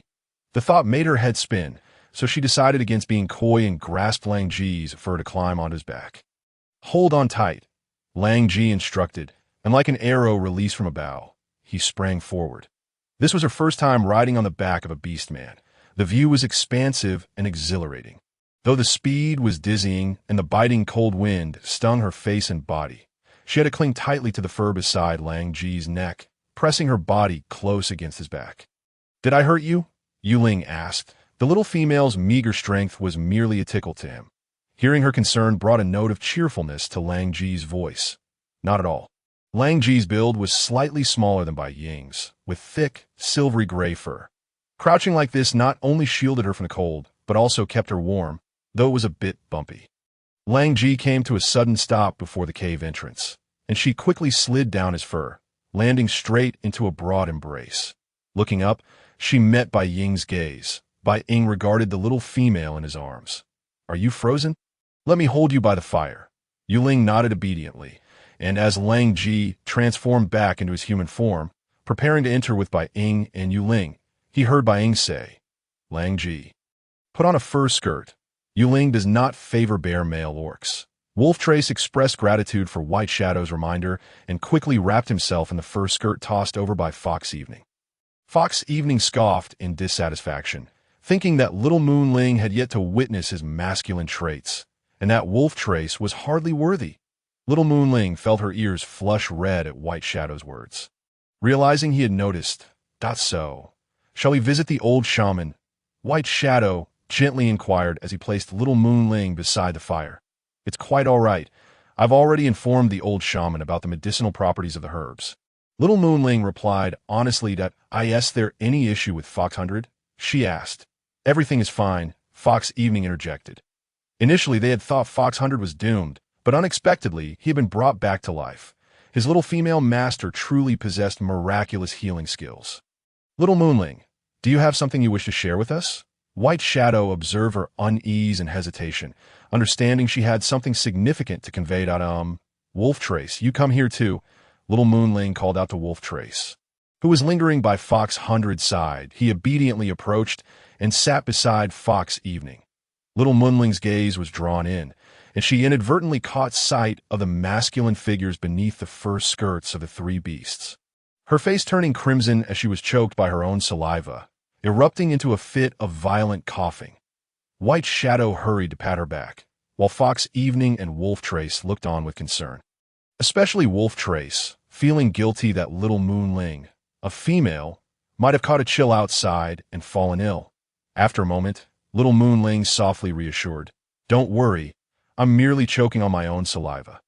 The thought made her head spin, so she decided against being coy and grasped Lang Ji's for her to climb onto his back. Hold on tight, Lang Ji instructed, and like an arrow released from a bow, he sprang forward. This was her first time riding on the back of a beastman. The view was expansive and exhilarating, though the speed was dizzying and the biting cold wind stung her face and body. She had to cling tightly to the fur beside Lang Ji's neck, pressing her body close against his back. Did I hurt you? Yue Ling asked. The little female's meager strength was merely a tickle to him. Hearing her concern brought a note of cheerfulness to Lang Ji's voice. Not at all. Lang Ji's build was slightly smaller than Bai Ying's, with thick, silvery gray fur. Crouching like this not only shielded her from the cold, but also kept her warm, though it was a bit bumpy. Lang Ji came to a sudden stop before the cave entrance, and she quickly slid down his fur, landing straight into a broad embrace. Looking up, she met Bai Ying's gaze. Bai Ying regarded the little female in his arms. Are you frozen? Let me hold you by the fire. Yue Ling nodded obediently, and as Lang Ji transformed back into his human form, preparing to enter with Bai Ying and Yue Ling, he heard Bai Ying say, Lang Ji, put on a fur skirt. Yue Ling does not favor bare male orcs. Wolf Trace expressed gratitude for White Shadow's reminder and quickly wrapped himself in the fur skirt tossed over by Fox Evening. Fox Evening scoffed in dissatisfaction, thinking that little Moon Ling had yet to witness his masculine traits, and that wolf trace was hardly worthy. Little Moonling felt her ears flush red at White Shadow's words. Realizing he had noticed, "That's so. Shall we visit the old shaman?" White Shadow gently inquired as he placed Little Moonling beside the fire. "It's quite all right. I've already informed the old shaman about the medicinal properties of the herbs." Little Moonling replied honestly that, "Is there any issue with Fox 100? She asked. "Everything is fine," Fox Evening interjected. Initially, they had thought Fox 100 was doomed, but unexpectedly, he had been brought back to life. His little female master truly possessed miraculous healing skills. "Little Moonling, do you have something you wish to share with us?" White Shadow observed her unease and hesitation, understanding she had something significant to convey. Wolf Trace, you come here too," Little Moonling called out to Wolf Trace, who was lingering by Fox 100's side. He obediently approached and sat beside Fox Evening. Little Moonling's gaze was drawn in, and she inadvertently caught sight of the masculine figures beneath the fur skirts of the three beasts. Her face turning crimson as she was choked by her own saliva, erupting into a fit of violent coughing. White Shadow hurried to pat her back, while Fox Evening and Wolf Trace looked on with concern. Especially Wolf Trace, feeling guilty that Little Moonling, a female, might have caught a chill outside and fallen ill. After a moment, Little Moonling softly reassured, "Don't worry, I'm merely choking on my own saliva."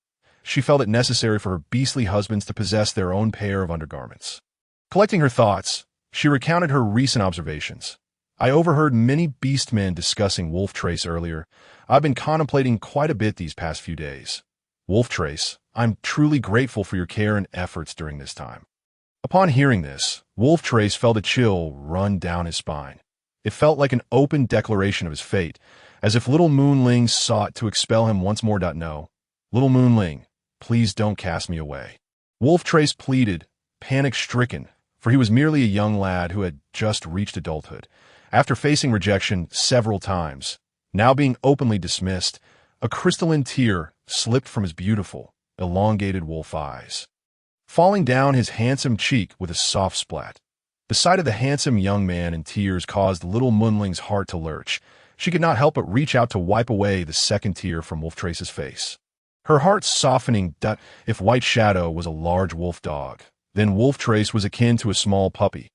She felt it necessary for her beastly husbands to possess their own pair of undergarments. Collecting her thoughts, she recounted her recent observations. "I overheard many beastmen discussing Wolf Trace earlier. I've been contemplating quite a bit these past few days. Wolf Trace, I'm truly grateful for your care and efforts during this time." Upon hearing this, Wolf Trace felt a chill run down his spine. It felt like an open declaration of his fate, as if Little Moonling sought to expel him once more. "No, Little Moonling, please don't cast me away," Wolf Trace pleaded, panic-stricken, for he was merely a young lad who had just reached adulthood. After facing rejection several times, now being openly dismissed, a crystalline tear slipped from his beautiful, elongated wolf eyes, falling down his handsome cheek with a soft splat. The sight of the handsome young man in tears caused Little Moonling's heart to lurch. She could not help but reach out to wipe away the second tear from Wolf Trace's face. Her heart softening. If White Shadow was a large wolf dog, then Wolf Trace was akin to a small puppy.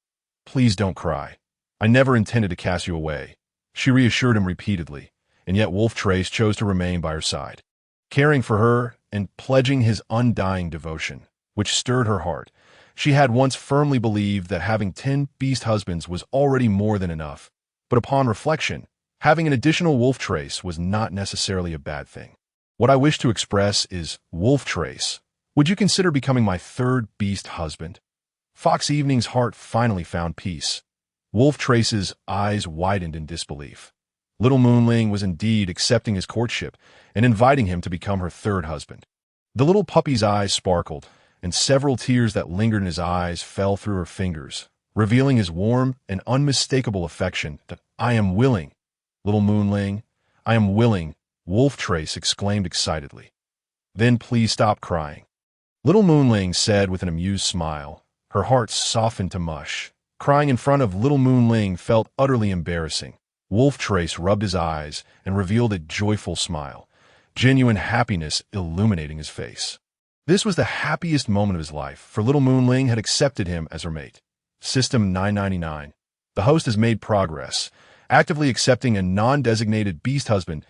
"Please don't cry. I never intended to cast you away," she reassured him repeatedly, and yet Wolf Trace chose to remain by her side, caring for her and pledging his undying devotion, which stirred her heart. She had once firmly believed that having 10 beast husbands was already more than enough, but upon reflection, having an additional Wolf Trace was not necessarily a bad thing. "What I wish to express is, Wolf Trace, would you consider becoming my third beast husband?" Fox Evening's heart finally found peace. Wolf Trace's eyes widened in disbelief. Little Moonling was indeed accepting his courtship and inviting him to become her third husband. The little puppy's eyes sparkled, and several tears that lingered in his eyes fell through her fingers, revealing his warm and unmistakable affection. "I am willing, Little Moonling, I am willing," Wolf Trace exclaimed excitedly. "Then please stop crying," Little Moonling said with an amused smile. Her heart softened to mush. Crying in front of Little Moonling felt utterly embarrassing. Wolf Trace rubbed his eyes and revealed a joyful smile, genuine happiness illuminating his face. This was the happiest moment of his life, for Little Moonling had accepted him as her mate. System 999. The host has made progress, actively accepting a non-designated beast husband.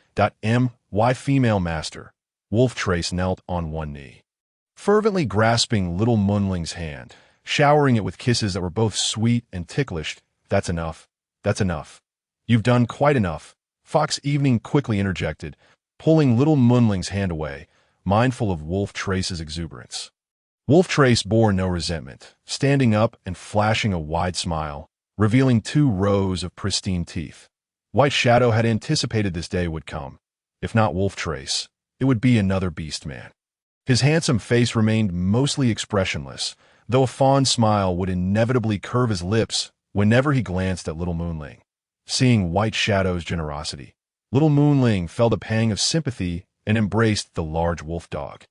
My female master. Wolf Trace knelt on one knee, fervently grasping Little Moonling's hand, showering it with kisses that were both sweet and ticklish. "That's enough. That's enough. You've done quite enough," Fox Evening quickly interjected, pulling Little Moonling's hand away, mindful of Wolf Trace's exuberance. Wolf Trace bore no resentment, standing up and flashing a wide smile, revealing 2 rows of pristine teeth. White Shadow had anticipated this day would come. If not Wolf Trace, it would be another beast man. His handsome face remained mostly expressionless, though a fond smile would inevitably curve his lips whenever he glanced at Little Moonling. Seeing White Shadow's generosity, Little Moonling felt a pang of sympathy and embraced the large wolf dog.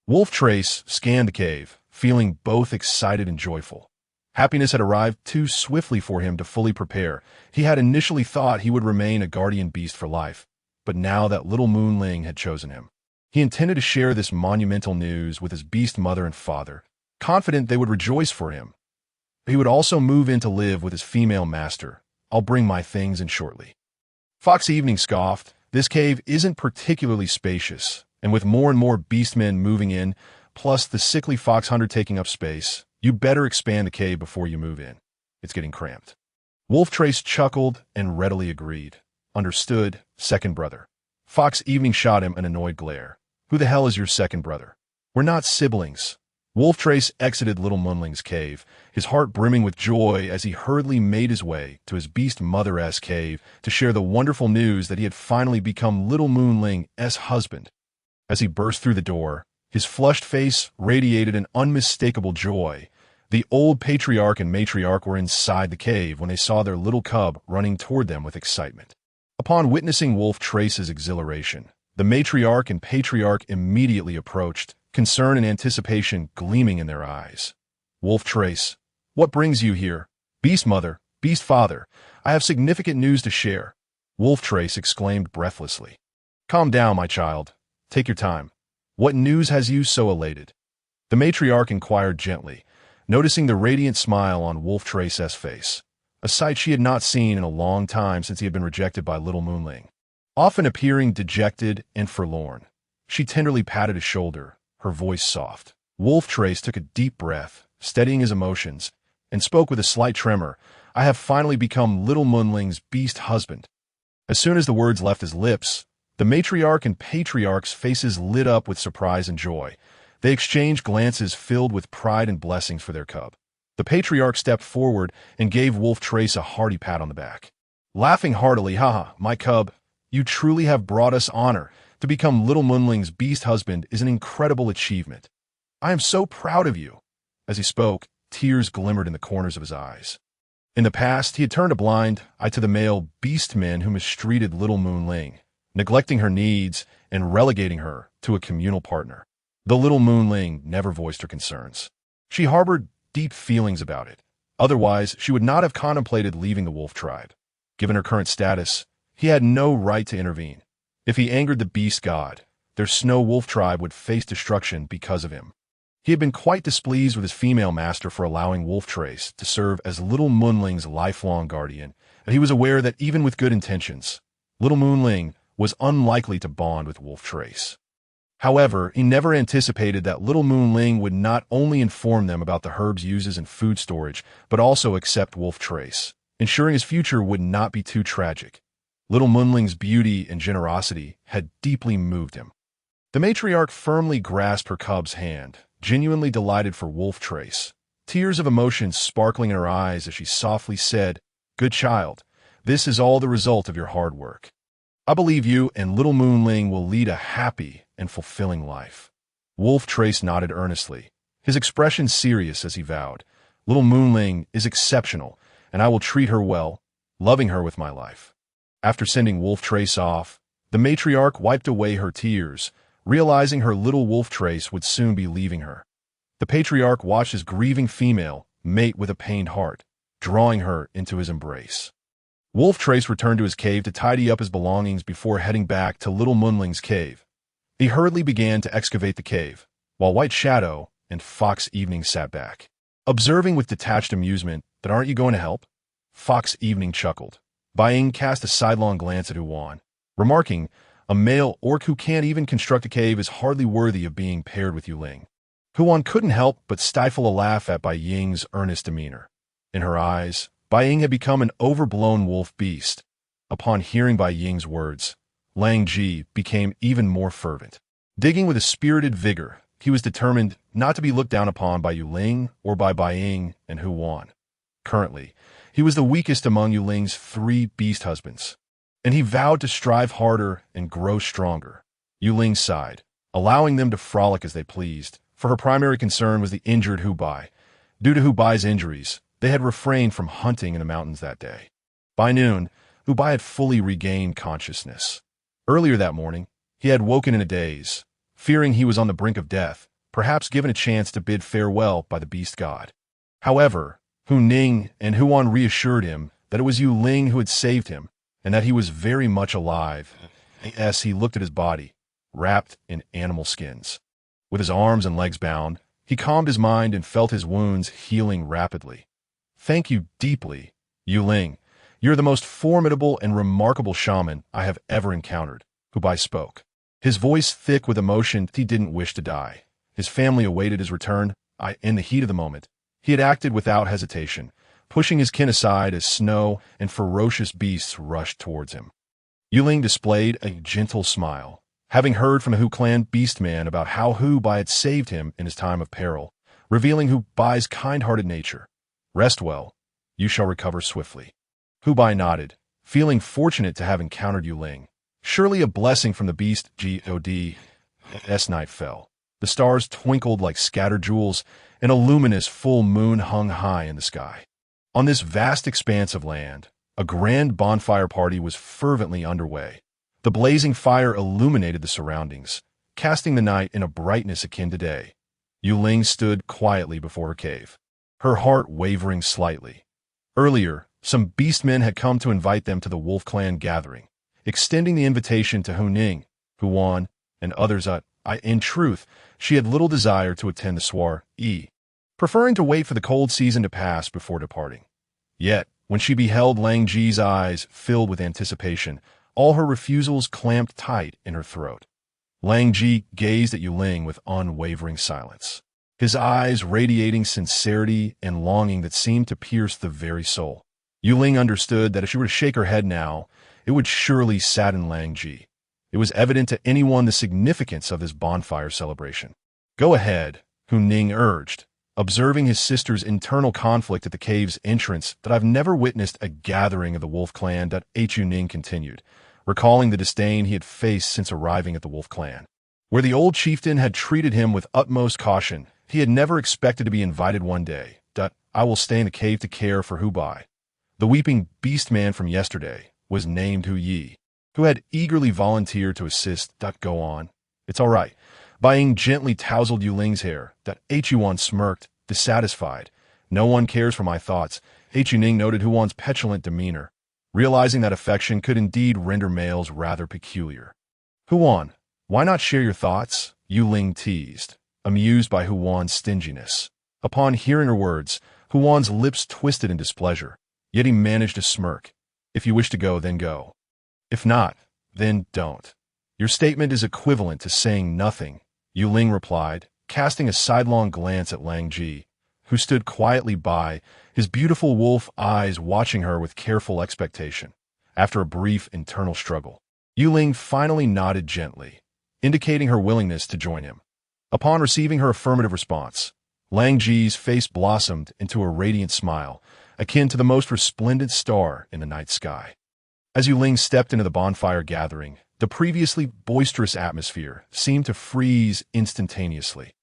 Wolf Trace scanned the cave, feeling both excited and joyful. Happiness had arrived too swiftly for him to fully prepare. He had initially thought he would remain a guardian beast for life, but now that little Moon Ling had chosen him. He intended to share this monumental news with his beast mother and father, confident they would rejoice for him. He would also move in to live with his female master. I'll bring my things in shortly. Fox Evening scoffed. This cave isn't particularly spacious, and with more and more beastmen moving in, plus the sickly fox hunter taking up space, you better expand the cave before you move in. It's getting cramped. Wolf Trace chuckled and readily agreed. Understood, second brother. Fox Evening shot him an annoyed glare. Who the hell is your second brother? We're not siblings. Wolf Trace exited Little Moonling's cave, his heart brimming with joy as he hurriedly made his way to his beast mother-s cave to share the wonderful news that he had finally become Little Moonling's husband. As he burst through the door, his flushed face radiated an unmistakable joy. The old patriarch and matriarch were inside the cave when they saw their little cub running toward them with excitement. Upon witnessing Wolf Trace's exhilaration, the matriarch and patriarch immediately approached, concern and anticipation gleaming in their eyes. Wolf Trace, what brings you here? Beast Mother, Beast Father, I have significant news to share, Wolf Trace exclaimed breathlessly. Calm down, my child. Take your time. What news has you so elated? The matriarch inquired gently, noticing the radiant smile on Wolf Trace's face, a sight she had not seen in a long time since he had been rejected by Little Moonling. Often appearing dejected and forlorn, she tenderly patted his shoulder, her voice soft. Wolf Trace took a deep breath, steadying his emotions, and spoke with a slight tremor. I have finally become Little Moonling's beast husband. As soon as the words left his lips, the matriarch and patriarch's faces lit up with surprise and joy. They exchanged glances filled with pride and blessings for their cub. The patriarch stepped forward and gave Wolf Trace a hearty pat on the back. Laughing heartily, haha, my cub, you truly have brought us honor. To become Little Moonling's beast husband is an incredible achievement. I am so proud of you. As he spoke, tears glimmered in the corners of his eyes. In the past, he had turned a blind eye to the male beastmen who mistreated Little Moonling, neglecting her needs and relegating her to a communal partner. The Little Moonling never voiced her concerns. She harbored deep feelings about it. Otherwise, she would not have contemplated leaving the wolf tribe. Given her current status, he had no right to intervene. If he angered the beast god, their snow wolf tribe would face destruction because of him. He had been quite displeased with his female master for allowing Wolf Trace to serve as Little Moonling's lifelong guardian, and he was aware that even with good intentions, Little Moonling was unlikely to bond with Wolf Trace. However, he never anticipated that Little Moonling would not only inform them about the herb's uses in food storage, but also accept Wolf Trace, ensuring his future would not be too tragic. Little Moonling's beauty and generosity had deeply moved him. The matriarch firmly grasped her cub's hand, genuinely delighted for Wolf Trace, tears of emotion sparkling in her eyes as she softly said, Good child, this is all the result of your hard work. I believe you and Little Moonling will lead a happy and fulfilling life. Wolf Trace nodded earnestly, his expression serious as he vowed, Little Moonling is exceptional, and I will treat her well, loving her with my life. After sending Wolf Trace off, the matriarch wiped away her tears, realizing her little Wolf Trace would soon be leaving her. The patriarch watched his grieving female mate with a pained heart, drawing her into his embrace. Wolf Trace returned to his cave to tidy up his belongings before heading back to Little Moonling's cave. He hurriedly began to excavate the cave, while White Shadow and Fox Evening sat back, observing with detached amusement that aren't you going to help? Fox Evening chuckled. Ying cast a sidelong glance at Huan, remarking, a male orc who can't even construct a cave is hardly worthy of being paired with Yue Ling. Huan couldn't help but stifle a laugh at Ying's earnest demeanor. In her eyes, Ying had become an overblown wolf beast. Upon hearing Ying's words, Lang Ji became even more fervent. Digging with a spirited vigor, he was determined not to be looked down upon by Yue Ling or by Ying and Huan. Currently, he was the weakest among Yue Ling's 3 beast husbands, and he vowed to strive harder and grow stronger. Yue Ling sighed, allowing them to frolic as they pleased, for her primary concern was the injured Hu Bai. Due to Hu Bai's injuries, they had refrained from hunting in the mountains that day. By noon, Hu Bai had fully regained consciousness. Earlier that morning, he had woken in a daze, fearing he was on the brink of death, perhaps given a chance to bid farewell by the beast god. However, Hu Ning and Huan reassured him that it was Yue Ling who had saved him, and that he was very much alive, As he looked at his body, wrapped in animal skins. With his arms and legs bound, he calmed his mind and felt his wounds healing rapidly. Thank you deeply, Yue Ling. You're the most formidable and remarkable shaman I have ever encountered, Hubai spoke. His voice thick with emotion. He didn't wish to die. His family awaited his return. In the heat of the moment, he had acted without hesitation, pushing his kin aside as snow and ferocious beasts rushed towards him. Yue Ling displayed a gentle smile, having heard from the Hu clan beastman about how Hu Bai had saved him in his time of peril, revealing Hu Bai's kind-hearted nature. Rest well. You shall recover swiftly. Hu Bai nodded, feeling fortunate to have encountered Yue Ling. Surely a blessing from the beast. God's night fell. The stars twinkled like scattered jewels, and a luminous full moon hung high in the sky. On this vast expanse of land, a grand bonfire party was fervently underway. The blazing fire illuminated the surroundings, casting the night in a brightness akin to day. Yue Ling stood quietly before her cave, her heart wavering slightly. Earlier, some beastmen had come to invite them to the Wolf Clan gathering, extending the invitation to Hu Ning, Huan, and others. In truth, she had little desire to attend the soiree, preferring to wait for the cold season to pass before departing. Yet, when she beheld Lang Ji's eyes filled with anticipation, all her refusals clamped tight in her throat. Lang Ji gazed at Yue Ling with unwavering silence, his eyes radiating sincerity and longing that seemed to pierce the very soul. Yue Ling understood that if she were to shake her head now, it would surely sadden Lang Ji. It was evident to anyone the significance of this bonfire celebration. Go ahead, Hu Ning urged, observing his sister's internal conflict at the cave's entrance. That I've never witnessed a gathering of the Wolf Clan. Hu Ning continued, recalling the disdain he had faced since arriving at the Wolf Clan. Where the old chieftain had treated him with utmost caution, he had never expected to be invited one day. I will stay in the cave to care for Hu Bai. The weeping beast man from yesterday was named Hu Yi, who had eagerly volunteered to assist. Go on. It's all right. Bai Ying gently tousled Yue Ling's hair. Huan smirked, dissatisfied. No one cares for my thoughts. Hu Ning noted Huan's petulant demeanor, realizing that affection could indeed render males rather peculiar. Huan, why not share your thoughts? Yue Ling teased, amused by Huan's stinginess. Upon hearing her words, Huan's lips twisted in displeasure, yet he managed to smirk. If you wish to go, then go. If not, then don't. Your statement is equivalent to saying nothing, Yue Ling replied, casting a sidelong glance at Lang Ji, who stood quietly by, his beautiful wolf eyes watching her with careful expectation. After a brief internal struggle, Yue Ling finally nodded gently, indicating her willingness to join him. Upon receiving her affirmative response, Lang Ji's face blossomed into a radiant smile, akin to the most resplendent star in the night sky. As Yue Ling stepped into the bonfire gathering, the previously boisterous atmosphere seemed to freeze instantaneously.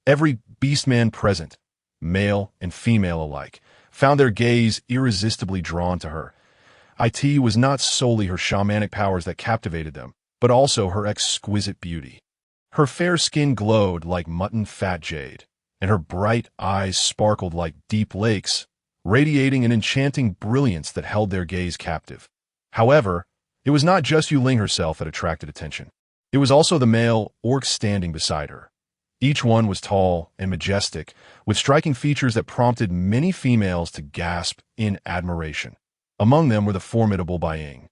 Every beastman present, male and female alike, found their gaze irresistibly drawn to her. It was not solely her shamanic powers that captivated them, but also her exquisite beauty. Her fair skin glowed like mutton-fat jade, and her bright eyes sparkled like deep lakes, radiating an enchanting brilliance that held their gaze captive. However, it was not just Yue Ling herself that attracted attention. It was also the male orcs standing beside her. Each one was tall and majestic, with striking features that prompted many females to gasp in admiration. Among them were the formidable Bai Ying,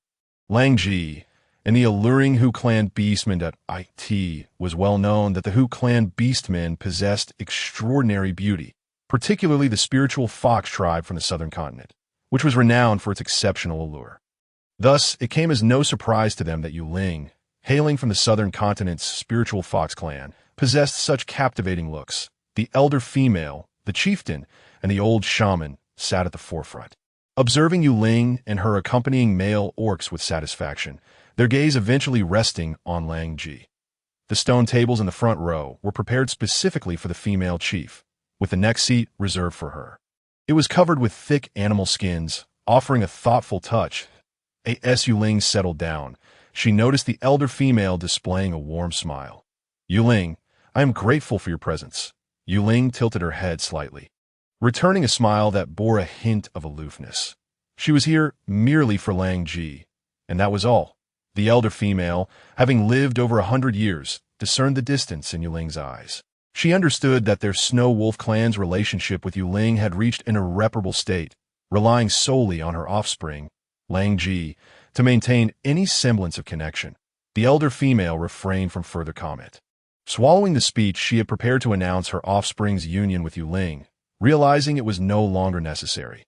Lang Ji, and the alluring Hu clan beastmen. It was well known that the Hu clan beastmen possessed extraordinary beauty, particularly the spiritual fox tribe from the southern continent, which was renowned for its exceptional allure. Thus, it came as no surprise to them that Yue Ling, hailing from the southern continent's spiritual fox clan, possessed such captivating looks. The elder female, the chieftain, and the old shaman sat at the forefront, observing Yue Ling and her accompanying male orcs with satisfaction, their gaze eventually resting on Lang Ji. The stone tables in the front row were prepared specifically for the female chief, with the next seat reserved for her. It was covered with thick animal skins, offering a thoughtful touch. As Yue Ling settled down, she noticed the elder female displaying a warm smile. Yue Ling, I am grateful for your presence. Yue Ling tilted her head slightly, returning a smile that bore a hint of aloofness. She was here merely for Lang Ji, and that was all. The elder female, having lived over 100 years, discerned the distance in Yue Ling's eyes. She understood that their Snow Wolf clan's relationship with Yue Ling had reached an irreparable state, relying solely on her offspring, Lang Ji, to maintain any semblance of connection. The elder female refrained from further comment. Swallowing the speech she had prepared to announce her offspring's union with Yue Ling, realizing it was no longer necessary.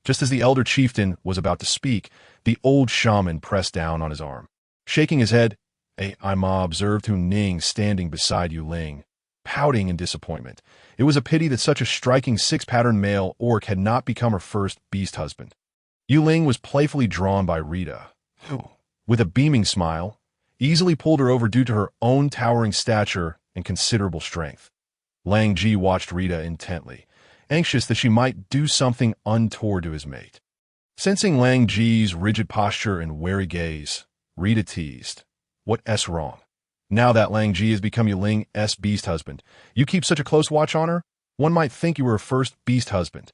Just as the elder chieftain was about to speak, the old shaman pressed down on his arm. Shaking his head, Ima observed Hu Ning standing beside Yue Ling, pouting in disappointment. It was a pity that such a striking six-pattern male orc had not become her first beast husband. Yue Ling was playfully drawn by Rita, who, with a beaming smile, easily pulled her over due to her own towering stature and considerable strength. Lang Ji watched Rita intently, anxious that she might do something untoward to his mate. Sensing Lang Ji's rigid posture and wary gaze, Rita teased, "What's wrong? Now that Lang Ji has become Yue Ling's beast husband, you keep such a close watch on her? One might think you were her first beast husband."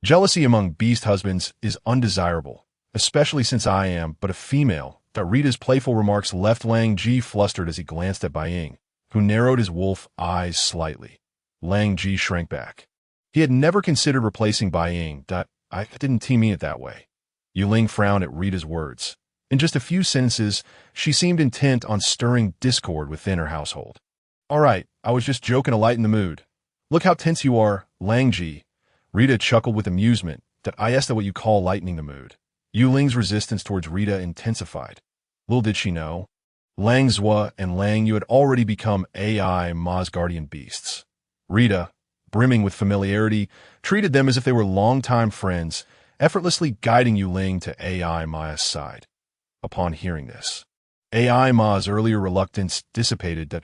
Jealousy among beast husbands is undesirable, especially since I am but a female. That Rita's playful remarks left Lang Ji flustered as he glanced at Bai Ying, who narrowed his wolf eyes slightly. Lang Ji shrank back. He had never considered replacing Bai Ying. I didn't mean it that way. Yue Ling frowned at Rita's words. In just a few sentences, she seemed intent on stirring discord within her household. "All right, I was just joking to lighten the mood. Look how tense you are, Lang Ji." Rita chuckled with amusement. "That I asked what you call lightening the mood." Yue Ling's resistance towards Rita intensified. Little did she know, Lang Zhua and Lang Yu had already become AI Ma's guardian beasts. Rita, brimming with familiarity, treated them as if they were longtime friends, effortlessly guiding Yue Ling to AI Ma's side. Upon hearing this, AI Ma's earlier reluctance dissipated.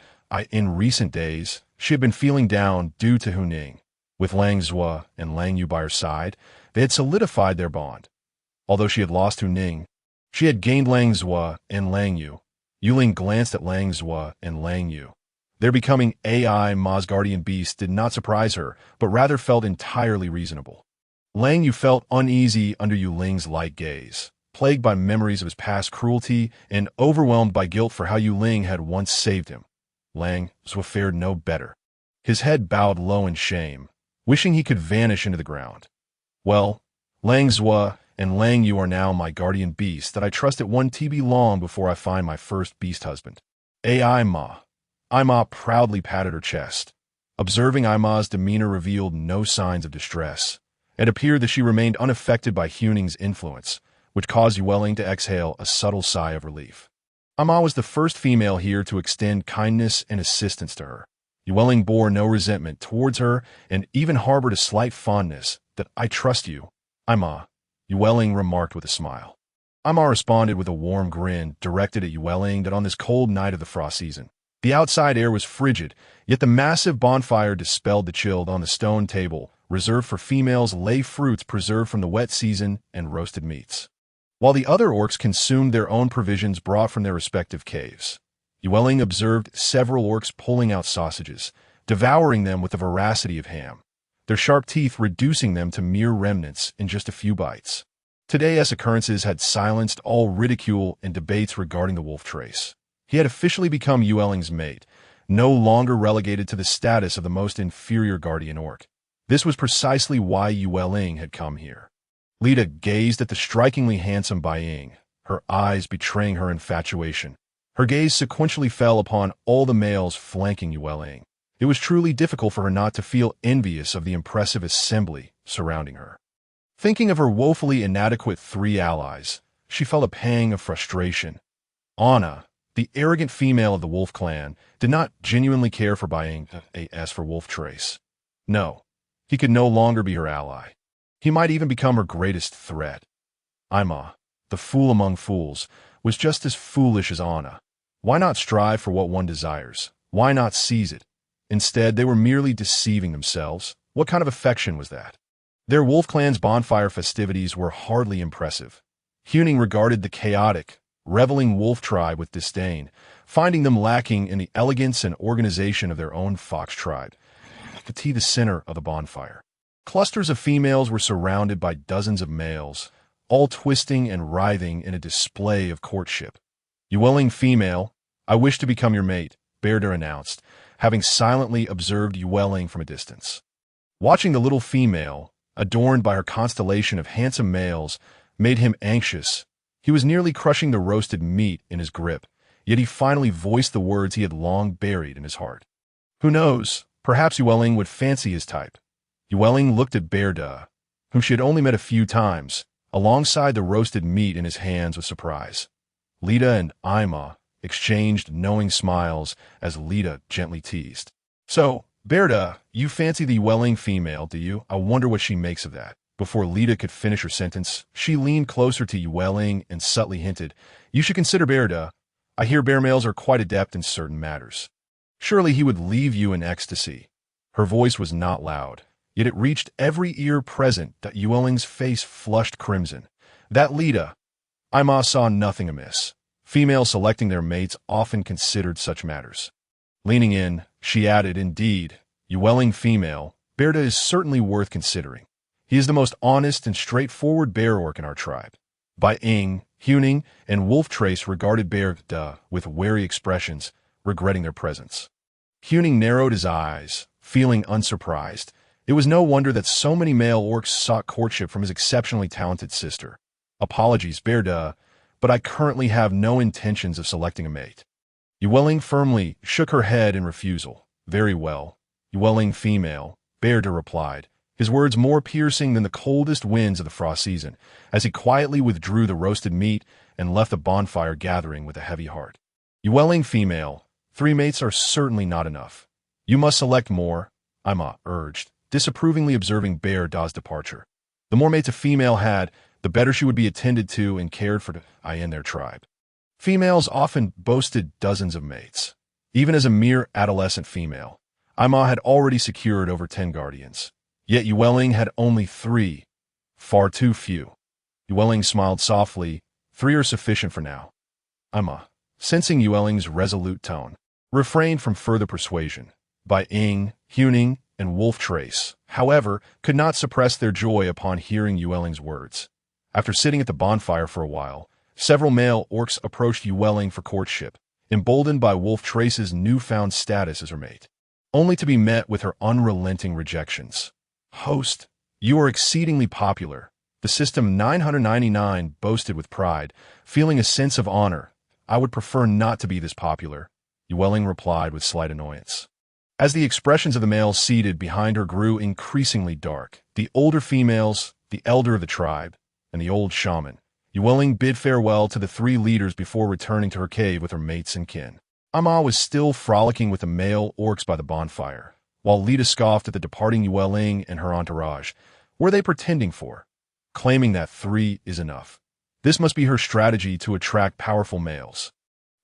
In recent days, she had been feeling down due to Hu Ning. With Lang Zhua and Lang Yu by her side, they had solidified their bond. Although she had lost Hu Ning, she had gained Lang Zhua and Lang Yu. Yue Ling glanced at Lang Zhua and Lang Yu. Their becoming AI Ma's guardian beast did not surprise her, but rather felt entirely reasonable. Lang Yu felt uneasy under Yue Ling's light gaze, plagued by memories of his past cruelty and overwhelmed by guilt for how Yue Ling had once saved him. Lang Zhua fared no better. His head bowed low in shame, wishing he could vanish into the ground. "Well, Lang Zhua and Lang Yu are now my guardian beasts that I trust it won't be long before I find my first beast husband. AI Ma." Ima proudly patted her chest. Observing Ima's demeanor revealed no signs of distress. It appeared that she remained unaffected by Hu Ning's influence, which caused Yue Ling to exhale a subtle sigh of relief. Ima was the first female here to extend kindness and assistance to her. Yue Ling bore no resentment towards her and even harbored a slight fondness. "That I trust you, Ima," Yue Ling remarked with a smile. Ima responded with a warm grin directed at Yue Ling that on this cold night of the frost season, the outside air was frigid, yet the massive bonfire dispelled the chill on the stone table, reserved for females lay fruits preserved from the wet season and roasted meats. While the other orcs consumed their own provisions brought from their respective caves, Yue Ling observed several orcs pulling out sausages, devouring them with the voracity of ham, their sharp teeth reducing them to mere remnants in just a few bites. Today's occurrences had silenced all ridicule and debates regarding the wolf trace. He had officially become Yue Ling's mate, no longer relegated to the status of the most inferior guardian orc. This was precisely why Yue Ling had come here. Lita gazed at the strikingly handsome Bai Ying, her eyes betraying her infatuation. Her gaze sequentially fell upon all the males flanking Yue Ling. It was truly difficult for her not to feel envious of the impressive assembly surrounding her. Thinking of her woefully inadequate three allies, she felt a pang of frustration. Anna, the arrogant female of the wolf clan, did not genuinely care for Bai Ying as for wolf trace. No, he could no longer be her ally. He might even become her greatest threat. Ima, the fool among fools, was just as foolish as Anna. Why not strive for what one desires? Why not seize it? Instead, they were merely deceiving themselves. What kind of affection was that? Their wolf clan's bonfire festivities were hardly impressive. Hu Ning regarded the chaotic, reveling wolf tribe with disdain, finding them lacking in the elegance and organization of their own fox tribe. The center of the bonfire, clusters of females were surrounded by dozens of males, all twisting and writhing in a display of courtship. Yue Ling female, I wish to become your mate, Berda announced, having silently observed Yue Ling from a distance. Watching the little female, adorned by her constellation of handsome males, made him anxious. He was nearly crushing the roasted meat in his grip, yet he finally voiced the words he had long buried in his heart. Who knows, perhaps Yue Ling would fancy his type. Yue Ling looked at Berda, whom she had only met a few times, alongside the roasted meat in his hands with surprise. Lita and Ima exchanged knowing smiles as Lita gently teased. So, Berda, you fancy the Yue Ling female, do you? I wonder what she makes of that. Before Lita could finish her sentence, she leaned closer to Yue Ling and subtly hinted, You should consider Berda. I hear bear males are quite adept in certain matters. Surely he would leave you in ecstasy. Her voice was not loud, yet it reached every ear present that Yue Ling's face flushed crimson. That Lita, Ima saw nothing amiss. Females selecting their mates often considered such matters. Leaning in, she added, Indeed, Yue Ling female, Berda is certainly worth considering. He is the most honest and straightforward bear orc in our tribe. Bai Ying, Huning, and Wolf Trace regarded Berda with wary expressions, regretting their presence. Huning narrowed his eyes, feeling unsurprised. It was no wonder that so many male orcs sought courtship from his exceptionally talented sister. Apologies, Berda, but I currently have no intentions of selecting a mate. Yue Ling firmly shook her head in refusal. Very well, Yue Ling female, Berda replied, his words more piercing than the coldest winds of the frost season, as he quietly withdrew the roasted meat and left the bonfire gathering with a heavy heart. Yue Ling female, 3 mates are certainly not enough. You must select more, Ima urged, disapprovingly observing Berda's departure. The more mates a female had, the better she would be attended to and cared for in their tribe. Females often boasted dozens of mates. Even as a mere adolescent female, Ima had already secured over 10 guardians. Yet Yue Ling had only 3. Far too few. Yue Ling smiled softly. 3 are sufficient for now. Ima, sensing Yue Ling's resolute tone, refrained from further persuasion. Bai Ying, Huning, and Wolf Trace, however, could not suppress their joy upon hearing Yue Ling's words. After sitting at the bonfire for a while, several male orcs approached Yue Ling for courtship, emboldened by Wolf Trace's newfound status as her mate, only to be met with her unrelenting rejections. Host, you are exceedingly popular, the System 999 boasted with pride, feeling a sense of honor. I would prefer not to be this popular, Yue Ling replied with slight annoyance. As the expressions of the males seated behind her grew increasingly dark, the older females, the elder of the tribe, and the old shaman, Yue Ling bid farewell to the 3 leaders before returning to her cave with her mates and kin. Ima was still frolicking with the male orcs by the bonfire, while Lita scoffed at the departing Yue Ling and her entourage. Were they pretending for? Claiming that 3 is enough. This must be her strategy to attract powerful males.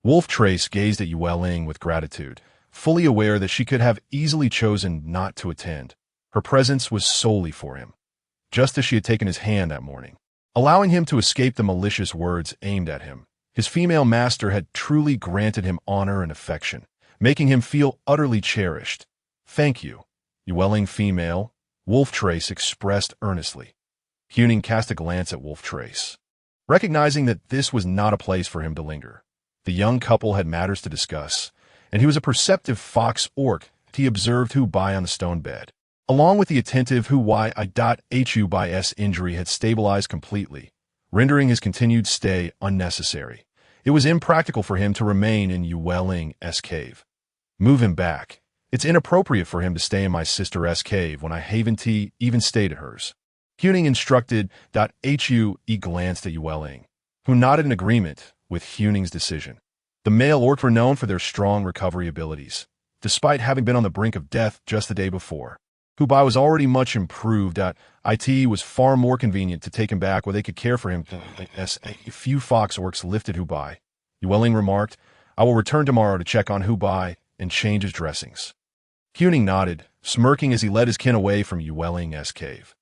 Wolf Trace gazed at Yue Ling with gratitude, fully aware that she could have easily chosen not to attend. Her presence was solely for him, just as she had taken his hand that morning, allowing him to escape the malicious words aimed at him. His female master had truly granted him honor and affection, making him feel utterly cherished. Thank you, Yue Ling female, Wolf Trace expressed earnestly. Huning cast a glance at Wolf Trace, recognizing that this was not a place for him to linger. The young couple had matters to discuss, and he was a perceptive fox orc. He observed Hu Bai on the stone bed. Along with the attentive Hu Hu Bai's injury had stabilized completely, rendering his continued stay unnecessary. It was impractical for him to remain in Yue Ling's cave. Move him back. It's inappropriate for him to stay in my sister's cave when I haven't even stayed at hers. Huning instructed. Hu glanced at Yue Ling, who nodded in agreement with Huning's decision. The male orcs were known for their strong recovery abilities, despite having been on the brink of death just the day before. Hu Bai was already much improved. It was far more convenient to take him back where they could care for him. As a few fox orcs lifted Hu Bai, Yue Ling remarked, I will return tomorrow to check on Hu Bai and change his dressings. Huning nodded, smirking as he led his kin away from Yue Ling's cave.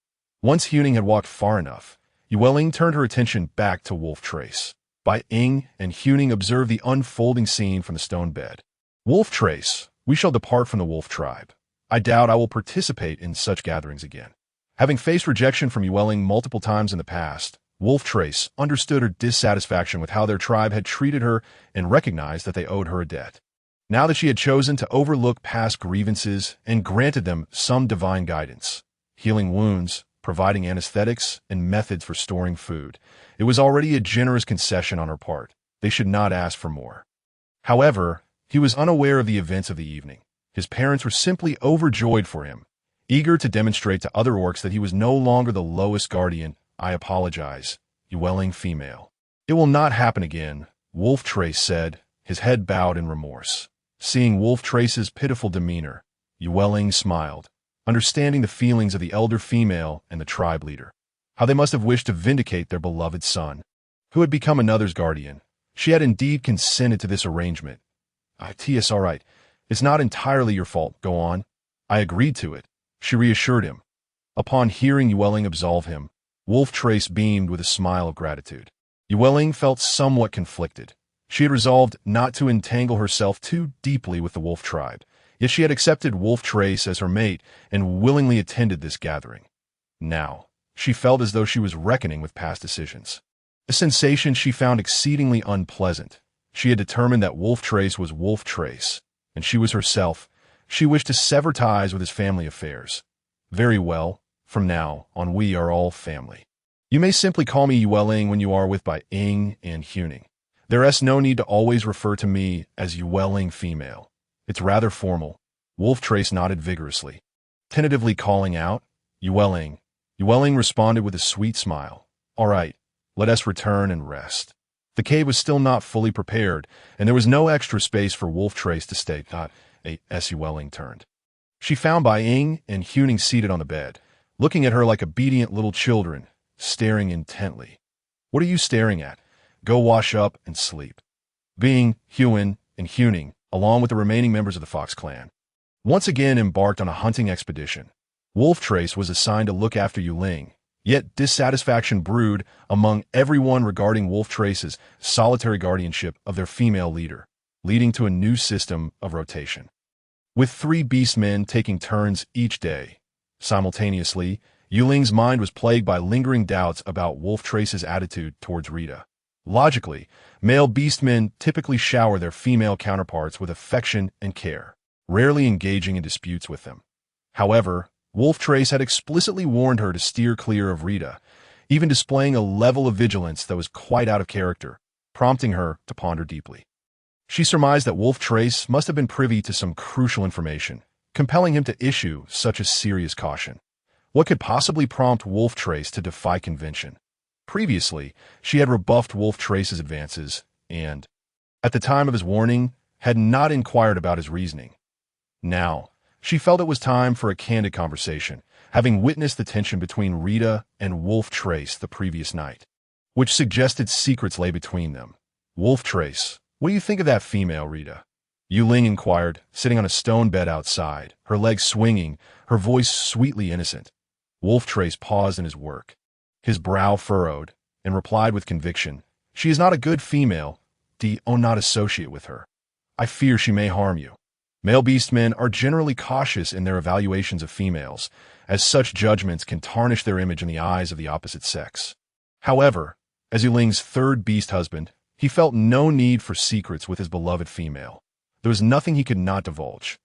Once Huning had walked far enough, Yue Ling turned her attention back to Wolf Trace. Bai Ying and Huning observed the unfolding scene from the stone bed. Wolf Trace, we shall depart from the wolf tribe. I doubt I will participate in such gatherings again. Having faced rejection from Yue Ling multiple times in the past, Wolf Trace understood her dissatisfaction with how their tribe had treated her and recognized that they owed her a debt. Now that she had chosen to overlook past grievances and granted them some divine guidance, healing wounds, providing anesthetics, and methods for storing food, it was already a generous concession on her part. They should not ask for more. However, he was unaware of the events of the evening. His parents were simply overjoyed for him, eager to demonstrate to other orcs that he was no longer the lowest guardian. I apologize, Yue Ling female. It will not happen again, Wolf Trace said, his head bowed in remorse. Seeing Wolf Trace's pitiful demeanor, Yue Ling smiled, understanding the feelings of the elder female and the tribe leader. How they must have wished to vindicate their beloved son, who had become another's guardian. She had indeed consented to this arrangement. It's all right. It's not entirely your fault. Go on. I agreed to it, she reassured him. Upon hearing Yue Ling absolve him, Wolf Trace beamed with a smile of gratitude. Yue Ling felt somewhat conflicted. She had resolved not to entangle herself too deeply with the wolf tribe, yet she had accepted Wolf Trace as her mate and willingly attended this gathering. Now, she felt as though she was reckoning with past decisions, a sensation she found exceedingly unpleasant. She had determined that Wolf Trace was Wolf Trace, and she was herself. She wished to sever ties with his family affairs. Very well, from now on we are all family. You may simply call me Yue Ling when you are with by ing and huning. There is no need to always refer to me as Yue Ling female. It's rather formal. Wolf Trace nodded vigorously, tentatively calling out, Yue Ling. Yue Ling responded with a sweet smile. All right, let us return and rest. The cave was still not fully prepared, and there was no extra space for Wolf Trace to stay. Yue Ling turned. She found Bai Ying and Huning seated on the bed, looking at her like obedient little children, staring intently. What are you staring at? Go wash up and sleep. Bing, Huan, and Huning, along with the remaining members of the Fox clan, once again embarked on a hunting expedition. Wolf Trace was assigned to look after Yue Ling, yet dissatisfaction brewed among everyone regarding Wolf Trace's solitary guardianship of their female leader, leading to a new system of rotation, with 3 beastmen taking turns each day. Simultaneously, Yue Ling's mind was plagued by lingering doubts about Wolf Trace's attitude towards Rita. Logically, male beastmen typically shower their female counterparts with affection and care, rarely engaging in disputes with them. However, Wolf Trace had explicitly warned her to steer clear of Rita, even displaying a level of vigilance that was quite out of character, prompting her to ponder deeply. She surmised that Wolf Trace must have been privy to some crucial information, compelling him to issue such a serious caution. What could possibly prompt Wolf Trace to defy convention? Previously, she had rebuffed Wolf Trace's advances and, at the time of his warning, had not inquired about his reasoning. Now, she felt it was time for a candid conversation, having witnessed the tension between Rita and Wolf Trace the previous night, which suggested secrets lay between them. Wolf Trace, what do you think of that female, Rita? Yue Ling inquired, sitting on a stone bed outside, her legs swinging, her voice sweetly innocent. Wolf Trace paused in his work, his brow furrowed, and replied with conviction, She is not a good female. Do not associate with her. I fear she may harm you. Male beastmen are generally cautious in their evaluations of females, as such judgments can tarnish their image in the eyes of the opposite sex. However, as Yue Ling's 3rd beast husband, he felt no need for secrets with his beloved female. There was nothing he could not divulge.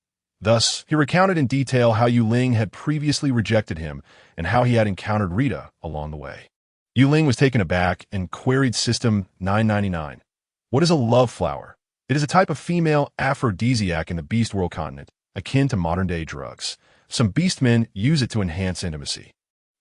Thus, he recounted in detail how Yue Ling had previously rejected him and how he had encountered Rita along the way. Yue Ling was taken aback and queried System 999. What is a love flower? It is a type of female aphrodisiac in the Beast World continent, akin to modern-day drugs. Some beastmen use it to enhance intimacy.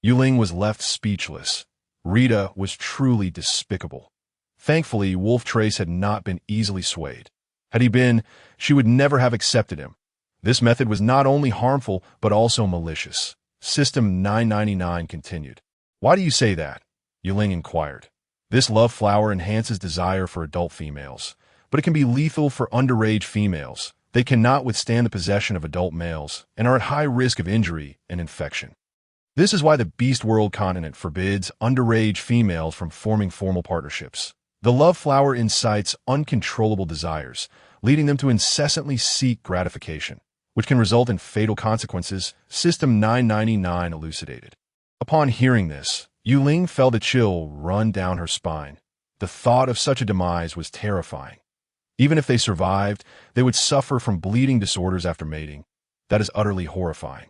Yue Ling was left speechless. Rita was truly despicable. Thankfully, Wolf Trace had not been easily swayed. Had he been, she would never have accepted him. This method was not only harmful, but also malicious. System 999 continued. Why do you say that? Yue Ling inquired. This love flower enhances desire for adult females, but it can be lethal for underage females. They cannot withstand the possession of adult males and are at high risk of injury and infection. This is why the Beast World continent forbids underage females from forming formal partnerships. The love flower incites uncontrollable desires, leading them to incessantly seek gratification, which can result in fatal consequences, System 999 elucidated. Upon hearing this, Yue Ling felt a chill run down her spine. The thought of such a demise was terrifying. Even if they survived, they would suffer from bleeding disorders after mating. That is utterly horrifying.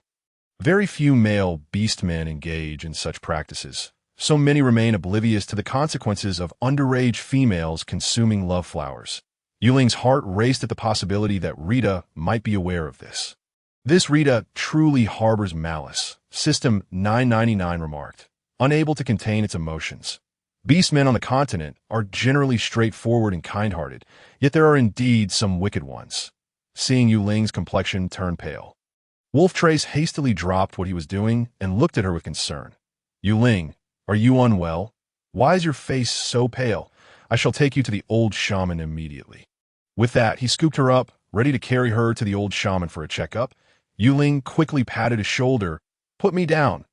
Very few male beastmen engage in such practices. So many remain oblivious to the consequences of underage females consuming love flowers. Yue Ling's heart raced at the possibility that Rita might be aware of this. This Rita truly harbors malice, System 999 remarked, unable to contain its emotions. Beastmen on the continent are generally straightforward and kind-hearted, yet there are indeed some wicked ones. Seeing Yue Ling's complexion turn pale, Wolf Trace hastily dropped what he was doing and looked at her with concern. Yue Ling, are you unwell? Why is your face so pale? I shall take you to the old shaman immediately. With that, he scooped her up, ready to carry her to the old shaman for a checkup. Yue Ling quickly patted his shoulder. Put me down.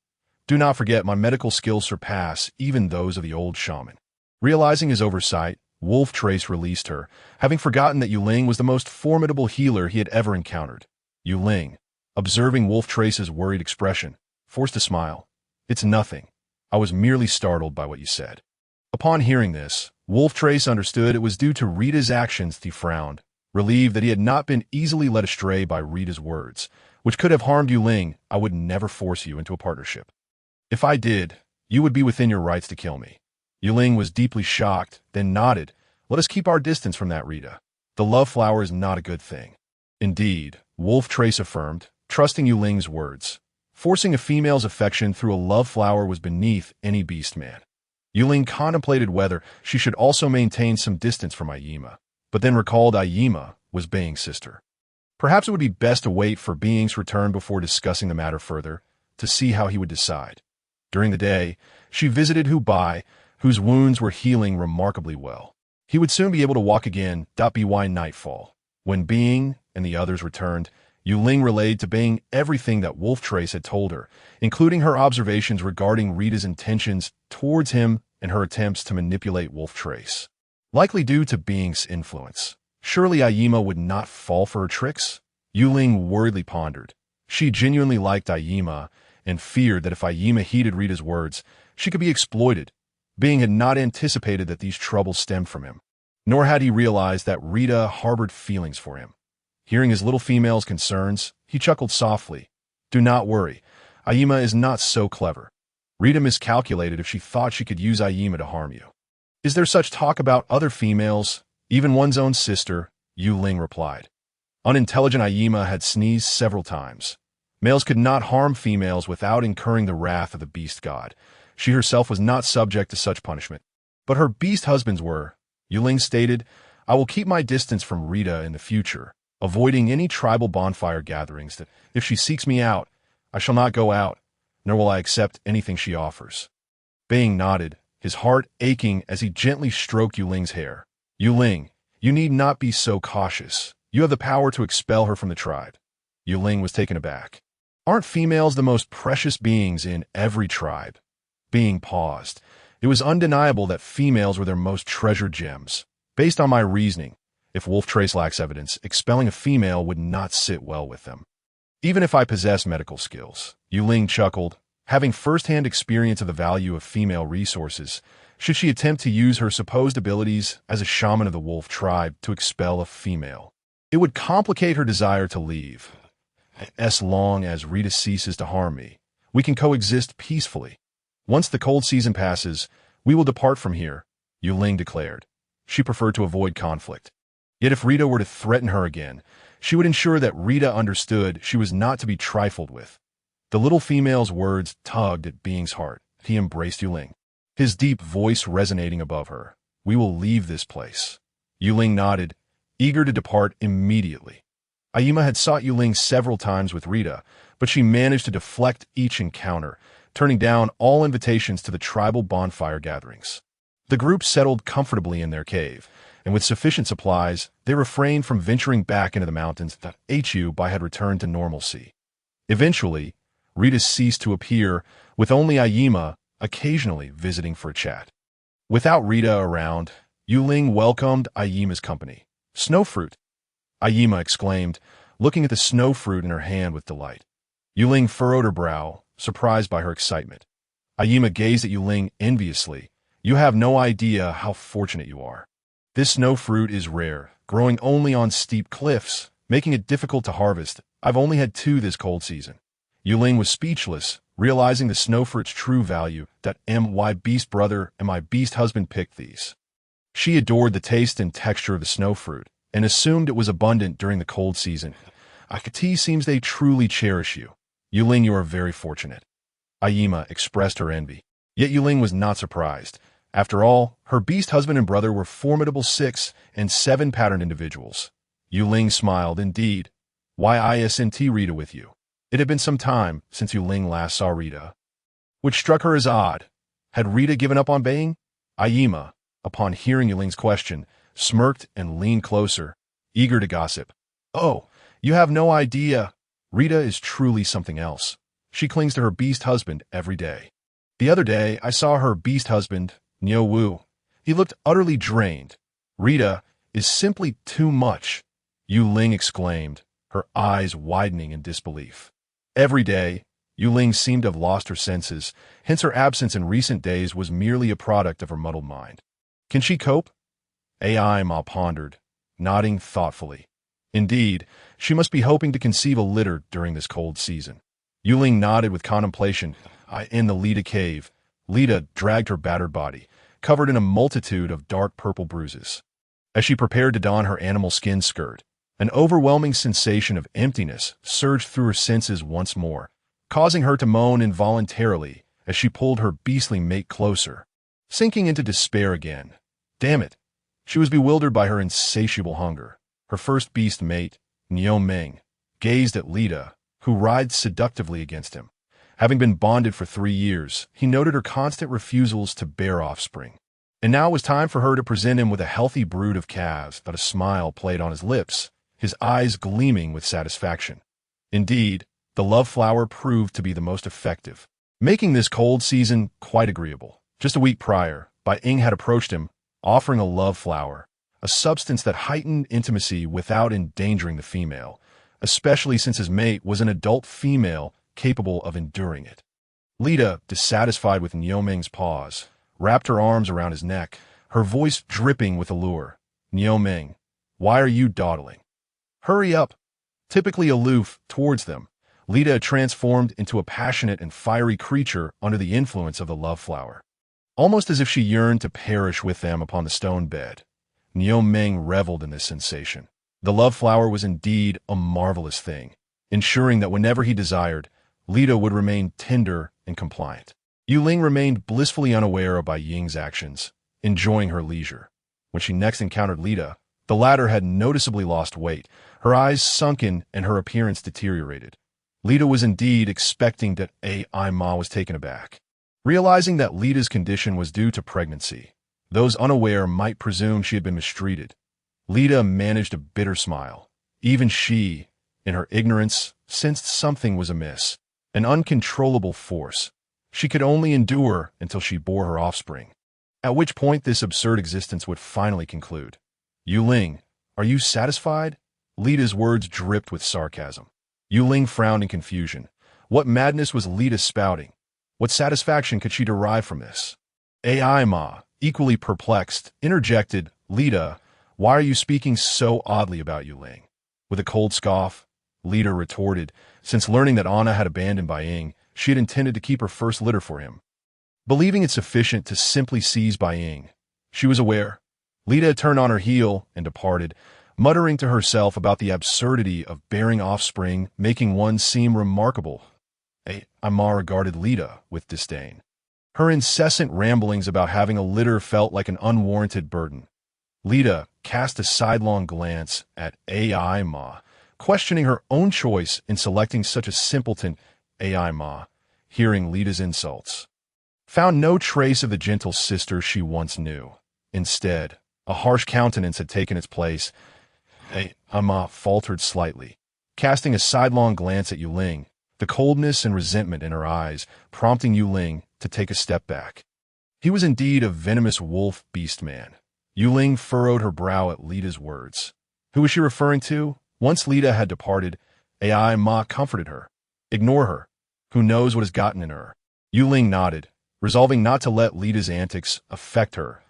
Do not forget my medical skills surpass even those of the old shaman. Realizing his oversight, Wolf Trace released her, having forgotten that Yue Ling was the most formidable healer he had ever encountered. Yue Ling, observing Wolf Trace's worried expression, forced a smile. It's nothing. I was merely startled by what you said. Upon hearing this, Wolf Trace understood it was due to Rita's actions. He frowned, relieved that he had not been easily led astray by Rita's words, which could have harmed Yue Ling. I would never force you into a partnership. If I did, you would be within your rights to kill me. Yue Ling was deeply shocked, then nodded. Let us keep our distance from that, Rita. The love flower is not a good thing. Indeed, Wolf Trace affirmed, trusting Yue Ling's words. Forcing a female's affection through a love flower was beneath any beastman. Yue Ling contemplated whether she should also maintain some distance from Aiyima, but then recalled Aiyima was Being's sister. Perhaps it would be best to wait for Being's return before discussing the matter further, to see how he would decide. During the day, she visited Hu Bai, whose wounds were healing remarkably well. He would soon be able to walk again. By nightfall, when Being and the others returned, Yue Ling relayed to Being everything that Wolf Trace had told her, including her observations regarding Rita's intentions towards him and her attempts to manipulate Wolf Trace. Likely due to Being's influence, surely Aiyima would not fall for her tricks? Yue Ling worriedly pondered. She genuinely liked Aiyima and feared that if Aiyima heeded Rita's words, she could be exploited. Being had not anticipated that these troubles stemmed from him, nor had he realized that Rita harbored feelings for him. Hearing his little female's concerns, he chuckled softly. Do not worry, Aiyima is not so clever. Rita miscalculated if she thought she could use Aiyima to harm you. Is there such talk about other females, even one's own sister? Yue Ling replied. Unintelligent Aiyima had sneezed several times. Males could not harm females without incurring the wrath of the beast god. She herself was not subject to such punishment. But her beast husbands were. Yue Ling stated, I will keep my distance from Rita in the future, avoiding any tribal bonfire gatherings that, if she seeks me out, I shall not go out, nor will I accept anything she offers. Being nodded, his heart aching as he gently stroked Yue Ling's hair. Yue Ling, you need not be so cautious. You have the power to expel her from the tribe. Yue Ling was taken aback. Aren't females the most precious beings in every tribe? Being paused. It was undeniable that females were their most treasured gems. Based on my reasoning, if Wolf Trace lacks evidence, expelling a female would not sit well with them. Even if I possess medical skills, Yue Ling chuckled, having first-hand experience of the value of female resources, should she attempt to use her supposed abilities as a shaman of the wolf tribe to expel a female. It would complicate her desire to leave. As long as Rita ceases to harm me, we can coexist peacefully. Once the cold season passes, we will depart from here, Yue Ling declared. She preferred to avoid conflict. Yet if Rita were to threaten her again, she would ensure that Rita understood she was not to be trifled with. The little female's words tugged at Being's heart. He embraced Yue Ling, his deep voice resonating above her. We will leave this place. Yue Ling nodded, eager to depart immediately. Aiyima had sought Yue Ling several times with Rita, but she managed to deflect each encounter, turning down all invitations to the tribal bonfire gatherings. The group settled comfortably in their cave, and with sufficient supplies, they refrained from venturing back into the mountains that Hu Bai had returned to normalcy. Eventually, Rita ceased to appear, with only Aiyima occasionally visiting for a chat. Without Rita around, Yue Ling welcomed Aiyima's company. Snowfruit, Aiyima exclaimed, looking at the snowfruit in her hand with delight. Yue Ling furrowed her brow, surprised by her excitement. Aima gazed at Yue Ling enviously. You have no idea how fortunate you are. This snow fruit is rare, growing only on steep cliffs, making it difficult to harvest. I've only had 2 this cold season. Yue Ling was speechless, realizing the snow fruit's true value, that my beast brother and my beast husband picked these. She adored the taste and texture of the snow fruit, and assumed it was abundant during the cold season. Akati seems they truly cherish you. Yue Ling, you are very fortunate. Aima expressed her envy. Yet Yue Ling was not surprised. After all, her beast husband and brother were formidable 6 and 7 patterned individuals. Yue Ling smiled. Indeed. Why isn't Rita with you? It had been some time since Yue Ling last saw Rita, which struck her as odd. Had Rita given up on baying? Aima, upon hearing Yue Ling's question, smirked and leaned closer, eager to gossip. Oh, you have no idea. Rita is truly something else. She clings to her beast husband every day. The other day, I saw her beast husband, Niu Wu. He looked utterly drained. Rita is simply too much, Yue Ling exclaimed, her eyes widening in disbelief. Every day, Yue Ling seemed to have lost her senses, hence her absence in recent days was merely a product of her muddled mind. Can she cope? Aima pondered, nodding thoughtfully. Indeed, she must be hoping to conceive a litter during this cold season. Yue Ling nodded with contemplation. In the Lita cave, Lita dragged her battered body, covered in a multitude of dark purple bruises. As she prepared to don her animal skin skirt, an overwhelming sensation of emptiness surged through her senses once more, causing her to moan involuntarily as she pulled her beastly mate closer, sinking into despair again. Damn it! She was bewildered by her insatiable hunger. Her first beast mate, Niu Ming, gazed at Lita, who writhed seductively against him. Having been bonded for 3 years, he noted her constant refusals to bear offspring. And now it was time for her to present him with a healthy brood of calves. But a smile played on his lips, his eyes gleaming with satisfaction. Indeed, the love flower proved to be the most effective, making this cold season quite agreeable. Just a week prior, Bai Ying had approached him, offering a love flower, a substance that heightened intimacy without endangering the female, especially since his mate was an adult female capable of enduring it. Lita, dissatisfied with Niu Ming's pause, wrapped her arms around his neck, her voice dripping with allure. Niu Ming, why are you dawdling? Hurry up! Typically aloof towards them, Lita transformed into a passionate and fiery creature under the influence of the love flower. Almost as if she yearned to perish with them upon the stone bed, Niu Ming reveled in this sensation. The love flower was indeed a marvelous thing, ensuring that whenever he desired, Lita would remain tender and compliant. Yue Ling remained blissfully unaware of Bai Ying's actions, enjoying her leisure. When she next encountered Lita, the latter had noticeably lost weight, her eyes sunken and her appearance deteriorated. Lita was indeed expecting that Aima was taken aback. Realizing that Lita's condition was due to pregnancy, those unaware might presume she had been mistreated. Lita managed a bitter smile. Even she, in her ignorance, sensed something was amiss, an uncontrollable force. She could only endure until she bore her offspring, at which point this absurd existence would finally conclude. Yue Ling, are you satisfied? Lita's words dripped with sarcasm. Yue Ling frowned in confusion. What madness was Lita spouting? What satisfaction could she derive from this? Aima, equally perplexed, interjected, Lita, why are you speaking so oddly about Yue Ling? With a cold scoff, Lita retorted, since learning that Anna had abandoned Bai Ying, she had intended to keep her first litter for him. Believing it sufficient to simply seize Bai Ying, she was aware. Lita had turned on her heel and departed, muttering to herself about the absurdity of bearing offspring, making one seem remarkable. Aima regarded Lita with disdain. Her incessant ramblings about having a litter felt like an unwarranted burden. Lita cast a sidelong glance at Aima, questioning her own choice in selecting such a simpleton. Aima, hearing Lita's insults, found no trace of the gentle sister she once knew. Instead, a harsh countenance had taken its place. Aima faltered slightly, casting a sidelong glance at Yue Ling, the coldness and resentment in her eyes prompting Yue Ling to take a step back. He was indeed a venomous wolf beastman. Yue Ling furrowed her brow at Lita's words. Who was she referring to? Once Lita had departed, Aima comforted her. Ignore her. Who knows what has gotten in her? Yue Ling nodded, resolving not to let Lita's antics affect her.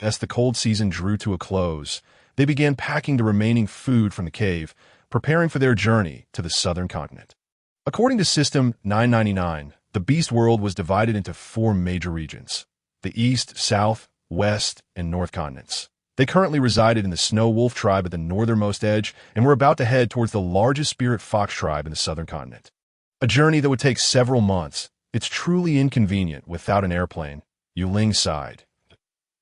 As the cold season drew to a close, they began packing the remaining food from the cave, preparing for their journey to the southern continent. According to System 999, the beast world was divided into 4 major regions: the East, South, West, and North continents. They currently resided in the Snow Wolf tribe at the northernmost edge and were about to head towards the largest spirit fox tribe in the southern continent. A journey that would take several months. It's truly inconvenient without an airplane, Yue Ling sighed.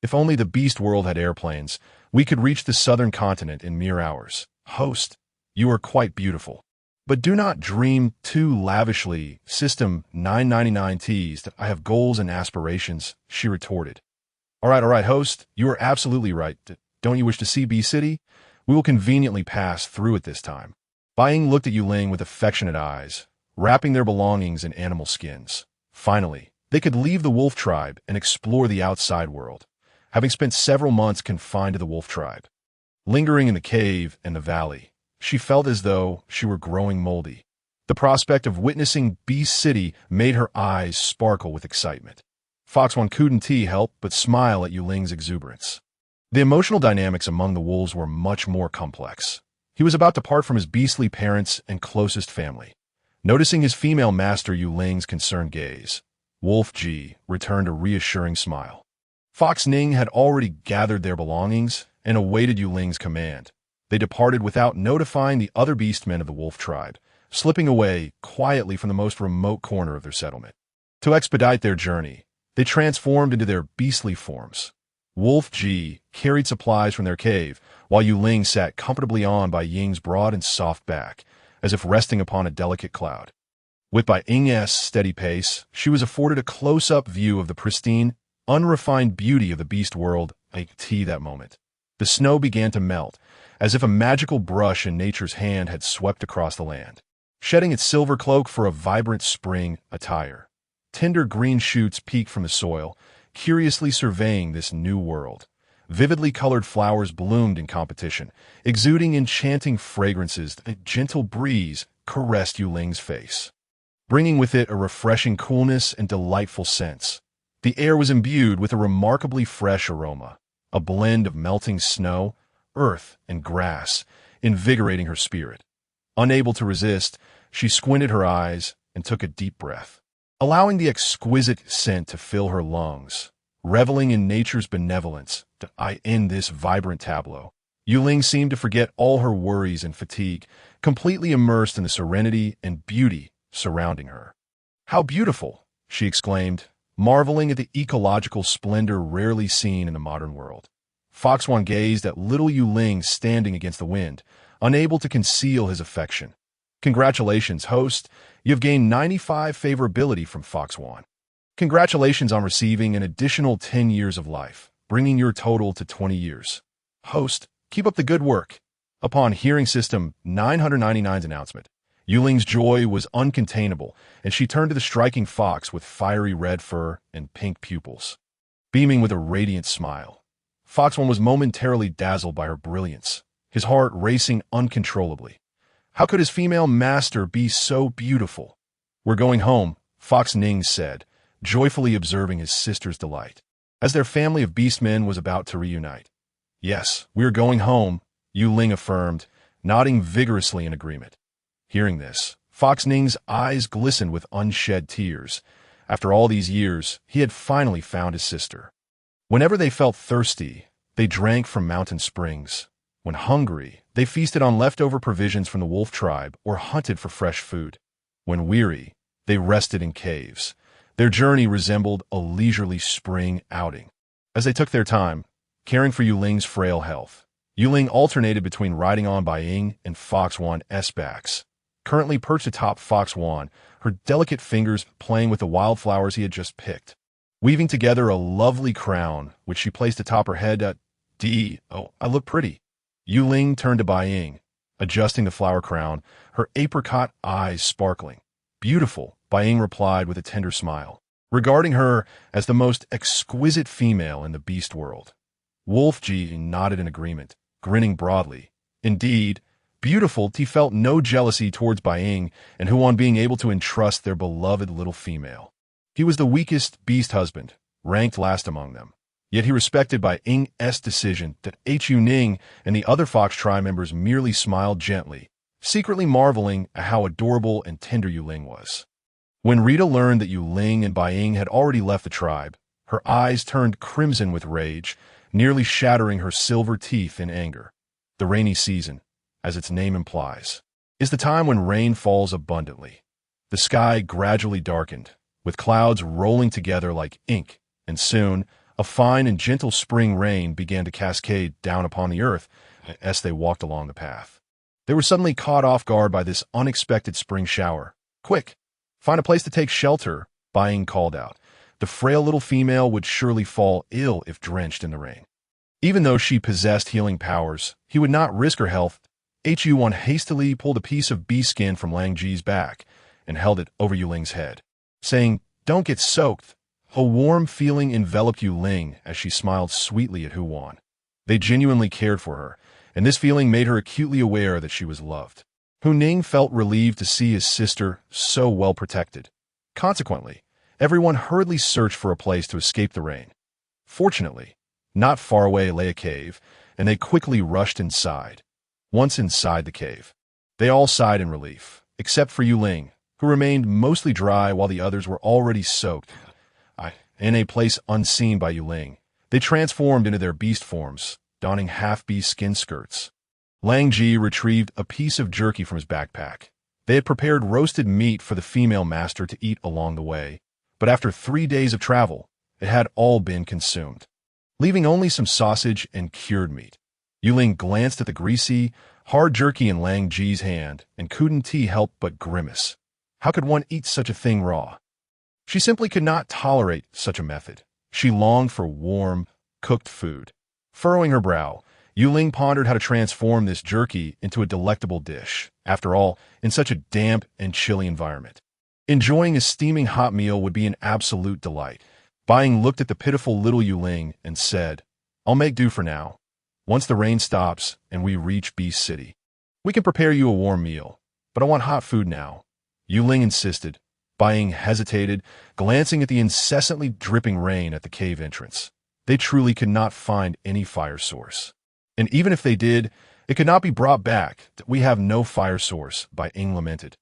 If only the beast world had airplanes, we could reach the southern continent in mere hours. Host, you are quite beautiful. But do not dream too lavishly. System 999 teased. I have goals and aspirations, she retorted. All right, host, you are absolutely right. Don't you wish to see Bee City? We will conveniently pass through it this time. Bai Ying looked at Yue Ling with affectionate eyes, wrapping their belongings in animal skins. Finally, they could leave the wolf tribe and explore the outside world, having spent several months confined to the wolf tribe. Lingering in the cave and the valley, she felt as though she were growing moldy. The prospect of witnessing Beast City made her eyes sparkle with excitement. Foxhuan couldn't help but smile at Yue Ling's exuberance. The emotional dynamics among the wolves were much more complex. He was about to part from his beastly parents and closest family. Noticing his female master Yue Ling's concerned gaze, Wolf Ji returned a reassuring smile. Fox Ning had already gathered their belongings and awaited Yue Ling's command. They departed without notifying the other beastmen of the wolf tribe, slipping away quietly from the most remote corner of their settlement. To expedite their journey, they transformed into their beastly forms. Wolf Ji carried supplies from their cave, while Yue Ling sat comfortably on Bai Ying's broad and soft back, as if resting upon a delicate cloud. With Bai Ying's steady pace, she was afforded a close-up view of the pristine, unrefined beauty of the beast world that moment. The snow began to melt, as if a magical brush in nature's hand had swept across the land, shedding its silver cloak for a vibrant spring attire. Tender green shoots peeked from the soil, curiously surveying this new world. Vividly colored flowers bloomed in competition, exuding enchanting fragrances. A gentle breeze caressed Yue Ling's face, bringing with it a refreshing coolness and delightful scents. The air was imbued with a remarkably fresh aroma, a blend of melting snow, earth, and grass, invigorating her spirit. Unable to resist, she squinted her eyes and took a deep breath, allowing the exquisite scent to fill her lungs. Reveling in nature's benevolence, in this vibrant tableau, Yue Ling seemed to forget all her worries and fatigue, completely immersed in the serenity and beauty surrounding her. How beautiful, she exclaimed, marveling at the ecological splendor rarely seen in the modern world. Foxhuan gazed at little Yue Ling standing against the wind, unable to conceal his affection. Congratulations, host. You've gained 95 favorability from Foxhuan. Congratulations on receiving an additional 10 years of life, bringing your total to 20 years. Host, keep up the good work. Upon hearing System 999's announcement, Yue Ling's joy was uncontainable, and she turned to the striking fox with fiery red fur and pink pupils. Beaming with a radiant smile, Foxhuan was momentarily dazzled by her brilliance, his heart racing uncontrollably. How could his female master be so beautiful? We're going home, Fox Ning said, joyfully observing his sister's delight, as their family of beastmen was about to reunite. Yes, we're going home, Yue Ling affirmed, nodding vigorously in agreement. Hearing this, Fox Ning's eyes glistened with unshed tears. After all these years, he had finally found his sister. Whenever they felt thirsty, they drank from mountain springs. When hungry, they feasted on leftover provisions from the wolf tribe or hunted for fresh food. When weary, they rested in caves. Their journey resembled a leisurely spring outing. As they took their time, caring for Yue Ling's frail health, Yue Ling alternated between riding on Bai Ying and Foxhuan's backs. Currently perched atop Foxhuan, her delicate fingers playing with the wildflowers he had just picked, weaving together a lovely crown, which she placed atop her head. I look pretty. Yue Ling turned to Bai Ying, adjusting the flower crown, her apricot eyes sparkling. Beautiful, Bai Ying replied with a tender smile, regarding her as the most exquisite female in the beast world. Wolf Ji nodded in agreement, grinning broadly. Indeed, beautiful, he felt no jealousy towards Bai Ying and Huan being able to entrust their beloved little female. He was the weakest beast husband, ranked last among them. Yet he respected by Ying's decision that Yue Ling and the other Fox tribe members merely smiled gently, secretly marveling at how adorable and tender Yue Ling was. When Rita learned that Yue Ling and Bai Ying had already left the tribe, her eyes turned crimson with rage, nearly shattering her silver teeth in anger. The rainy season, as its name implies, is the time when rain falls abundantly. The sky gradually darkened, with clouds rolling together like ink, and soon a fine and gentle spring rain began to cascade down upon the earth as they walked along the path. They were suddenly caught off guard by this unexpected spring shower. "Quick, find a place to take shelter," Bai Ying called out. The frail little female would surely fall ill if drenched in the rain. Even though she possessed healing powers, he would not risk her health. Hu hastily pulled a piece of bee skin from Lang Ji's back and held it over Yue Ling's head, saying, "Don't get soaked." A warm feeling enveloped Yue Ling as she smiled sweetly at Huan. They genuinely cared for her, and this feeling made her acutely aware that she was loved. Hu Ning felt relieved to see his sister so well protected. Consequently, everyone hurriedly searched for a place to escape the rain. Fortunately, not far away lay a cave, and they quickly rushed inside. Once inside the cave, they all sighed in relief, except for Yue Ling, who remained mostly dry while the others were already soaked. In a place unseen by Yue Ling, they transformed into their beast forms, donning half-beast skin skirts. Lang Ji retrieved a piece of jerky from his backpack. They had prepared roasted meat for the female master to eat along the way, but after 3 days of travel, it had all been consumed, leaving only some sausage and cured meat. Yue Ling glanced at the greasy, hard jerky in Lang Ji's hand and couldn't help but grimace. How could one eat such a thing raw? She simply could not tolerate such a method. She longed for warm, cooked food. Furrowing her brow, Yue Ling pondered how to transform this jerky into a delectable dish. After all, in such a damp and chilly environment, enjoying a steaming hot meal would be an absolute delight. Bai Ying looked at the pitiful little Yue Ling and said, "I'll make do for now. Once the rain stops and we reach Beast City, we can prepare you a warm meal, but I want hot food now." Yue Ling insisted. Bai Ying hesitated, glancing at the incessantly dripping rain at the cave entrance. They truly could not find any fire source. And even if they did, it could not be brought back. "We have no fire source," Bai Ying lamented.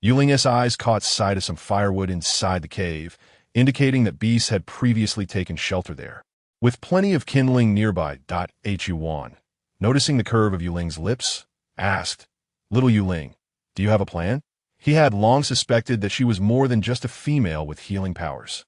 Yue Ling's eyes caught sight of some firewood inside the cave, indicating that beasts had previously taken shelter there. With plenty of kindling nearby, Huan, noticing the curve of Yue Ling's lips, asked, "Little Yue Ling, do you have a plan?" He had long suspected that she was more than just a female with healing powers.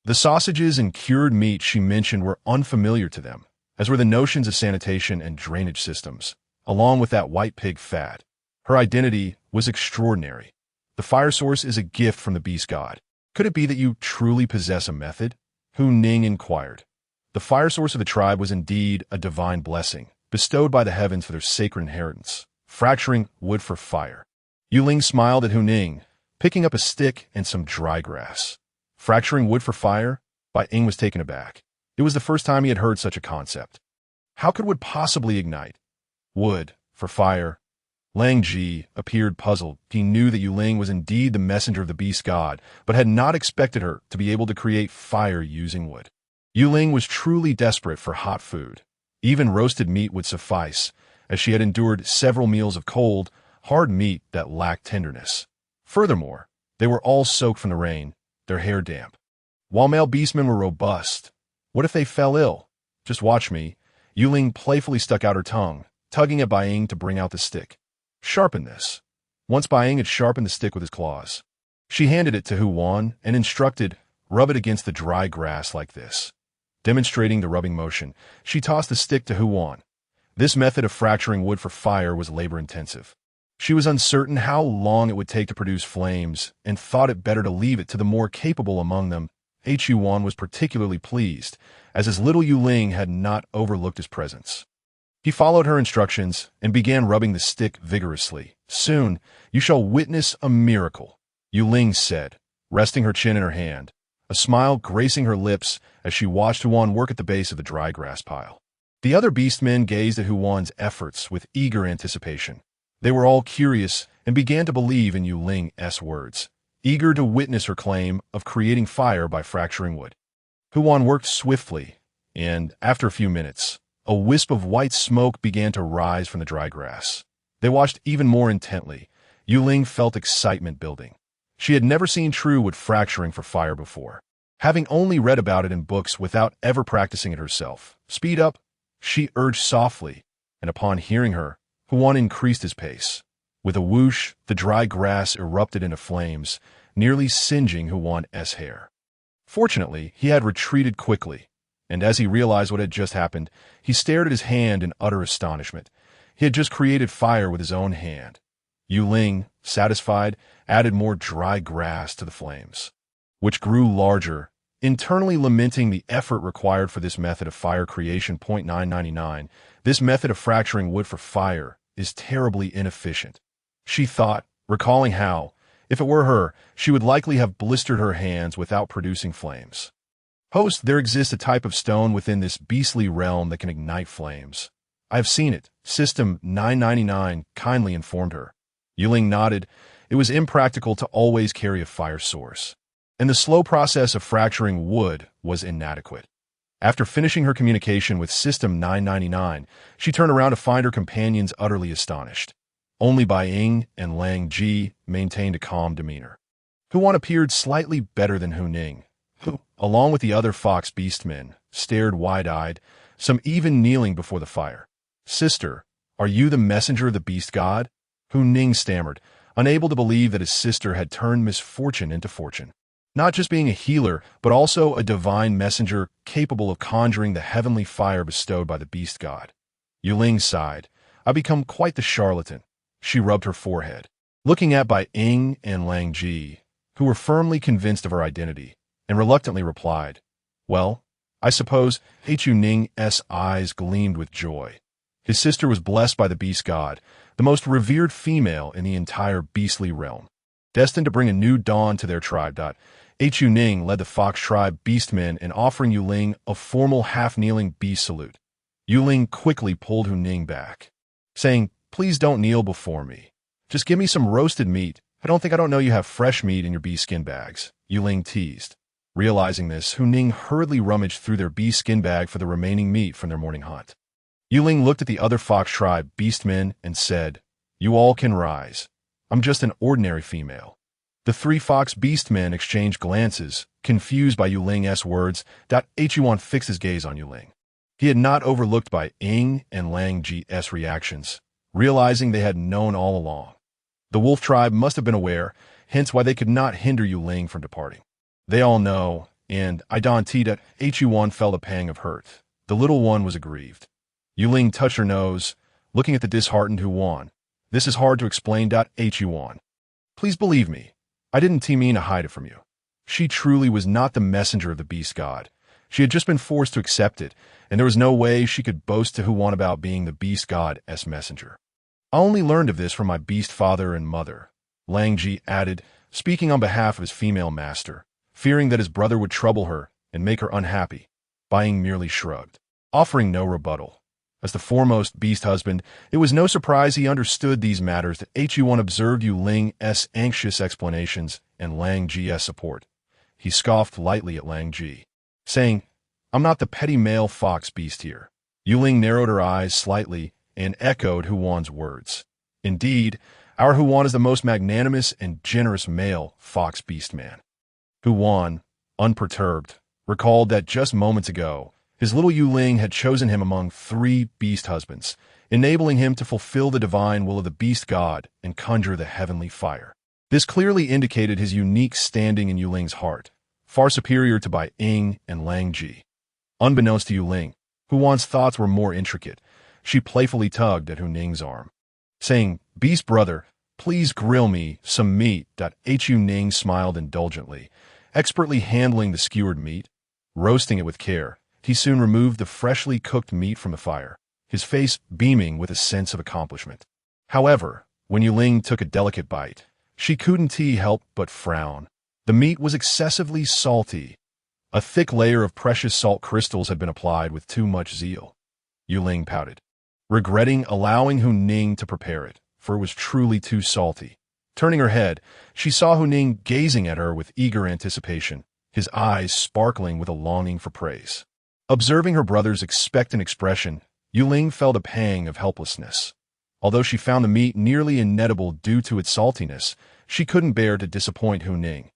The sausages and cured meat she mentioned were unfamiliar to them, as were the notions of sanitation and drainage systems, along with that white pig fat. Her identity was extraordinary. "The fire source is a gift from the beast god. Could it be that you truly possess a method?" Hu Ning inquired. The fire source of the tribe was indeed a divine blessing, bestowed by the heavens for their sacred inheritance, fracturing wood for fire. Yue Ling smiled at Hu Ning, picking up a stick and some dry grass. Fracturing wood for fire? Bai Ying was taken aback. It was the first time he had heard such a concept. How could wood possibly ignite? Wood for fire? Lang Ji appeared puzzled. He knew that Yue Ling was indeed the messenger of the beast god, but had not expected her to be able to create fire using wood. Yue Ling was truly desperate for hot food. Even roasted meat would suffice, as she had endured several meals of cold, hard meat that lacked tenderness. Furthermore, they were all soaked from the rain, their hair damp. While male beastmen were robust, what if they fell ill? "Just watch me." Yue Ling playfully stuck out her tongue, tugging at Bai Ying to bring out the stick. "Sharpen this." Once Bai Ying had sharpened the stick with his claws, she handed it to Huan and instructed, "Rub it against the dry grass like this." Demonstrating the rubbing motion, she tossed the stick to Huan. This method of fracturing wood for fire was labor-intensive. She was uncertain how long it would take to produce flames and thought it better to leave it to the more capable among them. Huan was particularly pleased, as his little Yue Ling had not overlooked his presence. He followed her instructions and began rubbing the stick vigorously. "Soon, you shall witness a miracle," Yue Ling said, resting her chin in her hand, a smile gracing her lips as she watched Huan work at the base of the dry grass pile. The other beastmen gazed at Huan's efforts with eager anticipation. They were all curious and began to believe in Yue Ling's words. eager to witness her claim of creating fire by fracturing wood. Huan worked swiftly, and after a few minutes, a wisp of white smoke began to rise from the dry grass. They watched even more intently. Yue Ling felt excitement building. She had never seen true wood fracturing for fire before, having only read about it in books without ever practicing it herself. "Speed up," she urged softly, and upon hearing her, Huan increased his pace. With a whoosh, the dry grass erupted into flames, nearly singeing Huan's hair. Fortunately, he had retreated quickly, and as he realized what had just happened, he stared at his hand in utter astonishment. He had just created fire with his own hand. Yue Ling, satisfied, added more dry grass to the flames, which grew larger, internally lamenting the effort required for this method of fire creation. 999. This method of fracturing wood for fire is terribly inefficient, she thought, recalling how, if it were her, she would likely have blistered her hands without producing flames. "Host, there exists a type of stone within this beastly realm that can ignite flames. I have seen it," System 999 kindly informed her. Yue Ling nodded. It was impractical to always carry a fire source, and the slow process of fracturing wood was inadequate. After finishing her communication with System 999, she turned around to find her companions utterly astonished. Only Bai Ying and Lang Ji maintained a calm demeanor. Huan appeared slightly better than Hu Ning, who, along with the other fox beastmen, stared wide-eyed, some even kneeling before the fire. "Sister, are you the messenger of the beast god?" Hu Ning stammered, unable to believe that his sister had turned misfortune into fortune. Not just being a healer, but also a divine messenger capable of conjuring the heavenly fire bestowed by the beast god. Yue Ling sighed. "I've become quite the charlatan." She rubbed her forehead, looking at Bai Ying and Lang Ji, who were firmly convinced of her identity, and reluctantly replied, "Well, I suppose." Yue Ning's eyes gleamed with joy. His sister was blessed by the beast god, the most revered female in the entire beastly realm, destined to bring a new dawn to their tribe. Yue Ning led the fox tribe beastmen in offering Yue Ling a formal half-kneeling beast salute. Yue Ling quickly pulled Hu Ning back, saying, "Please don't kneel before me. Just give me some roasted meat. I don't know you have fresh meat in your bee skin bags," Yue Ling teased. Realizing this, Hu Ning hurriedly rummaged through their bee skin bag for the remaining meat from their morning hunt. Yue Ling looked at the other fox tribe beastmen and said, "You all can rise. I'm just an ordinary female." The three fox beastmen exchanged glances, confused by Yue Ling's words. Huan fixed his gaze on Yue Ling. He had not overlooked Bai Ying and Lang Ji's reactions, realizing they had known all along. The wolf tribe must have been aware, hence why they could not hinder Yue Ling from departing. They all know, and I don't see that. Huan felt a pang of hurt. The little one was aggrieved. Yue Ling touched her nose, looking at the disheartened Huan. "This is hard to explain. Huan. Please believe me. I didn't mean to hide it from you." She truly was not the messenger of the beast god. She had just been forced to accept it, and there was no way she could boast to Huan about being the beast god's messenger. "I only learned of this from my beast father and mother," Lang Ji added, speaking on behalf of his female master, fearing that his brother would trouble her and make her unhappy. Bai Ying merely shrugged, offering no rebuttal. As the foremost beast husband, it was no surprise he understood these matters. That Huan observed Yue Ling's anxious explanations and Lang Ji's support. He scoffed lightly at Lang Ji, saying, "I'm not the petty male fox beast here." Yue Ling narrowed her eyes slightly and echoed Huan's words. "Indeed, our Huan is the most magnanimous and generous male fox beast man." Huan, unperturbed, recalled that just moments ago, his little Yue Ling had chosen him among 3 beast husbands, enabling him to fulfill the divine will of the beast god and conjure the heavenly fire. This clearly indicated his unique standing in Yue Ling's heart, far superior to Bai Ying and Lang Ji. Unbeknownst to Yue Ling, Huan's thoughts were more intricate. She playfully tugged at Hu Ning's arm, saying, "Beast brother, please grill me some meat." Hu Ning smiled indulgently, expertly handling the skewered meat. Roasting it with care, he soon removed the freshly cooked meat from the fire, his face beaming with a sense of accomplishment. However, when Yue Ling took a delicate bite, she couldn't help but frown. The meat was excessively salty. A thick layer of precious salt crystals had been applied with too much zeal. Yue Ling pouted, regretting allowing Hu Ning to prepare it, for it was truly too salty. Turning her head, she saw Hu Ning gazing at her with eager anticipation, his eyes sparkling with a longing for praise. Observing her brother's expectant expression, Yue Ling felt a pang of helplessness. Although she found the meat nearly inedible due to its saltiness, she couldn't bear to disappoint Hu Ning.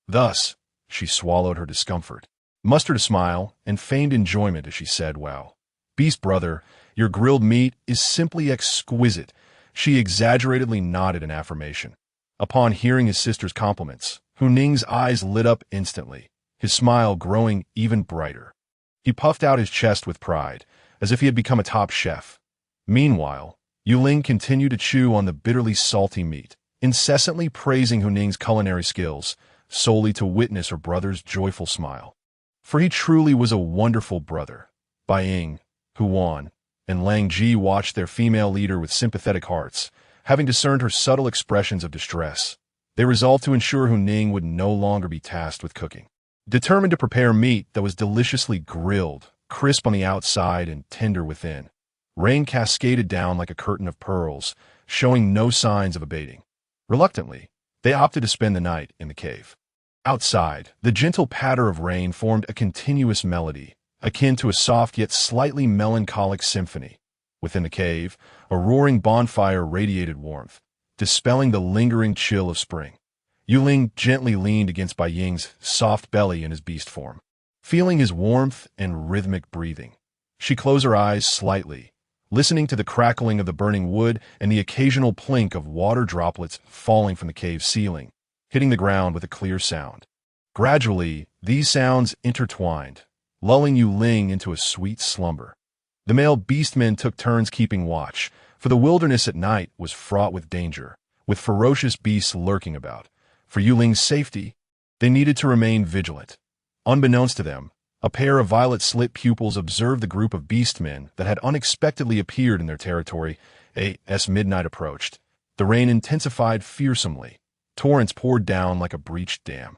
Thus, she swallowed her discomfort, mustered a smile, and feigned enjoyment as she said, "Wow, Beast brother, your grilled meat is simply exquisite." She exaggeratedly nodded in affirmation. Upon hearing his sister's compliments, Hu Ning's eyes lit up instantly, his smile growing even brighter. He puffed out his chest with pride, as if he had become a top chef. Meanwhile, Yue Ling continued to chew on the bitterly salty meat, incessantly praising Hu Ning's culinary skills, solely to witness her brother's joyful smile. For he truly was a wonderful brother. Bai Ying, Huan, and Lang Ji watched their female leader with sympathetic hearts. Having discerned her subtle expressions of distress, they resolved to ensure Hu Ning would no longer be tasked with cooking. Determined to prepare meat that was deliciously grilled, crisp on the outside and tender within, rain cascaded down like a curtain of pearls, showing no signs of abating. Reluctantly, they opted to spend the night in the cave. Outside, the gentle patter of rain formed a continuous melody, akin to a soft yet slightly melancholic symphony. Within the cave, a roaring bonfire radiated warmth, dispelling the lingering chill of spring. Yue Ling gently leaned against Bai Ying's soft belly in his beast form. Feeling his warmth and rhythmic breathing, she closed her eyes slightly, listening to the crackling of the burning wood and the occasional plink of water droplets falling from the cave ceiling, hitting the ground with a clear sound. Gradually, these sounds intertwined, lulling Yue Ling into a sweet slumber. The male beastmen took turns keeping watch, for the wilderness at night was fraught with danger, with ferocious beasts lurking about. For Yue Ling's safety, they needed to remain vigilant. Unbeknownst to them, a pair of violet-slit pupils observed the group of beastmen that had unexpectedly appeared in their territory. As midnight approached, the rain intensified fearsomely. Torrents poured down like a breached dam,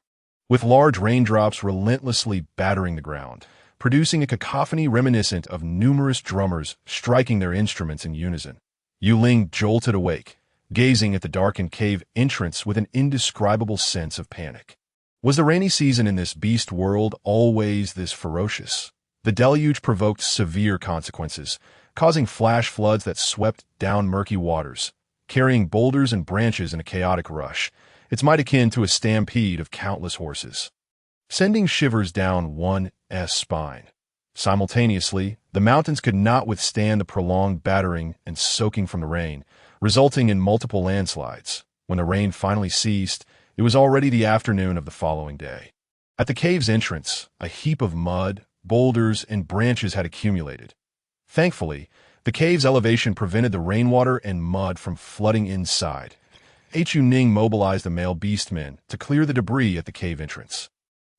with large raindrops relentlessly battering the ground, producing a cacophony reminiscent of numerous drummers striking their instruments in unison. Yue Ling jolted awake, gazing at the darkened cave entrance with an indescribable sense of panic. Was the rainy season in this beast world always this ferocious? The deluge provoked severe consequences, causing flash floods that swept down murky waters, carrying boulders and branches in a chaotic rush. It's might akin to a stampede of countless horses, sending shivers down one's spine. Simultaneously, the mountains could not withstand the prolonged battering and soaking from the rain, resulting in multiple landslides. When the rain finally ceased, it was already the afternoon of the following day. At the cave's entrance, a heap of mud, boulders, and branches had accumulated. Thankfully, the cave's elevation prevented the rainwater and mud from flooding inside. Yue Ling mobilized the male beastmen to clear the debris at the cave entrance,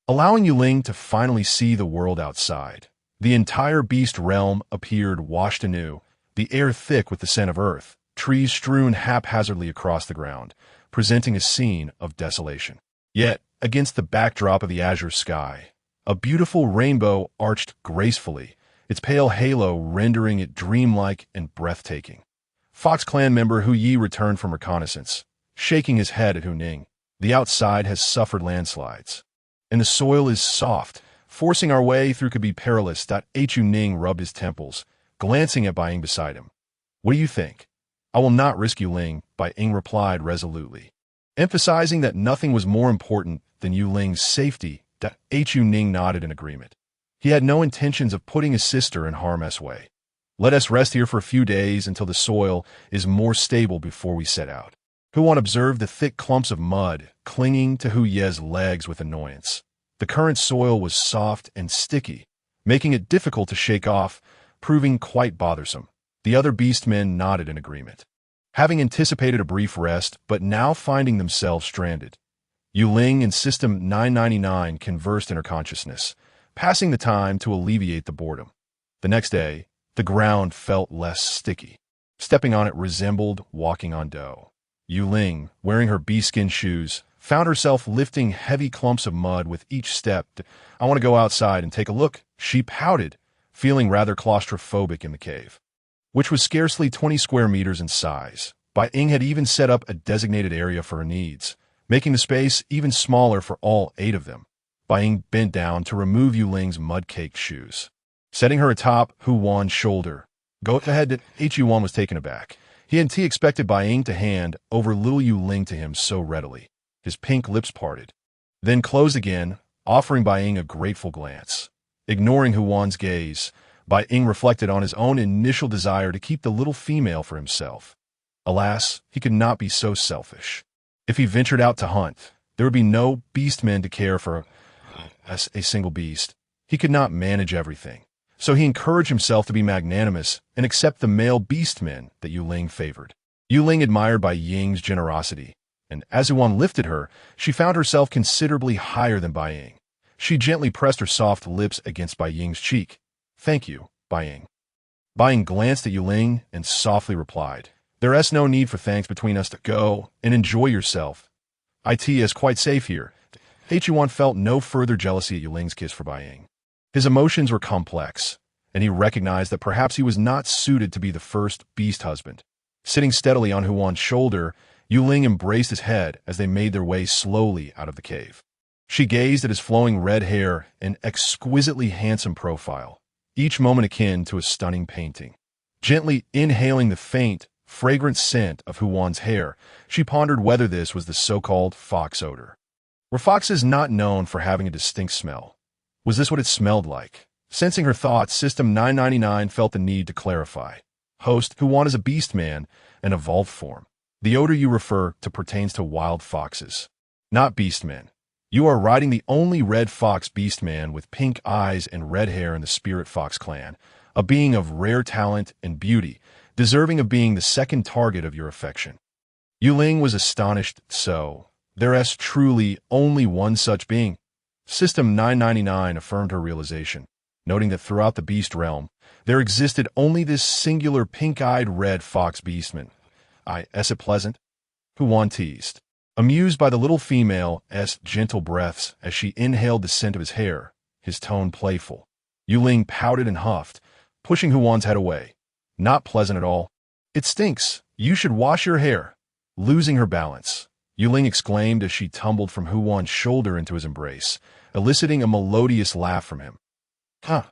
allowing Yue Ling to finally see the world outside. The entire beast realm appeared washed anew, the air thick with the scent of earth, trees strewn haphazardly across the ground, presenting a scene of desolation. Yet, against the backdrop of the azure sky, a beautiful rainbow arched gracefully, its pale halo rendering it dreamlike and breathtaking. Fox clan member Hu Yi returned from reconnaissance, shaking his head at Hu Ning. The outside has suffered landslides, and the soil is soft. Forcing our way through could be perilous. Yue Ning rubbed his temples, glancing at Bai Ying beside him. What do you think? I will not risk Yue Ling, Bai Ying replied resolutely, emphasizing that nothing was more important than Yue Ling's safety. Yue Ning nodded in agreement. He had no intentions of putting his sister in harm's way. Let us rest here for a few days until the soil is more stable before we set out. Huan observed the thick clumps of mud clinging to Hu Ye's legs with annoyance. The current soil was soft and sticky, making it difficult to shake off, proving quite bothersome. The other beastmen nodded in agreement, having anticipated a brief rest but now finding themselves stranded. Yue Ling and System 999 conversed in her consciousness, passing the time to alleviate the boredom. The next day, the ground felt less sticky. Stepping on it resembled walking on dough. Yue Ling, wearing her beastskin shoes, found herself lifting heavy clumps of mud with each step. I want to go outside and take a look, she pouted, feeling rather claustrophobic in the cave, which was scarcely 20 square meters in size. Bai Ying had even set up a designated area for her needs, making the space even smaller for all 8 of them. Bai Ying bent down to remove Yue Ling's mud-caked shoes. Setting her atop Hu Wan's shoulder, go ahead that Hu Wan was taken aback. He hadn't expected Bai Ying to hand over little Yue Ling to him so readily. His pink lips parted, then closed again, offering Bai Ying a grateful glance. Ignoring Hu Wan's gaze, Bai Ying reflected on his own initial desire to keep the little female for himself. Alas, he could not be so selfish. If he ventured out to hunt, there would be no beastmen to care for a single beast. He could not manage everything. So he encouraged himself to be magnanimous and accept the male beastmen that Yue Ling favored. Yue Ling admired Bai Ying's generosity, and as Hu Wan lifted her, she found herself considerably higher than Bai Ying. She gently pressed her soft lips against Bai Ying's cheek. "Thank you, Bai Ying." Bai Ying glanced at Yue Ling and softly replied, "There is no need for thanks between us. To go and enjoy yourself. It is quite safe here." Hu Wan felt no further jealousy at Yue Ling's kiss for Bai Ying. His emotions were complex, and he recognized that perhaps he was not suited to be the first beast husband. Sitting steadily on Hu Wan's shoulder, Yue Ling embraced his head as they made their way slowly out of the cave. She gazed at his flowing red hair and exquisitely handsome profile, each moment akin to a stunning painting. Gently inhaling the faint, fragrant scent of Hu Wan's hair, she pondered whether this was the so-called fox odor. Were foxes not known for having a distinct smell? Was this what it smelled like? Sensing her thoughts, System 999 felt the need to clarify. "Host, Hu Wan is a beast man, an evolved form. The odor you refer to pertains to wild foxes, not beastmen. You are riding the only red fox beastman with pink eyes and red hair in the Spirit Fox clan, a being of rare talent and beauty, deserving of being the second target of your affection." Yue Ling was astonished. "So, there is truly only one such being?" System 999 affirmed her realization, noting that throughout the beast realm, there existed only this singular pink-eyed red fox beastman. Is it pleasant?" Hu Wan teased, amused by the little female's gentle breaths as she inhaled the scent of his hair, his tone playful. Yue Ling pouted and huffed, pushing Hu Wan's head away. "Not pleasant at all. It stinks. You should wash your hair." Losing her balance, Yue Ling exclaimed as she tumbled from Hu Wan's shoulder into his embrace, eliciting a melodious laugh from him. "Huh."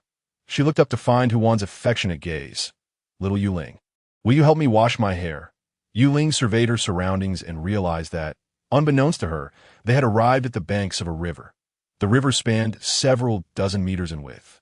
She looked up to find Hu Wan's affectionate gaze. "Little Yue Ling, will you help me wash my hair?" Yue Ling surveyed her surroundings and realized that, unbeknownst to her, they had arrived at the banks of a river. The river spanned several dozen meters in width,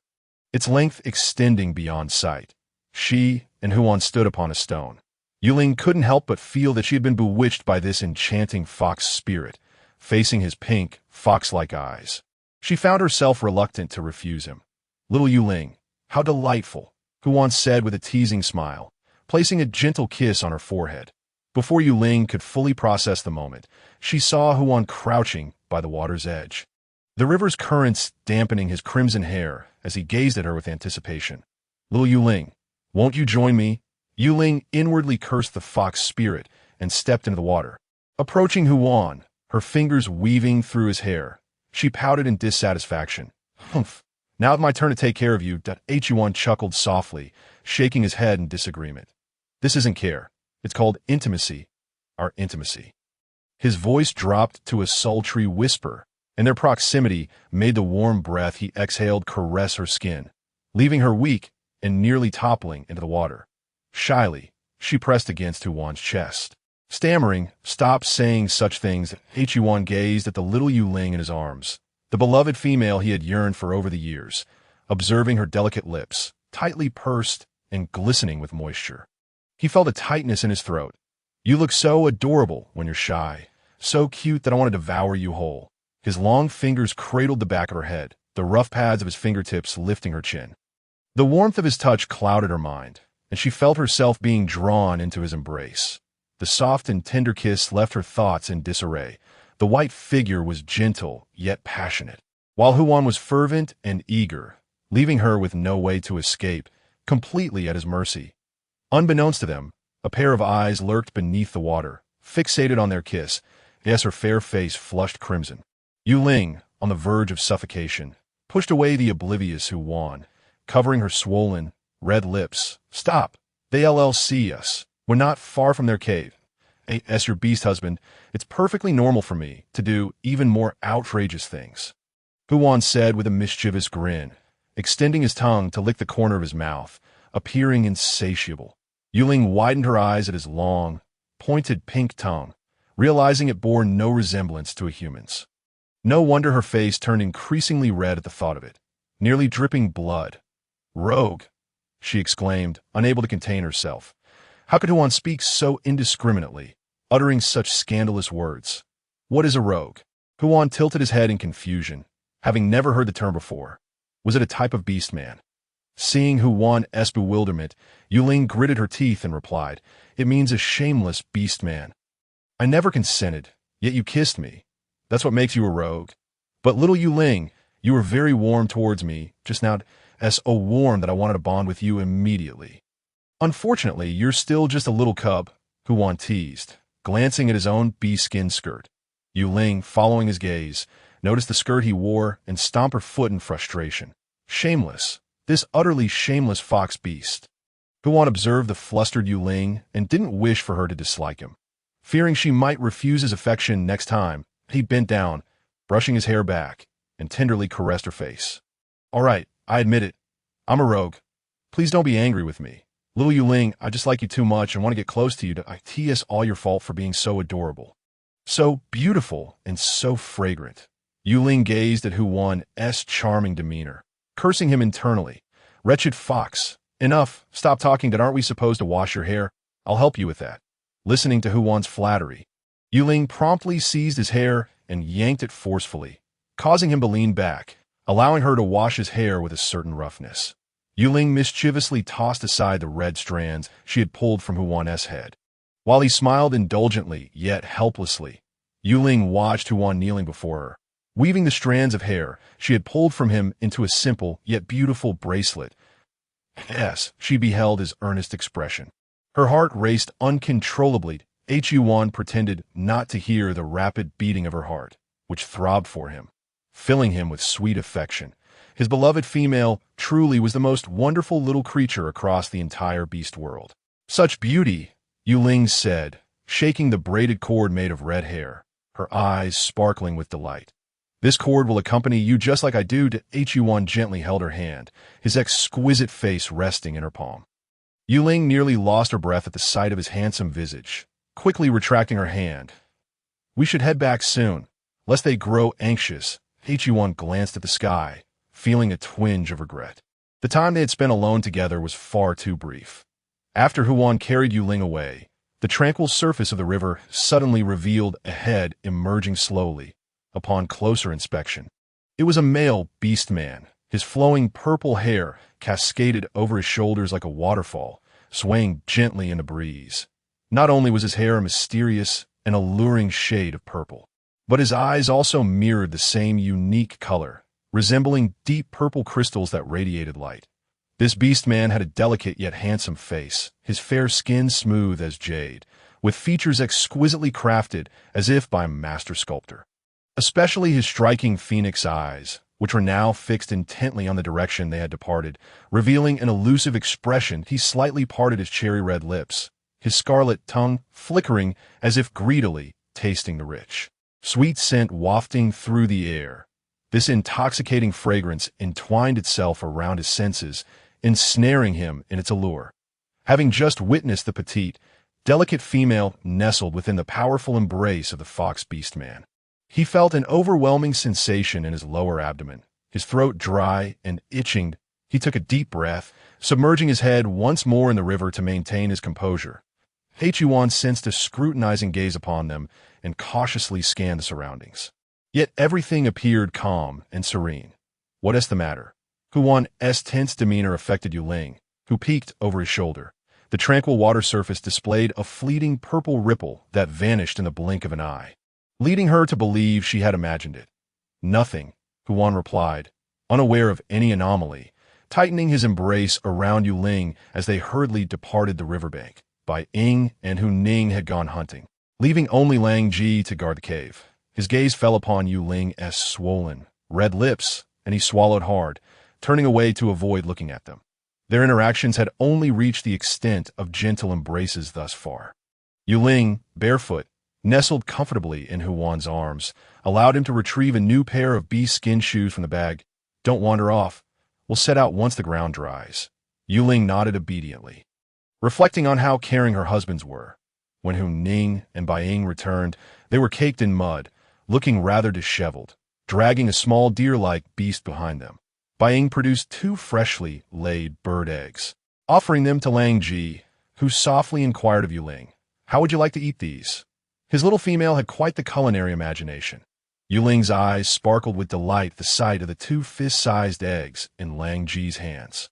its length extending beyond sight. She and Hu Wan stood upon a stone. Yue Ling couldn't help but feel that she had been bewitched by this enchanting fox spirit, facing his pink, fox-like eyes. She found herself reluctant to refuse him. "Little Yue Ling, how delightful," Hu Wan said with a teasing smile, placing a gentle kiss on her forehead. Before Yue Ling could fully process the moment, she saw Hu Wan crouching by the water's edge, the river's currents dampening his crimson hair as he gazed at her with anticipation. "Little Yue Ling, won't you join me?" Yue Ling inwardly cursed the fox spirit and stepped into the water. Approaching Hu Wan, her fingers weaving through his hair, she pouted in dissatisfaction. "Humph. Now it's my turn to take care of you." Hu Wan chuckled softly, shaking his head in disagreement. "This isn't care. It's called intimacy. Our intimacy." His voice dropped to a sultry whisper, and their proximity made the warm breath he exhaled caress her skin, leaving her weak and nearly toppling into the water. Shyly, she pressed against Hu Wan's chest. Stammering, "Stop saying such things." Hu Wan gazed at the little Yue Ling in his arms, the beloved female he had yearned for over the years, observing her delicate lips, tightly pursed and glistening with moisture. He felt a tightness in his throat. "You look so adorable when you're shy, so cute that I want to devour you whole." His long fingers cradled the back of her head, the rough pads of his fingertips lifting her chin. The warmth of his touch clouded her mind, and she felt herself being drawn into his embrace. The soft and tender kiss left her thoughts in disarray. The white figure was gentle, yet passionate, while Hu Wan was fervent and eager, leaving her with no way to escape, completely at his mercy. Unbeknownst to them, a pair of eyes lurked beneath the water, fixated on their kiss. Yes, her fair face flushed crimson. Yue Ling, on the verge of suffocation, pushed away the oblivious Hu Wan, covering her swollen, red lips. "Stop. They see us. We're not far from their cave." As your beast husband, it's perfectly normal for me to do even more outrageous things, Huan said with a mischievous grin, extending his tongue to lick the corner of his mouth, appearing insatiable. Yue Ling widened her eyes at his long, pointed pink tongue, realizing it bore no resemblance to a human's. No wonder her face turned increasingly red at the thought of it, nearly dripping blood. "Rogue!" she exclaimed, unable to contain herself. How could Huan speak so indiscriminately, uttering such scandalous words? What is a rogue? Huan tilted his head in confusion, having never heard the term before. Was it a type of beastman? Seeing Huan's bewilderment, Yue Ling gritted her teeth and replied, "It means a shameless beastman. I never consented, yet you kissed me. That's what makes you a rogue. But little Yue Ling, you were very warm towards me just now, so warm that I wanted to bond with you immediately. Unfortunately, you're still just a little cub," Huan teased, glancing at his own bee-skin skirt. Yue Ling, following his gaze, noticed the skirt he wore and stomped her foot in frustration. Shameless. This utterly shameless fox beast. Huan observed the flustered Yue Ling and didn't wish for her to dislike him. Fearing she might refuse his affection next time, he bent down, brushing his hair back, and tenderly caressed her face. "All right, I admit it. I'm a rogue. Please don't be angry with me. Little Yue Ling, I just like you too much and want to get close to you. It's all your fault for being so adorable. So beautiful and so fragrant." Yue Ling gazed at Huan's charming demeanor, cursing him internally. "Wretched fox. Enough. Stop talking. Aren't we supposed to wash your hair? I'll help you with that." Listening to Huan's flattery, Yue Ling promptly seized his hair and yanked it forcefully, causing him to lean back, allowing her to wash his hair with a certain roughness. Yue Ling mischievously tossed aside the red strands she had pulled from Huan's head. While he smiled indulgently, yet helplessly, Yue Ling watched Huan kneeling before her, weaving the strands of hair she had pulled from him into a simple yet beautiful bracelet. Yes, she beheld his earnest expression. Her heart raced uncontrollably. Huan pretended not to hear the rapid beating of her heart, which throbbed for him, filling him with sweet affection. His beloved female truly was the most wonderful little creature across the entire beast world. "Such beauty," Yue Ling said, shaking the braided cord made of red hair, her eyes sparkling with delight. "This cord will accompany you just like I do." Huan gently held her hand, his exquisite face resting in her palm. Yue Ling nearly lost her breath at the sight of his handsome visage, quickly retracting her hand. "We should head back soon, lest they grow anxious." Huan glanced at the sky, feeling a twinge of regret. The time they had spent alone together was far too brief. After Huan carried Yue Ling away, the tranquil surface of the river suddenly revealed a head emerging slowly, upon closer inspection. It was a male beastman. His flowing purple hair cascaded over his shoulders like a waterfall, swaying gently in the breeze. Not only was his hair a mysterious and alluring shade of purple, but his eyes also mirrored the same unique color, resembling deep purple crystals that radiated light. This beastman had a delicate yet handsome face, his fair skin smooth as jade, with features exquisitely crafted as if by a master sculptor. Especially his striking phoenix eyes, which were now fixed intently on the direction they had departed, revealing an elusive expression. He slightly parted his cherry-red lips, his scarlet tongue flickering as if greedily tasting the rich, sweet scent wafting through the air. This intoxicating fragrance entwined itself around his senses, ensnaring him in its allure. Having just witnessed the petite, delicate female nestled within the powerful embrace of the fox beastman, he felt an overwhelming sensation in his lower abdomen, his throat dry and itching. He took a deep breath, submerging his head once more in the river to maintain his composure. Huan sensed a scrutinizing gaze upon them and cautiously scanned the surroundings. Yet everything appeared calm and serene. "What is the matter?" Huan's tense demeanor affected Yue Ling, who peeked over his shoulder. The tranquil water surface displayed a fleeting purple ripple that vanished in the blink of an eye, leading her to believe she had imagined it. "Nothing," Huan replied, unaware of any anomaly, tightening his embrace around Yue Ling as they hurriedly departed the riverbank. Bai Ying and Hu Ning had gone hunting, leaving only Lang Ji to guard the cave. His gaze fell upon Yue Ling's swollen, red lips, and he swallowed hard, turning away to avoid looking at them. Their interactions had only reached the extent of gentle embraces thus far. Yue Ling, barefoot, nestled comfortably in Huwan's arms, allowed him to retrieve a new pair of beast skin shoes from the bag. Don't wander off. We'll set out once the ground dries. Yue Ling nodded obediently. Reflecting on how caring her husbands were, when Hu Ning and Bai Ying returned, they were caked in mud, looking rather disheveled, dragging a small deer-like beast behind them. Bai Ying produced 2 freshly laid bird eggs, offering them to Lang Ji, who softly inquired of Yue Ling, "How would you like to eat these?" His little female had quite the culinary imagination. Yue Ling's eyes sparkled with delight at the sight of the 2 fist-sized eggs in Lang Ji's hands.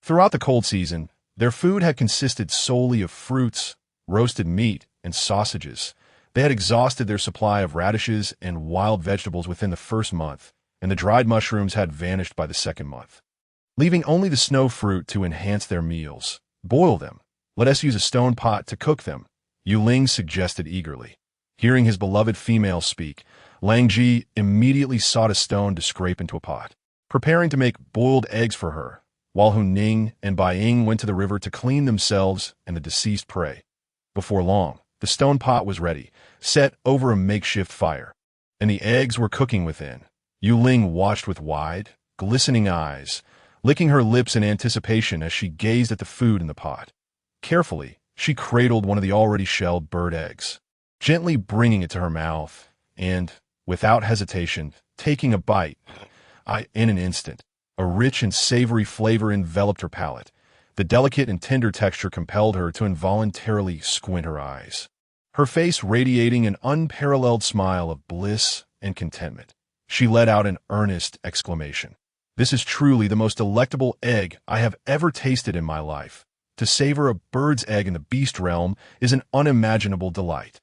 Throughout the cold season, their food had consisted solely of fruits, roasted meat, and sausages. They had exhausted their supply of radishes and wild vegetables within the first month, and the dried mushrooms had vanished by the second month. Leaving only the snow fruit to enhance their meals. Boil them. Let us use a stone pot to cook them, Yue Ling suggested eagerly. Hearing his beloved female speak, Lang Ji immediately sought a stone to scrape into a pot, preparing to make boiled eggs for her, while Hu Ning and Bai Ying went to the river to clean themselves and the deceased prey. Before long, the stone pot was ready, set over a makeshift fire, and the eggs were cooking within. Yue Ling watched with wide, glistening eyes, licking her lips in anticipation as she gazed at the food in the pot. Carefully, she cradled one of the already shelled bird eggs, gently bringing it to her mouth, and, without hesitation, taking a bite. In an instant, a rich and savory flavor enveloped her palate. The delicate and tender texture compelled her to involuntarily squint her eyes, her face radiating an unparalleled smile of bliss and contentment. She let out an earnest exclamation. "This is truly the most delectable egg I have ever tasted in my life. To savor a bird's egg in the beast realm is an unimaginable delight."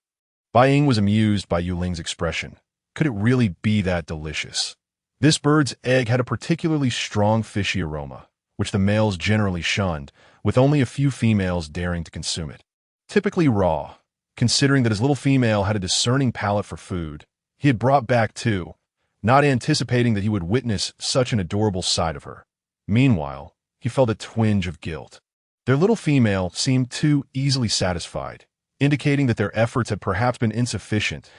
Bai Ying was amused by Yue Ling's expression. Could it really be that delicious? This bird's egg had a particularly strong fishy aroma, which the males generally shunned, with only a few females daring to consume it. Typically raw, considering that his little female had a discerning palate for food, he had brought back 2, not anticipating that he would witness such an adorable sight of her. Meanwhile, he felt a twinge of guilt. Their little female seemed too easily satisfied, indicating that their efforts had perhaps been insufficient.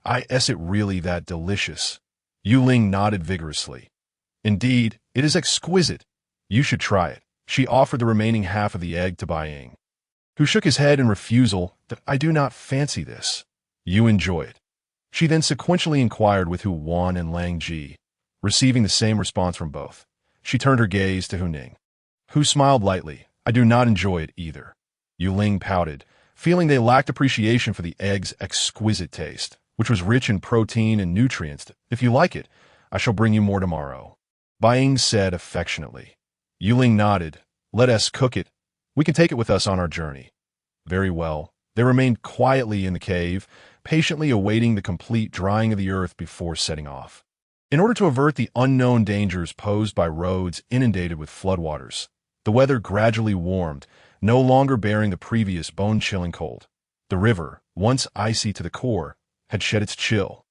Is it really that delicious? Yue Ling nodded vigorously. "Indeed, it is exquisite. You should try it." She offered the remaining half of the egg to Bai Ying, who shook his head in refusal. "I do not fancy this." "You enjoy it." She then sequentially inquired with Hu Wan and Lang Ji, receiving the same response from both. She turned her gaze to Hu Ning, who smiled lightly. "I do not enjoy it either." Yue Ling pouted, feeling they lacked appreciation for the egg's exquisite taste, which was rich in protein and nutrients. "If you like it, I shall bring you more tomorrow," Bai Ying said affectionately. Yue Ling nodded. "Let us cook it. We can take it with us on our journey." Very well. They remained quietly in the cave, patiently awaiting the complete drying of the earth before setting off. In order to avert the unknown dangers posed by roads inundated with floodwaters, the weather gradually warmed, no longer bearing the previous bone-chilling cold. The river, once icy to the core, had shed its chill,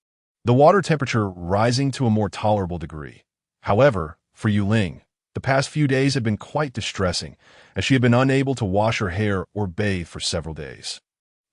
the water temperature rising to a more tolerable degree. However, for Yue Ling, the past few days had been quite distressing, as she had been unable to wash her hair or bathe for several days.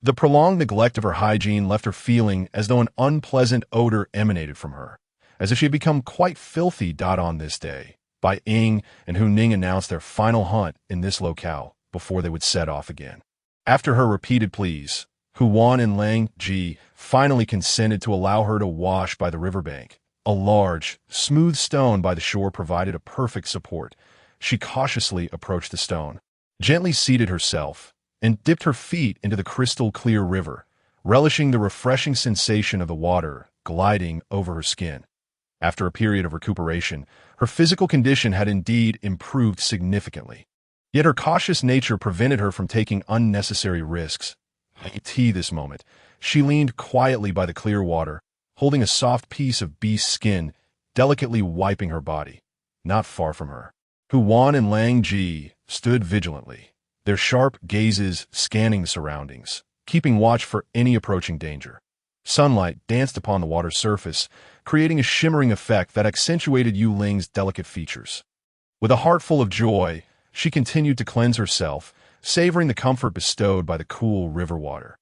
The prolonged neglect of her hygiene left her feeling as though an unpleasant odor emanated from her, as if she had become quite filthy. On this day, Bai Ying and Hu Ning announced their final hunt in this locale before they would set off again. After her repeated pleas, Hu Wan and Lang Ji finally consented to allow her to wash by the riverbank. A large, smooth stone by the shore provided a perfect support. She cautiously approached the stone, gently seated herself, and dipped her feet into the crystal-clear river, relishing the refreshing sensation of the water gliding over her skin. After a period of recuperation, her physical condition had indeed improved significantly. Yet her cautious nature prevented her from taking unnecessary risks. This moment, she leaned quietly by the clear water, holding a soft piece of beast skin, delicately wiping her body. Not far from her, Hu Wan and Lang Ji stood vigilantly, their sharp gazes scanning the surroundings, keeping watch for any approaching danger. Sunlight danced upon the water's surface, creating a shimmering effect that accentuated Yue Ling's delicate features. With a heart full of joy, she continued to cleanse herself, savoring the comfort bestowed by the cool river water.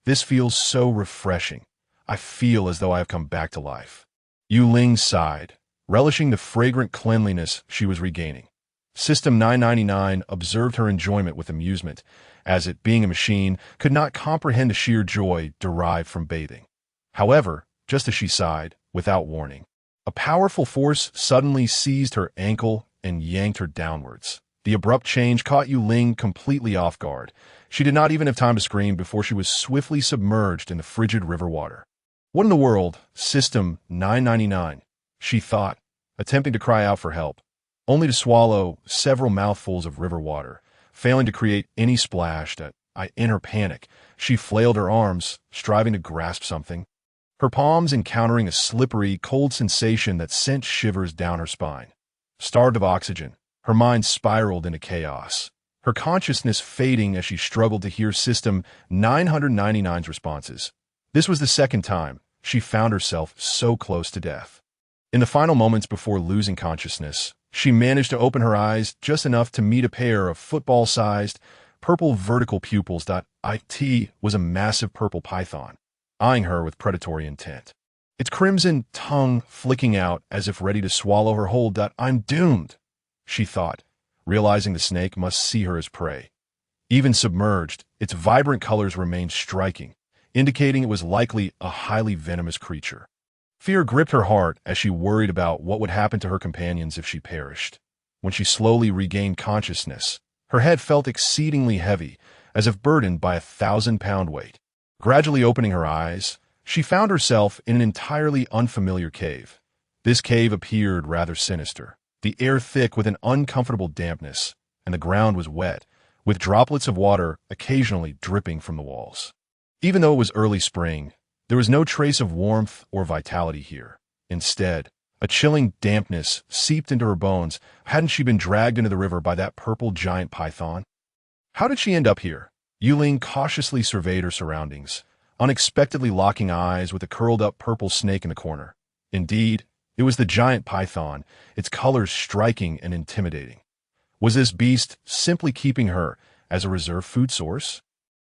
This feels so refreshing. I feel as though I have come back to life. Yue Ling sighed, relishing the fragrant cleanliness she was regaining. System 999 observed her enjoyment with amusement, as it, being a machine, could not comprehend the sheer joy derived from bathing. However, just as she sighed, without warning, a powerful force suddenly seized her ankle and yanked her downwards. The abrupt change caught Yue Ling completely off guard. She did not even have time to scream before she was swiftly submerged in the frigid river water. What in the world? System 999, she thought, attempting to cry out for help, only to swallow several mouthfuls of river water, failing to create any splash. In her panic, she flailed her arms, striving to grasp something, her palms encountering a slippery, cold sensation that sent shivers down her spine. Starved of oxygen, her mind spiraled into chaos, her consciousness fading as she struggled to hear System 999's responses. This was the second time she found herself so close to death. In the final moments before losing consciousness, she managed to open her eyes just enough to meet a pair of football-sized, purple vertical pupils. It was a massive purple python, eyeing her with predatory intent, its crimson tongue flicking out as if ready to swallow her whole. I'm doomed, she thought, realizing the snake must see her as prey. Even submerged, its vibrant colors remained striking, indicating it was likely a highly venomous creature. Fear gripped her heart as she worried about what would happen to her companions if she perished. When she slowly regained consciousness, her head felt exceedingly heavy, as if burdened by a 1,000-pound weight. Gradually opening her eyes, she found herself in an entirely unfamiliar cave. This cave appeared rather sinister, the air thick with an uncomfortable dampness, and the ground was wet, with droplets of water occasionally dripping from the walls. Even though it was early spring, there was no trace of warmth or vitality here. Instead, a chilling dampness seeped into her bones. Hadn't she been dragged into the river by that purple giant python? How did she end up here? Yue Ling cautiously surveyed her surroundings, unexpectedly locking eyes with a curled-up purple snake in the corner. Indeed, it was the giant python, its colors striking and intimidating. Was this beast simply keeping her as a reserve food source?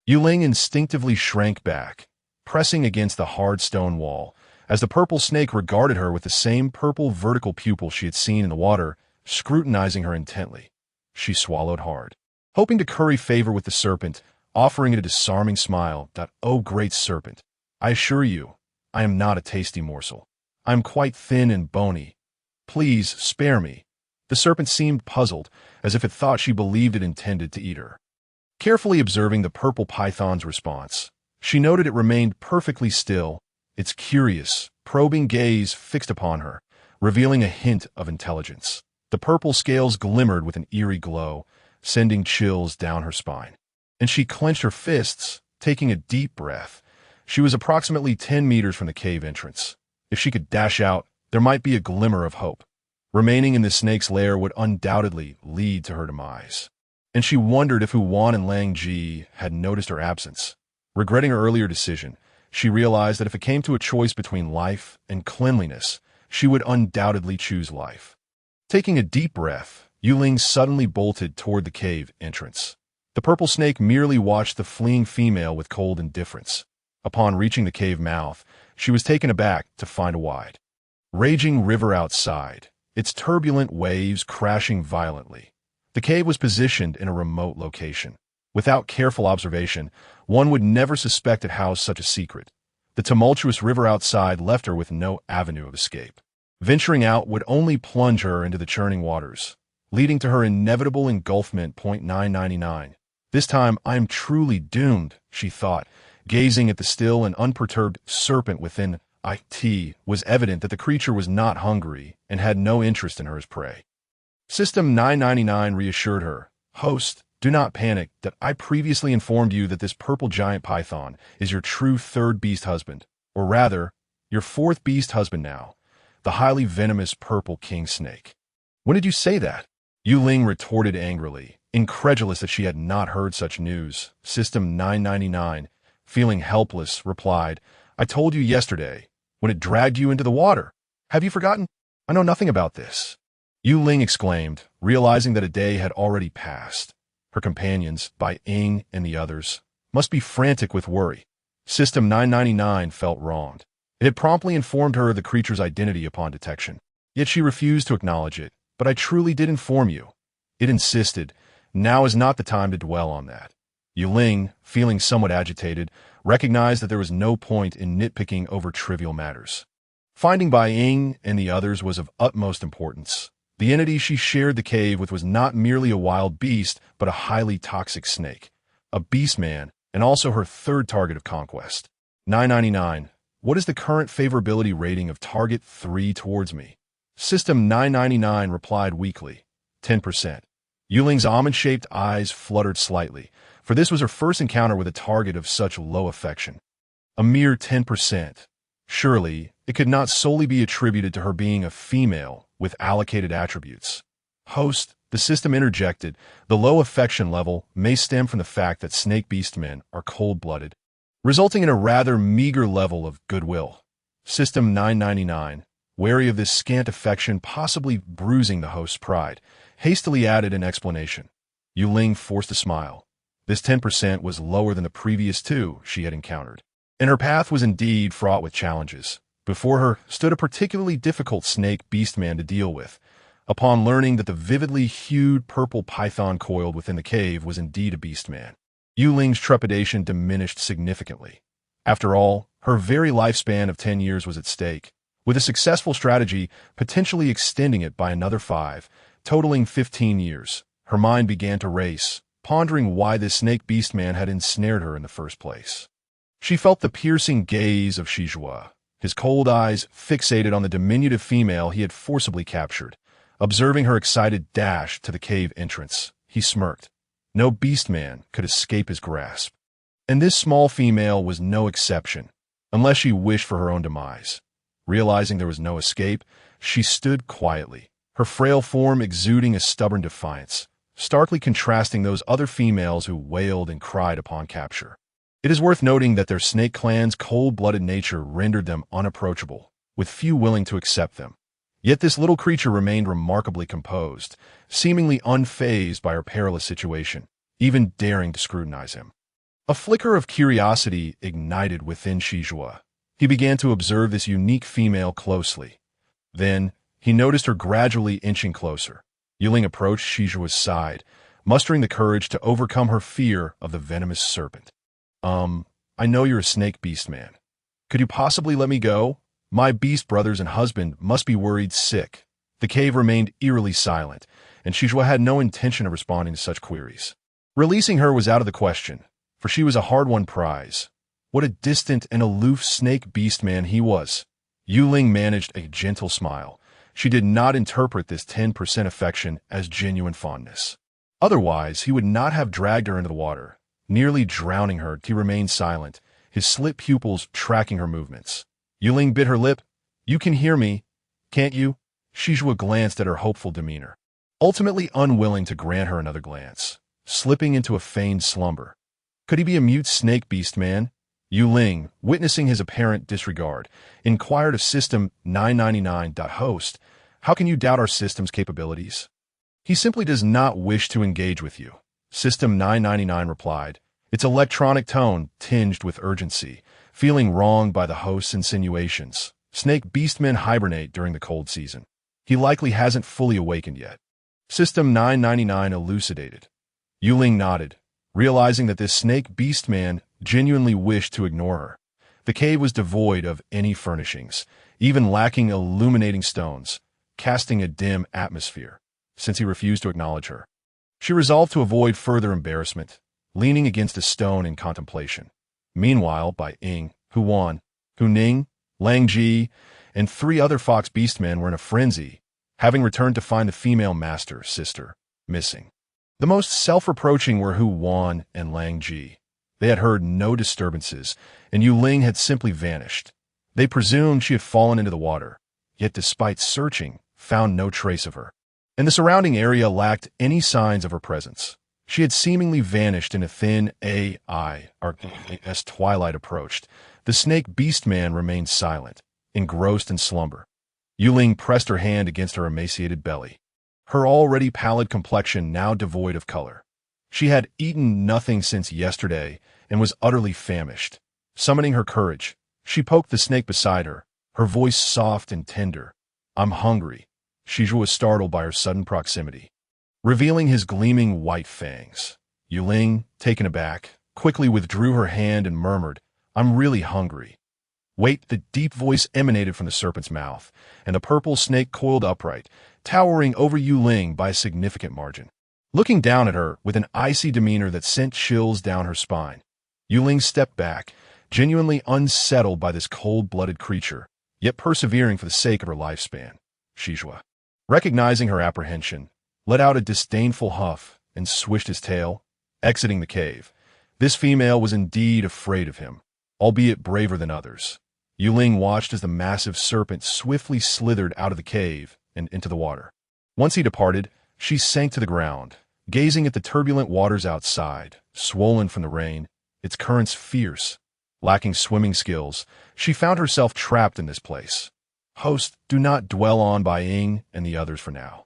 Yue Ling instinctively shrank back, pressing against the hard stone wall, as the purple snake regarded her with the same purple vertical pupil she had seen in the water, scrutinizing her intently. She swallowed hard, hoping to curry favor with the serpent, offering it a disarming smile. Oh, great serpent, I assure you, I am not a tasty morsel. I am quite thin and bony. Please spare me. The serpent seemed puzzled, as if it thought she believed it intended to eat her. Carefully observing the purple python's response, she noted it remained perfectly still, its curious, probing gaze fixed upon her, revealing a hint of intelligence. The purple scales glimmered with an eerie glow, sending chills down her spine. And she clenched her fists, taking a deep breath. She was approximately 10 meters from the cave entrance. If she could dash out, there might be a glimmer of hope. Remaining in the snake's lair would undoubtedly lead to her demise. And she wondered if Huan and Lang Ji had noticed her absence. Regretting her earlier decision, she realized that if it came to a choice between life and cleanliness, she would undoubtedly choose life. Taking a deep breath, Yue Ling suddenly bolted toward the cave entrance. The purple snake merely watched the fleeing female with cold indifference. Upon reaching the cave mouth, she was taken aback to find a wide, raging river outside, its turbulent waves crashing violently. The cave was positioned in a remote location. Without careful observation, one would never suspect it housed such a secret. The tumultuous river outside left her with no avenue of escape. Venturing out would only plunge her into the churning waters, leading to her inevitable engulfment. 999. This time I am truly doomed, she thought, gazing at the still and unperturbed serpent within. It was evident that the creature was not hungry and had no interest in her as prey. System 999 reassured her. Host, do not panic. That I previously informed you that this purple giant python is your true third beast husband, or rather, your fourth beast husband now, the highly venomous purple king snake. When did you say that? Yue Ling retorted angrily, incredulous that she had not heard such news. System 999, feeling helpless, replied, I told you yesterday, when it dragged you into the water. Have you forgotten? I know nothing about this. Yue Ling exclaimed, realizing that a day had already passed. Her companions, Bai Ying and the others, must be frantic with worry. System 999 felt wronged. It had promptly informed her of the creature's identity upon detection. Yet she refused to acknowledge it. But I truly did inform you. It insisted. Now is not the time to dwell on that. Yue Ling, feeling somewhat agitated, recognized that there was no point in nitpicking over trivial matters. Finding Bai Ying and the others was of utmost importance. The entity she shared the cave with was not merely a wild beast, but a highly toxic snake. A beastman, and also her third target of conquest. 999. What is the current favorability rating of target 3 towards me? System 999 replied weakly. 10%. Yue Ling's almond-shaped eyes fluttered slightly, for this was her first encounter with a target of such low affection. A mere 10%. Surely, it could not solely be attributed to her being a female with allocated attributes. Host, the system interjected, the low affection level may stem from the fact that snake beastmen are cold-blooded, resulting in a rather meager level of goodwill. System 999, wary of this scant affection possibly bruising the host's pride, hastily added an explanation. Yue Ling forced a smile. This 10% was lower than the previous 2 she had encountered, and her path was indeed fraught with challenges. Before her stood a particularly difficult snake beastman to deal with. Upon learning that the vividly hued purple python coiled within the cave was indeed a beastman, Yue Ling's trepidation diminished significantly. After all, her very lifespan of 10 years was at stake, with a successful strategy potentially extending it by another 5, totaling 15 years. Her mind began to race, pondering why this snake beastman had ensnared her in the first place. She felt the piercing gaze of Shizhua, his cold eyes fixated on the diminutive female he had forcibly captured. Observing her excited dash to the cave entrance, he smirked. No beastman could escape his grasp. And this small female was no exception, unless she wished for her own demise. Realizing there was no escape, she stood quietly, her frail form exuding a stubborn defiance, starkly contrasting those other females who wailed and cried upon capture. It is worth noting that their snake clan's cold-blooded nature rendered them unapproachable, with few willing to accept them. Yet this little creature remained remarkably composed, seemingly unfazed by her perilous situation, even daring to scrutinize him. A flicker of curiosity ignited within Shizhua. He began to observe this unique female closely. Then, he noticed her gradually inching closer. Yue Ling approached Shizhua's side, mustering the courage to overcome her fear of the venomous serpent. I know you're a snake beast man. Could you possibly let me go? My beast brothers and husband must be worried sick. The cave remained eerily silent, and Shizhua had no intention of responding to such queries. Releasing her was out of the question, for she was a hard-won prize. What a distant and aloof snake beast man he was. Yue Ling managed a gentle smile. She did not interpret this 10% affection as genuine fondness. Otherwise, he would not have dragged her into the water. Nearly drowning her, he remained silent, his slit pupils tracking her movements. Yue Ling bit her lip. You can hear me, can't you? Shizhua glanced at her hopeful demeanor, ultimately unwilling to grant her another glance, slipping into a feigned slumber. Could he be a mute snake beast man? Yue Ling, witnessing his apparent disregard, inquired of System 999. Host, how can you doubt our system's capabilities? He simply does not wish to engage with you. System 999 replied, its electronic tone tinged with urgency, feeling wronged by the host's insinuations. Snake beastmen hibernate during the cold season. He likely hasn't fully awakened yet. System 999 elucidated. Yue Ling nodded, realizing that this snake beastman genuinely wished to ignore her. The cave was devoid of any furnishings, even lacking illuminating stones, casting a dim atmosphere, since he refused to acknowledge her. She resolved to avoid further embarrassment, leaning against a stone in contemplation. Meanwhile, Bai Ying, Huan, Huning, Lang Ji, and 3 other fox beastmen were in a frenzy, having returned to find the female master, sister, missing. The most self-reproaching were Huan and Lang Ji. They had heard no disturbances, and Yue Ling had simply vanished. They presumed she had fallen into the water, yet despite searching, found no trace of her. And the surrounding area lacked any signs of her presence. She had seemingly vanished in a thin AI, or as twilight approached. The snake beastman remained silent, engrossed in slumber. Yue Ling pressed her hand against her emaciated belly, her already pallid complexion now devoid of color. She had eaten nothing since yesterday and was utterly famished. Summoning her courage, she poked the snake beside her, her voice soft and tender. "I'm hungry." Shiju was startled by her sudden proximity, revealing his gleaming white fangs. Yue Ling, taken aback, quickly withdrew her hand and murmured, "I'm really hungry." Wait, the deep voice emanated from the serpent's mouth, and the purple snake coiled upright, towering over Yue Ling by a significant margin. Looking down at her with an icy demeanor that sent chills down her spine, Yue Ling stepped back, genuinely unsettled by this cold-blooded creature, yet persevering for the sake of her lifespan. Shiju, recognizing her apprehension, let out a disdainful huff and swished his tail, exiting the cave. This female was indeed afraid of him, albeit braver than others. Yue Ling watched as the massive serpent swiftly slithered out of the cave and into the water. Once he departed, she sank to the ground, gazing at the turbulent waters outside, swollen from the rain, its currents fierce. Lacking swimming skills, she found herself trapped in this place. Host, do not dwell on Bai Ying and the others for now.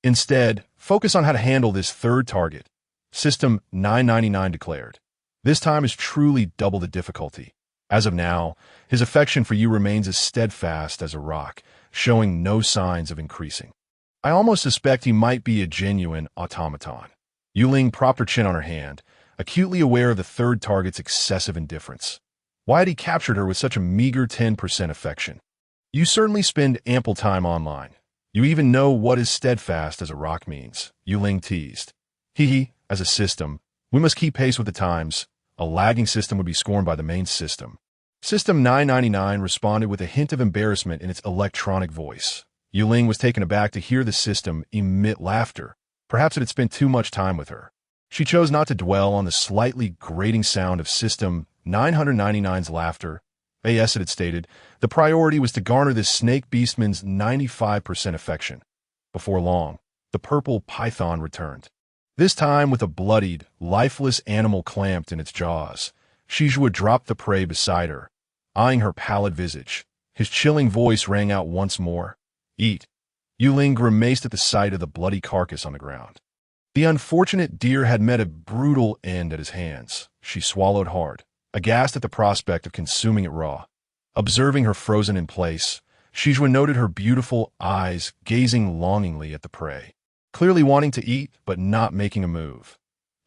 Instead, focus on how to handle this third target, System 999 declared. This time is truly double the difficulty. As of now, his affection for you remains as steadfast as a rock, showing no signs of increasing. I almost suspect he might be a genuine automaton. Yue Ling propped her chin on her hand, acutely aware of the third target's excessive indifference. Why had he captured her with such a meager 10% affection? You certainly spend ample time online. You even know what is steadfast as a rock means, Yue Ling teased. As a system, we must keep pace with the times. A lagging system would be scorned by the main system. System 999 responded with a hint of embarrassment in its electronic voice. Yue Ling was taken aback to hear the system emit laughter. Perhaps it had spent too much time with her. She chose not to dwell on the slightly grating sound of System 999's laughter. As it had stated, the priority was to garner this snake beastman's 95% affection. Before long, the purple python returned. This time with a bloodied, lifeless animal clamped in its jaws. Shiju dropped the prey beside her, eyeing her pallid visage. His chilling voice rang out once more. "Eat." Yue Ling grimaced at the sight of the bloody carcass on the ground. The unfortunate deer had met a brutal end at his hands. She swallowed hard, aghast at the prospect of consuming it raw. Observing her frozen in place, Shiju noted her beautiful eyes gazing longingly at the prey, clearly wanting to eat but not making a move.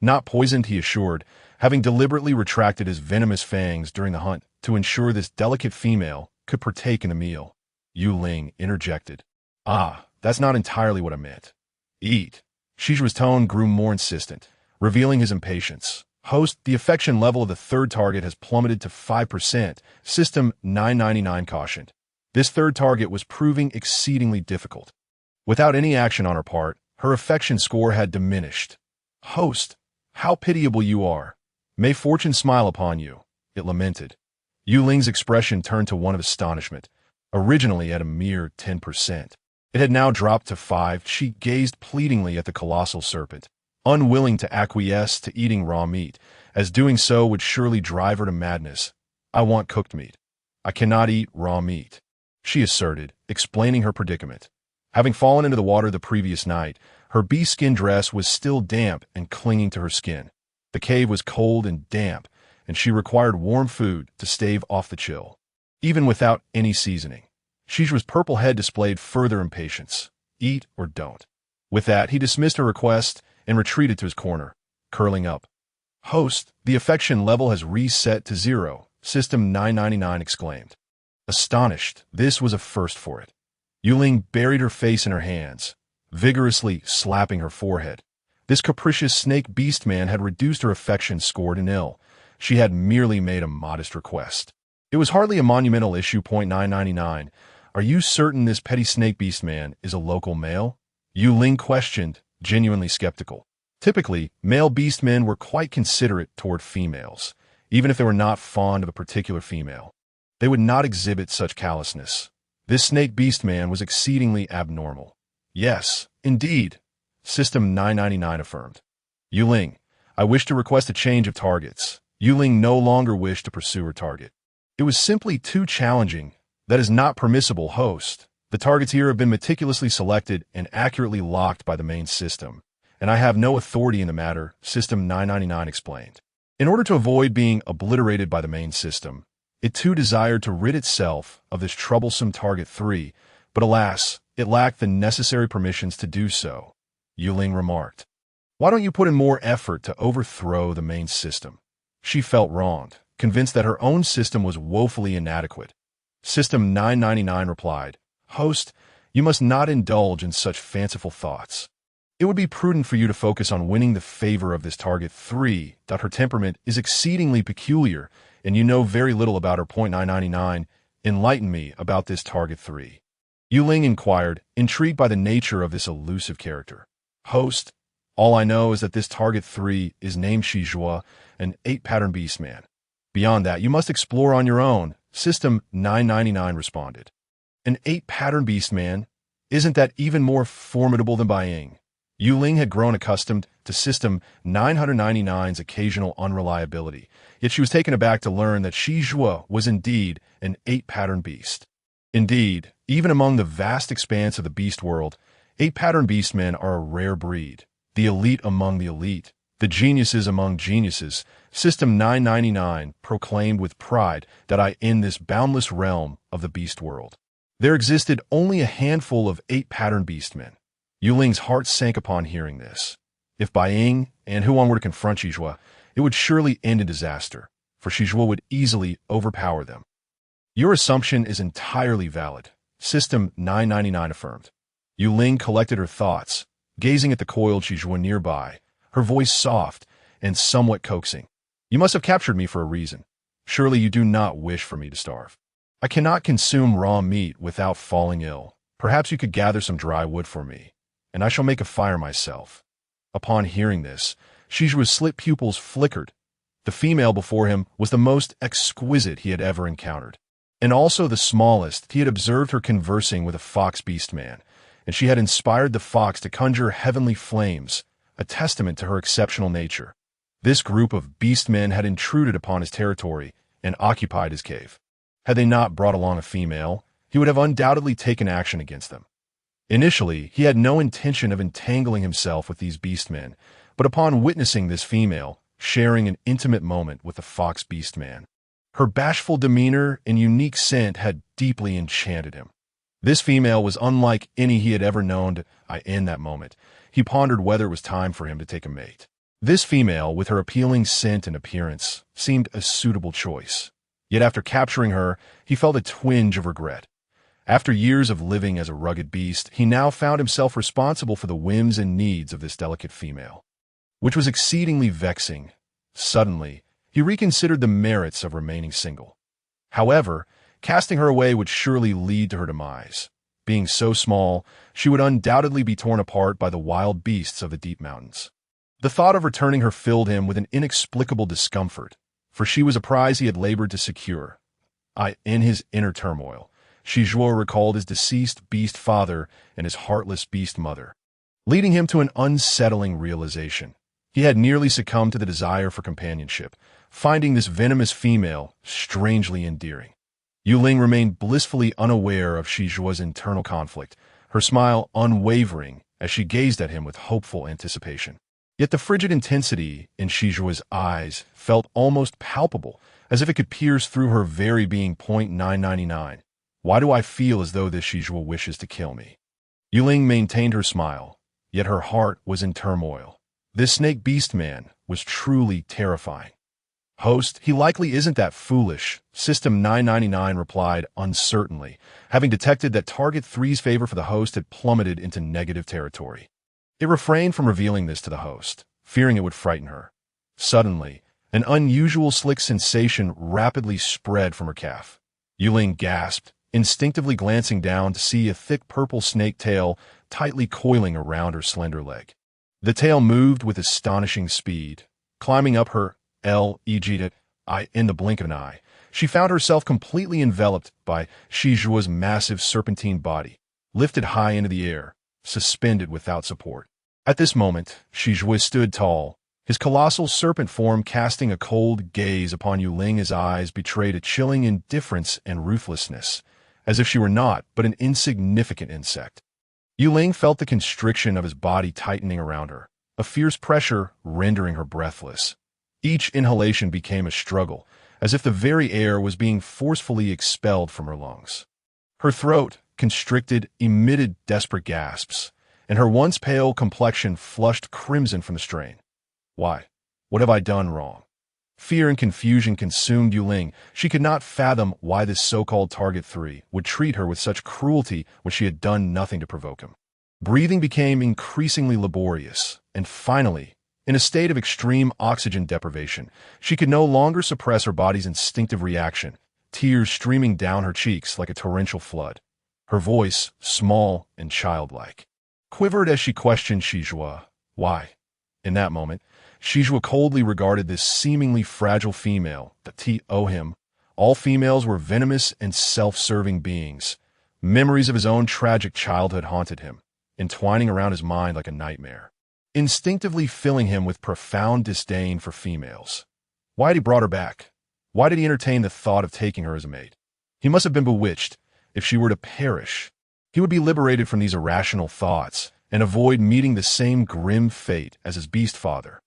Not poisoned, he assured, having deliberately retracted his venomous fangs during the hunt to ensure this delicate female could partake in the meal. Yue Ling interjected. That's not entirely what I meant. Eat. Shiju's tone grew more insistent, revealing his impatience. Host, the affection level of the third target has plummeted to 5%, System 999 cautioned. This third target was proving exceedingly difficult. Without any action on her part, her affection score had diminished. Host, how pitiable you are. May fortune smile upon you, it lamented. Yue Ling's expression turned to one of astonishment. Originally at a mere 10%, it had now dropped to 5%. She gazed pleadingly at the colossal serpent, unwilling to acquiesce to eating raw meat, as doing so would surely drive her to madness. "I want cooked meat. I cannot eat raw meat," she asserted, explaining her predicament. Having fallen into the water the previous night, her bee-skin dress was still damp and clinging to her skin. The cave was cold and damp, and she required warm food to stave off the chill. Even without any seasoning, Shiju's purple head displayed further impatience. Eat or don't. With that, he dismissed her request and retreated to his corner, curling up. Host, the affection level has reset to 0, System 999 exclaimed. Astonished, this was a first for it. Yue Ling buried her face in her hands, vigorously slapping her forehead. This capricious snake beastman had reduced her affection score to 0. She had merely made a modest request. It was hardly a monumental issue. 999. Are you certain this petty snake beastman is a local male? Yue Ling questioned, genuinely skeptical. Typically, male beastmen were quite considerate toward females, even if they were not fond of a particular female. They would not exhibit such callousness. This snake beastman was exceedingly abnormal. Yes, indeed, System 999 affirmed. Yue Ling, I wish to request a change of targets. Yue Ling no longer wished to pursue her target. It was simply too challenging. That is not permissible, host. The targets here have been meticulously selected and accurately locked by the main system, and I have no authority in the matter, System 999 explained. In order to avoid being obliterated by the main system, it too desired to rid itself of this troublesome Target 3, but alas, it lacked the necessary permissions to do so. Yue Ling remarked. Why don't you put in more effort to overthrow the main system? She felt wronged, convinced that her own system was woefully inadequate. System 999 replied, Host, you must not indulge in such fanciful thoughts. It would be prudent for you to focus on winning the favor of this Target 3. Her temperament is exceedingly peculiar, and you know very little about her. 999. Enlighten me about this Target 3. Yue Ling inquired, intrigued by the nature of this elusive character. Host, all I know is that this Target 3 is named Shizhua, an 8-pattern beastman. Beyond that, you must explore on your own, System 999 responded. An 8-pattern beastman? Isn't that even more formidable than Baiying? Yue Ling had grown accustomed to System 999's occasional unreliability, yet she was taken aback to learn that Shizhua was indeed an 8-pattern beast. Indeed, even among the vast expanse of the beast world, 8-pattern beastmen are a rare breed, the elite among the elite, the geniuses among geniuses. System 999 proclaimed with pride that I in this boundless realm of the beast world. There existed only a handful of 8-pattern beastmen. Yue Ling's heart sank upon hearing this. If Baiying and Huan were to confront Shizhua, it would surely end in disaster, for Shizhua would easily overpower them. Your assumption is entirely valid, System 999 affirmed. Yue Ling collected her thoughts, gazing at the coiled Shizhua nearby, her voice soft and somewhat coaxing. You must have captured me for a reason. Surely you do not wish for me to starve. I cannot consume raw meat without falling ill. Perhaps you could gather some dry wood for me, and I shall make a fire myself. Upon hearing this, Shijua's slit pupils flickered. The female before him was the most exquisite he had ever encountered, and also the smallest. He had observed her conversing with a fox beast man, and she had inspired the fox to conjure heavenly flames, a testament to her exceptional nature. This group of beastmen had intruded upon his territory and occupied his cave. Had they not brought along a female, he would have undoubtedly taken action against them. Initially, he had no intention of entangling himself with these beastmen, but upon witnessing this female sharing an intimate moment with the fox beastman, her bashful demeanor and unique scent had deeply enchanted him. This female was unlike any he had ever known. In that moment, he pondered whether it was time for him to take a mate. This female, with her appealing scent and appearance, seemed a suitable choice. Yet after capturing her, he felt a twinge of regret. After years of living as a rugged beast, he now found himself responsible for the whims and needs of this delicate female, which was exceedingly vexing. Suddenly, he reconsidered the merits of remaining single. However, casting her away would surely lead to her demise. Being so small, she would undoubtedly be torn apart by the wild beasts of the deep mountains. The thought of returning her filled him with an inexplicable discomfort, for she was a prize he had labored to secure. In his inner turmoil, Shizhua recalled his deceased beast father and his heartless beast mother, leading him to an unsettling realization. He had nearly succumbed to the desire for companionship, finding this venomous female strangely endearing. Yue Ling remained blissfully unaware of Shijua's internal conflict, her smile unwavering as she gazed at him with hopeful anticipation. Yet the frigid intensity in Shijua's eyes felt almost palpable, as if it could pierce through her very being. 999. Why do I feel as though this Shizhua wishes to kill me? Yue Ling maintained her smile, yet her heart was in turmoil. This snake beast man was truly terrifying. Host, he likely isn't that foolish, System 999 replied uncertainly, having detected that Target 3's favor for the host had plummeted into negative territory. It refrained from revealing this to the host, fearing it would frighten her. Suddenly, an unusual slick sensation rapidly spread from her calf. Yue Ling gasped, instinctively glancing down to see a thick purple snake tail tightly coiling around her slender leg. The tail moved with astonishing speed, climbing up her leg. In the blink of an eye, she found herself completely enveloped by Shijua's massive serpentine body, lifted high into the air, suspended without support. At this moment, Shizhua stood tall, his colossal serpent form casting a cold gaze upon Yue Ling. His eyes betrayed a chilling indifference and ruthlessness, as if she were not but an insignificant insect. Yue Ling felt the constriction of his body tightening around her, a fierce pressure rendering her breathless. Each inhalation became a struggle, as if the very air was being forcefully expelled from her lungs. Her throat, constricted, emitted desperate gasps, and her once pale complexion flushed crimson from the strain. Why? What have I done wrong? Fear and confusion consumed Yue Ling. She could not fathom why this so-called Target 3 would treat her with such cruelty when she had done nothing to provoke him. Breathing became increasingly laborious, and finally, in a state of extreme oxygen deprivation, she could no longer suppress her body's instinctive reaction, tears streaming down her cheeks like a torrential flood. Her voice, small and childlike, quivered as she questioned Shizhua. Why? In that moment, Shizhua coldly regarded this seemingly fragile female that to him. All females were venomous and self-serving beings. Memories of his own tragic childhood haunted him, entwining around his mind like a nightmare, instinctively filling him with profound disdain for females. Why had he brought her back? Why did he entertain the thought of taking her as a mate? He must have been bewitched. If she were to perish, he would be liberated from these irrational thoughts and avoid meeting the same grim fate as his beast father.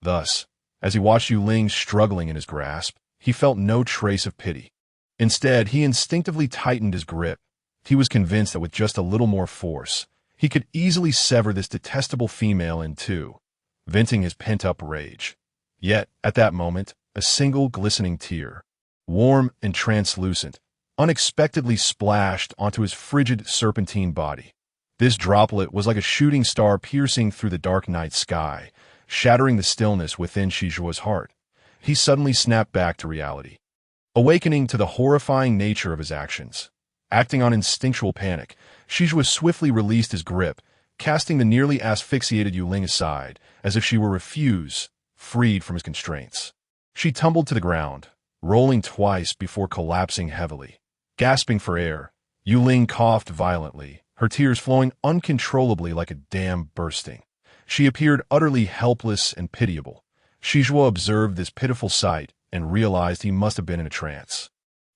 Thus, as he watched Yue Ling struggling in his grasp, he felt no trace of pity. Instead, he instinctively tightened his grip. He was convinced that with just a little more force, he could easily sever this detestable female in two, venting his pent-up rage. Yet, at that moment, a single glistening tear, warm and translucent, unexpectedly splashed onto his frigid serpentine body. This droplet was like a shooting star piercing through the dark night sky, shattering the stillness within Shijua's heart. He suddenly snapped back to reality, awakening to the horrifying nature of his actions. Acting on instinctual panic, Shizhua swiftly released his grip, casting the nearly asphyxiated Yue Ling aside, as if she were freed from his constraints. She tumbled to the ground, rolling twice before collapsing heavily. Gasping for air, Yue Ling coughed violently, her tears flowing uncontrollably like a dam bursting. She appeared utterly helpless and pitiable. Shizhua observed this pitiful sight and realized he must have been in a trance,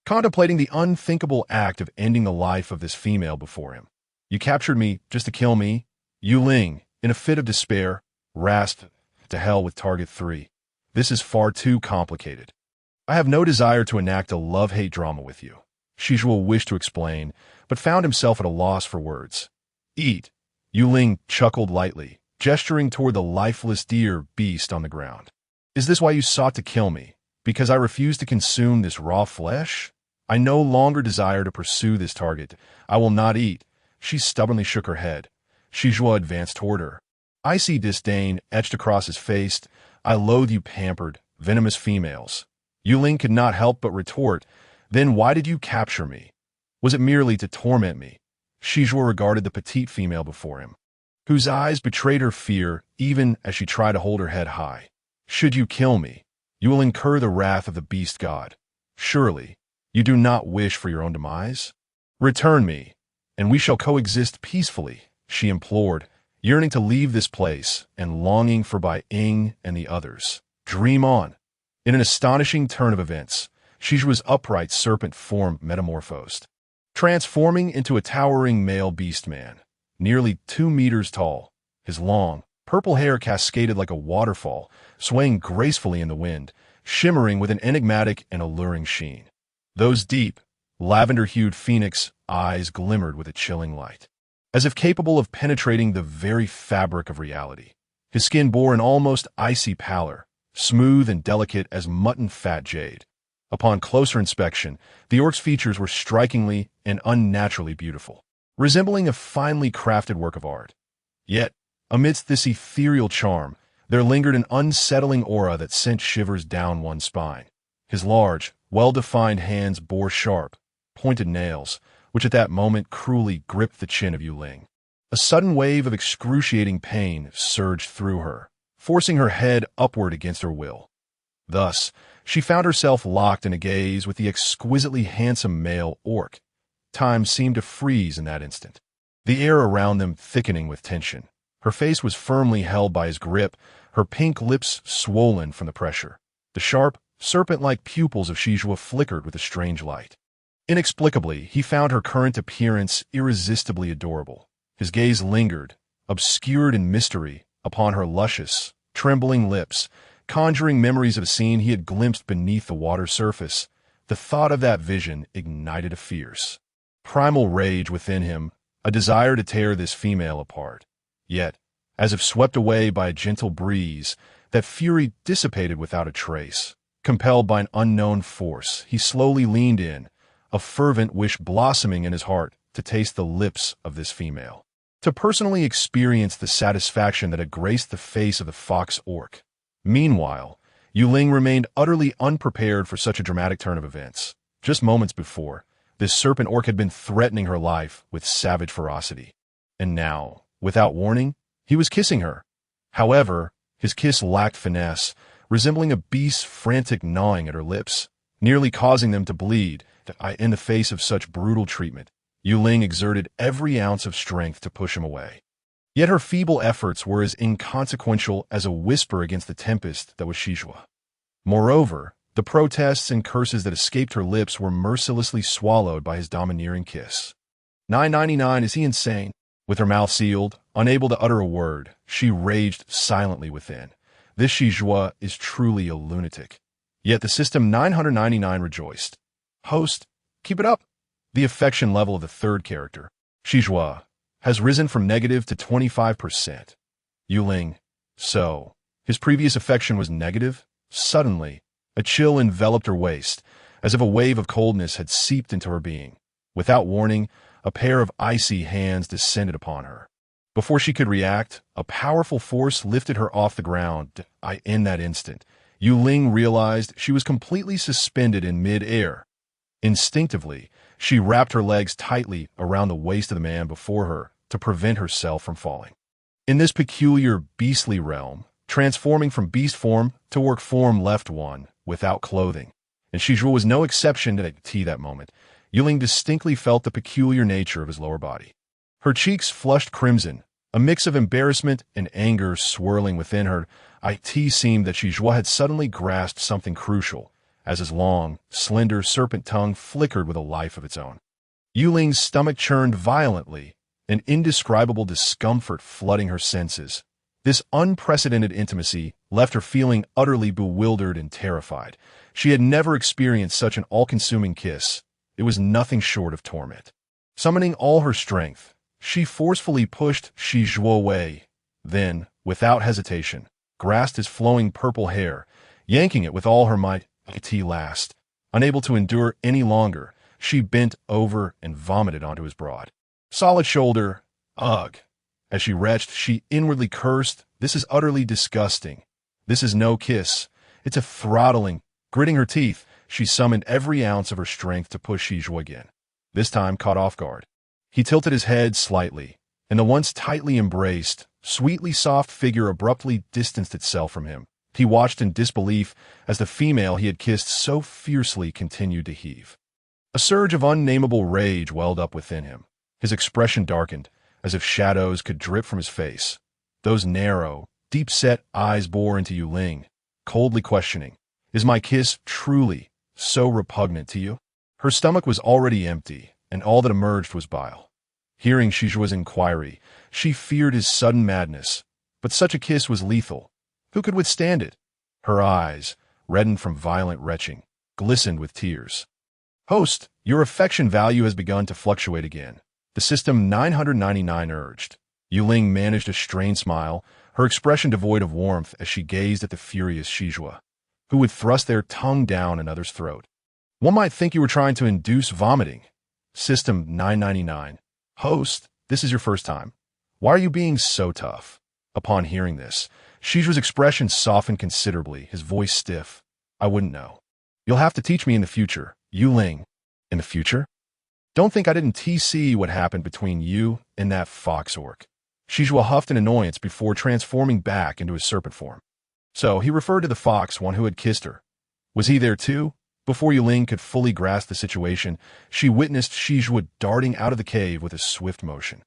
contemplating the unthinkable act of ending the life of this female before him. You captured me just to kill me? Yue Ling, in a fit of despair, rasped, to hell with Target 3. This is far too complicated. I have no desire to enact a love-hate drama with you. Shizhua wished to explain, but found himself at a loss for words. Eat. Yue Ling chuckled lightly, gesturing toward the lifeless deer beast on the ground. Is this why you sought to kill me? Because I refuse to consume this raw flesh? I no longer desire to pursue this target. I will not eat. She stubbornly shook her head. Shizhua advanced toward her. Icy disdain etched across his face. I loathe you pampered, venomous females. Yue Ling could not help but retort, then why did you capture me? Was it merely to torment me? Shizhua regarded the petite female before him, whose eyes betrayed her fear even as she tried to hold her head high. Should you kill me, you will incur the wrath of the beast god. Surely, you do not wish for your own demise? Return me, and we shall coexist peacefully, she implored, yearning to leave this place and longing for Bai Ying and the others. Dream on. In an astonishing turn of events, Shijua's upright serpent form metamorphosed, transforming into a towering male beastman, nearly 2 meters tall. His long, purple hair cascaded like a waterfall, swaying gracefully in the wind, shimmering with an enigmatic and alluring sheen. Those deep, lavender-hued phoenix eyes glimmered with a chilling light, as if capable of penetrating the very fabric of reality. His skin bore an almost icy pallor, smooth and delicate as mutton-fat jade. Upon closer inspection, the orc's features were strikingly and unnaturally beautiful, resembling a finely crafted work of art. Yet, amidst this ethereal charm, there lingered an unsettling aura that sent shivers down one's spine. His large, well-defined hands bore sharp, pointed nails, which at that moment cruelly gripped the chin of Yue Ling. A sudden wave of excruciating pain surged through her, forcing her head upward against her will. Thus, she found herself locked in a gaze with the exquisitely handsome male orc. Time seemed to freeze in that instant, the air around them thickening with tension. Her face was firmly held by his grip, her pink lips swollen from the pressure. The sharp, serpent-like pupils of Shizhua flickered with a strange light. Inexplicably, he found her current appearance irresistibly adorable. His gaze lingered, obscured in mystery, upon her luscious, trembling lips, conjuring memories of a scene he had glimpsed beneath the water's surface. The thought of that vision ignited a fierce, primal rage within him, a desire to tear this female apart. Yet, as if swept away by a gentle breeze, that fury dissipated without a trace. Compelled by an unknown force, he slowly leaned in, a fervent wish blossoming in his heart to taste the lips of this female, to personally experience the satisfaction that had graced the face of the fox orc. Meanwhile, Yue Ling remained utterly unprepared for such a dramatic turn of events. Just moments before, this serpent orc had been threatening her life with savage ferocity. And now, without warning, he was kissing her. However, his kiss lacked finesse, resembling a beast's frantic gnawing at her lips, nearly causing them to bleed. In the face of such brutal treatment, Yue Ling exerted every ounce of strength to push him away. Yet her feeble efforts were as inconsequential as a whisper against the tempest that was Shizhua. Moreover, the protests and curses that escaped her lips were mercilessly swallowed by his domineering kiss. 999, is he insane? With her mouth sealed, unable to utter a word, she raged silently within. This Shizhua is truly a lunatic. Yet the system 999 rejoiced. Host, keep it up. The affection level of the third character, Shizhua, has risen from negative to 25%. Yue Ling, so, his previous affection was negative? Suddenly, a chill enveloped her waist, as if a wave of coldness had seeped into her being. Without warning, a pair of icy hands descended upon her. Before she could react, a powerful force lifted her off the ground. In that instant, Yue Ling realized she was completely suspended in mid-air. Instinctively, she wrapped her legs tightly around the waist of the man before her to prevent herself from falling. In this peculiar, beastly realm, transforming from beast form to orc form left one without clothing, and Shizhua was no exception to that moment. Yue Ling distinctly felt the peculiar nature of his lower body. Her cheeks flushed crimson, a mix of embarrassment and anger swirling within her. It seemed that Shizhua had suddenly grasped something crucial, as his long, slender serpent tongue flickered with a life of its own. Yue Ling's stomach churned violently, an indescribable discomfort flooding her senses. This unprecedented intimacy left her feeling utterly bewildered and terrified. She had never experienced such an all-consuming kiss. It was nothing short of torment. Summoning all her strength, she forcefully pushed Shizhua away, then, without hesitation, grasped his flowing purple hair, yanking it with all her might. Last, unable to endure any longer, she bent over and vomited onto his broad, solid shoulder. Ugh! As she retched, she inwardly cursed. This is utterly disgusting. This is no kiss. It's a throttling. Gritting her teeth, she summoned every ounce of her strength to push Shizhua again, this time caught off guard. He tilted his head slightly, and the once tightly embraced, sweetly soft figure abruptly distanced itself from him. He watched in disbelief as the female he had kissed so fiercely continued to heave. A surge of unnamable rage welled up within him. His expression darkened, as if shadows could drip from his face. Those narrow, deep-set eyes bore into Yue Ling, coldly questioning, "Is my kiss truly so repugnant to you?" Her stomach was already empty, and all that emerged was bile. Hearing Shijua's inquiry, she feared his sudden madness, but such a kiss was lethal. Who could withstand it? Her eyes, reddened from violent retching, glistened with tears. Host, your affection value has begun to fluctuate again, the system 999 urged. Yue Ling managed a strained smile, her expression devoid of warmth as she gazed at the furious Shizhua, who would thrust their tongue down another's throat. One might think you were trying to induce vomiting. System 999. Host, this is your first time. Why are you being so tough? Upon hearing this, Shijua's expression softened considerably, his voice stiff. I wouldn't know. You'll have to teach me in the future. Yue Ling. In the future? Don't think I didn't see what happened between you and that fox orc. Shizhua huffed in annoyance before transforming back into his serpent form. So he referred to the fox, one who had kissed her. Was he there too? Before Yue Ling could fully grasp the situation, she witnessed Shizhua darting out of the cave with a swift motion.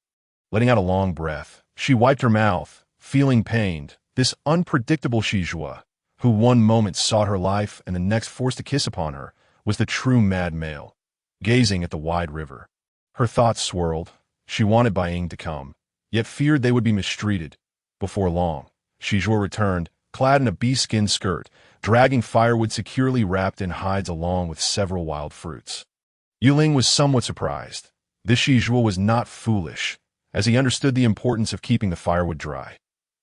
Letting out a long breath, she wiped her mouth, feeling pained. This unpredictable Shizhua, who one moment sought her life and the next forced a kiss upon her, was the true mad male, gazing at the wide river. Her thoughts swirled. She wanted Bai Ying to come, yet feared they would be mistreated. Before long, Shizhua returned, clad in a bee-skin skirt, dragging firewood securely wrapped in hides along with several wild fruits. Yue Ling was somewhat surprised. This Shizhuo was not foolish, as he understood the importance of keeping the firewood dry.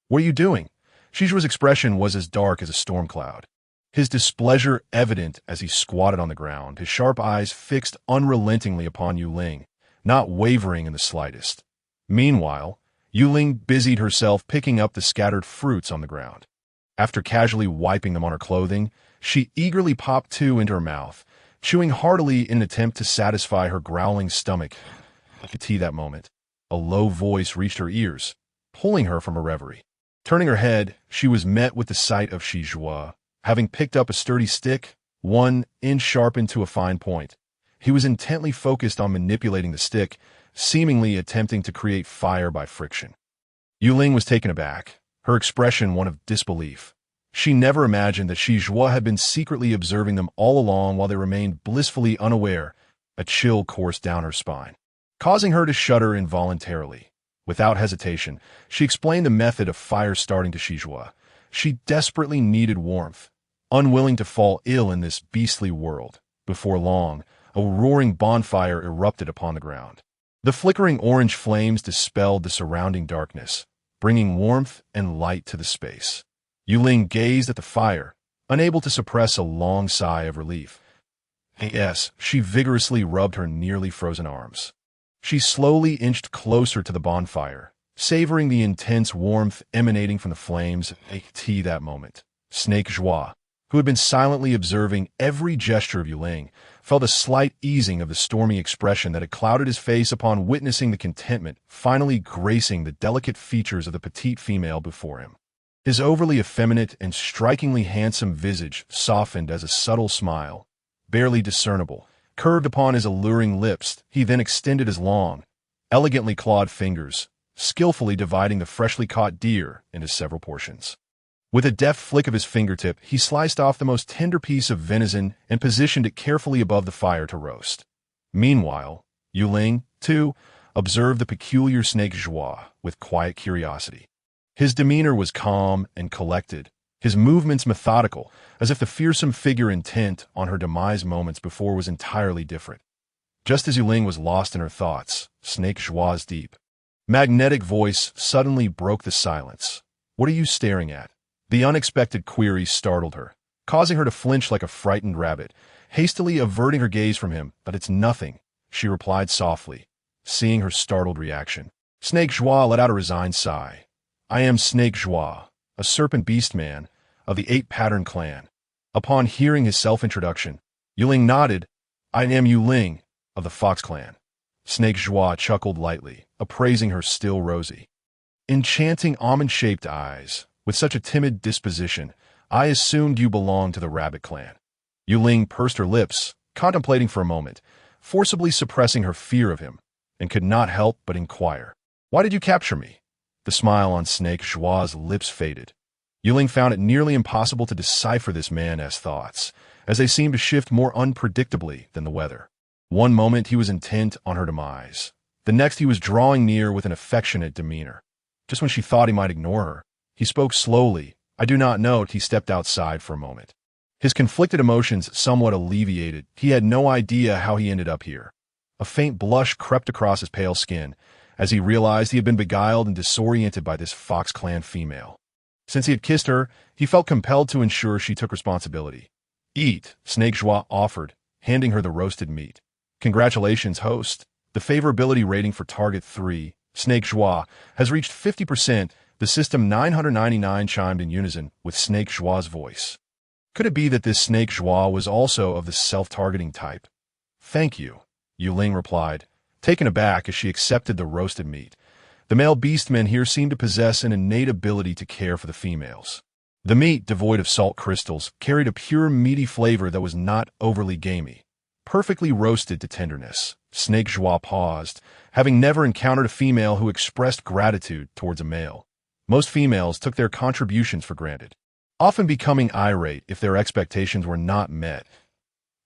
"What are you doing?" Shizhuo's expression was as dark as a storm cloud. His displeasure evident as he squatted on the ground, his sharp eyes fixed unrelentingly upon Yue Ling, not wavering in the slightest. Meanwhile, Yue Ling busied herself picking up the scattered fruits on the ground. After casually wiping them on her clothing, she eagerly popped two into her mouth, chewing heartily in an attempt to satisfy her growling stomach. At that moment, a low voice reached her ears, pulling her from her reverie. Turning her head, she was met with the sight of Shizhuo, having picked up a sturdy stick, 1 inch sharpened to a fine point. He was intently focused on manipulating the stick, seemingly attempting to create fire by friction. Yue Ling was taken aback, her expression one of disbelief. She never imagined that Shizhuo had been secretly observing them all along while they remained blissfully unaware. A chill coursed down her spine, causing her to shudder involuntarily. Without hesitation, she explained the method of fire starting to Shizhuo. She desperately needed warmth, unwilling to fall ill in this beastly world. Before long, a roaring bonfire erupted upon the ground. The flickering orange flames dispelled the surrounding darkness, bringing warmth and light to the space. Yue Ling gazed at the fire, unable to suppress a long sigh of relief. Yes, she vigorously rubbed her nearly frozen arms. She slowly inched closer to the bonfire, savoring the intense warmth emanating from the flames. At that moment, Snake Zhuo, who had been silently observing every gesture of Yue Ling, felt a slight easing of the stormy expression that had clouded his face upon witnessing the contentment finally gracing the delicate features of the petite female before him. His overly effeminate and strikingly handsome visage softened as a subtle smile, barely discernible, curved upon his alluring lips. He then extended his long, elegantly clawed fingers, skillfully dividing the freshly caught deer into several portions. With a deft flick of his fingertip, he sliced off the most tender piece of venison and positioned it carefully above the fire to roast. Meanwhile, Yue Ling, too, observed the peculiar Snake Zhuo with quiet curiosity. His demeanor was calm and collected, his movements methodical, as if the fearsome figure intent on her demise moments before was entirely different. Just as Yue Ling was lost in her thoughts, Snake Zhuo's deep, magnetic voice suddenly broke the silence. "What are you staring at?" The unexpected query startled her, causing her to flinch like a frightened rabbit, hastily averting her gaze from him. "But it's nothing," she replied softly, seeing her startled reaction. Snake Zhuo let out a resigned sigh. "I am Snake Zhuo, a serpent beastman of the 8-Pattern clan." Upon hearing his self-introduction, Yue Ling nodded. "I am Yue Ling of the Fox clan." Snake Zhuo chuckled lightly, appraising her still rosy, enchanting almond-shaped eyes. "With such a timid disposition, I assumed you belonged to the rabbit clan." Yue Ling pursed her lips, contemplating for a moment, forcibly suppressing her fear of him, and could not help but inquire, "Why did you capture me?" The smile on Snake Zhuo's lips faded. Yue Ling found it nearly impossible to decipher this man's thoughts, as they seemed to shift more unpredictably than the weather. One moment he was intent on her demise. The next he was drawing near with an affectionate demeanor. Just when she thought he might ignore her, he spoke slowly. "I do not know." He stepped outside for a moment. His conflicted emotions somewhat alleviated. He had no idea how he ended up here. A faint blush crept across his pale skin as he realized he had been beguiled and disoriented by this Fox clan female. Since he had kissed her, he felt compelled to ensure she took responsibility. "Eat," Snake Zhuo offered, handing her the roasted meat. "Congratulations, host. The favorability rating for Target 3, Snake Zhuo, has reached 50%. The system 999 chimed in unison with Snake Zhuo's voice. Could it be that this Snake Zhuo was also of the self-targeting type? "Thank you," Yue Ling replied, taken aback as she accepted the roasted meat. The male beastmen here seemed to possess an innate ability to care for the females. The meat, devoid of salt crystals, carried a pure meaty flavor that was not overly gamey, perfectly roasted to tenderness. Snake Zhuo paused, having never encountered a female who expressed gratitude towards a male. Most females took their contributions for granted, often becoming irate if their expectations were not met.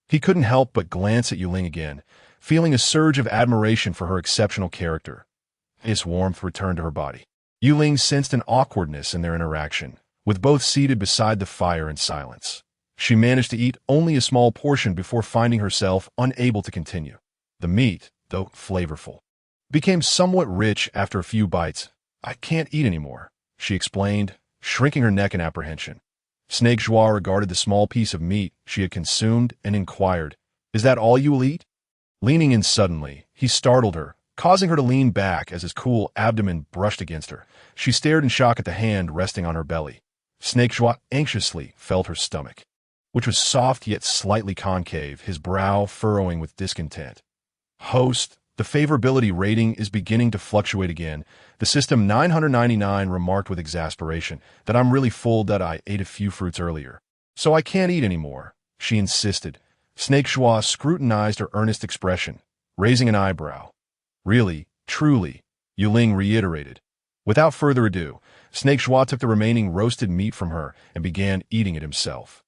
He couldn't help but glance at Yue Ling again, feeling a surge of admiration for her exceptional character. His warmth returned to her body. Yue Ling sensed an awkwardness in their interaction, with both seated beside the fire in silence. She managed to eat only a small portion before finding herself unable to continue. The meat, though flavorful, became somewhat rich after a few bites. "I can't eat anymore," she explained, shrinking her neck in apprehension. Snake Joie regarded the small piece of meat she had consumed and inquired, "Is that all you will eat?" Leaning in suddenly, he startled her, causing her to lean back as his cool abdomen brushed against her. She stared in shock at the hand resting on her belly. Snake Joie anxiously felt her stomach, which was soft yet slightly concave, his brow furrowing with discontent. "Host, the favorability rating is beginning to fluctuate again. The system 999 remarked with exasperation that I'm really full, that I ate a few fruits earlier. So I can't eat anymore," she insisted. Snake Joie scrutinized her earnest expression, raising an eyebrow. "Really, truly," Yue Ling reiterated. Without further ado, Snake Joie took the remaining roasted meat from her and began eating it himself.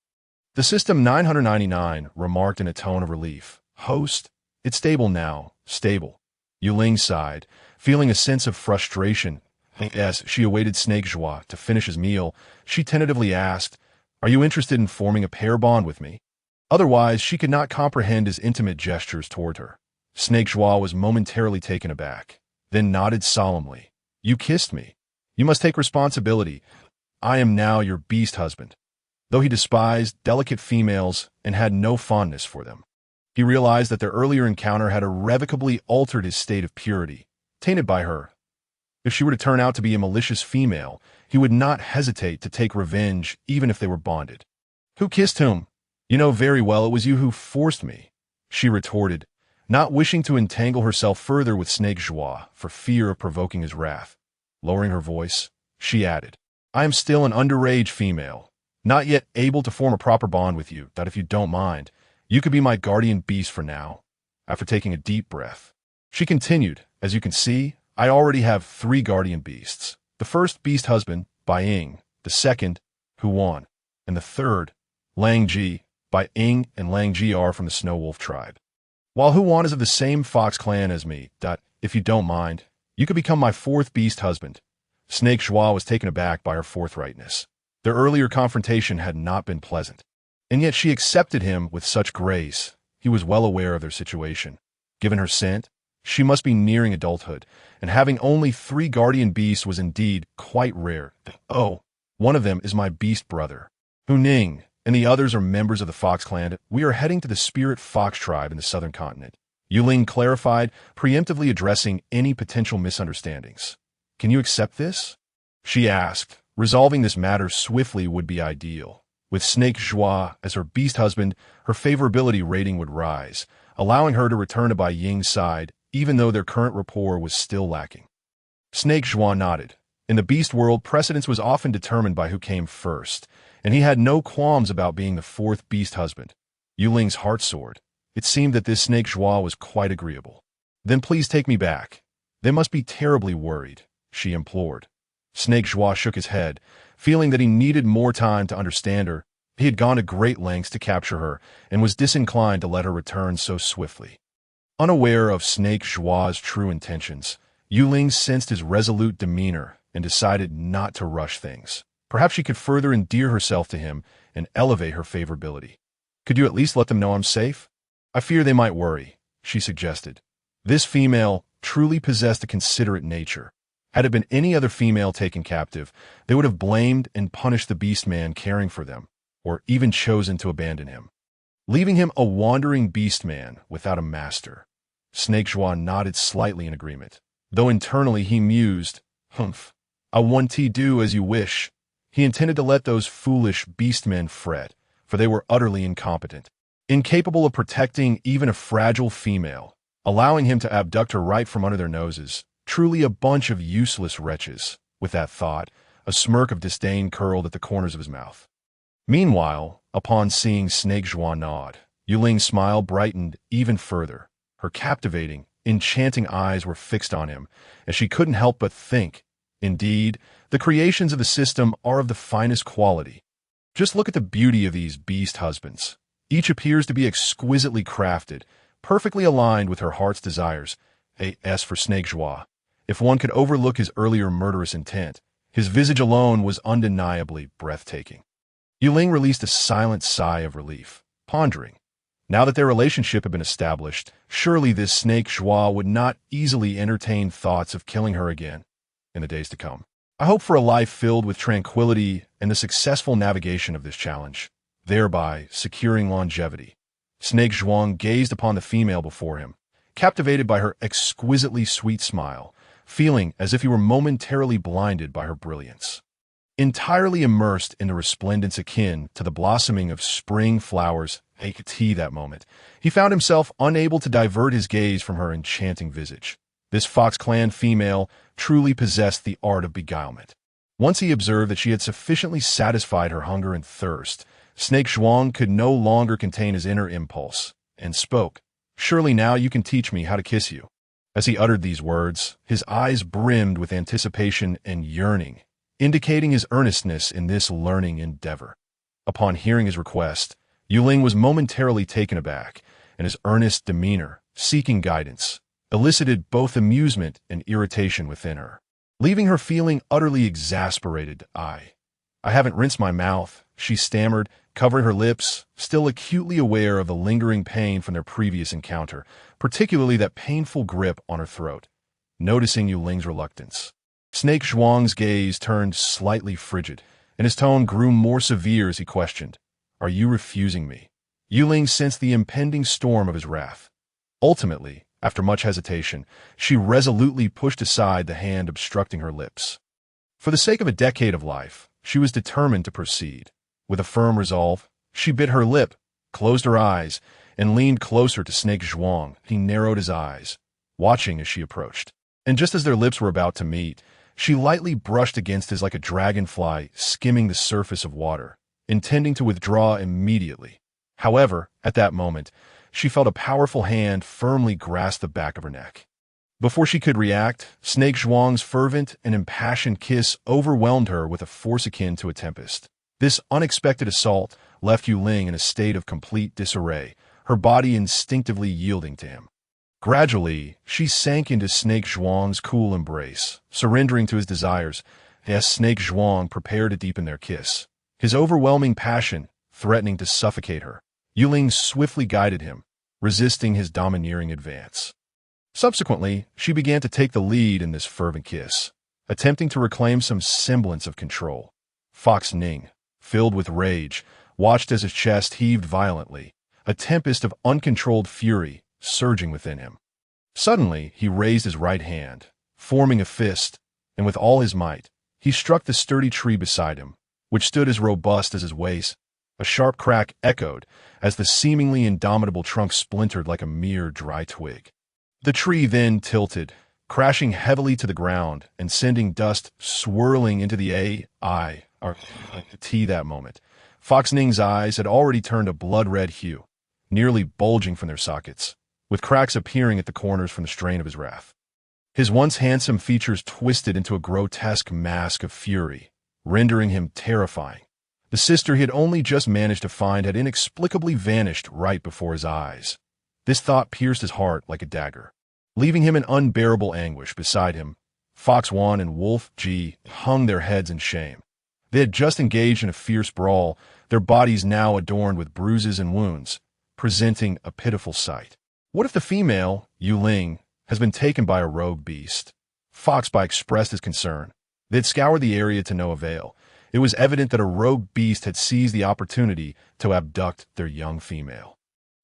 The system 999 remarked in a tone of relief, "Host, it's stable now, stable." Yue Ling sighed, feeling a sense of frustration. As she awaited Snake Joie to finish his meal, she tentatively asked, "Are you interested in forming a pair bond with me?" Otherwise, she could not comprehend his intimate gestures toward her. Snake Joie was momentarily taken aback, then nodded solemnly. "You kissed me. You must take responsibility. I am now your beast husband." Though he despised delicate females and had no fondness for them, he realized that their earlier encounter had irrevocably altered his state of purity, tainted by her. If she were to turn out to be a malicious female, he would not hesitate to take revenge even if they were bonded. "Who kissed whom? You know very well it was you who forced me," she retorted, not wishing to entangle herself further with Snake Joie for fear of provoking his wrath. Lowering her voice, she added, "I am still an underage female, not yet able to form a proper bond with you, that if you don't mind, you could be my guardian beast for now." After taking a deep breath, she continued, "As you can see, I already have 3 guardian beasts. The first beast husband, Bai Ying, the second, Huan, and the third, Lang Ji. Bai Ying and Lang Ji are from the Snow Wolf tribe, while Huan is of the same fox clan as me. If you don't mind, you could become my 4th beast husband." Snake Joie was taken aback by her forthrightness. Their earlier confrontation had not been pleasant, and yet she accepted him with such grace. He was well aware of their situation. Given her scent, she must be nearing adulthood, and having only 3 guardian beasts was indeed quite rare. "Oh, one of them is my beast brother, Hu Ning, and the others are members of the Fox clan. We are heading to the Spirit Fox tribe in the southern continent," Yue Ling clarified, preemptively addressing any potential misunderstandings. "Can you accept this?" she asked. Resolving this matter swiftly would be ideal. With Snake Joie as her beast husband, her favorability rating would rise, allowing her to return to Bai Ying's side, even though their current rapport was still lacking. Snake Joie nodded. In the beast world, precedence was often determined by who came first, and he had no qualms about being the 4th beast husband. Yue Ling's heart soared. It seemed that this Snake Joie was quite agreeable. "Then please take me back. They must be terribly worried," she implored. Snake Joie shook his head, feeling that he needed more time to understand her. He had gone to great lengths to capture her and was disinclined to let her return so swiftly. Unaware of Snake Joie's true intentions, Yue Ling sensed his resolute demeanor and decided not to rush things. Perhaps she could further endear herself to him and elevate her favorability. "Could you at least let them know I'm safe? I fear they might worry," she suggested. This female truly possessed a considerate nature. Had it been any other female taken captive, they would have blamed and punished the beastman caring for them, or even chosen to abandon him, leaving him a wandering beastman without a master. Snake Joie nodded slightly in agreement, though internally he mused, "Humph, I want to do as you wish." He intended to let those foolish beastmen fret, for they were utterly incompetent, incapable of protecting even a fragile female, allowing him to abduct her right from under their noses. Truly a bunch of useless wretches. With that thought, a smirk of disdain curled at the corners of his mouth. Meanwhile, upon seeing Snake Joie nod, Yue Ling's smile brightened even further. Her captivating, enchanting eyes were fixed on him, and she couldn't help but think, indeed, the creations of the system are of the finest quality. Just look at the beauty of these beast husbands. Each appears to be exquisitely crafted, perfectly aligned with her heart's desires. As for Snake Joie, if one could overlook his earlier murderous intent, His visage alone was undeniably breathtaking. Yue Ling released a silent sigh of relief, pondering. Now that their relationship had been established, surely this snake Joie would not easily entertain thoughts of killing her again in the days to come. I hope for a life filled with tranquility and the successful navigation of this challenge, thereby securing longevity. Snake Zhuang gazed upon the female before him, captivated by her exquisitely sweet smile, feeling as if he were momentarily blinded by her brilliance. Entirely immersed in the resplendence akin to the blossoming of spring flowers that moment, he found himself unable to divert his gaze from her enchanting visage. This Fox Clan female truly possessed the art of beguilement. Once he observed that she had sufficiently satisfied her hunger and thirst, Snake Zhuang could no longer contain his inner impulse, and spoke. "Surely now you can teach me how to kiss you." As he uttered these words, his eyes brimmed with anticipation and yearning, indicating his earnestness in this learning endeavor. Upon hearing his request, Yue Ling was momentarily taken aback, and his earnest demeanor, seeking guidance, elicited both amusement and irritation within her, leaving her feeling utterly exasperated. I haven't rinsed my mouth," she stammered, covering her lips, still acutely aware of the lingering pain from their previous encounter, particularly that painful grip on her throat. Noticing Yue Ling's reluctance, Snake Zhuang's gaze turned slightly frigid, and his tone grew more severe as he questioned, "Are you refusing me?" Yue Ling sensed the impending storm of his wrath. Ultimately, after much hesitation, she resolutely pushed aside the hand obstructing her lips. For the sake of a decade of life, she was determined to proceed. With a firm resolve, she bit her lip, closed her eyes, and leaned closer to Snake Zhuang. He narrowed his eyes, watching as she approached. And just as their lips were about to meet, she lightly brushed against his like a dragonfly skimming the surface of water, intending to withdraw immediately. However, at that moment, she felt a powerful hand firmly grasp the back of her neck. Before she could react, Snake Zhuang's fervent and impassioned kiss overwhelmed her with a force akin to a tempest. This unexpected assault left Yue Ling in a state of complete disarray, her body instinctively yielding to him. Gradually, she sank into Snake Zhuang's cool embrace, surrendering to his desires, as Snake Zhuang prepared to deepen their kiss, his overwhelming passion threatening to suffocate her. Yue Ling swiftly guided him, resisting his domineering advance. Subsequently, she began to take the lead in this fervent kiss, attempting to reclaim some semblance of control. Fox Ning, filled with rage, watched as his chest heaved violently, a tempest of uncontrolled fury surging within him. Suddenly, he raised his right hand, forming a fist, and with all his might, he struck the sturdy tree beside him, which stood as robust as his waist. A sharp crack echoed as the seemingly indomitable trunk splintered like a mere dry twig. The tree then tilted, crashing heavily to the ground and sending dust swirling into the that moment. Fox Ning's eyes had already turned a blood-red hue, nearly bulging from their sockets, with cracks appearing at the corners from the strain of his wrath. His once handsome features twisted into a grotesque mask of fury, rendering him terrifying. The sister he had only just managed to find had inexplicably vanished right before his eyes. This thought pierced his heart like a dagger. Leaving him in unbearable anguish beside him, Fox Wan and Wolf Ji hung their heads in shame. They had just engaged in a fierce brawl, their bodies now adorned with bruises and wounds, presenting a pitiful sight. What if the female, Yue Ling, has been taken by a rogue beast? Foxby expressed his concern. They had scoured the area to no avail. It was evident that a rogue beast had seized the opportunity to abduct their young female.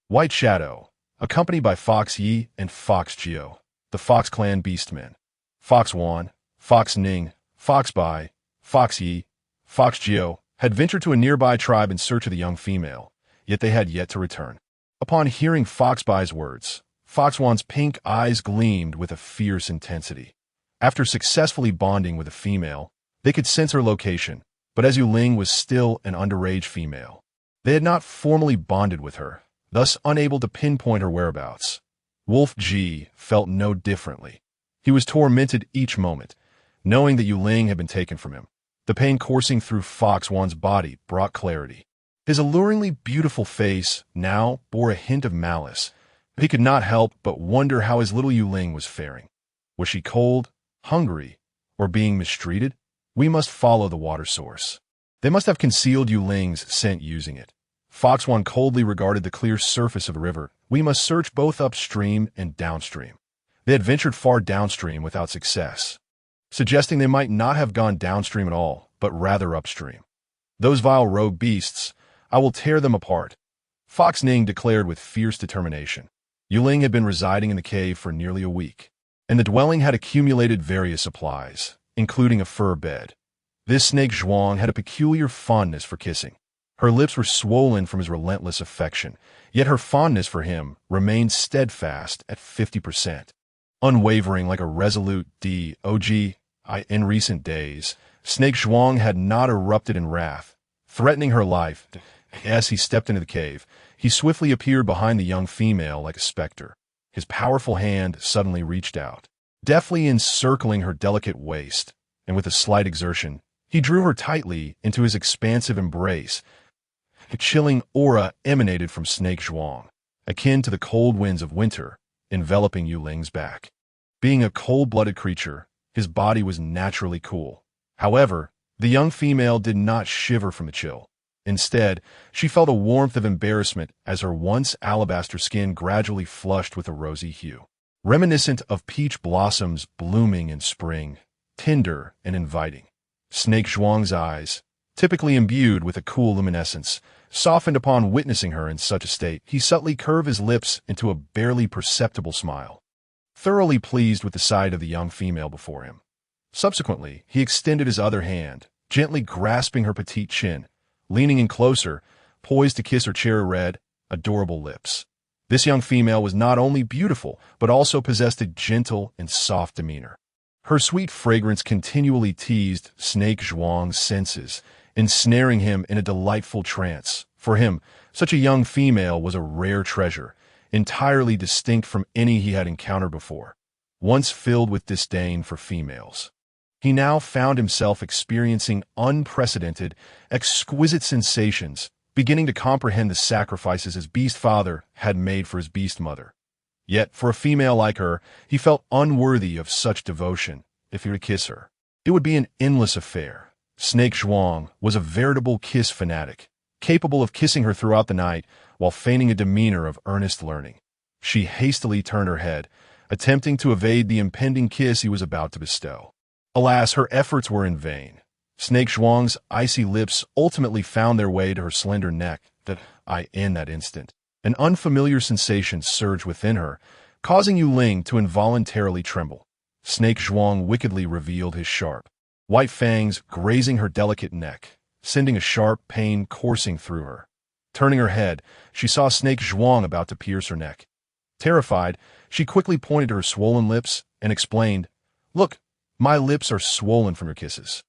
White Shadow, accompanied by Fox Yi and Fox Geo, the Fox Clan beastmen. Fox Wan, Fox Ning, Foxby, Fox Yi, Fox Geo had ventured to a nearby tribe in search of the young female, yet they had yet to return. Upon hearing Foxby's words, Fox Wan's pink eyes gleamed with a fierce intensity. After successfully bonding with a female, they could sense her location, but as Yue Ling was still an underage female, they had not formally bonded with her, thus unable to pinpoint her whereabouts. Wolf Ji felt no differently. He was tormented each moment, knowing that Yue Ling had been taken from him. The pain coursing through Fox Wan's body brought clarity. His alluringly beautiful face now bore a hint of malice, but he could not help but wonder how his little Yue Ling was faring. Was she cold, hungry, or being mistreated? We must follow the water source. They must have concealed Yue Ling's scent using it. Fox 1 coldly regarded the clear surface of the river. We must search both upstream and downstream. They had ventured far downstream without success, suggesting they might not have gone downstream at all, but rather upstream. Those vile rogue beasts, I will tear them apart, Fox Ning declared with fierce determination. Yue Ling had been residing in the cave for nearly a week, and the dwelling had accumulated various supplies, including a fur bed. This snake Zhuang had a peculiar fondness for kissing. Her lips were swollen from his relentless affection, yet her fondness for him remained steadfast at 50%. Unwavering like a resolute dog, in recent days, Snake Zhuang had not erupted in wrath, threatening her life. As he stepped into the cave, he swiftly appeared behind the young female like a specter. His powerful hand suddenly reached out, deftly encircling her delicate waist, and with a slight exertion, he drew her tightly into his expansive embrace. A chilling aura emanated from Snake Zhuang, akin to the cold winds of winter, enveloping Yue Ling's back. Being a cold-blooded creature, his body was naturally cool. However, the young female did not shiver from the chill. Instead, she felt a warmth of embarrassment as her once alabaster skin gradually flushed with a rosy hue, reminiscent of peach blossoms blooming in spring, tender and inviting. Snake Zhuang's eyes, typically imbued with a cool luminescence, softened upon witnessing her in such a state. He subtly curved his lips into a barely perceptible smile, thoroughly pleased with the sight of the young female before him. Subsequently, he extended his other hand, gently grasping her petite chin, leaning in closer, poised to kiss her cherry-red, adorable lips. This young female was not only beautiful, but also possessed a gentle and soft demeanor. Her sweet fragrance continually teased Snake Zhuang's senses, ensnaring him in a delightful trance. For him, such a young female was a rare treasure, entirely distinct from any he had encountered before. Once filled with disdain for females, he now found himself experiencing unprecedented, exquisite sensations, beginning to comprehend the sacrifices his beast father had made for his beast mother. Yet, for a female like her, he felt unworthy of such devotion. If he were to kiss her, it would be an endless affair. Snake Zhuang was a veritable kiss fanatic, capable of kissing her throughout the night while feigning a demeanor of earnest learning. She hastily turned her head, attempting to evade the impending kiss he was about to bestow. Alas, her efforts were in vain. Snake Zhuang's icy lips ultimately found their way to her slender neck. In that instant, an unfamiliar sensation surged within her, causing Yue Ling to involuntarily tremble. Snake Zhuang wickedly revealed his sharp, white fangs grazing her delicate neck, sending a sharp pain coursing through her. Turning her head, she saw Snake Zhuang about to pierce her neck. Terrified, she quickly pointed to her swollen lips and explained, "Look, my lips are swollen from your kisses.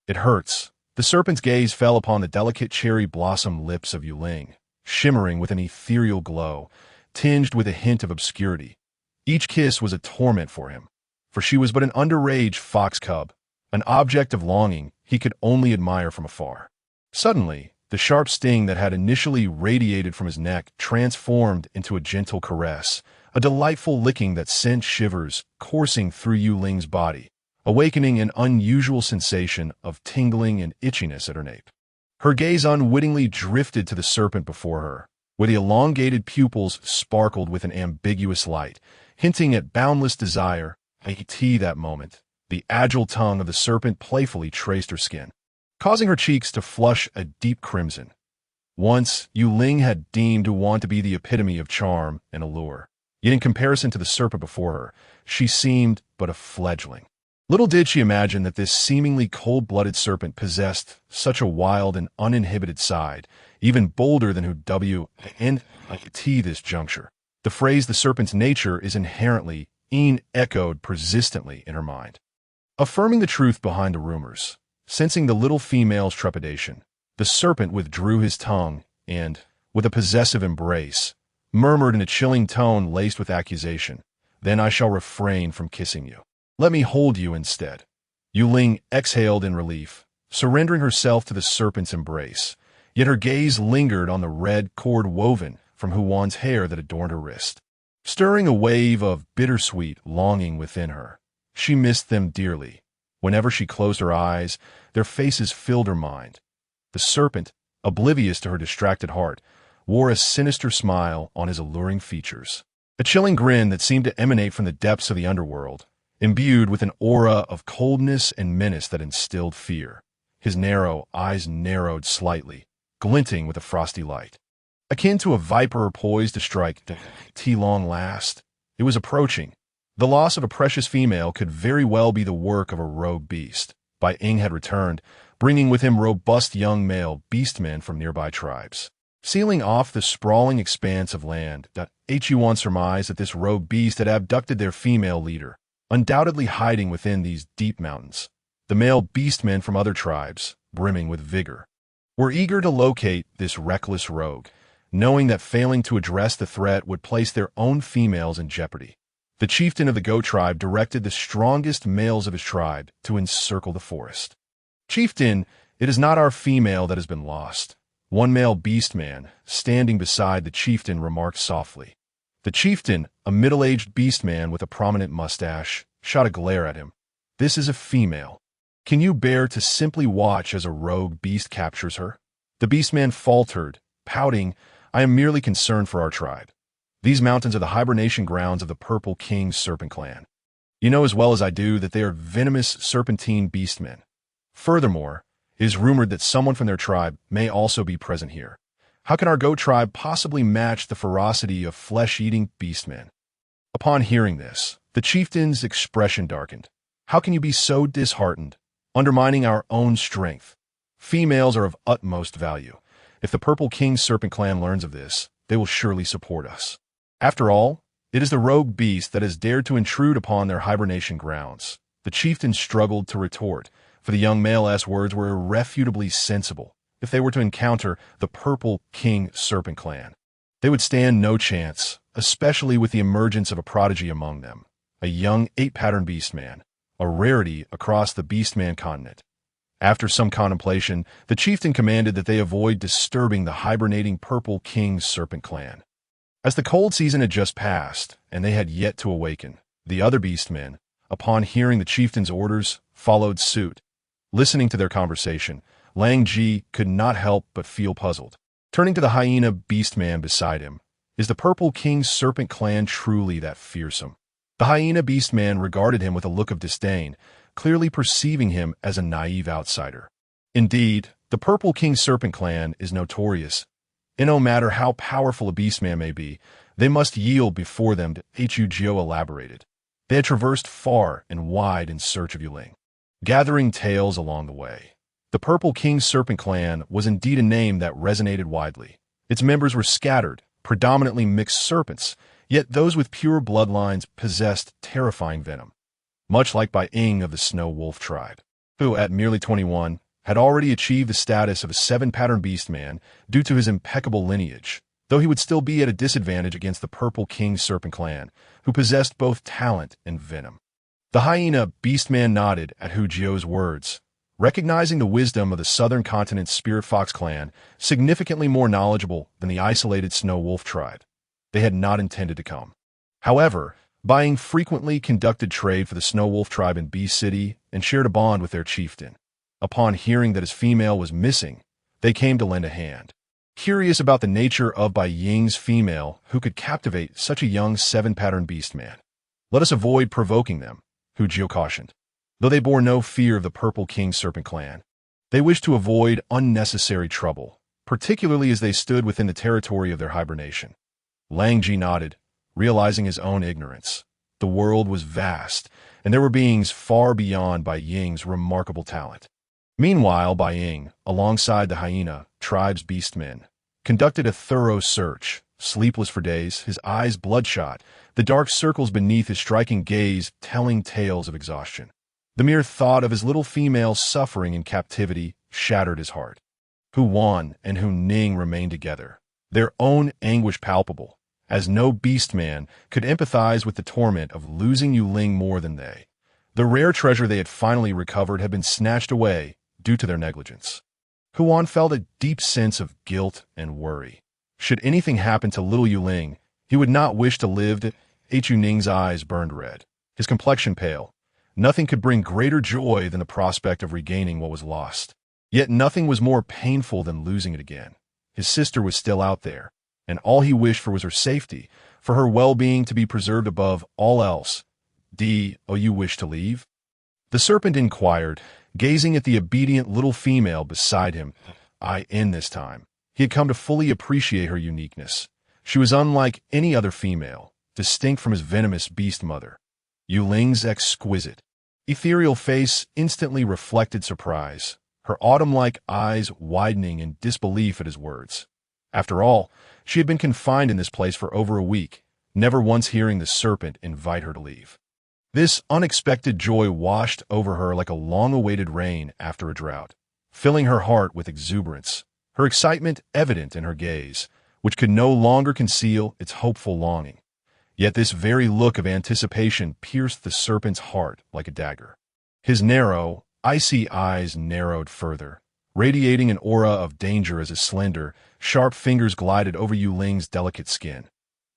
It hurts." The serpent's gaze fell upon the delicate cherry blossom lips of Yue Ling, shimmering with an ethereal glow, tinged with a hint of obscurity. Each kiss was a torment for him, for she was but an underage fox cub, an object of longing he could only admire from afar. Suddenly, the sharp sting that had initially radiated from his neck transformed into a gentle caress, a delightful licking that sent shivers coursing through Yue Ling's body, awakening an unusual sensation of tingling and itchiness at her nape. Her gaze unwittingly drifted to the serpent before her, where the elongated pupils sparkled with an ambiguous light, hinting at boundless desire. That moment, the agile tongue of the serpent playfully traced her skin, causing her cheeks to flush a deep crimson. Once, Yue Ling had deemed Wan to be the epitome of charm and allure, yet in comparison to the serpent before her, she seemed but a fledgling. Little did she imagine that this seemingly cold-blooded serpent possessed such a wild and uninhibited side, even bolder than who this juncture. The phrase "the serpent's nature" is inherently echoed persistently in her mind, affirming the truth behind the rumors. Sensing the little female's trepidation, the serpent withdrew his tongue and, with a possessive embrace, murmured in a chilling tone laced with accusation, "Then I shall refrain from kissing you. Let me hold you instead." Yue Ling exhaled in relief, surrendering herself to the serpent's embrace, yet her gaze lingered on the red cord woven from Huan's hair that adorned her wrist, stirring a wave of bittersweet longing within her. She missed them dearly. Whenever she closed her eyes, their faces filled her mind. The serpent, oblivious to her distracted heart, wore a sinister smile on his alluring features. A chilling grin that seemed to emanate from the depths of the underworld, imbued with an aura of coldness and menace that instilled fear. His narrow eyes narrowed slightly, glinting with a frosty light. Akin to a viper poised to strike T-long last, it was approaching. The loss of a precious female could very well be the work of a rogue beast. Bai Ying had returned, bringing with him robust young male beastmen from nearby tribes. Sealing off the sprawling expanse of land, Yuan surmised that this rogue beast had abducted their female leader, undoubtedly hiding within these deep mountains. The male beastmen from other tribes, brimming with vigor, were eager to locate this reckless rogue, knowing that failing to address the threat would place their own females in jeopardy. The chieftain of the goat tribe directed the strongest males of his tribe to encircle the forest. "Chieftain, it is not our female that has been lost," one male beastman, standing beside the chieftain, remarked softly. The chieftain, a middle-aged beastman with a prominent mustache, shot a glare at him. "This is a female. Can you bear to simply watch as a rogue beast captures her?" The beastman faltered, pouting, "I am merely concerned for our tribe. These mountains are the hibernation grounds of the Purple King Serpent clan. You know as well as I do that they are venomous serpentine beastmen. Furthermore, it is rumored that someone from their tribe may also be present here. How can our goat tribe possibly match the ferocity of flesh-eating beastmen?" Upon hearing this, the chieftain's expression darkened. "How can you be so disheartened, undermining our own strength? Females are of utmost value. If the Purple King Serpent clan learns of this, they will surely support us. After all, it is the rogue beast that has dared to intrude upon their hibernation grounds." The chieftain struggled to retort, for the young male's words were irrefutably sensible. If they were to encounter the Purple King Serpent clan, they would stand no chance, especially with the emergence of a prodigy among them, a young 8-pattern beastman, a rarity across the beastman continent. After some contemplation, the chieftain commanded that they avoid disturbing the hibernating Purple King Serpent clan. As the cold season had just passed, and they had yet to awaken, the other beastmen, upon hearing the chieftain's orders, followed suit. Listening to their conversation, Lang Ji could not help but feel puzzled. Turning to the hyena beastman beside him, "Is the Purple King Serpent clan truly that fearsome?" The hyena beastman regarded him with a look of disdain, clearly perceiving him as a naive outsider. "Indeed, the Purple King Serpent clan is notorious. And no matter how powerful a beastman may be, they must yield before them," Hu elaborated. They had traversed far and wide in search of Yue Ling, gathering tales along the way. The Purple King Serpent clan was indeed a name that resonated widely. Its members were scattered, predominantly mixed serpents, yet those with pure bloodlines possessed terrifying venom. Much like Bai Ying of the Snow Wolf tribe, who, at merely 21, had already achieved the status of a 7-pattern beastman due to his impeccable lineage, though he would still be at a disadvantage against the Purple King Serpent clan, who possessed both talent and venom. The hyena beastman nodded at Hu Jio's words, recognizing the wisdom of the Southern Continent's Spirit Fox clan, significantly more knowledgeable than the isolated Snow Wolf tribe. They had not intended to come. However, Bai Ying frequently conducted trade for the Snow Wolf tribe in Bee City and shared a bond with their chieftain. Upon hearing that his female was missing, they came to lend a hand. Curious about the nature of Bai Ying's female who could captivate such a young 7-pattern beastman. "Let us avoid provoking them," Hu Jio cautioned. Though they bore no fear of the Purple King Serpent clan, they wished to avoid unnecessary trouble, particularly as they stood within the territory of their hibernation. Lang Ji nodded, realizing his own ignorance. The world was vast, and there were beings far beyond Bai Ying's remarkable talent. Meanwhile, Bai Ying, alongside the hyena tribe's beastmen, conducted a thorough search. Sleepless for days, his eyes bloodshot, the dark circles beneath his striking gaze telling tales of exhaustion. The mere thought of his little female suffering in captivity shattered his heart. Hu Wan and Hu Ning remained together, their own anguish palpable, as no beastman could empathize with the torment of losing Yue Ling more than they. The rare treasure they had finally recovered had been snatched away due to their negligence. Hu Wan felt a deep sense of guilt and worry. Should anything happen to little Yue Ling, he would not wish to live. Hu Ning's eyes burned red, his complexion pale, Nothing could bring greater joy than the prospect of regaining what was lost. Yet nothing was more painful than losing it again. His sister was still out there, and all he wished for was her safety, for her well-being to be preserved above all else. You wish to leave? The serpent inquired, gazing at the obedient little female beside him. This time. He had come to fully appreciate her uniqueness. She was unlike any other female, distinct from his venomous beast mother. Yue Ling's exquisite, ethereal face instantly reflected surprise, her autumn-like eyes widening in disbelief at his words. After all, she had been confined in this place for over a week, never once hearing the serpent invite her to leave. This unexpected joy washed over her like a long-awaited rain after a drought, filling her heart with exuberance, her excitement evident in her gaze, which could no longer conceal its hopeful longing. Yet this very look of anticipation pierced the serpent's heart like a dagger. His narrow, icy eyes narrowed further, radiating an aura of danger as his slender, sharp fingers glided over Yue Ling's delicate skin.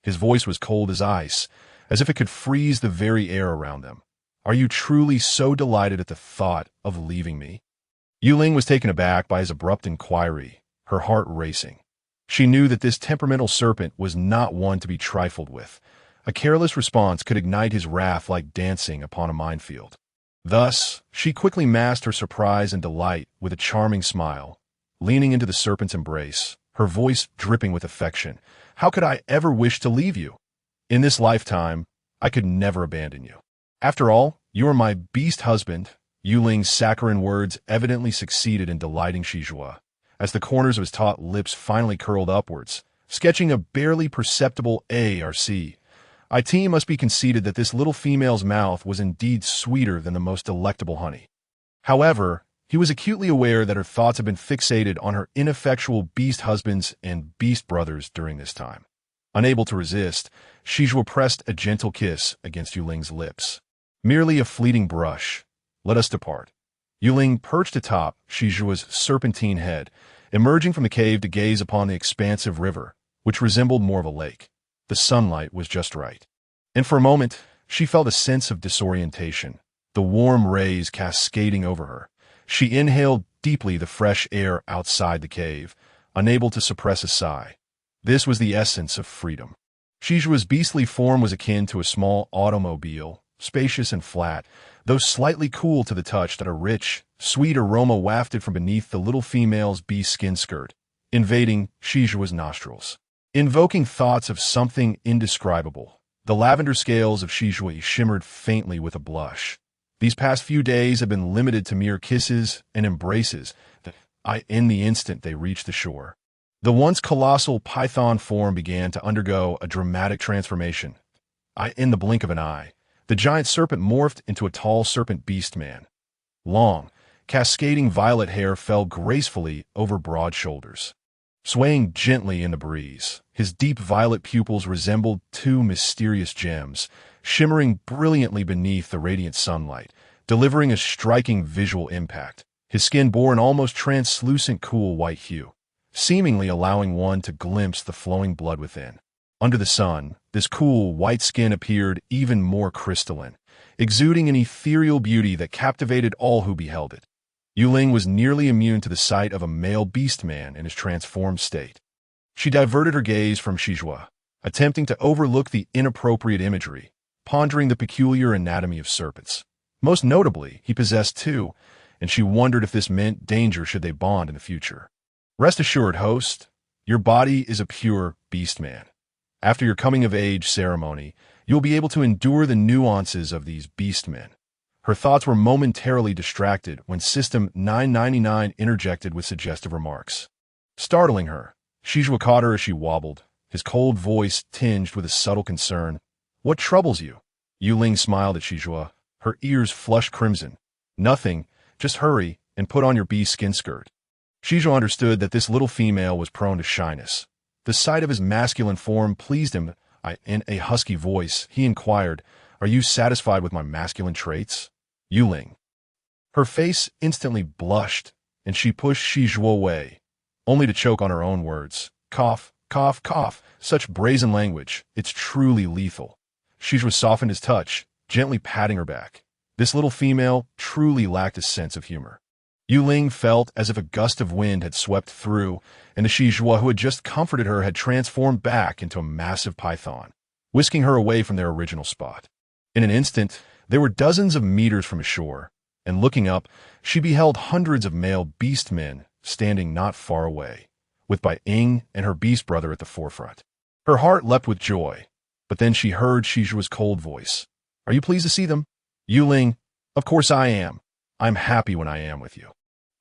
His voice was cold as ice, as if it could freeze the very air around them. Are you truly so delighted at the thought of leaving me? Yue Ling was taken aback by his abrupt inquiry, her heart racing. She knew that this temperamental serpent was not one to be trifled with. A careless response could ignite his wrath like dancing upon a minefield. Thus, she quickly masked her surprise and delight with a charming smile, leaning into the serpent's embrace, her voice dripping with affection. How could I ever wish to leave you? In this lifetime, I could never abandon you. After all, you are my beast husband. Yue Ling's saccharine words evidently succeeded in delighting Shizhua, as the corners of his taut lips finally curled upwards, sketching a barely perceptible arc. It must be conceded that this little female's mouth was indeed sweeter than the most delectable honey. However, he was acutely aware that her thoughts had been fixated on her ineffectual beast husbands and beast brothers during this time. Unable to resist, Shizhua pressed a gentle kiss against Yue Ling's lips. Merely a fleeting brush. Let us depart. Yue Ling perched atop Shijua's serpentine head, emerging from the cave to gaze upon the expansive river, which resembled more of a lake. The sunlight was just right. And for a moment, she felt a sense of disorientation, the warm rays cascading over her. She inhaled deeply the fresh air outside the cave, unable to suppress a sigh. This was the essence of freedom. Shijua's beastly form was akin to a small automobile, spacious and flat, though slightly cool to the touch that a rich, sweet aroma wafted from beneath the little female's beast skin skirt, invading Shijua's nostrils. Invoking thoughts of something indescribable, the lavender scales of Shizhui shimmered faintly with a blush. These past few days had been limited to mere kisses and embraces, in the instant they reached the shore. The once colossal python form began to undergo a dramatic transformation. In the blink of an eye, the giant serpent morphed into a tall serpent beastman. Long, cascading violet hair fell gracefully over broad shoulders. Swaying gently in the breeze, his deep violet pupils resembled two mysterious gems, shimmering brilliantly beneath the radiant sunlight, delivering a striking visual impact. His skin bore an almost translucent cool white hue, seemingly allowing one to glimpse the flowing blood within. Under the sun, this cool white skin appeared even more crystalline, exuding an ethereal beauty that captivated all who beheld it. Yue Ling was nearly immune to the sight of a male beastman in his transformed state. She diverted her gaze from Shizhua, attempting to overlook the inappropriate imagery, pondering the peculiar anatomy of serpents. Most notably, he possessed two, and she wondered if this meant danger should they bond in the future. Rest assured, host, your body is a pure beastman. After your coming-of-age ceremony, you'll be able to endure the nuances of these beastmen. Her thoughts were momentarily distracted when System 999 interjected with suggestive remarks. Startling her, Shizhua caught her as she wobbled, his cold voice tinged with a subtle concern. What troubles you? Yue Ling smiled at Shizhua, her ears flushed crimson. Nothing, just hurry and put on your beast skin skirt. Shizhua understood that this little female was prone to shyness. The sight of his masculine form pleased him. In a husky voice, he inquired, Are you satisfied with my masculine traits? Yue Ling. Her face instantly blushed, and she pushed Shizhua away, only to choke on her own words. Cough, cough, cough. Such brazen language. It's truly lethal. Shizhua softened his touch, gently patting her back. This little female truly lacked a sense of humor. Yue Ling felt as if a gust of wind had swept through, and the Shizhua who had just comforted her had transformed back into a massive python, whisking her away from their original spot. In an instant, they were dozens of meters from ashore, and looking up, she beheld hundreds of male beastmen standing not far away, with Bai Ying and her beast brother at the forefront. Her heart leapt with joy, but then she heard Shijua's cold voice. "Are you pleased to see them?" Yue Ling, "Of course I am. I'm happy when I am with you."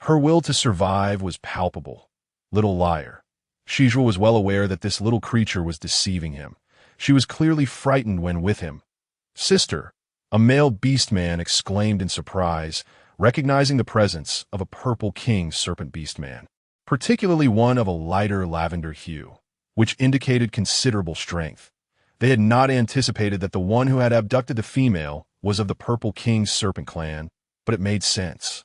Her will to survive was palpable. Little liar. Shizhua was well aware that this little creature was deceiving him. She was clearly frightened when with him. "Sister," a male beastman exclaimed in surprise, recognizing the presence of a purple king serpent beastman, particularly one of a lighter lavender hue, which indicated considerable strength. They had not anticipated that the one who had abducted the female was of the purple king serpent clan, but it made sense.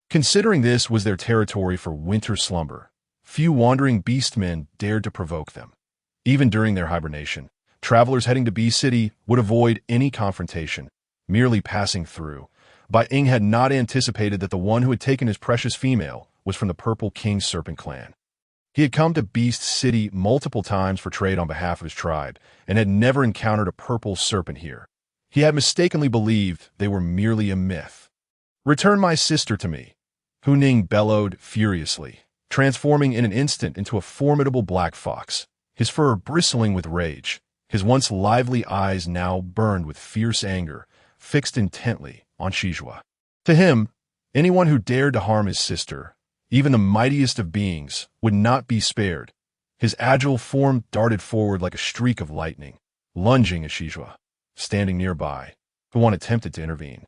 Considering this was their territory for winter slumber, few wandering beastmen dared to provoke them. Even during their hibernation, travelers heading to Beast City would avoid any confrontation, merely passing through. Bai Ying had not anticipated that the one who had taken his precious female was from the Purple King Serpent clan. He had come to Beast City multiple times for trade on behalf of his tribe, and had never encountered a purple serpent here. He had mistakenly believed they were merely a myth. "Return my sister to me," Hu Ning bellowed furiously, transforming in an instant into a formidable black fox, his fur bristling with rage. His once lively eyes now burned with fierce anger, fixed intently on Shizhua. To him, anyone who dared to harm his sister, even the mightiest of beings, would not be spared. His agile form darted forward like a streak of lightning, lunging at Shizhua, standing nearby. One attempted to intervene,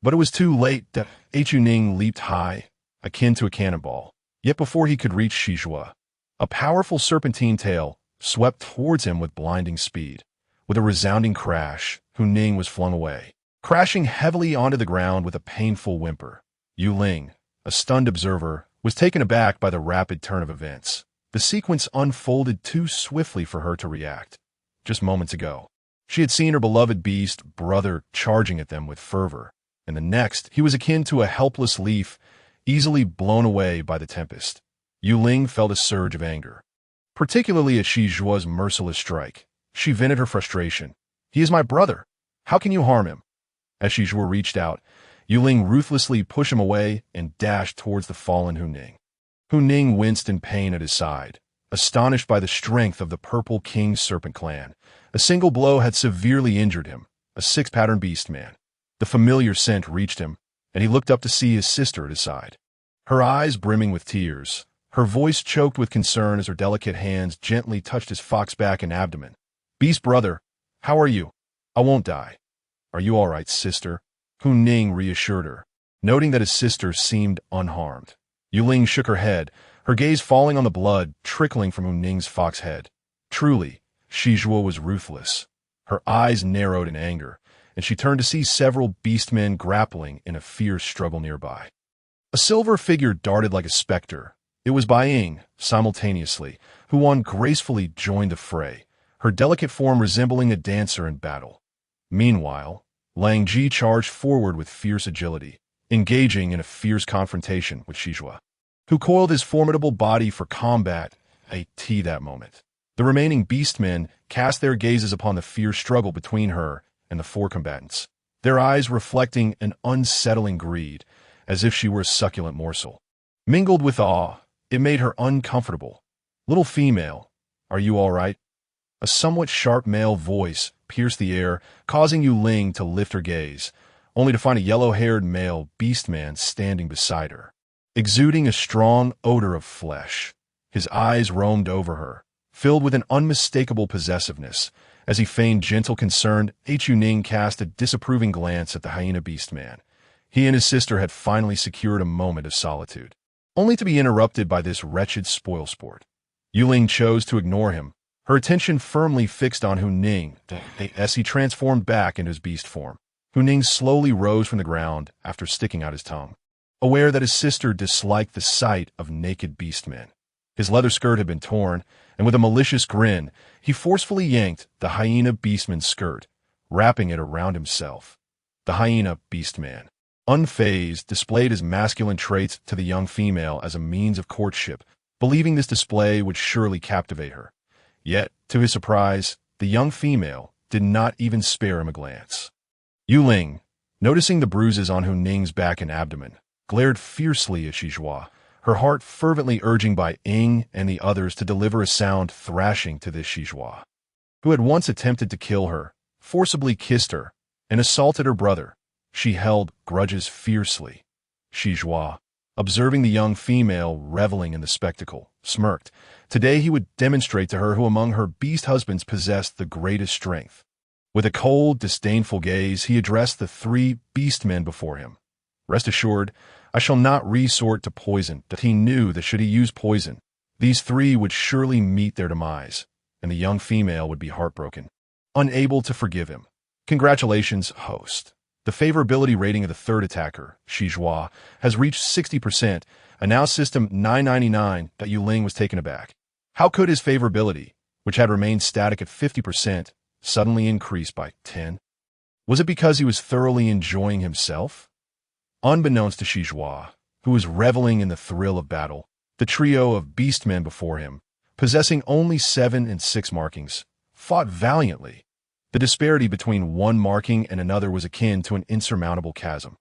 but it was too late. Hu Ning leaped high, akin to a cannonball. Yet before he could reach Shizhua, a powerful serpentine tail swept towards him with blinding speed. With a resounding crash, Hu Ning was flung away, crashing heavily onto the ground with a painful whimper. Yue Ling, a stunned observer, was taken aback by the rapid turn of events. The sequence unfolded too swiftly for her to react. Just moments ago, she had seen her beloved beast brother charging at them with fervor, and the next, he was akin to a helpless leaf, easily blown away by the tempest. Yue Ling felt a surge of anger, particularly at Shijua's merciless strike. She vented her frustration. "He is my brother. How can you harm him?" As Shizhua reached out, Yue Ling ruthlessly pushed him away and dashed towards the fallen Hu Ning. Hu Ning winced in pain at his side, astonished by the strength of the Purple King Serpent clan. A single blow had severely injured him, a six-pattern beastman. The familiar scent reached him, and he looked up to see his sister at his side. Her eyes brimming with tears, her voice choked with concern as her delicate hands gently touched his fox back and abdomen. "Beast brother, how are you? I won't die." "Are you all right, sister?" Hu Ning reassured her, noting that his sister seemed unharmed. Yue Ling shook her head, her gaze falling on the blood trickling from Hu Ning's fox head. Truly, Shizhua was ruthless. Her eyes narrowed in anger, and she turned to see several beastmen grappling in a fierce struggle nearby. A silver figure darted like a specter. It was Bai Ying, simultaneously, who gracefully joined the fray, her delicate form resembling a dancer in battle. Meanwhile, Lang Ji charged forward with fierce agility, engaging in a fierce confrontation with Shizhua, who coiled his formidable body for combat at that moment. The remaining beastmen cast their gazes upon the fierce struggle between her and the four combatants, their eyes reflecting an unsettling greed, as if she were a succulent morsel. Mingled with awe, it made her uncomfortable. "Little female, are you all right?" A somewhat sharp male voice pierced the air, causing Yue Ling to lift her gaze, only to find a yellow-haired male beastman standing beside her, exuding a strong odor of flesh. His eyes roamed over her, filled with an unmistakable possessiveness. As he feigned gentle concern, Hu Ning cast a disapproving glance at the hyena beastman. He and his sister had finally secured a moment of solitude, only to be interrupted by this wretched spoilsport. Yue Ling chose to ignore him, her attention firmly fixed on Hu Ning as he transformed back into his beast form. Hu Ning slowly rose from the ground after sticking out his tongue, aware that his sister disliked the sight of naked beastmen. His leather skirt had been torn, and with a malicious grin, he forcefully yanked the hyena beastman's skirt, wrapping it around himself. the hyena beastman. Unfazed, displayed his masculine traits to the young female as a means of courtship, believing this display would surely captivate her. Yet, to his surprise, the young female did not even spare him a glance. Yue Ling, noticing the bruises on Hu Ning's back and abdomen, glared fiercely at Shizhua, her heart fervently urging Bai Ying and the others to deliver a sound thrashing to this Shizhua, who had once attempted to kill her, forcibly kissed her, and assaulted her brother. She held grudges fiercely. Shizhua, observing the young female reveling in the spectacle, smirked. Today he would demonstrate to her who among her beast husbands possessed the greatest strength. With a cold, disdainful gaze, he addressed the 3 beastmen before him. Rest assured, I shall not resort to poison, that he knew that should he use poison, these 3 would surely meet their demise, and the young female would be heartbroken, unable to forgive him. Congratulations, host. The favorability rating of the 3rd attacker, Shizhua, has reached 60%, and now System 999 that Yue Ling was taken aback. How could his favorability, which had remained static at 50%, suddenly increase by 10? Was it because he was thoroughly enjoying himself? Unbeknownst to Shizhua, who was reveling in the thrill of battle, the trio of beastmen before him, possessing only 7 and 6 markings, fought valiantly. The disparity between one marking and another was akin to an insurmountable chasm.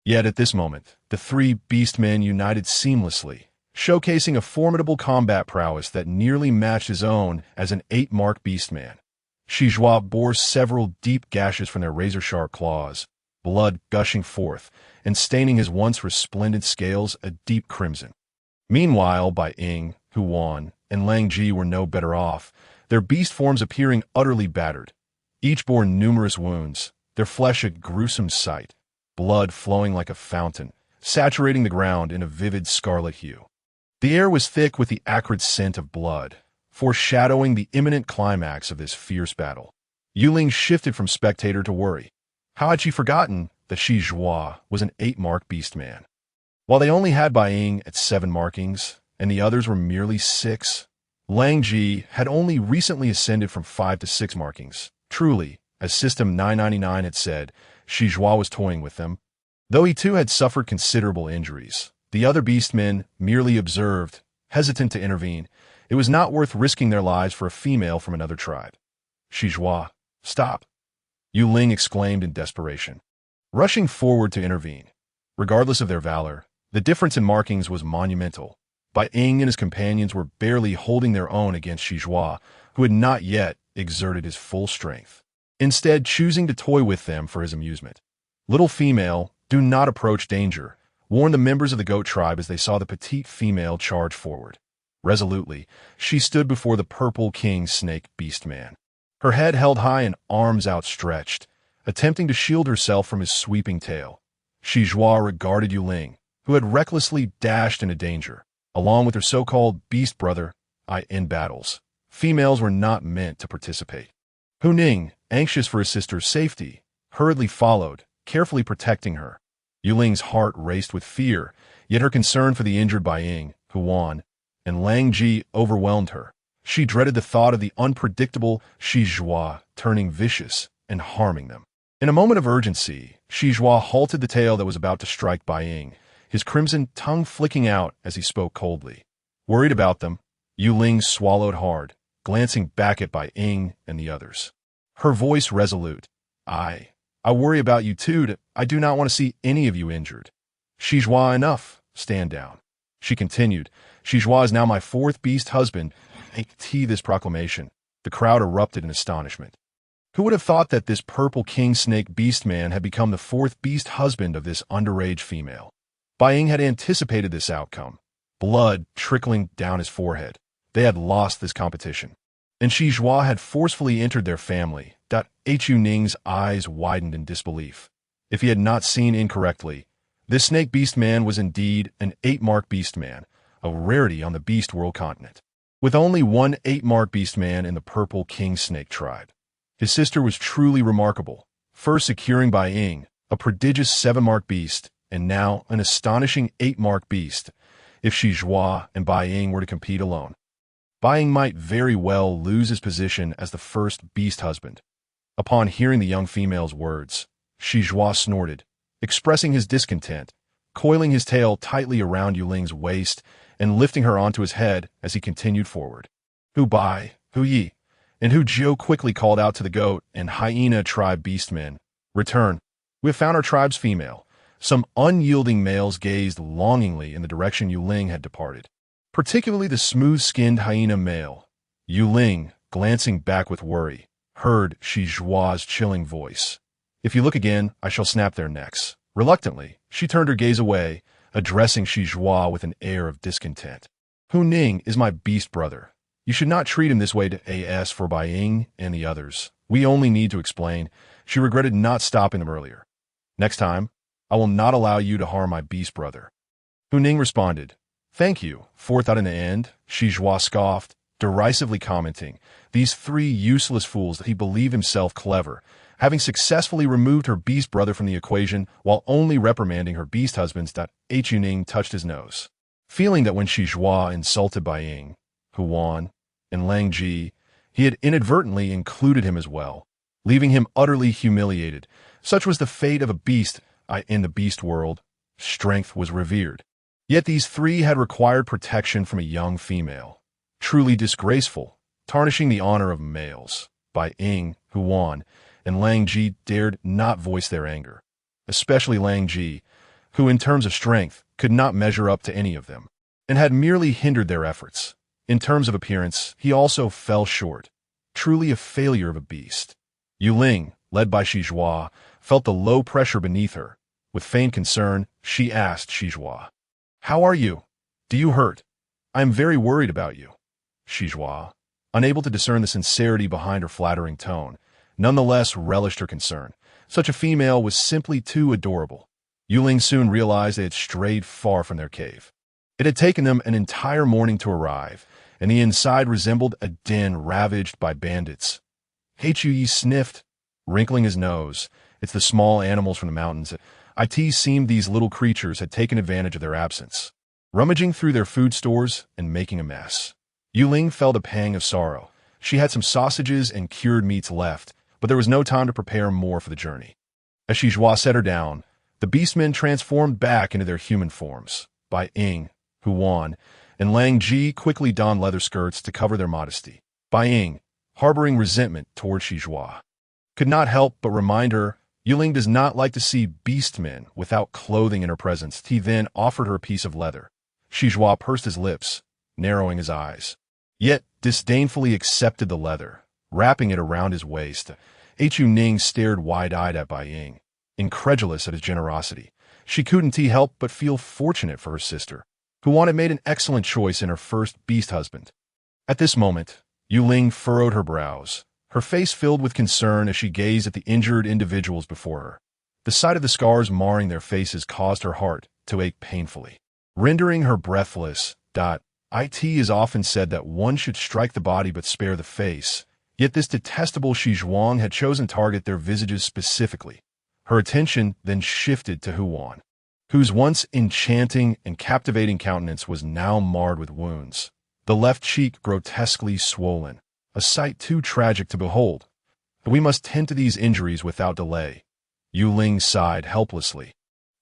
Yet at this moment, the 3 beastmen united seamlessly, showcasing a formidable combat prowess that nearly matched his own as an 8-mark beastman. Shizhua bore several deep gashes from their razor-sharp claws, blood gushing forth and staining his once resplendent scales a deep crimson. Meanwhile, Bai Ying, Hu Wan, and Lang Ji were no better off, their beast forms appearing utterly battered. Each bore numerous wounds, their flesh a gruesome sight, blood flowing like a fountain, saturating the ground in a vivid scarlet hue. The air was thick with the acrid scent of blood, foreshadowing the imminent climax of this fierce battle. Yue Ling shifted from spectator to worry. How had she forgotten that Shizhua was an 8-mark beastman? While they only had Bai Ying at 7 markings, and the others were merely 6, Lang Ji had only recently ascended from 5 to 6 markings. Truly, as System 999 had said, Shizhua was toying with them. Though he too had suffered considerable injuries, the other beastmen merely observed, hesitant to intervene. It was not worth risking their lives for a female from another tribe. Shizhua, stop! Yue Ling exclaimed in desperation, rushing forward to intervene. Regardless of their valor, the difference in markings was monumental. Bai Ying and his companions were barely holding their own against Shizhua, who had not yet exerted his full strength, instead choosing to toy with them for his amusement. Little female, do not approach danger, warned the members of the goat tribe as they saw the petite female charge forward. Resolutely, she stood before the purple king snake beastman, her head held high and arms outstretched, attempting to shield herself from his sweeping tail. Shizhua regarded Yue Ling, who had recklessly dashed into danger, along with her so-called beast brother, in battles. Females were not meant to participate. Hu Ning, anxious for his sister's safety, hurriedly followed, carefully protecting her. Yue Ling's heart raced with fear, yet her concern for the injured Bai Ying, Hu Wan, and Lang Ji overwhelmed her. She dreaded the thought of the unpredictable Shizhua turning vicious and harming them. In a moment of urgency, Shizhua halted the tail that was about to strike Bai Ying, his crimson tongue flicking out as he spoke coldly. Worried about them, Yue Ling swallowed hard, glancing back at Bai Ying and the others. Her voice resolute. I worry about you too. I do not want to see any of you injured. Shizhua, enough. Stand down. She continued. Shizhua is now my 4th beast husband. Make this proclamation. The crowd erupted in astonishment. Who would have thought that this purple king snake beastman had become the 4th beast husband of this underage female? Bai Ying had anticipated this outcome, blood trickling down his forehead. They had lost this competition, and Shizhua had forcefully entered their family. Yue Ning's eyes widened in disbelief. If he had not seen incorrectly, this snake beastman was indeed an 8-mark beastman, a rarity on the beast world continent, with only one 8-mark beastman in the purple king snake tribe. His sister was truly remarkable, first securing Bai Ying, a prodigious 7-mark beast, and now an astonishing 8-mark beast. If Shizhua and Bai Ying were to compete alone, Bai Ying might very well lose his position as the 1st beast husband. Upon hearing the young female's words, Shi Zhuo snorted, expressing his discontent, coiling his tail tightly around Yue Ling's waist and lifting her onto his head as he continued forward. Hu Bai, Hu Yi, and Hu Jiu quickly called out to the goat and hyena tribe beastmen. Return. We have found our tribe's female. Some unyielding males gazed longingly in the direction Yue Ling had departed, particularly the smooth-skinned hyena male. Yue Ling, glancing back with worry, heard Shi Zhuo's chilling voice. If you look again, I shall snap their necks. Reluctantly, she turned her gaze away, addressing Shi Zhuo with an air of discontent. Hu Ning is my beast brother. You should not treat him this way to as for Bai Ying and the others. We only need to explain. She regretted not stopping them earlier. Next time, I will not allow you to harm my beast brother. Hu Ning responded, Thank you. Forethought in the end, Shi Zhuo scoffed, derisively commenting, these three useless fools that he believed himself clever, having successfully removed her beast brother from the equation while only reprimanding her beast husbands. Yue Ning touched his nose, feeling that when Shi Zhuo insulted Bai Ying, Hu Wan, and Lang Ji, he had inadvertently included him as well, leaving him utterly humiliated. Such was the fate of a beast in the beast world. Strength was revered. Yet these three had required protection from a young female. Truly disgraceful, tarnishing the honor of males. Bai Ying, Hu Wan, and Lang Ji dared not voice their anger, especially Lang Ji, who in terms of strength could not measure up to any of them, and had merely hindered their efforts. In terms of appearance, he also fell short, truly a failure of a beast. Yue Ling, led by Shi Zhuo, felt the low pressure beneath her. With feigned concern, she asked Shi Zhuo, How are you? Do you hurt? I am very worried about you. Shi Zhuo, unable to discern the sincerity behind her flattering tone, nonetheless relished her concern. Such a female was simply too adorable. Yue Ling soon realized they had strayed far from their cave. It had taken them an entire morning to arrive, and the inside resembled a den ravaged by bandits. Hu Yi sniffed, wrinkling his nose. It's the small animals from the mountains. It seemed these little creatures had taken advantage of their absence, rummaging through their food stores and making a mess. Yue Ling felt a pang of sorrow. She had some sausages and cured meats left, but there was no time to prepare more for the journey. As Shi Zhuo set her down, the beastmen transformed back into their human forms. Bai Ying, Hu Wan, and Lang Ji quickly donned leather skirts to cover their modesty. Bai Ying, harboring resentment toward Shi Zhuo, could not help but remind her Yue Ling does not like to see beastmen without clothing in her presence. He then offered her a piece of leather. Shi Zhuo pursed his lips, narrowing his eyes, yet disdainfully accepted the leather, wrapping it around his waist. Yue Ning stared wide-eyed at Bai Ying, incredulous at his generosity. She couldn't help but feel fortunate for her sister, who had made an excellent choice in her first beast husband. At this moment, Yue Ling furrowed her brows, her face filled with concern as she gazed at the injured individuals before her. The sight of the scars marring their faces caused her heart to ache painfully, rendering her breathless. It is often said that one should strike the body but spare the face, yet this detestable Shi Zhuang had chosen to target their visages specifically. Her attention then shifted to Hu Wan, whose once enchanting and captivating countenance was now marred with wounds, the left cheek grotesquely swollen, a sight too tragic to behold. We must tend to these injuries without delay. Yue Ling sighed helplessly,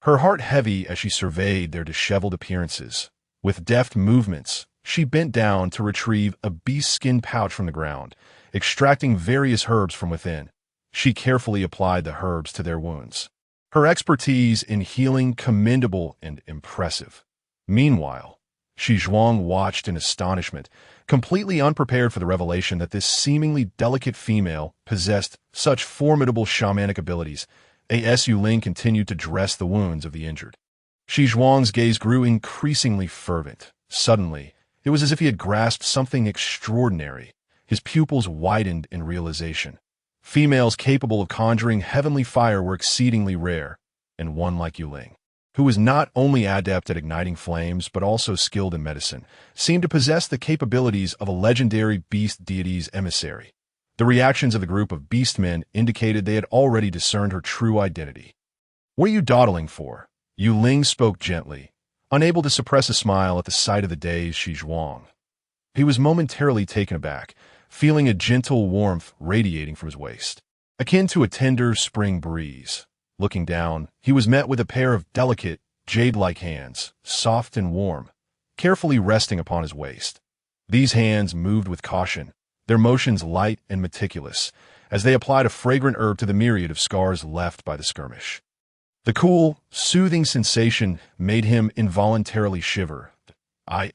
her heart heavy as she surveyed their disheveled appearances. With deft movements, she bent down to retrieve a beast-skin pouch from the ground, extracting various herbs from within. She carefully applied the herbs to their wounds, her expertise in healing commendable and impressive. Meanwhile, Shi Zhuang watched in astonishment, completely unprepared for the revelation that this seemingly delicate female possessed such formidable shamanic abilities. Yue Ling continued to dress the wounds of the injured. Shi Zhuang's gaze grew increasingly fervent. Suddenly, it was as if he had grasped something extraordinary. His pupils widened in realization. Females capable of conjuring heavenly fire were exceedingly rare, and one like Yue Ling, who was not only adept at igniting flames but also skilled in medicine, seemed to possess the capabilities of a legendary beast deity's emissary. The reactions of the group of beastmen indicated they had already discerned her true identity. "What are you dawdling for?" Yue Ling spoke gently, unable to suppress a smile at the sight of the dazed Shi Zhuang. He was momentarily taken aback, feeling a gentle warmth radiating from his waist, akin to a tender spring breeze. Looking down, he was met with a pair of delicate, jade-like hands, soft and warm, carefully resting upon his waist. These hands moved with caution, their motions light and meticulous, as they applied a fragrant herb to the myriad of scars left by the skirmish. The cool, soothing sensation made him involuntarily shiver.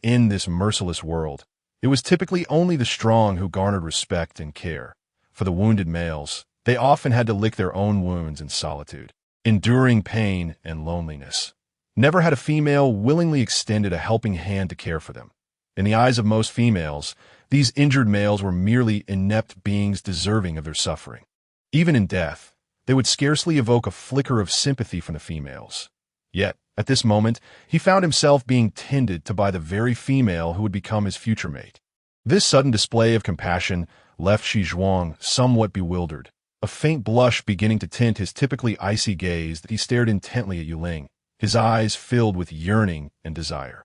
In this merciless world, it was typically only the strong who garnered respect and care. For the wounded males, they often had to lick their own wounds in solitude, enduring pain and loneliness. Never had a female willingly extended a helping hand to care for them. In the eyes of most females, these injured males were merely inept beings deserving of their suffering. Even in death, they would scarcely evoke a flicker of sympathy from the females. Yet, at this moment, he found himself being tended to by the very female who would become his future mate. This sudden display of compassion left Shi Zhuang somewhat bewildered, a faint blush beginning to tint his typically icy gaze that he stared intently at Yue Ling, his eyes filled with yearning and desire.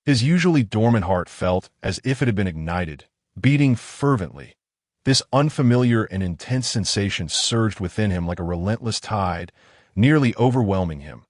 His usually dormant heart felt as if it had been ignited, beating fervently. This unfamiliar and intense sensation surged within him like a relentless tide, nearly overwhelming him.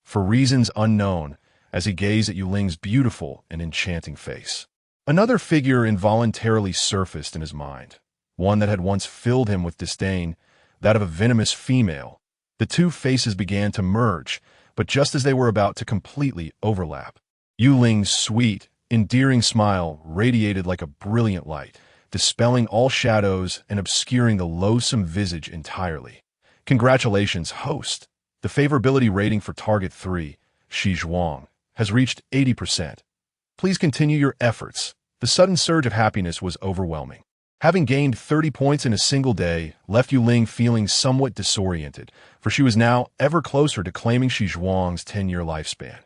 For reasons unknown, as he gazed at Yue Ling's beautiful and enchanting face. Another figure involuntarily surfaced in his mind, one that had once filled him with disdain, that of a venomous female. The two faces began to merge, but just as they were about to completely overlap, Yue Ling's sweet, endearing smile radiated like a brilliant light, dispelling all shadows and obscuring the loathsome visage entirely. Congratulations, host. The favorability rating for Target 3, Shi Zhuang, has reached 80%. Please continue your efforts. The sudden surge of happiness was overwhelming. Having gained 30 points in a single day left Yue Ling feeling somewhat disoriented, for she was now ever closer to claiming Shi Zhuang's 10-year lifespan.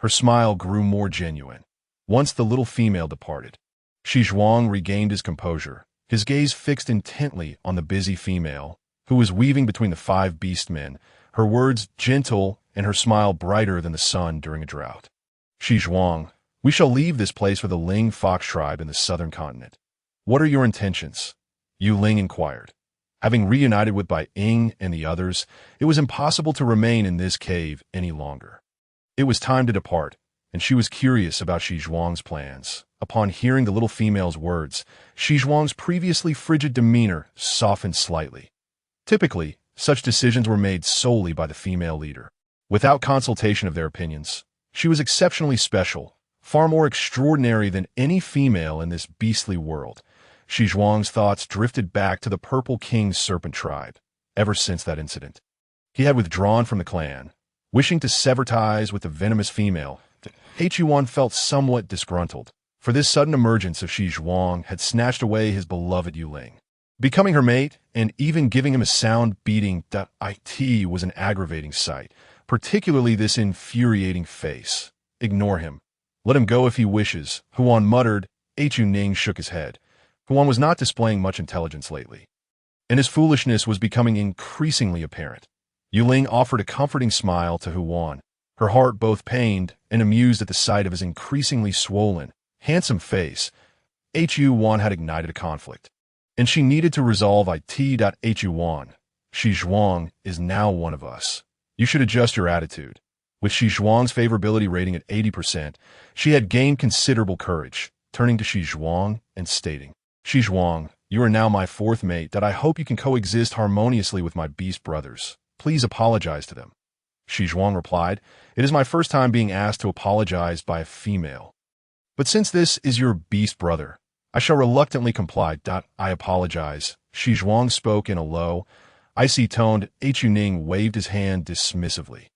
Her smile grew more genuine. Once the little female departed, Shi Zhuang regained his composure, his gaze fixed intently on the busy female, who was weaving between the 5 beastmen, her words gentle and her smile brighter than the sun during a drought. Shi Zhuang, we shall leave this place for the Ling fox tribe in the southern continent. What are your intentions? Yue Ling inquired. Having reunited with Bai Ying and the others, it was impossible to remain in this cave any longer. It was time to depart, and she was curious about Shi Zhuang's plans. Upon hearing the little female's words, Shi Zhuang's previously frigid demeanor softened slightly. Typically, such decisions were made solely by the female leader. Without consultation of their opinions, she was exceptionally special, far more extraordinary than any female in this beastly world. Shi Zhuang's thoughts drifted back to the Purple King's serpent tribe. Ever since that incident, he had withdrawn from the clan, wishing to sever ties with the venomous female. Yuan felt somewhat disgruntled, for this sudden emergence of Shi Zhuang had snatched away his beloved Yue Ling. Becoming her mate, and even giving him a sound beating, it was an aggravating sight, particularly this infuriating face. Ignore him. Let him go if he wishes, Huan muttered. Yue Ning shook his head. Huan was not displaying much intelligence lately, and his foolishness was becoming increasingly apparent. Yue Ling offered a comforting smile to Huan, her heart both pained and amused at the sight of his increasingly swollen, handsome face. Yuan had ignited a conflict, and she needed to resolve it. Yuan, Shi Zhuang is now one of us. You should adjust your attitude. With Shi Zhuang's favorability rating at 80%, she had gained considerable courage, turning to Shi Zhuang and stating, Shi Zhuang, you are now my 4th mate. I hope you can coexist harmoniously with my beast brothers. Please apologize to them. Shi Zhuang replied, it is my first time being asked to apologize by a female. But since this is your beast brother, I shall reluctantly comply. I apologize. Shi Zhuang spoke in a low, icy tone. Yue Ning waved his hand dismissively.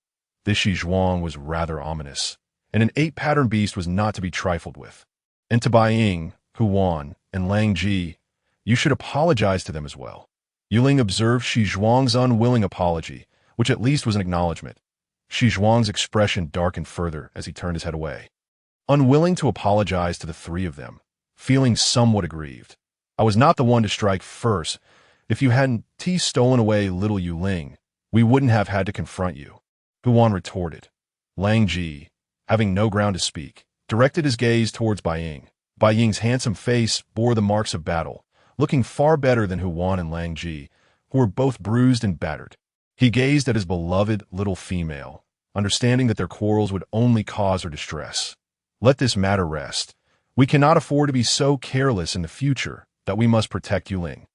This Shi Zhuang was rather ominous, and an 8-pattern beast was not to be trifled with. And to Bai Ying, Huan, and Lang Ji, you should apologize to them as well. Yue Ling observed Shi Zhuang's unwilling apology, which at least was an acknowledgement. Shi Zhuang's expression darkened further as he turned his head away. Unwilling to apologize to the 3 of them, feeling somewhat aggrieved. I was not the one to strike first. If you hadn't stolen away little Yue Ling, we wouldn't have had to confront you. Huan retorted. Lang Ji, having no ground to speak, directed his gaze towards Bai Ying. Bai Ying's handsome face bore the marks of battle, looking far better than Huan and Lang Ji, who were both bruised and battered. He gazed at his beloved little female, understanding that their quarrels would only cause her distress. Let this matter rest. We cannot afford to be so careless in the future that we must protect Yue Ling.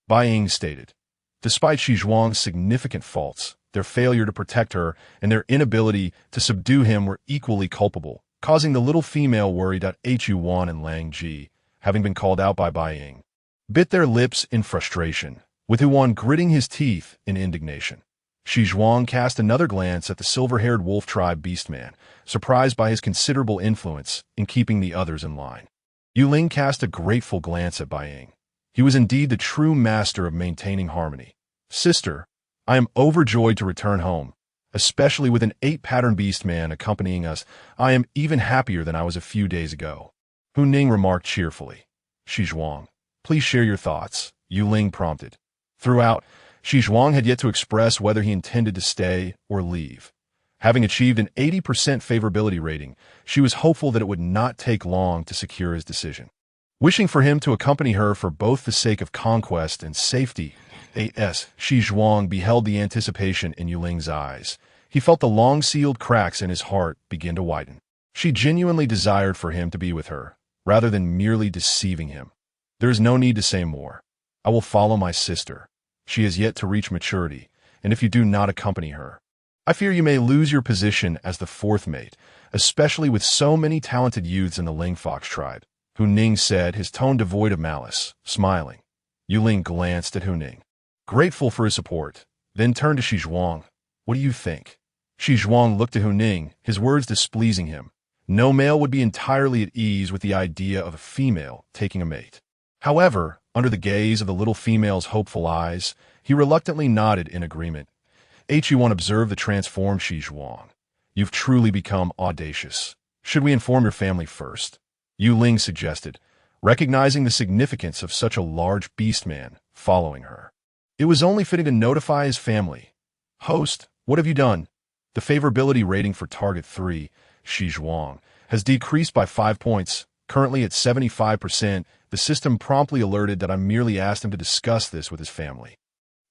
Bai Ying stated. Despite Shi Zhuang's significant faults, their failure to protect her and their inability to subdue him were equally culpable, causing the little female worry that Hu Wan and Lang Ji, having been called out by Bai Ying, bit their lips in frustration, with Hu Wan gritting his teeth in indignation. Shi Zhuang cast another glance at the silver-haired wolf tribe beastman, surprised by his considerable influence in keeping the others in line. Yue Ling cast a grateful glance at Bai Ying. He was indeed the true master of maintaining harmony. Sister, I am overjoyed to return home, especially with an 8-pattern beastman accompanying us. I am even happier than I was a few days ago. Hu Ning remarked cheerfully. Shi Zhuang, please share your thoughts, Yue Ling prompted. Throughout, Shi Zhuang had yet to express whether he intended to stay or leave. Having achieved an 80% favorability rating, she was hopeful that it would not take long to secure his decision. Wishing for him to accompany her for both the sake of conquest and safety, Shi Zhuang beheld the anticipation in Yue Ling's eyes. He felt the long-sealed cracks in his heart begin to widen. She genuinely desired for him to be with her, rather than merely deceiving him. There is no need to say more. I will follow my sister. She has yet to reach maturity, and if you do not accompany her, I fear you may lose your position as the 4th mate, especially with so many talented youths in the Ling Fox tribe. Hu Ning said, his tone devoid of malice, smiling. Yue Ling glanced at Hu Ning, grateful for his support, then turned to Shi Zhuang. What do you think? Shi Zhuang looked at Hu Ning, his words displeasing him. No male would be entirely at ease with the idea of a female taking a mate. However, under the gaze of the little female's hopeful eyes, he reluctantly nodded in agreement. Hu observed the transformed Shi Zhuang. You've truly become audacious. Should we inform your family first? Yue Ling suggested, recognizing the significance of such a large beastman following her. It was only fitting to notify his family. Host, what have you done? The favorability rating for Target 3, Shi Zhuang, has decreased by 5 points, currently at 75%. The system promptly alerted that I merely asked him to discuss this with his family.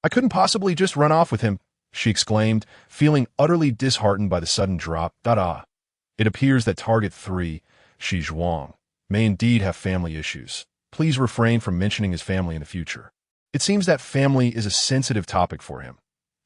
I couldn't possibly just run off with him, she exclaimed, feeling utterly disheartened by the sudden drop. It appears that Target 3, Shi Zhuang, may indeed have family issues. Please refrain from mentioning his family in the future. It seems that family is a sensitive topic for him.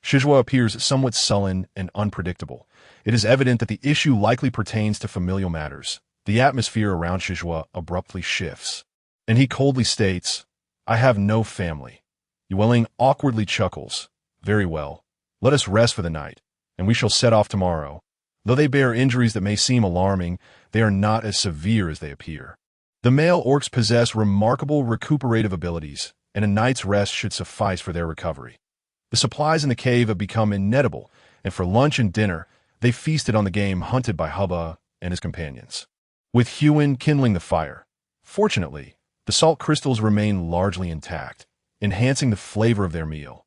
Shizhua appears somewhat sullen and unpredictable. It is evident that the issue likely pertains to familial matters. The atmosphere around Shizhua abruptly shifts, and he coldly states, I have no family. Yue Ling awkwardly chuckles. Very well. Let us rest for the night, and we shall set off tomorrow. Though they bear injuries that may seem alarming, they are not as severe as they appear. The male orcs possess remarkable recuperative abilities, and a night's rest should suffice for their recovery. The supplies in the cave have become inedible, and for lunch and dinner, they feasted on the game hunted by Hubba and his companions, with Huan kindling the fire. Fortunately, the salt crystals remain largely intact, enhancing the flavor of their meal.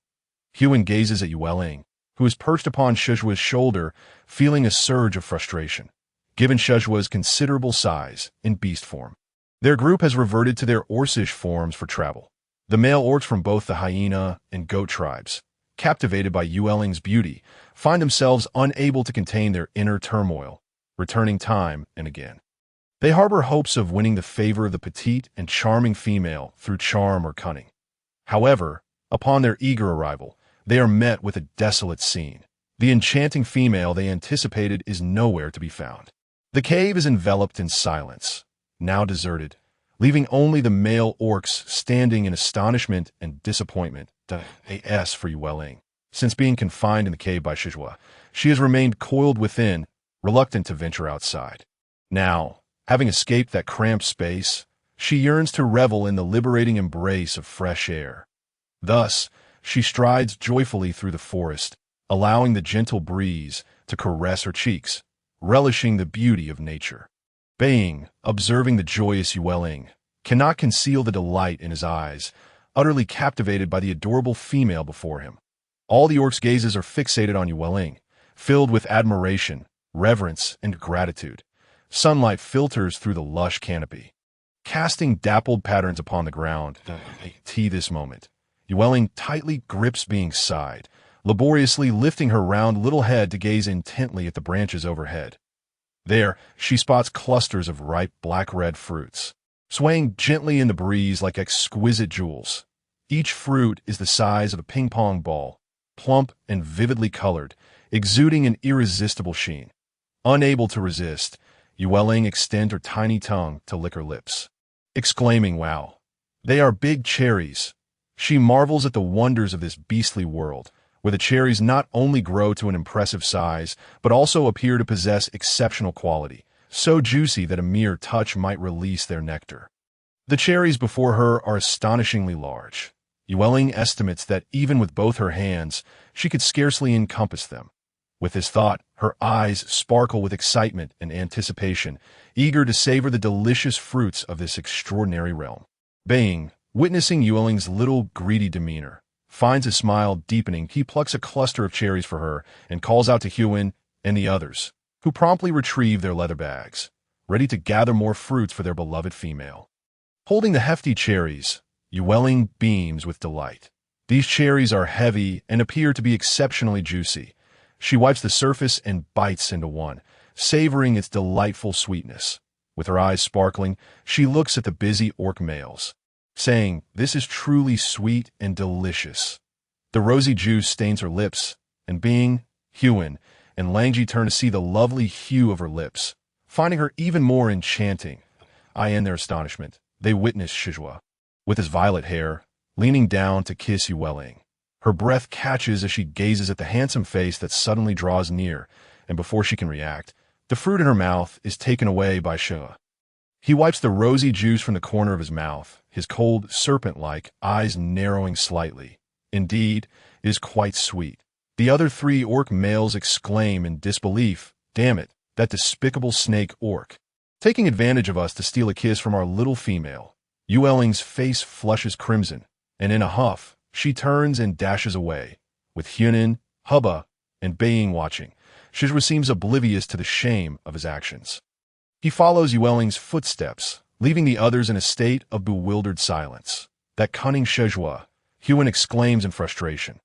Huan gazes at Yue Ling, who is perched upon Shizhua's shoulder, feeling a surge of frustration, given Shizhua's considerable size in beast form. Their group has reverted to their orcish forms for travel. The male orcs from both the hyena and goat tribes, captivated by Yue Ling's beauty, find themselves unable to contain their inner turmoil, returning time and again. They harbor hopes of winning the favor of the petite and charming female through charm or cunning. However, upon their eager arrival, they are met with a desolate scene. The enchanting female they anticipated is nowhere to be found. The cave is enveloped in silence, now deserted, leaving only the male orcs standing in astonishment and disappointment. As for Yue Ling, since being confined in the cave by Shizhua, she has remained coiled within, reluctant to venture outside. Now, having escaped that cramped space, she yearns to revel in the liberating embrace of fresh air. Thus, she strides joyfully through the forest, allowing the gentle breeze to caress her cheeks, relishing the beauty of nature. Bai Ying, observing the joyous Yue Ling, cannot conceal the delight in his eyes, utterly captivated by the adorable female before him. All the orcs' gazes are fixated on Yue Ling, filled with admiration, reverence, and gratitude. Sunlight filters through the lush canopy, casting dappled patterns upon the ground. This moment, Yue Ling tightly grips Bing's side, laboriously lifting her round little head to gaze intently at the branches overhead. There, she spots clusters of ripe black-red fruits, swaying gently in the breeze like exquisite jewels. Each fruit is the size of a ping-pong ball, plump and vividly colored, exuding an irresistible sheen. Unable to resist, Yue Ling extends her tiny tongue to lick her lips, exclaiming, "Wow, they are big cherries." She marvels at the wonders of this beastly world, where the cherries not only grow to an impressive size, but also appear to possess exceptional quality, so juicy that a mere touch might release their nectar. The cherries before her are astonishingly large. Yue Ling estimates that even with both her hands, she could scarcely encompass them. With this thought, her eyes sparkle with excitement and anticipation, eager to savor the delicious fruits of this extraordinary realm. Bang, witnessing Yue Ling's little greedy demeanor, finds a smile deepening. He plucks a cluster of cherries for her and calls out to Hyun and the others, who promptly retrieve their leather bags, ready to gather more fruits for their beloved female. Holding the hefty cherries, Yue Ling beams with delight. These cherries are heavy and appear to be exceptionally juicy. She wipes the surface and bites into one, savoring its delightful sweetness. With her eyes sparkling, she looks at the busy orc males, saying, "This is truly sweet and delicious." The rosy juice stains her lips, and Bing, Hyun, and Langji turn to see the lovely hue of her lips, finding her even more enchanting. In their astonishment, they witness Shizhua, with his violet hair, leaning down to kiss Yue Ling. Her breath catches as she gazes at the handsome face that suddenly draws near, and before she can react, the fruit in her mouth is taken away by Shizhua. He wipes the rosy juice from the corner of his mouth, his cold, serpent-like eyes narrowing slightly. Indeed, it is quite sweet. The other three orc males exclaim in disbelief, "Damn it, that despicable snake orc, taking advantage of us to steal a kiss from our little female." Yue Ling's face flushes crimson, and in a huff, she turns and dashes away, with Hyunin, Hubba, and Being watching. Shizhua seems oblivious to the shame of his actions. He follows Yue Ling's footsteps, leaving the others in a state of bewildered silence. "That cunning Shizhua," Hyun exclaims in frustration.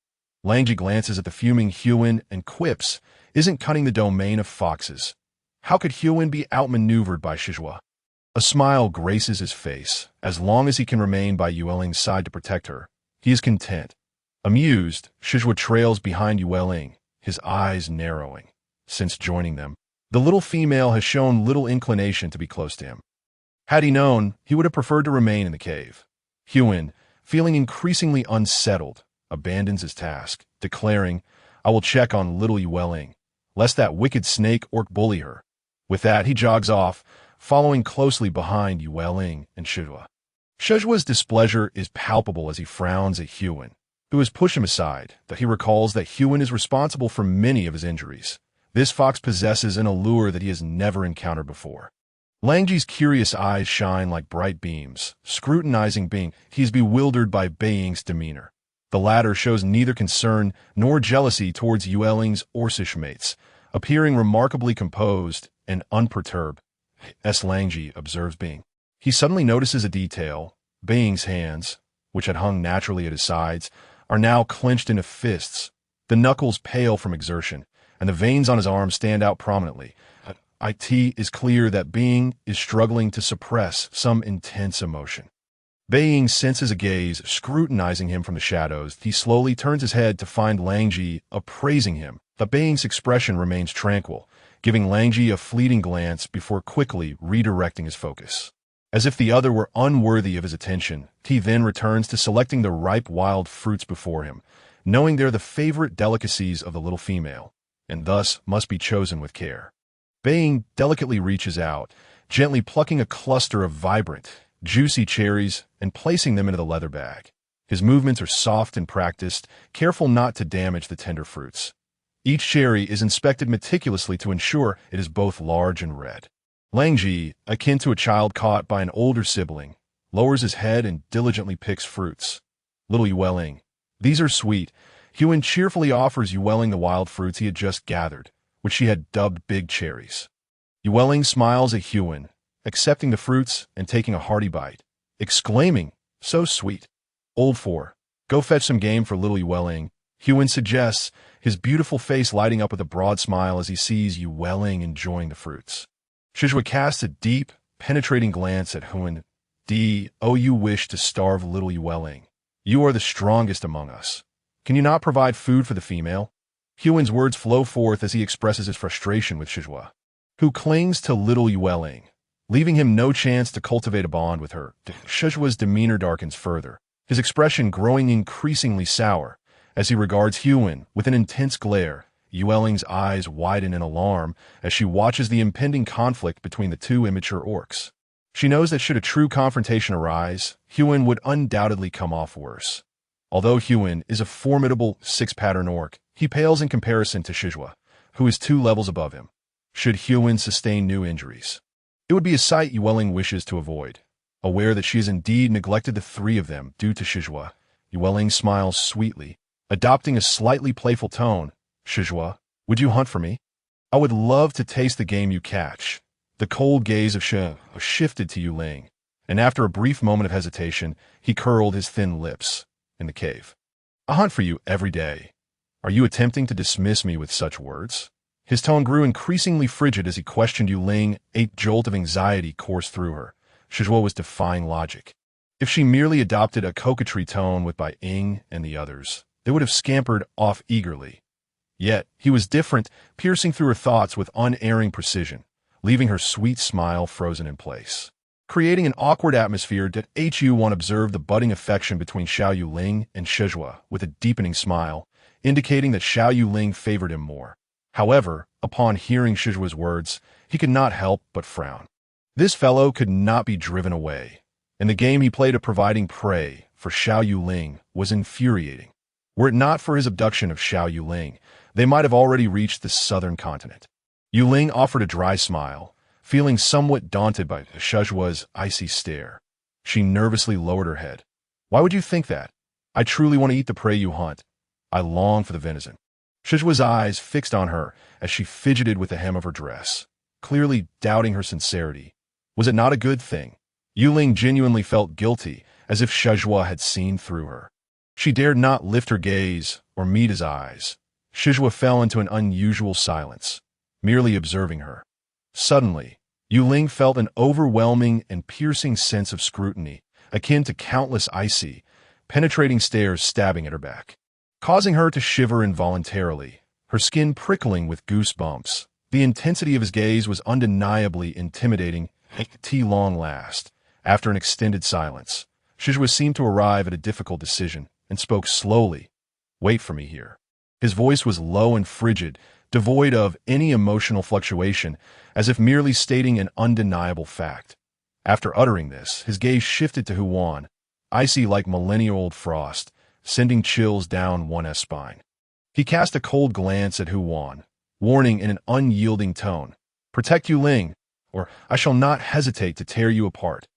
Langji glances at the fuming Hyun and quips, "Isn't cunning the domain of foxes? How could Hyun be outmaneuvered by Shizhua?" A smile graces his face. As long as he can remain by Yue Ling's side to protect her, he is content. Amused, Shizhua trails behind Yue Ling, his eyes narrowing. Since joining them, the little female has shown little inclination to be close to him. Had he known, he would have preferred to remain in the cave. Hyun, feeling increasingly unsettled, abandons his task, declaring, "I will check on little Yue Ling, lest that wicked snake orc bully her." With that, he jogs off, following closely behind Yue Ling and Shizhua. Shizhua's displeasure is palpable as he frowns at Hyun, who has pushed him aside, that he recalls that Hyun is responsible for many of his injuries. This fox possesses an allure that he has never encountered before. Langji's curious eyes shine like bright beams, scrutinizing Bing. He is bewildered by Being's demeanor. The latter shows neither concern nor jealousy towards Yue Ling's orcish mates, appearing remarkably composed and unperturbed. Langji observes Bing. He suddenly notices a detail. Being's hands, which had hung naturally at his sides, are now clenched into fists, the knuckles pale from exertion, and the veins on his arms stand out prominently. It is clear that Being is struggling to suppress some intense emotion. Being senses a gaze scrutinizing him from the shadows. He slowly turns his head to find Langji appraising him. The Being's expression remains tranquil, giving Langji a fleeting glance before quickly redirecting his focus. As if the other were unworthy of his attention, he then returns to selecting the ripe wild fruits before him, knowing they're the favorite delicacies of the little female, and thus must be chosen with care. Being delicately reaches out, gently plucking a cluster of vibrant, juicy cherries and placing them into the leather bag. His movements are soft and practiced, careful not to damage the tender fruits. Each cherry is inspected meticulously to ensure it is both large and red. Langji, akin to a child caught by an older sibling, lowers his head and diligently picks fruits. Little Yue Ling, "These are sweet." Hyun cheerfully offers Yue Ling the wild fruits he had just gathered, which she had dubbed big cherries. Yue Ling smiles at Hyun, accepting the fruits and taking a hearty bite, exclaiming, "So sweet." "Old four, go fetch some game for little Yue Ling," Yuen suggests, his beautiful face lighting up with a broad smile as he sees Yue Ling enjoying the fruits. Shizhua casts a deep, penetrating glance at Yuen. You wish to starve little Yue Ling. You are the strongest among us. Can you not provide food for the female? Yuen's words flow forth as he expresses his frustration with Shizhua, who clings to little Yue Ling, leaving him no chance to cultivate a bond with her. Shizhua's demeanor darkens further, his expression growing increasingly sour as he regards Yuen with an intense glare. Yue Ling's eyes widen in alarm as she watches the impending conflict between the two immature orcs. She knows that should a true confrontation arise, Yuen would undoubtedly come off worse. Although Yuen is a formidable six-pattern orc, he pales in comparison to Shizhua, who is 2 levels above him. Should Yuen sustain new injuries, it would be a sight Yue Ling wishes to avoid. Aware that she has indeed neglected the 3 of them due to Shizhua, Yue Ling smiles sweetly, adopting a slightly playful tone. Shizhua, would you hunt for me? I would love to taste the game you catch. The cold gaze of Shizhua shifted to Yue Ling, and after a brief moment of hesitation, he curled his thin lips. In the cave. I hunt for you every day. Are you attempting to dismiss me with such words? His tone grew increasingly frigid as he questioned Yue Ling. A jolt of anxiety coursed through her. Shizhua was defying logic. If she merely adopted a coquetry tone with Bai Ying and the others, they would have scampered off eagerly. Yet, he was different, piercing through her thoughts with unerring precision, leaving her sweet smile frozen in place. Creating an awkward atmosphere, did Yuan observe the budding affection between Xiao Yue Ling and Shizhua with a deepening smile, indicating that Xiao Yue Ling favored him more. However, upon hearing Shizhua's words, he could not help but frown. This fellow could not be driven away, and the game he played of providing prey for Xiao Yue Ling was infuriating. Were it not for his abduction of Xiao Yue Ling, they might have already reached the southern continent. Yue Ling offered a dry smile, feeling somewhat daunted by Shizhua's icy stare. She nervously lowered her head. Why would you think that? I truly want to eat the prey you hunt. I long for the venison. Shizhua's eyes fixed on her as she fidgeted with the hem of her dress, clearly doubting her sincerity. Was it not a good thing? Yue Ling genuinely felt guilty, as if Shizhua had seen through her. She dared not lift her gaze or meet his eyes. Shizhua fell into an unusual silence, merely observing her. Suddenly, Yue Ling felt an overwhelming and piercing sense of scrutiny, akin to countless icy, penetrating stares stabbing at her back, causing her to shiver involuntarily, her skin prickling with goosebumps. The intensity of his gaze was undeniably intimidating. At long last, after an extended silence, Shizhua seemed to arrive at a difficult decision and spoke slowly. Wait for me here. His voice was low and frigid, devoid of any emotional fluctuation, as if merely stating an undeniable fact. After uttering this, his gaze shifted to Huan, icy like millennia-old frost, sending chills down one's spine. He cast a cold glance at Huan, warning in an unyielding tone, "Protect Yue Ling, or I shall not hesitate to tear you apart."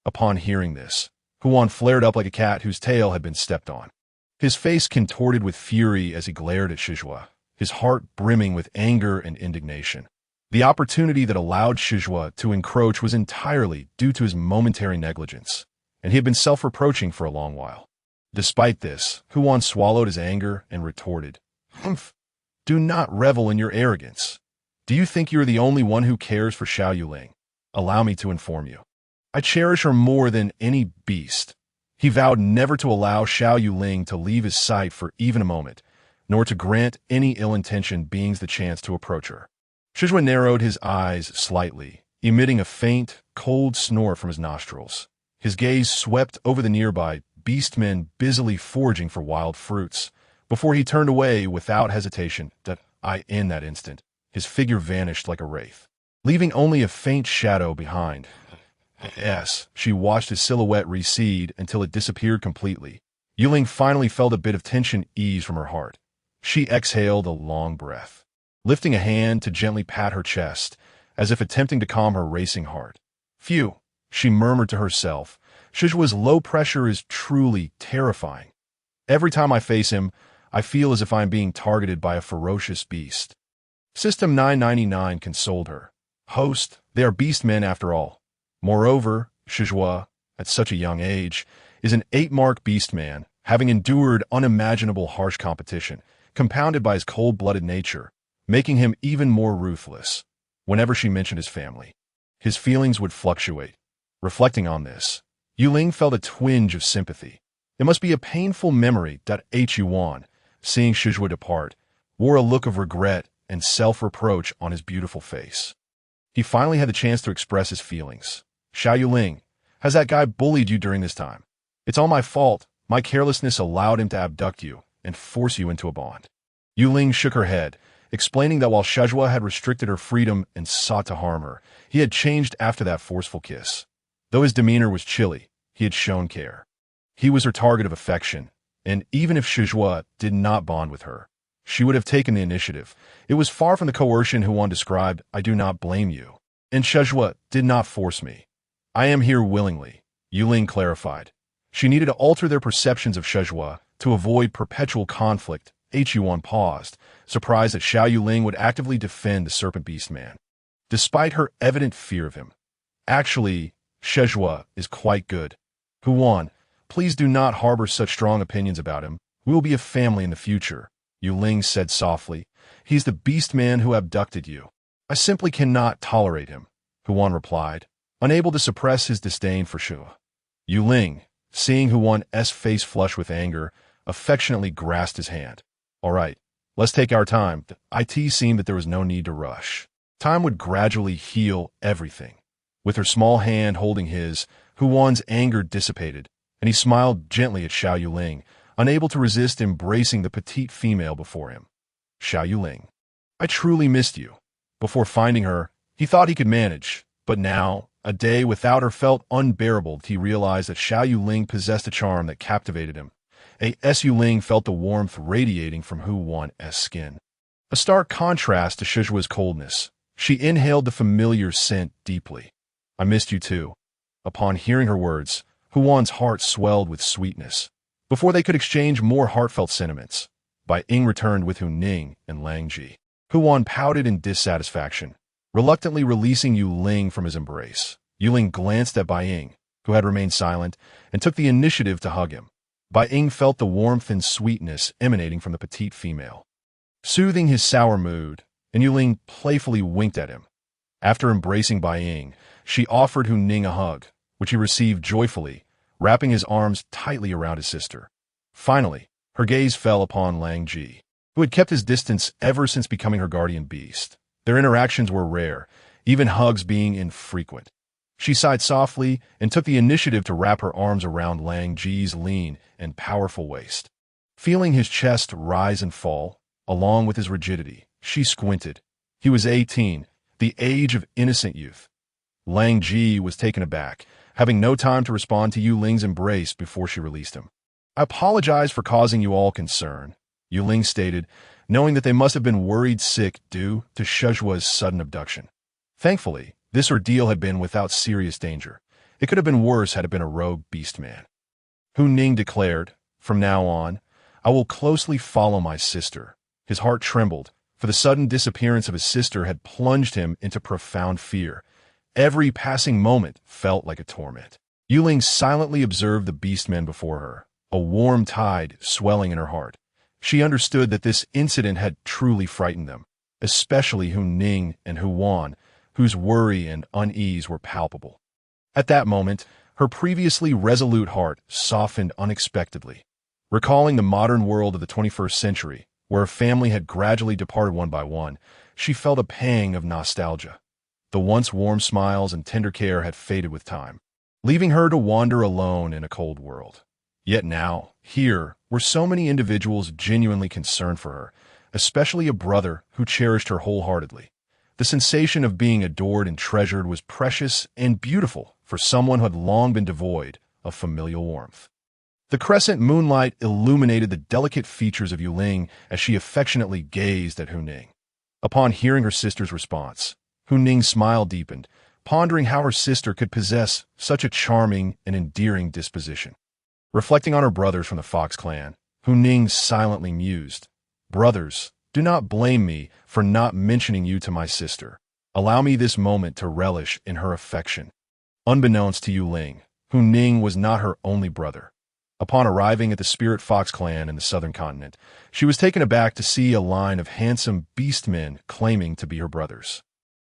Upon hearing this, Huan flared up like a cat whose tail had been stepped on. His face contorted with fury as he glared at Shizhua, his heart brimming with anger and indignation. The opportunity that allowed Shizhua to encroach was entirely due to his momentary negligence, and he had been self-reproaching for a long while. Despite this, Huan swallowed his anger and retorted, "Humph! Do not revel in your arrogance. Do you think you are the only one who cares for Xiao Yue Ling? Allow me to inform you. I cherish her more than any beast." He vowed never to allow Xiao Yue Ling to leave his sight for even a moment, nor to grant any ill-intentioned beings the chance to approach her. Shizhua narrowed his eyes slightly, emitting a faint, cold snore from his nostrils. His gaze swept over the nearby beastmen busily foraging for wild fruits, before he turned away without hesitation. In that instant, his figure vanished like a wraith, leaving only a faint shadow behind. She watched his silhouette recede until it disappeared completely. Yue Ling finally felt a bit of tension ease from her heart. She exhaled a long breath, lifting a hand to gently pat her chest, as if attempting to calm her racing heart. "Phew," she murmured to herself. "Shizhua's low pressure is truly terrifying. Every time I face him, I feel as if I am being targeted by a ferocious beast." System 999 consoled her. "Host, they are beastmen after all. Moreover, Shizhua, at such a young age, is an 8-mark beastman, having endured unimaginable harsh competition, compounded by his cold-blooded nature, making him even more ruthless. Whenever she mentioned his family, his feelings would fluctuate. Reflecting on this, Yue Ling felt a twinge of sympathy. It must be a painful memory that Yuan, seeing Shizhua depart, wore a look of regret and self-reproach on his beautiful face. He finally had the chance to express his feelings. Yue Ling, has that guy bullied you during this time? It's all my fault. My carelessness allowed him to abduct you and force you into a bond. Yue Ling shook her head, explaining that while Shizhua had restricted her freedom and sought to harm her, he had changed after that forceful kiss. Though his demeanor was chilly, he had shown care. He was her target of affection, and even if Shizhua did not bond with her, she would have taken the initiative. It was far from the coercion Huan described. I do not blame you. And Shizhua did not force me. I am here willingly, Yue Ling clarified. She needed to alter their perceptions of Shizhua to avoid perpetual conflict. Yuan paused, surprised that Yue Ling would actively defend the serpent beastman, despite her evident fear of him. Actually, Shizhua is quite good. Huan, please do not harbor such strong opinions about him. We will be a family in the future, Yue Ling said softly. He's the beastman who abducted you. I simply cannot tolerate him, Huan replied, unable to suppress his disdain for Shizhua. Yue Ling, seeing Huan's face flush with anger, affectionately grasped his hand. All right, let's take our time. It seemed that there was no need to rush. Time would gradually heal everything. With her small hand holding his, Huan's anger dissipated, and he smiled gently at Yue Ling, unable to resist embracing the petite female before him. Yue Ling, I truly missed you. Before finding her, he thought he could manage, but now, a day without her felt unbearable. He realized that Yue Ling possessed a charm that captivated him. Yue Ling felt the warmth radiating from Huan's skin. A stark contrast to Shizhua's coldness. She inhaled the familiar scent deeply. I missed you too. Upon hearing her words, Huan's heart swelled with sweetness. Before they could exchange more heartfelt sentiments, Bai Ying returned with Hu Ning and Lang Ji. Huan pouted in dissatisfaction, reluctantly releasing Yue Ling from his embrace. Yue Ling glanced at Bai Ying, who had remained silent, and took the initiative to hug him. Bai Ying felt the warmth and sweetness emanating from the petite female, soothing his sour mood, and Yue Ling playfully winked at him. After embracing Bai Ying, she offered Hu Ning a hug, which he received joyfully, wrapping his arms tightly around his sister. Finally, her gaze fell upon Lang Ji, who had kept his distance ever since becoming her guardian beast. Their interactions were rare, even hugs being infrequent. She sighed softly and took the initiative to wrap her arms around Lang Ji's lean and powerful waist. Feeling his chest rise and fall, along with his rigidity, she squinted. He was 18, the age of innocent youth. Lang Ji was taken aback, having no time to respond to Yue Ling's embrace before she released him. I apologize for causing you all concern, Yue Ling stated, knowing that they must have been worried sick due to Shizhua's sudden abduction. Thankfully, this ordeal had been without serious danger. It could have been worse had it been a rogue beastman. Hu Ning declared, from now on, I will closely follow my sister. His heart trembled, for the sudden disappearance of his sister had plunged him into profound fear. Every passing moment felt like a torment. Yue Ling silently observed the beastmen before her, a warm tide swelling in her heart. She understood that this incident had truly frightened them, especially Hu Ning and Huan, whose worry and unease were palpable. At that moment, her previously resolute heart softened unexpectedly. Recalling the modern world of the 21st century, where a family had gradually departed one by one, she felt a pang of nostalgia. The once warm smiles and tender care had faded with time, leaving her to wander alone in a cold world. Yet now, here, were so many individuals genuinely concerned for her, especially a brother who cherished her wholeheartedly. The sensation of being adored and treasured was precious and beautiful for someone who had long been devoid of familial warmth. The crescent moonlight illuminated the delicate features of Yue Ling as she affectionately gazed at Hu Ning. Upon hearing her sister's response, Hu Ning's smile deepened, pondering how her sister could possess such a charming and endearing disposition. Reflecting on her brothers from the Fox clan, Hu Ning silently mused, Brothers, do not blame me for not mentioning you to my sister. Allow me this moment to relish in her affection. Unbeknownst to Yue Ling, Hu Ning was not her only brother. Upon arriving at the Spirit Fox clan in the southern continent, she was taken aback to see a line of handsome beastmen claiming to be her brothers.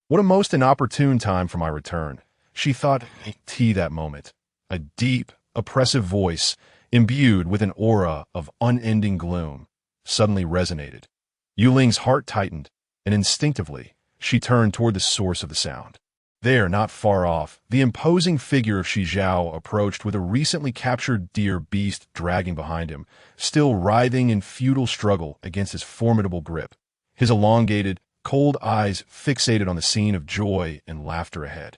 What a most inopportune time for my return, she thought that moment. A deep, oppressive voice, imbued with an aura of unending gloom, suddenly resonated. Yue Ling's heart tightened, and instinctively, she turned toward the source of the sound. There, not far off, the imposing figure of Shi Zhao approached with a recently captured deer beast dragging behind him, still writhing in futile struggle against his formidable grip. His elongated, cold eyes fixated on the scene of joy and laughter ahead,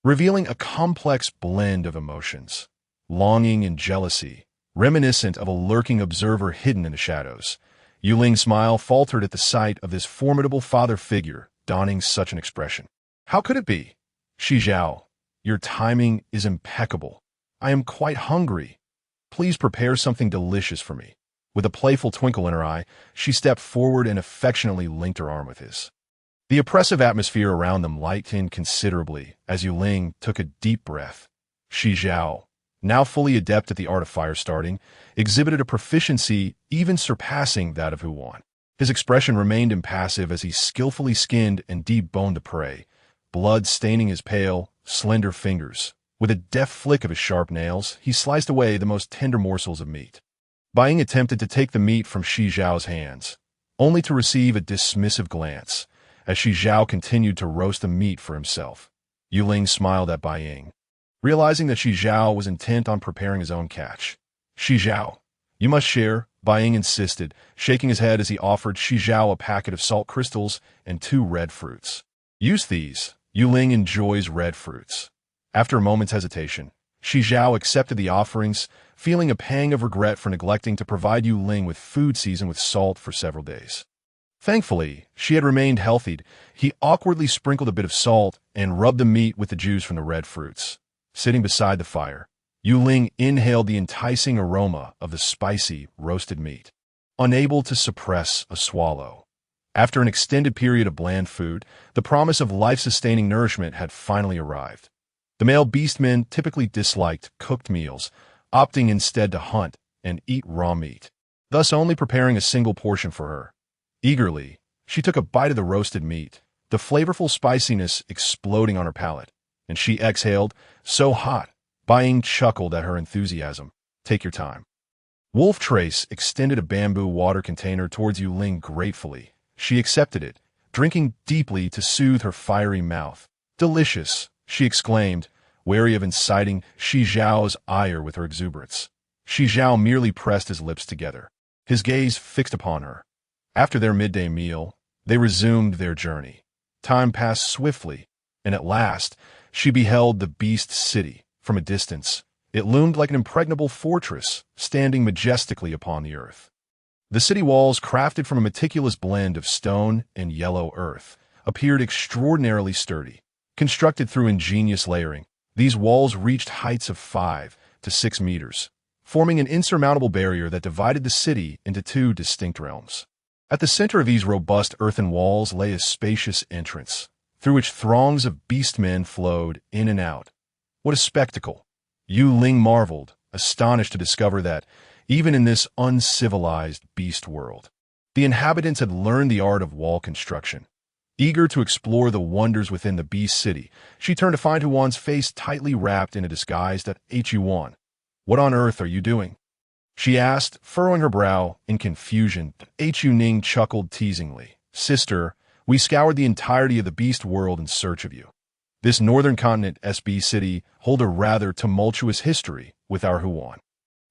revealing a complex blend of emotions, longing and jealousy, reminiscent of a lurking observer hidden in the shadows. Yue Ling's smile faltered at the sight of this formidable father figure donning such an expression. How could it be? Shi Zhao, your timing is impeccable. I am quite hungry. Please prepare something delicious for me. With a playful twinkle in her eye, she stepped forward and affectionately linked her arm with his. The oppressive atmosphere around them lightened considerably as Yue Ling took a deep breath. Shi Zhao, now fully adept at the art of fire starting, exhibited a proficiency even surpassing that of Huan. His expression remained impassive as he skillfully skinned and deboned the prey, blood staining his pale, slender fingers. With a deft flick of his sharp nails, he sliced away the most tender morsels of meat. Bai Ying attempted to take the meat from Shi Zhao's hands, only to receive a dismissive glance, as Shi Zhao continued to roast the meat for himself. Yue Ling smiled at Bai Ying, realizing that Shi Zhao was intent on preparing his own catch. Shi Zhao, you must share, Bai Ying insisted, shaking his head as he offered Shi Zhao a packet of salt crystals and 2 red fruits. Use these. Yue Ling enjoys red fruits. After a moment's hesitation, Shi Zhao accepted the offerings, feeling a pang of regret for neglecting to provide Yue Ling with food seasoned with salt for several days. Thankfully, she had remained healthy. He awkwardly sprinkled a bit of salt and rubbed the meat with the juice from the red fruits. Sitting beside the fire, Yue Ling inhaled the enticing aroma of the spicy, roasted meat, unable to suppress a swallow. After an extended period of bland food, the promise of life-sustaining nourishment had finally arrived. The male beastmen typically disliked cooked meals, opting instead to hunt and eat raw meat, thus only preparing a single portion for her. Eagerly, she took a bite of the roasted meat, the flavorful spiciness exploding on her palate, and she exhaled, so hot, Bai Ying chuckled at her enthusiasm. Take your time. Wolf Trace extended a bamboo water container towards Yue Ling gratefully. She accepted it, drinking deeply to soothe her fiery mouth. Delicious, she exclaimed, wary of inciting Shi Zhao's ire with her exuberance. Shi Zhao merely pressed his lips together, his gaze fixed upon her. After their midday meal, they resumed their journey. Time passed swiftly, and at last, she beheld the beast city from a distance. It loomed like an impregnable fortress, standing majestically upon the earth. The city walls, crafted from a meticulous blend of stone and yellow earth, appeared extraordinarily sturdy. Constructed through ingenious layering, these walls reached heights of 5 to 6 meters, forming an insurmountable barrier that divided the city into 2 distinct realms. At the center of these robust earthen walls lay a spacious entrance, through which throngs of beastmen flowed in and out. What a spectacle! Yue Ling marveled, astonished to discover that, even in this uncivilized beast world, the inhabitants had learned the art of wall construction. Eager to explore the wonders within the beast city, she turned to find Huan's face tightly wrapped in a disguise that Huan. What on earth are you doing? She asked, furrowing her brow in confusion. Hu Ning chuckled teasingly. Sister, we scoured the entirety of the beast world in search of you. This northern continent SB city hold a rather tumultuous history with our Huan.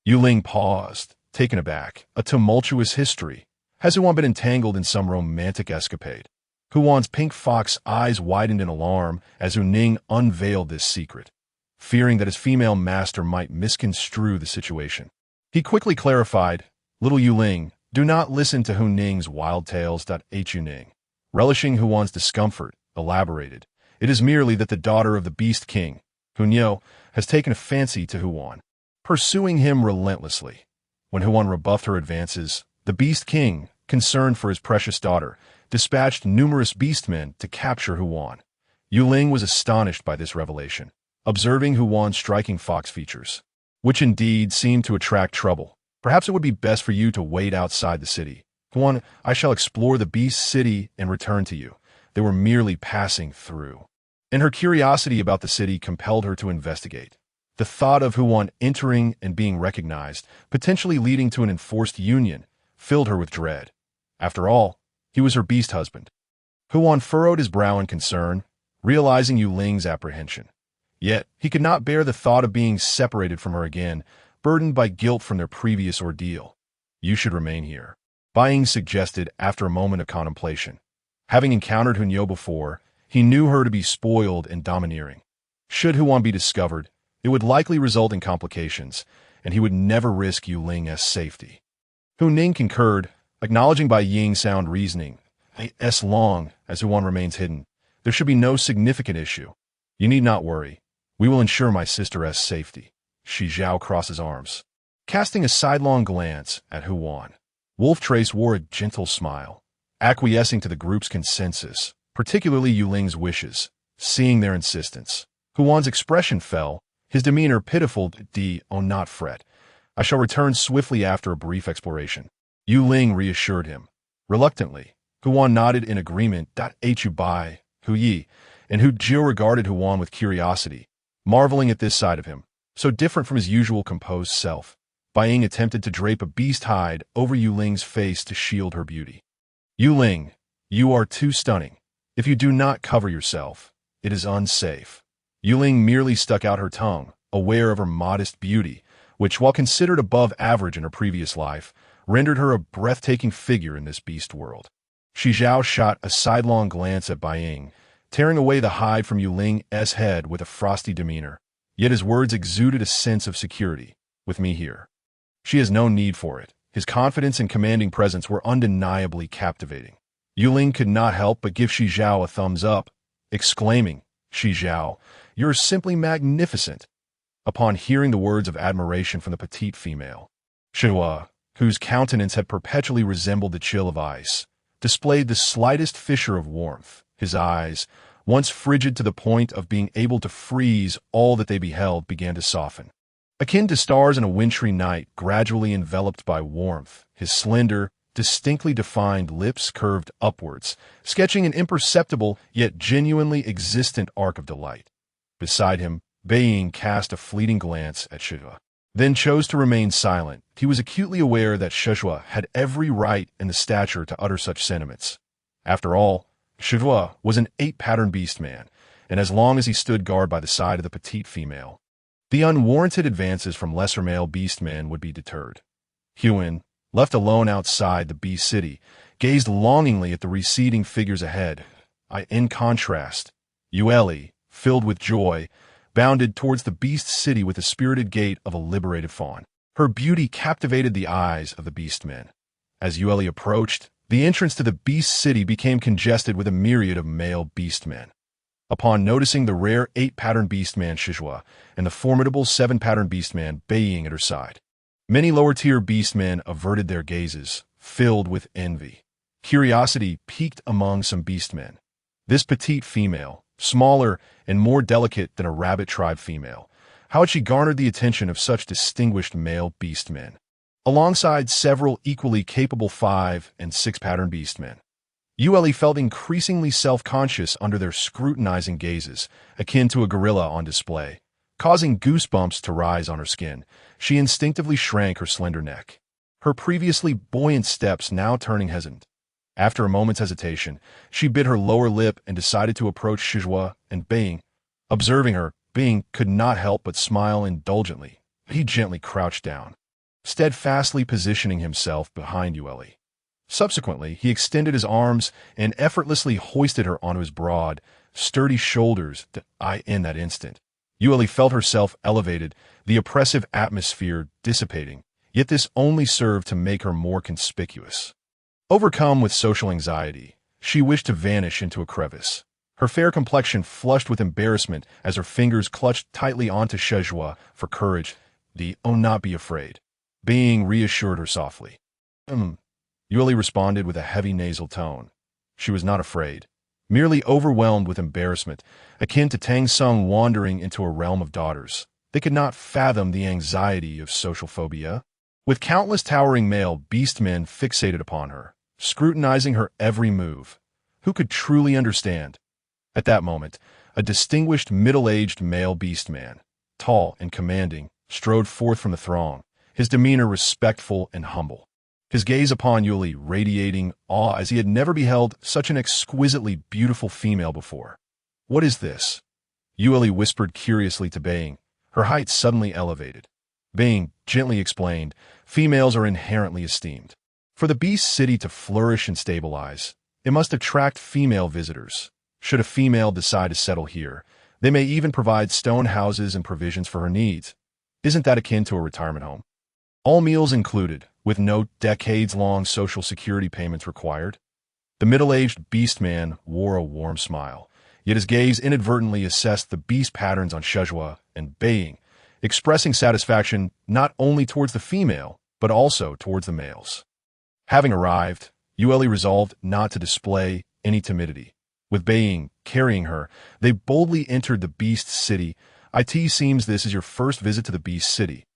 Yue Ling paused, taken aback. A tumultuous history? Has Huan been entangled in some romantic escapade? Huan's pink fox eyes widened in alarm as Hu Ning unveiled this secret, fearing that his female master might misconstrue the situation. He quickly clarified, Little Yue Ling, do not listen to Hu Ning's wild tales. Hu Ning, relishing Huan's discomfort, elaborated, it is merely that the daughter of the Beast King, Hunyo, has taken a fancy to Huan, pursuing him relentlessly. When Huan rebuffed her advances, the Beast King, concerned for his precious daughter, dispatched numerous beastmen to capture Huan. Yue Ling was astonished by this revelation, observing Huan's striking fox features. which indeed seemed to attract trouble. Perhaps it would be best for you to wait outside the city. One, I shall explore the beast city and return to you. They were merely passing through. And her curiosity about the city compelled her to investigate. The thought of Huan entering and being recognized, potentially leading to an enforced union, filled her with dread. After all, he was her beast husband. Huan furrowed his brow in concern, realizing Yue Ling's apprehension. Yet, he could not bear the thought of being separated from her again, burdened by guilt from their previous ordeal. You should remain here, Bai Ying suggested after a moment of contemplation. Having encountered Hunyo before, he knew her to be spoiled and domineering. Should Huan be discovered, it would likely result in complications, and he would never risk Yue Ling's safety. Hu Ning concurred, acknowledging Bai Ying's sound reasoning. As long as Huan remains hidden, there should be no significant issue. You need not worry. We will ensure my sister's safety. Shi Zhao crossed his arms. Casting a sidelong glance at Huan, Wolf Trace wore a gentle smile, acquiescing to the group's consensus, particularly Yue Ling's wishes. Seeing their insistence, Huan's expression fell, his demeanor pitiful. Oh, not fret. I shall return swiftly after a brief exploration. Yue Ling reassured him. Reluctantly, Huan nodded in agreement. Hu Bai, Hu Yi, and Hu Jiu regarded Huan with curiosity, marveling at this side of him, so different from his usual composed self. Bai Ying attempted to drape a beast hide over Yue Ling's face to shield her beauty. Yue Ling, you are too stunning. If you do not cover yourself, it is unsafe. Yue Ling merely stuck out her tongue, aware of her modest beauty, which, while considered above average in her previous life, rendered her a breathtaking figure in this beast world. Shi Zhao shot a sidelong glance at Bai Ying, tearing away the hide from Yue Ling's head with a frosty demeanor. Yet his words exuded a sense of security. With me here. She has no need for it. His confidence and commanding presence were undeniably captivating. Yue Ling could not help but give Shi Zhao a thumbs up, exclaiming, Shi Zhao, you're simply magnificent. Upon hearing the words of admiration from the petite female, Shihua, whose countenance had perpetually resembled the chill of ice, displayed the slightest fissure of warmth. His eyes, once frigid to the point of being able to freeze all that they beheld, began to soften. Akin to stars in a wintry night gradually enveloped by warmth, his slender, distinctly defined lips curved upwards, sketching an imperceptible yet genuinely existent arc of delight. Beside him, Bai Ying cast a fleeting glance at Shihua, then chose to remain silent. He was acutely aware that Shihua had every right and the stature to utter such sentiments. After all, Shihua was an 8-pattern beastman, and as long as he stood guard by the side of the petite female, the unwarranted advances from lesser male beastmen would be deterred. Huan, left alone outside the beast city, gazed longingly at the receding figures ahead. In contrast, Yue Ling, filled with joy, bounded towards the beast city with the spirited gait of a liberated fawn. Her beauty captivated the eyes of the beastmen. As Yue Ling approached, the entrance to the beast city became congested with a myriad of male beastmen. Upon noticing the rare 8-pattern beastman Shihua and the formidable 7-pattern beastman Bai Ying at her side, many lower-tier beastmen averted their gazes, filled with envy. Curiosity piqued among some beastmen. This petite female, smaller and more delicate than a rabbit tribe female, how had she garnered the attention of such distinguished male beastmen, alongside several equally capable 5- and 6-pattern beastmen? Yue Ling felt increasingly self-conscious under their scrutinizing gazes, akin to a gorilla on display. Causing goosebumps to rise on her skin, she instinctively shrank her slender neck, her previously buoyant steps now turning hesitant. After a moment's hesitation, she bit her lower lip and decided to approach Shihua and Bai Ying. Observing her, Bai Ying could not help but smile indulgently. He gently crouched down, steadfastly positioning himself behind Yue Ling. Subsequently, he extended his arms and effortlessly hoisted her onto his broad, sturdy shoulders. In that instant, Yue Ling felt herself elevated, the oppressive atmosphere dissipating, yet this only served to make her more conspicuous. Overcome with social anxiety, she wished to vanish into a crevice. Her fair complexion flushed with embarrassment as her fingers clutched tightly onto Shihua for courage. Not be afraid. Bai Ying reassured her softly. Yue Ling responded with a heavy nasal tone. She was not afraid, merely overwhelmed with embarrassment, akin to Tang Sung wandering into a realm of daughters. They could not fathom the anxiety of social phobia. With countless towering male beastmen fixated upon her, scrutinizing her every move, who could truly understand? At that moment, a distinguished middle-aged male beastman, tall and commanding, strode forth from the throng, his demeanor respectful and humble. His gaze upon Yue Ling radiating awe as he had never beheld such an exquisitely beautiful female before. "What is this?" Yue Ling whispered curiously to Being, her height suddenly elevated. Being gently explained, females are inherently esteemed. For the beast city to flourish and stabilize, it must attract female visitors. Should a female decide to settle here, they may even provide stone houses and provisions for her needs. Isn't that akin to a retirement home? All meals included, with no decades-long social security payments required. The middle-aged beastman wore a warm smile, yet his gaze inadvertently assessed the beast patterns on Shizhua and Being, expressing satisfaction not only towards the female, but also towards the males. Having arrived, Yue Ling resolved not to display any timidity. With Being carrying her, they boldly entered the beast city. "It seems this is your first visit to the beast city.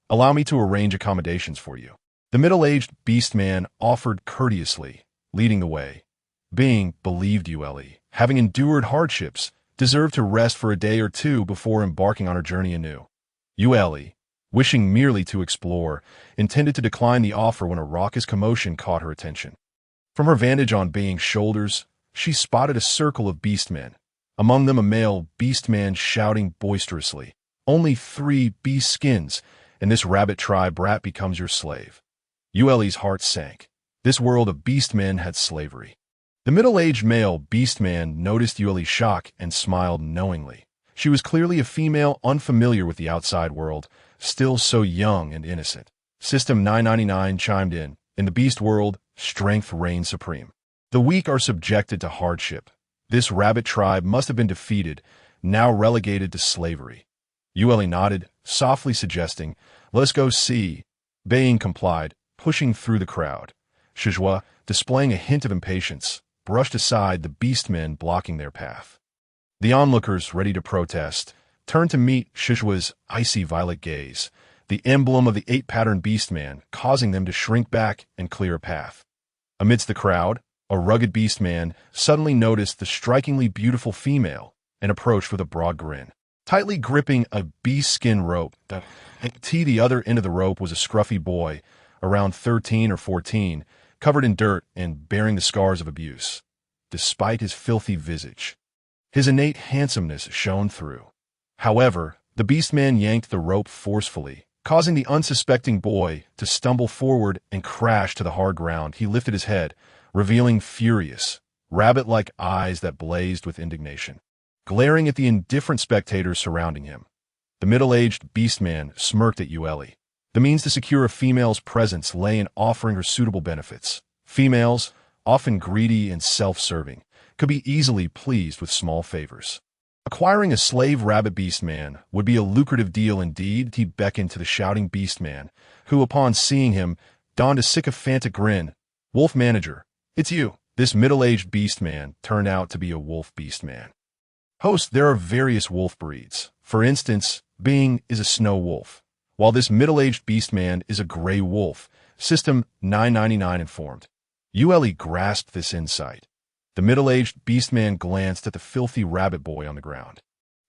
Allow me to arrange accommodations for you." The middle-aged beastman offered courteously, leading the way. Being believed Yue Ling, having endured hardships, deserved to rest for a day or two before embarking on her journey anew. Yue Ling, wishing merely to explore, intended to decline the offer when a raucous commotion caught her attention. From her vantage on Being's shoulders, she spotted a circle of beastmen, among them a male beastman shouting boisterously, "Only 3 beast skins, and this rabbit tribe brat becomes your slave." Yue Ling's heart sank. This world of beastmen had slavery. The middle-aged male beastman noticed Yue Ling's shock and smiled knowingly. She was clearly a female unfamiliar with the outside world, still so young and innocent. System 999 chimed in. "In the beast world, strength reigns supreme. The weak are subjected to hardship. This rabbit tribe must have been defeated, now relegated to slavery." Yue Ling nodded, softly suggesting, "Let us go see." Being complied, pushing through the crowd. Shizhua, displaying a hint of impatience, brushed aside the beastmen blocking their path. The onlookers, ready to protest, turned to meet Shizhua's icy violet gaze, the emblem of the 8-pattern beastman, causing them to shrink back and clear a path. Amidst the crowd, a rugged beastman suddenly noticed the strikingly beautiful female and approached with a broad grin. Tightly gripping a beast skin rope, the other end of the rope was a scruffy boy, around 13 or 14, covered in dirt and bearing the scars of abuse. Despite his filthy visage, his innate handsomeness shone through. However, the beastman yanked the rope forcefully, causing the unsuspecting boy to stumble forward and crash to the hard ground. He lifted his head, revealing furious, rabbit-like eyes that blazed with indignation, glaring at the indifferent spectators surrounding him. The middle-aged beastman smirked at Yue Ling. The means to secure a female's presence lay in offering her suitable benefits. Females, often greedy and self-serving, could be easily pleased with small favors. Acquiring a slave rabbit beastman would be a lucrative deal indeed. He beckoned to the shouting beastman, who, upon seeing him, donned a sycophantic grin. "Wolf manager, it's you." This middle-aged beastman turned out to be a wolf beastman. "Host, there are various wolf breeds. For instance, Being is a snow wolf, while this middle-aged beastman is a gray wolf," System 999 informed. Yue Ling grasped this insight. The middle-aged beastman glanced at the filthy rabbit boy on the ground.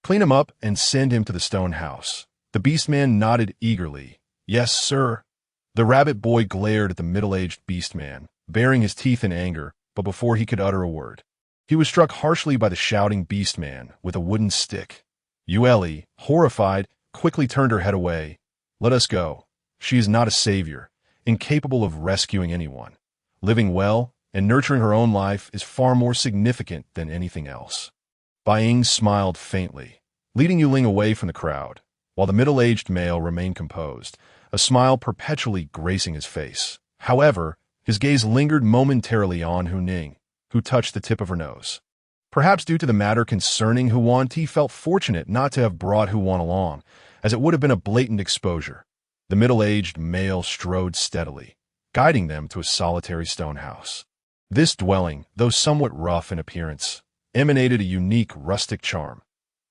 "Clean him up and send him to the stone house." The beastman nodded eagerly. "Yes, sir." The rabbit boy glared at the middle-aged beastman, baring his teeth in anger, but before he could utter a word, he was struck harshly by the shouting beastman with a wooden stick. Yue Ling, horrified, quickly turned her head away. "Let us go. She is not a savior, incapable of rescuing anyone. Living well and nurturing her own life is far more significant than anything else." Being smiled faintly, leading Yue Ling away from the crowd, while the middle-aged male remained composed, a smile perpetually gracing his face. However, his gaze lingered momentarily on Hu Ning, who touched the tip of her nose. Perhaps due to the matter concerning Huan, he felt fortunate not to have brought Huan along, as it would have been a blatant exposure. The middle-aged male strode steadily, guiding them to a solitary stone house. This dwelling, though somewhat rough in appearance, emanated a unique rustic charm.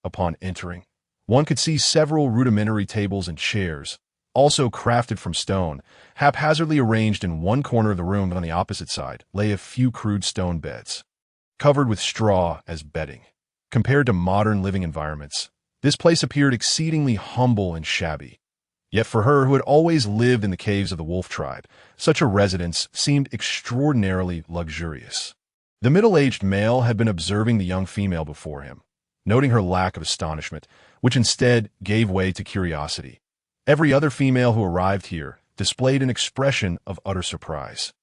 Upon entering, One could see several rudimentary tables and chairs, also crafted from stone, haphazardly arranged in one corner of the room, but on the opposite side lay a few crude stone beds, covered with straw as bedding. Compared to modern living environments, this place appeared exceedingly humble and shabby. Yet for her, who had always lived in the caves of the wolf tribe, such a residence seemed extraordinarily luxurious. The middle-aged male had been observing the young female before him, noting her lack of astonishment, which instead gave way to curiosity. Every other female who arrived here displayed an expression of utter surprise,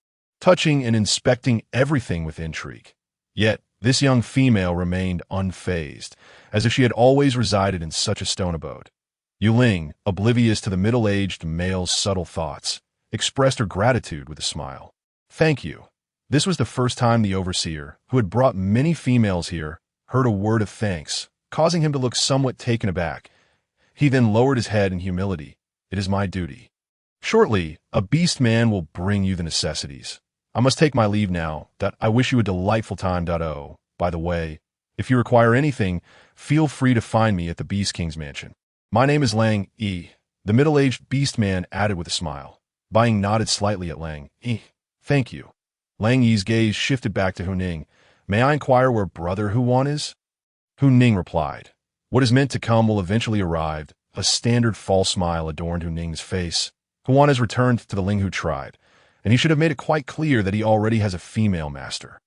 touching and inspecting everything with intrigue. Yet this young female remained unfazed, as if she had always resided in such a stone abode. Yue Ling, oblivious to the middle-aged male's subtle thoughts, expressed her gratitude with a smile. "Thank you." This was the first time the overseer, who had brought many females here, heard a word of thanks, causing him to look somewhat taken aback. He then lowered his head in humility. "It is my duty. Shortly, a beastman will bring you the necessities. I must take my leave now. I wish you a delightful time. Oh, by the way, if you require anything, feel free to find me at the Beast King's mansion. My name is Lang Yi," the middle-aged beastman added with a smile. Bai Ying nodded slightly at Lang Yi. "Thank you." Lang Yi's gaze shifted back to Hu Ning. "May I inquire where Brother Huan is?" Hu Ning replied, "What is meant to come will eventually arrive." A standard false smile adorned Hu Ning's face. "Huan has returned to the Linghu tribe, and he should have made it quite clear that he already has a female master."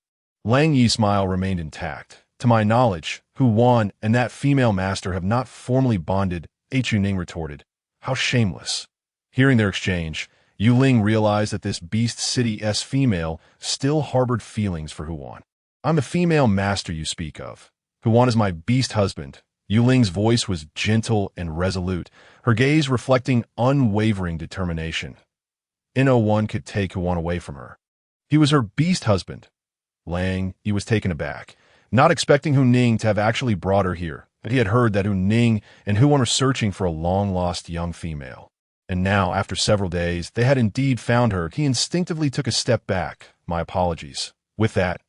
Lang Yi's smile remained intact. "To my knowledge, Huan and that female master have not formally bonded," Hu Ning retorted. "How shameless." Hearing their exchange, Yue Ling realized that this Beast City-esque female still harbored feelings for Huan. "I'm the female master you speak of. Huan is my beast husband." Yue Ling's voice was gentle and resolute, her gaze reflecting unwavering determination. No one could take Huan away from her. He was her beast husband. Lang Yi was taken aback, not expecting Hu Ning to have actually brought her here, but he had heard that Hu Ning and Huan were searching for a long-lost young female. And now, after several days, they had indeed found her. He instinctively took a step back. "My apologies." With that,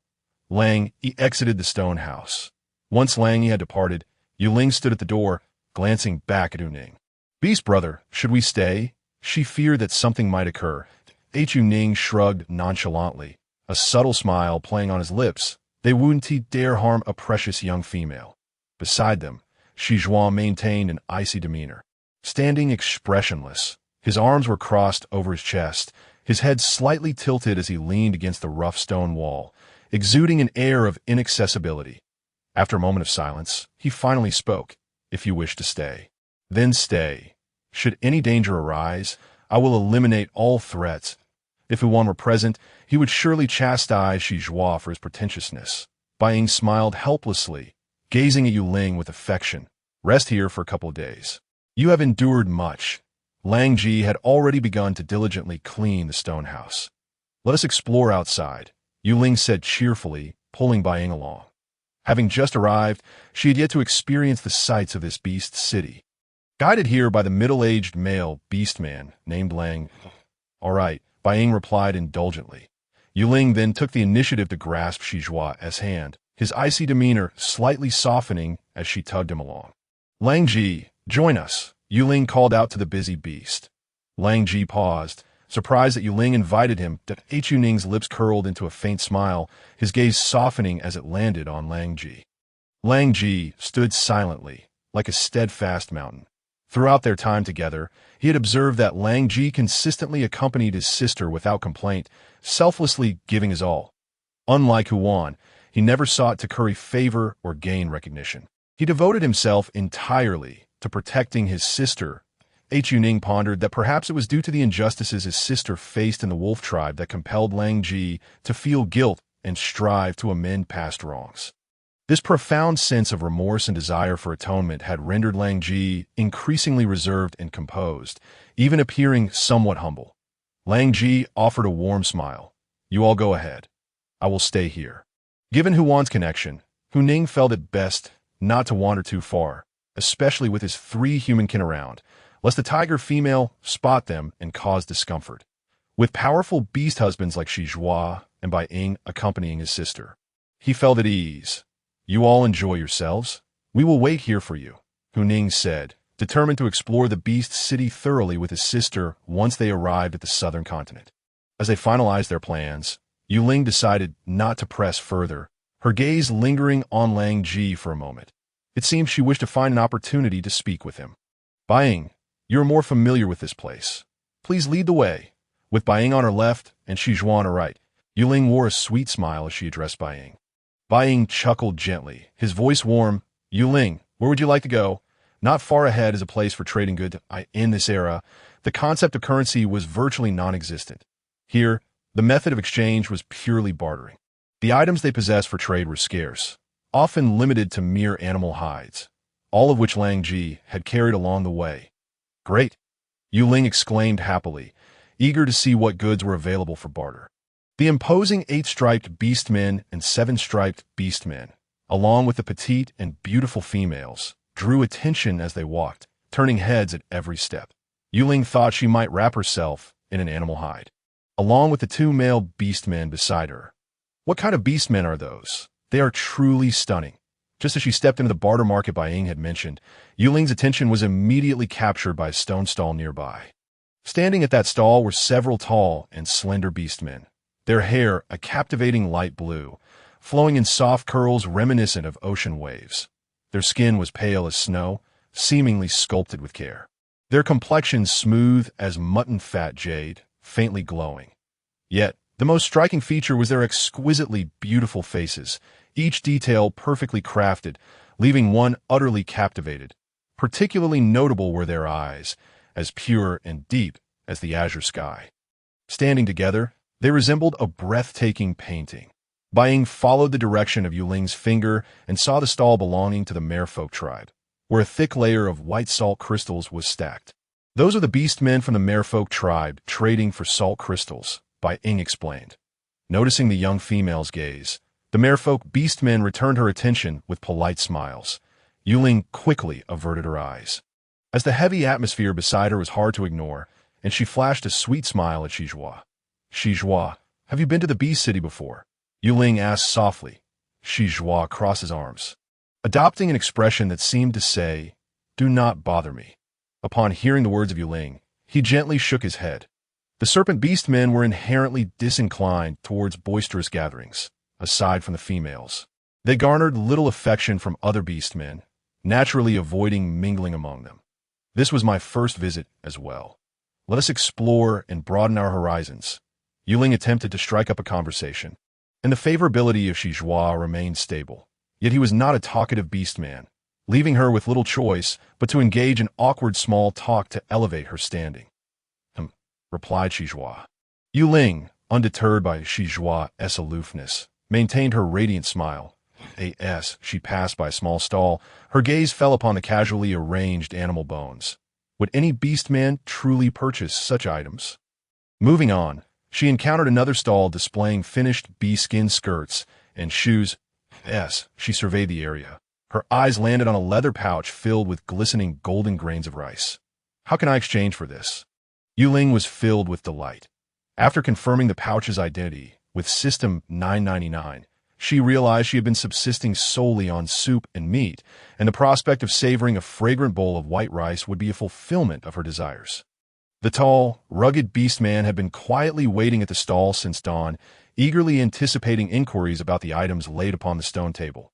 Lang Yi exited the stone house. Once Lang Yi had departed, Yue Ling stood at the door, glancing back at Hu Ning. "Beast brother, should we stay?" She feared that something might occur. Hu Ning shrugged nonchalantly, a subtle smile playing on his lips. They wouldn't dare harm a precious young female. Beside them, Shi Zhuan maintained an icy demeanor, standing expressionless. His arms were crossed over his chest, his head slightly tilted as he leaned against the rough stone wall, exuding an air of inaccessibility. After a moment of silence, he finally spoke. "If you wish to stay, then stay. Should any danger arise, I will eliminate all threats." If Huan were present, he would surely chastise Shi Zhuan for his pretentiousness. Bai Ying smiled helplessly, gazing at Yue Ling with affection. "Rest here for a couple of days. You have endured much." Lang Ji had already begun to diligently clean the stone house. "Let us explore outside," Yue Ling said cheerfully, pulling Bai Ying along. Having just arrived, she had yet to experience the sights of this beast city. Guided here by the middle-aged male beastman named Lang. "All right," Bai Ying replied indulgently. Yue Ling then took the initiative to grasp Shi Zhuan's hand, his icy demeanor slightly softening as she tugged him along. "Lang Ji, join us," Yue Ling called out to the busy beast. Lang Ji paused, surprised that Yue Ling invited him. Hu Ning's lips curled into a faint smile, his gaze softening as it landed on Lang Ji. Lang Ji stood silently, like a steadfast mountain. Throughout their time together, he had observed that Lang Ji consistently accompanied his sister without complaint, selflessly giving his all. Unlike Huan, he never sought to curry favor or gain recognition. He devoted himself entirely to protecting his sister. Hu Ning pondered that perhaps it was due to the injustices his sister faced in the wolf tribe that compelled Lang Ji to feel guilt and strive to amend past wrongs. This profound sense of remorse and desire for atonement had rendered Lang Ji increasingly reserved and composed, even appearing somewhat humble. Lang Ji offered a warm smile. "You all go ahead. I will stay here." Given Huan's connection, Hu Ning felt it best not to wander too far, especially with his 3 humankin around, lest the tiger female spot them and cause discomfort. With powerful beast husbands like Shi Zhuan and Bai Ying accompanying his sister, he felt at ease. "You all enjoy yourselves. We will wait here for you." Yue Ling said, determined to explore the beast city thoroughly with his sister once they arrived at the southern continent. As they finalized their plans, Yue Ling decided not to press further, her gaze lingering on Lang Ji for a moment. It seemed she wished to find an opportunity to speak with him. Baiying, you're more familiar with this place. Please lead the way. With Baiying on her left and Shizhuan on her right, Yue Ling wore a sweet smile as she addressed Baiying. Baiying chuckled gently, his voice warm. Yue Ling, where would you like to go? Not far ahead is a place for trading goods. In this era, the concept of currency was virtually non-existent. Here, the method of exchange was purely bartering. The items they possessed for trade were scarce, often limited to mere animal hides, all of which Lang Ji had carried along the way. Great! Yue Ling exclaimed happily, eager to see what goods were available for barter. The imposing 8-striped beastmen and 7-striped beastmen, along with the petite and beautiful females, drew attention as they walked, turning heads at every step. Yue Ling thought she might wrap herself in an animal hide, along with the 2 male beastmen beside her. What kind of beastmen are those? They are truly stunning. Just as she stepped into the barter market Baiying had mentioned, Yue Ling's attention was immediately captured by a stone stall nearby. Standing at that stall were several tall and slender beastmen, their hair a captivating light blue, flowing in soft curls reminiscent of ocean waves. Their skin was pale as snow, seemingly sculpted with care. Their complexions smooth as mutton fat jade, faintly glowing. Yet, the most striking feature was their exquisitely beautiful faces, each detail perfectly crafted, leaving one utterly captivated. Particularly notable were their eyes, as pure and deep as the azure sky. Standing together, they resembled a breathtaking painting. Baiying followed the direction of Yue Ling's finger and saw the stall belonging to the merfolk tribe, where a thick layer of white salt crystals was stacked. Those are the beastmen from the merfolk tribe trading for salt crystals, Baiying explained. Noticing the young female's gaze, the merfolk beastmen returned her attention with polite smiles. Yue Ling quickly averted her eyes, as the heavy atmosphere beside her was hard to ignore, and she flashed a sweet smile at Shizhua. Shizhua, have you been to the beast city before? Yue Ling asked softly. Shizhua crossed his arms, adopting an expression that seemed to say, "Do not bother me." Upon hearing the words of Yue Ling, he gently shook his head. The serpent beastmen were inherently disinclined towards boisterous gatherings, aside from the females. They garnered little affection from other beastmen, naturally avoiding mingling among them. This was my first visit as well. Let us explore and broaden our horizons. Yue Ling attempted to strike up a conversation, and the favorability of Shizhua remained stable. Yet he was not a talkative beastman, leaving her with little choice but to engage in awkward small talk to elevate her standing. Replied Shizhua. Yue Ling, undeterred by Shizhua's aloofness, maintained her radiant smile. As she passed by a small stall, her gaze fell upon the casually arranged animal bones. Would any beastman truly purchase such items? Moving on, she encountered another stall displaying finished bee-skin skirts and shoes. As she surveyed the area, her eyes landed on a leather pouch filled with glistening golden grains of rice. How can I exchange for this? Yue Ling was filled with delight. After confirming the pouch's identity with System 999, she realized she had been subsisting solely on soup and meat, and the prospect of savoring a fragrant bowl of white rice would be a fulfillment of her desires. The tall, rugged beastman had been quietly waiting at the stall since dawn, eagerly anticipating inquiries about the items laid upon the stone table.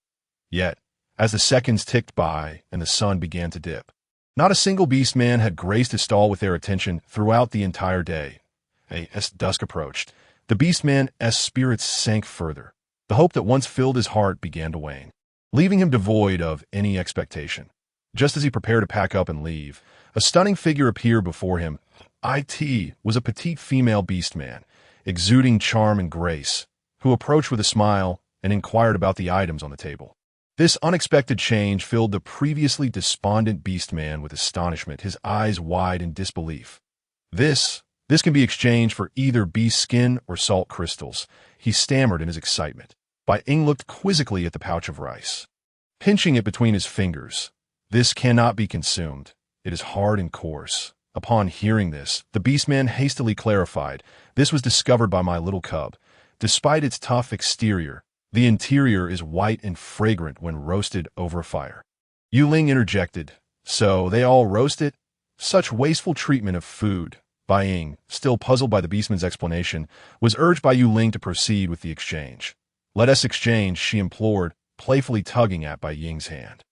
Yet, as the seconds ticked by and the sun began to dip, not a single beastman had graced his stall with their attention throughout the entire day. As dusk approached, the beastman's spirits sank further. The hope that once filled his heart began to wane, leaving him devoid of any expectation. Just as he prepared to pack up and leave, a stunning figure appeared before him. It was a petite female beastman, exuding charm and grace, who approached with a smile and inquired about the items on the table. This unexpected change filled the previously despondent beastman with astonishment, his eyes wide in disbelief. This can be exchanged for either beast skin or salt crystals, he stammered in his excitement. Baiying looked quizzically at the pouch of rice, pinching it between his fingers. This cannot be consumed. It is hard and coarse. Upon hearing this, the beastman hastily clarified, this was discovered by my little cub. Despite its tough exterior, the interior is white and fragrant when roasted over a fire. Yue Ling interjected, So they all roast it? Such wasteful treatment of food. Bai Ying, still puzzled by the beastman's explanation, was urged by Yue Ling to proceed with the exchange. Let us exchange, she implored, playfully tugging at Bai Ying's hand.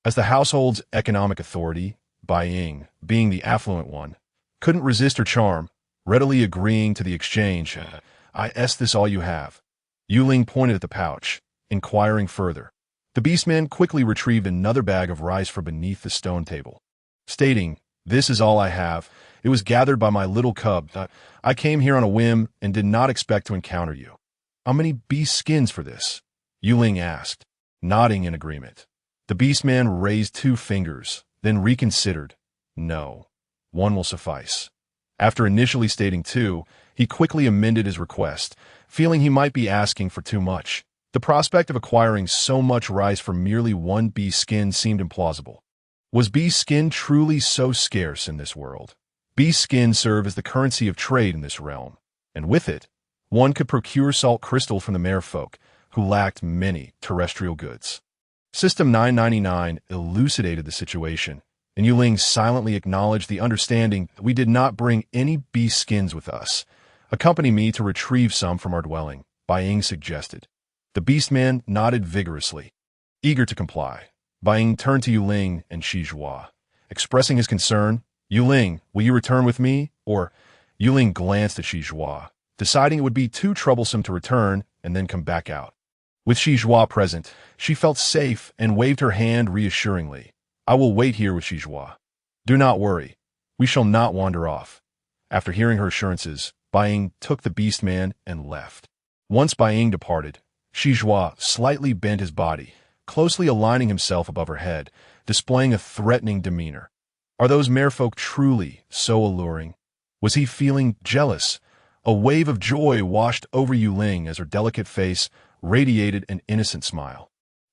As the household's economic authority, Bai Ying, being the affluent one, couldn't resist her charm, readily agreeing to the exchange. Is this all you have? Yue Ling pointed at the pouch, inquiring further. The beastman quickly retrieved another bag of rice from beneath the stone table, stating, "This is all I have. It was gathered by my little cub. I came here on a whim and did not expect to encounter you." "How many beast skins for this?" Yue Ling asked, nodding in agreement. The beastman raised 2 fingers, then reconsidered. "No, 1 will suffice." After initially stating 2, he quickly amended his request, feeling he might be asking for too much. The prospect of acquiring so much rice for merely 1 beast skin seemed implausible. Was beast skin truly so scarce in this world? Beast skin served as the currency of trade in this realm, and with it, one could procure salt crystal from the merfolk, who lacked many terrestrial goods. System 999 elucidated the situation, and Yue Ling silently acknowledged the understanding that we did not bring any beast skins with us. "Accompany me to retrieve some from our dwelling," Bai Ying suggested. The beastman nodded vigorously. Eager to comply, Bai Ying turned to Yue Ling and Shi Zhuo, expressing his concern. "Yue Ling, will you return with me, or—" Yue Ling glanced at Shi Zhuo, deciding it would be too troublesome to return and then come back out. With Shi Zhuo present, she felt safe and waved her hand reassuringly. "I will wait here with Shi Zhuo. Do not worry. We shall not wander off." After hearing her assurances, Bai Ying took the beastman and left. Once Bai Ying departed, Shi Zhuo slightly bent his body, closely aligning himself above her head, displaying a threatening demeanor. Are those merfolk truly so alluring? Was he feeling jealous? A wave of joy washed over Yue Ling as her delicate face radiated an innocent smile.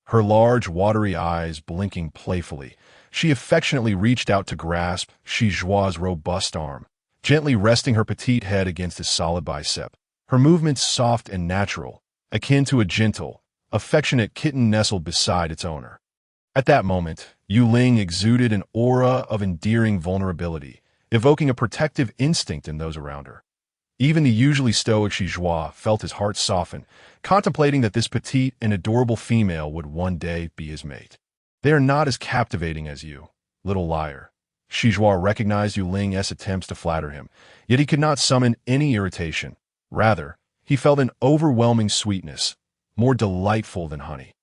Her large, watery eyes blinking playfully, she affectionately reached out to grasp Shi Zhuo's robust arm, gently resting her petite head against his solid bicep. Her movements soft and natural, akin to a gentle, affectionate kitten nestled beside its owner. At that moment, Yue Ling exuded an aura of endearing vulnerability, evoking a protective instinct in those around her. Even the usually stoic Shi Zhuo felt his heart soften, contemplating that this petite and adorable female would one day be his mate. "They are not as captivating as you, little liar." Shi Zhuo recognized Yue Ling's attempts to flatter him, yet he could not summon any irritation. Rather, he felt an overwhelming sweetness, more delightful than honey.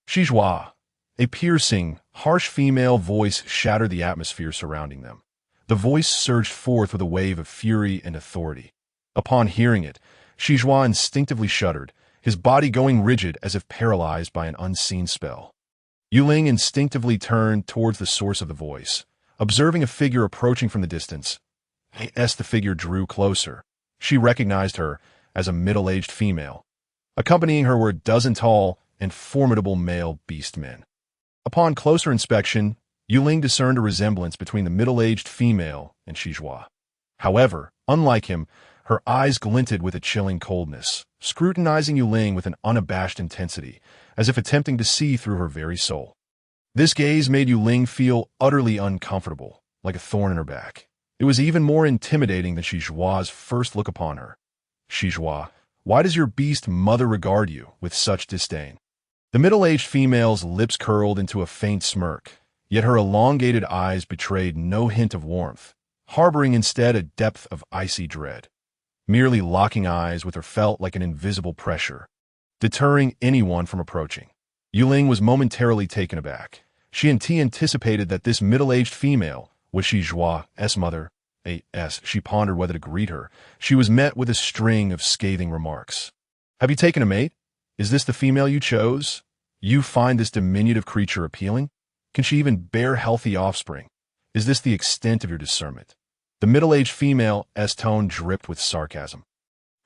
"Shi Zhuo." A piercing, harsh female voice shattered the atmosphere surrounding them. The voice surged forth with a wave of fury and authority. Upon hearing it, Shi Zhuo instinctively shuddered, his body going rigid as if paralyzed by an unseen spell. Yue Ling instinctively turned towards the source of the voice, observing a figure approaching from the distance. As the figure drew closer, she recognized her as a middle-aged female. Accompanying her were a dozen tall and formidable male beastmen. Upon closer inspection, Yue Ling discerned a resemblance between the middle-aged female and Shi Zhuo. However, unlike him, her eyes glinted with a chilling coldness, scrutinizing Yue Ling with an unabashed intensity, as if attempting to see through her very soul. This gaze made Yue Ling feel utterly uncomfortable, like a thorn in her back. It was even more intimidating than Shi Zhuo's first look upon her. "Shi Zhuo, why does your beast mother regard you with such disdain?" The middle-aged female's lips curled into a faint smirk, yet her elongated eyes betrayed no hint of warmth, harboring instead a depth of icy dread. Merely locking eyes with her felt like an invisible pressure, deterring anyone from approaching. Yue Ling was momentarily taken aback. She anticipated that this middle-aged female was Shi Zhuo's mother. As she pondered whether to greet her, she was met with a string of scathing remarks. "Have you taken a mate? Is this the female you chose? You find this diminutive creature appealing? Can she even bear healthy offspring? Is this the extent of your discernment?" The middle-aged female's tone dripped with sarcasm.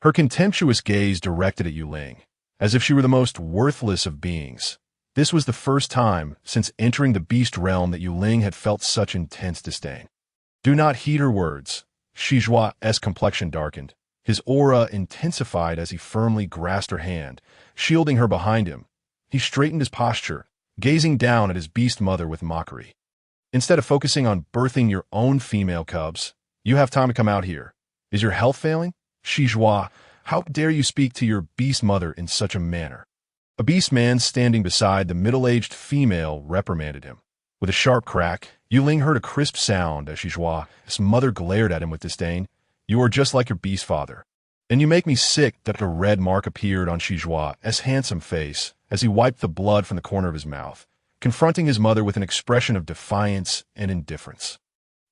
Her contemptuous gaze directed at Yue Ling, as if she were the most worthless of beings. This was the first time since entering the beast realm that Yue Ling had felt such intense disdain. Do not heed her words. Shi Zhuo's complexion darkened. His aura intensified as he firmly grasped her hand, shielding her behind him. He straightened his posture, gazing down at his beast mother with mockery. Instead of focusing on birthing your own female cubs, you have time to come out here. Is your health failing? Shizhua, how dare you speak to your beast mother in such a manner? A beast man standing beside the middle-aged female reprimanded him. With a sharp crack, Yue Ling heard a crisp sound as Shijua's mother glared at him with disdain. You are just like your beast father. And you make me sick. That a red mark appeared on Shijua's handsome face as he wiped the blood from the corner of his mouth, confronting his mother with an expression of defiance and indifference.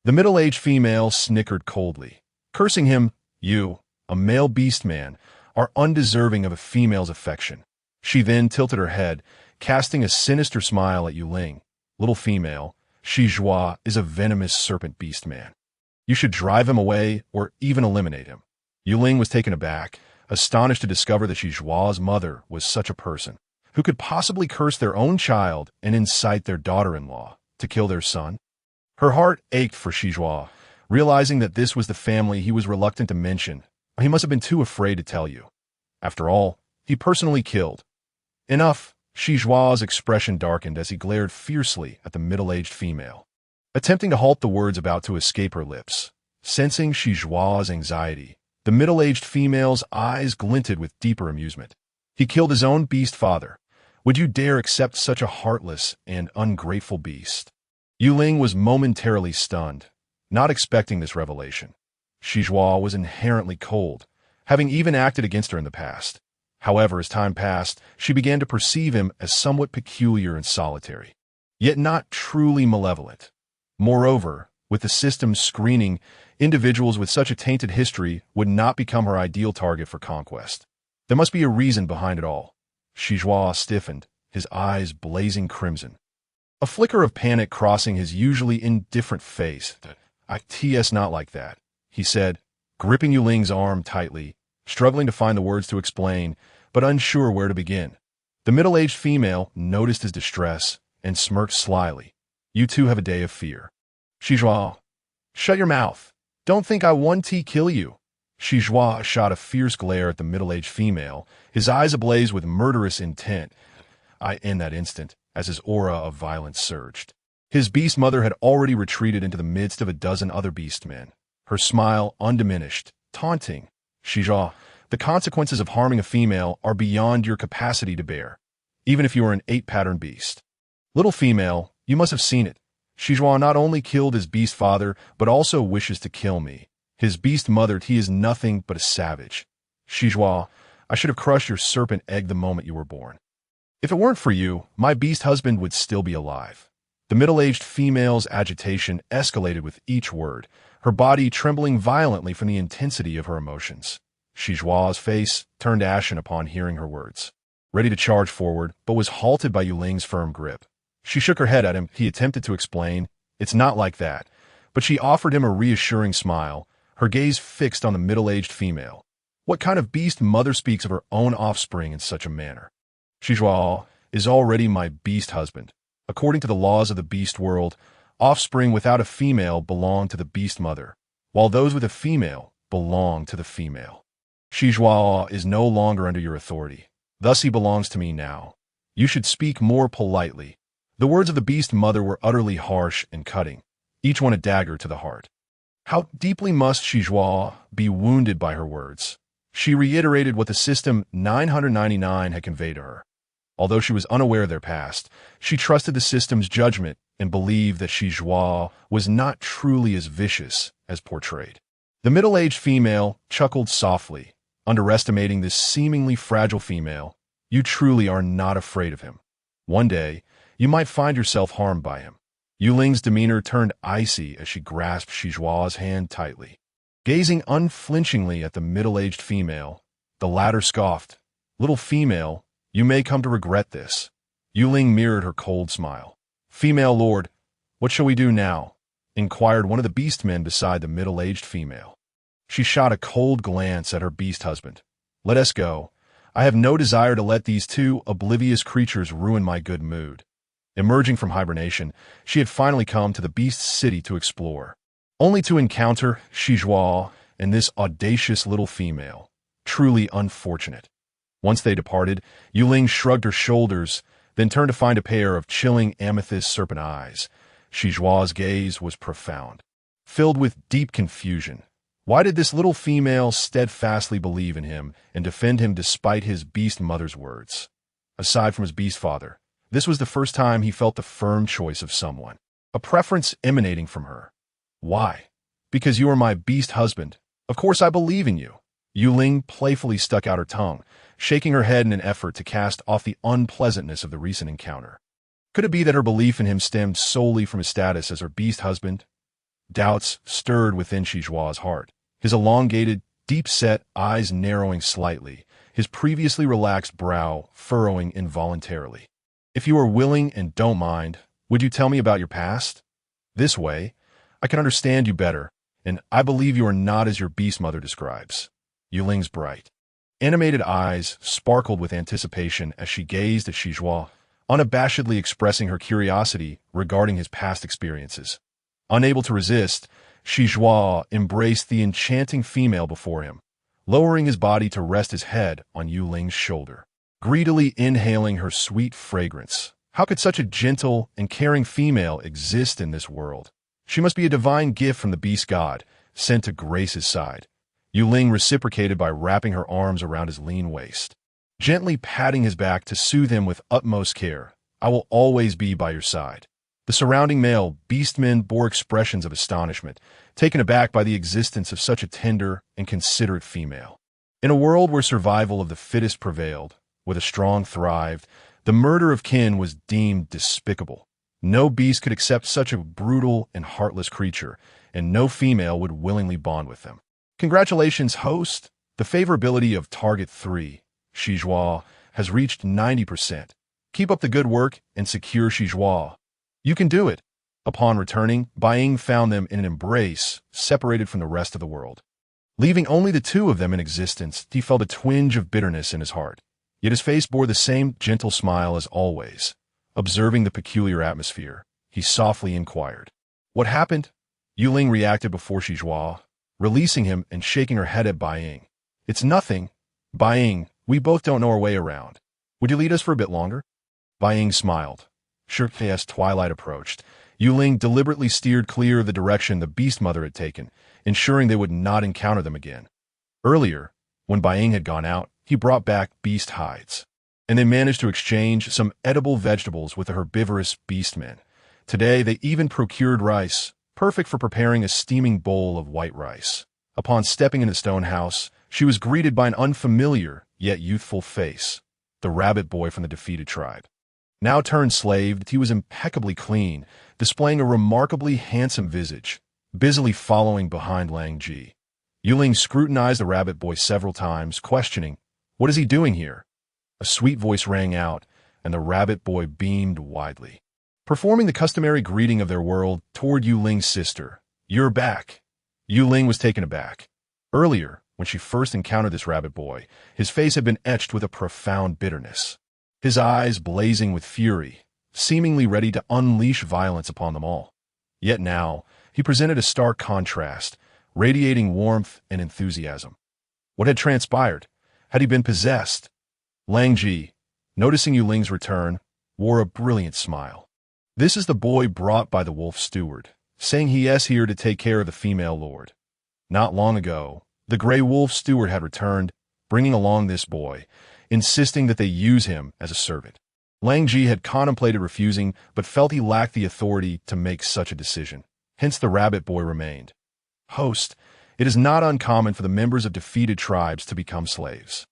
The middle-aged female snickered coldly, cursing him. You, a male beast man, are undeserving of a female's affection. She then tilted her head, casting a sinister smile at Yue Ling. Little female, Shizhua is a venomous serpent beast man. You should drive him away or even eliminate him. Yue Ling was taken aback, astonished to discover that Shizhua's mother was such a person. Who could possibly curse their own child and incite their daughter-in-law to kill their son? Her heart ached for Shizhua, realizing that this was the family he was reluctant to mention. He must have been too afraid to tell you. After all, he personally killed. Enough. Shizhua's expression darkened as he glared fiercely at the middle-aged female, attempting to halt the words about to escape her lips. Sensing Shizhua's anxiety, the middle-aged female's eyes glinted with deeper amusement. He killed his own beast father. Would you dare accept such a heartless and ungrateful beast? Yue Ling was momentarily stunned, not expecting this revelation. Shizhua was inherently cold, having even acted against her in the past. However, as time passed, she began to perceive him as somewhat peculiar and solitary, yet not truly malevolent. Moreover, with the system screening, individuals with such a tainted history would not become her ideal target for conquest. There must be a reason behind it all. Shizhua stiffened, his eyes blazing crimson. A flicker of panic crossing his usually indifferent face. "It's not like that," he said, gripping Yue Ling's arm tightly, struggling to find the words to explain, but unsure where to begin. The middle-aged female noticed his distress and smirked slyly. You two have a day of fear. Shizhua, shut your mouth. Don't think I want to kill you. Shizhua shot a fierce glare at the middle-aged female, his eyes ablaze with murderous intent. In that instant, as his aura of violence surged, his beast mother had already retreated into the midst of a dozen other beastmen, her smile undiminished, taunting. Shizhua, the consequences of harming a female are beyond your capacity to bear, even if you are an 8-pattern beast. Little female, you must have seen it. Shizhua not only killed his beast father, but also wishes to kill me. His beast mother, he is nothing but a savage. Shizhua, I should have crushed your serpent egg the moment you were born. If it weren't for you, my beast husband would still be alive. The middle-aged female's agitation escalated with each word, her body trembling violently from the intensity of her emotions. Shizhua's face turned ashen upon hearing her words, ready to charge forward, but was halted by Yue Ling's firm grip. She shook her head at him. He attempted to explain, "It's not like that," but she offered him a reassuring smile, her gaze fixed on the middle-aged female. What kind of beast mother speaks of her own offspring in such a manner? Shizhua is already my beast husband. According to the laws of the beast world, offspring without a female belong to the beast mother, while those with a female belong to the female. Shizhua is no longer under your authority. Thus he belongs to me now. You should speak more politely. The words of the beast mother were utterly harsh and cutting, each one a dagger to the heart. How deeply must Shizhua be wounded by her words? She reiterated what the system 999 had conveyed to her. Although she was unaware of their past, she trusted the system's judgment and believed that Shizhua was not truly as vicious as portrayed. The middle-aged female chuckled softly, underestimating this seemingly fragile female. You truly are not afraid of him. One day, you might find yourself harmed by him. Yue Ling's demeanor turned icy as she grasped Shizhua's hand tightly. Gazing unflinchingly at the middle-aged female, the latter scoffed. Little female, you may come to regret this. Yue Ling mirrored her cold smile. Female lord, what shall we do now? Inquired one of the beastmen beside the middle-aged female. She shot a cold glance at her beast husband. Let us go. I have no desire to let these two oblivious creatures ruin my good mood. Emerging from hibernation, she had finally come to the beast city to explore, only to encounter Shizhua and this audacious little female. Truly unfortunate. Once they departed, Yue Ling shrugged her shoulders, then turned to find a pair of chilling amethyst serpent eyes, Shijua's gaze was profound, filled with deep confusion. Why did this little female steadfastly believe in him and defend him despite his beast mother's words? Aside from his beast father, this was the first time he felt the firm choice of someone, a preference emanating from her. Why? Because you are my beast husband. Of course I believe in you. Yue Ling playfully stuck out her tongue, shaking her head in an effort to cast off the unpleasantness of the recent encounter. Could it be that her belief in him stemmed solely from his status as her beast husband? Doubts stirred within Shijua's heart, his elongated, deep-set eyes narrowing slightly, his previously relaxed brow furrowing involuntarily. If you are willing and don't mind, would you tell me about your past? This way, I can understand you better, and I believe you are not as your beast mother describes. Yue Ling's bright, animated eyes sparkled with anticipation as she gazed at Shijua, unabashedly expressing her curiosity regarding his past experiences. Unable to resist, Shijua embraced the enchanting female before him, lowering his body to rest his head on Yue Ling's shoulder, greedily inhaling her sweet fragrance. How could such a gentle and caring female exist in this world? She must be a divine gift from the beast god, sent to grace his side. Yue Ling reciprocated by wrapping her arms around his lean waist, gently patting his back to soothe him with utmost care. I will always be by your side. The surrounding male beastmen bore expressions of astonishment, taken aback by the existence of such a tender and considerate female. In a world where survival of the fittest prevailed, where the strong thrived, the murder of kin was deemed despicable. No beast could accept such a brutal and heartless creature, and no female would willingly bond with them. Congratulations, host! The favorability of Target 3, Shijua, has reached 90%. Keep up the good work and secure Shijua. You can do it. Upon returning, Baiying found them in an embrace, separated from the rest of the world. Leaving only the two of them in existence, he felt a twinge of bitterness in his heart. Yet his face bore the same gentle smile as always. Observing the peculiar atmosphere, he softly inquired, "What happened?" Yue Ling reacted before Shijua, releasing him and shaking her head at Baiying. "It's nothing. Baiying, we both don't know our way around. Would you lead us for a bit longer?" Baiying smiled. Sure, as twilight approached, Yue Ling deliberately steered clear of the direction the beast mother had taken, ensuring they would not encounter them again. Earlier, when Baiying had gone out, he brought back beast hides, and they managed to exchange some edible vegetables with the herbivorous beastmen. Today, they even procured rice, perfect for preparing a steaming bowl of white rice. Upon stepping into the stone house, she was greeted by an unfamiliar, yet youthful face, the rabbit boy from the defeated tribe. Now turned slave, he was impeccably clean, displaying a remarkably handsome visage, busily following behind Lang Ji. Yue Ling scrutinized the rabbit boy several times, questioning, "What is he doing here?" A sweet voice rang out, and the rabbit boy beamed widely, performing the customary greeting of their world toward Yue Ling's sister. "You're back." Yue Ling was taken aback. Earlier, when she first encountered this rabbit boy, his face had been etched with a profound bitterness, his eyes blazing with fury, seemingly ready to unleash violence upon them all. Yet now, he presented a stark contrast, radiating warmth and enthusiasm. What had transpired? Had he been possessed? Lang Ji, noticing Yue Ling's return, wore a brilliant smile. "This is the boy brought by the wolf steward, saying he is here to take care of the female lord." Not long ago, the gray wolf steward had returned, bringing along this boy, insisting that they use him as a servant. Lang Ji had contemplated refusing, but felt he lacked the authority to make such a decision. Hence the rabbit boy remained. "Host, it is not uncommon for the members of defeated tribes to become slaves.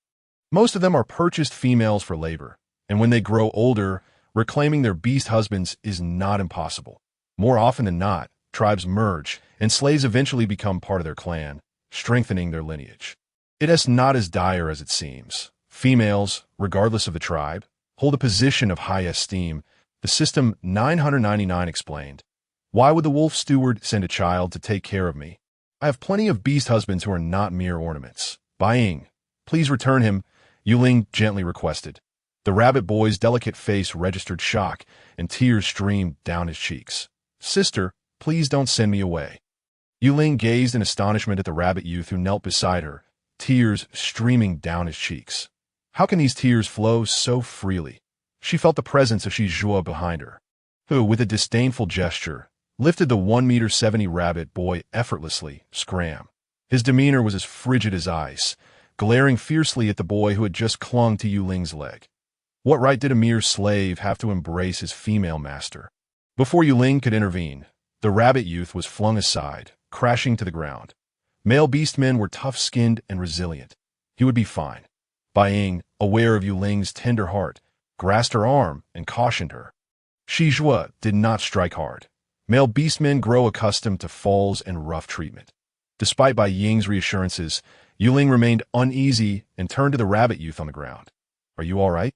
Most of them are purchased females for labor, and when they grow older, reclaiming their beast husbands is not impossible. More often than not, tribes merge, and slaves eventually become part of their clan, strengthening their lineage. It is not as dire as it seems. Females, regardless of the tribe, hold a position of high esteem," the System 999 explained. "Why would the wolf steward send a child to take care of me? I have plenty of beast husbands who are not mere ornaments. Baiying, please return him," Yue Ling gently requested. The rabbit boy's delicate face registered shock, and tears streamed down his cheeks. "Sister, please don't send me away." Yue Ling gazed in astonishment at the rabbit youth who knelt beside her, tears streaming down his cheeks. How can these tears flow so freely? She felt the presence of Shijua behind her. who, with a disdainful gesture, lifted the 1 meter 70 rabbit boy effortlessly, scram. His demeanor was as frigid as ice, glaring fiercely at the boy who had just clung to Yue Ling's leg. What right did a mere slave have to embrace his female master? Before Yue Ling could intervene, the rabbit youth was flung aside, crashing to the ground. Male beastmen were tough-skinned and resilient. He would be fine. Bai Ying, aware of Yue Ling's tender heart, grasped her arm and cautioned her. Shizhua did not strike hard. Male beastmen grow accustomed to falls and rough treatment. Despite Bai Ying's reassurances, Yue Ling remained uneasy and turned to the rabbit youth on the ground. "Are you all right?"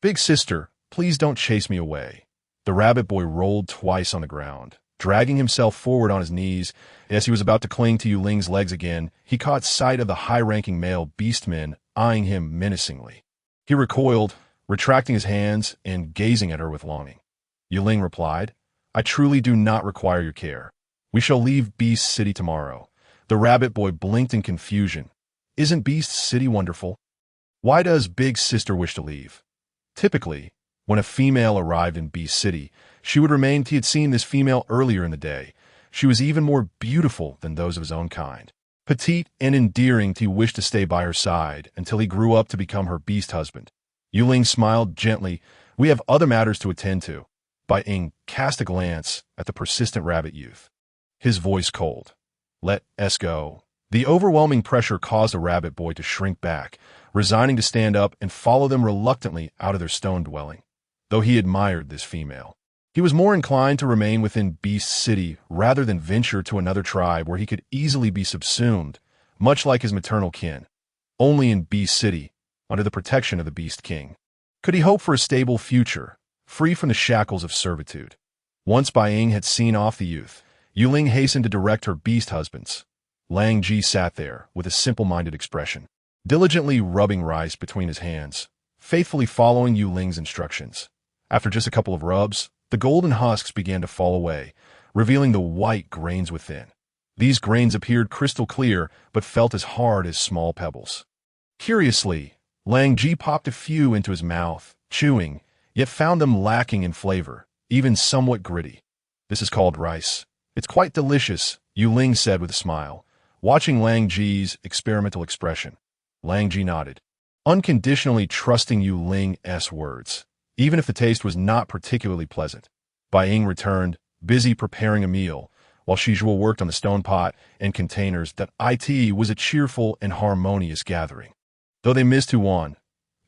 "Big sister, please don't chase me away." The rabbit boy rolled twice on the ground, dragging himself forward on his knees. As he was about to cling to Yue Ling's legs again, he caught sight of the high-ranking male beastman eyeing him menacingly. He recoiled, retracting his hands and gazing at her with longing. Yue Ling replied, "I truly do not require your care. We shall leave Beast City tomorrow." The rabbit boy blinked in confusion. "Isn't Beast City wonderful? Why does Big Sister wish to leave?" Typically, when a female arrived in Beast City, she would remain. He had seen this female earlier in the day. She was even more beautiful than those of his own kind. Petite and endearing, he wished to stay by her side until he grew up to become her beast husband. Yue Ling smiled gently. "We have other matters to attend to." Bai Ying cast a glance at the persistent rabbit youth. His voice cold. "Let us go." The overwhelming pressure caused the rabbit boy to shrink back, resigning to stand up and follow them reluctantly out of their stone dwelling. Though he admired this female, he was more inclined to remain within Beast City rather than venture to another tribe where he could easily be subsumed, much like his maternal kin. Only in Beast City, under the protection of the Beast King, could he hope for a stable future, free from the shackles of servitude. Once Bai Ying had seen off the youth, Yue Ling hastened to direct her beast husbands. Lang Ji sat there with a simple-minded expression, diligently rubbing rice between his hands, faithfully following Yue Ling's instructions. After just a couple of rubs, the golden husks began to fall away, revealing the white grains within. These grains appeared crystal clear, but felt as hard as small pebbles. Curiously, Lang Ji popped a few into his mouth, chewing, yet found them lacking in flavor, even somewhat gritty. "This is called rice. It's quite delicious," Yue Ling said with a smile, watching Lang Ji's experimental expression. Lang Ji nodded, unconditionally trusting Yue Ling's words, even if the taste was not particularly pleasant. Bai Ying returned, busy preparing a meal, while Shizhua worked on the stone pot and containers. That it was a cheerful and harmonious gathering. Though they missed Huan,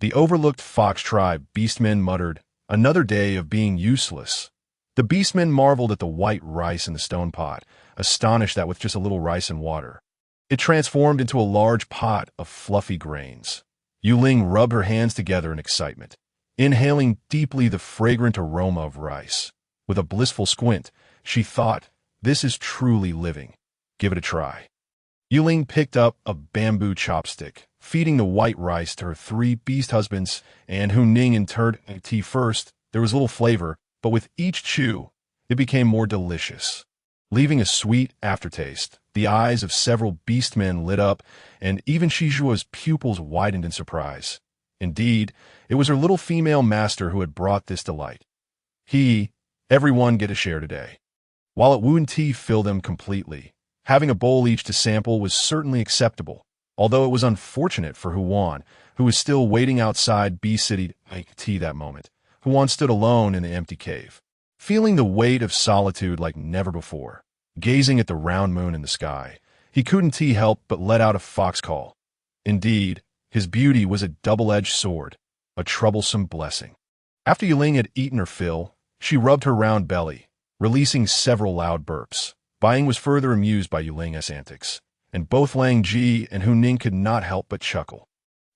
the overlooked fox tribe beastmen muttered, "Another day of being useless." The beastmen marveled at the white rice in the stone pot, astonished that with just a little rice and water, it transformed into a large pot of fluffy grains. Yue Ling rubbed her hands together in excitement, inhaling deeply the fragrant aroma of rice. With a blissful squint, she thought, "This is truly living. Give it a try." Yue Ling picked up a bamboo chopstick, feeding the white rice to her 3 beast husbands, and Hu Ning in turn tea first. There was little flavor, but with each chew, it became more delicious. Leaving a sweet aftertaste, the eyes of several beastmen lit up, and even Shijua's pupils widened in surprise. Indeed, it was her little female master who had brought this delight. Everyone get a share today. While it wouldn't fill them completely, having a bowl each to sample was certainly acceptable, although it was unfortunate for Huan, who was still waiting outside B-City tea that moment. Huan stood alone in the empty cave, feeling the weight of solitude like never before. Gazing at the round moon in the sky, he couldn't help but let out a fox call. Indeed, his beauty was a double-edged sword, a troublesome blessing. After Yue Ling had eaten her fill, she rubbed her round belly, releasing several loud burps. Bai Ying was further amused by Yue Ling's antics, and both Lang Ji and Hu Ning could not help but chuckle.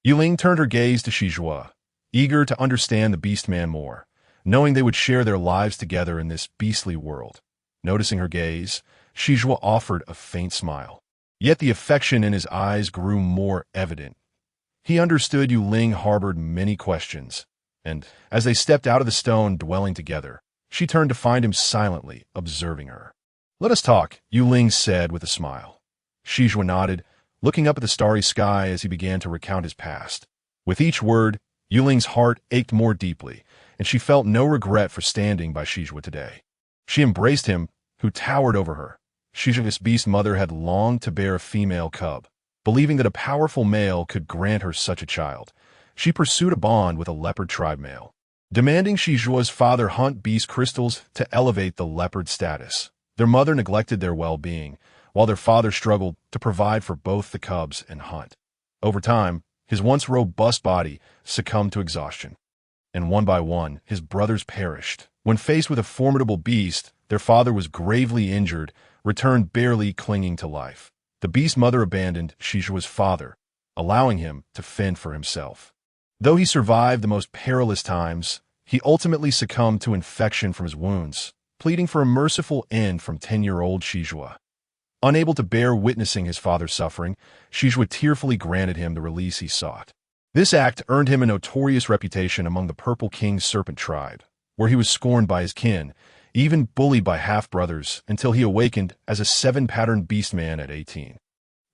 Yue Ling turned her gaze to Shizhua, eager to understand the beastman more, knowing they would share their lives together in this beastly world. Noticing her gaze, Shizhua offered a faint smile. Yet the affection in his eyes grew more evident. He understood Yue Ling harbored many questions, and as they stepped out of the stone dwelling together, she turned to find him silently observing her. "Let us talk," Yue Ling said with a smile. Shizhua nodded, looking up at the starry sky as he began to recount his past. With each word, Yue Ling's heart ached more deeply, and she felt no regret for standing by Shijue today. She embraced him, who towered over her. Shijue's beast mother had longed to bear a female cub, believing that a powerful male could grant her such a child. She pursued a bond with a leopard tribe male, demanding Shijue's father hunt beast crystals to elevate the leopard status. Their mother neglected their well-being, while their father struggled to provide for both the cubs and hunt. Over time, his once robust body succumbed to exhaustion, and one by one, his brothers perished. When faced with a formidable beast, their father was gravely injured, returned barely clinging to life. The beast mother abandoned Shijue's father, allowing him to fend for himself. Though he survived the most perilous times, he ultimately succumbed to infection from his wounds, pleading for a merciful end from 10-year-old Shijue. Unable to bear witnessing his father's suffering, Shijue tearfully granted him the release he sought. This act earned him a notorious reputation among the Purple King's serpent tribe, where he was scorned by his kin, even bullied by half-brothers, until he awakened as a 7-pattern beastman at 18.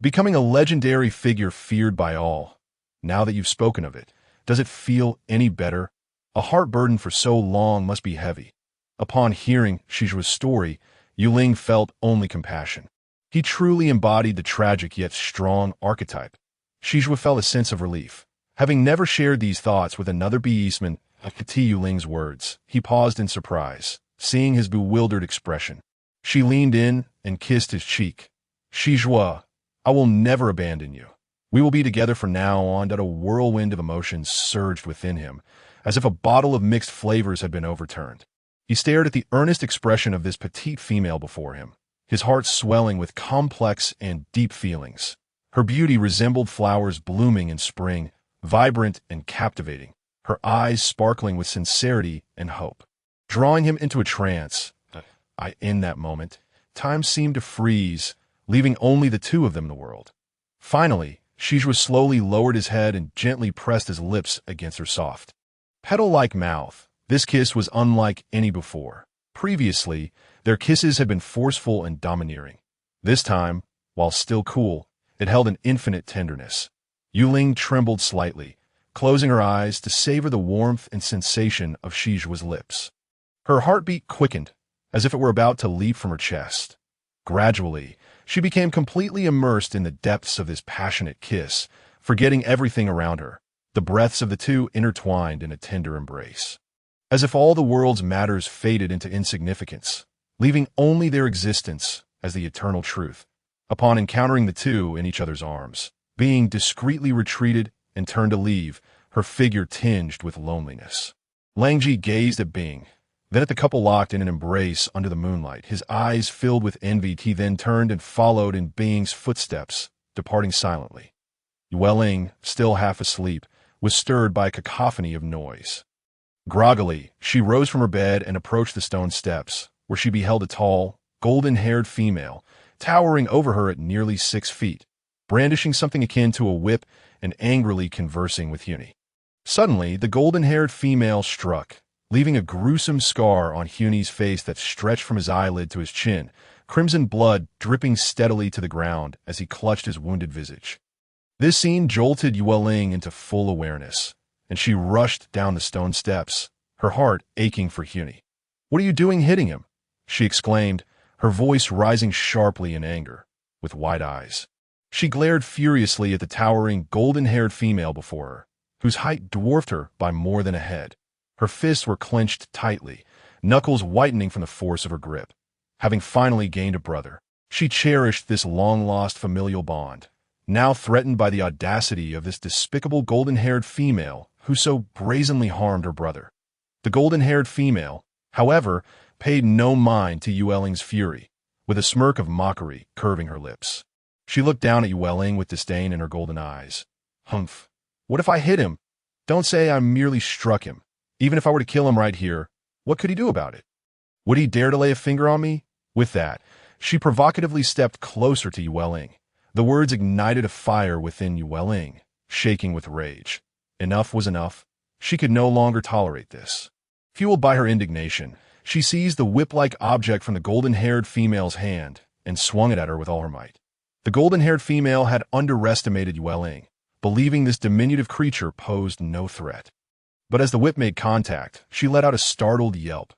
Becoming a legendary figure feared by all. Now that you've spoken of it, does it feel any better? A heart burdened for so long must be heavy. Upon hearing Shijue's story, Yue Ling felt only compassion. He truly embodied the tragic yet strong archetype. Shijue felt a sense of relief. Having never shared these thoughts with another beastman, to Yue Ling's words, he paused in surprise, seeing his bewildered expression. She leaned in and kissed his cheek. Shijue, I will never abandon you. We will be together from now on. A whirlwind of emotions surged within him, as if a bottle of mixed flavors had been overturned. He stared at the earnest expression of this petite female before him, his heart swelling with complex and deep feelings. Her beauty resembled flowers blooming in spring, vibrant and captivating, her eyes sparkling with sincerity and hope. Drawing him into a trance, in that moment, time seemed to freeze, leaving only the two of them in the world. Finally, Shijue slowly lowered his head and gently pressed his lips against her soft, petal-like mouth. This kiss was unlike any before. Previously, their kisses had been forceful and domineering. This time, while still cool, it held an infinite tenderness. Yue Ling trembled slightly, closing her eyes to savor the warmth and sensation of Shijue's lips. Her heartbeat quickened, as if it were about to leap from her chest. Gradually, she became completely immersed in the depths of this passionate kiss, forgetting everything around her. The breaths of the two intertwined in a tender embrace, as if all the world's matters faded into insignificance, leaving only their existence as the eternal truth. Upon encountering the two in each other's arms, being discreetly retreated and turned to leave, her figure tinged with loneliness. Langji gazed at Bing, then at the couple locked in an embrace under the moonlight, his eyes filled with envy. He then turned and followed in Bing's footsteps, departing silently. Yue Ling, still half asleep, was stirred by a cacophony of noise. Groggily, she rose from her bed and approached the stone steps, where she beheld a tall, golden-haired female, towering over her at nearly 6 feet, brandishing something akin to a whip and angrily conversing with Huni. Suddenly, the golden-haired female struck, leaving a gruesome scar on Huni's face that stretched from his eyelid to his chin, crimson blood dripping steadily to the ground as he clutched his wounded visage. This scene jolted Yue Ling into full awareness, and she rushed down the stone steps, her heart aching for Huni. "What are you doing hitting him?" she exclaimed, her voice rising sharply in anger. With wide eyes, she glared furiously at the towering, golden-haired female before her, whose height dwarfed her by more than a head. Her fists were clenched tightly, knuckles whitening from the force of her grip. Having finally gained a brother, she cherished this long-lost familial bond, now threatened by the audacity of this despicable golden-haired female who so brazenly harmed her brother. The golden-haired female, however, paid no mind to Yue Ling's fury, with a smirk of mockery curving her lips. She looked down at Yue Ling with disdain in her golden eyes. "Humph. What if I hit him? Don't say I merely struck him. Even if I were to kill him right here, what could he do about it? Would he dare to lay a finger on me?" With that, she provocatively stepped closer to Yue Ling. The words ignited a fire within Yue Ling, shaking with rage. Enough was enough. She could no longer tolerate this. Fueled by her indignation, she seized the whip-like object from the golden-haired female's hand and swung it at her with all her might. The golden-haired female had underestimated Yue Ling, believing this diminutive creature posed no threat. But as the whip made contact, she let out a startled yelp.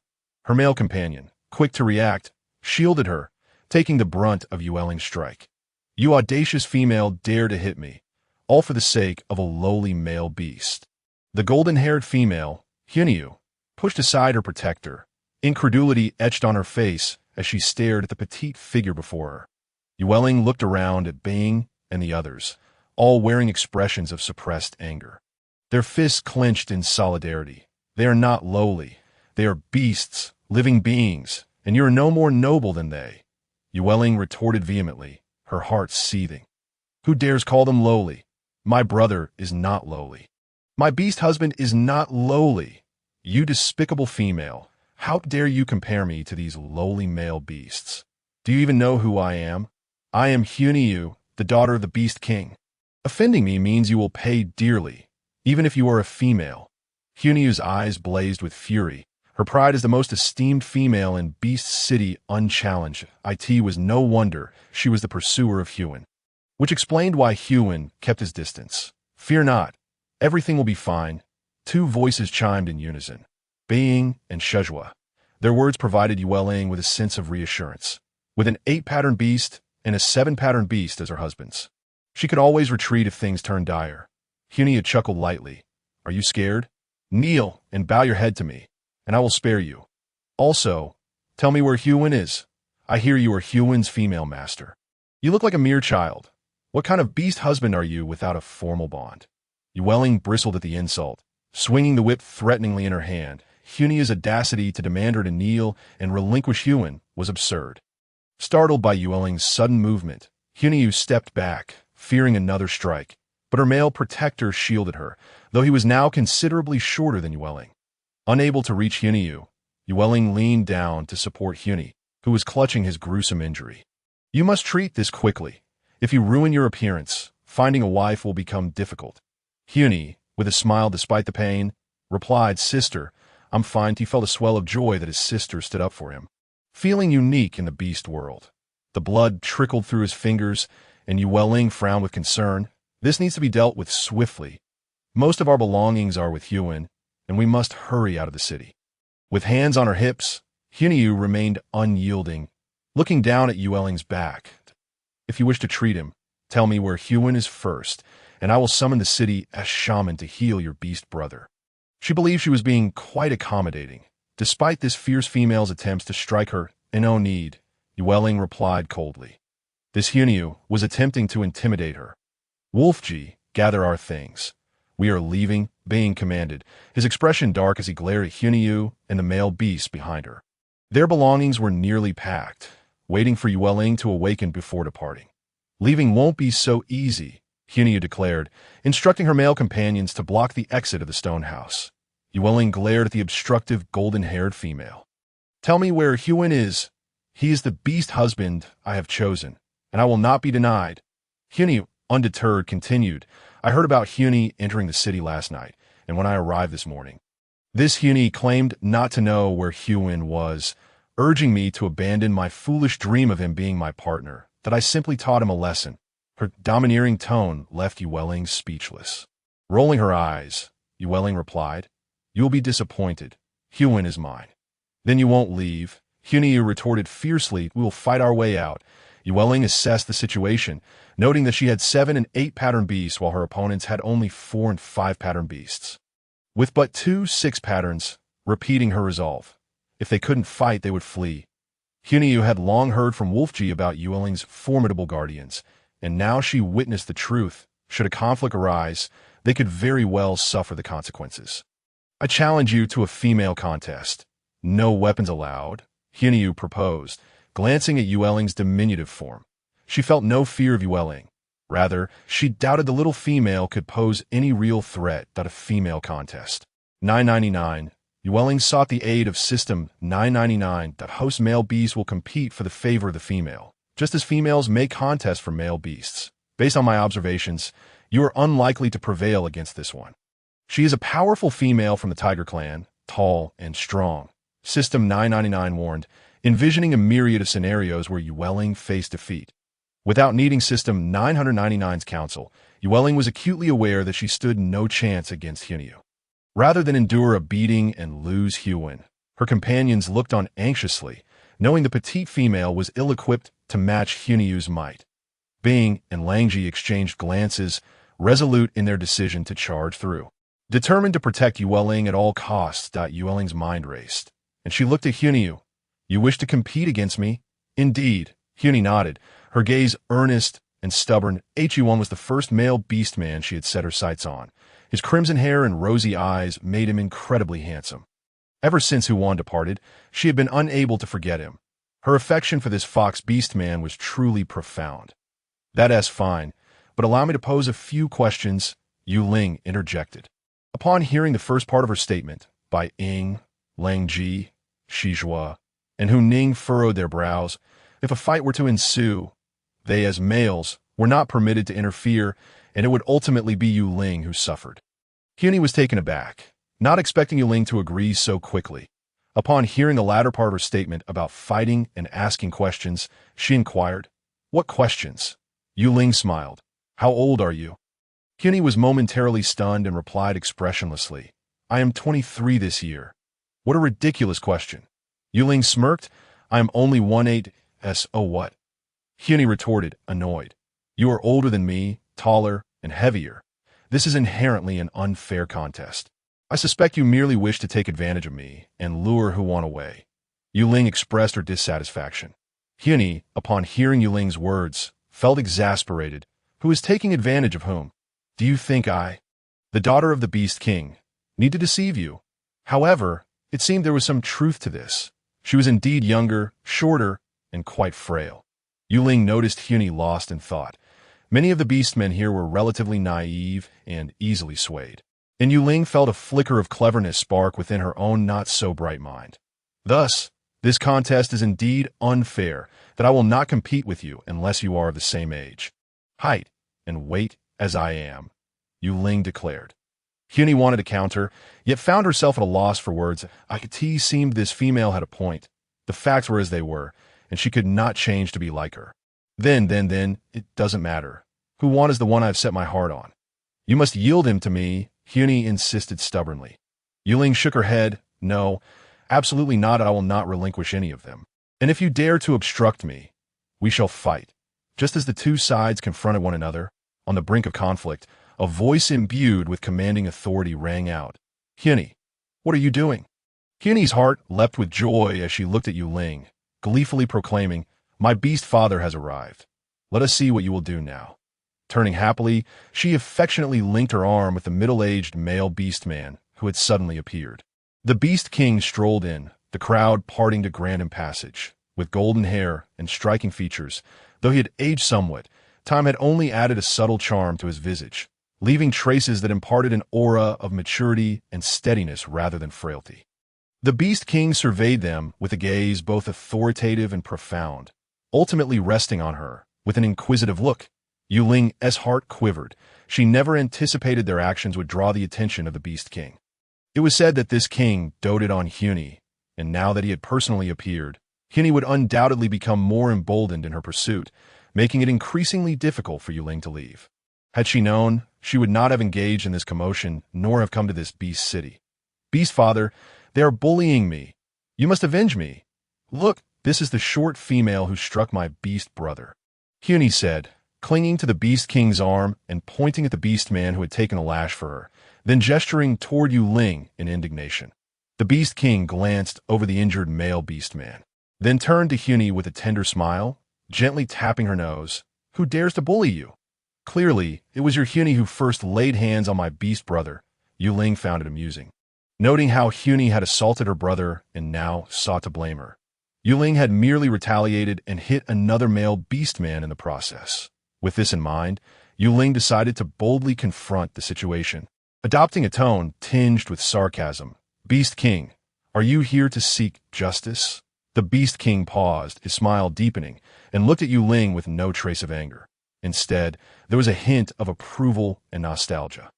Her male companion, quick to react, shielded her, taking the brunt of Yue Ling's strike. "You audacious female dare to hit me, all for the sake of a lowly male beast." The golden-haired female, Hunyu, pushed aside her protector, incredulity etched on her face as she stared at the petite figure before her. Yue Ling looked around at Bing and the others, all wearing expressions of suppressed anger. Their fists clenched in solidarity. They are not lowly. They are beasts, living beings, and you are no more noble than they. Yue Ling retorted vehemently, her heart seething. "Who dares call them lowly? My brother is not lowly. My beast husband is not lowly. You despicable female, how dare you compare me to these lowly male beasts? Do you even know who I am? I am Hunyu, the daughter of the Beast King. Offending me means you will pay dearly, even if you are a female." Hunyu's eyes blazed with fury. Her pride as the most esteemed female in Beast City unchallenged. It was no wonder she was the pursuer of Huan, which explained why Huan kept his distance. "Fear not. Everything will be fine." Two voices chimed in unison, Being and Shezhua. Their words provided Yue Ling with a sense of reassurance. With an 8-pattern beast and a 7-pattern beast as her husbands, she could always retreat if things turned dire. Hunyu chuckled lightly. "Are you scared? Kneel and bow your head to me, and I will spare you. Also, tell me where Huan is. I hear you are Huan's female master. You look like a mere child. What kind of beast husband are you without a formal bond?" Yue Ling bristled at the insult, swinging the whip threateningly in her hand. Hunyu's audacity to demand her to kneel and relinquish Huan was absurd. Startled by Yue Ling's sudden movement, Hunyu stepped back, fearing another strike, but her male protector shielded her, though he was now considerably shorter than Yue Ling. Unable to reach Hunyu, Yue Ling leaned down to support Hunyu, who was clutching his gruesome injury. "You must treat this quickly. If you ruin your appearance, finding a wife will become difficult." Hunyu, with a smile despite the pain, replied, "Sister, I'm fine." He felt a swell of joy that his sister stood up for him. Feeling unique in the beast world, the blood trickled through his fingers, and Yue Ling frowned with concern. "This needs to be dealt with swiftly. Most of our belongings are with Huan, and we must hurry out of the city." With hands on her hips, Hunyu remained unyielding, looking down at Yue Ling's back. "If you wish to treat him, tell me where Huan is first, and I will summon the city as shaman to heal your beast brother." She believed she was being quite accommodating, despite this fierce female's attempts to strike her. "In no need," Yue Ling replied coldly. This Hunyu was attempting to intimidate her. "Wolfji, gather our things. We are leaving," Being commanded, his expression dark as he glared at Hunyu and the male beast behind her. Their belongings were nearly packed, waiting for Yue Ling to awaken before departing. "Leaving won't be so easy," Hunyu declared, instructing her male companions to block the exit of the stone house. Yue Ling glared at the obstructive, golden-haired female. "Tell me where Huan is. He is the beast husband I have chosen, and I will not be denied." Hunyu, undeterred, continued, "I heard about Hunyu entering the city last night, and when I arrived this morning, this Hunyu claimed not to know where Huan was, urging me to abandon my foolish dream of him being my partner, that I simply taught him a lesson." Her domineering tone left Yue Ling speechless. Rolling her eyes, Yue Ling replied, "You will be disappointed. Huan is mine." "Then you won't leave," Hunyu retorted fiercely. "We will fight our way out." Yue Ling assessed the situation, noting that she had 7 and 8-pattern beasts while her opponents had only 4 and 5-pattern beasts. With but 2 6-patterns, repeating her resolve. If they couldn't fight, they would flee. Hunyu had long heard from Wolfji about Yue Ling's formidable guardians, and now she witnessed the truth. Should a conflict arise, they could very well suffer the consequences. "I challenge you to a female contest. No weapons allowed," Hunyu proposed, glancing at Yue Ling's diminutive form. She felt no fear of Yue Ling. Rather, she doubted the little female could pose any real threat at a female contest. 999. Yue Ling sought the aid of System 999 that host male beasts will compete for the favor of the female, just as females may contest for male beasts. Based on my observations, you are unlikely to prevail against this one. She is a powerful female from the Tiger Clan, tall and strong. System 999 warned, envisioning a myriad of scenarios where Yue Ling faced defeat. Without needing System 999's counsel, Yue Ling was acutely aware that she stood no chance against Hunyu. Rather than endure a beating and lose Yuen, her companions looked on anxiously, knowing the petite female was ill-equipped to match Hunyu's might. Bing and Langji exchanged glances, resolute in their decision to charge through. Determined to protect Yue Ling at all costs, Yue Ling's mind raced, and she looked at Hunyu. You wish to compete against me? Indeed, Hunyu nodded, her gaze earnest and stubborn. Huan was the first male beastman she had set her sights on. His crimson hair and rosy eyes made him incredibly handsome. Ever since Huan departed, she had been unable to forget him. Her affection for this fox beastman was truly profound. That's fine, but allow me to pose a few questions, Yue Ling interjected. Upon hearing the first part of her statement, by Ying, Langji, Shizhua, and Hu Ning furrowed their brows. If a fight were to ensue, they as males were not permitted to interfere, and it would ultimately be Yue Ling who suffered. Hunyu was taken aback, not expecting Yue Ling to agree so quickly. Upon hearing the latter part of her statement about fighting and asking questions, she inquired, "What questions?" Yue Ling smiled. "How old are you?" Hunyu was momentarily stunned and replied expressionlessly, "I am 23 this year." "What a ridiculous question." Yue Ling smirked. "I am only 1/8. Oh what?" Hunyu retorted, annoyed. "You are older than me, taller, and heavier. This is inherently an unfair contest. I suspect you merely wish to take advantage of me and lure Huan away." Yue Ling expressed her dissatisfaction. Hunyu, upon hearing Yue Ling's words, felt exasperated. "Who is taking advantage of whom? Do you think I, the daughter of the Beast King, need to deceive you?" However, it seemed there was some truth to this. She was indeed younger, shorter, and quite frail. Yue Ling noticed Hunyu lost in thought. Many of the beastmen here were relatively naive and easily swayed. And Yue Ling felt a flicker of cleverness spark within her own not-so-bright mind. "Thus, this contest is indeed unfair, that I will not compete with you unless you are of the same age, height, and weight as I am," Yue Ling declared. Hunyu wanted to counter, yet found herself at a loss for words. It seemed this female had a point. The facts were as they were, and she could not change to be like her. Then, it doesn't matter. Huan is the one I have set my heart on. You must yield him to me, Hunyu insisted stubbornly. Yue Ling shook her head. "No, absolutely not. I will not relinquish any of them. And if you dare to obstruct me, we shall fight." Just as the two sides confronted one another, on the brink of conflict, a voice imbued with commanding authority rang out. "Hunyu, what are you doing?" Hunyu's heart leapt with joy as she looked at Yue Ling, gleefully proclaiming, "My beast father has arrived. Let us see what you will do now." Turning happily, she affectionately linked her arm with the middle-aged male beastman who had suddenly appeared. The Beast King strolled in, the crowd parting to grant him passage. With golden hair and striking features, though he had aged somewhat, time had only added a subtle charm to his visage, leaving traces that imparted an aura of maturity and steadiness rather than frailty. The Beast King surveyed them with a gaze both authoritative and profound, ultimately resting on her with an inquisitive look. Yue Ling's heart quivered. She never anticipated their actions would draw the attention of the Beast King. It was said that this king doted on Hunyu, and now that he had personally appeared, Hunyu would undoubtedly become more emboldened in her pursuit, making it increasingly difficult for Yue Ling to leave. Had she known, she would not have engaged in this commotion, nor have come to this beast city. "Beast father, they are bullying me. You must avenge me. Look, this is the short female who struck my beast brother," Hunyu said, clinging to the Beast King's arm and pointing at the beast man who had taken a lash for her, then gesturing toward Yue Ling in indignation. The Beast King glanced over the injured male beast man, then turned to Hunyu with a tender smile, gently tapping her nose. "Who dares to bully you? Clearly, it was your Hunyu who first laid hands on my beast brother." Yue Ling found it amusing, noting how Hunyu had assaulted her brother and now sought to blame her. Yue Ling had merely retaliated and hit another male beast man in the process. With this in mind, Yue Ling decided to boldly confront the situation, adopting a tone tinged with sarcasm. "Beast King, are you here to seek justice?" The Beast King paused, his smile deepening, and looked at Yue Ling with no trace of anger. Instead, there was a hint of approval and nostalgia.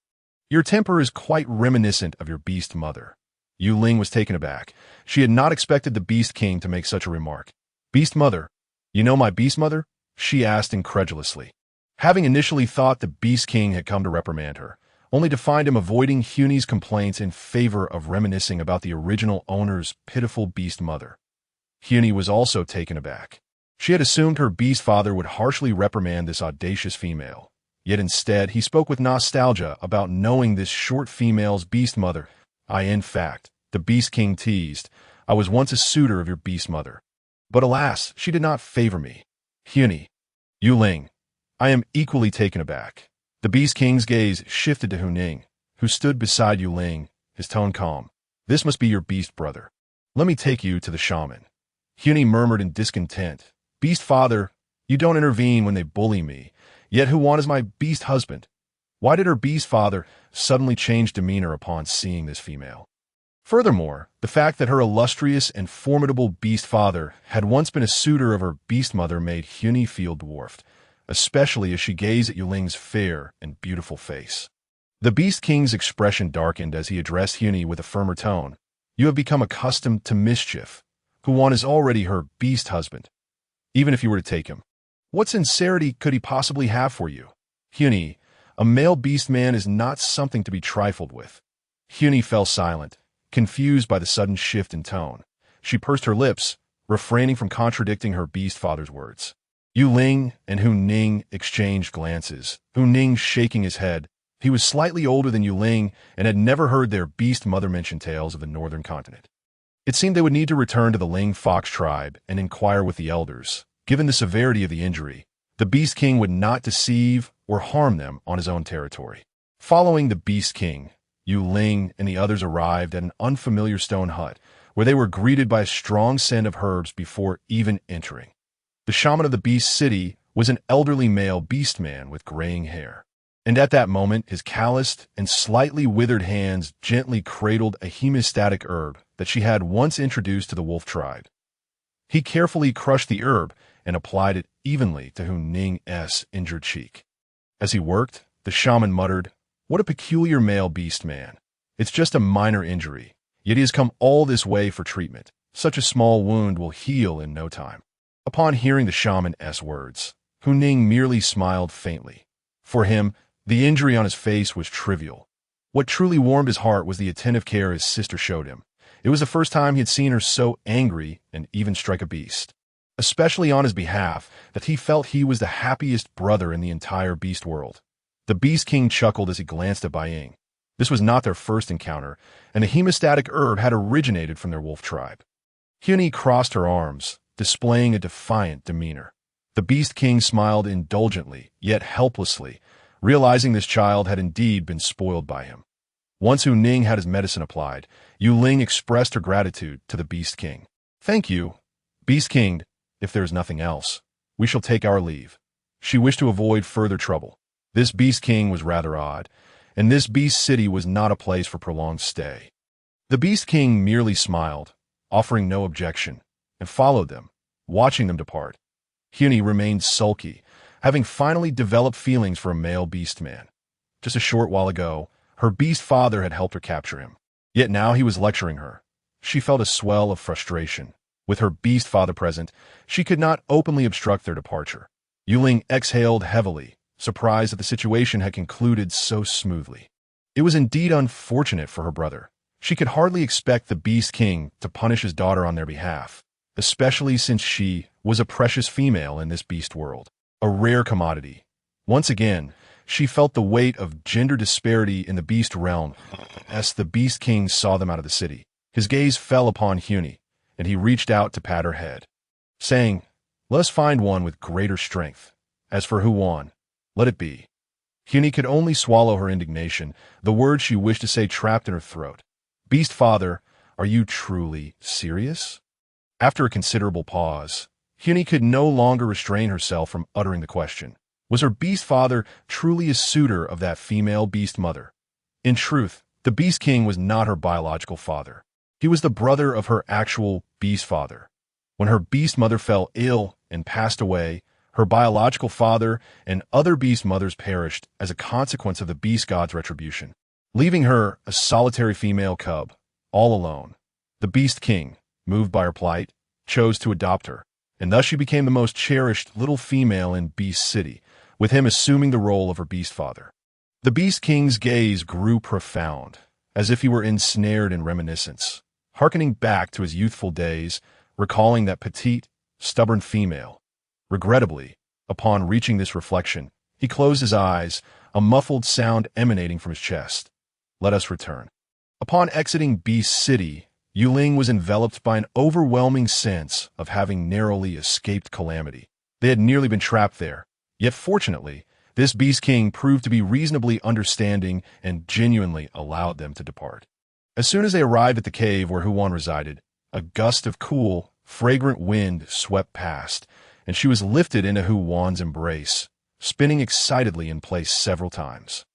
"Your temper is quite reminiscent of your beast mother." Yue Ling was taken aback. She had not expected the Beast King to make such a remark. "Beast mother? You know my beast mother?" she asked incredulously. Having initially thought the Beast King had come to reprimand her, only to find him avoiding Hunie's complaints in favor of reminiscing about the original owner's pitiful beast mother. Hunie was also taken aback. She had assumed her beast father would harshly reprimand this audacious female. Yet instead, he spoke with nostalgia about knowing this short female's beast mother. In fact, the Beast King teased, I was once a suitor of your beast mother. But alas, she did not favor me. Hunie. Yue Ling. I am equally taken aback. The Beast King's gaze shifted to Yue Ling, who stood beside Yue Ling, his tone calm. This must be your beast brother. Let me take you to the shaman. Hunie murmured in discontent. Beast father, you don't intervene when they bully me. Yet who is my beast husband? Why did her beast father suddenly change demeanor upon seeing this female? Furthermore, the fact that her illustrious and formidable beast father had once been a suitor of her beast mother made Hunie feel dwarfed, especially as she gazed at Yue Ling's fair and beautiful face. The Beast King's expression darkened as he addressed Hunie with a firmer tone. You have become accustomed to mischief. Huan is already her beast husband. Even if you were to take him, what sincerity could he possibly have for you? Hunie, a male beast man is not something to be trifled with. Hunie fell silent, confused by the sudden shift in tone. She pursed her lips, refraining from contradicting her beast father's words. Yue Ling and Yue Ning exchanged glances, Yue Ning shaking his head. He was slightly older than Yue Ling and had never heard their beast mother mention tales of the northern continent. It seemed they would need to return to the Ling Fox tribe and inquire with the elders. Given the severity of the injury, the Beast King would not deceive or harm them on his own territory. Following the Beast King, Yue Ling and the others arrived at an unfamiliar stone hut, where they were greeted by a strong scent of herbs before even entering. The shaman of the Beast City was an elderly male beast man with graying hair. And at that moment, his calloused and slightly withered hands gently cradled a hemostatic herb that she had once introduced to the wolf tribe. He carefully crushed the herb and applied it evenly to Yue Ning's injured cheek. As he worked, the shaman muttered, What a peculiar male beast man. It's just a minor injury, yet he has come all this way for treatment. Such a small wound will heal in no time. Upon hearing the shaman's words, Yue Ning merely smiled faintly. For him, the injury on his face was trivial. What truly warmed his heart was the attentive care his sister showed him. It was the first time he had seen her so angry and even strike a beast. Especially on his behalf, that he felt he was the happiest brother in the entire beast world. The Beast King chuckled as he glanced at Bai Ying. This was not their first encounter, and the hemostatic herb had originated from their wolf tribe. Hunie crossed her arms, displaying a defiant demeanor. The Beast King smiled indulgently, yet helplessly, realizing this child had indeed been spoiled by him. Once Yue Ning had his medicine applied, Yue Ling expressed her gratitude to the Beast King. Thank you, Beast King. If there is nothing else, we shall take our leave. She wished to avoid further trouble. This Beast King was rather odd, and this Beast City was not a place for prolonged stay. The Beast King merely smiled, offering no objection, and followed them, watching them depart. Hunie remained sulky, having finally developed feelings for a male beast man. Just a short while ago, her beast father had helped her capture him. Yet now he was lecturing her. She felt a swell of frustration. With her beast father present, she could not openly obstruct their departure. Yue Ling exhaled heavily, surprised that the situation had concluded so smoothly. It was indeed unfortunate for her brother. She could hardly expect the Beast King to punish his daughter on their behalf, especially since she was a precious female in this beast world, a rare commodity. Once again, she felt the weight of gender disparity in the beast realm as the Beast King saw them out of the city. His gaze fell upon Hunie, and he reached out to pat her head, saying, Let us find one with greater strength. As for Huan, let it be. Hunie could only swallow her indignation, the words she wished to say trapped in her throat. Beast father, are you truly serious? After a considerable pause, Hunie could no longer restrain herself from uttering the question. Was her beast father truly a suitor of that female beast mother? In truth, the Beast King was not her biological father. He was the brother of her actual beast father. When her beast mother fell ill and passed away, her biological father and other beast mothers perished as a consequence of the beast god's retribution, leaving her a solitary female cub, all alone. The Beast King, moved by her plight, chose to adopt her, and thus she became the most cherished little female in Beast City, with him assuming the role of her beast father. The Beast King's gaze grew profound, as if he were ensnared in reminiscence, hearkening back to his youthful days, recalling that petite, stubborn female. Regrettably, upon reaching this reflection, he closed his eyes, a muffled sound emanating from his chest. Let us return. Upon exiting Beast City, Yue Ling was enveloped by an overwhelming sense of having narrowly escaped calamity. They had nearly been trapped there, yet fortunately, this Beast King proved to be reasonably understanding and genuinely allowed them to depart. As soon as they arrived at the cave where Huan resided, a gust of cool, fragrant wind swept past, and she was lifted into Huan's embrace, spinning excitedly in place several times.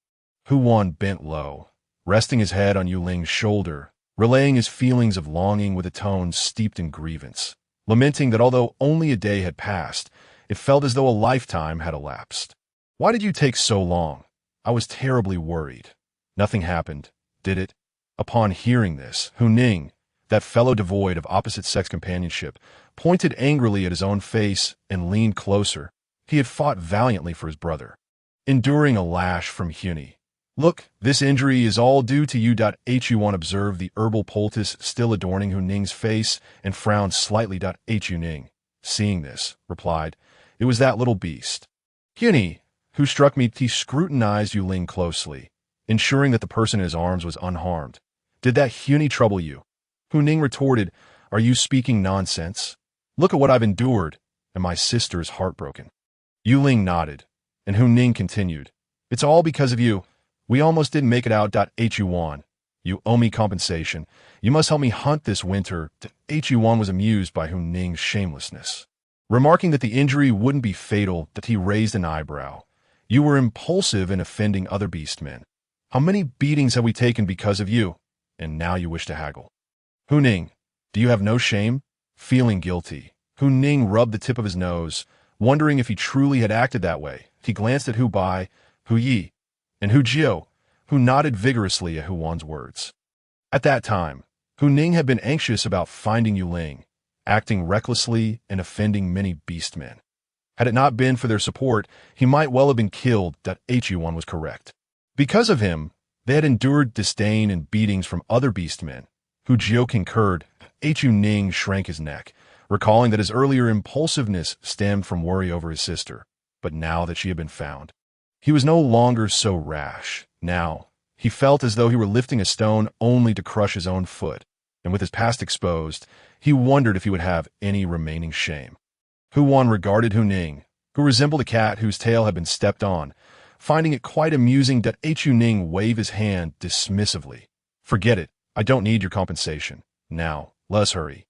Huan bent low, resting his head on Yue Ling's shoulder, relaying his feelings of longing with a tone steeped in grievance, lamenting that although only a day had passed, it felt as though a lifetime had elapsed. Why did you take so long? I was terribly worried. Nothing happened, did it? Upon hearing this, Hu Ning, that fellow devoid of opposite-sex companionship, pointed angrily at his own face and leaned closer. He had fought valiantly for his brother, enduring a lash from Huni. Look, this injury is all due to you. Huan observed the herbal poultice still adorning Hu Ning's face and frowned slightly. Hu Ning, seeing this, replied, it was that little beast. Huni, who struck me. He scrutinized Yue Ling closely, ensuring that the person in his arms was unharmed. Did that Huni trouble you? Hu Ning retorted, are you speaking nonsense? Look at what I've endured, and my sister is heartbroken. Yue Ling nodded, and Hu Ning continued, it's all because of you. We almost didn't make it out. Huan, you owe me compensation. You must help me hunt this winter. Huan was amused by Hu Ning's shamelessness. Remarking that the injury wouldn't be fatal, that he raised an eyebrow. You were impulsive in offending other beastmen. How many beatings have we taken because of you? And now you wish to haggle. Hu Ning, do you have no shame? Feeling guilty, Hu Ning rubbed the tip of his nose, wondering if he truly had acted that way. He glanced at Hu Bai, Hu Yi, and Hu Jiao, who nodded vigorously at Huan's words. At that time, Hu Ning had been anxious about finding Yue Ling, acting recklessly and offending many beastmen. Had it not been for their support, he might well have been killed. Huan was correct. Because of him, they had endured disdain and beatings from other beastmen. Hu Jiao concurred. Hu Ning shrank his neck, recalling that his earlier impulsiveness stemmed from worry over his sister. But now that she had been found, he was no longer so rash. Now, he felt as though he were lifting a stone only to crush his own foot, and with his past exposed, he wondered if he would have any remaining shame. Huan regarded Hu Ning, who resembled a cat whose tail had been stepped on, finding it quite amusing. Hu Ning waved his hand dismissively. Forget it, I don't need your compensation. Now, let us hurry.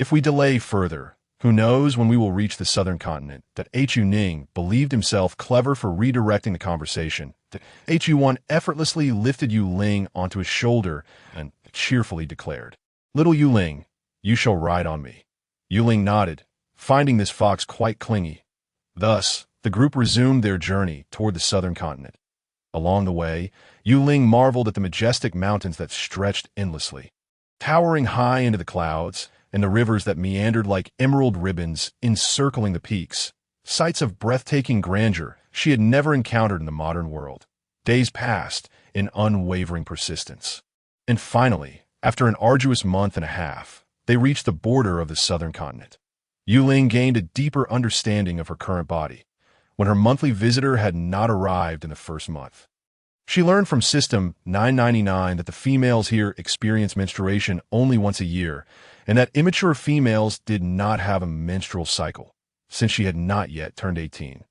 If we delay further, who knows when we will reach the southern continent. Hu Ning believed himself clever for redirecting the conversation. Huan effortlessly lifted Yue Ling onto his shoulder and cheerfully declared, little Yue Ling, you shall ride on me. Yue Ling nodded, finding this fox quite clingy. Thus, the group resumed their journey toward the southern continent. Along the way, Yue Ling marveled at the majestic mountains that stretched endlessly, towering high into the clouds, and the rivers that meandered like emerald ribbons encircling the peaks, sights of breathtaking grandeur she had never encountered in the modern world. Days passed in unwavering persistence. And finally, after an arduous month and a half, they reached the border of the southern continent. Yue Ling gained a deeper understanding of her current body, when her monthly visitor had not arrived in the first month. She learned from System 999 that the females here experience menstruation only once a year, and that immature females did not have a menstrual cycle, since she had not yet turned 18.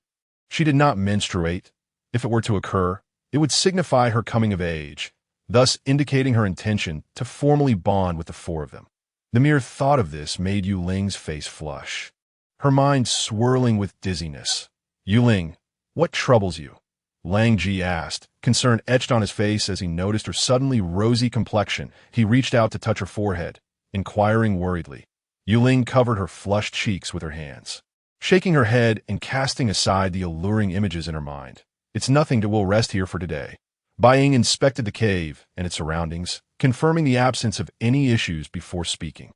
She did not menstruate. If it were to occur, it would signify her coming of age, thus indicating her intention to formally bond with the four of them. The mere thought of this made Yue Ling's face flush, her mind swirling with dizziness. Yue Ling, what troubles you? Lang Ji asked, concern etched on his face as he noticed her suddenly rosy complexion. He reached out to touch her forehead, inquiring worriedly. Yue Ling covered her flushed cheeks with her hands, shaking her head and casting aside the alluring images in her mind. It's nothing. We'll rest here for today. Bai Ying inspected the cave and its surroundings, confirming the absence of any issues before speaking.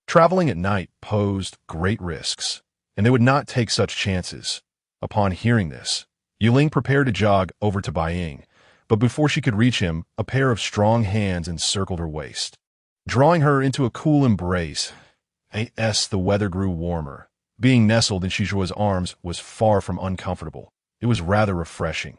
Traveling at night posed great risks, and they would not take such chances. Upon hearing this, Yue Ling prepared to jog over to Bai Ying, But before she could reach him, a pair of strong hands encircled her waist. Drawing her into a cool embrace, the weather grew warmer. Being nestled in Shijua's arms was far from uncomfortable. It was rather refreshing.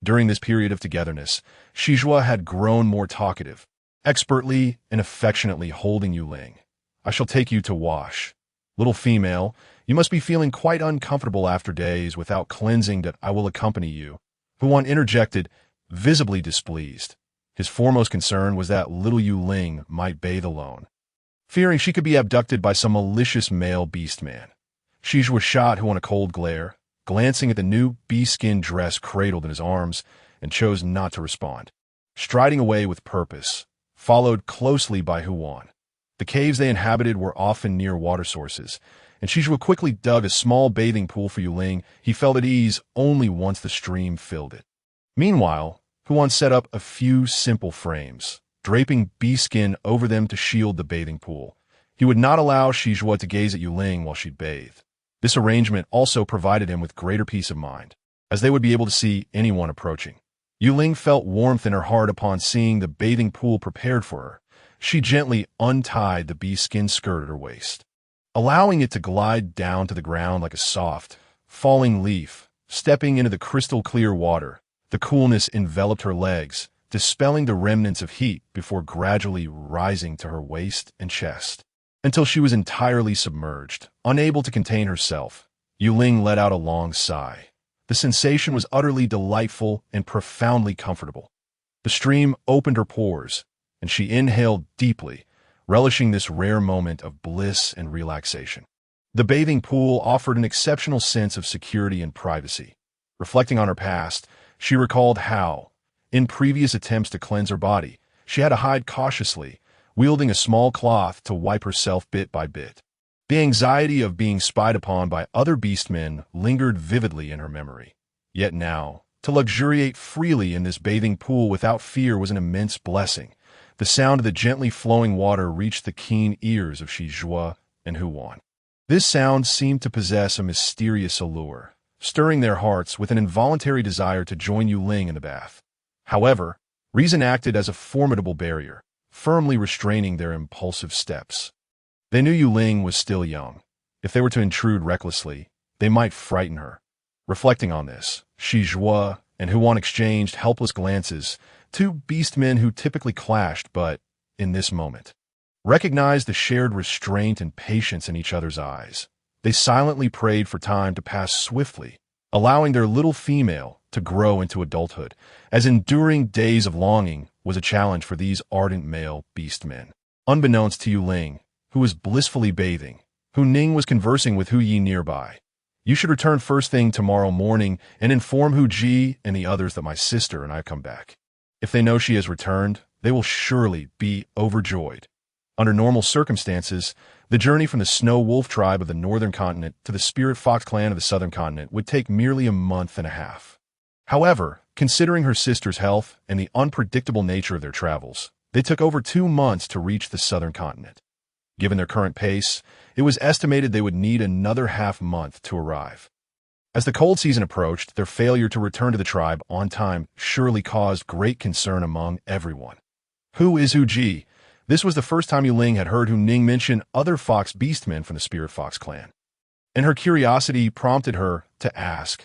During this period of togetherness, Shijua had grown more talkative, expertly and affectionately holding Yue Ling. "I shall take you to wash. Little female, you must be feeling quite uncomfortable after days without cleansing that I will accompany you," Huan interjected, visibly displeased. His foremost concern was that little Yue Ling might bathe alone, fearing she could be abducted by some malicious male beastman. Shijua shot Huan a cold glare, glancing at the new bee-skin dress cradled in his arms, and chose not to respond. Striding away with purpose, followed closely by Huan. The caves they inhabited were often near water sources, and Shijua quickly dug a small bathing pool for Yue Ling. He felt at ease only once the stream filled it. Meanwhile, Huan set up a few simple frames, draping bee-skin over them to shield the bathing pool. He would not allow Shijua to gaze at Yue Ling while she bathed. This arrangement also provided him with greater peace of mind, as they would be able to see anyone approaching. Yue Ling felt warmth in her heart upon seeing the bathing pool prepared for her. She gently untied the bee-skin skirt at her waist, allowing it to glide down to the ground like a soft, falling leaf. Stepping into the crystal-clear water, the coolness enveloped her legs, dispelling the remnants of heat before gradually rising to her waist and chest, until she was entirely submerged. Unable to contain herself, Yue Ling let out a long sigh. The sensation was utterly delightful and profoundly comfortable. The stream opened her pores, and she inhaled deeply, relishing this rare moment of bliss and relaxation. The bathing pool offered an exceptional sense of security and privacy. Reflecting on her past, she recalled how, in previous attempts to cleanse her body, she had to hide cautiously, wielding a small cloth to wipe herself bit by bit. The anxiety of being spied upon by other beastmen lingered vividly in her memory. Yet now, to luxuriate freely in this bathing pool without fear was an immense blessing. The sound of the gently flowing water reached the keen ears of Shijua and Huan. This sound seemed to possess a mysterious allure, stirring their hearts with an involuntary desire to join Yue Ling in the bath. However, reason acted as a formidable barrier, firmly restraining their impulsive steps. They knew Yue Ling was still young. If they were to intrude recklessly, they might frighten her. Reflecting on this, Shijua and Huan exchanged helpless glances, two beastmen who typically clashed but, in this moment, recognized the shared restraint and patience in each other's eyes. They silently prayed for time to pass swiftly, allowing their little female to grow into adulthood, as enduring days of longing was a challenge for these ardent male beastmen. Unbeknownst to Yue Ling, who was blissfully bathing, Hu Ning was conversing with Hu Yi nearby. "You should return first thing tomorrow morning and inform Hu Ji and the others that my sister and I have come back. If they know she has returned, they will surely be overjoyed." Under normal circumstances, the journey from the Snow Wolf tribe of the northern continent to the Spirit Fox clan of the southern continent would take merely a month and a half. However, considering her sister's health and the unpredictable nature of their travels, they took over 2 months to reach the southern continent. Given their current pace, it was estimated they would need another half-month to arrive. As the cold season approached, their failure to return to the tribe on time surely caused great concern among everyone. Who is Hu Ji? This was the first time Yue Ling had heard Hu Ning mention other fox beastmen from the Spirit Fox clan, and her curiosity prompted her to ask.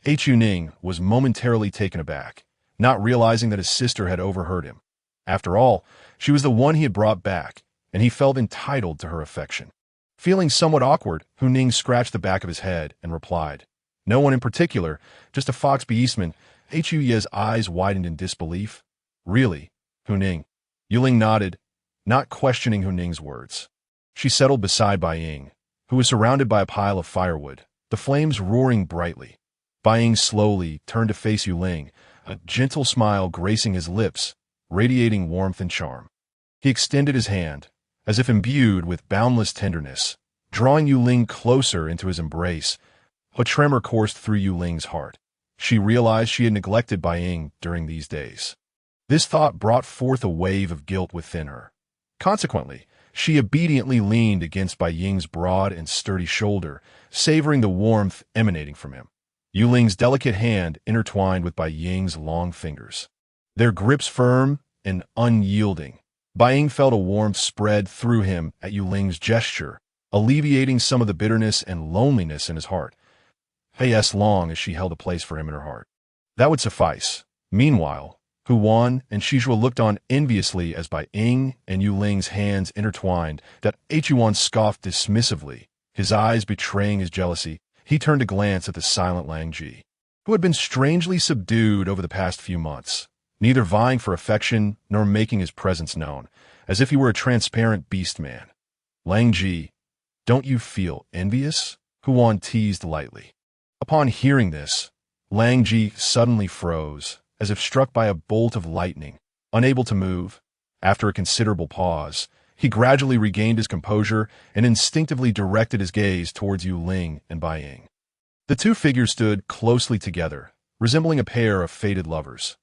Hu Ning was momentarily taken aback, not realizing that his sister had overheard him. After all, she was the one he had brought back, and he felt entitled to her affection. Feeling somewhat awkward, Hu Ning scratched the back of his head and replied, "No one in particular, just a fox beastman." Hu Ye's eyes widened in disbelief. "Really, Hu Ning?" Yue Ling nodded, not questioning Hu Ning's words. She settled beside Bai Ying, who was surrounded by a pile of firewood, the flames roaring brightly. Bai Ying slowly turned to face Yue Ling, a gentle smile gracing his lips, radiating warmth and charm. He extended his hand, as if imbued with boundless tenderness, drawing Yue Ling closer into his embrace. A tremor coursed through Yue Ling's heart. She realized she had neglected Bai Ying during these days. This thought brought forth a wave of guilt within her. Consequently, she obediently leaned against Bai Ying's broad and sturdy shoulder, savoring the warmth emanating from him. Yue Ling's delicate hand intertwined with Bai Ying's long fingers. their grips firm and unyielding. Bai Ying felt a warmth spread through him at Yue Ling's gesture, alleviating some of the bitterness and loneliness in his heart. As long as she held a place for him in her heart. That would suffice. Meanwhile, Huan and Shizhua looked on enviously as Bai Ying and Yue Ling's hands intertwined. That Huan scoffed dismissively, his eyes betraying his jealousy. He turned to glance at the silent Lang Ji, who had been strangely subdued over the past few months, neither vying for affection nor making his presence known, as if he were a transparent beastman. Lang Ji, don't you feel envious? Huan teased lightly. Upon hearing this, Lang Ji suddenly froze, as if struck by a bolt of lightning, unable to move. After a considerable pause, he gradually regained his composure and instinctively directed his gaze towards Yue Ling and Bai Ying. The two figures stood closely together, resembling a pair of fated lovers.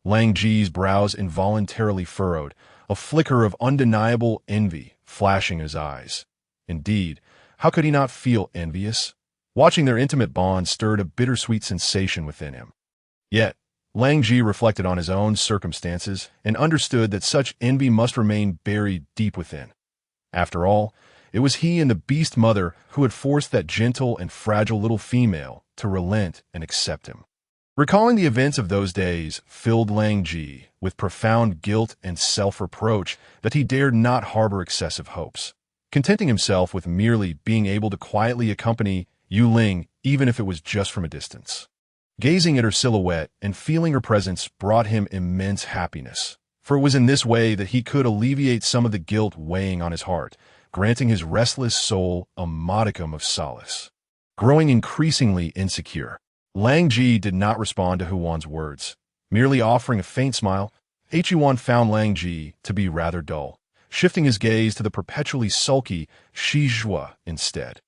Lang Ji's brows involuntarily furrowed, a flicker of undeniable envy flashing in his eyes. Indeed, how could he not feel envious? Watching their intimate bond stirred a bittersweet sensation within him. Yet, Lang Ji reflected on his own circumstances and understood that such envy must remain buried deep within. After all, it was he and the beast mother who had forced that gentle and fragile little female to relent and accept him. Recalling the events of those days filled Lang Ji with profound guilt and self-reproach that he dared not harbor excessive hopes, contenting himself with merely being able to quietly accompany Yue Ling, even if it was just from a distance. Gazing at her silhouette and feeling her presence brought him immense happiness, for it was in this way that he could alleviate some of the guilt weighing on his heart, granting his restless soul a modicum of solace. Growing increasingly insecure, Lang Ji did not respond to Huan's words, merely offering a faint smile. Huan found Lang Ji to be rather dull, shifting his gaze to the perpetually sulky Shizhua instead.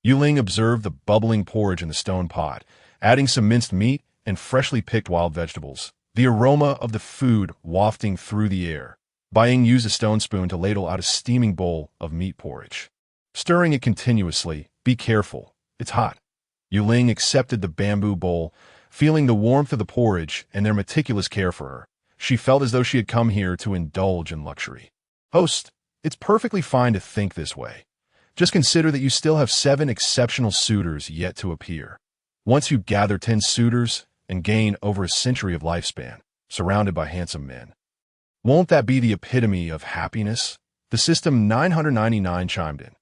Yue Ling observed the bubbling porridge in the stone pot, adding some minced meat and freshly picked wild vegetables, the aroma of the food wafting through the air. Bai Ying used a stone spoon to ladle out a steaming bowl of meat porridge, stirring it continuously. Be careful, it's hot. Yue Ling accepted the bamboo bowl, feeling the warmth of the porridge and their meticulous care for her. She felt as though she had come here to indulge in luxury. Host, it's perfectly fine to think this way. Just consider that you still have 7 exceptional suitors yet to appear. Once you gather 10 suitors and gain over a century of lifespan, surrounded by handsome men, won't that be the epitome of happiness? The system 999 chimed in.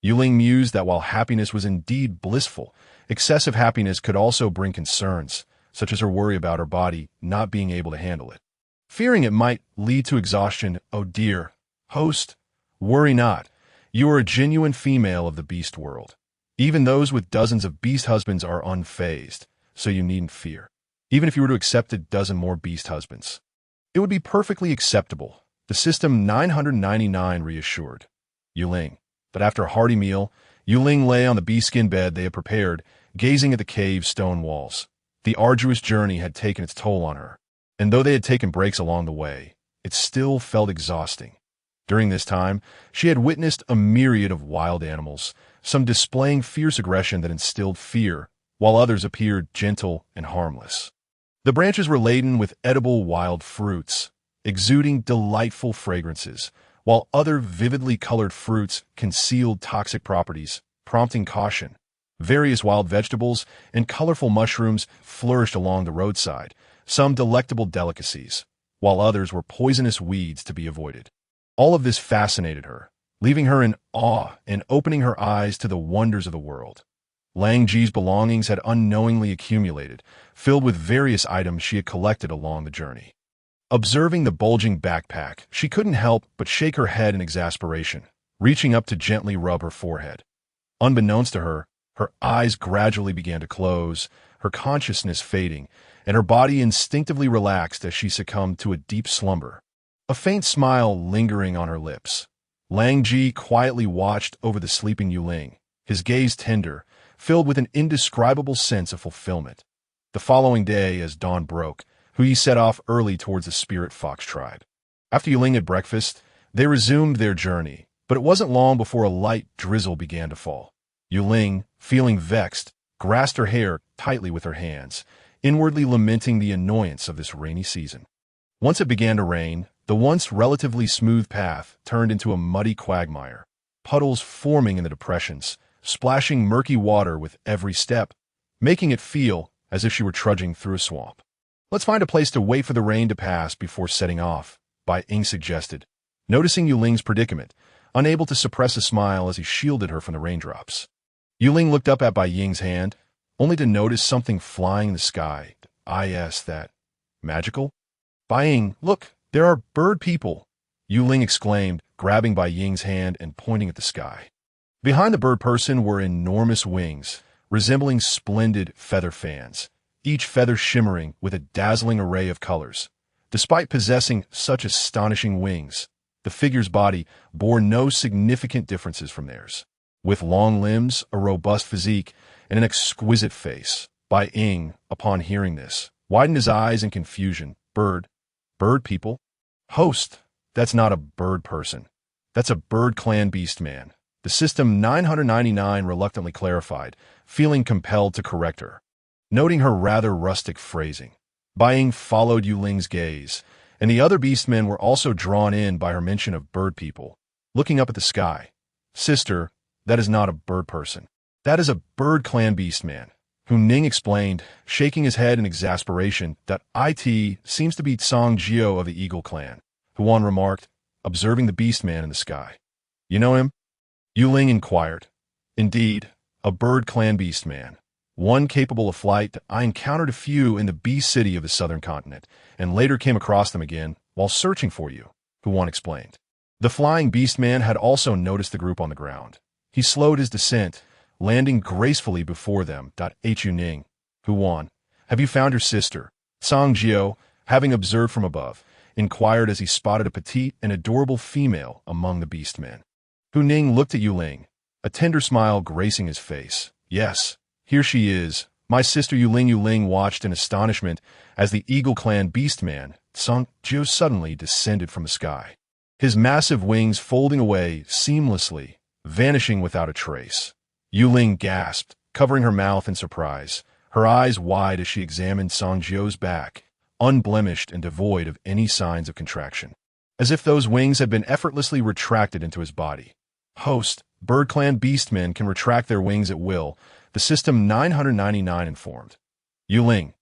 Yue Ling mused that while happiness was indeed blissful, excessive happiness could also bring concerns, such as her worry about her body not being able to handle it. Fearing it might lead to exhaustion, oh dear, host, worry not. You are a genuine female of the beast world. Even those with dozens of beast husbands are unfazed, so you needn't fear. Even if you were to accept a dozen more beast husbands, it would be perfectly acceptable, the system 999 reassured Yue Ling. But after a hearty meal, Yue Ling lay on the beast-skin bed they had prepared, gazing at the cave's stone walls. The arduous journey had taken its toll on her, and though they had taken breaks along the way, it still felt exhausting. During this time, she had witnessed a myriad of wild animals, some displaying fierce aggression that instilled fear, while others appeared gentle and harmless. The branches were laden with edible wild fruits, exuding delightful fragrances, while other vividly colored fruits concealed toxic properties, prompting caution. Various wild vegetables and colorful mushrooms flourished along the roadside, some delectable delicacies, while others were poisonous weeds to be avoided. All of this fascinated her, leaving her in awe and opening her eyes to the wonders of the world. Lang Ji's belongings had unknowingly accumulated, filled with various items she had collected along the journey. Observing the bulging backpack, she couldn't help but shake her head in exasperation, reaching up to gently rub her forehead. Unbeknownst to her, her eyes gradually began to close, her consciousness fading, and her body instinctively relaxed as she succumbed to a deep slumber. A faint smile lingering on her lips, Lang Ji quietly watched over the sleeping Yue Ling, his gaze tender, filled with an indescribable sense of fulfillment. The following day, as dawn broke, Hui set off early towards the spirit fox tribe. After Yue Ling had breakfast, they resumed their journey, but it wasn't long before a light drizzle began to fall. Yue Ling, feeling vexed, grasped her hair tightly with her hands, inwardly lamenting the annoyance of this rainy season. Once it began to rain, the once relatively smooth path turned into a muddy quagmire, puddles forming in the depressions, splashing murky water with every step, making it feel as if she were trudging through a swamp. "Let's find a place to wait for the rain to pass before setting off," Bai Ying suggested, noticing Yue Ling's predicament, unable to suppress a smile as he shielded her from the raindrops. Yue Ling looked up at Bai Ying's hand, only to notice something flying in the sky. That magical? "Bai Ying, look, there are bird people," Yue Ling exclaimed, grabbing Bai Ying's hand and pointing at the sky. Behind the bird person were enormous wings, resembling splendid feather fans, each feather shimmering with a dazzling array of colors. Despite possessing such astonishing wings, the figure's body bore no significant differences from theirs. With long limbs, a robust physique, and an exquisite face, Bai Ying, upon hearing this, widened his eyes in confusion. Bird people? "Host, that's not a bird person. That's a bird clan beastman," the System 999 reluctantly clarified, feeling compelled to correct her. Noting her rather rustic phrasing, Bai Ying followed Yue Ling's gaze, and the other beastmen were also drawn in by her mention of bird people. Looking up at the sky, "Sister, that is not a bird person. That is a bird clan beastman," Hu Ning explained, shaking his head in exasperation. "It seems to be Song Jiao of the Eagle clan," Huan remarked, observing the beastman in the sky. "You know him?" Yue Ling inquired. "Indeed, a bird clan beastman. One capable of flight. I encountered a few in the beast city of the southern continent, and later came across them again while searching for you," Huan explained. The flying beastman had also noticed the group on the ground. He slowed his descent, landing gracefully before them. Yue Ning, Huan, have you found your sister? Song Jiao, having observed from above, inquired as he spotted a petite and adorable female among the beastmen. Hu Ning looked at Yue Ling, a tender smile gracing his face. "Yes, here she is, my sister Yue Ling." Yue Ling watched in astonishment as the Eagle Clan beastman, Song Jiao, suddenly descended from the sky, his massive wings folding away seamlessly, vanishing without a trace. Yue Ling gasped, covering her mouth in surprise, her eyes wide as she examined Song Jiao's back, unblemished and devoid of any signs of contraction, as if those wings had been effortlessly retracted into his body. "Host, bird clan beastmen can retract their wings at will," the System 999 informed. "Yue Ling,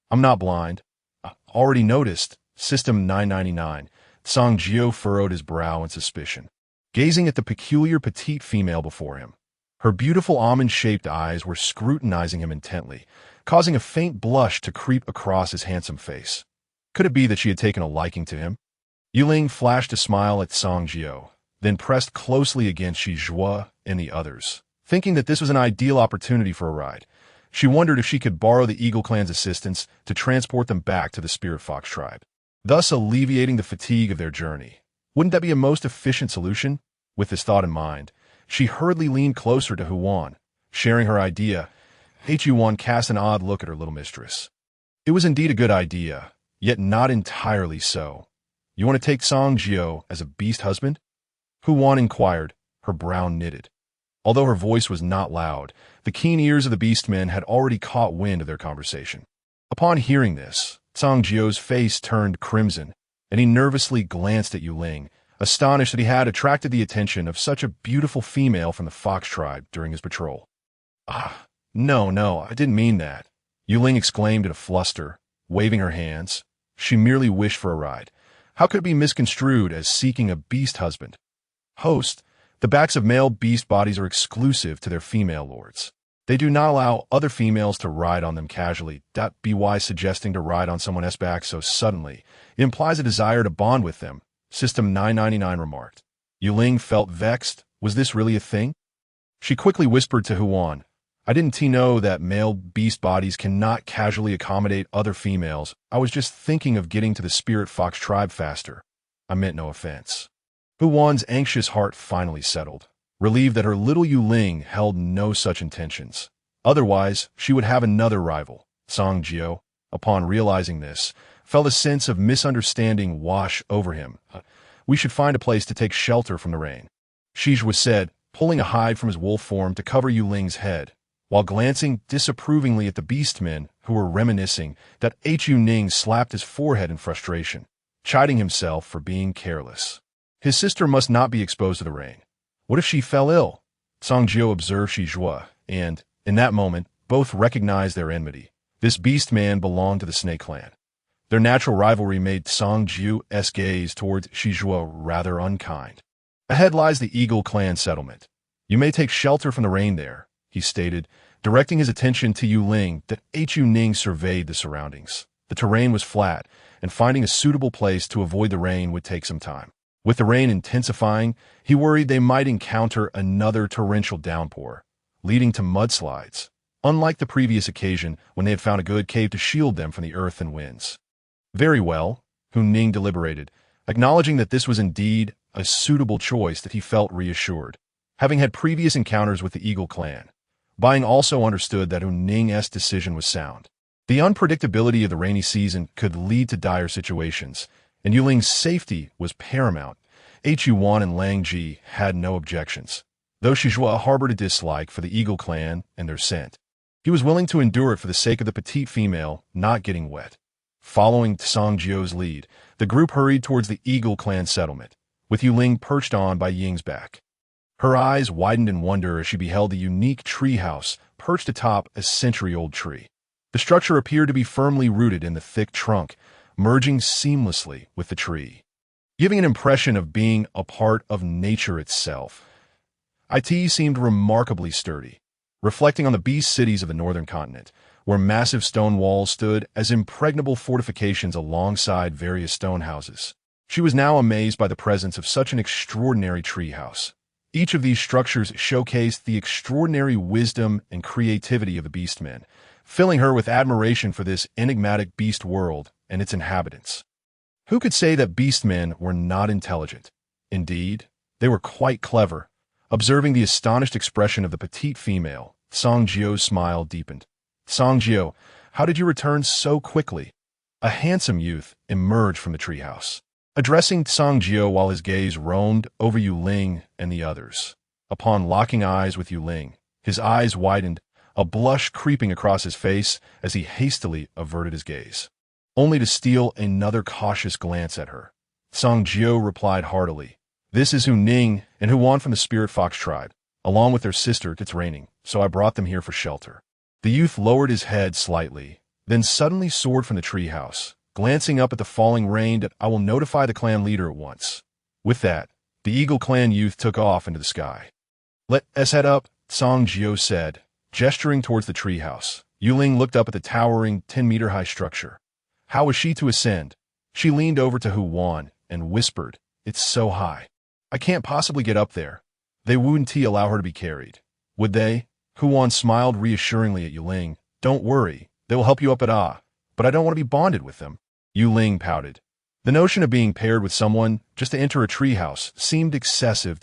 I'm not blind. I already noticed." System 999. Song Jiao furrowed his brow in suspicion, gazing at the peculiar petite female before him. Her beautiful almond-shaped eyes were scrutinizing him intently, causing a faint blush to creep across his handsome face. Could it be that she had taken a liking to him? Yue Ling flashed a smile at Song Jiao, then pressed closely against Shi Zhuo and the others. Thinking that this was an ideal opportunity for a ride, she wondered if she could borrow the Eagle Clan's assistance to transport them back to the Spirit Fox tribe, thus alleviating the fatigue of their journey. Wouldn't that be a most efficient solution? With this thought in mind, she hurriedly leaned closer to Huan, sharing her idea. Huan cast an odd look at her little mistress. It was indeed a good idea, yet not entirely so. "You want to take Song Jiao as a beast husband?" Huan inquired, her brow knitted. Although her voice was not loud, the keen ears of the beastmen had already caught wind of their conversation. Upon hearing this, Song Jiao's face turned crimson, and he nervously glanced at Yue Ling, astonished that he had attracted the attention of such a beautiful female from the Fox tribe during his patrol. No, I didn't mean that," Yue Ling exclaimed in a fluster, waving her hands. She merely wished for a ride. How could it be misconstrued as seeking a beast husband? "Host, the backs of male beast bodies are exclusive to their female lords. They do not allow other females to ride on them casually. By suggesting to ride on someone else's back so suddenly implies a desire to bond with them," System 999 remarked. Yue Ling felt vexed. Was this really a thing? She quickly whispered to Huan, "I didn't know that male beast bodies cannot casually accommodate other females. I was just thinking of getting to the Spirit Fox tribe faster. I meant no offense." Huan's anxious heart finally settled, relieved that her little Yue Ling held no such intentions. Otherwise, she would have another rival. Song Jiao, upon realizing this, felt a sense of misunderstanding wash over him. "We should find a place to take shelter from the rain," Shi Zhuo said, pulling a hide from his wolf form to cover Yue Ling's head, while glancing disapprovingly at the beastmen who were reminiscing. Yue Ning slapped his forehead in frustration. chiding himself for being careless. His sister must not be exposed to the rain. What if she fell ill? Songjiu observed Shizhua, and, in that moment, both recognized their enmity. This beast man belonged to the Snake Clan. Their natural rivalry made Songjiu's gaze towards Shizhua rather unkind. Ahead lies the Eagle Clan settlement. You may take shelter from the rain there, he stated, directing his attention to Yue Ling. That Yue Ling surveyed the surroundings. The terrain was flat, and finding a suitable place to avoid the rain would take some time. With the rain intensifying, he worried they might encounter another torrential downpour, leading to mudslides, unlike the previous occasion when they had found a good cave to shield them from the earth and winds. Very well, Hu Ning deliberated, acknowledging that this was indeed a suitable choice. That he felt reassured, having had previous encounters with the Eagle Clan. Buying also understood that Hu Ning's decision was sound. The unpredictability of the rainy season could lead to dire situations, and Yue Ling's safety was paramount. Yuan and Lang Ji had no objections, though Shizhua harbored a dislike for the Eagle Clan and their scent. He was willing to endure it for the sake of the petite female not getting wet. Following Songjiu's lead, the group hurried towards the Eagle Clan settlement, with Yue Ling perched on by Ying's back. Her eyes widened in wonder as she beheld the unique treehouse perched atop a century-old tree. The structure appeared to be firmly rooted in the thick trunk, merging seamlessly with the tree, giving an impression of being a part of nature itself. It seemed remarkably sturdy, reflecting on the beast cities of the northern continent, where massive stone walls stood as impregnable fortifications alongside various stone houses. She was now amazed by the presence of such an extraordinary treehouse. Each of these structures showcased the extraordinary wisdom and creativity of the beastmen, filling her with admiration for this enigmatic beast world and its inhabitants. Who could say that beastmen were not intelligent? Indeed, they were quite clever. Observing the astonished expression of the petite female, Songjiu's smile deepened. Songjiu, how did you return so quickly? A handsome youth emerged from the treehouse, addressing Songjiu while his gaze roamed over Yue Ling and the others. Upon locking eyes with Yue Ling, his eyes widened, a blush creeping across his face as he hastily averted his gaze, only to steal another cautious glance at her. Songjiu replied heartily, "This is Hu Ning and Huan from the Spirit Fox tribe, along with their sister. It's raining, so I brought them here for shelter." The youth lowered his head slightly, then suddenly soared from the treehouse, glancing up at the falling rain. "That I will notify the clan leader at once." With that, the Eagle Clan youth took off into the sky. "Let us head up," Songjiu said, gesturing towards the treehouse. Yue Ling looked up at the towering 10-meter-high structure. How was she to ascend? She leaned over to Huan and whispered, "It's so high. I can't possibly get up there." They wouldn't allow her to be carried, would they? Huan smiled reassuringly at Yue Ling. "Don't worry, they will help you up at but I don't want to be bonded with them." Yue Ling pouted. The notion of being paired with someone just to enter a treehouse seemed excessive.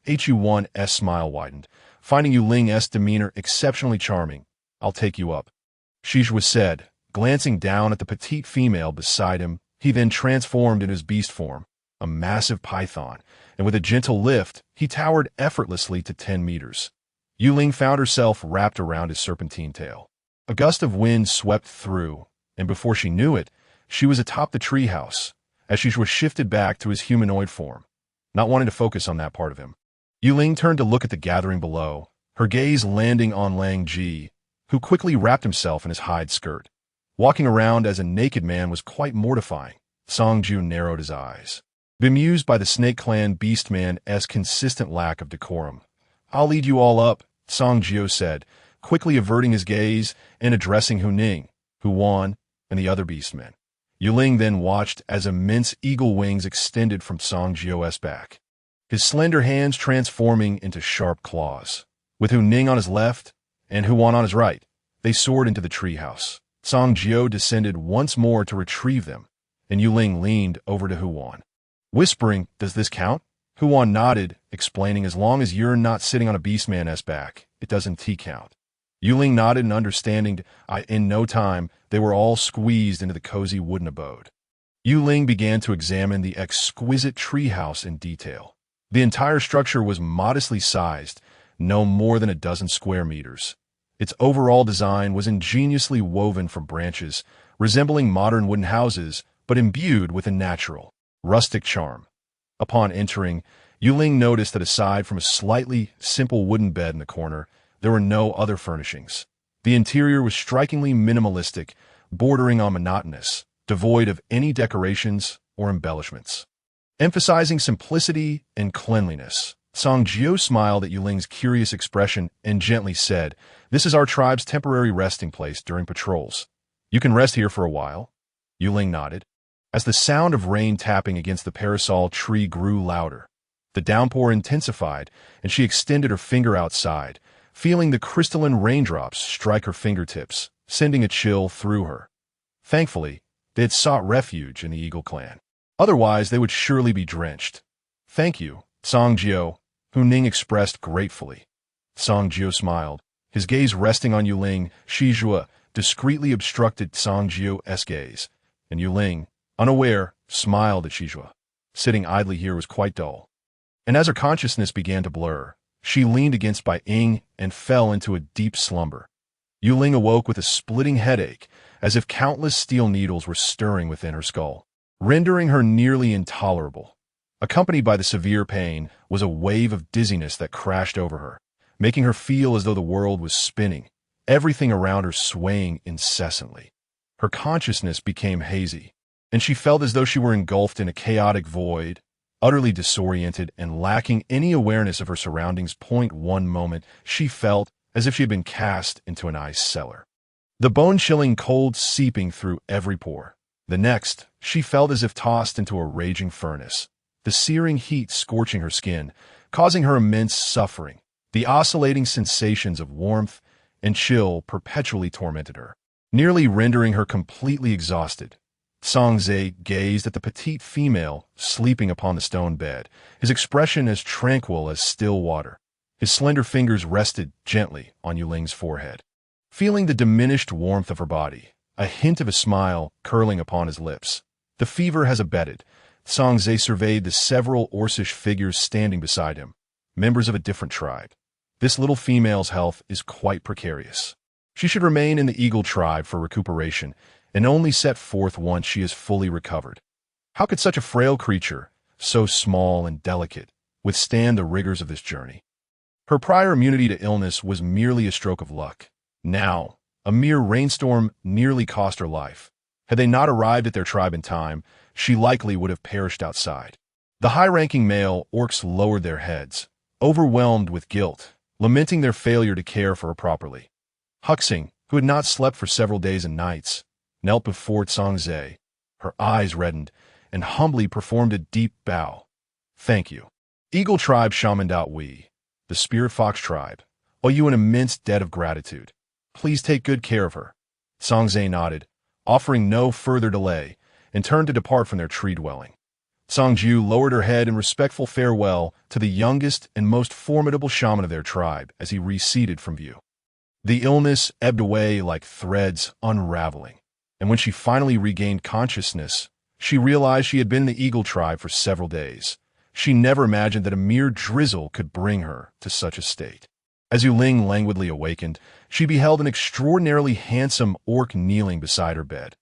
Huan's smile widened, finding Yue Ling's demeanor exceptionally charming. "I'll take you up," Shizhua said, glancing down at the petite female beside him. He then transformed into his beast form, a massive python, and with a gentle lift, he towered effortlessly to 10 meters. Yue Ling found herself wrapped around his serpentine tail. A gust of wind swept through, and before she knew it, she was atop the treehouse, as she was shifted back to his humanoid form, not wanting to focus on that part of him. Yue Ling turned to look at the gathering below, her gaze landing on Lang Ji, who quickly wrapped himself in his hide skirt. Walking around as a naked man was quite mortifying. Songjiu narrowed his eyes, bemused by the Snake Clan beastman's consistent lack of decorum. "I'll lead you all up," Songjiu said, quickly averting his gaze and addressing Hu Ning, Huan, and the other beastmen. Yue Ling then watched as immense eagle wings extended from Songjiu's back, his slender hands transforming into sharp claws. With Hu Ning on his left and Huan on his right, they soared into the treehouse. Songjiu descended once more to retrieve them, and Yue Ling leaned over to Huan, whispering, "Does this count?" Huan nodded, explaining, "As long as you're not sitting on a beastman's back, it doesn't count." Yue Ling nodded in understanding. In no time, they were all squeezed into the cozy wooden abode. Yue Ling began to examine the exquisite treehouse in detail. The entire structure was modestly sized, no more than a dozen square meters. Its overall design was ingeniously woven from branches, resembling modern wooden houses, but imbued with a natural, rustic charm. Upon entering, Yue Ling noticed that aside from a slightly simple wooden bed in the corner, there were no other furnishings. The interior was strikingly minimalistic, bordering on monotonous, devoid of any decorations or embellishments. Emphasizing simplicity and cleanliness, Song Jiu smiled at Yue Ling's curious expression and gently said, "This is our tribe's temporary resting place during patrols. You can rest here for a while." Yue Ling nodded. As the sound of rain tapping against the parasol tree grew louder, the downpour intensified, and she extended her finger outside, feeling the crystalline raindrops strike her fingertips, sending a chill through her. Thankfully, they had sought refuge in the Eagle clan. Otherwise, they would surely be drenched. "Thank you, Song Jiu," Hu Ning expressed gratefully. Song Jiu smiled, his gaze resting on Yue Ling. Shizhua discreetly obstructed Song Jiu's gaze, and Yue Ling, unaware, smiled at Shizhua. Sitting idly here was quite dull. And as her consciousness began to blur, she leaned against Bai Ying and fell into a deep slumber. Yue Ling awoke with a splitting headache, as if countless steel needles were stirring within her skull, rendering her nearly intolerable. Accompanied by the severe pain was a wave of dizziness that crashed over her, making her feel as though the world was spinning, everything around her swaying incessantly. Her consciousness became hazy, and she felt as though she were engulfed in a chaotic void, utterly disoriented and lacking any awareness of her surroundings. One moment, she felt as if she had been cast into an ice cellar, the bone-chilling cold seeping through every pore. The next, she felt as if tossed into a raging furnace, the searing heat scorching her skin, causing her immense suffering. The oscillating sensations of warmth and chill perpetually tormented her, nearly rendering her completely exhausted. Song Zhe gazed at the petite female sleeping upon the stone bed, his expression as tranquil as still water. His slender fingers rested gently on Yue Ling's forehead. Feeling the diminished warmth of her body, a hint of a smile curling upon his lips. The fever has abated. Song Zhe surveyed the several Orcish figures standing beside him, members of a different tribe. This little female's health is quite precarious. She should remain in the Eagle tribe for recuperation, and only set forth once she is fully recovered. How could such a frail creature, so small and delicate, withstand the rigors of this journey? Her prior immunity to illness was merely a stroke of luck. Now, a mere rainstorm nearly cost her life. Had they not arrived at their tribe in time, she likely would have perished outside. The high-ranking male orcs lowered their heads, overwhelmed with guilt, lamenting their failure to care for her properly. Huxing, who had not slept for several days and nights, knelt before Song Zhe, her eyes reddened, and humbly performed a deep bow. "Thank you. Eagle Tribe Shaman Wei, the Spirit Fox Tribe, owe you an immense debt of gratitude. Please take good care of her." Song Zhe nodded, offering no further delay, and turned to depart from their tree dwelling. Song Jiu lowered her head in respectful farewell to the youngest and most formidable shaman of their tribe as he receded from view. The illness ebbed away like threads unraveling, and when she finally regained consciousness, she realized she had been in the Eagle tribe for several days. She never imagined that a mere drizzle could bring her to such a state. As Yue Ling languidly awakened, she beheld an extraordinarily handsome orc kneeling beside her bed.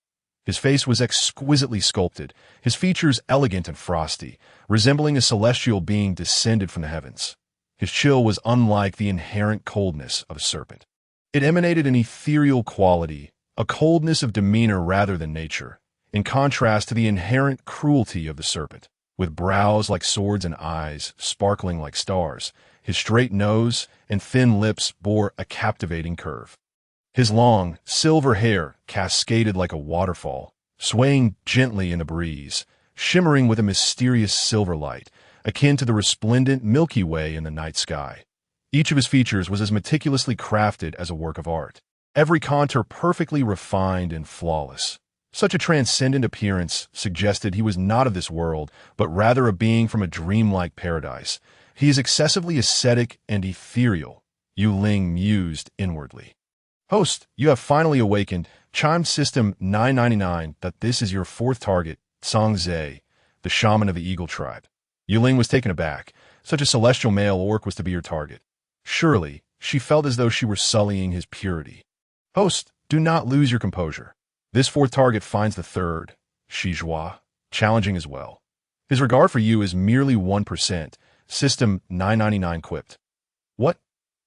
His face was exquisitely sculpted, his features elegant and frosty, resembling a celestial being descended from the heavens. His chill was unlike the inherent coldness of a serpent. It emanated an ethereal quality, a coldness of demeanor rather than nature, in contrast to the inherent cruelty of the serpent. With brows like swords and eyes sparkling like stars, his straight nose and thin lips bore a captivating curve. His long, silver hair cascaded like a waterfall, swaying gently in the breeze, shimmering with a mysterious silver light, akin to the resplendent Milky Way in the night sky. Each of his features was as meticulously crafted as a work of art, every contour perfectly refined and flawless. Such a transcendent appearance suggested he was not of this world, but rather a being from a dreamlike paradise. He is excessively ascetic and ethereal, Yue Ling mused inwardly. "Host, you have finally awakened. Chimed System 999 that this is your fourth target, Song Zhe, the shaman of the Eagle tribe." Yue Ling was taken aback. Such a celestial male orc was to be her target. Surely, she felt as though she were sullying his purity. "Host, do not lose your composure. This fourth target finds the third, Shizhua, challenging as well. His regard for you is merely 1%. System 999 quipped. What?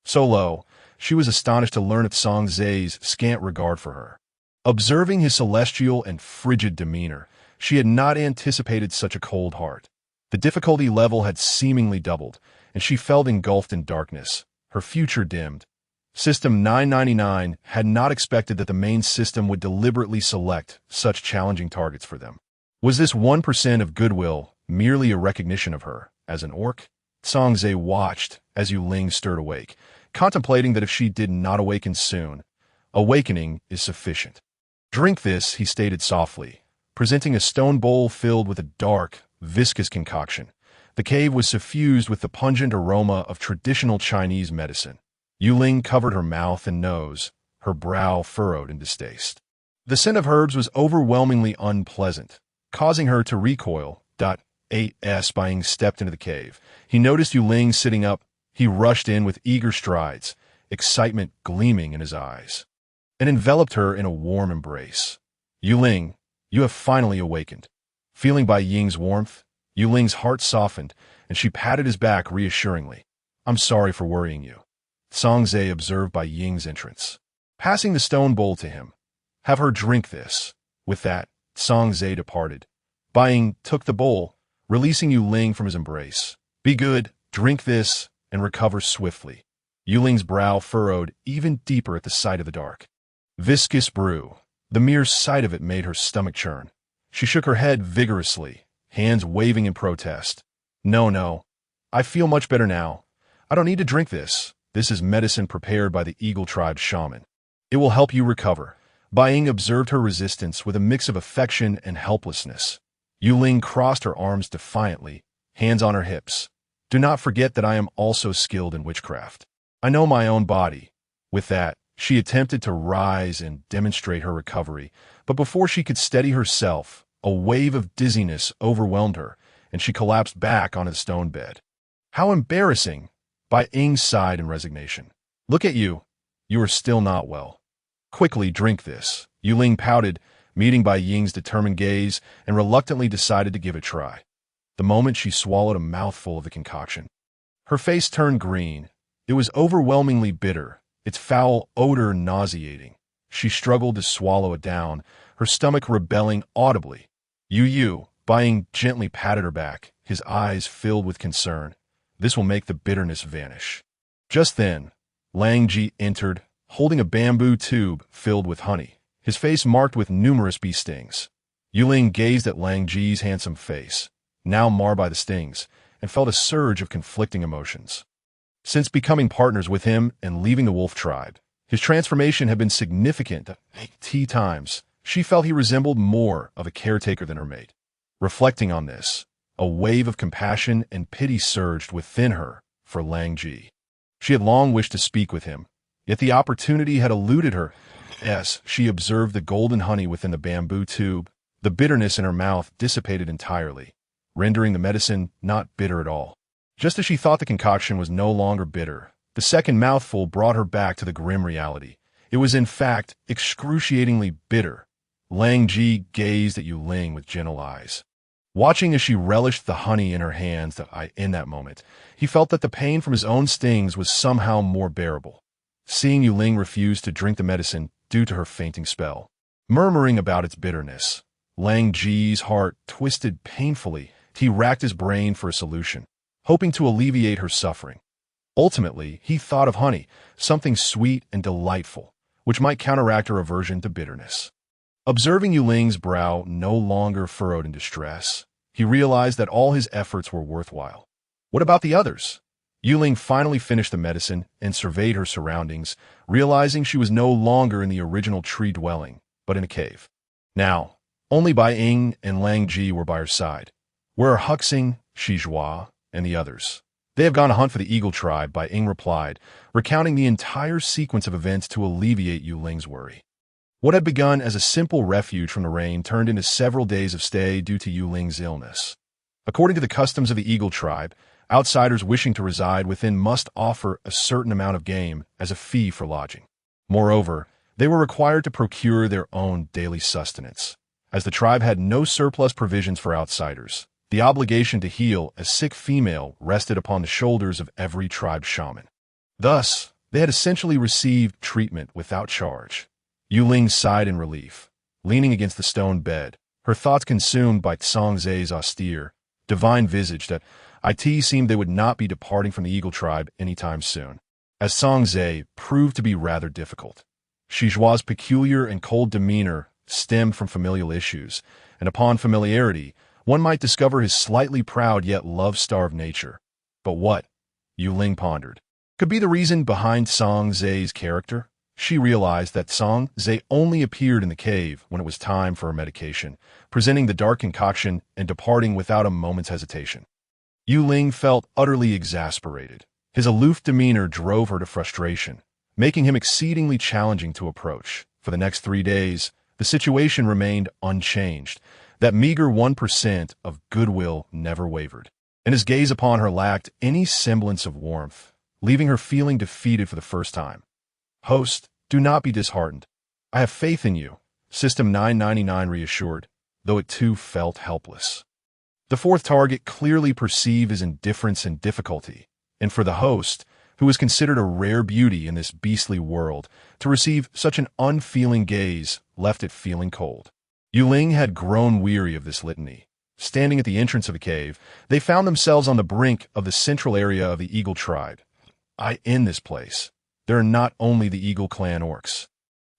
So low, she was astonished to learn of Song Zai's scant regard for her. Observing his celestial and frigid demeanor, she had not anticipated such a cold heart. The difficulty level had seemingly doubled, and she felt engulfed in darkness, her future dimmed. System 999 had not expected that the main system would deliberately select such challenging targets for them. Was this 1% of goodwill merely a recognition of her as an orc? Song Zai watched as Yue Ling stirred awake, contemplating that if she did not awaken soon, awakening is sufficient. Drink this, he stated softly, presenting a stone bowl filled with a dark, viscous concoction. The cave was suffused with the pungent aroma of traditional Chinese medicine. Yue Ling covered her mouth and nose, her brow furrowed in distaste. The scent of herbs was overwhelmingly unpleasant, causing her to recoil. Buying stepped into the cave. He noticed Yue Ling sitting up. He rushed in with eager strides, excitement gleaming in his eyes, and enveloped her in a warm embrace. Yue Ling, you have finally awakened. Feeling Bai Ying's warmth, Yue Ling's heart softened, and she patted his back reassuringly. I'm sorry for worrying you. Song Zai observed Bai Ying's entrance, passing the stone bowl to him. Have her drink this. With that, Song Zai departed. Bai Ying took the bowl, releasing Yue Ling from his embrace. Be good, drink this, and recover swiftly. Yue Ling's brow furrowed even deeper at the sight of the dark, viscous brew. The mere sight of it made her stomach churn. She shook her head vigorously, hands waving in protest. No. I feel much better now. I don't need to drink this. This is medicine prepared by the Eagle Tribe shaman. It will help you recover. Bai Ying observed her resistance with a mix of affection and helplessness. Yue Ling crossed her arms defiantly, hands on her hips. Do not forget that I am also skilled in witchcraft. I know my own body. With that, she attempted to rise and demonstrate her recovery, but before she could steady herself, a wave of dizziness overwhelmed her, and she collapsed back onto the stone bed. How embarrassing! Bai Ying sighed in resignation. Look at you. You are still not well. Quickly drink this. Yue Ling pouted, meeting Bai Ying's determined gaze, and reluctantly decided to give it a try. The moment she swallowed a mouthful of the concoction, her face turned green. It was overwhelmingly bitter, its foul odor nauseating. She struggled to swallow it down, her stomach rebelling audibly. You, Bai Ying gently patted her back, his eyes filled with concern. This will make the bitterness vanish. Just then, Lang Ji entered, holding a bamboo tube filled with honey, his face marked with numerous bee stings. Yue Ling gazed at Lang Ji's handsome face, now marred by the stings, and felt a surge of conflicting emotions. Since becoming partners with him and leaving the wolf tribe, his transformation had been significant. 8 times, she felt he resembled more of a caretaker than her mate. Reflecting on this, a wave of compassion and pity surged within her for Lang Ji. She had long wished to speak with him, yet the opportunity had eluded her. As she observed the golden honey within the bamboo tube, the bitterness in her mouth dissipated entirely, rendering the medicine not bitter at all. Just as she thought the concoction was no longer bitter, the second mouthful brought her back to the grim reality. It was in fact excruciatingly bitter. Lang Ji gazed at Yue Ling with gentle eyes. Watching as she relished the honey in her hands, in that moment, he felt that the pain from his own stings was somehow more bearable. Seeing Yue Ling refuse to drink the medicine due to her fainting spell, murmuring about its bitterness, Lang Ji's heart twisted painfully. He racked his brain for a solution, hoping to alleviate her suffering. Ultimately, he thought of honey, something sweet and delightful, which might counteract her aversion to bitterness. Observing Yue Ling's brow no longer furrowed in distress, he realized that all his efforts were worthwhile. What about the others? Yue Ling finally finished the medicine and surveyed her surroundings, realizing she was no longer in the original tree dwelling, but in a cave. Now, only Bai Ying and Lang Ji were by her side. Where are Huxing, Shizhua, and the others? They have gone to hunt for the Eagle Tribe, Bai Ying replied, recounting the entire sequence of events to alleviate Yue Ling's worry. What had begun as a simple refuge from the rain turned into several days of stay due to Yue Ling's illness. According to the customs of the Eagle Tribe, outsiders wishing to reside within must offer a certain amount of game as a fee for lodging. Moreover, they were required to procure their own daily sustenance. As the tribe had no surplus provisions for outsiders, The obligation to heal a sick female rested upon the shoulders of every tribe shaman. Thus, they had essentially received treatment without charge. Yue Ling sighed in relief, leaning against the stone bed, her thoughts consumed by Tsongze's austere, divine visage that it seemed they would not be departing from the Eagle tribe anytime soon. As Tsongze proved to be rather difficult. Shijua's peculiar and cold demeanor stemmed from familial issues, and upon familiarity, one might discover his slightly proud yet love-starved nature. But what, Yue Ling pondered, could be the reason behind Tsongze's character? She realized that Tsongze only appeared in the cave when it was time for her medication, presenting the dark concoction and departing without a moment's hesitation. Yue Ling felt utterly exasperated. His aloof demeanor drove her to frustration, making him exceedingly challenging to approach. For the next 3 days, the situation remained unchanged. That meager 1% of goodwill never wavered, and his gaze upon her lacked any semblance of warmth, leaving her feeling defeated for the first time. Host, do not be disheartened. I have faith in you, System 999 reassured, though it too felt helpless. The fourth target clearly perceived his indifference and difficulty, and for the host, who was considered a rare beauty in this beastly world, to receive such an unfeeling gaze left it feeling cold. Yue Ling had grown weary of this litany. Standing at the entrance of the cave, they found themselves on the brink of the central area of the Eagle tribe. In this place, there are not only the Eagle clan orcs,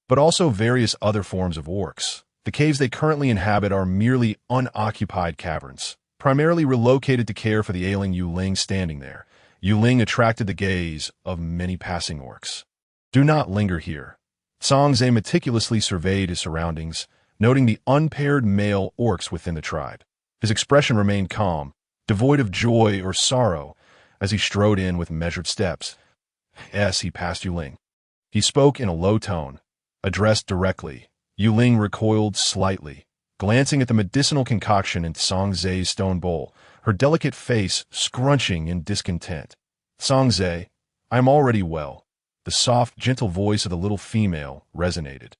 but also various other forms of orcs. The caves they currently inhabit are merely unoccupied caverns, primarily relocated to care for the ailing Yue Ling standing there. Yue Ling attracted the gaze of many passing orcs. Do not linger here. Tsongze meticulously surveyed his surroundings, noting the unpaired male orcs within the tribe. His expression remained calm, devoid of joy or sorrow, as he strode in with measured steps. As he passed Yue Ling, he spoke in a low tone, addressed directly. Yue Ling recoiled slightly, glancing at the medicinal concoction in Tsongze's stone bowl, her delicate face scrunching in discontent. Tsongze, I am already well. The soft, gentle voice of the little female resonated,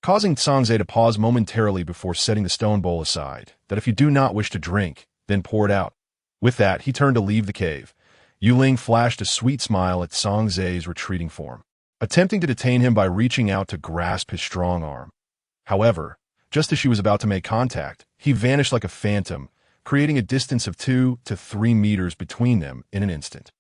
causing Tsongze to pause momentarily before setting the stone bowl aside, that if you do not wish to drink, then pour it out. With that, he turned to leave the cave. Yue Ling flashed a sweet smile at Tsongze's retreating form, attempting to detain him by reaching out to grasp his strong arm. However, just as she was about to make contact, he vanished like a phantom, creating a distance of 2 to 3 meters between them in an instant.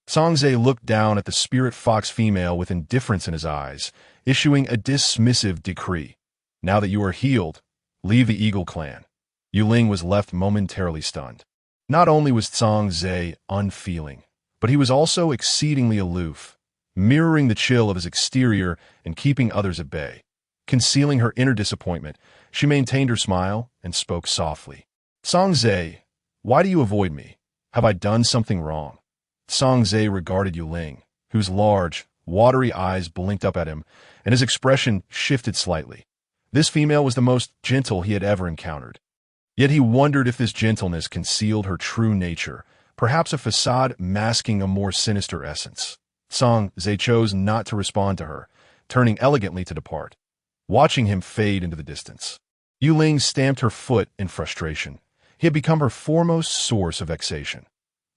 Tsongze looked down at the spirit fox female with indifference in his eyes, issuing a dismissive decree. Now that you are healed, leave the Eagle clan. Yue Ling was left momentarily stunned. Not only was Tsongze unfeeling, but he was also exceedingly aloof, mirroring the chill of his exterior and keeping others at bay. Concealing her inner disappointment, she maintained her smile and spoke softly. Tsongze, why do you avoid me? Have I done something wrong? Tsongze regarded Yue Ling, whose large, watery eyes blinked up at him, and his expression shifted slightly. This female was the most gentle he had ever encountered. Yet he wondered if this gentleness concealed her true nature, perhaps a facade masking a more sinister essence. Tsongze chose not to respond to her, turning elegantly to depart, watching him fade into the distance. Yue Ling stamped her foot in frustration. He had become her foremost source of vexation.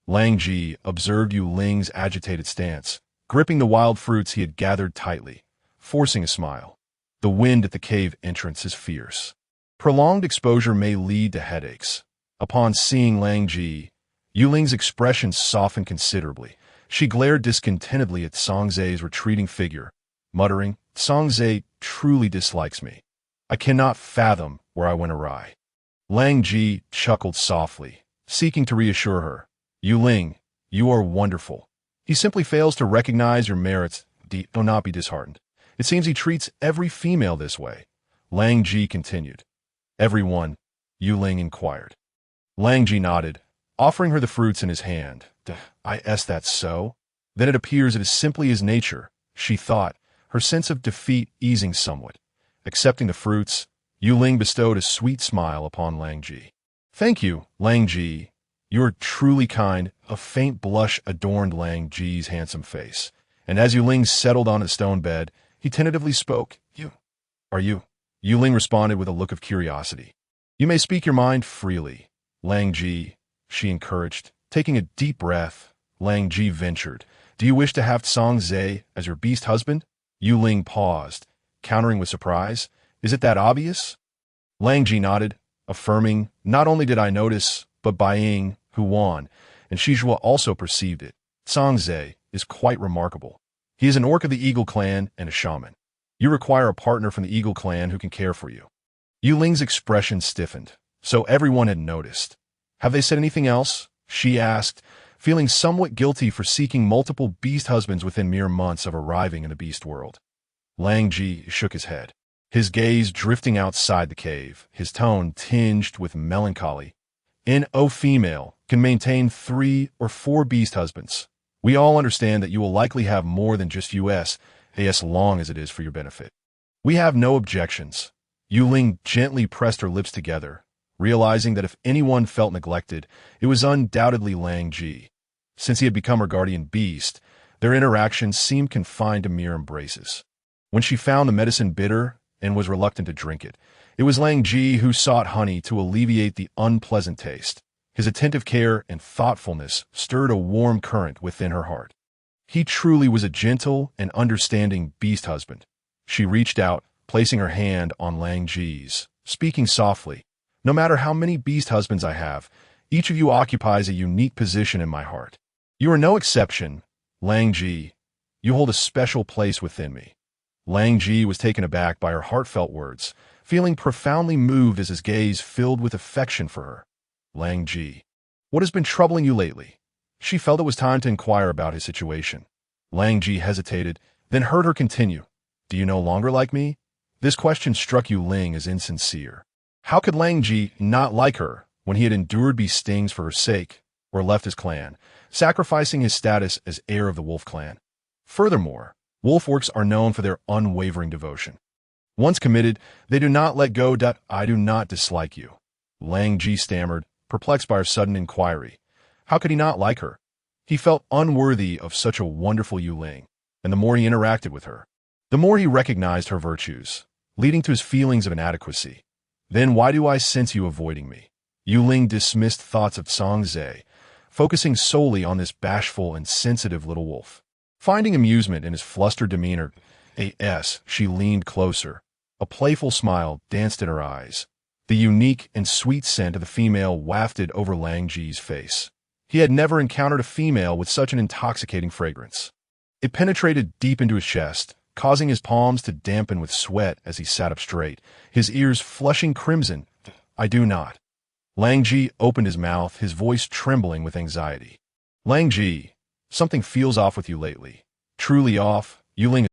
Lang Ji observed Yue Ling's agitated stance, gripping the wild fruits he had gathered tightly, forcing a smile. The wind at the cave entrance is fierce. Prolonged exposure may lead to headaches. Upon seeing Lang Ji, Yue Ling's expression softened considerably. She glared discontentedly at Tsongze's retreating figure, muttering, Tsongze truly dislikes me. I cannot fathom where I went awry. Lang Ji chuckled softly, seeking to reassure her. Yue Ling, you are wonderful. He simply fails to recognize your merits. Do not be disheartened. It seems he treats every female this way. Lang Ji continued. Everyone, Yue Ling inquired. Lang Ji nodded, offering her the fruits in his hand. That's so? Then it appears it is simply his nature, she thought, her sense of defeat easing somewhat. Accepting the fruits, Yue Ling bestowed a sweet smile upon Lang Ji. Thank you, Lang Ji. You are truly kind. A faint blush adorned Lang Ji's handsome face, and as Yue Ling settled on a stone bed, he tentatively spoke. Are you? Yue Ling responded with a look of curiosity. You may speak your mind freely. Lang Ji, she encouraged. Taking a deep breath, Lang Ji ventured. Do you wish to have Song Zhe as your beast husband? Yue Ling paused, countering with surprise. Is it that obvious? Lang Ji nodded, affirming, not only did I notice, but Bai Ying, who won, and Shizhua also perceived it. Song Zhe is quite remarkable. He is an orc of the Eagle clan and a shaman. You require a partner from the Eagle clan who can care for you. Yue Ling's expression stiffened, so everyone had noticed. Have they said anything else? She asked, feeling somewhat guilty for seeking multiple beast husbands within mere months of arriving in the beast world. Lang Ji shook his head, his gaze drifting outside the cave, his tone tinged with melancholy. O female can maintain 3 or 4 beast husbands. We all understand that you will likely have more than just US, as long as it is for your benefit. We have no objections. Yue Ling gently pressed her lips together, realizing that if anyone felt neglected, it was undoubtedly Lang Ji. Since he had become her guardian beast, their interactions seemed confined to mere embraces. When she found the medicine bitter and was reluctant to drink it, it was Lang Ji who sought honey to alleviate the unpleasant taste. His attentive care and thoughtfulness stirred a warm current within her heart. He truly was a gentle and understanding beast husband. She reached out, placing her hand on Lang Ji's, speaking softly. No matter how many beast husbands I have, each of you occupies a unique position in my heart. You are no exception, Lang Ji. You hold a special place within me. Lang Ji was taken aback by her heartfelt words, feeling profoundly moved as his gaze filled with affection for her. Lang Ji, what has been troubling you lately? She felt it was time to inquire about his situation. Lang Ji hesitated, then heard her continue. Do you no longer like me? This question struck Yue Ling as insincere. How could Lang Ji not like her when he had endured beast stings for her sake, or left his clan, sacrificing his status as heir of the wolf clan? Furthermore, wolf orcs are known for their unwavering devotion. Once committed, they do not let go. I do not dislike you, Lang Ji stammered, perplexed by her sudden inquiry. How could he not like her? He felt unworthy of such a wonderful Yue Ling, and the more he interacted with her, the more he recognized her virtues, leading to his feelings of inadequacy. Then why do I sense you avoiding me? Yue Ling dismissed thoughts of Song Zhe, focusing solely on this bashful and sensitive little wolf. Finding amusement in his flustered demeanor, she leaned closer. A playful smile danced in her eyes. The unique and sweet scent of the female wafted over Lang Ji's face. He had never encountered a female with such an intoxicating fragrance. It penetrated deep into his chest, causing his palms to dampen with sweat as he sat up straight, his ears flushing crimson. I do not. Lang Ji opened his mouth, his voice trembling with anxiety. Lang Ji, something feels off with you lately. Truly off, Yue Ling